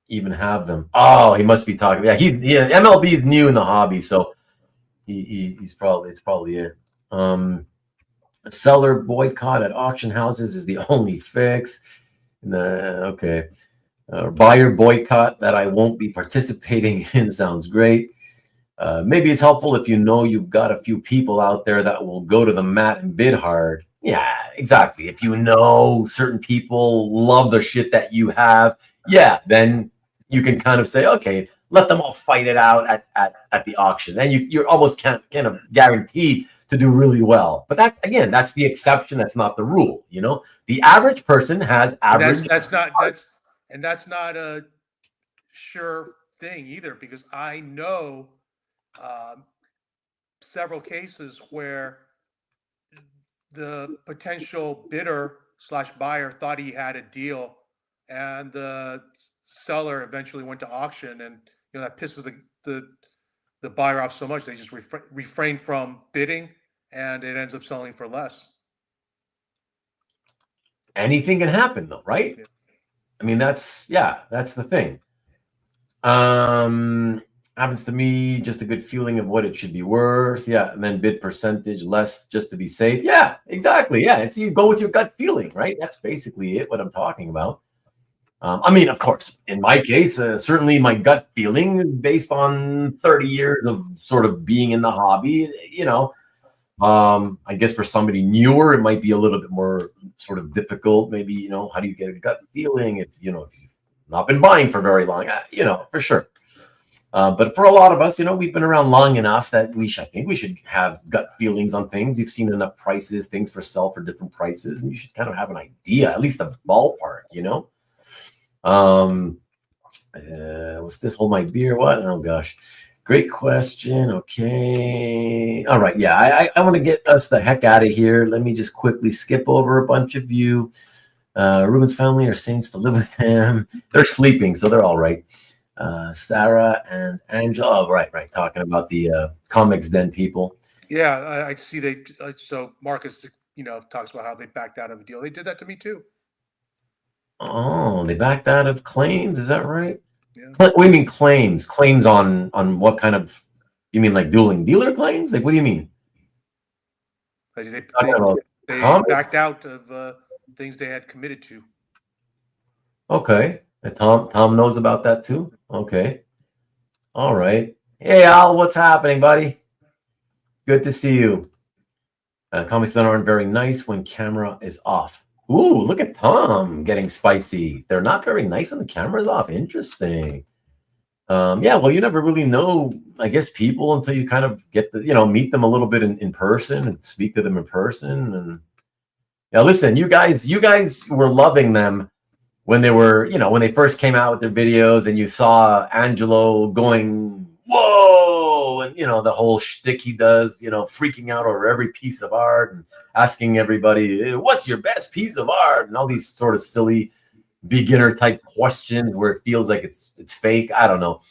Even have them. Oh, he must be talking. Yeah, MLB is new in the hobby, so it's probably it. Seller boycott at auction houses is the only fix. Okay. Buyer boycott that I won't be participating in sounds great. Maybe it's helpful if you've got a few people out there that will go to the mat and bid hard. Yeah, exactly. If certain people love the shit that you have, yeah, then you can kind of say, okay, let them all fight it out at the auction. Then you're almost kind of guaranteed to do really well. But that's the exception. That's not the rule. The average person has average. That's not a sure thing either, because I know several cases where the potential bidder / buyer thought he had a deal, and the seller eventually went to auction, and that pisses the buyer off so much they just refrain from bidding, and it ends up selling for less. Anything can happen, though, right? Yeah. I mean, that's the thing. Happens to me, just a good feeling of what it should be worth. Yeah. And then bid percentage less just to be safe. Yeah, exactly. Yeah. You go with your gut feeling, right? That's basically what I'm talking about. I mean, of course, in my case, certainly my gut feeling is based on 30 years of sort of being in the hobby. I guess for somebody newer, it might be a little bit more sort of difficult. Maybe, how do you get a gut feeling if you've not been buying for very long, for sure. But for a lot of us, we've been around long enough that I think we should have gut feelings on things. You've seen enough prices, things for sale for different prices, and you should kind of have an idea, at least a ballpark, What's this? Hold my beer. What? Oh gosh. Great question. Okay. All right. Yeah, I want to get us the heck out of here. Let me just quickly skip over a bunch of you. Ruben's family are saints to live with him. They're sleeping, so they're all right. Sarah and Angela. Oh, right. Talking about the Comics Den people. Yeah, I see so Marcus, talks about how they backed out of a deal. They did that to me too. Oh, they backed out of claims. Is that right? Yeah. What do you mean claims? Claims on what kind of? You mean like dueling dealer claims? Like, what do you mean? They backed out of things they had committed to. Okay. Tom knows about that too. Okay. All right. Hey Al, what's happening, buddy? Good to see you. Comics that aren't very nice when camera is off. Ooh, look at Tom getting spicy. They're not very nice when the camera's off. Interesting. Yeah, well, you never really know, I guess, people until you kind of get the, meet them a little bit in person and speak to them in person. And yeah, listen, you guys were loving them when they were, when they first came out with their videos and you saw Angelo going, whoa, and the whole shtick he does, freaking out over every piece of art and asking everybody, what's your best piece of art? And all these sort of silly beginner type questions where it feels like it's fake. I don't know.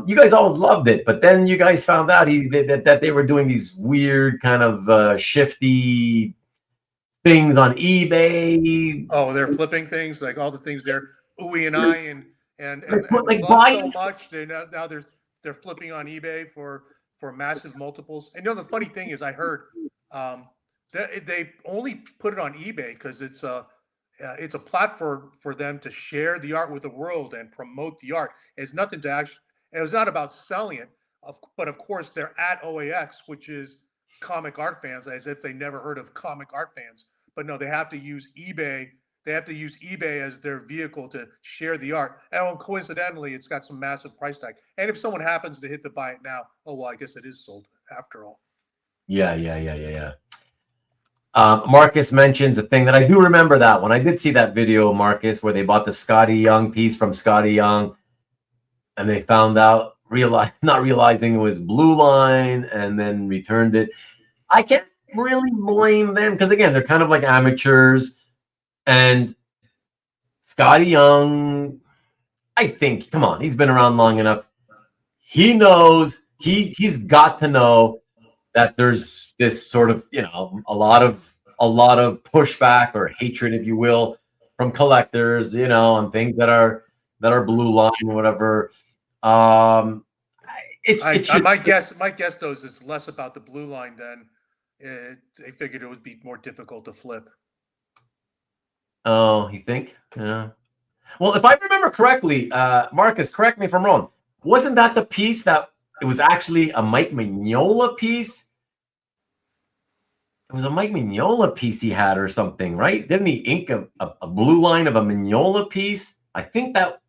You guys always loved it, but then you guys found out that they were doing these weird kind of shifty things on eBay. Oh, they're flipping things, like all the things they're ooey and I and like love so much. Now they're flipping on eBay for massive multiples. And the funny thing is, I heard that they only put it on eBay because it's a platform for them to share the art with the world and promote the art. It's nothing to actually. It was not about selling it, but of course they're at OAX, which is comic art fans, as if they never heard of comic art fans. But no, they have to use eBay. They have to use eBay as their vehicle to share the art. And coincidentally, it's got some massive price tag. And if someone happens to hit the buy it now, oh well, I guess it is sold after all. Yeah. Marcus mentions a thing that I do remember that one. I did see that video, Marcus, where they bought the Scotty Young piece from Scotty Young, and they found out, not realizing it was Blue Line, and then returned it. I can't really blame them because, again, they're kind of like amateurs. And Scotty Young, I think, come on, he's been around long enough. He knows, he's got to know that there's this sort of, a lot of pushback or hatred, if you will, from collectors, on things that are Blue Line or whatever. My guess though is it's less about the Blue Line than they figured it would be more difficult to flip. Oh, you think? Yeah. Well, if I remember correctly, Marcus, correct me if I'm wrong. Wasn't that the piece that it was actually a Mike Mignola piece? It was a Mike Mignola piece he had or something, right? Didn't he ink a Blue Line of a Mignola piece? I think that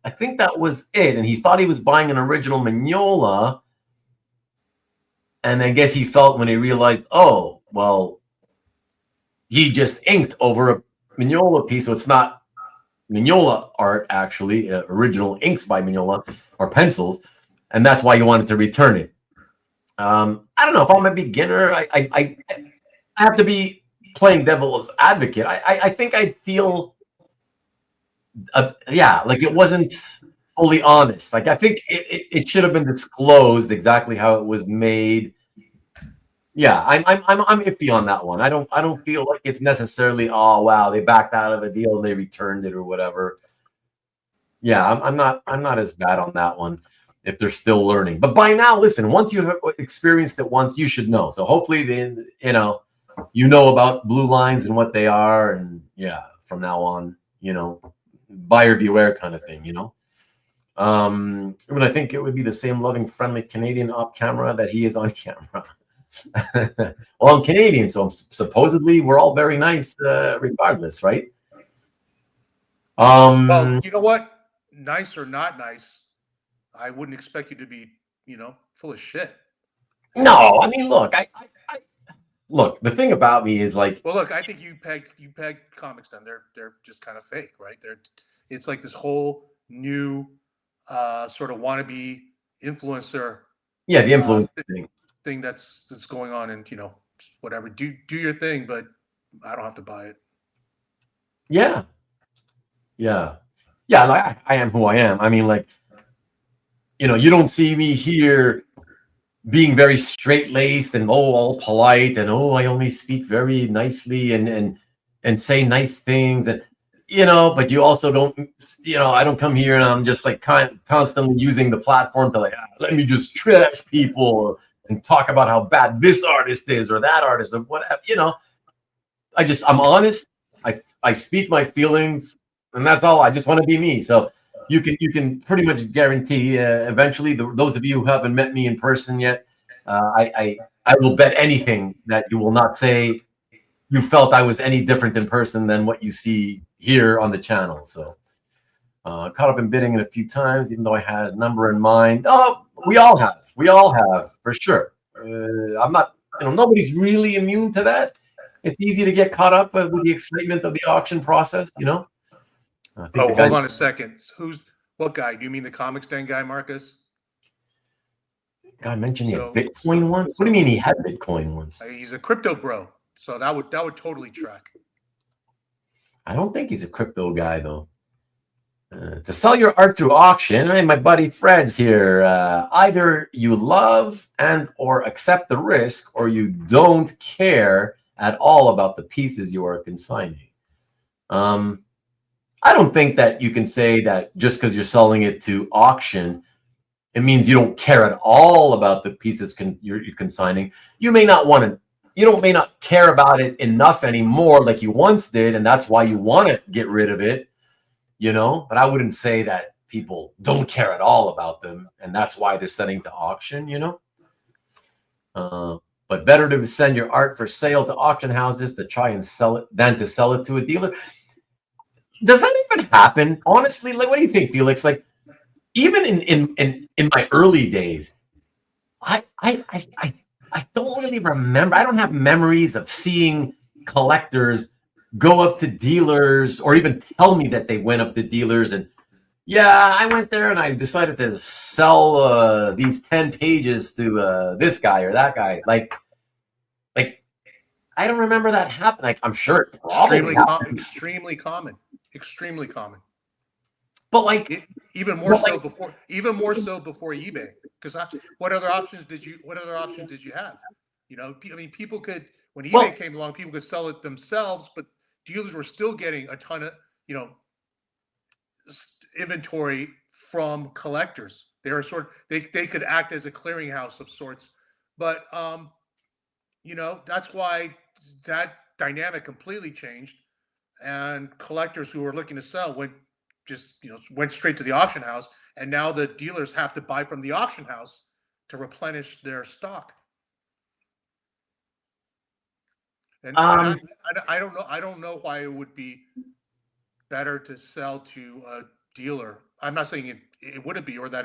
was it. And he thought he was buying an original Mignola. And I guess he felt when he realized, oh, well, he just inked over a Mignola piece, so it's not Mignola art, actually, original inks by Mignola or pencils, and that's why you wanted to return it. I don't know if I'm a beginner. I have to be playing devil's advocate. I think I'd feel, like it wasn't fully honest. Like I think it should have been disclosed exactly how it was made. Yeah, I'm iffy on that one. I don't feel like it's necessarily, oh wow, they backed out of a deal and they returned it or whatever. Yeah, I'm not as bad on that one if they're still learning. But by now, listen, once you have experienced it once, you should know. So hopefully then you know about Blue Lines and what they are, and yeah, from now on, buyer beware kind of thing, you know. But I think it would be the same loving, friendly Canadian off camera that he is on camera. Well, I'm Canadian, so supposedly we're all very nice, regardless, right? Well, you know what? Nice or not nice, I wouldn't expect you to be, full of shit. No, I mean, look, I look. The thing about me is like, well, look, I think you pegged comics then. They're just kind of fake, right? It's like this whole new sort of wannabe influencer. Yeah, the influence thing that's going on, and whatever. Do your thing, but I don't have to buy it. Yeah. Like I am who I am. I mean, like, you don't see me here being very straight-laced and all polite and I only speak very nicely and say nice things, and but you also don't, I don't come here and I'm just like constantly using the platform to like, let me just trash people and talk about how bad this artist is or that artist or whatever. I'm honest. I speak my feelings, and that's all. I just want to be me. So you can pretty much guarantee eventually, those of you who haven't met me in person yet, I will bet anything that you will not say you felt I was any different in person than what you see here on the channel. So caught up in bidding it a few times, even though I had a number in mind. Oh, we all have for sure. I'm not, nobody's really immune to that. It's easy to get caught up with the excitement of the auction process, Oh, hold on a second. What guy? Do you mean the Comics Den guy, Marcus? God, mentioned he had Bitcoin once. What do you mean he had Bitcoin once? He's a crypto bro, so that would totally track. I don't think he's a crypto guy though. To sell your art through auction, hey, my buddy Fred's here. Either you love and or accept the risk, or you don't care at all about the pieces you are consigning. I don't think that you can say that just because you're selling it to auction, it means you don't care at all about the pieces you're consigning. You may not care about it enough anymore like you once did, and that's why you want to get rid of it, But I wouldn't say that people don't care at all about them, and that's why they're sending to auction, But better to send your art for sale to auction houses to try and sell it than to sell it to a dealer. Does that even happen? Honestly, like, what do you think, Felix? Like, even in my early days, I don't really remember. I don't have memories of seeing collectors go up to dealers or even tell me that they went up to dealers and, yeah, I went there and I decided to sell these 10 pages to this guy or that guy. Like I don't remember that happening. Like, I'm sure it probably extremely common. But like even more so before eBay. Because what other options did you have? I mean, people could, when eBay came along, people could sell it themselves, but dealers were still getting a ton of inventory from collectors. They were they could act as a clearinghouse of sorts, but that's why that dynamic completely changed, and collectors who were looking to sell went straight to the auction house, and now the dealers have to buy from the auction house to replenish their stock. And I don't know why it would be better to sell to a dealer. I'm not saying it wouldn't be, or that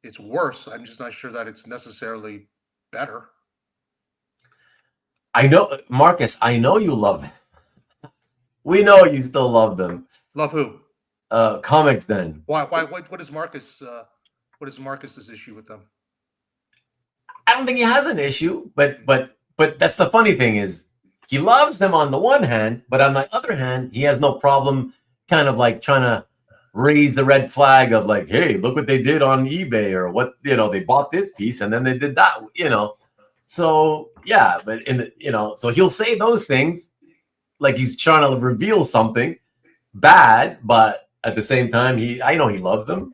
it's worse. I'm just not sure that it's necessarily better. I know, Marcus, I know you love them. We know you still love them. Love who? Comics Den. Why? What is Marcus? What is Marcus's issue with them? I don't think he has an issue, but that's the funny thing is he loves them on the one hand, but on the other hand, he has no problem kind of like trying to raise the red flag of like, hey, look what they did on eBay, or what, they bought this piece and then they did that, So yeah, but so he'll say those things like he's trying to reveal something bad, but at the same time, I know he loves them.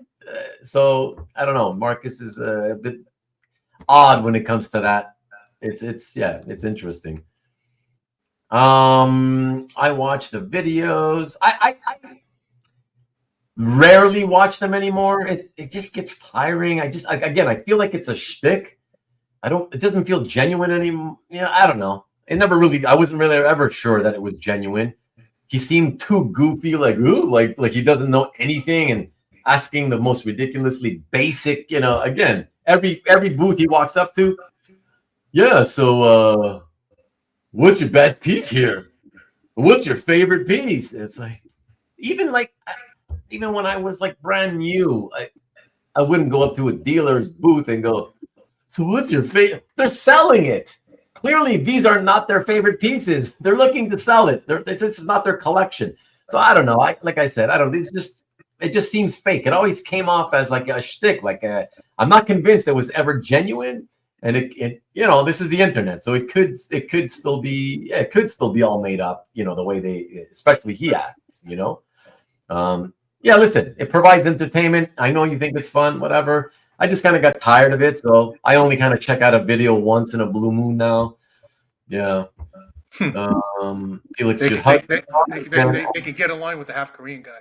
So I don't know. Marcus is a bit odd when it comes to that. It's interesting. I watch the videos. rarely watch them anymore. It just gets tiring. I feel like it's a shtick. It doesn't feel genuine anymore. Yeah, I don't know. I wasn't really ever sure that it was genuine. He seemed too goofy, like he doesn't know anything and asking the most ridiculously basic, again, every booth he walks up to. Yeah, so what's your best piece here? What's your favorite piece? It's like, even when I was like brand new, I wouldn't go up to a dealer's booth and go, so what's your favorite? They're selling it. Clearly, these are not their favorite pieces. They're looking to sell it. This is not their collection. So I don't know. Like I said, I don't. It just seems fake. It always came off as like a shtick. I'm not convinced it was ever genuine. And this is the internet, so it could still be. Yeah, it could still be all made up. The way especially he acts. Yeah. Listen, it provides entertainment. I know you think it's fun. Whatever. I just kind of got tired of it, so I only kind of check out a video once in a blue moon now. Yeah. Felix, they can get in line with the half Korean guy.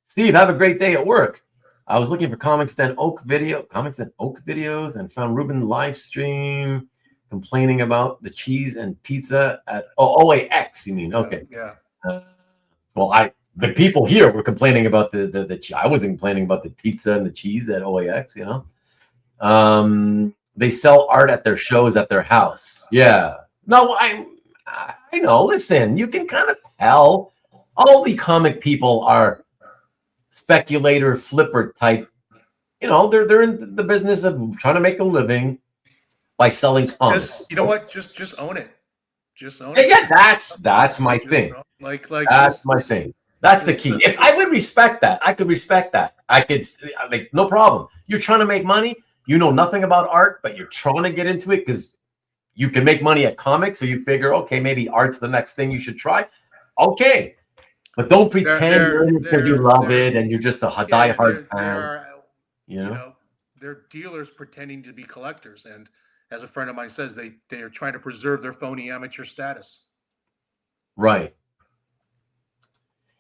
Steve, have a great day at work. I was looking for Comics Den Oak videos and found Rubén live stream complaining about the cheese and pizza at OAX. You mean? Okay. Yeah. The people here were complaining about the I wasn't complaining about the pizza and the cheese at OAX, They sell art at their shows at their house. Yeah. No, I know. Listen, you can kind of tell all the comic people are speculator, flipper type. They're in the business of trying to make a living by selling comics. Just own it. Just own it. Yeah, that's my thing. That's my thing. That's the key. If I would respect that, I could respect that. I could, no problem. You're trying to make money. You know nothing about art, but you're trying to get into it because you can make money at comics. So you figure, okay, maybe art's the next thing you should try. Okay. But don't pretend because you love it and you're just a diehard fan. They're dealers pretending to be collectors. And as a friend of mine says, they are trying to preserve their phony amateur status. Right.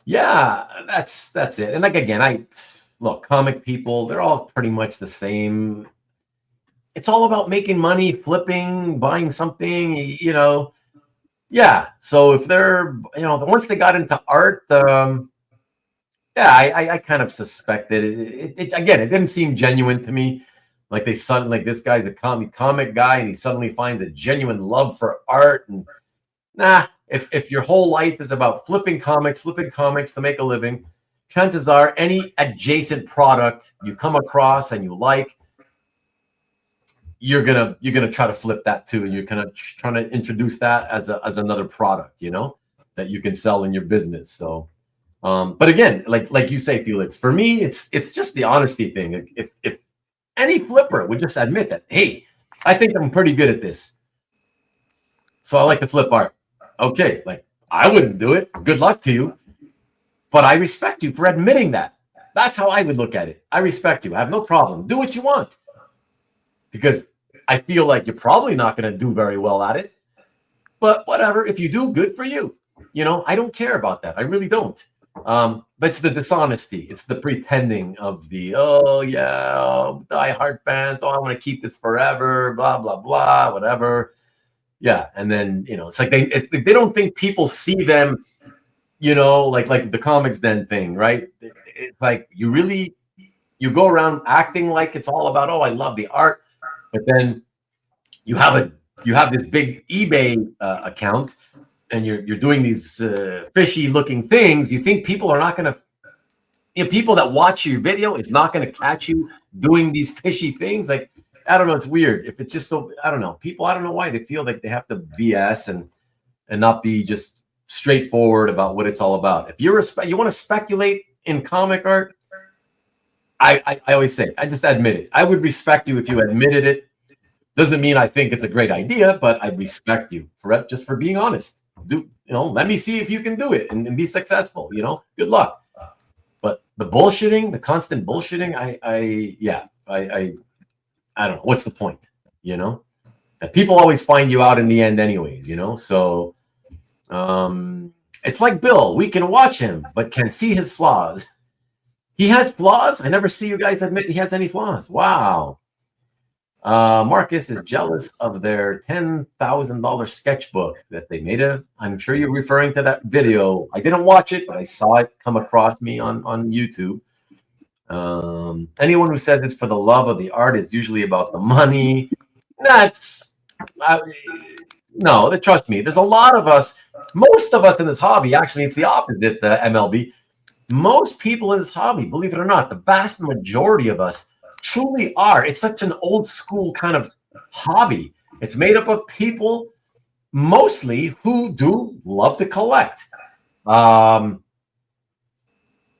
Yeah, that's it. And again, comic people, they're all pretty much the same. It's all about making money, flipping, buying something, Yeah. So if they're, once they got into art, I kind of suspected it. Again, it didn't seem genuine to me. Like this guy's a comic guy and he suddenly finds a genuine love for art. And if your whole life is about flipping comics to make a living, chances are any adjacent product you come across and you like, you're gonna try to flip that too, and you're kind of trying to introduce that as another product, that you can sell in your business. So, but again, like you say, Felix, for me, it's just the honesty thing. If any flipper would just admit that, hey, I think I'm pretty good at this, so I like to flip art. Okay, I wouldn't do it. Good luck to you, but I respect you for admitting that. That's how I would look at it. I respect you. I have no problem. Do what you want, because I feel like you're probably not going to do very well at it, but whatever. If you do, good for you. I don't care about that. I really don't. But it's the dishonesty. It's the pretending of the, diehard fans. Oh, I want to keep this forever, blah, blah, blah, whatever. Yeah. And then, it's like they don't think people see them, like the Comics Den thing, right? It's like you go around acting like it's all about, oh, I love the art. But then you have this big eBay account, and you're doing these fishy looking things. You think people are not going to, people that watch your video is not going to catch you doing these fishy things. Like, I don't know. It's weird. If it's just so, I don't know. People, I don't know why they feel like they have to BS and not be just straightforward about what it's all about. If you want to speculate in comic art, I always say, I just admit it. I would respect you if you admitted it. Doesn't mean I think it's a great idea, but I respect you for being honest. Let me see if you can do it and be successful. Good luck. But the bullshitting, the constant bullshitting, I don't know. What's the point? People always find you out in the end anyways, So It's like Bill. We can watch him, but can see his flaws. He has flaws? I never see you guys admit he has any flaws. Wow. Marcus is jealous of their $10,000 sketchbook that they made. I'm sure you're referring to that video. I didn't watch it, but I saw it come across me on YouTube. Anyone who says it's for the love of the art is usually about the money. That's no, trust me. There's a lot of us, most of us in this hobby. Actually, it's the opposite, the MLB. Most people in this hobby, believe it or not, the vast majority of us truly are. It's such an old school kind of hobby. It's made up of people mostly who do love to collect. And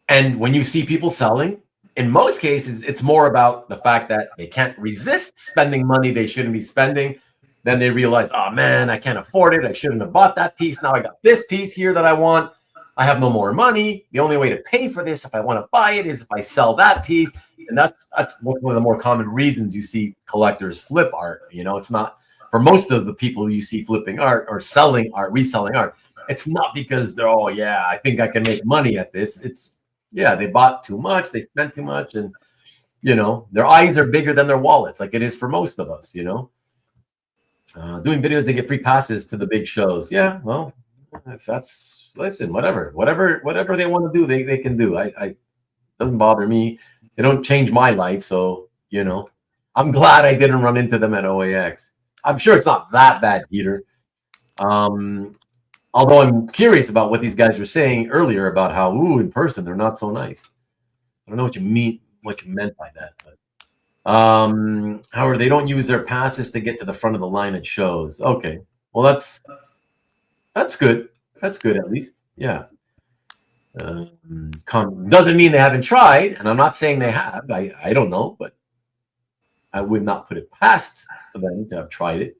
when you see people selling, in most cases, it's more about the fact that they can't resist spending money they shouldn't be spending. Then they realize, oh man, I can't afford it. I shouldn't have bought that piece. Now I got this piece here that I want. I have no more money. The only way to pay for this, if I want to buy it, is if I sell that piece. And that's one of the more common reasons you see collectors flip art. You know, it's not for most of the people you see flipping art or selling art, reselling art. It's not because they're, oh yeah, I think I can make money at this. It's, yeah, they bought too much, they spent too much, and you know, their eyes are bigger than their wallets, like it is for most of us, you know. Doing videos, they get free passes to the big shows. Yeah, well, if that's, listen, whatever they want to do, they can do. I doesn't bother me. They don't change my life, so you know, I'm glad I didn't run into them at OAX. I'm sure it's not that bad, Peter. Although I'm curious about what these guys were saying earlier about how, ooh, in person they're not so nice. I don't know what you mean, what you meant by that, but however, they don't use their passes to get to the front of the line at shows. Okay, well that's good. That's good at least. Yeah. Doesn't mean they haven't tried, and I'm not saying they have. I don't know, but I would not put it past them to have tried it.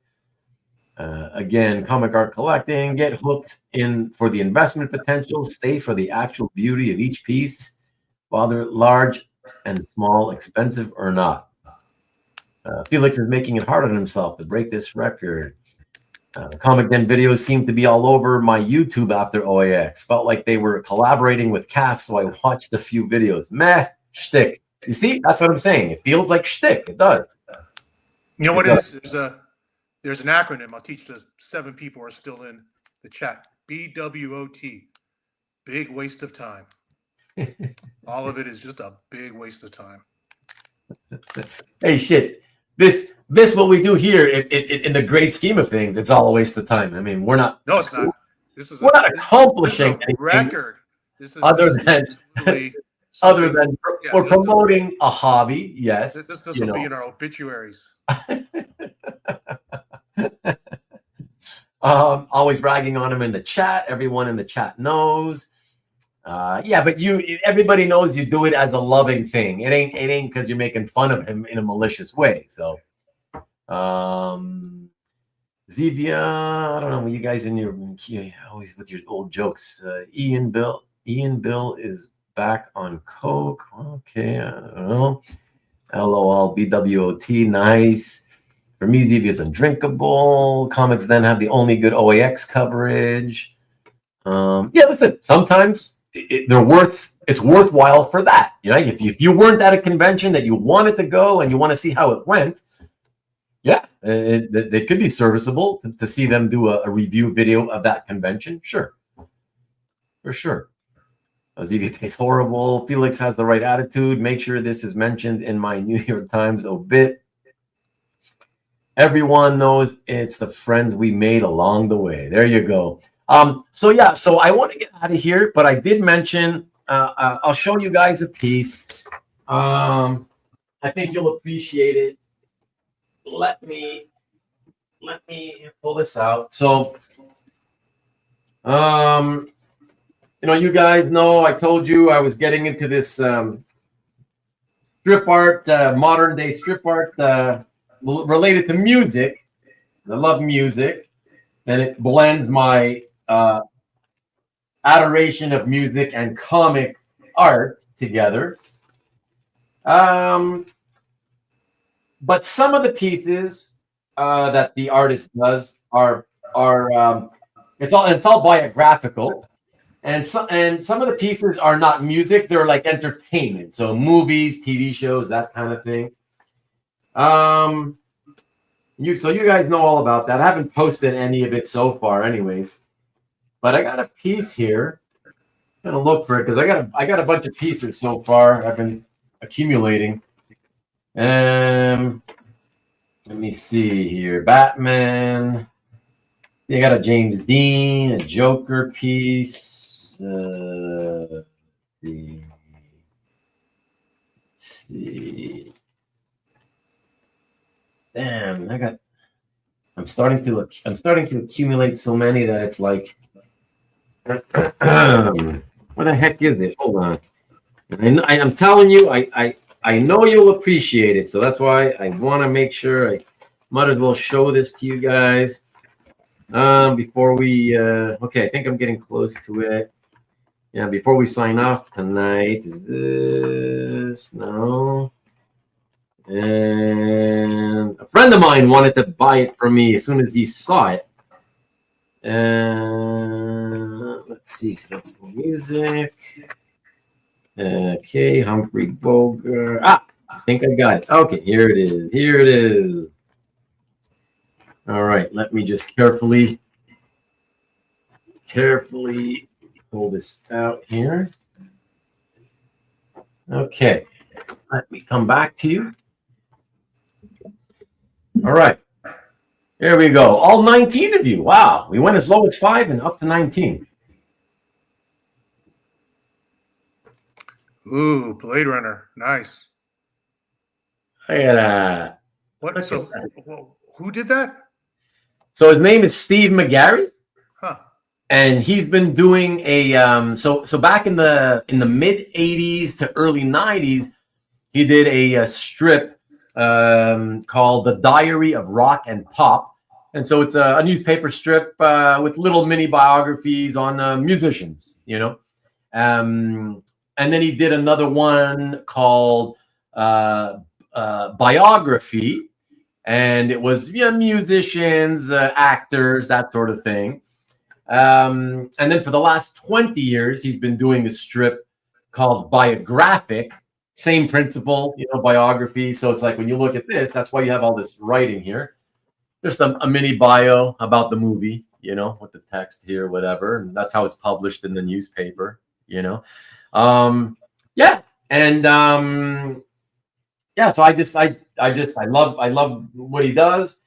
Again, comic art collecting, get hooked in for the investment potential, stay for the actual beauty of each piece, whether large and small, expensive or not. Felix is making it hard on himself to break this record. Comic Den videos seem to be all over my YouTube after OAX. Felt like they were collaborating with CAF, so I watched a few videos. Meh, shtick. You see, that's what I'm saying. It feels like shtick. It does. You know what it is? There's an acronym. I'll teach the 7 people who are still in the chat. BWOT. Big waste of time. All of it is just a big waste of time. Hey, shit. This what we do here in the great scheme of things, it's all a waste of time. I mean, we're not. No, it's not. We're not accomplishing anything record. Other than we're promoting a hobby. Yes, this will be in our obituaries. Always bragging on him in the chat. Everyone in the chat knows. Yeah, but everybody knows you do it as a loving thing. It ain't because you're making fun of him in a malicious way. So, Zevia, I don't know. You guys in your always with your old jokes. Ian Bill is back on coke. Okay, I don't know. LOL BWOT, nice. For me, Zevia is undrinkable. Comics then have the only good OAX coverage. Yeah, listen. Sometimes it's worthwhile for that. You know, if you weren't at a convention that you wanted to go and you want to see how it went, yeah, they could be serviceable to see them do a review video of that convention. Sure, for sure. Zevia tastes horrible. Felix has the right attitude. Make sure this is mentioned in my New York Times obit. Everyone knows it's the friends we made along the way. There you go. So I want to get out of here, but I did mention I'll show you guys a piece. I think you'll appreciate it. Let me pull this out. So you guys know I told you I was getting into this strip art, modern day strip art related to music. I love music, and it blends my adoration of music and comic art together. But some of the pieces that the artist does are it's all biographical. and some of the pieces are not music; they're like entertainment. So movies, TV shows, that kind of thing. You guys know all about that. I haven't posted any of it so far, anyways. But I got a piece here. I'm gonna look for it because I got a bunch of pieces so far. I've been accumulating. Let me see here. Batman. You got a James Dean, a Joker piece. Let's see. Damn, I'm starting to accumulate so many that it's like, what the heck is it? Hold on. I'm telling you, I know you'll appreciate it, so that's why I want to make sure I might as well show this to you guys before we. Okay, I think I'm getting close to it. Yeah, before we sign off tonight, is this no? And a friend of mine wanted to buy it from me as soon as he saw it. Let's see, so that's music. Okay, Humphrey Bogart. I think I got it. Okay, here it is. Here it is. All right, let me just carefully pull this out here. Okay, let me come back to you. All right, here we go. All 19 of you. Wow, we went as low as 5 and up to 19. Ooh, Blade Runner, nice. Look at that. What? Look So, at who did that? So his name is Steve McGarry. Huh. And he's been doing a so back in the mid 80s to early 90s, he did a strip called The Diary of Rock and Pop. And so it's a newspaper strip with little mini biographies on musicians, you know. And then he did another one called Biography, and it was musicians, actors, that sort of thing. And then for the last 20 years, he's been doing a strip called Biographic. Same principle, biography. So it's like when you look at this, that's why you have all this writing here. Just a mini bio about the movie, with the text here, whatever. And that's how it's published in the newspaper, So I love what he does.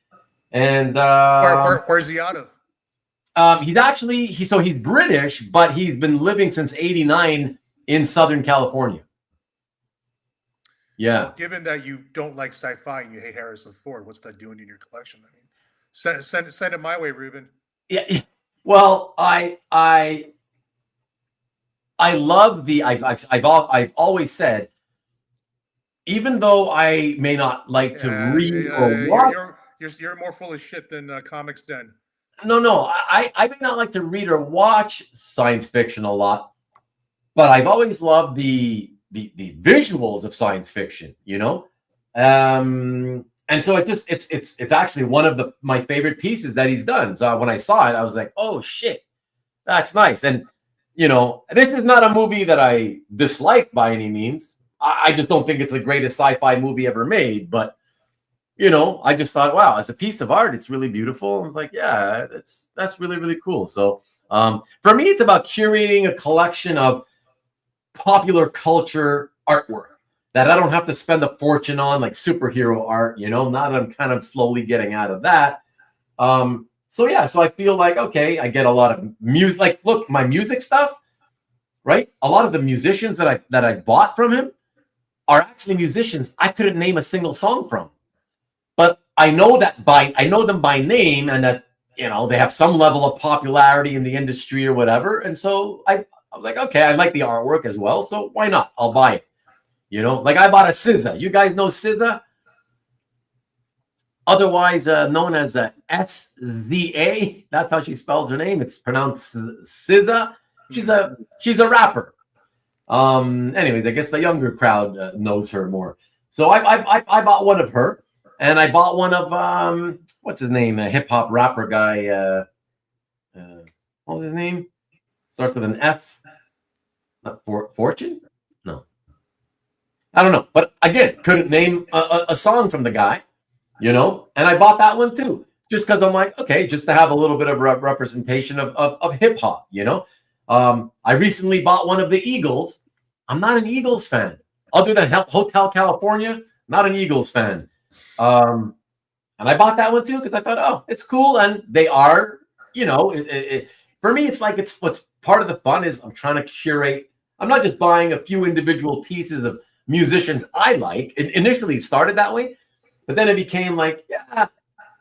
And where's he out of? He's British, but he's been living since '89 in Southern California. Yeah. Well, given that you don't like sci-fi and you hate Harrison Ford, what's that doing in your collection? I mean, send it my way, Ruben. Yeah. Well, I love I've always said, even though I may not like to read or watch, you're more full of shit than Comics Den. No, I may not like to read or watch science fiction a lot, but I've always loved the visuals of science fiction, and so it's actually one of my favorite pieces that he's done. So when I saw it, I was like, oh shit, that's nice. And this is not a movie that I dislike by any means. I just don't think it's the greatest sci-fi movie ever made, but I just thought, wow, as a piece of art, it's really beautiful. I was like, yeah, that's really, really cool. So for me, it's about curating a collection of popular culture artwork that I don't have to spend a fortune on, like superhero art, now that I'm kind of slowly getting out of that. So I feel like, okay, I get a lot of music. Like, look, my music stuff, right? A lot of the musicians that I bought from him are actually musicians I couldn't name a single song from. But I know them by name, and that they have some level of popularity in the industry or whatever. And so I'm like, okay, I like the artwork as well, so why not? I'll buy it. Like I bought a SZA. You guys know SZA, otherwise known as SZA. That's how she spells her name. It's pronounced SZA. She's a rapper. Anyways, I guess the younger crowd knows her more. So I bought one of her. And I bought one of what's his name? A hip hop rapper guy. What was his name? Starts with an F. Not Fortune? No. I don't know. But again, couldn't name a song from the guy, you know? And I bought that one too. Just because I'm like, okay, just to have a little bit of representation of hip hop, you know? I recently bought one of the Eagles. I'm not an Eagles fan. Other than Hotel California, not an Eagles fan. And I bought that one too because I thought, oh, it's cool. And they are, you know, for me, it's like what's part of the fun is I'm trying to curate. I'm not just buying a few individual pieces of musicians I like. It initially started that way, but then it became like, yeah,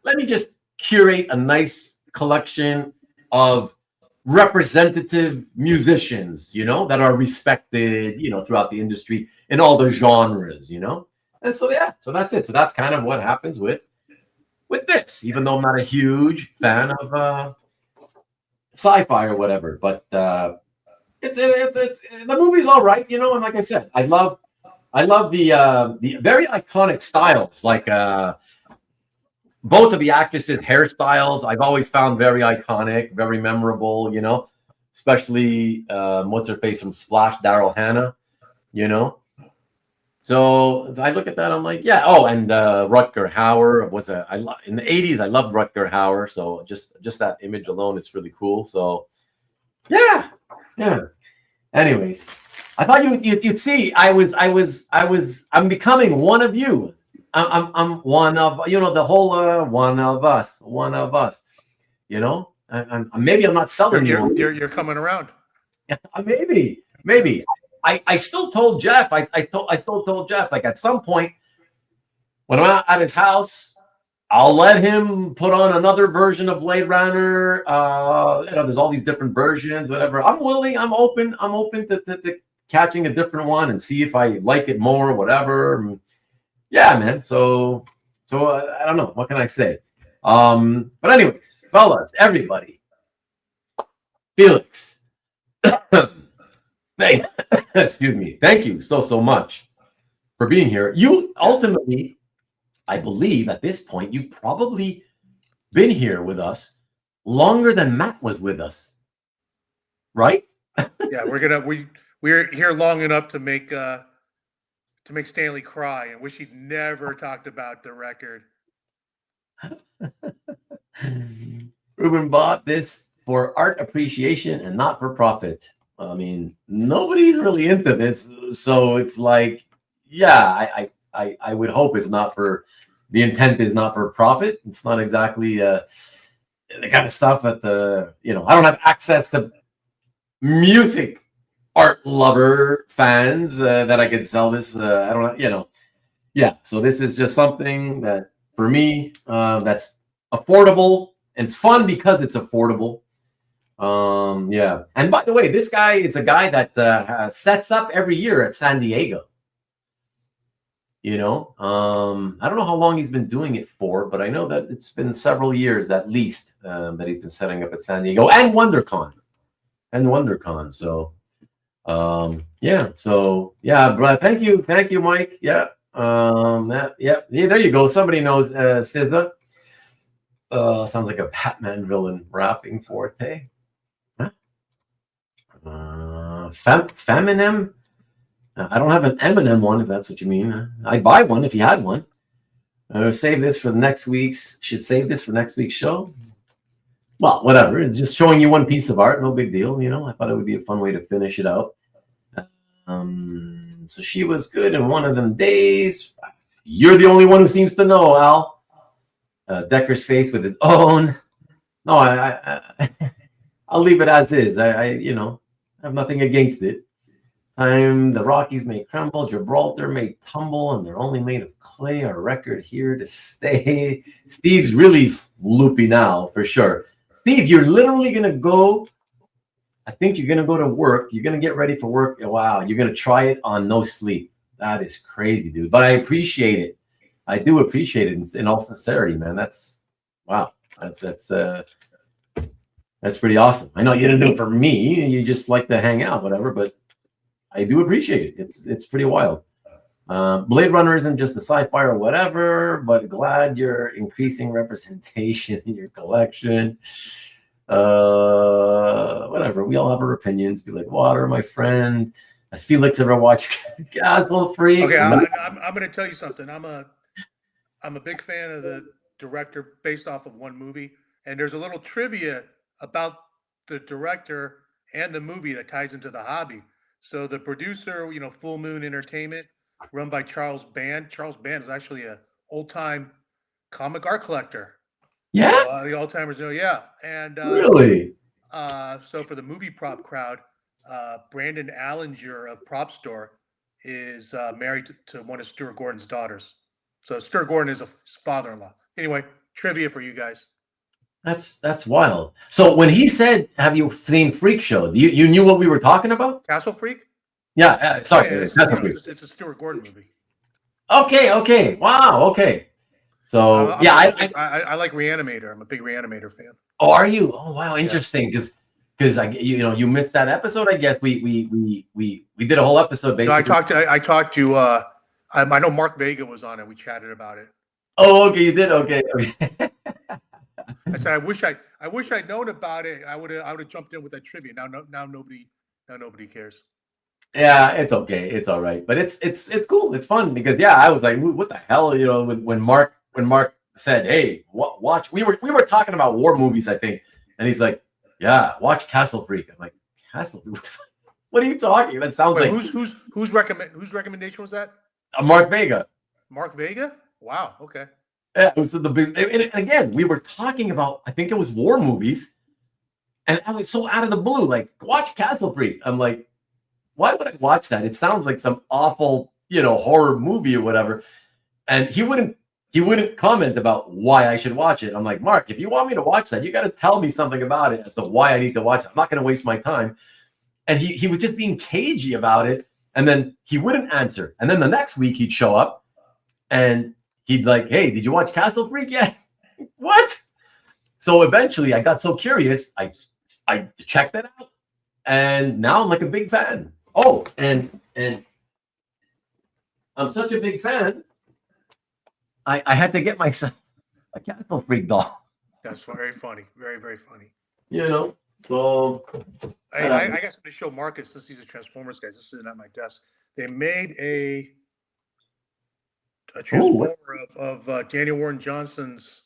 let me just curate a nice collection of representative musicians, you know, that are respected, you know, throughout the industry in all the genres, you know. And so yeah, so that's it. So that's kind of what happens with this, even though I'm not a huge fan of sci-fi or whatever, but it's the movie's all right, you know. And like I said, I love the very iconic styles, like both of the actresses' hairstyles. I've always found very iconic, very memorable, you know, especially what's her face from Splash, Daryl Hannah, you know. So I look at that, I'm like, yeah. Oh, and Rutger Hauer was in the 80s. I loved Rutger Hauer, so just that image alone is really cool. So yeah. Anyways, I thought you'd see. I'm becoming one of you. I'm one of, you know, the whole one of us, you know. Maybe I'm not selling you. You're coming around. Maybe. I still told Jeff. I still told Jeff, like, at some point when I'm at his house, I'll let him put on another version of Blade Runner. You know, there's all these different versions, whatever. I'm willing. I'm open to catching a different one and see if I like it more, whatever. Yeah, man. So I don't know. What can I say? But anyways, fellas, everybody, Felix. Excuse me. Thank you so much for being here. You ultimately, I believe at this point, you've probably been here with us longer than Matt was with us, right? Yeah, we're here long enough to make Stanley cry and wish he'd never talked about the record. Ruben bought this for art appreciation and not for profit. I mean, nobody's really into this, so it's like, yeah, I would hope it's not for, the intent is not for profit. It's not exactly the kind of stuff that you know, I don't have access to music art lover fans that I could sell this. I don't know, you know. Yeah, so this is just something that for me that's affordable, and it's fun because it's affordable. Yeah. And by the way, this guy is a guy that sets up every year at San Diego. You know, I don't know how long he's been doing it for, but I know that it's been several years at least that he's been setting up at San Diego and WonderCon. So, yeah. So, yeah, bro. Thank you, Mike. Yeah. Yeah. There you go. Somebody knows SZA. Sounds like a Batman villain rapping forte. Feminem. I don't have an Eminem one, if that's what you mean. I'd buy one if you had one. Save this for next week's. Should save this for next week's show. Well, whatever. It's just showing you one piece of art. No big deal. You know, I thought it would be a fun way to finish it out. So she was good in one of them days. You're the only one who seems to know, Al. Decker's face with his own. No, I'll leave it as is. I you know, have nothing against it. Time the Rockies may crumble, Gibraltar may tumble, and they're only made of clay. Our record here to stay. Steve's really loopy now, for sure. Steve, you're literally gonna go. I think you're gonna go to work. You're gonna get ready for work. Wow, you're gonna try it on no sleep. That is crazy, dude. But I appreciate it. I do appreciate it in all sincerity, man. That's wow. That's pretty awesome. I know you didn't do it for me. You just like to hang out, whatever. But I do appreciate it. It's pretty wild. Blade Runner isn't just a sci-fi or whatever, but glad you're increasing representation in your collection. Whatever. We all have our opinions. Be like, Water, my friend. Has Felix ever watched Castle Freak? Okay, I'm going to tell you something. I'm a big fan of the director based off of one movie, and there's a little trivia about the director and the movie that ties into the hobby. So the producer, Full Moon Entertainment, run by Charles Band. Charles Band is actually a old-time comic art collector. Yeah, so, the old-timers know. Yeah, and really. So for the movie prop crowd, Brandon Allinger of Prop Store is married to one of Stuart Gordon's daughters. So Stuart Gordon is his father-in-law. Anyway, trivia for you guys. That's wild. So when he said, "Have you seen Freak Show?" You knew what we were talking about? Castle Freak? Yeah. Sorry, Yeah, Castle Freak. It's a Stuart Gordon movie. Okay. Wow. Okay. So I like Reanimator. I'm a big Reanimator fan. Oh, are you? Oh, wow, interesting. Because you missed that episode. I guess we did a whole episode basically. No, I talked to I know Mark Vega was on it. We chatted about it. Oh, okay, you did. Okay. I said I wish I'd known about it. I would have jumped in with that trivia. Now nobody cares. Yeah, it's okay. It's all right. But it's cool. It's fun because I was like, what the hell? When Mark said, "Hey, watch," we were talking about war movies, I think, and he's like, "Yeah, watch Castle Freak." I'm like, Castle Freak? What are you talking? That sounds like whose recommendation was that? Mark Vega. Mark Vega? Wow. Okay. Yeah, it was the big. And again, we were talking about, I think it was war movies, and I was so out of the blue, like, watch Castle Freak. I'm like, why would I watch that? It sounds like some awful, horror movie or whatever. And he wouldn't comment about why I should watch it. I'm like, Mark, if you want me to watch that, you got to tell me something about it as to why I need to watch it. I'm not going to waste my time. And he was just being cagey about it. And then he wouldn't answer. And then the next week he'd show up and he'd like, "Hey, did you watch Castle Freak yet?" What? So eventually I got so curious. I checked it out. And now I'm like a big fan. Oh, and I'm such a big fan. I had to get myself a Castle Freak doll. That's very funny. Very, very funny. So I got something to show Marcus since he's a Transformers guy. This is sitting at my desk. They made a Transformer of Daniel Warren Johnson's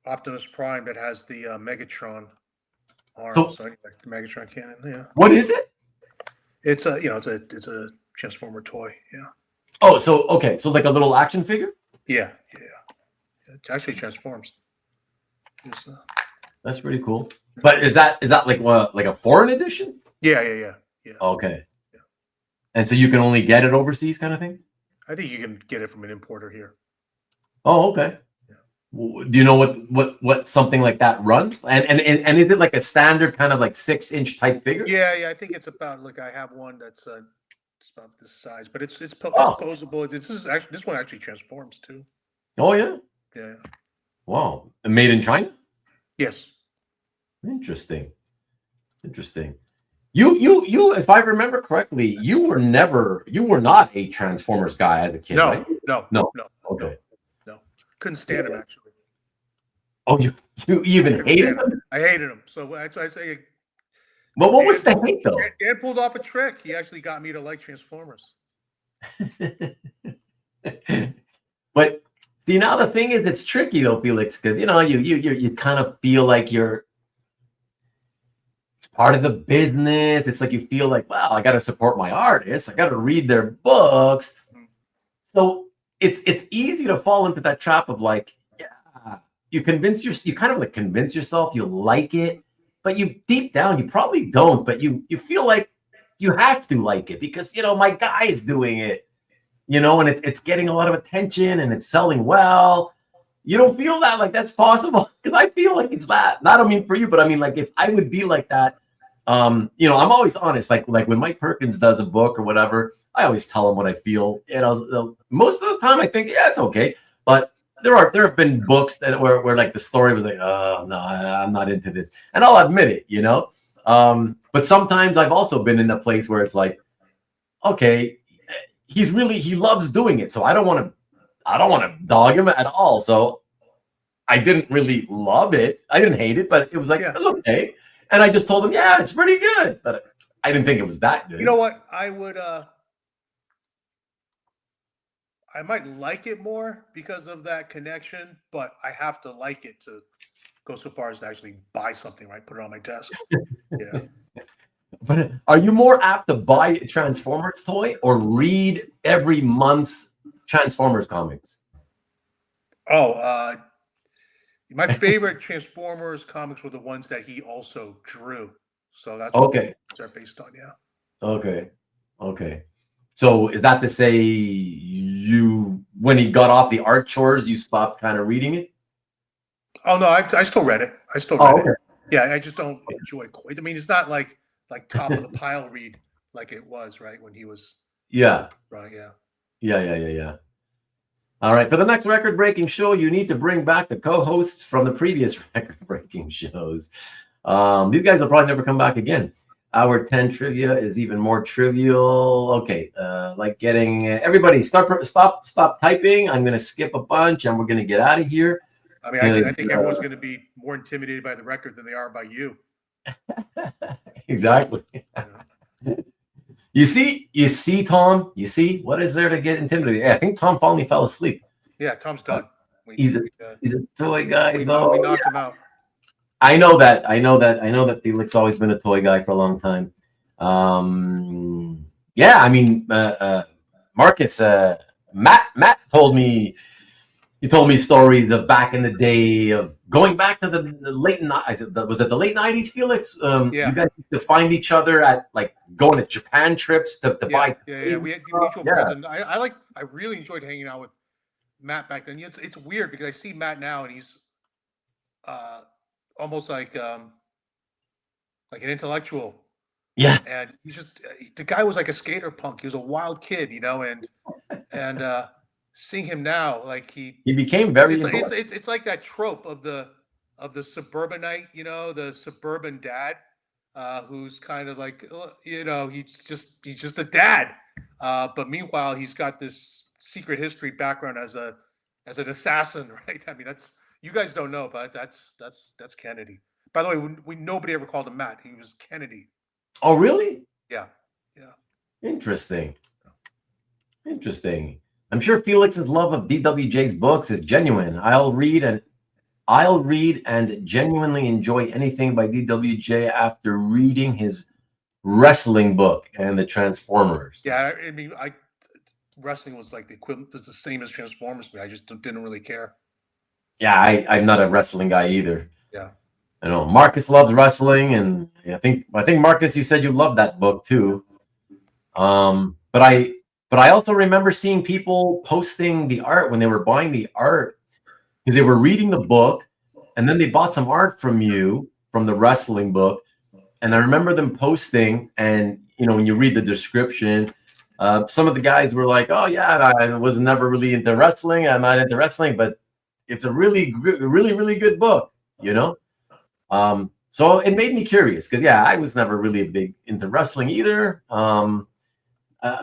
Optimus Prime that has the Megatron arm. So anyway, the Megatron cannon. Yeah. What is it? It's a it's a Transformer toy. Yeah. Oh, so okay, so like a little action figure. Yeah. It actually transforms. That's pretty cool. But is that like a foreign edition? Yeah. Okay. Yeah. And so you can only get it overseas, kind of thing? I think you can get it from an importer here. Oh, okay. Yeah. Do you know what something like that runs? And is it like a standard kind of like 6-inch type figure? Yeah. I think it's about I have one that's it's about this size, but it's posable. This one actually transforms too. Oh yeah. Yeah. Wow. Made in China? Yes. Interesting. You if I remember correctly, you were not a Transformers guy as a kid, right? No. Okay. No. Couldn't stand him actually. Oh, you even hated him? I hated him. So that's why I say. But what was the hate though? Dan pulled off a trick. He actually got me to like Transformers. But see, now the thing is, it's tricky though, Felix, because you kind of feel like it's part of the business. It's like you feel like, well, I got to support my artists. I got to read their books. So it's easy to fall into that trap of like, you kind of like convince yourself you like it, but you deep down you probably don't. But you feel like you have to like it because my guy is doing it. And it's getting a lot of attention and it's selling well. You don't feel that like that's possible? Because I feel like it's that. Not for you, but like if I would be like that, I'm always honest. Like when Mike Perkins does a book or whatever, I always tell him what I feel. Most of the time I think, yeah, it's okay. But there have been books that where like the story was like, oh no, I'm not into this, and I'll admit it. But sometimes I've also been in the place where it's like, okay, he loves doing it, so I don't want to dog him at all. So I didn't really love it. I didn't hate it, but it was like, Yeah. okay. And I just told him, yeah, it's pretty good. But I didn't think it was that good. You know what? I would I might like it more because of that connection, but I have to like it to go so far as to actually buy something, right? Put it on my desk. Yeah. But are you more apt to buy a Transformers toy or read every month's Transformers comics? Oh, my favorite Transformers comics were the ones that he also drew. So that's what Okay. they're based on, yeah. Okay. Okay. So is that to say you, when he got off the art chores, you stopped kind of reading it? Oh no, I still read it. I still read it. Yeah, I just don't enjoy quite. I mean, it's not like top of the pile read like it was, right? When he was Yeah. right, yeah. Yeah. All right. For the next record-breaking show, you need to bring back the co-hosts from the previous record-breaking shows. These guys will probably never come back again. Hour 10 trivia is even more trivial. Okay, like getting everybody stop typing. I'm gonna skip a bunch, and we're gonna get out of here. I mean, I think everyone's going to be more intimidated by the record than they are by you. Exactly. You see, Tom. You see, what is there to get intimidated? Yeah, I think Tom finally fell asleep. Yeah, Tom's done. He's a toy guy. We knocked him out. I know that Felix always been a toy guy for a long time. Yeah, I mean, Marcus, Matt told me. He told me stories of back in the day of going back to the late. I said, was it the late '90s, Felix? Yeah. You guys used to find each other at like going to Japan trips to buy. Yeah. We had mutual friends, and I really enjoyed hanging out with Matt back then. It's weird because I see Matt now, and he's almost like an intellectual. Yeah. And he's just the guy was like a skater punk. He was a wild kid, and seeing him now, like he became very. It's like that trope of the suburbanite, the suburban dad, who's kind of like, he's just a dad, but meanwhile he's got this secret history background as an assassin, right? I mean, you guys don't know, but that's Kennedy. By the way, nobody ever called him Matt. He was Kennedy. Oh, really? Yeah. Interesting. I'm sure Felix's love of DWJ's books is genuine. I'll read and genuinely enjoy anything by DWJ after reading his wrestling book and the Transformers. Yeah, I mean, wrestling was like the equivalent, was the same as Transformers to me. I just didn't really care. Yeah, I'm not a wrestling guy either. Yeah. I know Marcus loves wrestling, and I think Marcus, you said you loved that book too. But I also remember seeing people posting the art when they were buying the art because they were reading the book and then they bought some art from you from the wrestling book. And I remember them posting, and when you read the description, some of the guys were like, "Oh yeah, I was never really into wrestling. I'm not into wrestling, but it's a really, really good book." So it made me curious because I was never really big into wrestling either.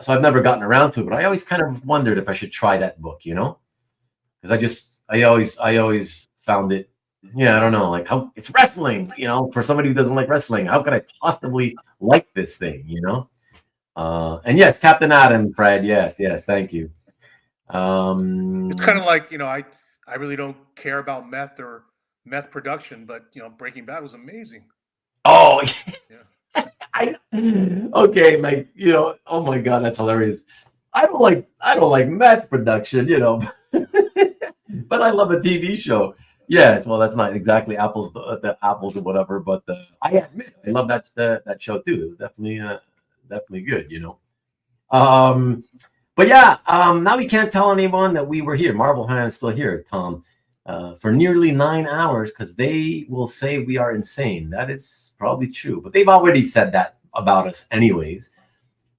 So I've never gotten around to it, but I always kind of wondered if I should try that book, because I always found it, I don't know, like how it's wrestling, for somebody who doesn't like wrestling, how could I possibly like this thing, and yes, Captain Adam, Fred, yes, thank you. It's kind of like, I really don't care about meth or meth production, but Breaking Bad was amazing. Oh, yeah. Okay, like oh my god, that's hilarious. I don't like meth production, but I love a TV show. Yes, well, that's not exactly apples the apples or whatever, but I admit I love that show too. It was definitely good, But now we can't tell anyone that we were here. Marvel Hand's still here, Tom, for nearly 9 hours because they will say we are insane. That is probably true, but they've already said that about us anyways.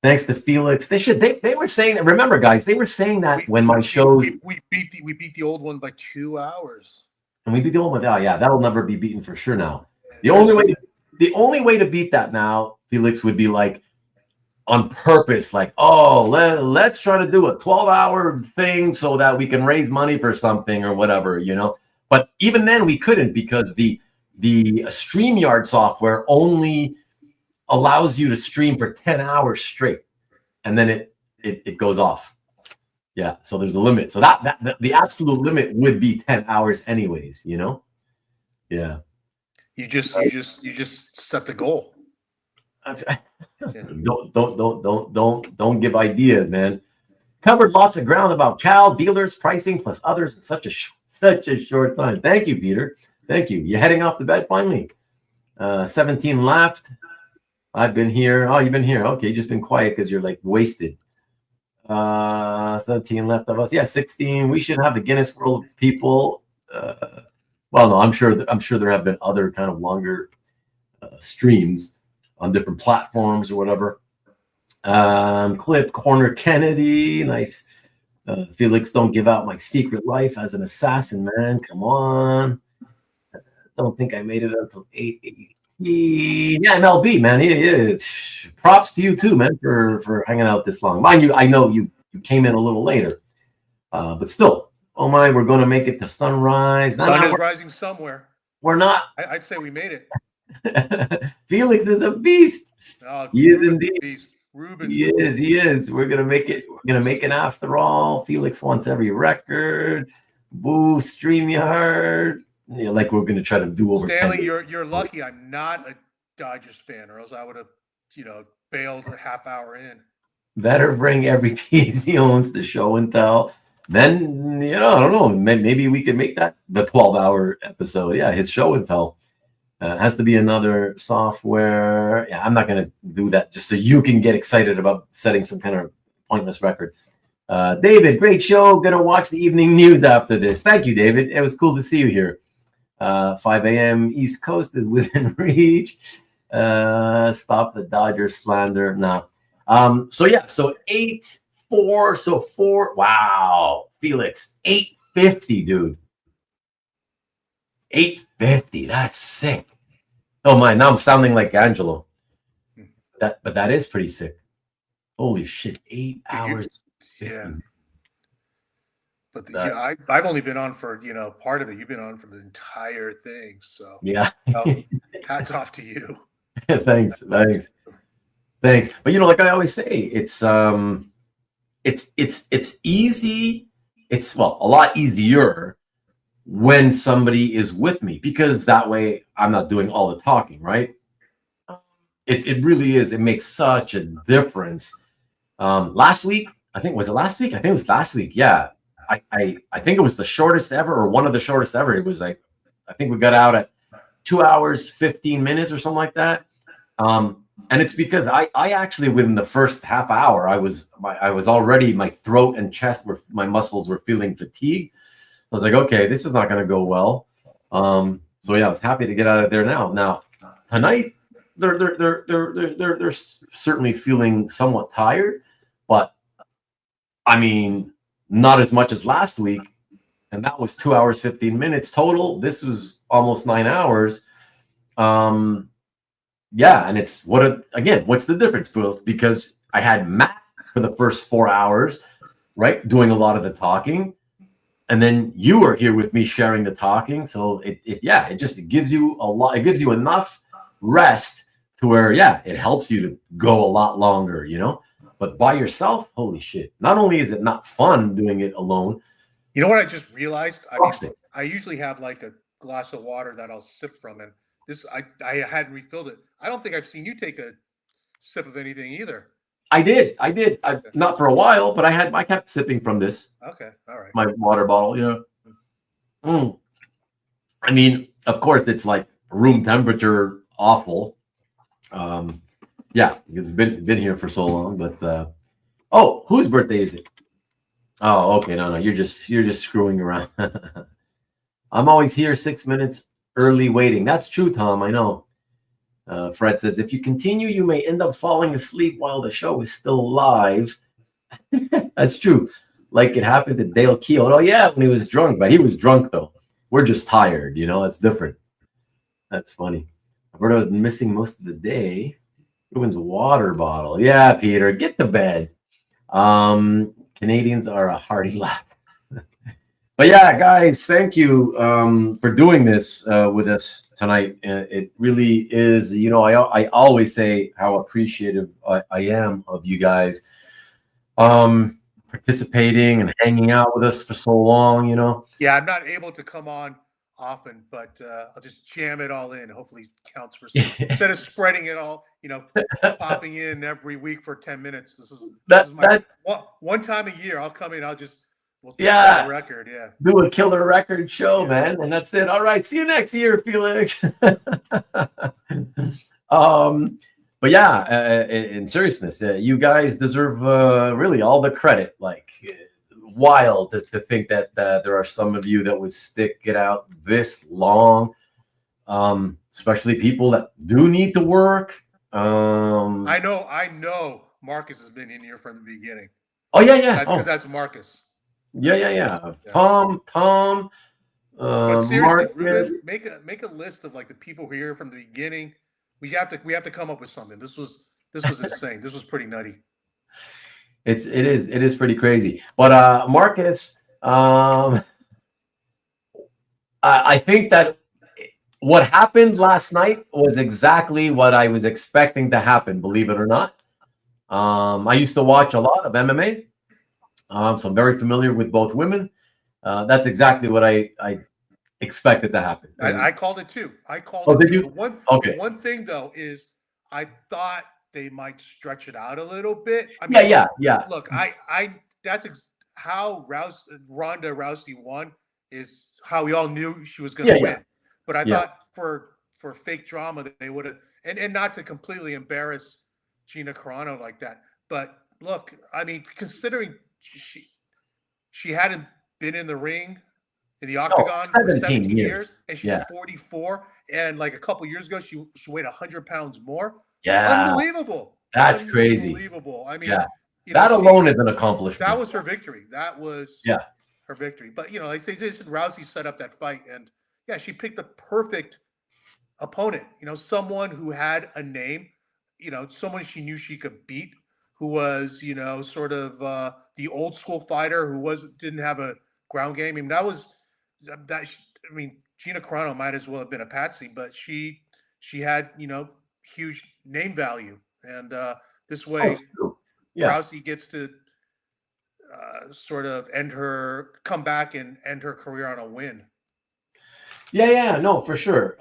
Thanks to Felix. They were saying that. Remember, guys, they were saying that when my shows we beat the old one by 2 hours. And we beat the old one. Oh yeah, that'll never be beaten for sure now. The only way to beat that now, Felix, would be like on purpose, like, oh, let's try to do a 12-hour thing so that we can raise money for something or whatever, But even then we couldn't, because the StreamYard software only allows you to stream for 10 hours straight, and then it goes off. Yeah, so there's a limit. So that the absolute limit would be 10 hours anyways, you know? Yeah. You just set the goal. That's right. Don't give ideas, man. Covered lots of ground about Cal, dealers, pricing, plus others in such a short time. Thank you, Peter. Thank you. You're heading off to bed finally. 17 left. I've been here. Oh, you've been here. Okay, you just been quiet because you're like wasted. 17 left of us. Yeah, 16. We should have the Guinness World people. Well, no, I'm sure there have been other kind of longer streams on different platforms or whatever. Clip Corner Kennedy, nice. Felix, don't give out my secret life as an assassin, man. Come on. Don't think I made it until 8:18. Yeah, MLB, man. Yeah. Props to you too, man, for hanging out this long. Mind you, I know you came in a little later, but still. Oh my, we're going to make it to sunrise. Sun is rising somewhere. We're not. I'd say we made it. Felix is a beast. Oh, he is indeed. Beast. Ruben. He is. We're gonna make it. We're gonna make it after all. Felix wants every record. Boo, StreamYard. Yeah, like we're gonna try to do over. Stanley, you're lucky. I'm not a Dodgers fan, or else I would have, bailed a half hour in. Better bring every piece he owns to show and tell. Then I don't know. Maybe we could make that the 12-hour episode. Yeah, his show and tell. Has to be another software. Yeah, I'm not going to do that just so you can get excited about setting some kind of pointless record. David, great show. Going to watch the evening news after this. Thank you, David. It was cool to see you here. 5 a.m. East Coast is within reach. Stop the Dodgers slander. No. So 8-4. So 4. Wow. Felix, 850, dude. 850. That's sick. Oh my! Now I'm sounding like Angelo. But that is pretty sick. Holy shit! 8 hours. 50. Yeah. But I've only been on for part of it. You've been on for the entire thing. So yeah. Hats off to you. Thanks. But like I always say, it's easy. It's a lot easier when somebody is with me, because that way I'm not doing all the talking, right? It really is. It makes such a difference. Last week, I think it was last week. Yeah. I think it was the shortest ever, or one of the shortest ever. It was like, I think we got out at 2 hours, 15 minutes or something like that. And it's because I actually, within the first half hour, I was already, my throat and chest my muscles were feeling fatigued. I was like, okay, this is not going to go well. So yeah, I was happy to get out of there now. Now tonight, they're certainly feeling somewhat tired, but I mean, not as much as last week, and that was 2 hours 15 minutes total. This was almost 9 hours. Yeah, and it's what's the difference? Because I had Matt for the first 4 hours, right, doing a lot of the talking. And then you were here with me sharing the talking. So it gives you a lot. It gives you enough rest to where, it helps you to go a lot longer, But by yourself, holy shit. Not only is it not fun doing it alone. You know what I just realized? I usually have like a glass of water that I'll sip from. And this, I hadn't refilled it. I don't think I've seen you take a sip of anything either. I did. Not for a while, but I kept sipping from this. Okay. All right. My water bottle. Yeah. I mean, of course, it's like room temperature awful. It's been here for so long, but whose birthday is it? Oh, okay. No, you're just screwing around. I'm always here 6 minutes early waiting. That's true, Tom. I know. Fred says, if you continue, you may end up falling asleep while the show is still live. That's true. Like it happened to Dale Keough. Oh, yeah, when he was drunk. But he was drunk, though. We're just tired, That's different. That's funny. Roberto's been missing most of the day. Ruben's water bottle. Yeah, Peter, get to bed. Canadians are a hearty laugh. But yeah, guys, thank you for doing this with us tonight. It really is, you know, I always say how appreciative I am of you guys participating and hanging out with us for so long, you know. Yeah, I'm not able to come on often, but I'll just jam it all in. Hopefully, it counts for some. Instead of spreading it all, you know, popping in every week for 10 minutes. This is my one time a year. I'll come in. We'll set a record. Yeah, do a killer record show, man, and that's it. All right, see you next year, Felix. But yeah, in seriousness, you guys deserve really all the credit. Like, wild to think that there are some of you that would stick it out this long, especially people that do need to work. I know. Marcus has been in here from the beginning. Oh yeah. Because that's Marcus. Yeah. Tom. But seriously, Marcus. Ruben, make a list of like the people who are here from the beginning. We have to come up with something. This was insane. This was pretty nutty. It is pretty crazy. But Marcus, I think that what happened last night was exactly what I was expecting to happen, believe it or not. I used to watch a lot of MMA, so I'm very familiar with both women. That's exactly what I expected to happen. I called it too. Did you? The one thing though is I thought they might stretch it out a little bit. I mean, yeah. Look, that's how Ronda Rousey won is how we all knew she was going to win. But I thought for fake drama that they would have, and not to completely embarrass Gina Carano like that. But look, I mean, considering she hadn't been in the ring in the octagon for 17 years, and she's 44, and like a couple years ago she weighed 100 pounds more. Yeah, unbelievable. That's crazy. Unbelievable. I mean, that alone is an accomplishment. That was her victory. That was her victory. But you know, like they said, Rousey set up that fight, and she picked the perfect opponent. You know, someone who had a name. You know, someone she knew she could beat. Who was, you know, sort of the old school fighter who didn't have a ground game. I mean, Gina Carano might as well have been a patsy, but she had, you know, huge name value, and this way, Rousey gets to sort of come back and end her career on a win. No, for sure.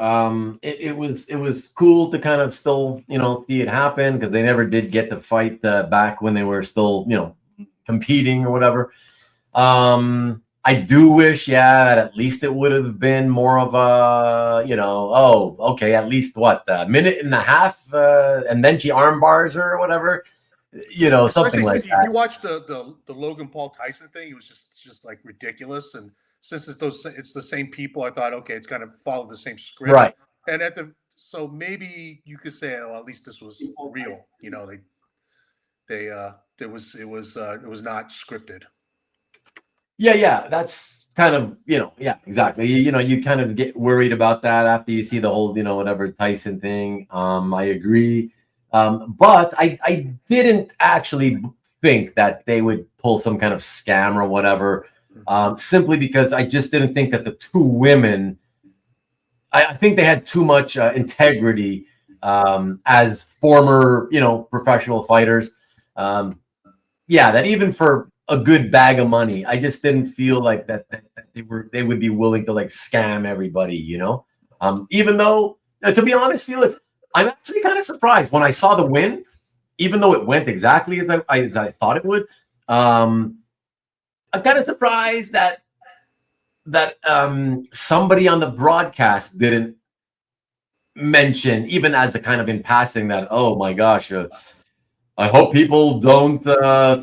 It was cool to kind of still, you know, see it happen because they never did get to fight back when they were still, you know, competing or whatever. I do wish, at least it would have been more of a, you know, at least a minute and a half, and then she arm bars her or whatever, you know, something like that. If you watch the Logan Paul Tyson thing, it was just like ridiculous. And since it's the same people, I thought, okay, it's kind of followed the same script, right? And so maybe you could say, well, at least this was real, you know, it was not scripted. Yeah, that's kind of, you know, exactly. You know, you kind of get worried about that after you see the whole, you know, whatever Tyson thing. I agree. But I didn't actually think that they would pull some kind of scam or whatever, simply because I just didn't think that the two women, I think they had too much integrity as former, you know, professional fighters. That even for a good bag of money, I just didn't feel like that they would be willing to like scam everybody, you know. Even though, to be honest, Felix, I'm actually kind of surprised when I saw the win, even though it went exactly as I thought it would. I'm kind of surprised that somebody on the broadcast didn't mention, even as a kind of in passing, that, oh my gosh, I hope people don't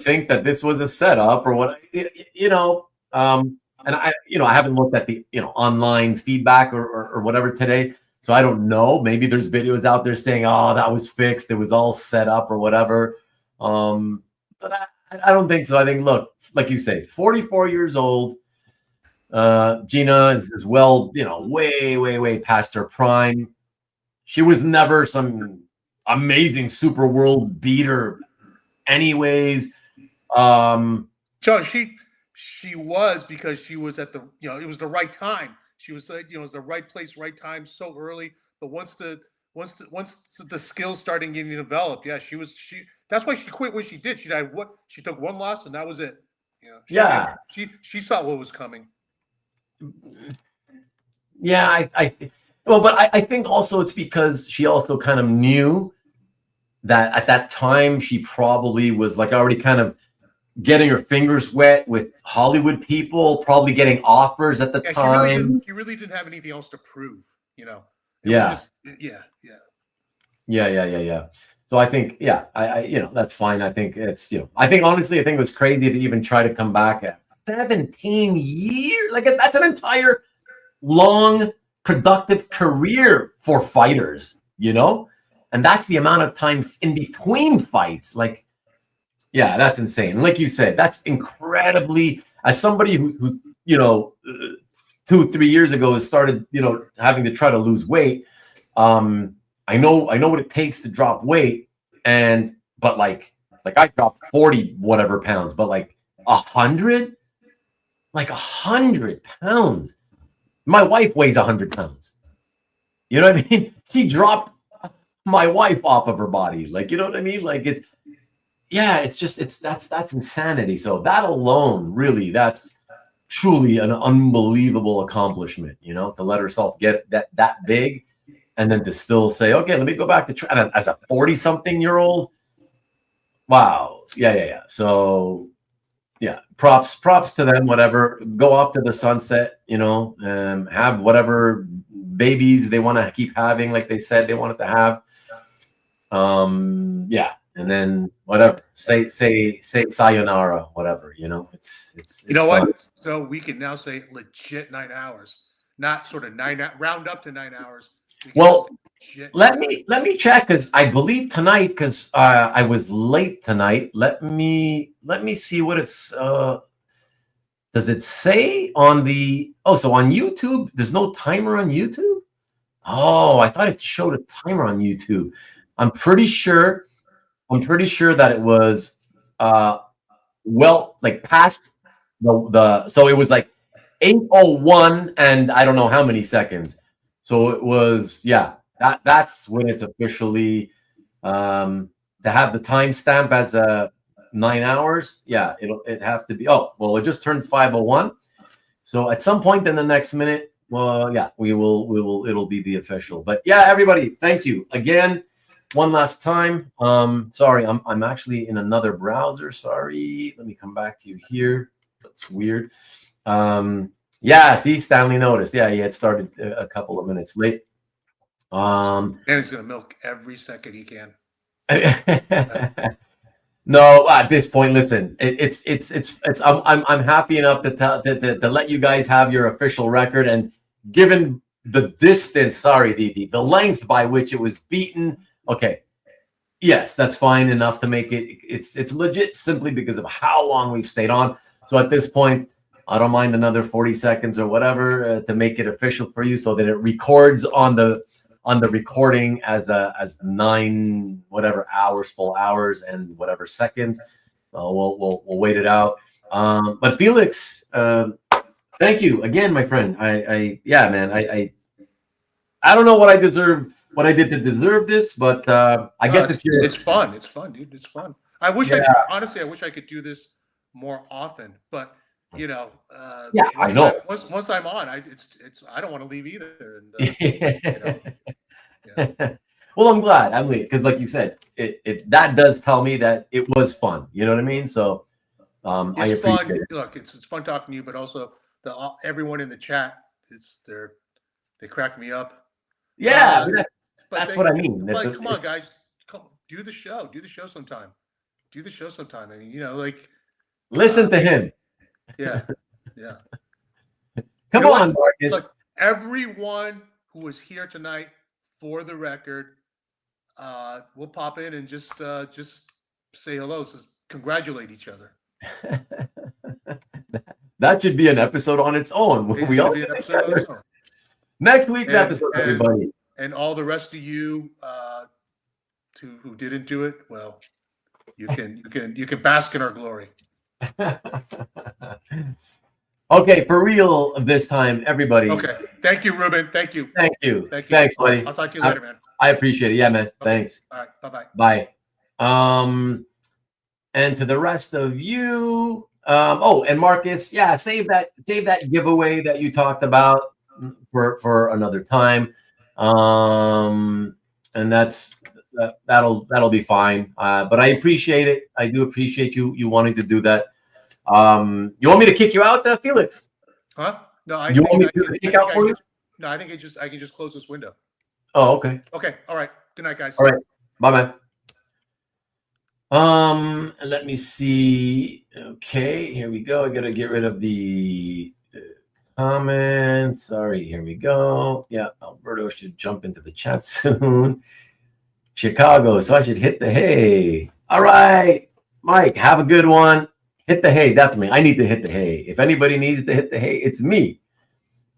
think that this was a setup or what, you know. And I haven't looked at the, you know, online feedback or whatever today, so I don't know. Maybe there's videos out there saying, oh, that was fixed, it was all set up or whatever. But I don't think so. I think, look, like you say, 44 years old. Gina is well, you know, way past her prime. She was never some amazing super world beater anyways. Joe, she she was, because she was at the, it was the right time. She was like, it was the right place, right time, so early. But once the skills started getting developed, yeah, she. That's why she quit what she did. She took one loss and that was it. Yeah. She saw what was coming. Yeah, but I think also it's because she also kind of knew that at that time she probably was like already kind of getting her fingers wet with Hollywood people, probably getting offers at the time. She really didn't have anything else to prove, It Yeah. was just, yeah. Yeah. So I think, I that's fine. I think it's, I think honestly, I think it was crazy to even try to come back at 17 years. Like that's an entire long, productive career for fighters, and that's the amount of time in between fights. Like, yeah, that's insane. Like you said, that's incredibly, as somebody who 2-3 years ago started, having to try to lose weight. I know what it takes to drop weight, but like I dropped 40 whatever pounds, but like 100 pounds. My wife weighs 100 pounds. You know what I mean? She dropped my wife off of her body. Like, you know what I mean? Like that's insanity. So that alone, really, that's truly an unbelievable accomplishment, to let herself get that big. And then to still say, okay, let me go back to as a 40-something-year-old. Wow. Yeah. So, yeah, props to them, whatever. Go off to the sunset, have whatever babies they want to keep having, like they said they wanted to have. Yeah. And then whatever, say sayonara, whatever, it's You know fun. what? So we can now say legit 9 hours, not sort of round up to 9 hours. Well, let me check, because I believe tonight, because I was late tonight. Let me see what it's. Does it say on the? Oh, so on YouTube, there's no timer on YouTube. Oh, I thought it showed a timer on YouTube. I'm pretty sure that it was like past the so it was like 8:01 and I don't know how many seconds. So it was, that's when it's officially to have the timestamp as 9 hours. Yeah, it have to be. Oh, well, it just turned 5:01. So at some point in the next minute, well, yeah, we will it'll be the official. But yeah, everybody, thank you again. One last time. Sorry, I'm actually in another browser. Sorry. Let me come back to you here. That's weird. Yeah, see, Stanley noticed. Yeah, he had started a couple of minutes late. And he's gonna milk every second he can. No, at this point, listen. I'm happy enough to let you guys have your official record, and given the distance, the length by which it was beaten. Okay, yes, that's fine enough to make it. It's legit simply because of how long we've stayed on. So at this point, I don't mind another 40 seconds or whatever to make it official for you, so that it records on the recording as 9 whatever hours, full hours, and whatever seconds. We'll wait it out. But Felix, thank you again, my friend. I don't know what I deserve, what I did to deserve this, but I guess it's fun. It's fun, dude. It's fun. I wish I wish I could do this more often, but I know. Once I'm on, I don't want to leave either. And, Well, I'm glad. Because like you said, it that does tell me that it was fun. You know what I mean? So I appreciate fun. it. Look, it's fun talking to you, but also everyone in the chat. They crack me up. Yeah, that's what I mean. Like, come on, guys, come do the show. Do the show sometime. I mean, listen to him. Yeah. Come on, Marcus. Look, everyone who was here tonight, for the record, we'll pop in and just say hello. So congratulate each other. That should be an episode on its own. Next week's episode, everybody. And all the rest of you who didn't do it, well, you can bask in our glory. Okay, for real this time, everybody. Okay. Thank you, Ruben. Thank you. Thank you. Thank you. Thanks, All right, buddy. I'll talk to you later, man. I appreciate it. Yeah, man. Thanks. All right. Bye-bye. Bye. And to the rest of you, oh, and Marcus, yeah, save that giveaway that you talked about for another time. And that'll be fine. But I appreciate it. I do appreciate you wanting to do that. You want me to kick you out, Felix? Huh? No, I think I can just close this window. Oh, okay. Okay. All right. Good night, guys. All right. Bye, man. Let me see. Okay, here we go. I gotta get rid of the comments. Sorry, here we go. Yeah, Alberto should jump into the chat soon. Chicago, so I should hit the hay. All right, Mike, have a good one. Hit the hay, definitely. I need to hit the hay. If anybody needs to hit the hay, it's me.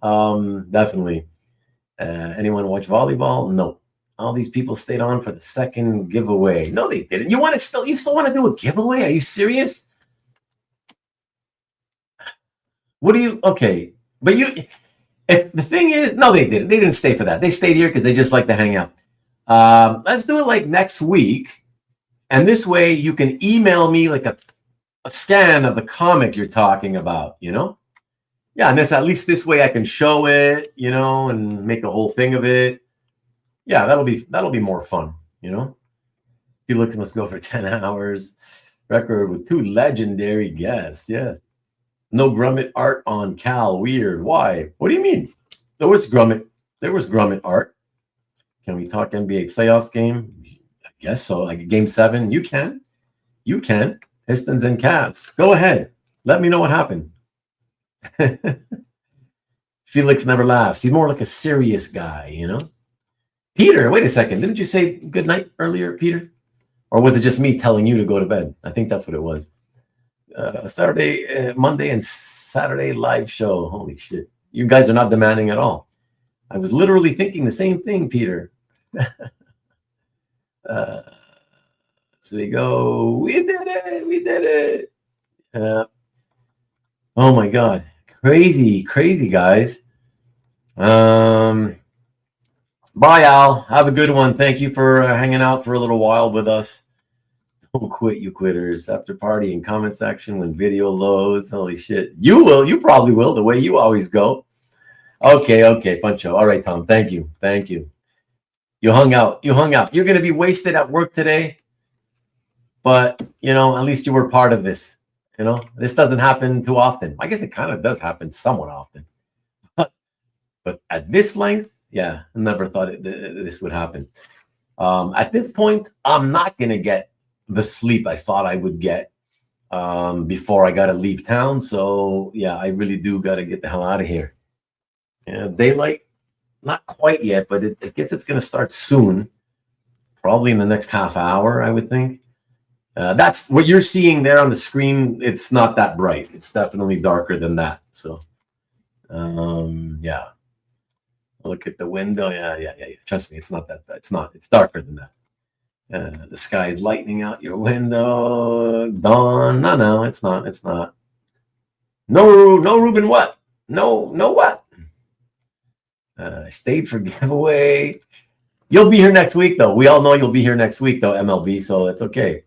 Definitely. Anyone watch volleyball? No. All these people stayed on for the second giveaway. No, they didn't. You still want to do a giveaway? Are you serious? What do you? Okay, but if the thing is, no, they didn't. They didn't stay for that. They stayed here because they just like to hang out. Let's do it like next week, and this way you can email me like a scan of the comic you're talking about. Yeah, and at least this way I can show it, and make a whole thing of it. Yeah, that'll be more fun, Felix must go for 10 hours. Record with 2 legendary guests. Yes. No Grummet art on Cal. Weird. Why? What do you mean? There was Grummet art. Can we talk NBA playoffs game? I guess so. Like game 7. You can. Pistons and Cavs. Go ahead. Let me know what happened. Felix never laughs. He's more like a serious guy, Peter, wait a second. Didn't you say good night earlier, Peter? Or was it just me telling you to go to bed? I think that's what it was. Monday and Saturday live show. Holy shit. You guys are not demanding at all. I was literally thinking the same thing, Peter. So we go. We did it. Oh my God. Crazy, guys. Bye, Al. Have a good one. Thank you for hanging out for a little while with us. Don't quit, you quitters. After party in comment section when video loads. Holy shit. You will. You probably will, the way you always go. Okay. Fun show. All right, Tom. Thank you. You hung out. You're going to be wasted at work today. But, at least you were part of this. This doesn't happen too often. I guess it kind of does happen somewhat often. But at this length, yeah, I never thought this would happen. At this point, I'm not going to get the sleep I thought I would get before I got to leave town. So, yeah, I really do got to get the hell out of here. Daylight, not quite yet, but I guess it's going to start soon. Probably in the next half hour, I would think. That's what you're seeing there on the screen. It's not that bright. It's definitely darker than that. So, yeah. Look at the window. Yeah. Trust me, it's not that. It's not. It's darker than that. The sky is lightening out your window. Dawn. No, it's not. It's not. No, Ruben. What? No, what? I stayed for giveaway. You'll be here next week, though. We all know you'll be here next week, though, MLB. So it's okay.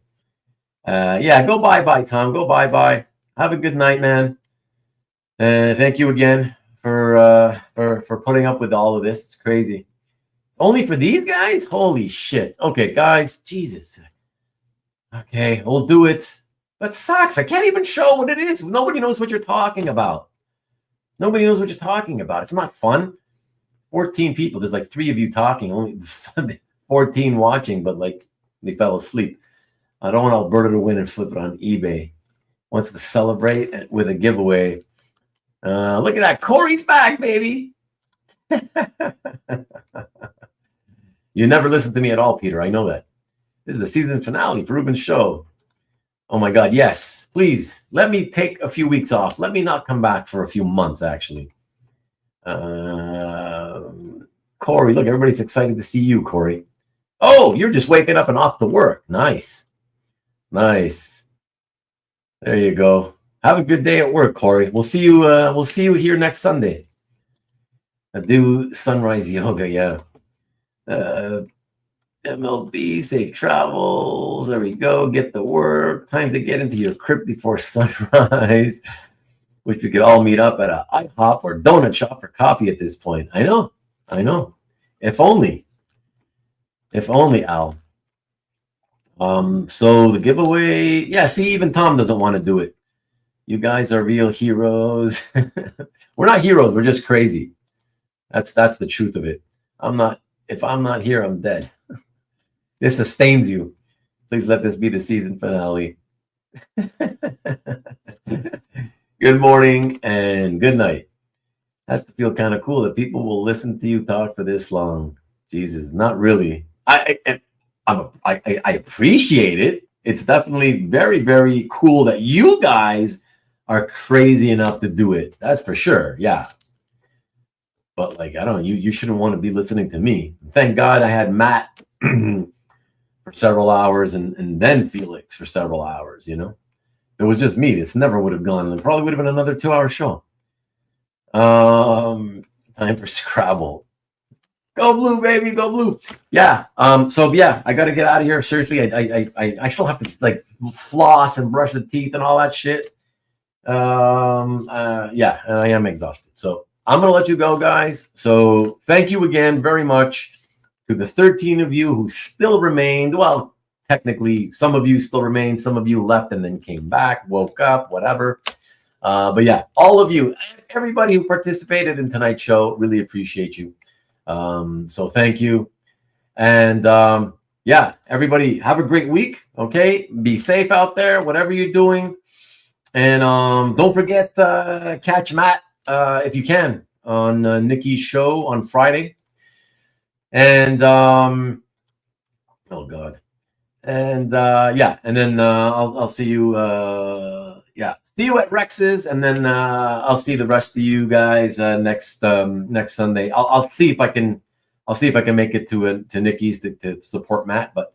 Yeah. Go bye, Tom. Go bye. Have a good night, man. Thank you again for putting up with all of this. It's crazy. It's only for these guys? Holy shit. Okay, guys. Jesus. Okay, we'll do it. That sucks. I can't even show what it is. Nobody knows what you're talking about. It's not fun. 14 people. There's like 3 of you talking. Only 14 watching, but like they fell asleep. I don't want Alberto to win and flip it on eBay. Wants to celebrate with a giveaway. Look at that. Corey's back, baby. You never listen to me at all, Peter. I know that. This is the season finale for Ruben's show. Oh, my God. Yes. Please, let me take a few weeks off. Let me not come back for a few months, actually. Corey, look, everybody's excited to see you, Corey. Oh, you're just waking up and off to work. Nice. There you go. Have a good day at work, Corey. We'll see you. We'll see you here next Sunday. I do sunrise yoga. Yeah. MLB, safe travels. There we go. Get to work. Time to get into your crib before sunrise. Wish we could all meet up at a IHOP or donut shop for coffee at this point. I know. If only, Al. So the giveaway, yeah, see, even Tom doesn't want to do it. You guys are real heroes. We're not heroes, we're just crazy. That's the truth of it. If I'm not here, I'm dead. This sustains you. Please let this be the season finale. Good morning and good night. Has to feel kind of cool that people will listen to you talk for this long. Jesus, not really. I appreciate it. It's definitely very, very cool that you guys are crazy enough to do it. That's for sure. Yeah. But like, I don't know, you shouldn't want to be listening to me. Thank God I had Matt for several hours and then Felix for several hours, you know. It was just me. This never would have gone. It probably would have been another 2-hour show. Time for Scrabble. Go blue, baby, go blue. Yeah. So yeah, I gotta get out of here. Seriously, I still have to like floss and brush the teeth and all that shit. Yeah, and I am exhausted. So I'm gonna let you go, guys. So thank you again very much to the 13 of you who still remained. Well, technically, some of you still remained, some of you left and then came back, woke up, whatever. But yeah, all of you, everybody who participated in tonight's show, really appreciate you. So thank you. And yeah, everybody have a great week. Okay. Be safe out there, whatever you're doing. And don't forget catch Matt if you can on Nikki's show on Friday. And oh God. And yeah, and then I'll see you yeah, see you at Rex's, and then I'll see the rest of you guys next Sunday. I'll see if I can make it to Nikki's to support Matt, but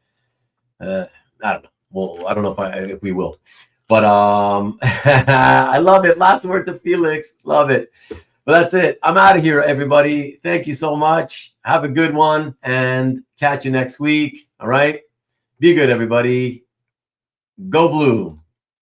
I don't know. Well, I don't know if we will. But I love it. Last word to Felix. Love it. But that's it. I'm out of here, everybody. Thank you so much. Have a good one and catch you next week. All right. Be good, everybody. Go blue.